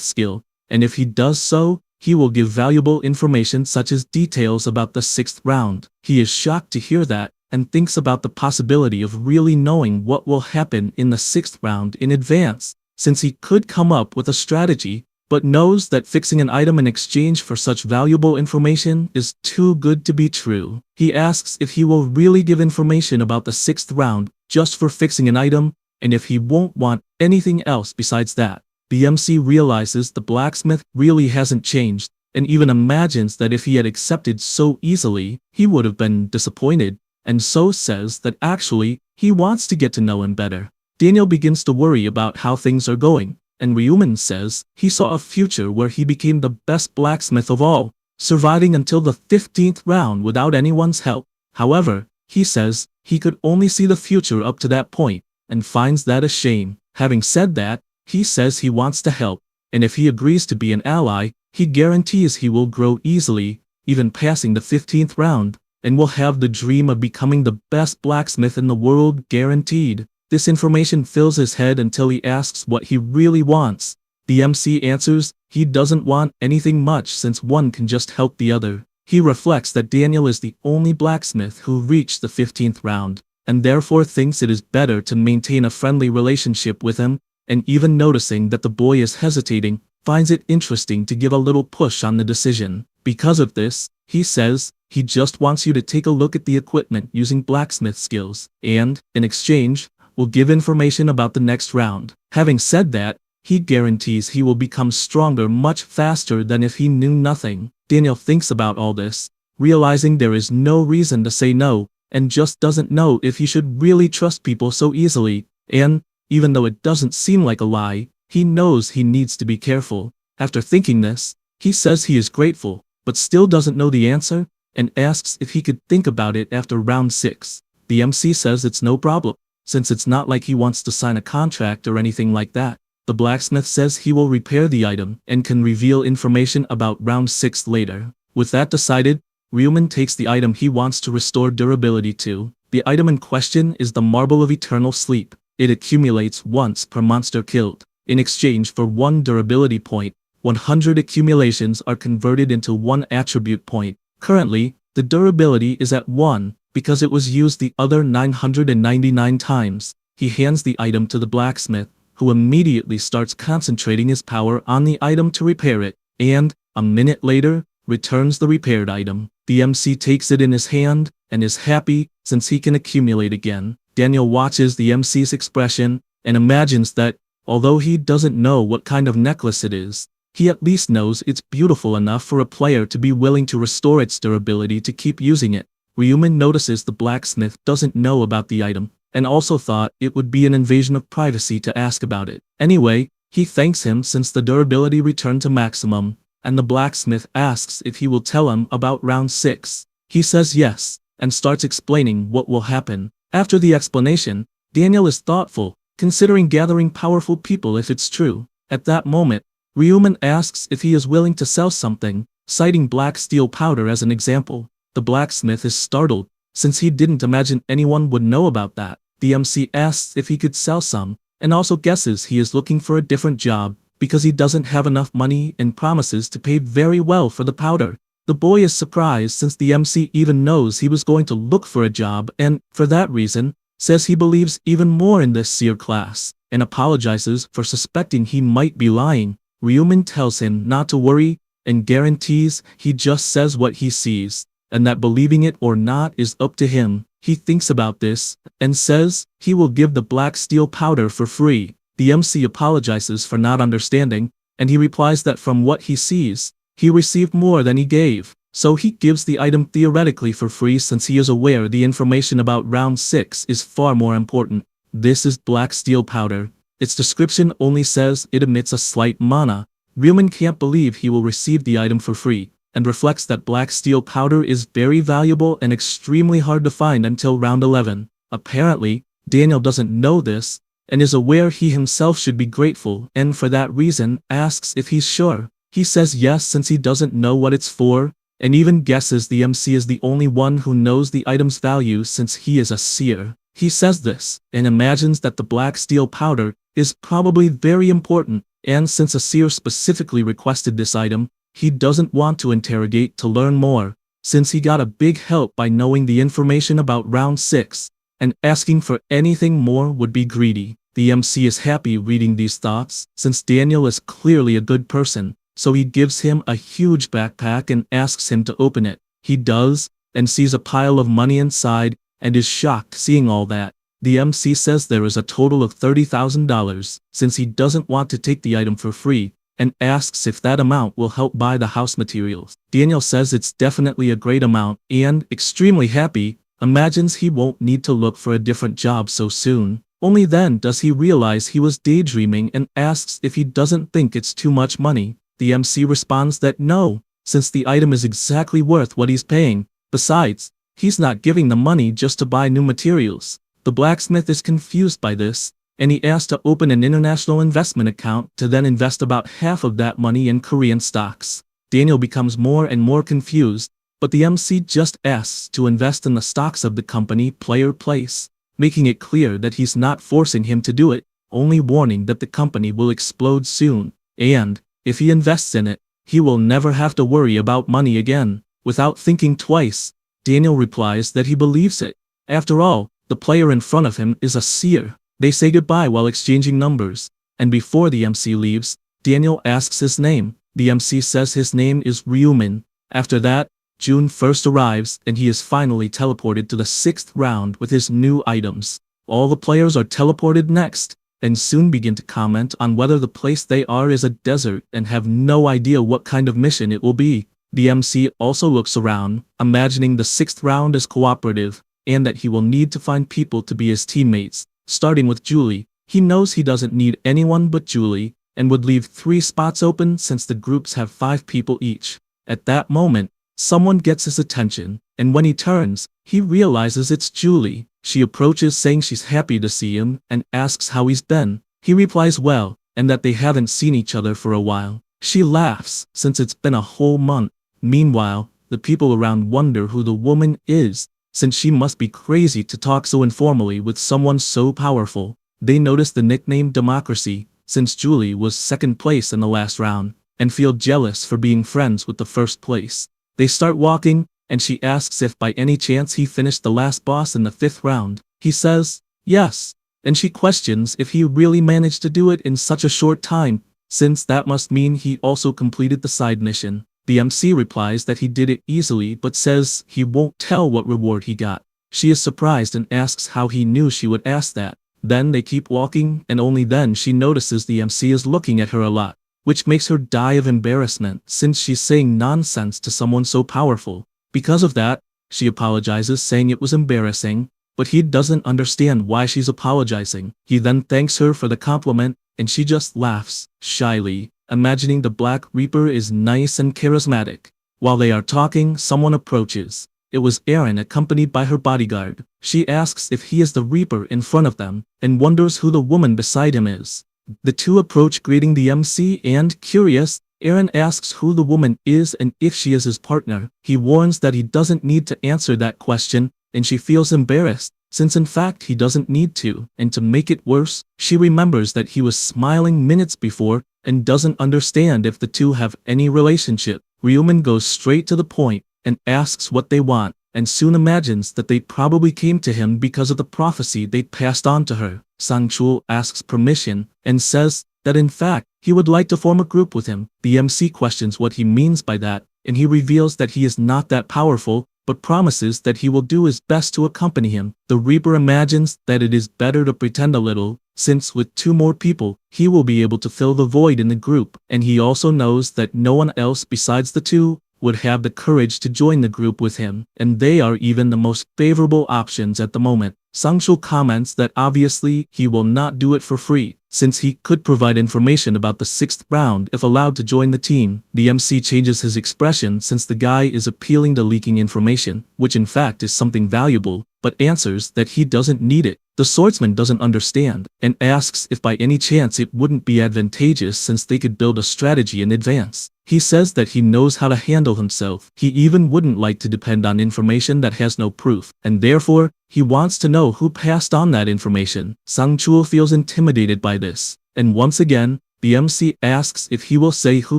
skill. and if he does so, he will give valuable information such as details about the 6th round. He is shocked to hear that, and thinks about the possibility of really knowing what will happen in the 6th round in advance, since he could come up with a strategy, but knows that fixing an item in exchange for such valuable information is too good to be true. He asks if he will really give information about the 6th round just for fixing an item, and if he won't want anything else besides that. The MC realizes the blacksmith really hasn't changed, and even imagines that if he had accepted so easily, he would have been disappointed, and so says that actually, he wants to get to know him better. Daniel begins to worry about how things are going, and Ryuman says he saw a future where he became the best blacksmith of all, surviving until the 15th round without anyone's help. However, he says he could only see the future up to that point, and finds that a shame. Having said that, he says he wants to help, and if he agrees to be an ally, he guarantees he will grow easily, even passing the 15th round, and will have the dream of becoming the best blacksmith in the world guaranteed. This information fills his head until he asks what he really wants. The MC answers he doesn't want anything much since one can just help the other. He reflects that Daniel is the only blacksmith who reached the 15th round, and therefore thinks it is better to maintain a friendly relationship with him, and even noticing that the boy is hesitating, finds it interesting to give a little push on the decision. Because of this, he says he just wants you to take a look at the equipment using blacksmith skills, and, in exchange, will give information about the next round. Having said that, he guarantees he will become stronger much faster than if he knew nothing. Daniel thinks about all this, realizing there is no reason to say no, and just doesn't know if he should really trust people so easily, and, even though it doesn't seem like a lie, he knows he needs to be careful. After thinking this, he says he is grateful, but still doesn't know the answer, and asks if he could think about it after round 6. The MC says it's no problem, since it's not like he wants to sign a contract or anything like that. The blacksmith says he will repair the item and can reveal information about round 6 later. With that decided, Ryuman takes the item he wants to restore durability to. The item in question is the Marble of Eternal Sleep. It accumulates once per monster killed. In exchange for 1 durability point, 100 accumulations are converted into 1 attribute point. Currently, the durability is at 1, because it was used the other 999 times. He hands the item to the blacksmith, who immediately starts concentrating his power on the item to repair it, and, a minute later, returns the repaired item. The MC takes it in his hand, and is happy, since he can accumulate again. Daniel watches the MC's expression, and imagines that, although he doesn't know what kind of necklace it is, he at least knows it's beautiful enough for a player to be willing to restore its durability to keep using it. Ryuman notices the blacksmith doesn't know about the item, and also thought it would be an invasion of privacy to ask about it. Anyway, he thanks him since the durability returned to maximum, and the blacksmith asks if he will tell him about round 6. He says yes, and starts explaining what will happen. After the explanation, Daniel is thoughtful, considering gathering powerful people if it's true. At that moment, Ryuman asks if he is willing to sell something, citing black steel powder as an example. The blacksmith is startled, since he didn't imagine anyone would know about that. The MC asks if he could sell some, and also guesses he is looking for a different job, because he doesn't have enough money and promises to pay very well for the powder. The boy is surprised since the MC even knows he was going to look for a job and, for that reason, says he believes even more in this seer class, and apologizes for suspecting he might be lying. Ryuman tells him not to worry, and guarantees he just says what he sees, and that believing it or not is up to him. He thinks about this, and says he will give the black steel powder for free. The MC apologizes for not understanding, and he replies that from what he sees, he received more than he gave, so he gives the item theoretically for free since he is aware the information about round 6 is far more important. This is black steel powder. Its description only says it emits a slight mana. Ryuman can't believe he will receive the item for free, and reflects that black steel powder is very valuable and extremely hard to find until round 11. Apparently, Daniel doesn't know this, and is aware he himself should be grateful, and for that reason asks if he's sure. He says yes since he doesn't know what it's for, and even guesses the MC is the only one who knows the item's value since he is a seer. He says this, and imagines that the black steel powder is probably very important, and since a seer specifically requested this item, he doesn't want to interrogate to learn more, since he got a big help by knowing the information about round 6, and asking for anything more would be greedy. The MC is happy reading these thoughts, since Daniel is clearly a good person, so he gives him a huge backpack and asks him to open it. He does, and sees a pile of money inside, and is shocked seeing all that. The MC says there is a total of $30,000, since he doesn't want to take the item for free, and asks if that amount will help buy the house materials. Daniel says it's definitely a great amount, and, extremely happy, imagines he won't need to look for a different job so soon. Only then does he realize he was daydreaming and asks if he doesn't think it's too much money. The MC responds that no, since the item is exactly worth what he's paying. Besides, he's not giving the money just to buy new materials. The blacksmith is confused by this, and he asks to open an international investment account to then invest about half of that money in Korean stocks. Daniel becomes more and more confused, but the MC just asks to invest in the stocks of the company Player Place, making it clear that he's not forcing him to do it, only warning that the company will explode soon, and, if he invests in it, he will never have to worry about money again. Without thinking twice, Daniel replies that he believes it. After all, the player in front of him is a seer. They say goodbye while exchanging numbers, and before the MC leaves, Daniel asks his name. The MC says his name is Ryumin. After that, June 1st arrives and he is finally teleported to the 6th round with his new items. All the players are teleported next, and soon begin to comment on whether the place they are is a desert and have no idea what kind of mission it will be. The MC also looks around, imagining the 6th round is cooperative, and that he will need to find people to be his teammates, starting with Julie. He knows he doesn't need anyone but Julie, and would leave 3 spots open since the groups have 5 people each. At that moment, someone gets his attention, and when he turns, he realizes it's Julie. She approaches saying she's happy to see him, and asks how he's been. He replies well, and that they haven't seen each other for a while. She laughs, since it's been a whole month. Meanwhile, the people around wonder who the woman is, since she must be crazy to talk so informally with someone so powerful. They notice the nickname Democracy, since Julie was 2nd place in the last round, and feel jealous for being friends with the 1st place. They start walking, and she asks if by any chance he finished the last boss in the 5th round. He says, yes, and she questions if he really managed to do it in such a short time, since that must mean he also completed the side mission. The MC replies that he did it easily but says he won't tell what reward he got. She is surprised and asks how he knew she would ask that. Then they keep walking, and only then she notices the MC is looking at her a lot, which makes her die of embarrassment since she's saying nonsense to someone so powerful. Because of that, she apologizes saying it was embarrassing, but he doesn't understand why she's apologizing. He then thanks her for the compliment, and she just laughs, shyly, imagining the Black Reaper is nice and charismatic. While they are talking, someone approaches. It was Erin accompanied by her bodyguard. She asks if he is the Reaper in front of them, and wonders who the woman beside him is. The two approach greeting the MC and, curious, Erin asks who the woman is and if she is his partner. He warns that he doesn't need to answer that question, and she feels embarrassed, since in fact he doesn't need to. And to make it worse, she remembers that he was smiling minutes before, and doesn't understand if the two have any relationship. Ryumin goes straight to the point, and asks what they want, and soon imagines that they probably came to him because of the prophecy they passed on to her. Sang-chul asks permission, and says that in fact, he would like to form a group with him. The MC questions what he means by that, and he reveals that he is not that powerful, but promises that he will do his best to accompany him. The Reaper imagines that it is better to pretend a little, since with 2 more people, he will be able to fill the void in the group, and he also knows that no one else besides the 2 would have the courage to join the group with him, and they are even the most favorable options at the moment. Sang-chul comments that obviously he will not do it for free, since he could provide information about the 6th round if allowed to join the team. The MC changes his expression since the guy is appealing to leaking information, which in fact is something valuable, but answers that he doesn't need it. The swordsman doesn't understand, and asks if by any chance it wouldn't be advantageous since they could build a strategy in advance. He says that he knows how to handle himself. He even wouldn't like to depend on information that has no proof, and therefore, he wants to know who passed on that information. Sang-chul feels intimidated by this, and once again, the MC asks if he will say who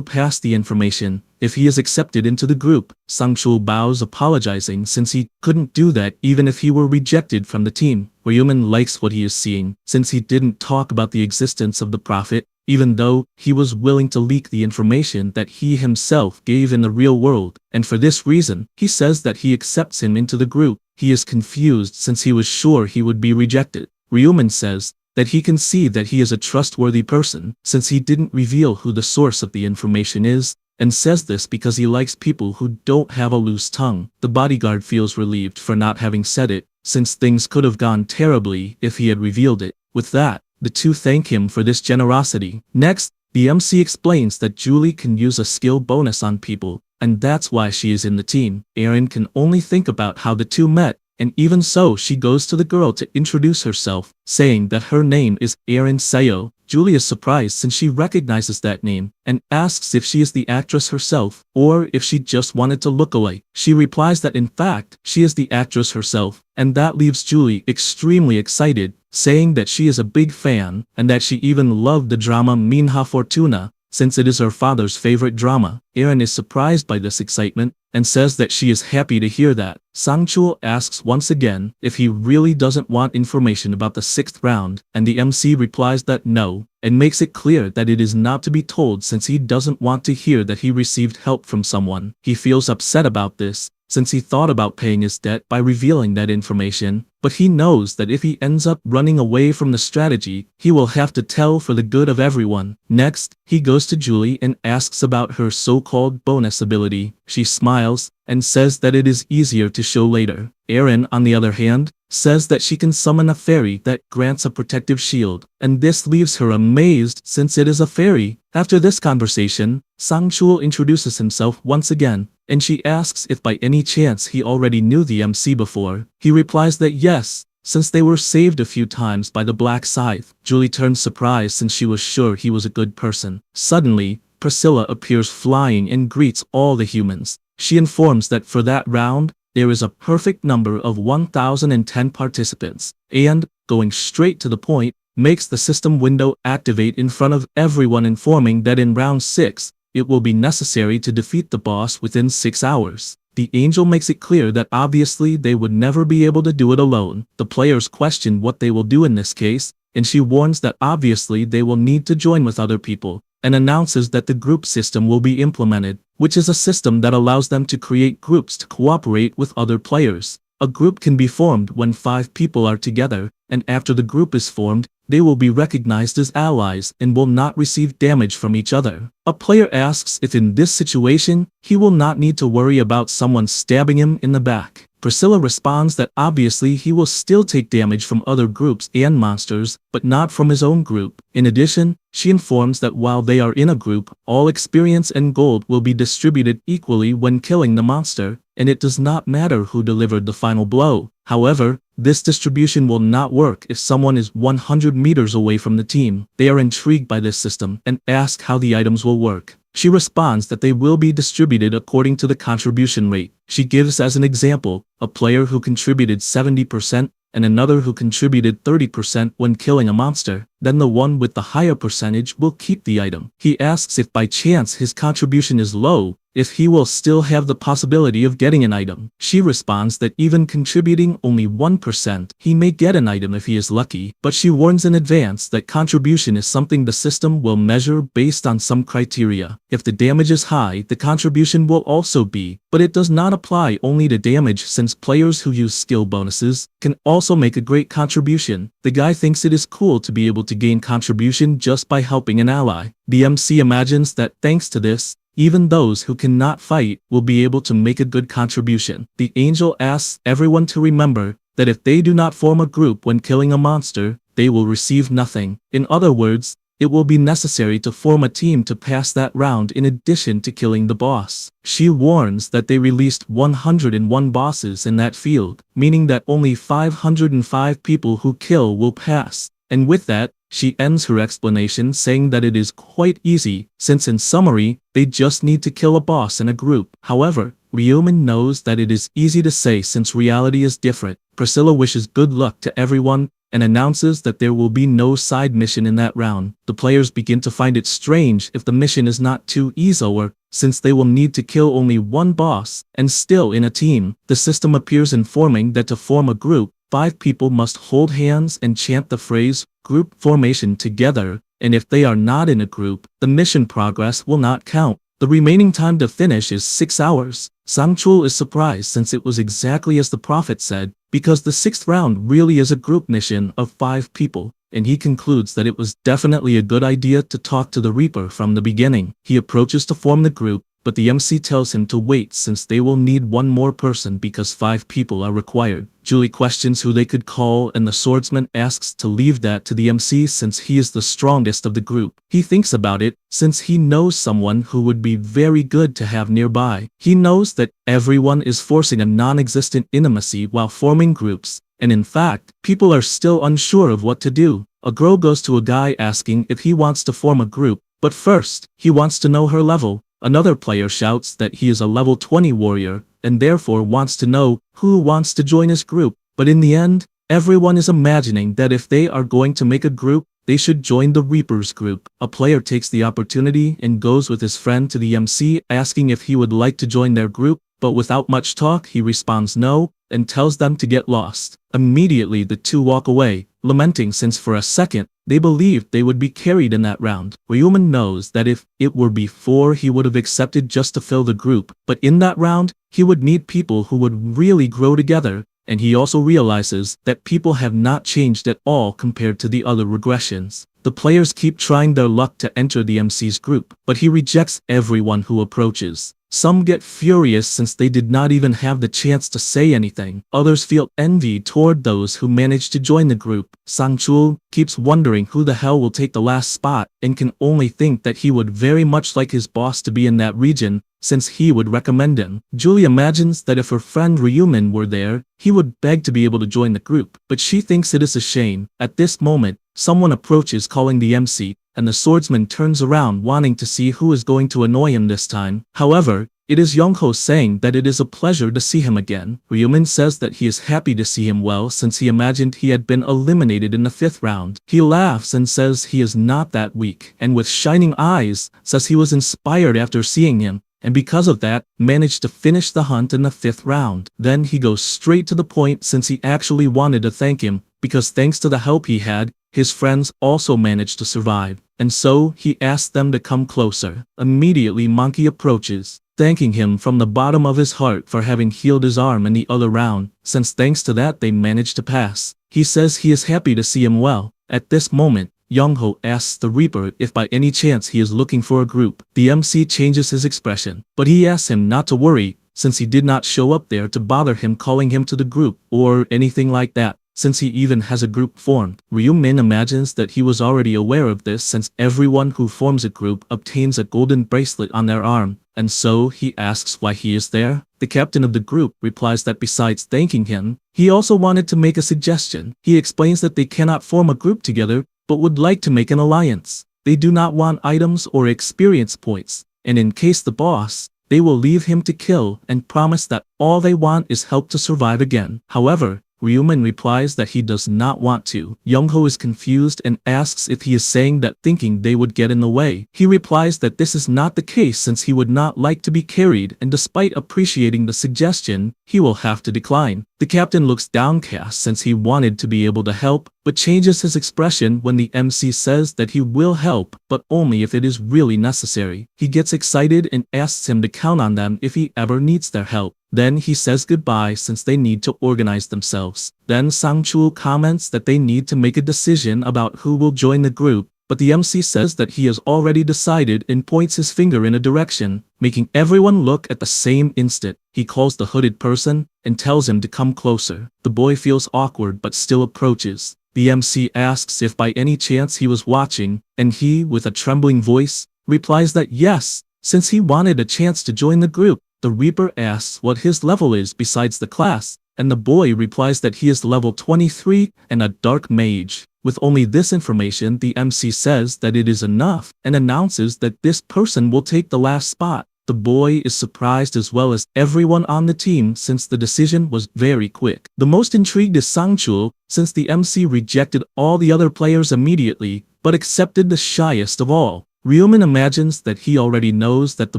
passed the information. If he is accepted into the group, Sangchul bows, apologizing since he couldn't do that even if he were rejected from the team. Ryuman likes what he is seeing, since he didn't talk about the existence of the prophet, even though he was willing to leak the information that he himself gave in the real world, and for this reason, he says that he accepts him into the group. He is confused since he was sure he would be rejected. Ryuman says that he can see that he is a trustworthy person, since he didn't reveal who the source of the information is, and says this because he likes people who don't have a loose tongue. The bodyguard feels relieved for not having said it, since things could have gone terribly if he had revealed it. With that, the two thank him for this generosity. Next, the MC explains that Julie can use a skill bonus on people, and that's why she is in the team. Erin can only think about how the two met, and even so she goes to the girl to introduce herself, saying that her name is Erin Seo. Julie is surprised since she recognizes that name, and asks if she is the actress herself, or if she just wanted to look alike. She replies that in fact, she is the actress herself, and that leaves Julie extremely excited, saying that she is a big fan, and that she even loved the drama Minha Fortuna, since it is her father's favorite drama. Erin is surprised by this excitement, and says that she is happy to hear that. Sangchul asks once again if he really doesn't want information about the 6th round, and the MC replies that no, and makes it clear that it is not to be told since he doesn't want to hear that he received help from someone. He feels upset about this, since he thought about paying his debt by revealing that information, but he knows that if he ends up running away from the strategy, he will have to tell for the good of everyone. Next, he goes to Julie and asks about her so-called bonus ability. She smiles, and says that it is easier to show later. Erin, on the other hand, says that she can summon a fairy that grants a protective shield, and this leaves her amazed since it is a fairy. After this conversation, Sangchul introduces himself once again, and she asks if by any chance he already knew the MC before. He replies that yes, since they were saved a few times by the Black Scythe. Julie turns surprised since she was sure he was a good person. Suddenly, Priscilla appears flying and greets all the humans. She informs that for that round, there is a perfect number of 1,010 participants, and, going straight to the point, makes the system window activate in front of everyone, informing that in round 6, it will be necessary to defeat the boss within 6 hours. The angel makes it clear that obviously they would never be able to do it alone. The players question what they will do in this case, and she warns that obviously they will need to join with other people, and announces that the group system will be implemented, which is a system that allows them to create groups to cooperate with other players. A group can be formed when 5 people are together, and after the group is formed, they will be recognized as allies and will not receive damage from each other. A player asks if in this situation, he will not need to worry about someone stabbing him in the back. Priscilla responds that obviously he will still take damage from other groups and monsters, but not from his own group. In addition, she informs that while they are in a group, all experience and gold will be distributed equally when killing the monster, and it does not matter who delivered the final blow. However, this distribution will not work if someone is 100 meters away from the team. They are intrigued by this system and ask how the items will work. She responds that they will be distributed according to the contribution rate. She gives as an example, a player who contributed 70% and another who contributed 30% when killing a monster. Then the one with the higher percentage will keep the item. He asks if by chance his contribution is low, if he will still have the possibility of getting an item. She responds that even contributing only 1%, he may get an item if he is lucky, but she warns in advance that contribution is something the system will measure based on some criteria. If the damage is high, the contribution will also be, but it does not apply only to damage since players who use skill bonuses can also make a great contribution. The guy thinks it is cool to be able to gain contribution just by helping an ally. The MC imagines that thanks to this, even those who cannot fight will be able to make a good contribution. The angel asks everyone to remember that if they do not form a group when killing a monster, they will receive nothing. In other words, it will be necessary to form a team to pass that round in addition to killing the boss. She warns that they released 101 bosses in that field, meaning that only 505 people who kill will pass. And with that, she ends her explanation saying that it is quite easy, since in summary, they just need to kill a boss in a group. However, Ryuman knows that it is easy to say since reality is different. Priscilla wishes good luck to everyone, and announces that there will be no side mission in that round. The players begin to find it strange if the mission is not too easy, or since they will need to kill only one boss, and still in a team. The system appears informing that to form a group, 5 people must hold hands and chant the phrase, group formation together, and if they are not in a group, the mission progress will not count. The remaining time to finish is 6 hours. Sang-chul is surprised since it was exactly as the prophet said, because the 6th round really is a group mission of 5 people, and he concludes that it was definitely a good idea to talk to the Reaper from the beginning. He approaches to form the group, but the MC tells him to wait since they will need one more person because 5 people are required. Julie questions who they could call, and the swordsman asks to leave that to the MC since he is the strongest of the group. He thinks about it since he knows someone who would be very good to have nearby. He knows that everyone is forcing a non-existent intimacy while forming groups, and in fact, people are still unsure of what to do. A girl goes to a guy asking if he wants to form a group, but first, he wants to know her level. Another player shouts that he is a level 20 warrior, and therefore wants to know who wants to join his group, but in the end, everyone is imagining that if they are going to make a group, they should join the Reaper's group. A player takes the opportunity and goes with his friend to the MC asking if he would like to join their group, but without much talk he responds no, and tells them to get lost. Immediately the two walk away, lamenting since for a second, they believed they would be carried in that round. Ryuman knows that if it were before he would have accepted just to fill the group, but in that round, he would need people who would really grow together, and he also realizes that people have not changed at all compared to the other regressions. The players keep trying their luck to enter the MC's group, but he rejects everyone who approaches. Some get furious since they did not even have the chance to say anything. Others feel envy toward those who managed to join the group. Sang-chul keeps wondering who the hell will take the last spot and can only think that he would very much like his boss to be in that region since he would recommend him. Julie imagines that if her friend Ryuman were there, he would beg to be able to join the group, but she thinks it is a shame. At this moment, someone approaches calling the MC, and the swordsman turns around wanting to see who is going to annoy him this time. However, it is Youngho saying that it is a pleasure to see him again. Ryuman says that he is happy to see him well since he imagined he had been eliminated in the 5th round. He laughs and says he is not that weak, and with shining eyes, says he was inspired after seeing him, and because of that, managed to finish the hunt in the 5th round. Then he goes straight to the point since he actually wanted to thank him, because thanks to the help he had, his friends also managed to survive, and so he asked them to come closer. Immediately Monkey approaches, thanking him from the bottom of his heart for having healed his arm in the other round, since thanks to that they managed to pass. He says he is happy to see him well. At this moment, Youngho asks the Reaper if by any chance he is looking for a group. The MC changes his expression, but he asks him not to worry, since he did not show up there to bother him calling him to the group, or anything like that, since he even has a group formed. Ryumin imagines that he was already aware of this since everyone who forms a group obtains a golden bracelet on their arm, and so he asks why he is there. The captain of the group replies that besides thanking him, he also wanted to make a suggestion. He explains that they cannot form a group together, but would like to make an alliance. They do not want items or experience points, and in case the boss, they will leave him to kill and promise that all they want is help to survive again. However, Ryuman replies that he does not want to. Youngho is confused and asks if he is saying that thinking they would get in the way. He replies that this is not the case since he would not like to be carried, and despite appreciating the suggestion, he will have to decline. The captain looks downcast since he wanted to be able to help, but changes his expression when the MC says that he will help, but only if it is really necessary. He gets excited and asks him to count on them if he ever needs their help. Then he says goodbye since they need to organize themselves. Then Sang-chul comments that they need to make a decision about who will join the group, but the MC says that he has already decided and points his finger in a direction, making everyone look at the same instant. He calls the hooded person and tells him to come closer. The boy feels awkward but still approaches. The MC asks if by any chance he was watching, and he, with a trembling voice, replies that yes, since he wanted a chance to join the group. The Reaper asks what his level is besides the class, and the boy replies that he is level 23 and a dark mage. With only this information, the MC says that it is enough and announces that this person will take the last spot. The boy is surprised as well as everyone on the team since the decision was very quick. The most intrigued is Sang-chul, since the MC rejected all the other players immediately, but accepted the shyest of all. Ryuman imagines that he already knows that the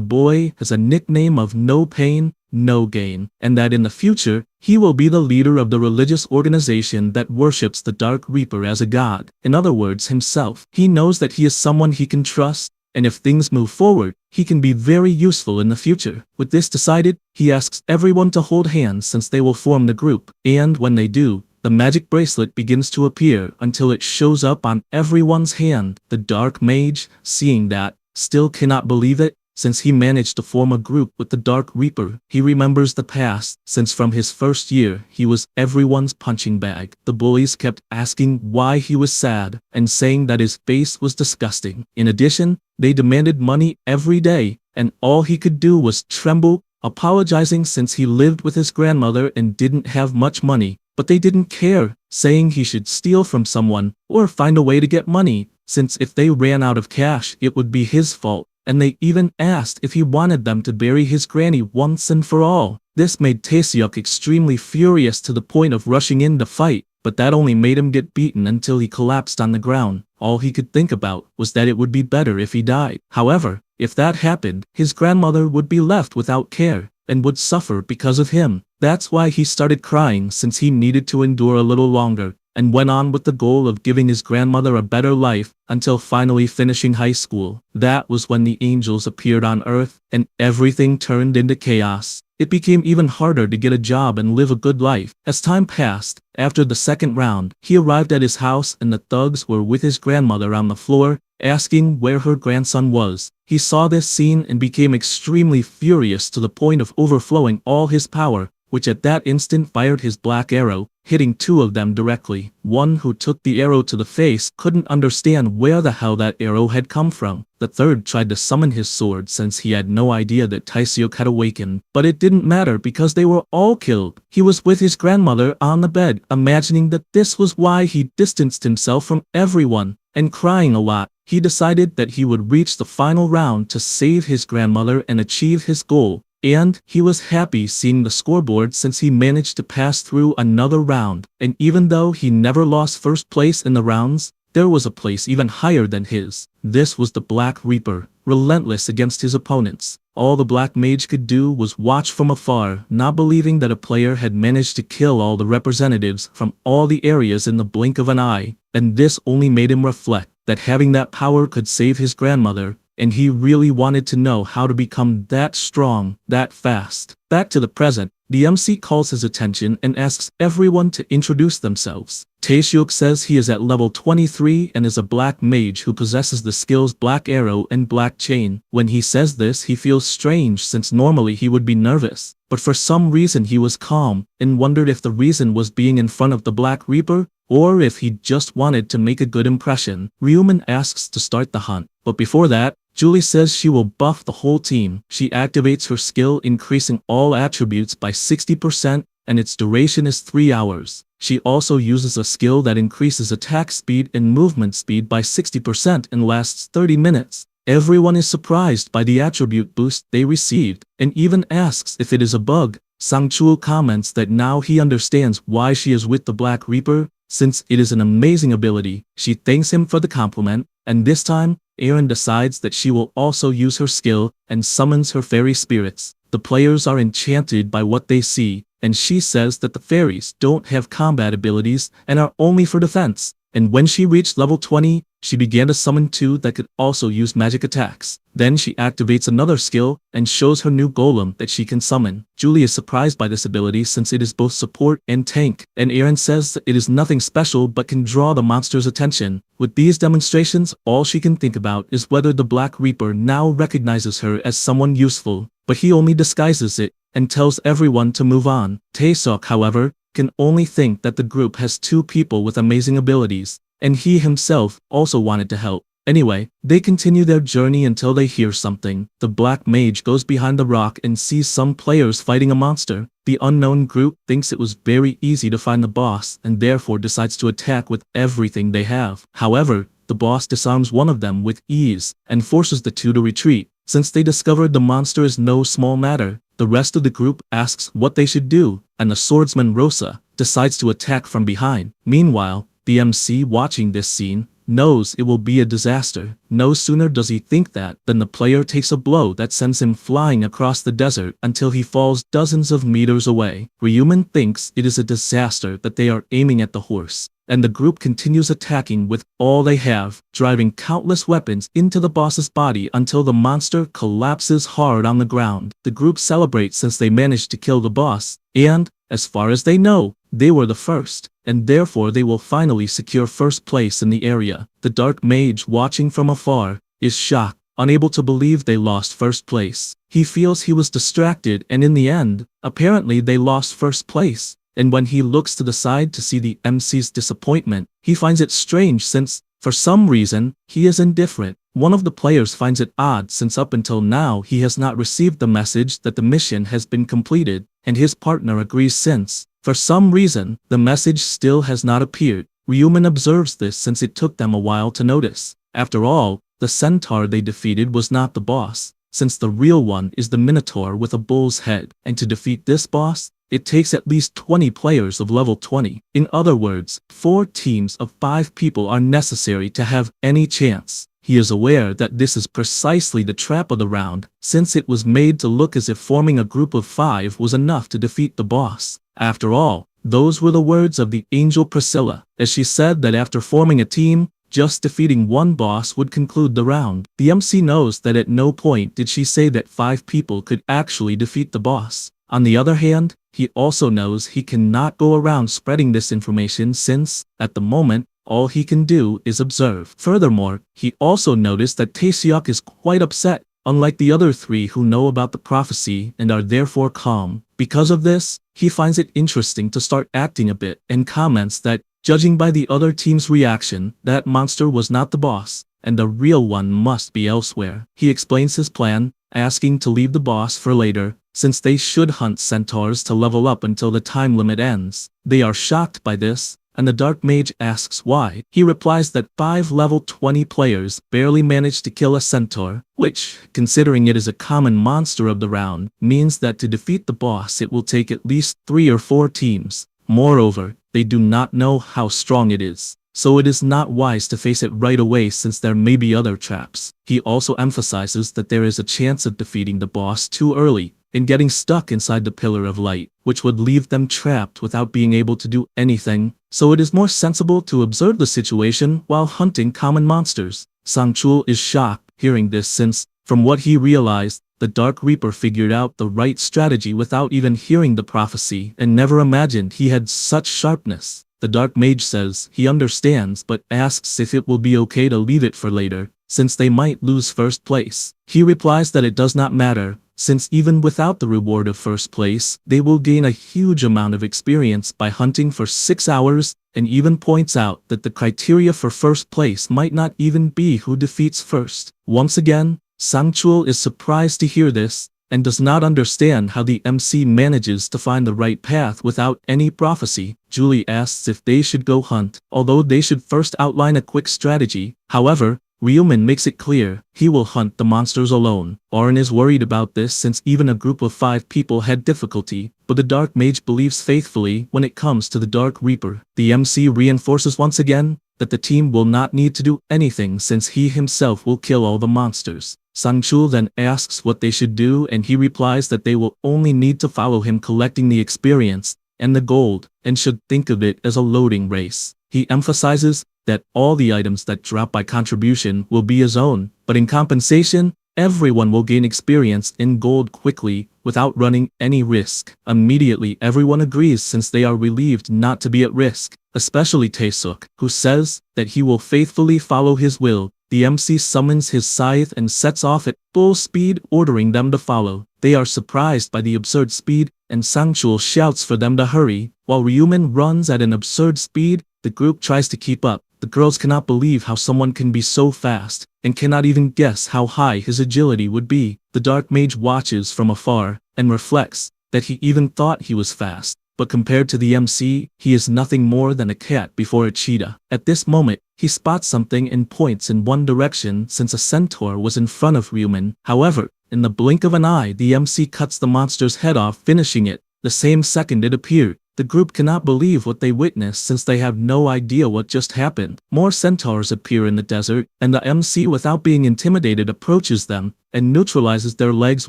boy has a nickname of No Pain, No Gain, and that in the future, he will be the leader of the religious organization that worships the Dark Reaper as a god. In other words, himself. He knows that he is someone he can trust, and if things move forward, he can be very useful in the future. With this decided, he asks everyone to hold hands since they will form the group, and when they do, the magic bracelet begins to appear until it shows up on everyone's hand. The Dark Mage, seeing that, still cannot believe it, since he managed to form a group with the Dark Reaper. He remembers the past, since from his first year, he was everyone's punching bag. The bullies kept asking why he was sad, and saying that his face was disgusting. In addition, they demanded money every day, and all he could do was tremble, apologizing since he lived with his grandmother and didn't have much money. But they didn't care, saying he should steal from someone, or find a way to get money, since if they ran out of cash, it would be his fault, and they even asked if he wanted them to bury his granny once and for all. This made Jihyuk extremely furious to the point of rushing in to fight, but that only made him get beaten until he collapsed on the ground. All he could think about was that it would be better if he died. However, if that happened, his grandmother would be left without care, and would suffer because of him. That's why he started crying since he needed to endure a little longer, and went on with the goal of giving his grandmother a better life, until finally finishing high school. That was when the angels appeared on Earth, and everything turned into chaos. It became even harder to get a job and live a good life. As time passed, after the second round, he arrived at his house and the thugs were with his grandmother on the floor, asking where her grandson was. He saw this scene and became extremely furious to the point of overflowing all his power, which at that instant fired his black arrow, hitting two of them directly. One who took the arrow to the face couldn't understand where the hell that arrow had come from. The third tried to summon his sword since he had no idea that Jihyuk had awakened, but it didn't matter because they were all killed. He was with his grandmother on the bed, imagining that this was why he distanced himself from everyone, and crying a lot. He decided that he would reach the final round to save his grandmother and achieve his goal. And he was happy seeing the scoreboard since he managed to pass through another round, and even though he never lost first place in the rounds, there was a place even higher than his. This was the Black Reaper, relentless against his opponents. All the Black Mage could do was watch from afar, not believing that a player had managed to kill all the representatives from all the areas in the blink of an eye, and this only made him reflect that having that power could save his grandmother, and he really wanted to know how to become that strong, that fast. Back to the present, the MC calls his attention and asks everyone to introduce themselves. Jihyuk says he is at level 23 and is a black mage who possesses the skills Black Arrow and Black Chain. When he says this, he feels strange since normally he would be nervous, but for some reason he was calm, and wondered if the reason was being in front of the Black Reaper, or if he just wanted to make a good impression. Ryuman asks to start the hunt, but before that, Julie says she will buff the whole team. She activates her skill, increasing all attributes by 60%, and its duration is 3 hours. She also uses a skill that increases attack speed and movement speed by 60% and lasts 30 minutes. Everyone is surprised by the attribute boost they received, and even asks if it is a bug. Sangchul comments that now he understands why she is with the Black Reaper, since it is an amazing ability. She thanks him for the compliment, and this time, Aaron decides that she will also use her skill and summons her fairy spirits. The players are enchanted by what they see, and she says that the fairies don't have combat abilities and are only for defense. And when she reached level 20, she began to summon two that could also use magic attacks. Then she activates another skill and shows her new golem that she can summon. Julie is surprised by this ability since it is both support and tank, and Aaron says that it is nothing special but can draw the monster's attention. With these demonstrations, all she can think about is whether the Black Reaper now recognizes her as someone useful, but he only disguises it and tells everyone to move on. Jihyuk, however, can only think that the group has two people with amazing abilities, and he himself also wanted to help. Anyway, they continue their journey until they hear something. The Black Mage goes behind the rock and sees some players fighting a monster. The unknown group thinks it was very easy to find the boss and therefore decides to attack with everything they have. However, the boss disarms one of them with ease and forces the two to retreat. Since they discovered the monster is no small matter, the rest of the group asks what they should do, and the swordsman Rosa, decides to attack from behind. Meanwhile, the MC watching this scene knows it will be a disaster. No sooner does he think that than the player takes a blow that sends him flying across the desert until he falls dozens of meters away. Ryuman thinks it is a disaster that they are aiming at the horse, and the group continues attacking with all they have, driving countless weapons into the boss's body until the monster collapses hard on the ground. The group celebrates since they managed to kill the boss, and, as far as they know, they were the first, and therefore they will finally secure first place in the area. The Dark Mage, watching from afar, is shocked, unable to believe they lost first place. He feels he was distracted, and in the end, apparently they lost first place. And when he looks to the side to see the MC's disappointment, he finds it strange since, for some reason, he is indifferent. One of the players finds it odd since up until now he has not received the message that the mission has been completed, and his partner agrees since, for some reason, the message still has not appeared. Ryuman observes this since it took them a while to notice. After all, the centaur they defeated was not the boss, since the real one is the minotaur with a bull's head, and to defeat this boss, it takes at least 20 players of level 20. In other words, 4 teams of 5 people are necessary to have any chance. He is aware that this is precisely the trap of the round, since it was made to look as if forming a group of 5 was enough to defeat the boss. After all, those were the words of the angel Priscilla, as she said that after forming a team, just defeating one boss would conclude the round. The MC knows that at no point did she say that 5 people could actually defeat the boss. On the other hand, he also knows he cannot go around spreading this information since, at the moment, all he can do is observe. Furthermore, he also noticed that Jihyuk is quite upset, unlike the other 3 who know about the prophecy and are therefore calm. Because of this, he finds it interesting to start acting a bit and comments that, judging by the other team's reaction, that monster was not the boss, and the real one must be elsewhere. He explains his plan, asking to leave the boss for later, since they should hunt centaurs to level up until the time limit ends. They are shocked by this, and the Dark Mage asks why. He replies that 5 level 20 players barely managed to kill a centaur, which, considering it is a common monster of the round, means that to defeat the boss it will take at least 3 or 4 teams. Moreover, they do not know how strong it is, so it is not wise to face it right away since there may be other traps. He also emphasizes that there is a chance of defeating the boss too early, in getting stuck inside the Pillar of Light, which would leave them trapped without being able to do anything, so it is more sensible to observe the situation while hunting common monsters. Sangchul is shocked hearing this since, from what he realized, the Dark Reaper figured out the right strategy without even hearing the prophecy and never imagined he had such sharpness. The Dark Mage says he understands but asks if it will be okay to leave it for later, since they might lose first place. He replies that it does not matter, since even without the reward of first place, they will gain a huge amount of experience by hunting for 6 hours, and even points out that the criteria for first place might not even be who defeats first. Once again, Sangchul is surprised to hear this, and does not understand how the MC manages to find the right path without any prophecy. Julie asks if they should go hunt, although they should first outline a quick strategy. However, Ryuman makes it clear he will hunt the monsters alone. Oren is worried about this since even a group of 5 people had difficulty, but the Dark Mage believes faithfully when it comes to the Dark Reaper. The MC reinforces once again that the team will not need to do anything since he himself will kill all the monsters. Sangchul then asks what they should do and he replies that they will only need to follow him collecting the experience and the gold, and should think of it as a loading race. He emphasizes that all the items that drop by contribution will be his own, but in compensation, everyone will gain experience in gold quickly without running any risk. Immediately everyone agrees since they are relieved not to be at risk, especially Taesuk, who says that he will faithfully follow his will. The MC summons his scythe and sets off at full speed, ordering them to follow. They are surprised by the absurd speed, and Sangchul shouts for them to hurry. While Ryuman runs at an absurd speed, the group tries to keep up. The girls cannot believe how someone can be so fast, and cannot even guess how high his agility would be. The Dark Mage watches from afar, and reflects that he even thought he was fast, but compared to the MC, he is nothing more than a cat before a cheetah. At this moment, he spots something and points in one direction since a centaur was in front of Ryuman. However, in the blink of an eye, the MC cuts the monster's head off, finishing it the same second it appeared. The group cannot believe what they witnessed since they have no idea what just happened. More centaurs appear in the desert, and the MC, without being intimidated, approaches them and neutralizes their legs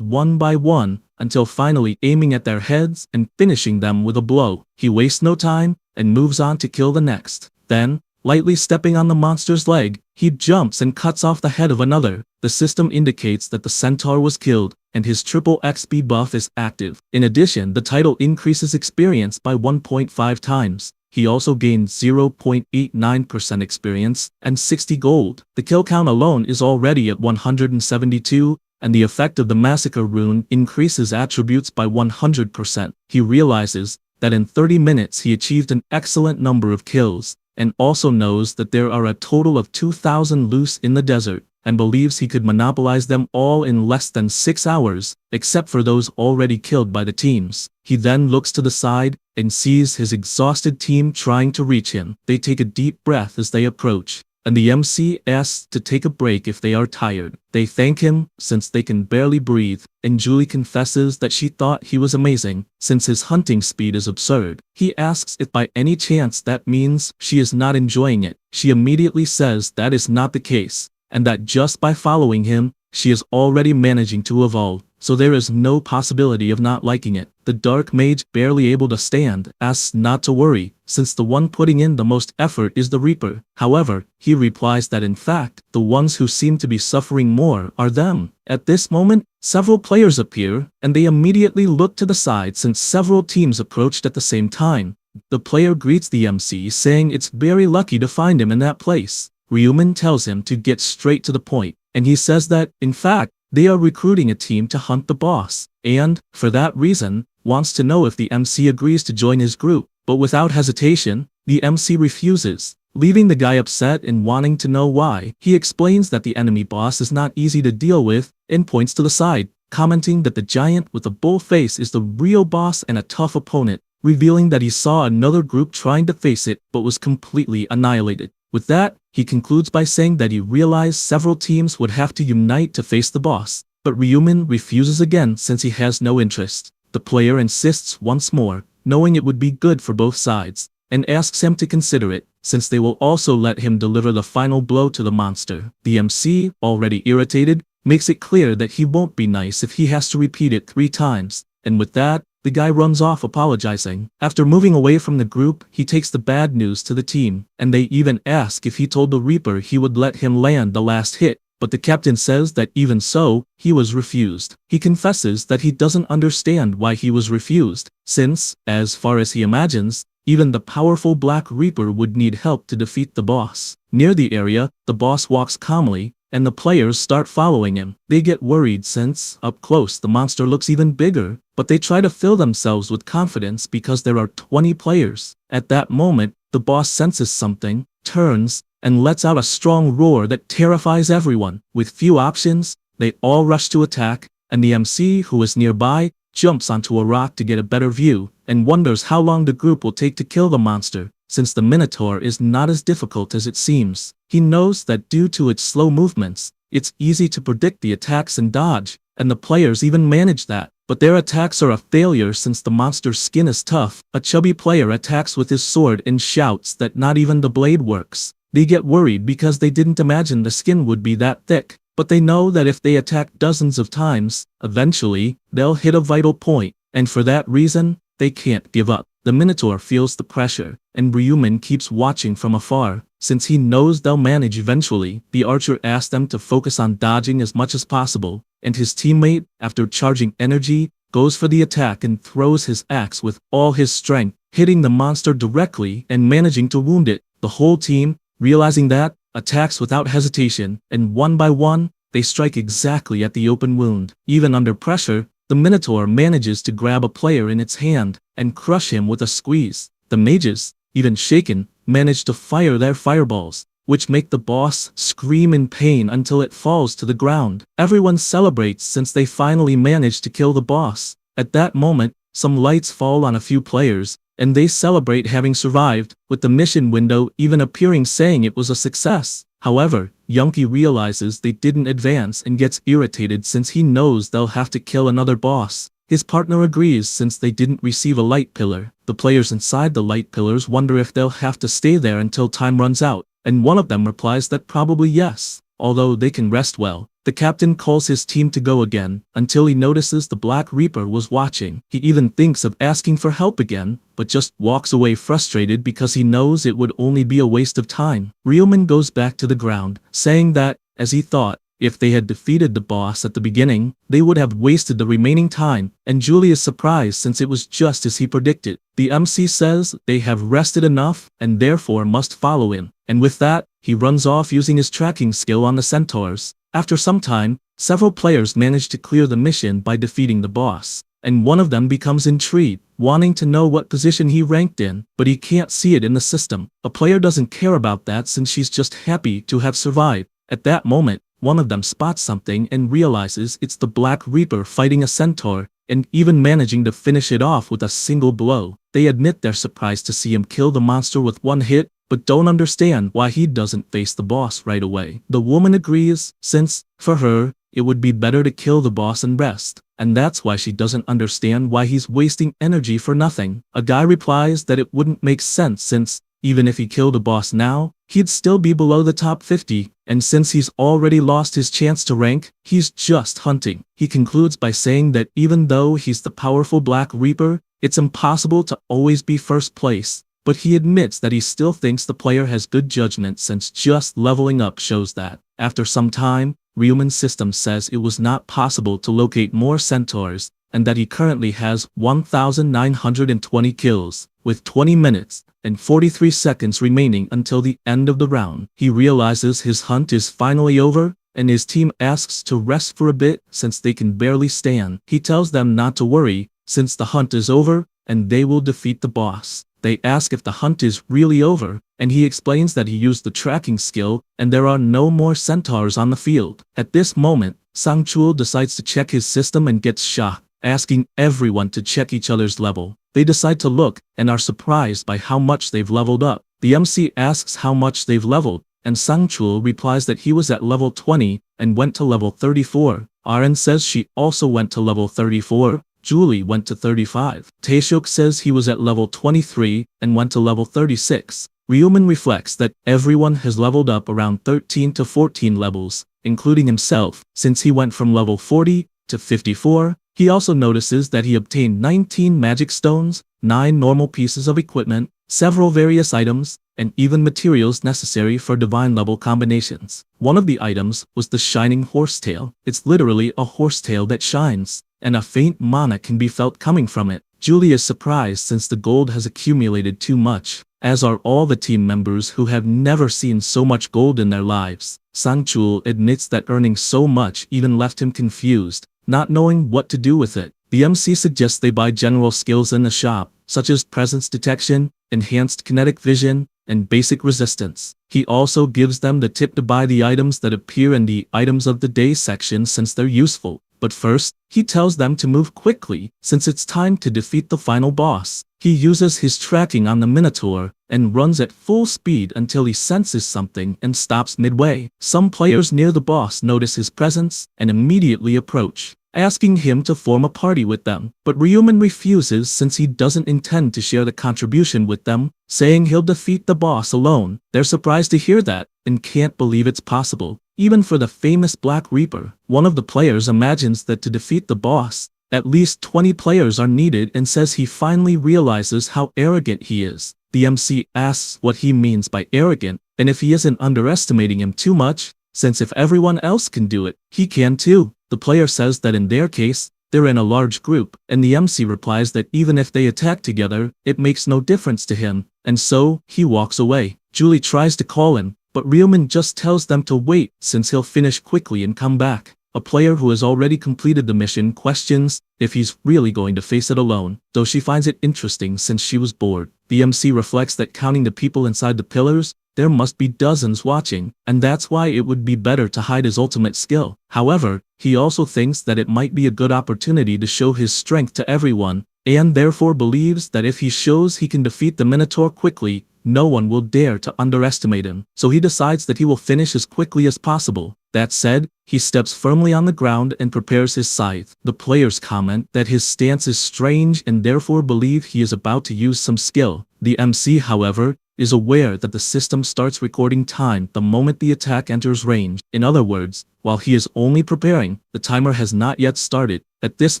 one by one until finally aiming at their heads and finishing them with a blow. He wastes no time and moves on to kill the next. Then, lightly stepping on the monster's leg, he jumps and cuts off the head of another. The system indicates that the centaur was killed, and his triple XP buff is active. In addition, the title increases experience by 1.5 times. He also gains 0.89% experience and 60 gold. The kill count alone is already at 172, and the effect of the massacre rune increases attributes by 100%. He realizes that in 30 minutes he achieved an excellent number of kills, and also knows that there are a total of 2,000 loose in the desert, and believes he could monopolize them all in less than 6 hours, except for those already killed by the teams. He then looks to the side and sees his exhausted team trying to reach him. They take a deep breath as they approach, and the MC asks to take a break if they are tired. They thank him since they can barely breathe, and Julie confesses that she thought he was amazing since his hunting speed is absurd. He asks if by any chance that means she is not enjoying it. She immediately says that is not the case, and that just by following him, she is already managing to evolve, so there is no possibility of not liking it. The dark mage, barely able to stand, asks not to worry, since the one putting in the most effort is the Reaper. However, he replies that in fact, the ones who seem to be suffering more are them. At this moment, several players appear, and they immediately look to the side since several teams approached at the same time. The player greets the MC, saying it's very lucky to find him in that place. Ryuman tells him to get straight to the point, and he says that, in fact, they are recruiting a team to hunt the boss, and, for that reason, wants to know if the MC agrees to join his group. But without hesitation, the MC refuses, leaving the guy upset and wanting to know why. He explains that the enemy boss is not easy to deal with, and points to the side, commenting that the giant with the bull face is the real boss and a tough opponent, revealing that he saw another group trying to face it but was completely annihilated. With that, he concludes by saying that he realized several teams would have to unite to face the boss, but Ryuman refuses again since he has no interest. The player insists once more, knowing it would be good for both sides, and asks him to consider it, since they will also let him deliver the final blow to the monster. The MC, already irritated, makes it clear that he won't be nice if he has to repeat it 3 times, and with that, the guy runs off apologizing. After moving away from the group, he takes the bad news to the team, and they even ask if he told the Reaper he would let him land the last hit, but the captain says that even so, he was refused. He confesses that he doesn't understand why he was refused, since, as far as he imagines, even the powerful Black Reaper would need help to defeat the boss. Near the area, the boss walks calmly, and the players start following him. They get worried since, up close, the monster looks even bigger, but they try to fill themselves with confidence because there are 20 players. At that moment, the boss senses something, turns, and lets out a strong roar that terrifies everyone. With few options, they all rush to attack, and the MC, who is nearby, jumps onto a rock to get a better view, and wonders how long the group will take to kill the monster, since the Minotaur is not as difficult as it seems. He knows that due to its slow movements, it's easy to predict the attacks and dodge, and the players even manage that. But their attacks are a failure since the monster's skin is tough. A chubby player attacks with his sword and shouts that not even the blade works. They get worried because they didn't imagine the skin would be that thick, but they know that if they attack dozens of times, eventually, they'll hit a vital point, and for that reason, they can't give up. The Minotaur feels the pressure, and Ryuman keeps watching from afar. Since he knows they'll manage eventually, the archer asks them to focus on dodging as much as possible, and his teammate, after charging energy, goes for the attack and throws his axe with all his strength, hitting the monster directly and managing to wound it. The whole team, realizing that, attacks without hesitation, and one by one, they strike exactly at the open wound. Even under pressure, the Minotaur manages to grab a player in its hand and crush him with a squeeze. The mages, even shaken, manage to fire their fireballs, which make the boss scream in pain until it falls to the ground. Everyone celebrates since they finally managed to kill the boss. At that moment, some lights fall on a few players, and they celebrate having survived, with the mission window even appearing saying it was a success. However, Yunki realizes they didn't advance and gets irritated since he knows they'll have to kill another boss. His partner agrees since they didn't receive a light pillar. The players inside the light pillars wonder if they'll have to stay there until time runs out, and one of them replies that probably yes, although they can rest well. The captain calls his team to go again, until he notices the Black Reaper was watching. He even thinks of asking for help again, but just walks away frustrated because he knows it would only be a waste of time. Ryuman goes back to the ground, saying that, as he thought, if they had defeated the boss at the beginning, they would have wasted the remaining time, and Julie is surprised since it was just as he predicted. The MC says they have rested enough and therefore must follow him, and with that, he runs off using his tracking skill on the centaurs. After some time, several players manage to clear the mission by defeating the boss, and one of them becomes intrigued, wanting to know what position he ranked in, but he can't see it in the system. A player doesn't care about that since she's just happy to have survived. At that moment, one of them spots something and realizes it's the Black Reaper fighting a centaur, and even managing to finish it off with a single blow. They admit they're surprised to see him kill the monster with one hit, but don't understand why he doesn't face the boss right away. The woman agrees, since, for her, it would be better to kill the boss and rest, and that's why she doesn't understand why he's wasting energy for nothing. A guy replies that it wouldn't make sense since, even if he killed the boss now, he'd still be below the top 50, and since he's already lost his chance to rank, he's just hunting. He concludes by saying that even though he's the powerful Black Reaper, it's impossible to always be first place, but he admits that he still thinks the player has good judgment since just leveling up shows that. After some time, Ryuman's system says it was not possible to locate more centaurs, and that he currently has 1,920 kills, with 20 minutes and 43 seconds remaining until the end of the round. He realizes his hunt is finally over, and his team asks to rest for a bit since they can barely stand. He tells them not to worry, since the hunt is over, and they will defeat the boss. They ask if the hunt is really over, and he explains that he used the tracking skill, and there are no more centaurs on the field. At this moment, Sang-chul decides to check his system and gets shocked, asking everyone to check each other's level. They decide to look, and are surprised by how much they've leveled up. The MC asks how much they've leveled, and Sang-chul replies that he was at level 20, and went to level 34. Aren says she also went to level 34. Julie went to 35. Taehyuk says he was at level 23, and went to level 36. Ryuman reflects that everyone has leveled up around 13 to 14 levels, including himself, since he went from level 40 to 54. He also notices that he obtained 19 magic stones, 9 normal pieces of equipment, several various items, and even materials necessary for divine level combinations. One of the items was the shining horsetail. It's literally a horsetail that shines, and a faint mana can be felt coming from it. Julie is surprised since the gold has accumulated too much, as are all the team members who have never seen so much gold in their lives. Sang-chul admits that earning so much even left him confused, not knowing what to do with it. The MC suggests they buy general skills in the shop, such as presence detection, enhanced kinetic vision, and basic resistance. He also gives them the tip to buy the items that appear in the Items of the Day section since they're useful. But first, he tells them to move quickly, since it's time to defeat the final boss. He uses his tracking on the Minotaur, and runs at full speed until he senses something and stops midway. Some players near the boss notice his presence, and immediately approach, asking him to form a party with them. But Ryuman refuses since he doesn't intend to share the contribution with them, saying he'll defeat the boss alone. They're surprised to hear that, and can't believe it's possible, even for the famous Black Reaper. One of the players imagines that to defeat the boss, at least 20 players are needed, and says he finally realizes how arrogant he is. The MC asks what he means by arrogant, and if he isn't underestimating him too much, since if everyone else can do it, he can too. The player says that in their case, they're in a large group, and the MC replies that even if they attack together, it makes no difference to him, and so, he walks away. Julie tries to call him, but Ryuman just tells them to wait since he'll finish quickly and come back. A player who has already completed the mission questions if he's really going to face it alone, though she finds it interesting since she was bored. The MC reflects that counting the people inside the pillars, there must be dozens watching, and that's why it would be better to hide his ultimate skill. However, he also thinks that it might be a good opportunity to show his strength to everyone, and therefore believes that if he shows he can defeat the Minotaur quickly, no one will dare to underestimate him. So he decides that he will finish as quickly as possible. That said, he steps firmly on the ground and prepares his scythe. The players comment that his stance is strange and therefore believe he is about to use some skill. The MC, however, is aware that the system starts recording time the moment the attack enters range. In other words, while he is only preparing, the timer has not yet started. At this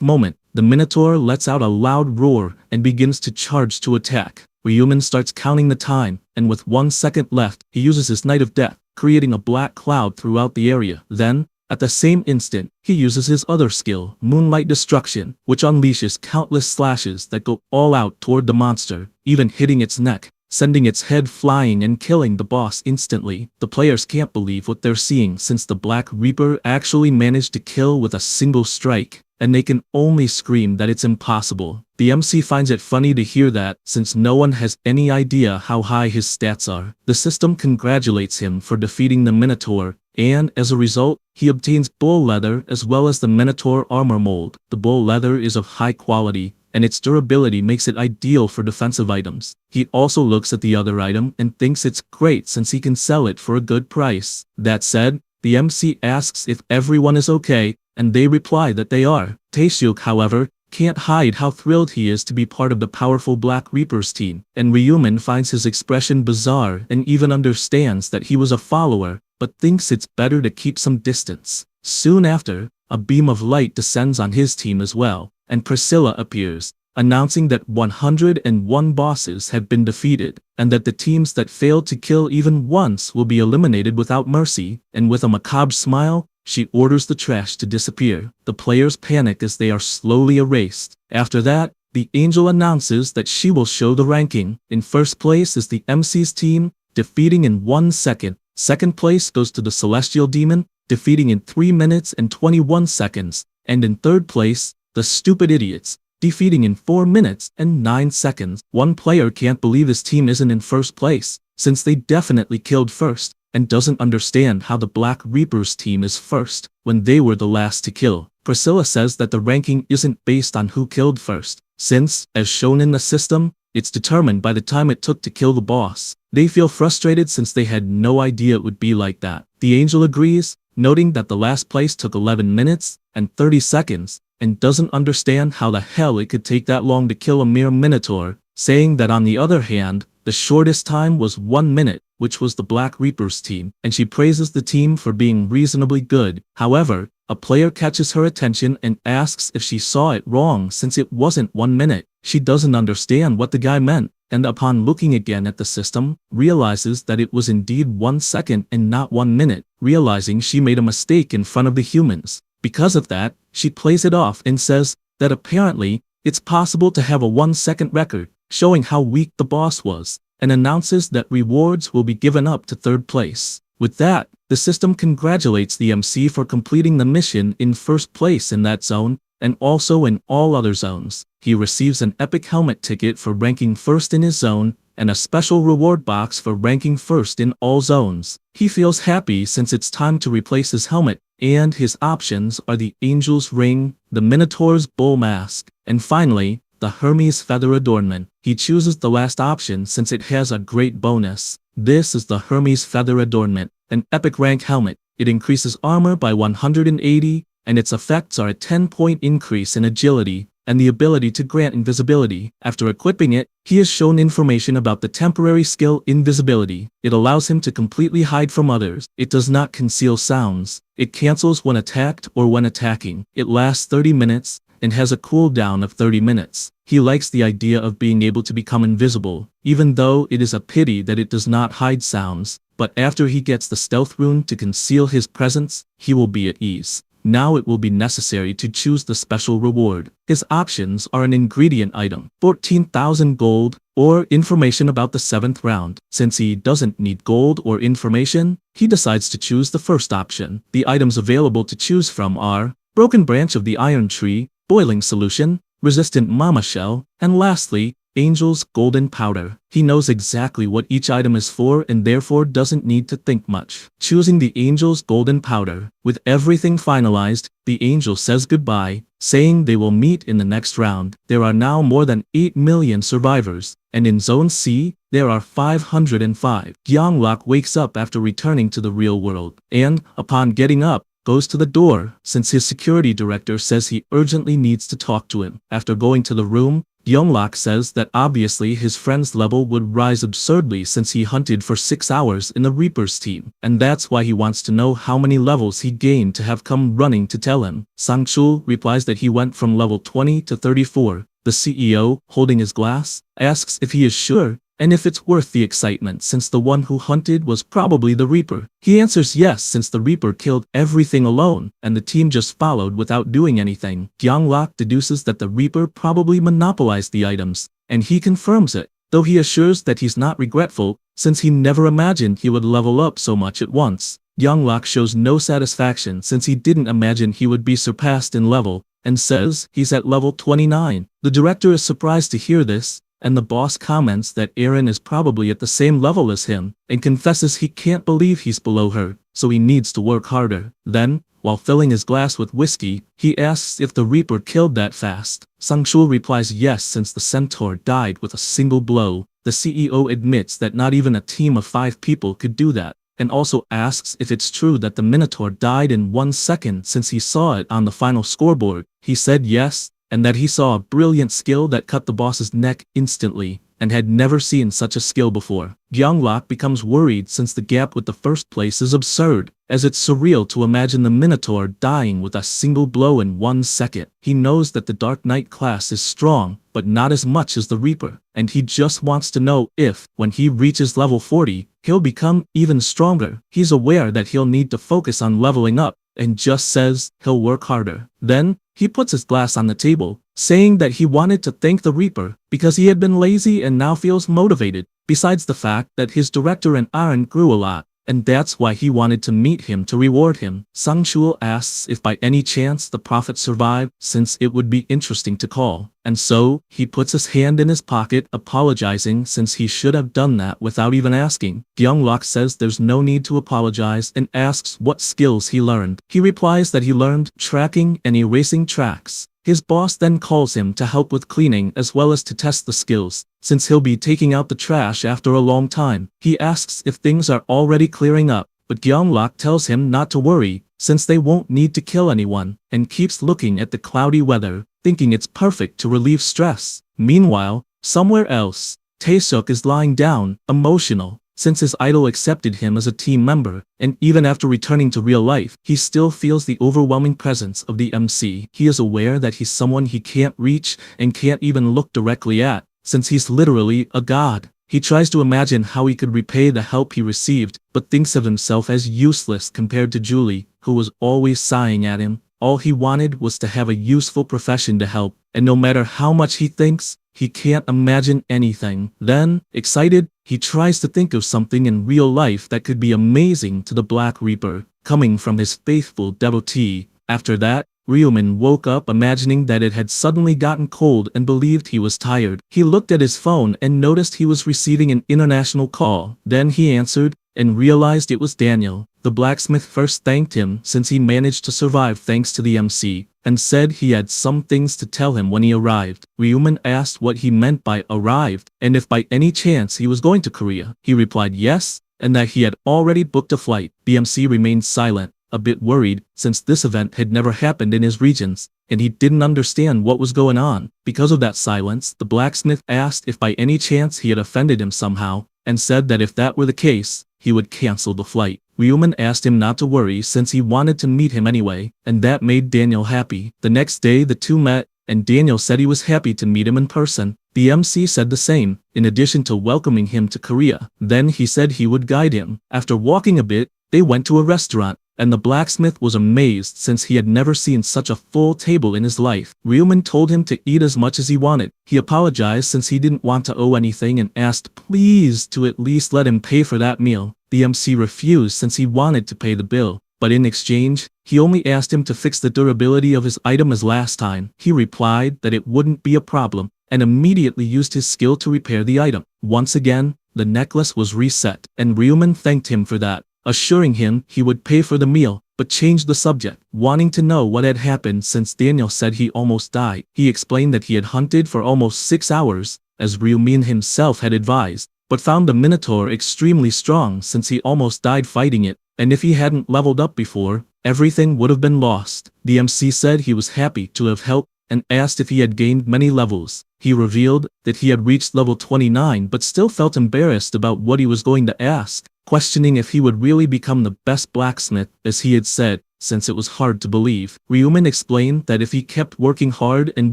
moment, the Minotaur lets out a loud roar and begins to charge to attack. Ryuman starts counting the time, and with 1 second left, he uses his Knight of Death, creating a black cloud throughout the area. Then, at the same instant, he uses his other skill, Moonlight Destruction, which unleashes countless slashes that go all out toward the monster, even hitting its neck, sending its head flying and killing the boss instantly. The players can't believe what they're seeing since the Black Reaper actually managed to kill with a single strike, and they can only scream that it's impossible. The MC finds it funny to hear that, since no one has any idea how high his stats are. The system congratulates him for defeating the Minotaur, and as a result, he obtains bull leather as well as the Minotaur armor mold. The bull leather is of high quality, and its durability makes it ideal for defensive items. He also looks at the other item and thinks it's great since he can sell it for a good price. That said, the MC asks if everyone is okay, and they reply that they are. Jihyuk, however, can't hide how thrilled he is to be part of the powerful Black Reaper's team, and Ryuman finds his expression bizarre and even understands that he was a follower, but thinks it's better to keep some distance. Soon after, a beam of light descends on his team as well, and Priscilla appears, announcing that 101 bosses have been defeated, and that the teams that failed to kill even once will be eliminated without mercy, and with a macabre smile, she orders the trash to disappear. The players panic as they are slowly erased. After that, the angel announces that she will show the ranking. In first place is the MC's team, defeating in 1 second. Second place goes to the Celestial Demon, defeating in 3 minutes and 21 seconds. And in third place, the Stupid Idiots, defeating in 4 minutes and 9 seconds. One player can't believe his team isn't in first place, since they definitely killed first, and doesn't understand how the Black Reaper's team is first, when they were the last to kill. Priscilla says that the ranking isn't based on who killed first, since, as shown in the system, it's determined by the time it took to kill the boss. They feel frustrated since they had no idea it would be like that. The angel agrees, noting that the last place took 11 minutes and 30 seconds, and doesn't understand how the hell it could take that long to kill a mere Minotaur, saying that on the other hand, the shortest time was 1 minute, which was the Black Reaper's team, and she praises the team for being reasonably good. However, a player catches her attention and asks if she saw it wrong since it wasn't 1 minute. She doesn't understand what the guy meant, and upon looking again at the system, realizes that it was indeed 1 second and not 1 minute, realizing she made a mistake in front of the humans. Because of that, she plays it off and says that apparently, it's possible to have a 1 second record, showing how weak the boss was, and announces that rewards will be given up to third place. With that, the system congratulates the MC for completing the mission in first place in that zone, and also in all other zones. He receives an epic helmet ticket for ranking first in his zone, and a special reward box for ranking first in all zones. He feels happy since it's time to replace his helmet, and his options are the Angel's Ring, the Minotaur's Bull Mask, and finally, the Hermes Feather Adornment. He chooses the last option since it has a great bonus. This is the Hermes Feather Adornment, an epic rank helmet. It increases armor by 180, and its effects are a 10-point increase in agility, and the ability to grant invisibility. After equipping it, he is shown information about the temporary skill Invisibility. It allows him to completely hide from others. It does not conceal sounds. It cancels when attacked or when attacking. It lasts 30 minutes, and has a cooldown of 30 minutes. He likes the idea of being able to become invisible, even though it is a pity that it does not hide sounds, but after he gets the stealth rune to conceal his presence, he will be at ease. Now it will be necessary to choose the special reward. His options are an ingredient item, 14,000 gold, or information about the 7th round. Since he doesn't need gold or information, he decides to choose the first option. The items available to choose from are Broken Branch of the Iron Tree, Boiling Solution, Resistant Mama Shell, and lastly, Angel's Golden Powder. He knows exactly what each item is for and therefore doesn't need to think much. Choosing the Angel's Golden Powder. With everything finalized, the angel says goodbye, saying they will meet in the next round. There are now more than 8 million survivors, and in Zone C, there are 505. Gyeonglak wakes up after returning to the real world, and, upon getting up, goes to the door, since his security director says he urgently needs to talk to him. After going to the room, Gyeonglak says that obviously his friend's level would rise absurdly since he hunted for 6 hours in the Reaper's team, and that's why he wants to know how many levels he gained to have come running to tell him. Sang-chul replies that he went from level 20 to 34. The CEO, holding his glass, asks if he is sure, and if it's worth the excitement since the one who hunted was probably the Reaper. He answers yes since the Reaper killed everything alone, and the team just followed without doing anything. Gyeonglak deduces that the Reaper probably monopolized the items, and he confirms it, though he assures that he's not regretful, since he never imagined he would level up so much at once. Gyeonglak shows no satisfaction since he didn't imagine he would be surpassed in level, and says he's at level 29. The director is surprised to hear this, and the boss comments that Aaron is probably at the same level as him, and confesses he can't believe he's below her, so he needs to work harder. Then, while filling his glass with whiskey, he asks if the Reaper killed that fast. Sang-chul replies yes since the centaur died with a single blow. The CEO admits that not even a team of 5 people could do that, and also asks if it's true that the Minotaur died in 1 second since he saw it on the final scoreboard. He said yes, and that he saw a brilliant skill that cut the boss's neck instantly, and had never seen such a skill before. Gyeonglak becomes worried since the gap with the first place is absurd, as it's surreal to imagine the Minotaur dying with a single blow in 1 second. He knows that the Dark Knight class is strong, but not as much as the Reaper, and he just wants to know if, when he reaches level 40, he'll become even stronger. He's aware that he'll need to focus on leveling up, and just says he'll work harder. Then, he puts his glass on the table, saying that he wanted to thank the Reaper because he had been lazy and now feels motivated, besides the fact that his director and Aaron grew a lot, and that's why he wanted to meet him to reward him. Sang-chul asks if by any chance the prophet survived, since it would be interesting to call, and so, he puts his hand in his pocket apologizing since he should have done that without even asking. Gyeonglak says there's no need to apologize and asks what skills he learned. He replies that he learned tracking and erasing tracks. His boss then calls him to help with cleaning as well as to test the skills, since he'll be taking out the trash after a long time. He asks if things are already clearing up, but Gyeonglak tells him not to worry, since they won't need to kill anyone, and keeps looking at the cloudy weather, thinking it's perfect to relieve stress. Meanwhile, somewhere else, Taesuk is lying down, emotional, since his idol accepted him as a team member, and even after returning to real life, he still feels the overwhelming presence of the MC. He is aware that he's someone he can't reach and can't even look directly at, since he's literally a god. He tries to imagine how he could repay the help he received, but thinks of himself as useless compared to Julie, who was always sighing at him. All he wanted was to have a useful profession to help, and no matter how much he thinks, he can't imagine anything. Then, excited, he tries to think of something in real life that could be amazing to the Black Reaper, coming from his faithful devotee. After that, Ryumin woke up imagining that it had suddenly gotten cold and believed he was tired. He looked at his phone and noticed he was receiving an international call. Then he answered, and realized it was Daniel. The blacksmith first thanked him since he managed to survive thanks to the MC, and said he had some things to tell him when he arrived. Ryumin asked what he meant by arrived, and if by any chance he was going to Korea. He replied yes, and that he had already booked a flight. The MC remained silent, a bit worried, since this event had never happened in his regions, and he didn't understand what was going on. Because of that silence, the blacksmith asked if by any chance he had offended him somehow, and said that if that were the case, he would cancel the flight. Ryumin asked him not to worry since he wanted to meet him anyway, and that made Daniel happy. The next day the two met, and Daniel said he was happy to meet him in person. The MC said the same, in addition to welcoming him to Korea. Then he said he would guide him. After walking a bit, they went to a restaurant, and the blacksmith was amazed since he had never seen such a full table in his life. Ryumin told him to eat as much as he wanted. He apologized since he didn't want to owe anything and asked please to at least let him pay for that meal. The MC refused since he wanted to pay the bill, but in exchange, he only asked him to fix the durability of his item as last time. He replied that it wouldn't be a problem, and immediately used his skill to repair the item. Once again, the necklace was reset, and Ryumin thanked him for that, assuring him he would pay for the meal, but changed the subject, wanting to know what had happened since Daniel said he almost died. He explained that he had hunted for almost 6 hours, as Ryumin himself had advised, but found the Minotaur extremely strong since he almost died fighting it, and if he hadn't leveled up before, everything would have been lost. The MC said he was happy to have helped and asked if he had gained many levels. He revealed that he had reached level 29 but still felt embarrassed about what he was going to ask, questioning if he would really become the best blacksmith as he had said, since it was hard to believe. Ryumin explained that if he kept working hard and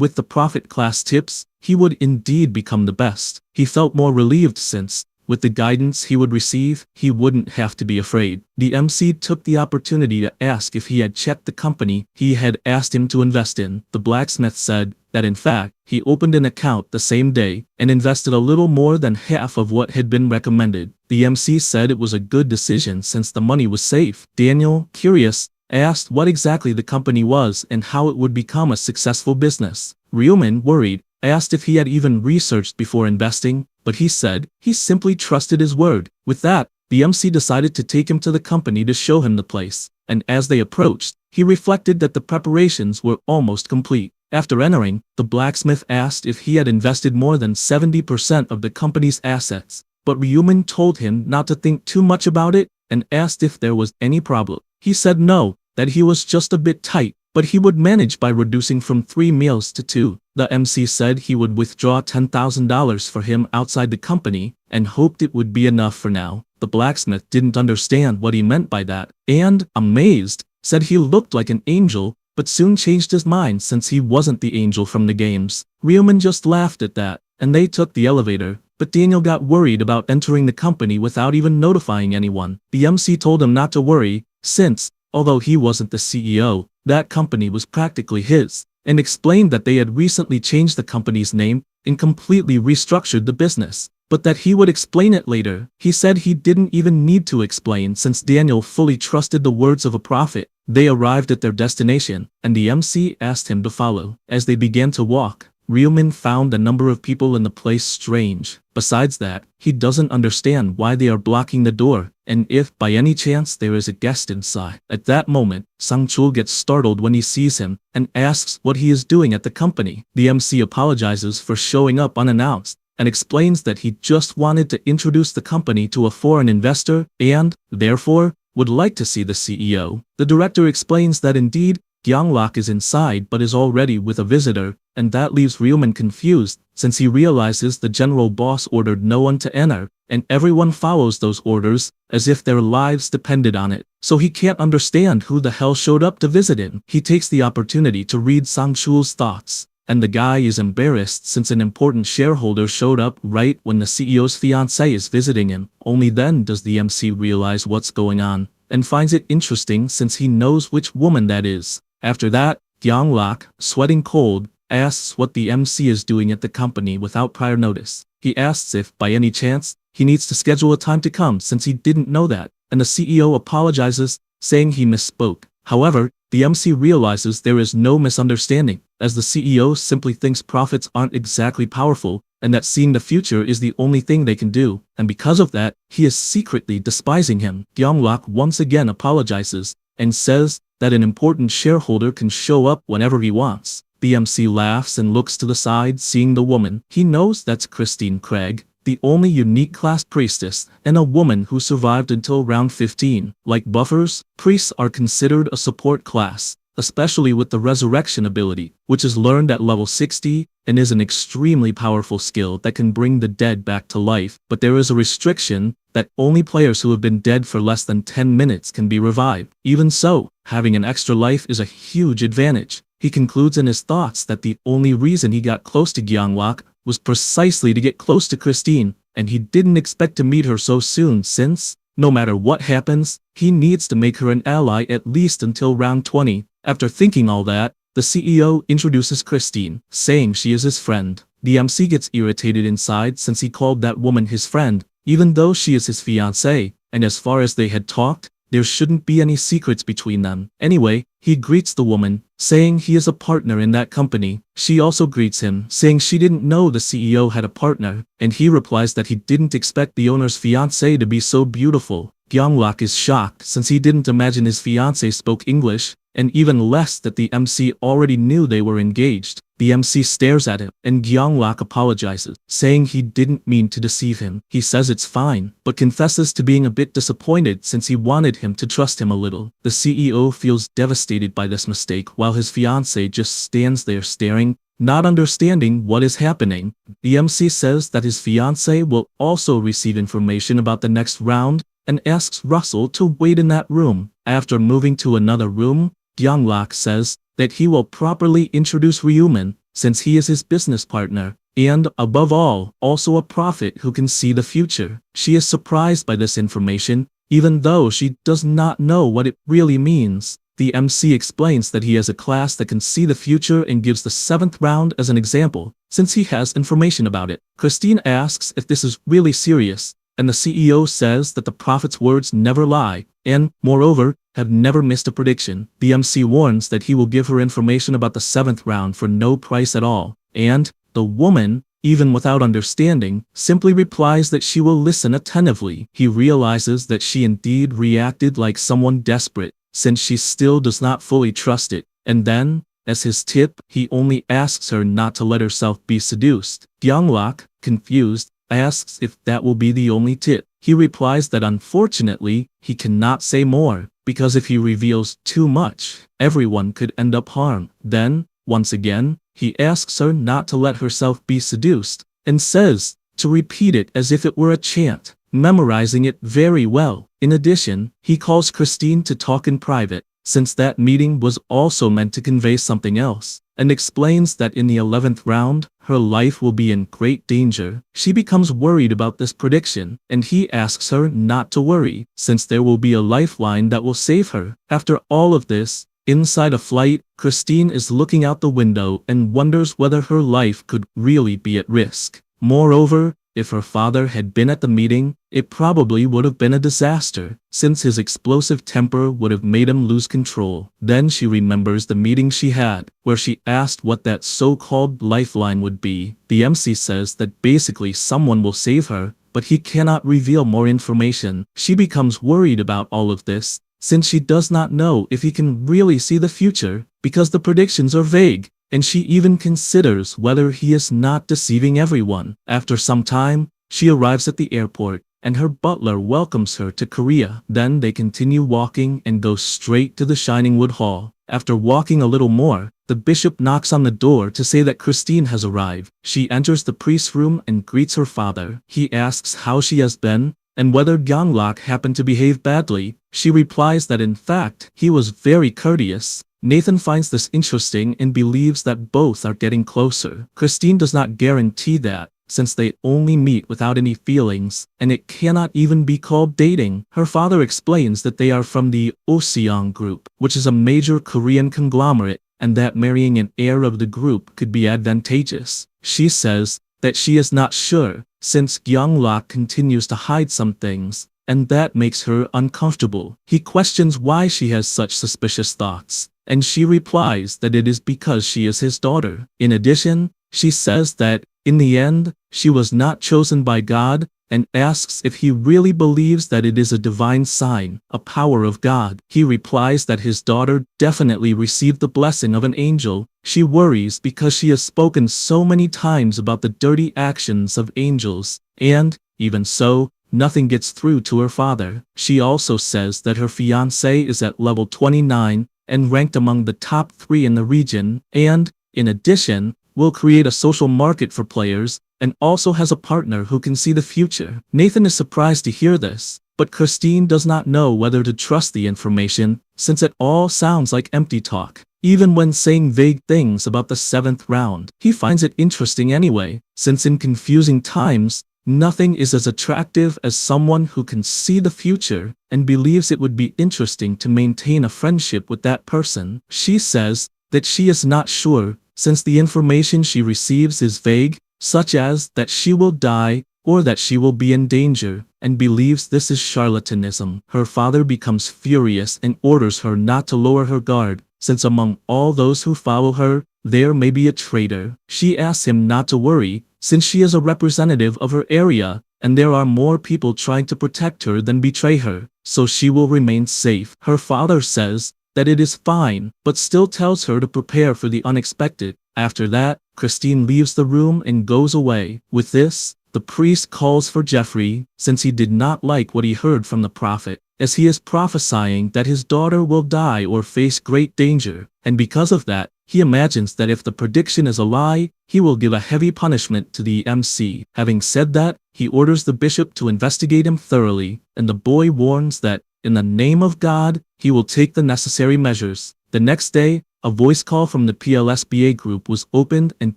with the prophet class tips, he would indeed become the best. He felt more relieved since, with the guidance he would receive, he wouldn't have to be afraid. The MC took the opportunity to ask if he had checked the company he had asked him to invest in. The blacksmith said that in fact, he opened an account the same day and invested a little more than half of what had been recommended. The MC said it was a good decision since the money was safe. Daniel, curious, asked what exactly the company was and how it would become a successful business. Ryumin, worried, asked if he had even researched before investing, but he said he simply trusted his word. With that, the MC decided to take him to the company to show him the place, and as they approached, he reflected that the preparations were almost complete. After entering, the blacksmith asked if he had invested more than 70% of the company's assets, but Ryumin told him not to think too much about it and asked if there was any problem. He said no, that he was just a bit tight, but he would manage by reducing from 3 meals to 2. The MC said he would withdraw $10,000 for him outside the company and hoped it would be enough for now. The blacksmith didn't understand what he meant by that and, amazed, said he looked like an angel, but soon changed his mind since he wasn't the angel from the games. Ryumin just laughed at that, and they took the elevator, but Daniel got worried about entering the company without even notifying anyone. The MC told him not to worry, since, although he wasn't the CEO, that company was practically his, and explained that they had recently changed the company's name and completely restructured the business, but that he would explain it later. He said he didn't even need to explain since Daniel fully trusted the words of a prophet. They arrived at their destination, and the MC asked him to follow. As they began to walk, Ryumin found the number of people in the place strange. Besides that, he doesn't understand why they are blocking the door, and if by any chance there is a guest inside. At that moment, Sang-chul gets startled when he sees him, and asks what he is doing at the company. The MC apologizes for showing up unannounced, and explains that he just wanted to introduce the company to a foreign investor, and, therefore, would like to see the CEO. The director explains that indeed, Gyeonglak is inside but is already with a visitor, and that leaves Ryumin confused, since he realizes the general boss ordered no one to enter, and everyone follows those orders, as if their lives depended on it. So he can't understand who the hell showed up to visit him. He takes the opportunity to read Sang-chul's thoughts, and the guy is embarrassed since an important shareholder showed up right when the CEO's fiancée is visiting him. Only then does the MC realize what's going on, and finds it interesting since he knows which woman that is. After that, Gyeonglak, sweating cold, asks what the MC is doing at the company without prior notice. He asks if, by any chance, he needs to schedule a time to come since he didn't know that, and the CEO apologizes, saying he misspoke. However, the MC realizes there is no misunderstanding, as the CEO simply thinks prophets aren't exactly powerful, and that seeing the future is the only thing they can do, and because of that, he is secretly despising him. Gyeonglak once again apologizes, and says that an important shareholder can show up whenever he wants. The MC laughs and looks to the side, seeing the woman. He knows that's Christine Craig, the only unique class priestess, and a woman who survived until round 15. Like buffers, priests are considered a support class, especially with the resurrection ability, which is learned at level 60, and is an extremely powerful skill that can bring the dead back to life, but there is a restriction that only players who have been dead for less than 10 minutes can be revived. Even so, having an extra life is a huge advantage. He concludes in his thoughts that the only reason he got close to Gyeonglak was precisely to get close to Christine, and he didn't expect to meet her so soon since, no matter what happens, he needs to make her an ally at least until round 20. After thinking all that, the CEO introduces Christine, saying she is his friend. The MC gets irritated inside since he called that woman his friend, even though she is his fiancée, and as far as they had talked, there shouldn't be any secrets between them. Anyway, he greets the woman, saying he is a partner in that company. She also greets him, saying she didn't know the CEO had a partner, and he replies that he didn't expect the owner's fiancée to be so beautiful. Gyeonglak is shocked since he didn't imagine his fiancée spoke English, and even less that the MC already knew they were engaged. The MC stares at him, and Gyeonglak apologizes, saying he didn't mean to deceive him. He says it's fine, but confesses to being a bit disappointed since he wanted him to trust him a little. The CEO feels devastated by this mistake while his fiancée just stands there staring, not understanding what is happening. The MC says that his fiancée will also receive information about the next round and asks Russell to wait in that room. After moving to another room, Gyeonglak says that he will properly introduce Ryumin since he is his business partner, and, above all, also a prophet who can see the future. She is surprised by this information, even though she does not know what it really means. The MC explains that he has a class that can see the future and gives the 7th round as an example, since he has information about it. Christine asks if this is really serious, and the CEO says that the prophet's words never lie, and, moreover, have never missed a prediction. The MC warns that he will give her information about the 7th round for no price at all, and the woman, even without understanding, simply replies that she will listen attentively. He realizes that she indeed reacted like someone desperate, since she still does not fully trust it, and then, as his tip, he only asks her not to let herself be seduced. Gyeonglak, confused, asks if that will be the only tip. He replies that unfortunately, he cannot say more, because if he reveals too much, everyone could end up harmed. Then, once again, he asks her not to let herself be seduced, and says to repeat it as if it were a chant, memorizing it very well. In addition, he calls Christine to talk in private, since that meeting was also meant to convey something else, and explains that in the 11th round, her life will be in great danger. She becomes worried about this prediction, and he asks her not to worry, since there will be a lifeline that will save her. After all of this, inside a flight, Christine is looking out the window and wonders whether her life could really be at risk. Moreover, if her father had been at the meeting, it probably would have been a disaster, since his explosive temper would have made him lose control. Then she remembers the meeting she had, where she asked what that so-called lifeline would be. The MC says that basically someone will save her, but he cannot reveal more information. She becomes worried about all of this, since she does not know if he can really see the future, because the predictions are vague, and she even considers whether he is not deceiving everyone. After some time, she arrives at the airport, and her butler welcomes her to Korea. Then they continue walking and go straight to the Shining Wood Hall. After walking a little more, the bishop knocks on the door to say that Christine has arrived. She enters the priest's room and greets her father. He asks how she has been, and whether Gyeonglak happened to behave badly. She replies that in fact, he was very courteous. Nathan finds this interesting and believes that both are getting closer. Christine does not guarantee that, since they only meet without any feelings, and it cannot even be called dating. Her father explains that they are from the Oseong group, which is a major Korean conglomerate, and that marrying an heir of the group could be advantageous. She says that she is not sure, since Gyeonglak continues to hide some things, and that makes her uncomfortable. He questions why she has such suspicious thoughts, and she replies that it is because she is his daughter. In addition, she says that, in the end, she was not chosen by God, and asks if he really believes that it is a divine sign, a power of God. He replies that his daughter definitely received the blessing of an angel. She worries because she has spoken so many times about the dirty actions of angels, and, even so, nothing gets through to her father. She also says that her fiancé is at level 29, and ranked among the top 3 in the region, and, in addition, will create a social market for players, and also has a partner who can see the future. Nathan is surprised to hear this, but Christine does not know whether to trust the information, since it all sounds like empty talk. Even when saying vague things about the 7th round, he finds it interesting anyway, since in confusing times, nothing is as attractive as someone who can see the future and believes it would be interesting to maintain a friendship with that person. She says that she is not sure, since the information she receives is vague, such as that she will die or that she will be in danger, and believes this is charlatanism. Her father becomes furious and orders her not to lower her guard, since among all those who follow her, there may be a traitor. She asks him not to worry, since she is a representative of her area, and there are more people trying to protect her than betray her. so she will remain safe. Her father says that it is fine, but still tells her to prepare for the unexpected. After that, Christine leaves the room and goes away. With this, the priest calls for Jeffrey, since he did not like what he heard from the prophet, as he is prophesying that his daughter will die or face great danger, and because of that, he imagines that if the prediction is a lie, he will give a heavy punishment to the MC. Having said that, he orders the bishop to investigate him thoroughly, and the boy warns that, in the name of God, he will take the necessary measures. The next day, a voice call from the PLSBA group was opened and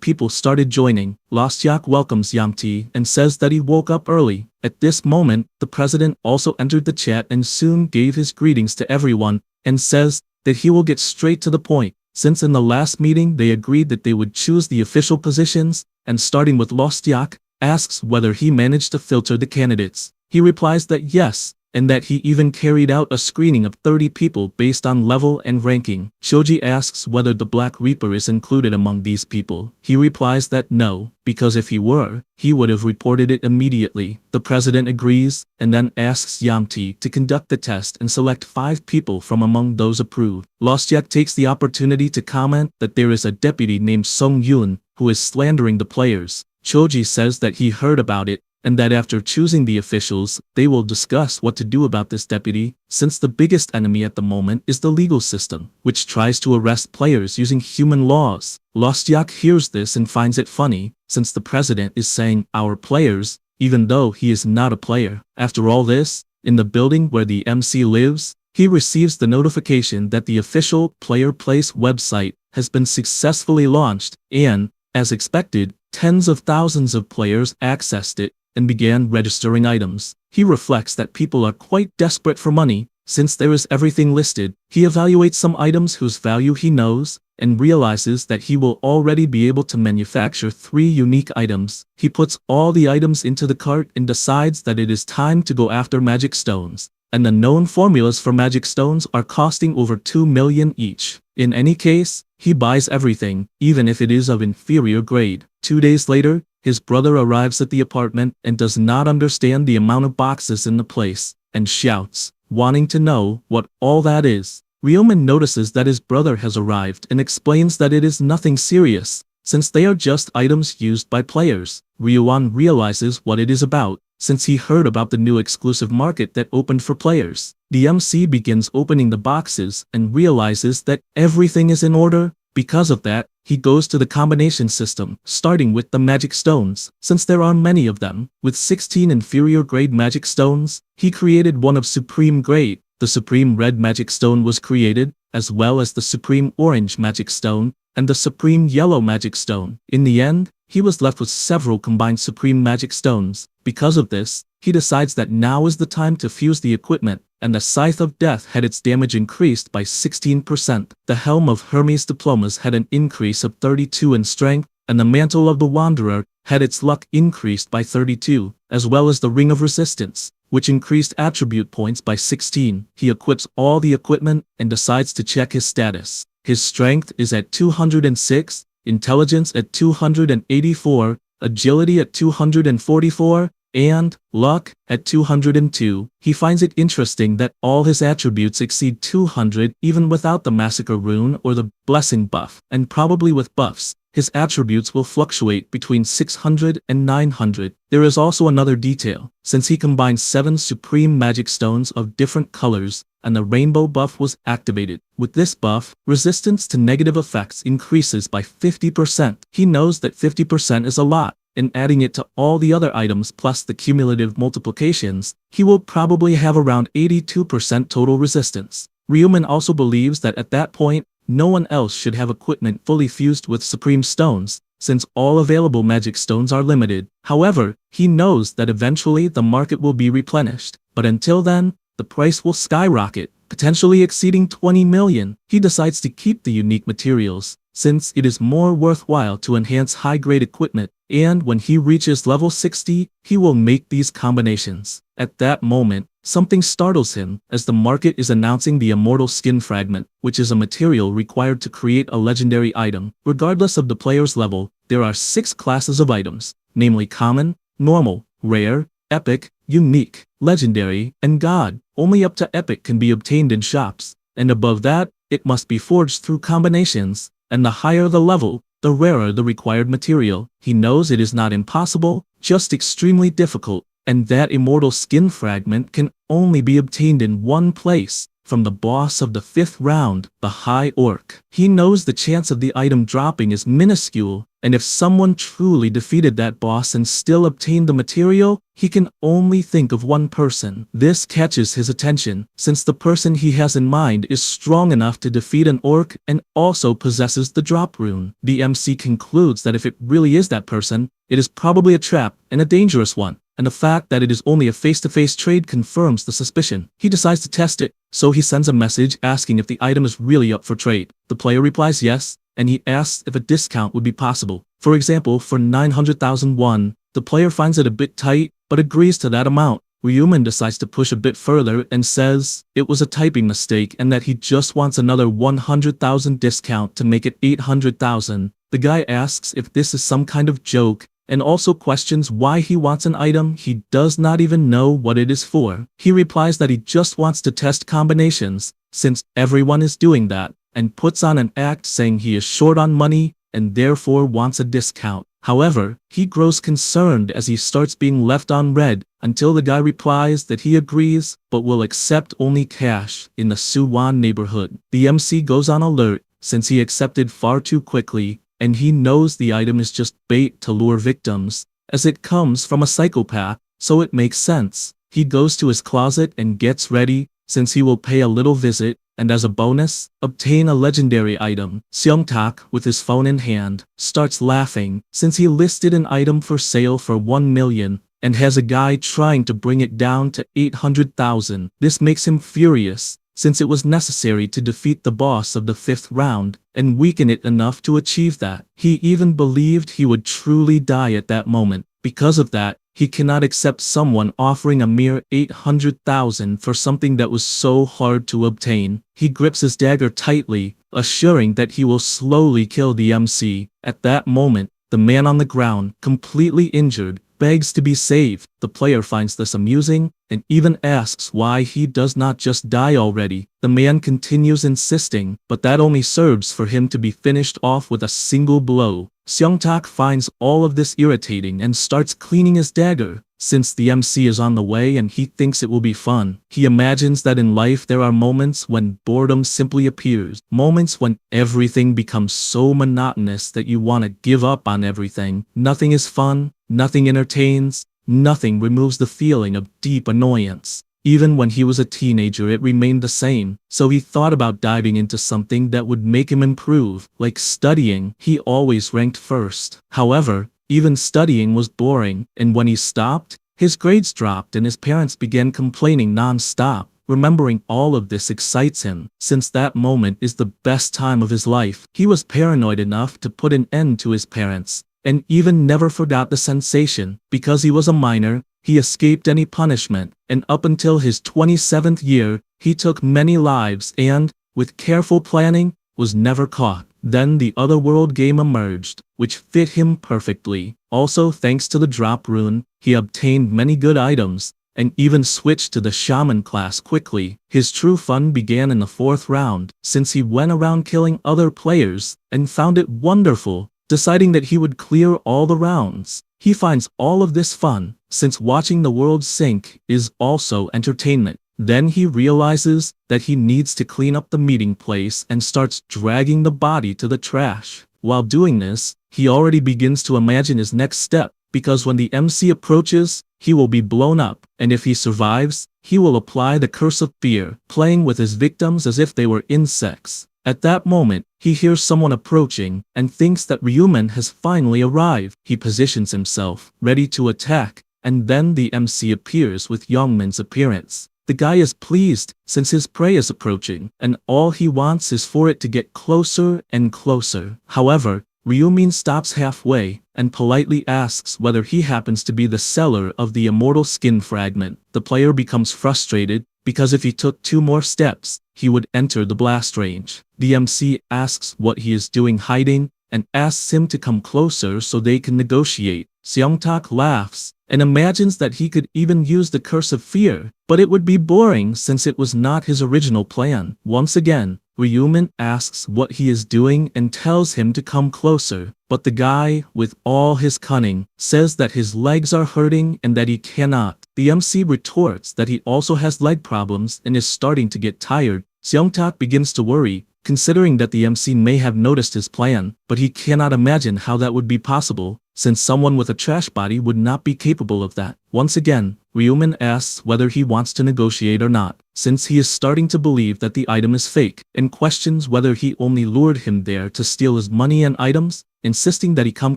people started joining. Jihyuk welcomes Yamti and says that he woke up early. At this moment, the president also entered the chat and soon gave his greetings to everyone and says that he will get straight to the point, since in the last meeting they agreed that they would choose the official positions, and starting with Jihyuk, asks whether he managed to filter the candidates. He replies that yes, and that he even carried out a screening of 30 people based on level and ranking. Choji asks whether the Black Reaper is included among these people. He replies that no, because if he were, he would have reported it immediately. The president agrees, and then asks Yamti to conduct the test and select 5 people from among those approved. Jihyuk takes the opportunity to comment that there is a deputy named Sung Yoon who is slandering the players. Choji says that he heard about it, and that after choosing the officials, they will discuss what to do about this deputy, since the biggest enemy at the moment is the legal system, which tries to arrest players using human laws. Jihyuk hears this and finds it funny, since the president is saying our players, even though he is not a player. After all this, in the building where the MC lives, he receives the notification that the official Player Place website has been successfully launched, and, as expected, tens of thousands of players accessed it and began registering items. He reflects that people are quite desperate for money, since there is everything listed. He evaluates some items whose value he knows, and realizes that he will already be able to manufacture 3 unique items. He puts all the items into the cart and decides that it is time to go after magic stones, and the known formulas for magic stones are costing over 2 million each. In any case, he buys everything, even if it is of inferior grade. 2 days later, his brother arrives at the apartment and does not understand the amount of boxes in the place, and shouts, wanting to know what all that is. Ryoman notices that his brother has arrived and explains that it is nothing serious, since they are just items used by players. Ryoman realizes what it is about, since he heard about the new exclusive market that opened for players. The MC begins opening the boxes and realizes that everything is in order. Because of that, he goes to the combination system, starting with the magic stones. Since there are many of them, with 16 inferior grade magic stones, he created one of supreme grade. The supreme red magic stone was created, as well as the supreme orange magic stone, and the supreme yellow magic stone. In the end, he was left with several combined supreme magic stones. Because of this, he decides that now is the time to fuse the equipment, and the Scythe of Death had its damage increased by 16%. The Helm of Hermes Diplomas had an increase of 32 in strength, and the Mantle of the Wanderer had its luck increased by 32, as well as the Ring of Resistance, which increased attribute points by 16. He equips all the equipment and decides to check his status. His strength is at 206, intelligence at 284, agility at 244, and luck at 202. He finds it interesting that all his attributes exceed 200 even without the Massacre rune or the Blessing buff, and probably with buffs, his attributes will fluctuate between 600 and 900. There is also another detail, since he combines 7 supreme magic stones of different colors, and the rainbow buff was activated. With this buff, resistance to negative effects increases by 50%. He knows that 50% is a lot, and adding it to all the other items plus the cumulative multiplications, he will probably have around 82% total resistance. Ryoman also believes that at that point, no one else should have equipment fully fused with supreme stones, since all available magic stones are limited. However, he knows that eventually the market will be replenished, but until then, the price will skyrocket, potentially exceeding 20 million. He decides to keep the unique materials, since it is more worthwhile to enhance high-grade equipment, and when he reaches level 60, he will make these combinations. At that moment, something startles him, as the market is announcing the Immortal Skin Fragment, which is a material required to create a legendary item. Regardless of the player's level, there are 6 classes of items, namely common, normal, rare, epic, unique, legendary, and god. Only up to epic can be obtained in shops, and above that, it must be forged through combinations, and the higher the level, the rarer the required material. He knows it is not impossible, just extremely difficult, and that immortal skin fragment can only be obtained in one place, from the boss of the 5th round, the High Orc. He knows the chance of the item dropping is minuscule, and if someone truly defeated that boss and still obtained the material, he can only think of one person. This catches his attention, since the person he has in mind is strong enough to defeat an orc and also possesses the drop rune. The MC concludes that if it really is that person, it is probably a trap and a dangerous one, and the fact that it is only a face-to-face trade confirms the suspicion. He decides to test it, so he sends a message asking if the item is really up for trade. The player replies yes, and he asks if a discount would be possible. For example, for 900,000 won, the player finds it a bit tight, but agrees to that amount. Ryuman decides to push a bit further and says it was a typing mistake and that he just wants another 100,000 discount to make it 800,000. The guy asks if this is some kind of joke, and also questions why he wants an item he does not even know what it is for. He replies that he just wants to test combinations, since everyone is doing that, and puts on an act saying he is short on money and therefore wants a discount. However, he grows concerned as he starts being left on red, until the guy replies that he agrees but will accept only cash in the Suwon neighborhood. The MC goes on alert, since he accepted far too quickly, and he knows the item is just bait to lure victims, as it comes from a psychopath, so it makes sense. He goes to his closet and gets ready, since he will pay a little visit, and as a bonus, obtain a legendary item. Seung-tak, with his phone in hand, starts laughing, since he listed an item for sale for 1 million, and has a guy trying to bring it down to 800,000. This makes him furious, since it was necessary to defeat the boss of the 5th round, and weaken it enough to achieve that. He even believed he would truly die at that moment. Because of that, he cannot accept someone offering a mere 800,000 for something that was so hard to obtain. He grips his dagger tightly, assuring that he will slowly kill the MC. At that moment, the man on the ground, completely injured, begs to be saved. The player finds this amusing, and even asks why he does not just die already. The man continues insisting, but that only serves for him to be finished off with a single blow. Seung-tak finds all of this irritating and starts cleaning his dagger, since the MC is on the way and he thinks it will be fun. He imagines that in life there are moments when boredom simply appears, moments when everything becomes so monotonous that you want to give up on everything. Nothing is fun, nothing entertains, nothing removes the feeling of deep annoyance. Even when he was a teenager it remained the same, so he thought about diving into something that would make him improve, like studying. He always ranked first. However, even studying was boring, and when he stopped, his grades dropped and his parents began complaining non-stop. Remembering all of this excites him, since that moment is the best time of his life. He was paranoid enough to put an end to his parents, and even never forgot the sensation. Because he was a minor, he escaped any punishment, and up until his 27th year, he took many lives and, with careful planning, was never caught. Then the Otherworld game emerged, which fit him perfectly. Also, thanks to the drop rune, he obtained many good items, and even switched to the shaman class quickly. His true fun began in the 4th round, since he went around killing other players, and found it wonderful, deciding that he would clear all the rounds. He finds all of this fun, since watching the world sink is also entertainment. Then he realizes that he needs to clean up the meeting place and starts dragging the body to the trash. While doing this, he already begins to imagine his next step, because when the MC approaches, he will be blown up, and if he survives, he will apply the curse of fear, playing with his victims as if they were insects. At that moment, he hears someone approaching and thinks that Ryuman has finally arrived. He positions himself, ready to attack, and then the MC appears with Youngman's appearance. The guy is pleased, since his prey is approaching, and all he wants is for it to get closer and closer. However, Ryumin stops halfway, and politely asks whether he happens to be the seller of the immortal skin fragment. The player becomes frustrated, because if he took 2 more steps, he would enter the blast range. The MC asks what he is doing hiding, and asks him to come closer so they can negotiate. Seung-tak laughs, and imagines that he could even use the curse of fear, but it would be boring since it was not his original plan. Once again, Ryuman asks what he is doing and tells him to come closer, but the guy, with all his cunning, says that his legs are hurting and that he cannot. The MC retorts that he also has leg problems and is starting to get tired. Seongtak begins to worry, considering that the MC may have noticed his plan, but he cannot imagine how that would be possible, since someone with a trash body would not be capable of that. Once again, Ryuman asks whether he wants to negotiate or not, since he is starting to believe that the item is fake, and questions whether he only lured him there to steal his money and items, insisting that he come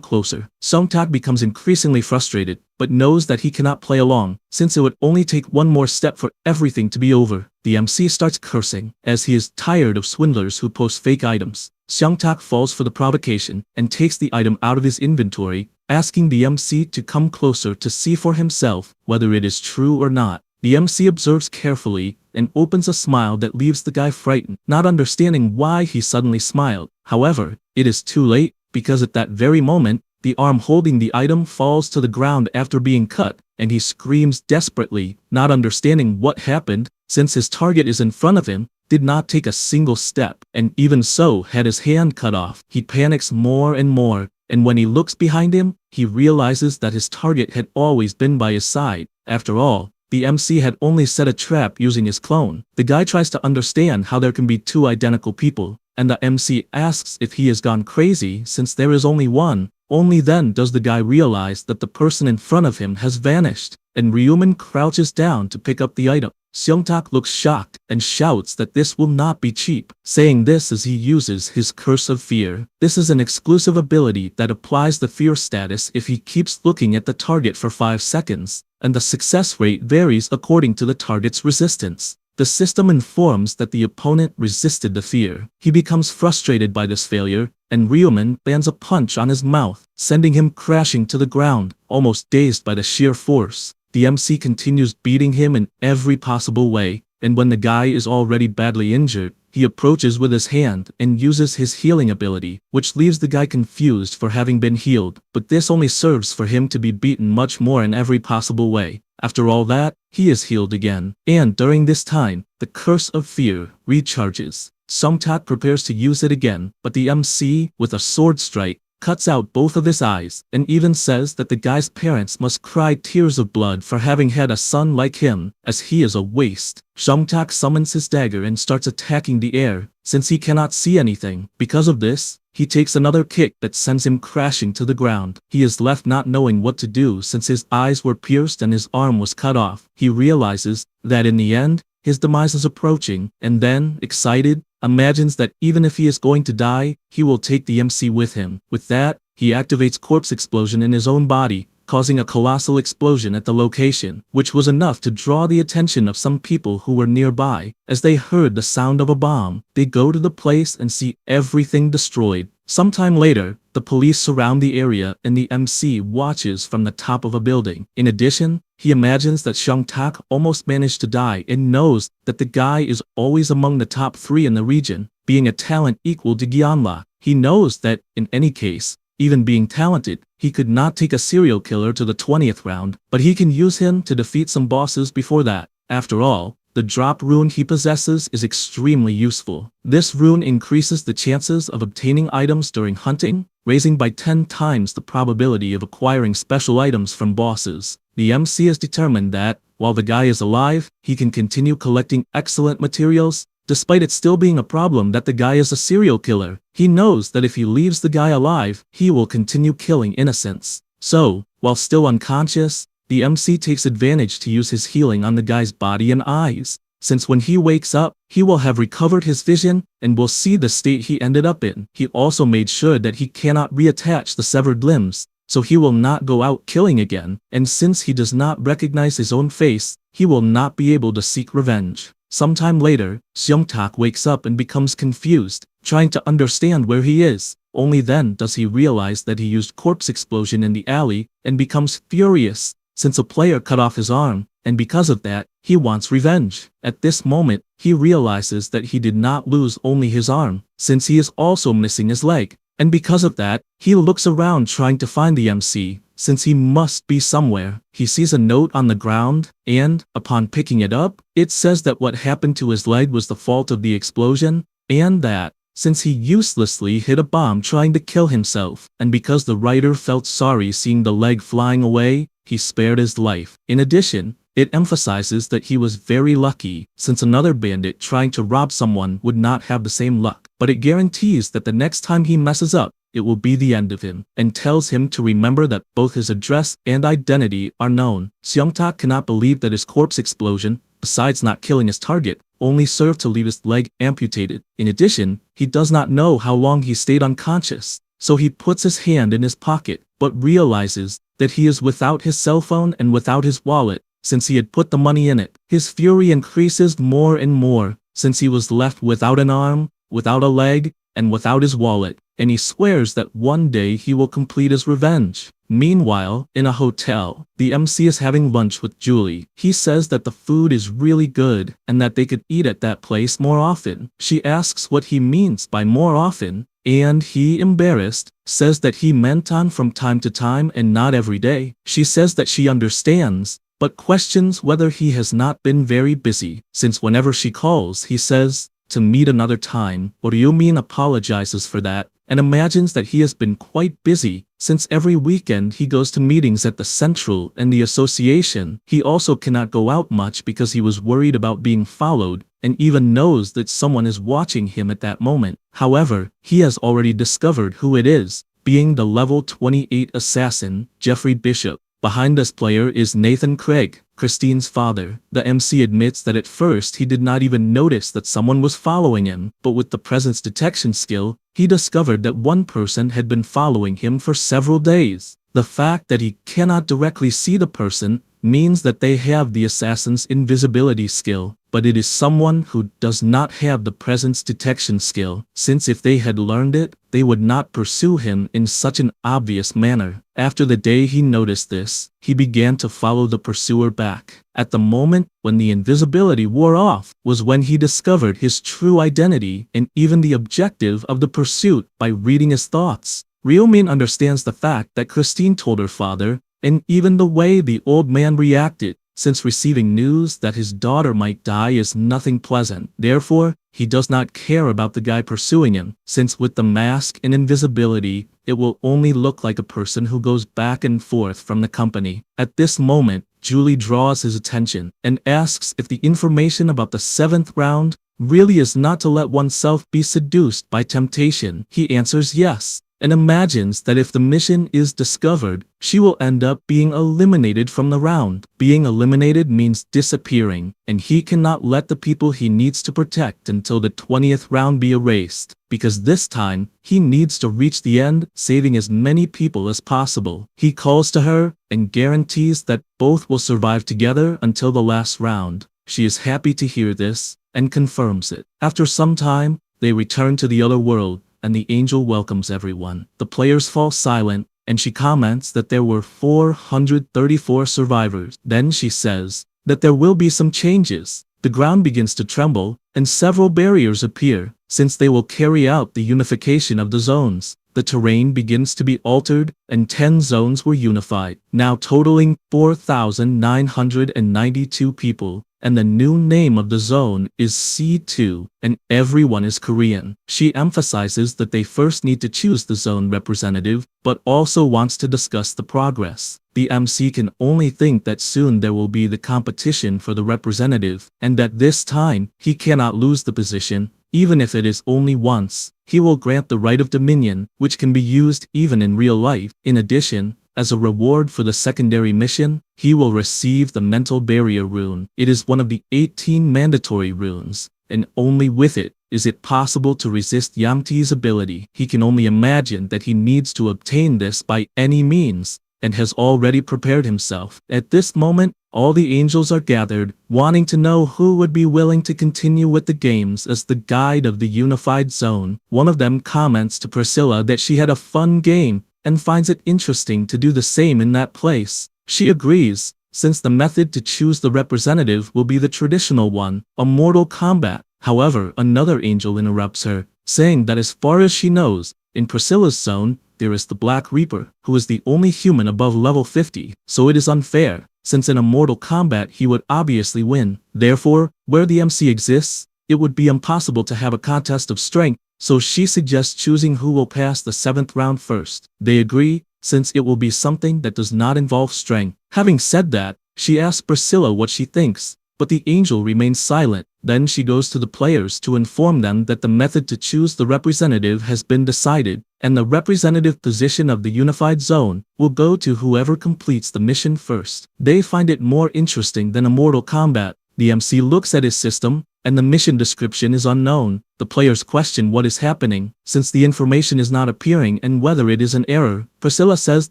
closer. Seongtak becomes increasingly frustrated, but knows that he cannot play along, since it would only take one more step for everything to be over. The MC starts cursing, as he is tired of swindlers who post fake items. Seongtak falls for the provocation, and takes the item out of his inventory, asking the MC to come closer to see for himself whether it is true or not. The MC observes carefully, and opens a smile that leaves the guy frightened, not understanding why he suddenly smiled. However, it is too late, because at that very moment, the arm holding the item falls to the ground after being cut, and he screams desperately, not understanding what happened, since his target is in front of him, did not take a single step, and even so had his hand cut off. He panics more and more, and when he looks behind him, he realizes that his target had always been by his side. After all, the MC had only set a trap using his clone. The guy tries to understand how there can be two identical people, and the MC asks if he has gone crazy since there is only one. Only then does the guy realize that the person in front of him has vanished, and Ryuman crouches down to pick up the item. Seongtak looks shocked and shouts that this will not be cheap, saying this as he uses his curse of fear. This is an exclusive ability that applies the fear status if he keeps looking at the target for 5 seconds, and the success rate varies according to the target's resistance. The system informs that the opponent resisted the fear. He becomes frustrated by this failure, and Ryuman lands a punch on his mouth, sending him crashing to the ground, almost dazed by the sheer force. The MC continues beating him in every possible way, and when the guy is already badly injured, he approaches with his hand and uses his healing ability, which leaves the guy confused for having been healed, but this only serves for him to be beaten much more in every possible way. After all that, he is healed again, and during this time, the curse of fear recharges. Seongtak prepares to use it again, but the MC, with a sword strike, cuts out both of his eyes, and even says that the guy's parents must cry tears of blood for having had a son like him, as he is a waste. Seongtak summons his dagger and starts attacking the air, since he cannot see anything. Because of this, he takes another kick that sends him crashing to the ground. He is left not knowing what to do since his eyes were pierced and his arm was cut off. He realizes that in the end, his demise is approaching, and then, excited, imagines that even if he is going to die, he will take the MC with him. With that, he activates corpse explosion in his own body, causing a colossal explosion at the location, which was enough to draw the attention of some people who were nearby. As they heard the sound of a bomb, they go to the place and see everything destroyed. Sometime later, the police surround the area and the MC watches from the top of a building. In addition, he imagines that Seongtak almost managed to die and knows that the guy is always among the top 3 in the region, being a talent equal to Gyeonla. He knows that, in any case, even being talented, he could not take a serial killer to the 20th round, but he can use him to defeat some bosses before that. After all, the drop rune he possesses is extremely useful. This rune increases the chances of obtaining items during hunting, raising by 10 times the probability of acquiring special items from bosses. The MC is determined that, while the guy is alive, he can continue collecting excellent materials, despite it still being a problem that the guy is a serial killer. He knows that if he leaves the guy alive, he will continue killing innocents. So, while still unconscious, the MC takes advantage to use his healing on the guy's body and eyes, since when he wakes up, he will have recovered his vision and will see the state he ended up in. He also made sure that he cannot reattach the severed limbs, so he will not go out killing again, and since he does not recognize his own face, he will not be able to seek revenge. Sometime later, Seongtak wakes up and becomes confused, trying to understand where he is. Only then does he realize that he used corpse explosion in the alley and becomes furious, since a player cut off his arm, and because of that, he wants revenge. At this moment, he realizes that he did not lose only his arm, since he is also missing his leg, and because of that, he looks around trying to find the MC, since he must be somewhere. He sees a note on the ground, and, upon picking it up, it says that what happened to his leg was the fault of the explosion, and that, since he uselessly hit a bomb trying to kill himself, and because the writer felt sorry seeing the leg flying away, he spared his life. In addition, it emphasizes that he was very lucky, since another bandit trying to rob someone would not have the same luck. But it guarantees that the next time he messes up, it will be the end of him, and tells him to remember that both his address and identity are known. Seongtak cannot believe that his corpse explosion, besides not killing his target, only served to leave his leg amputated. In addition, he does not know how long he stayed unconscious, so he puts his hand in his pocket, but realizes that he is without his cell phone and without his wallet, since he had put the money in it. His fury increases more and more, since he was left without an arm, without a leg, and without his wallet, and he swears that one day he will complete his revenge. Meanwhile, in a hotel, the MC is having lunch with Julie. He says that the food is really good, and that they could eat at that place more often. She asks what he means by more often, and he, embarrassed, says that he meant on from time to time and not every day. She says that she understands, but questions whether he has not been very busy, since whenever she calls he says, to meet another time. Ryumin apologizes for that, and imagines that he has been quite busy, since every weekend he goes to meetings at the Central and the Association. He also cannot go out much because he was worried about being followed, and even knows that someone is watching him at that moment. However, he has already discovered who it is, being the level 28 assassin, Jeffrey Bishop. Behind this player is Nathan Craig, Christine's father. The MC admits that at first he did not even notice that someone was following him, but with the presence detection skill, he discovered that one person had been following him for several days. The fact that he cannot directly see the person means that they have the assassin's invisibility skill, but it is someone who does not have the presence detection skill, since if they had learned it, they would not pursue him in such an obvious manner. After the day he noticed this, he began to follow the pursuer back. At the moment when the invisibility wore off was when he discovered his true identity and even the objective of the pursuit by reading his thoughts. Ryumin understands the fact that Christine told her father, and even the way the old man reacted, since receiving news that his daughter might die is nothing pleasant. Therefore, he does not care about the guy pursuing him, since with the mask and invisibility, it will only look like a person who goes back and forth from the company. At this moment, Julie draws his attention and asks if the information about the 7th round really is not to let oneself be seduced by temptation. He answers yes, and imagines that if the mission is discovered, she will end up being eliminated from the round. Being eliminated means disappearing, and he cannot let the people he needs to protect until the 20th round be erased, because this time, he needs to reach the end, saving as many people as possible. He calls to her, and guarantees that both will survive together until the last round. She is happy to hear this, and confirms it. After some time, they return to the other world, and the angel welcomes everyone. The players fall silent, and she comments that there were 434 survivors. Then she says that there will be some changes. The ground begins to tremble, and several barriers appear, since they will carry out the unification of the zones. The terrain begins to be altered, and 10 zones were unified, now totaling 4,992 people. And the new name of the zone is C2, and everyone is Korean. She emphasizes that they first need to choose the zone representative, but also wants to discuss the progress. The MC can only think that soon there will be the competition for the representative, and that this time, he cannot lose the position, even if it is only once. He will grant the right of dominion, which can be used even in real life. In addition, as a reward for the secondary mission, he will receive the mental barrier rune. It is one of the 18 mandatory runes, and only with it is it possible to resist Yamti's ability. He can only imagine that he needs to obtain this by any means, and has already prepared himself. At this moment, all the angels are gathered, wanting to know who would be willing to continue with the games as the guide of the unified zone. One of them comments to Priscilla that she had a fun game, and finds it interesting to do the same in that place. She agrees, since the method to choose the representative will be the traditional one, a Mortal Kombat. However, another angel interrupts her, saying that as far as she knows, In Priscilla's zone, there is the Black Reaper, who is the only human above level 50, so it is unfair, since in a Mortal Kombat he would obviously win. Therefore, where the MC exists, it would be impossible to have a contest of strength, so she suggests choosing who will pass the 7th round first. They agree, since it will be something that does not involve strength. Having said that, she asks Priscilla what she thinks, but the angel remains silent. Then she goes to the players to inform them that the method to choose the representative has been decided, and the representative position of the unified zone will go to whoever completes the mission first. They find it more interesting than a Mortal Kombat. The MC looks at his system, and the mission description is unknown. The players question what is happening, since the information is not appearing and whether it is an error. Priscilla says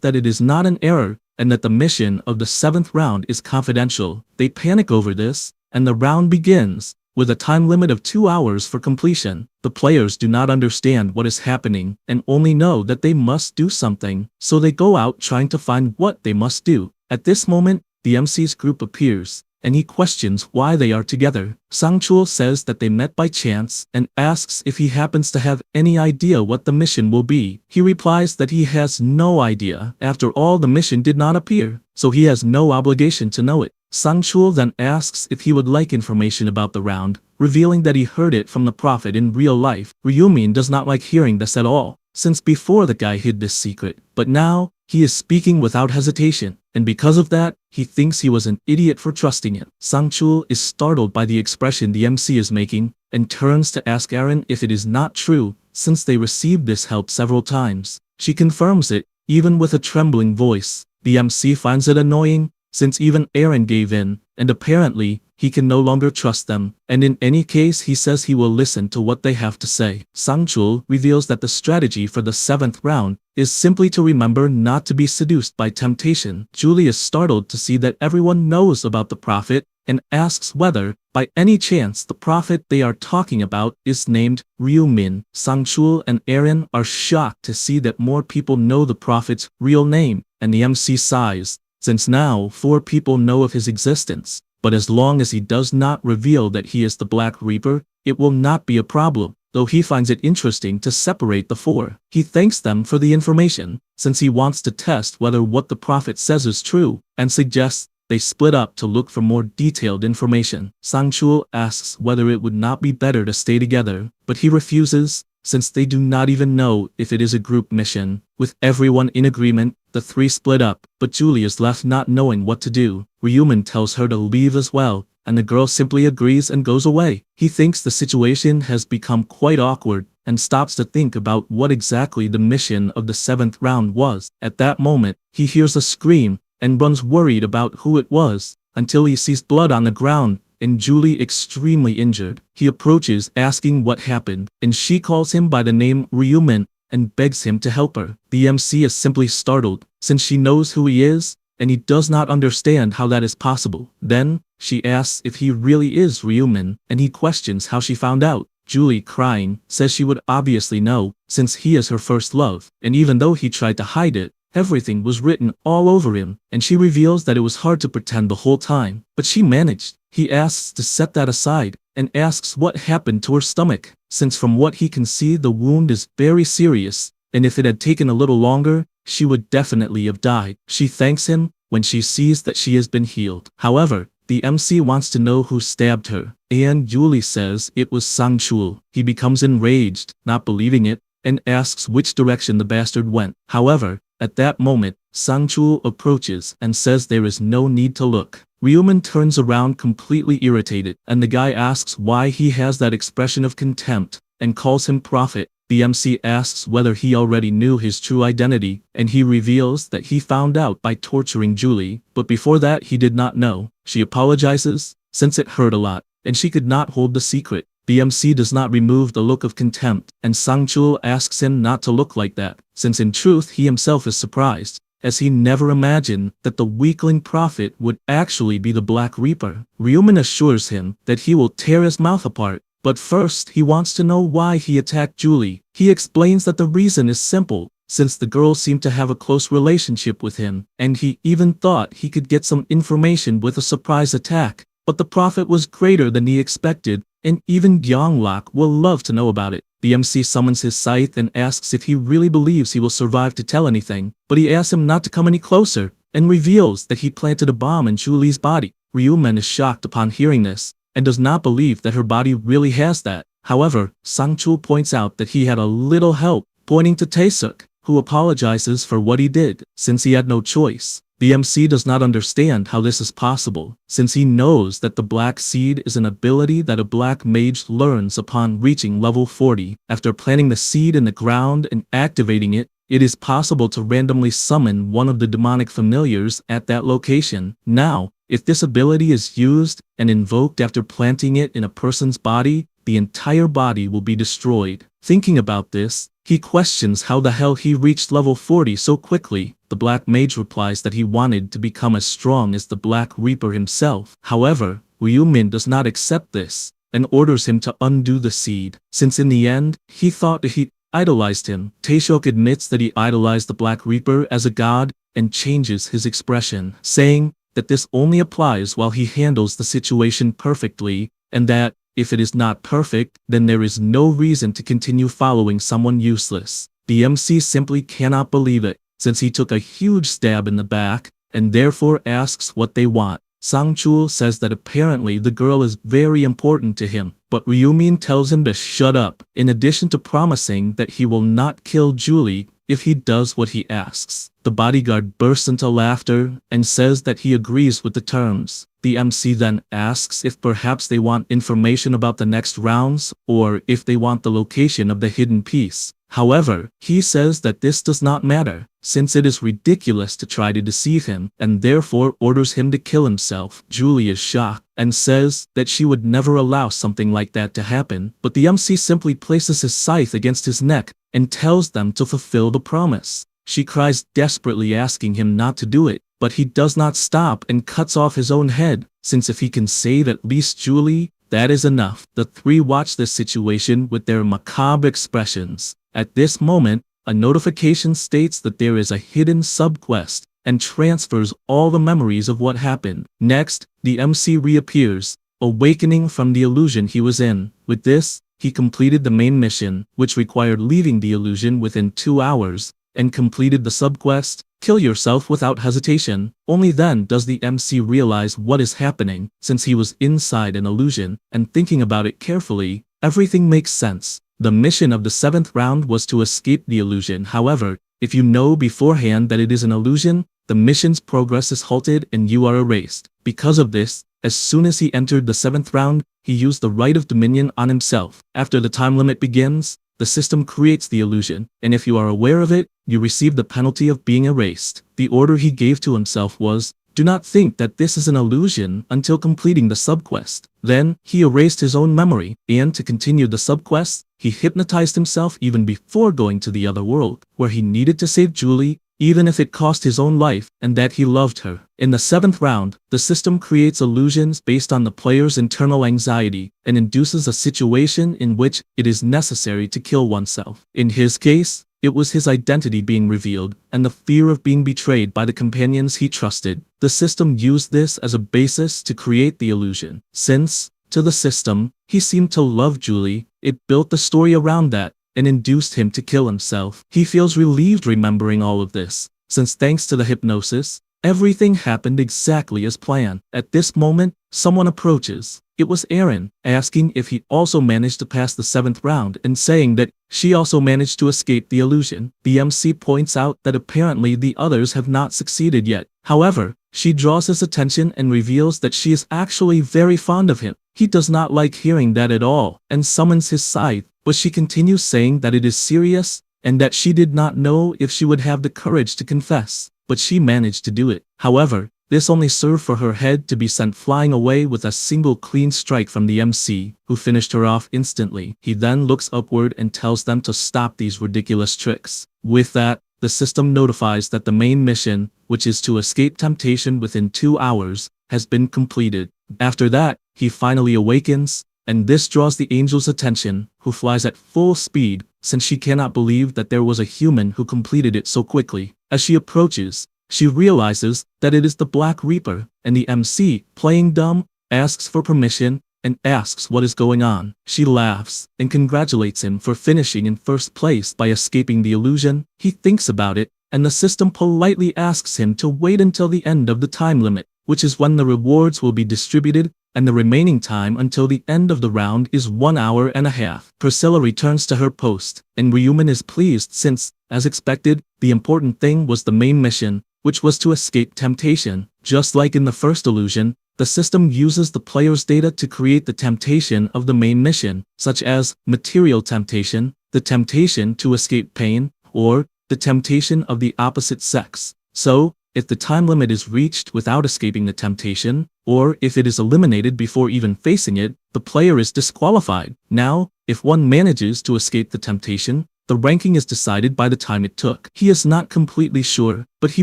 that it is not an error, and that the mission of the 7th round is confidential. They panic over this, and the round begins, with a time limit of 2 hours for completion. The players do not understand what is happening, and only know that they must do something, so they go out trying to find what they must do. At this moment, the MC's group appears, and he questions why they are together. Sangchul says that they met by chance, and asks if he happens to have any idea what the mission will be. He replies that he has no idea. After all, the mission did not appear, so he has no obligation to know it. Sangchul then asks if he would like information about the round, revealing that he heard it from the prophet in real life. Ryumin does not like hearing this at all, since before the guy hid this secret, but now, he is speaking without hesitation, and because of that, he thinks he was an idiot for trusting it. Sangchul is startled by the expression the MC is making, and turns to ask Aaron if it is not true, since they received this help several times. She confirms it, even with a trembling voice. The MC finds it annoying, since even Aaron gave in, and apparently, he can no longer trust them, and in any case he says he will listen to what they have to say. Sangchul reveals that the strategy for the 7th round is simply to remember not to be seduced by temptation. Julie is startled to see that everyone knows about the prophet, and asks whether, by any chance, the prophet they are talking about is named Ryumin. Sangchul and Aaron are shocked to see that more people know the prophet's real name, and the MC sighs, since now 4 people know of his existence. But as long as he does not reveal that he is the Black Reaper, it will not be a problem, though he finds it interesting to separate the 4. He thanks them for the information, since he wants to test whether what the prophet says is true, and suggests they split up to look for more detailed information. Sangchul asks whether it would not be better to stay together, but he refuses, since they do not even know if it is a group mission. With everyone in agreement, the 3 split up, but Julie is left not knowing what to do. Ryumin tells her to leave as well, and the girl simply agrees and goes away. He thinks the situation has become quite awkward, and stops to think about what exactly the mission of the 7th round was. At that moment, he hears a scream, and runs worried about who it was, until he sees blood on the ground, and Julie extremely injured. He approaches asking what happened, and she calls him by the name Ryumin, and begs him to help her. The MC is simply startled, since she knows who he is, and he does not understand how that is possible. Then, she asks if he really is Ryumin, and he questions how she found out. Julie, crying, says she would obviously know, since he is her first love, and even though he tried to hide it, everything was written all over him, and she reveals that it was hard to pretend the whole time, but she managed. He asks to set that aside, and asks what happened to her stomach, since from what he can see the wound is very serious, and if it had taken a little longer, she would definitely have died. She thanks him when she sees that she has been healed. However, the MC wants to know who stabbed her, and Julie says it was Sangchul. He becomes enraged, not believing it, and asks which direction the bastard went. However, at that moment, Sangchul approaches and says there is no need to look. Ryumin turns around completely irritated, and the guy asks why he has that expression of contempt, and calls him prophet. The MC asks whether he already knew his true identity, and he reveals that he found out by torturing Julie, but before that he did not know. She apologizes, since it hurt a lot, and she could not hold the secret. The MC does not remove the look of contempt, and Sangchul asks him not to look like that, since in truth he himself is surprised, as he never imagined that the weakling prophet would actually be the Black Reaper. Ryumin assures him that he will tear his mouth apart, but first he wants to know why he attacked Julie. He explains that the reason is simple, since the girl seemed to have a close relationship with him, and he even thought he could get some information with a surprise attack, but the prophet was greater than he expected, and even Gyeonglok will love to know about it. the MC summons his scythe and asks if he really believes he will survive to tell anything, but he asks him not to come any closer, and reveals that he planted a bomb in Julie's body. Ryumen is shocked upon hearing this, and does not believe that her body really has that. However, Sangchul points out that he had a little help, pointing to Taesuk, who apologizes for what he did, since he had no choice. The MC does not understand how this is possible, since he knows that the Black Seed is an ability that a Black Mage learns upon reaching level 40. After planting the seed in the ground and activating it, it is possible to randomly summon one of the demonic familiars at that location. Now, if this ability is used and invoked after planting it in a person's body, the entire body will be destroyed. Thinking about this, he questions how the hell he reached level 40 so quickly. The Black Mage replies that he wanted to become as strong as the Black Reaper himself. However, Ryumin does not accept this, and orders him to undo the seed, since in the end, he thought that he idolized him. Taesuk admits that he idolized the Black Reaper as a god, and changes his expression, saying that this only applies while he handles the situation perfectly, and that, if it is not perfect, then there is no reason to continue following someone useless. The MC simply cannot believe it, since he took a huge stab in the back, and therefore asks what they want. Sangchul says that apparently the girl is very important to him, but Ryumin tells him to shut up, in addition to promising that he will not kill Julie if he does what he asks. The bodyguard bursts into laughter and says that he agrees with the terms. The MC then asks if perhaps they want information about the next rounds, or if they want the location of the hidden piece. However, he says that this does not matter, since it is ridiculous to try to deceive him, and therefore orders him to kill himself. Julie is shocked, and says that she would never allow something like that to happen, but the MC simply places his scythe against his neck, and tells them to fulfill the promise. She cries desperately asking him not to do it, but he does not stop and cuts off his own head, since if he can save at least Julie, that is enough. The three watch this situation with their macabre expressions. At this moment, a notification states that there is a hidden subquest, and transfers all the memories of what happened. Next, the MC reappears, awakening from the illusion he was in. With this, he completed the main mission, which required leaving the illusion within 2 hours, and completed the subquest, Kill Yourself Without Hesitation. Only then does the MC realize what is happening, since he was inside an illusion, and thinking about it carefully, everything makes sense. The mission of the 7th round was to escape the illusion. However, if you know beforehand that it is an illusion, the mission's progress is halted and you are erased. Because of this, as soon as he entered the 7th round, he used the right of dominion on himself. After the time limit begins, the system creates the illusion, and if you are aware of it, you receive the penalty of being erased. The order he gave to himself was, do not think that this is an illusion until completing the subquest. Then, he erased his own memory, and to continue the subquest, he hypnotized himself even before going to the other world, where he needed to save Julie, even if it cost his own life, and that he loved her. In the 7th round, the system creates illusions based on the player's internal anxiety, and induces a situation in which it is necessary to kill oneself. In his case, it was his identity being revealed, and the fear of being betrayed by the companions he trusted. The system used this as a basis to create the illusion. Since, to the system, he seemed to love Julie, it built the story around that, and induced him to kill himself. He feels relieved remembering all of this, since thanks to the hypnosis, everything happened exactly as planned. At this moment, someone approaches. It was Aaron, asking if he also managed to pass the 7th round and saying that she also managed to escape the illusion. The MC points out that apparently the others have not succeeded yet. However, she draws his attention and reveals that she is actually very fond of him. He does not like hearing that at all, and summons his scythe, but she continues saying that it is serious, and that she did not know if she would have the courage to confess, but she managed to do it. However, this only served for her head to be sent flying away with a single clean strike from the MC, who finished her off instantly. He then looks upward and tells them to stop these ridiculous tricks. With that, the system notifies that the main mission, which is to escape temptation within 2 hours, has been completed. After that, he finally awakens, and this draws the angel's attention, who flies at full speed, since she cannot believe that there was a human who completed it so quickly. As she approaches, she realizes that it is the Black Reaper, and the MC, playing dumb, asks for permission, and asks what is going on. She laughs and congratulates him for finishing in first place by escaping the illusion. He thinks about it, and the system politely asks him to wait until the end of the time limit, which is when the rewards will be distributed, and the remaining time until the end of the round is 1 hour and a half. Priscilla returns to her post, and Ryuman is pleased since, as expected, the important thing was the main mission, which was to escape temptation. Just like in the first illusion, the system uses the player's data to create the temptation of the main mission, such as material temptation, the temptation to escape pain, or the temptation of the opposite sex. So, if the time limit is reached without escaping the temptation, or if it is eliminated before even facing it, the player is disqualified. Now, if one manages to escape the temptation, the ranking is decided by the time it took. He is not completely sure, but he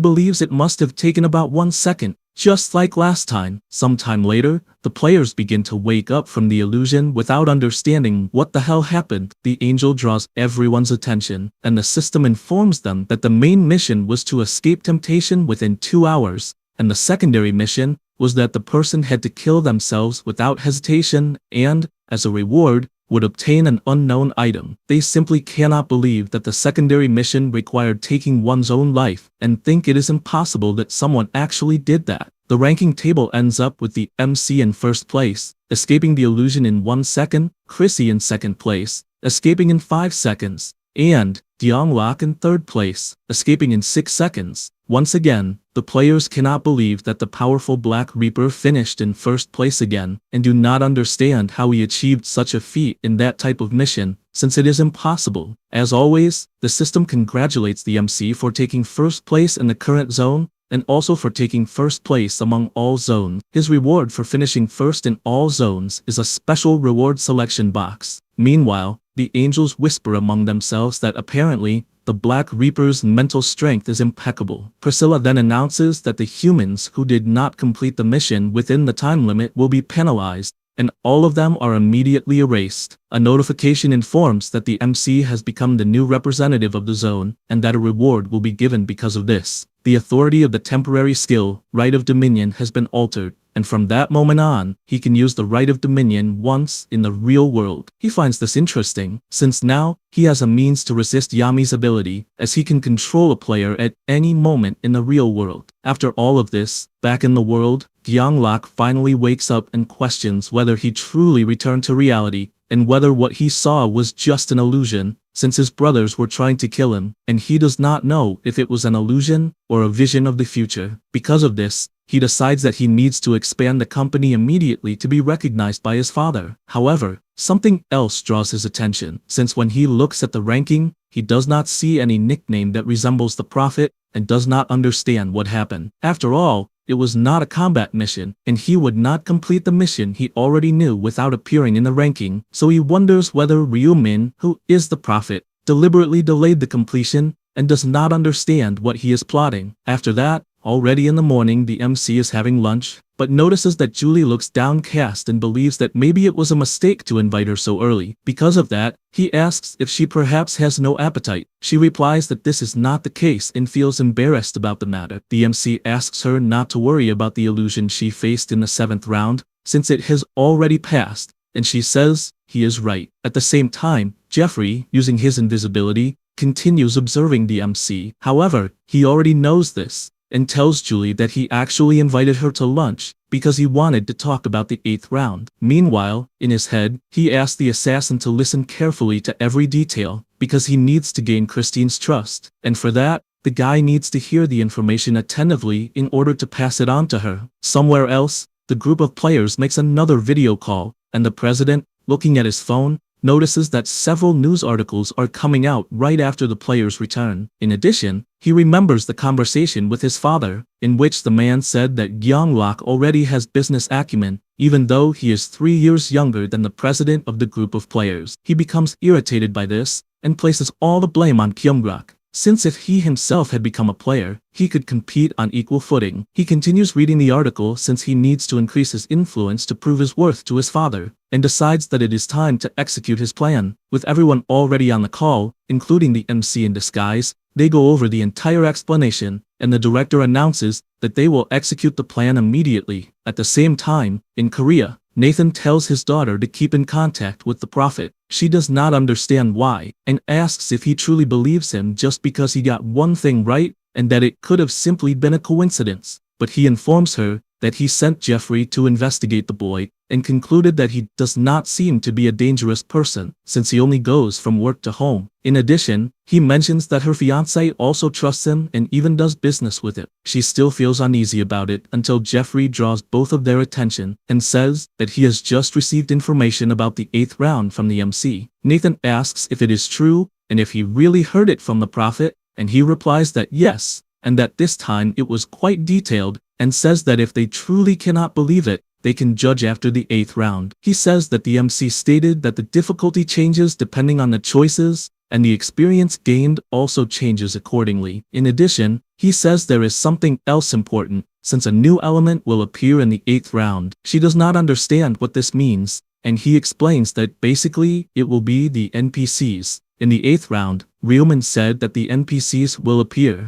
believes it must have taken about 1 second. Just like last time, sometime later, the players begin to wake up from the illusion without understanding what the hell happened. The angel draws everyone's attention, and the system informs them that the main mission was to escape temptation within 2 hours, and the secondary mission was that the person had to kill themselves without hesitation and, as a reward, would obtain an unknown item. They simply cannot believe that the secondary mission required taking one's own life, and think it is impossible that someone actually did that. The ranking table ends up with the MC in first place, escaping the illusion in 1 second, Chrissy in second place, escaping in 5 seconds, and Jihyuk in third place, escaping in 6 seconds. Once again, the players cannot believe that the powerful Black Reaper finished in first place again, and do not understand how he achieved such a feat in that type of mission, since it is impossible. As always, the system congratulates the MC for taking first place in the current zone, and also for taking first place among all zones. His reward for finishing first in all zones is a special reward selection box. Meanwhile, the angels whisper among themselves that apparently, the Black Reaper's mental strength is impeccable. Priscilla then announces that the humans who did not complete the mission within the time limit will be penalized, and all of them are immediately erased. A notification informs that the MC has become the new representative of the zone, and that a reward will be given because of this. The authority of the temporary skill, Right of Dominion, has been altered, and from that moment on, he can use the Right of Dominion once in the real world. He finds this interesting, since now, he has a means to resist Yami's ability, as he can control a player at any moment in the real world. After all of this, back in the world, Jihyuk finally wakes up and questions whether he truly returned to reality, and whether what he saw was just an illusion, since his brothers were trying to kill him, and he does not know if it was an illusion or a vision of the future. Because of this, he decides that he needs to expand the company immediately to be recognized by his father. However, something else draws his attention, since when he looks at the ranking, he does not see any nickname that resembles the prophet, and does not understand what happened. After all, it was not a combat mission, and he would not complete the mission he already knew without appearing in the ranking, so he wonders whether Ryumin, who is the prophet, deliberately delayed the completion, and does not understand what he is plotting. After that, already in the morning, the MC is having lunch, but notices that Julie looks downcast and believes that maybe it was a mistake to invite her so early. Because of that, he asks if she perhaps has no appetite. She replies that this is not the case and feels embarrassed about the matter. The MC asks her not to worry about the illusion she faced in the 7th round, since it has already passed, and she says he is right. At the same time, Jeffrey, using his invisibility, continues observing the MC. However, he already knows this, and tells Julie that he actually invited her to lunch because he wanted to talk about the 8th round. Meanwhile, in his head, he asks the assassin to listen carefully to every detail because he needs to gain Christine's trust, and for that, the guy needs to hear the information attentively in order to pass it on to her. Somewhere else, the group of players makes another video call, and the president, looking at his phone, notices that several news articles are coming out right after the players return. In addition, he remembers the conversation with his father, in which the man said that Jihyuk already has business acumen, even though he is 3 years younger than the president of the group of players. He becomes irritated by this, and places all the blame on Kyungrak, since if he himself had become a player, he could compete on equal footing. He continues reading the article since he needs to increase his influence to prove his worth to his father, and decides that it is time to execute his plan. With everyone already on the call, including the MC in disguise, they go over the entire explanation, and the director announces that they will execute the plan immediately. At the same time, in Korea, Nathan tells his daughter to keep in contact with the prophet. She does not understand why, and asks if he truly believes him just because he got one thing right, and that it could have simply been a coincidence. But he informs her that he sent Jeffrey to investigate the boy, and concluded that he does not seem to be a dangerous person, since he only goes from work to home. In addition, he mentions that her fiancé also trusts him and even does business with him. She still feels uneasy about it until Jeffrey draws both of their attention and says that he has just received information about the 8th round from the MC. Nathan asks if it is true and if he really heard it from the prophet, and he replies that yes, and that this time it was quite detailed, and says that if they truly cannot believe it, they can judge after the 8th round. He says that the MC stated that the difficulty changes depending on the choices, and the experience gained also changes accordingly. In addition, he says there is something else important, since a new element will appear in the 8th round. She does not understand what this means, and he explains that basically it will be the NPCs. In the 8th round, Realman said that the NPCs will appear,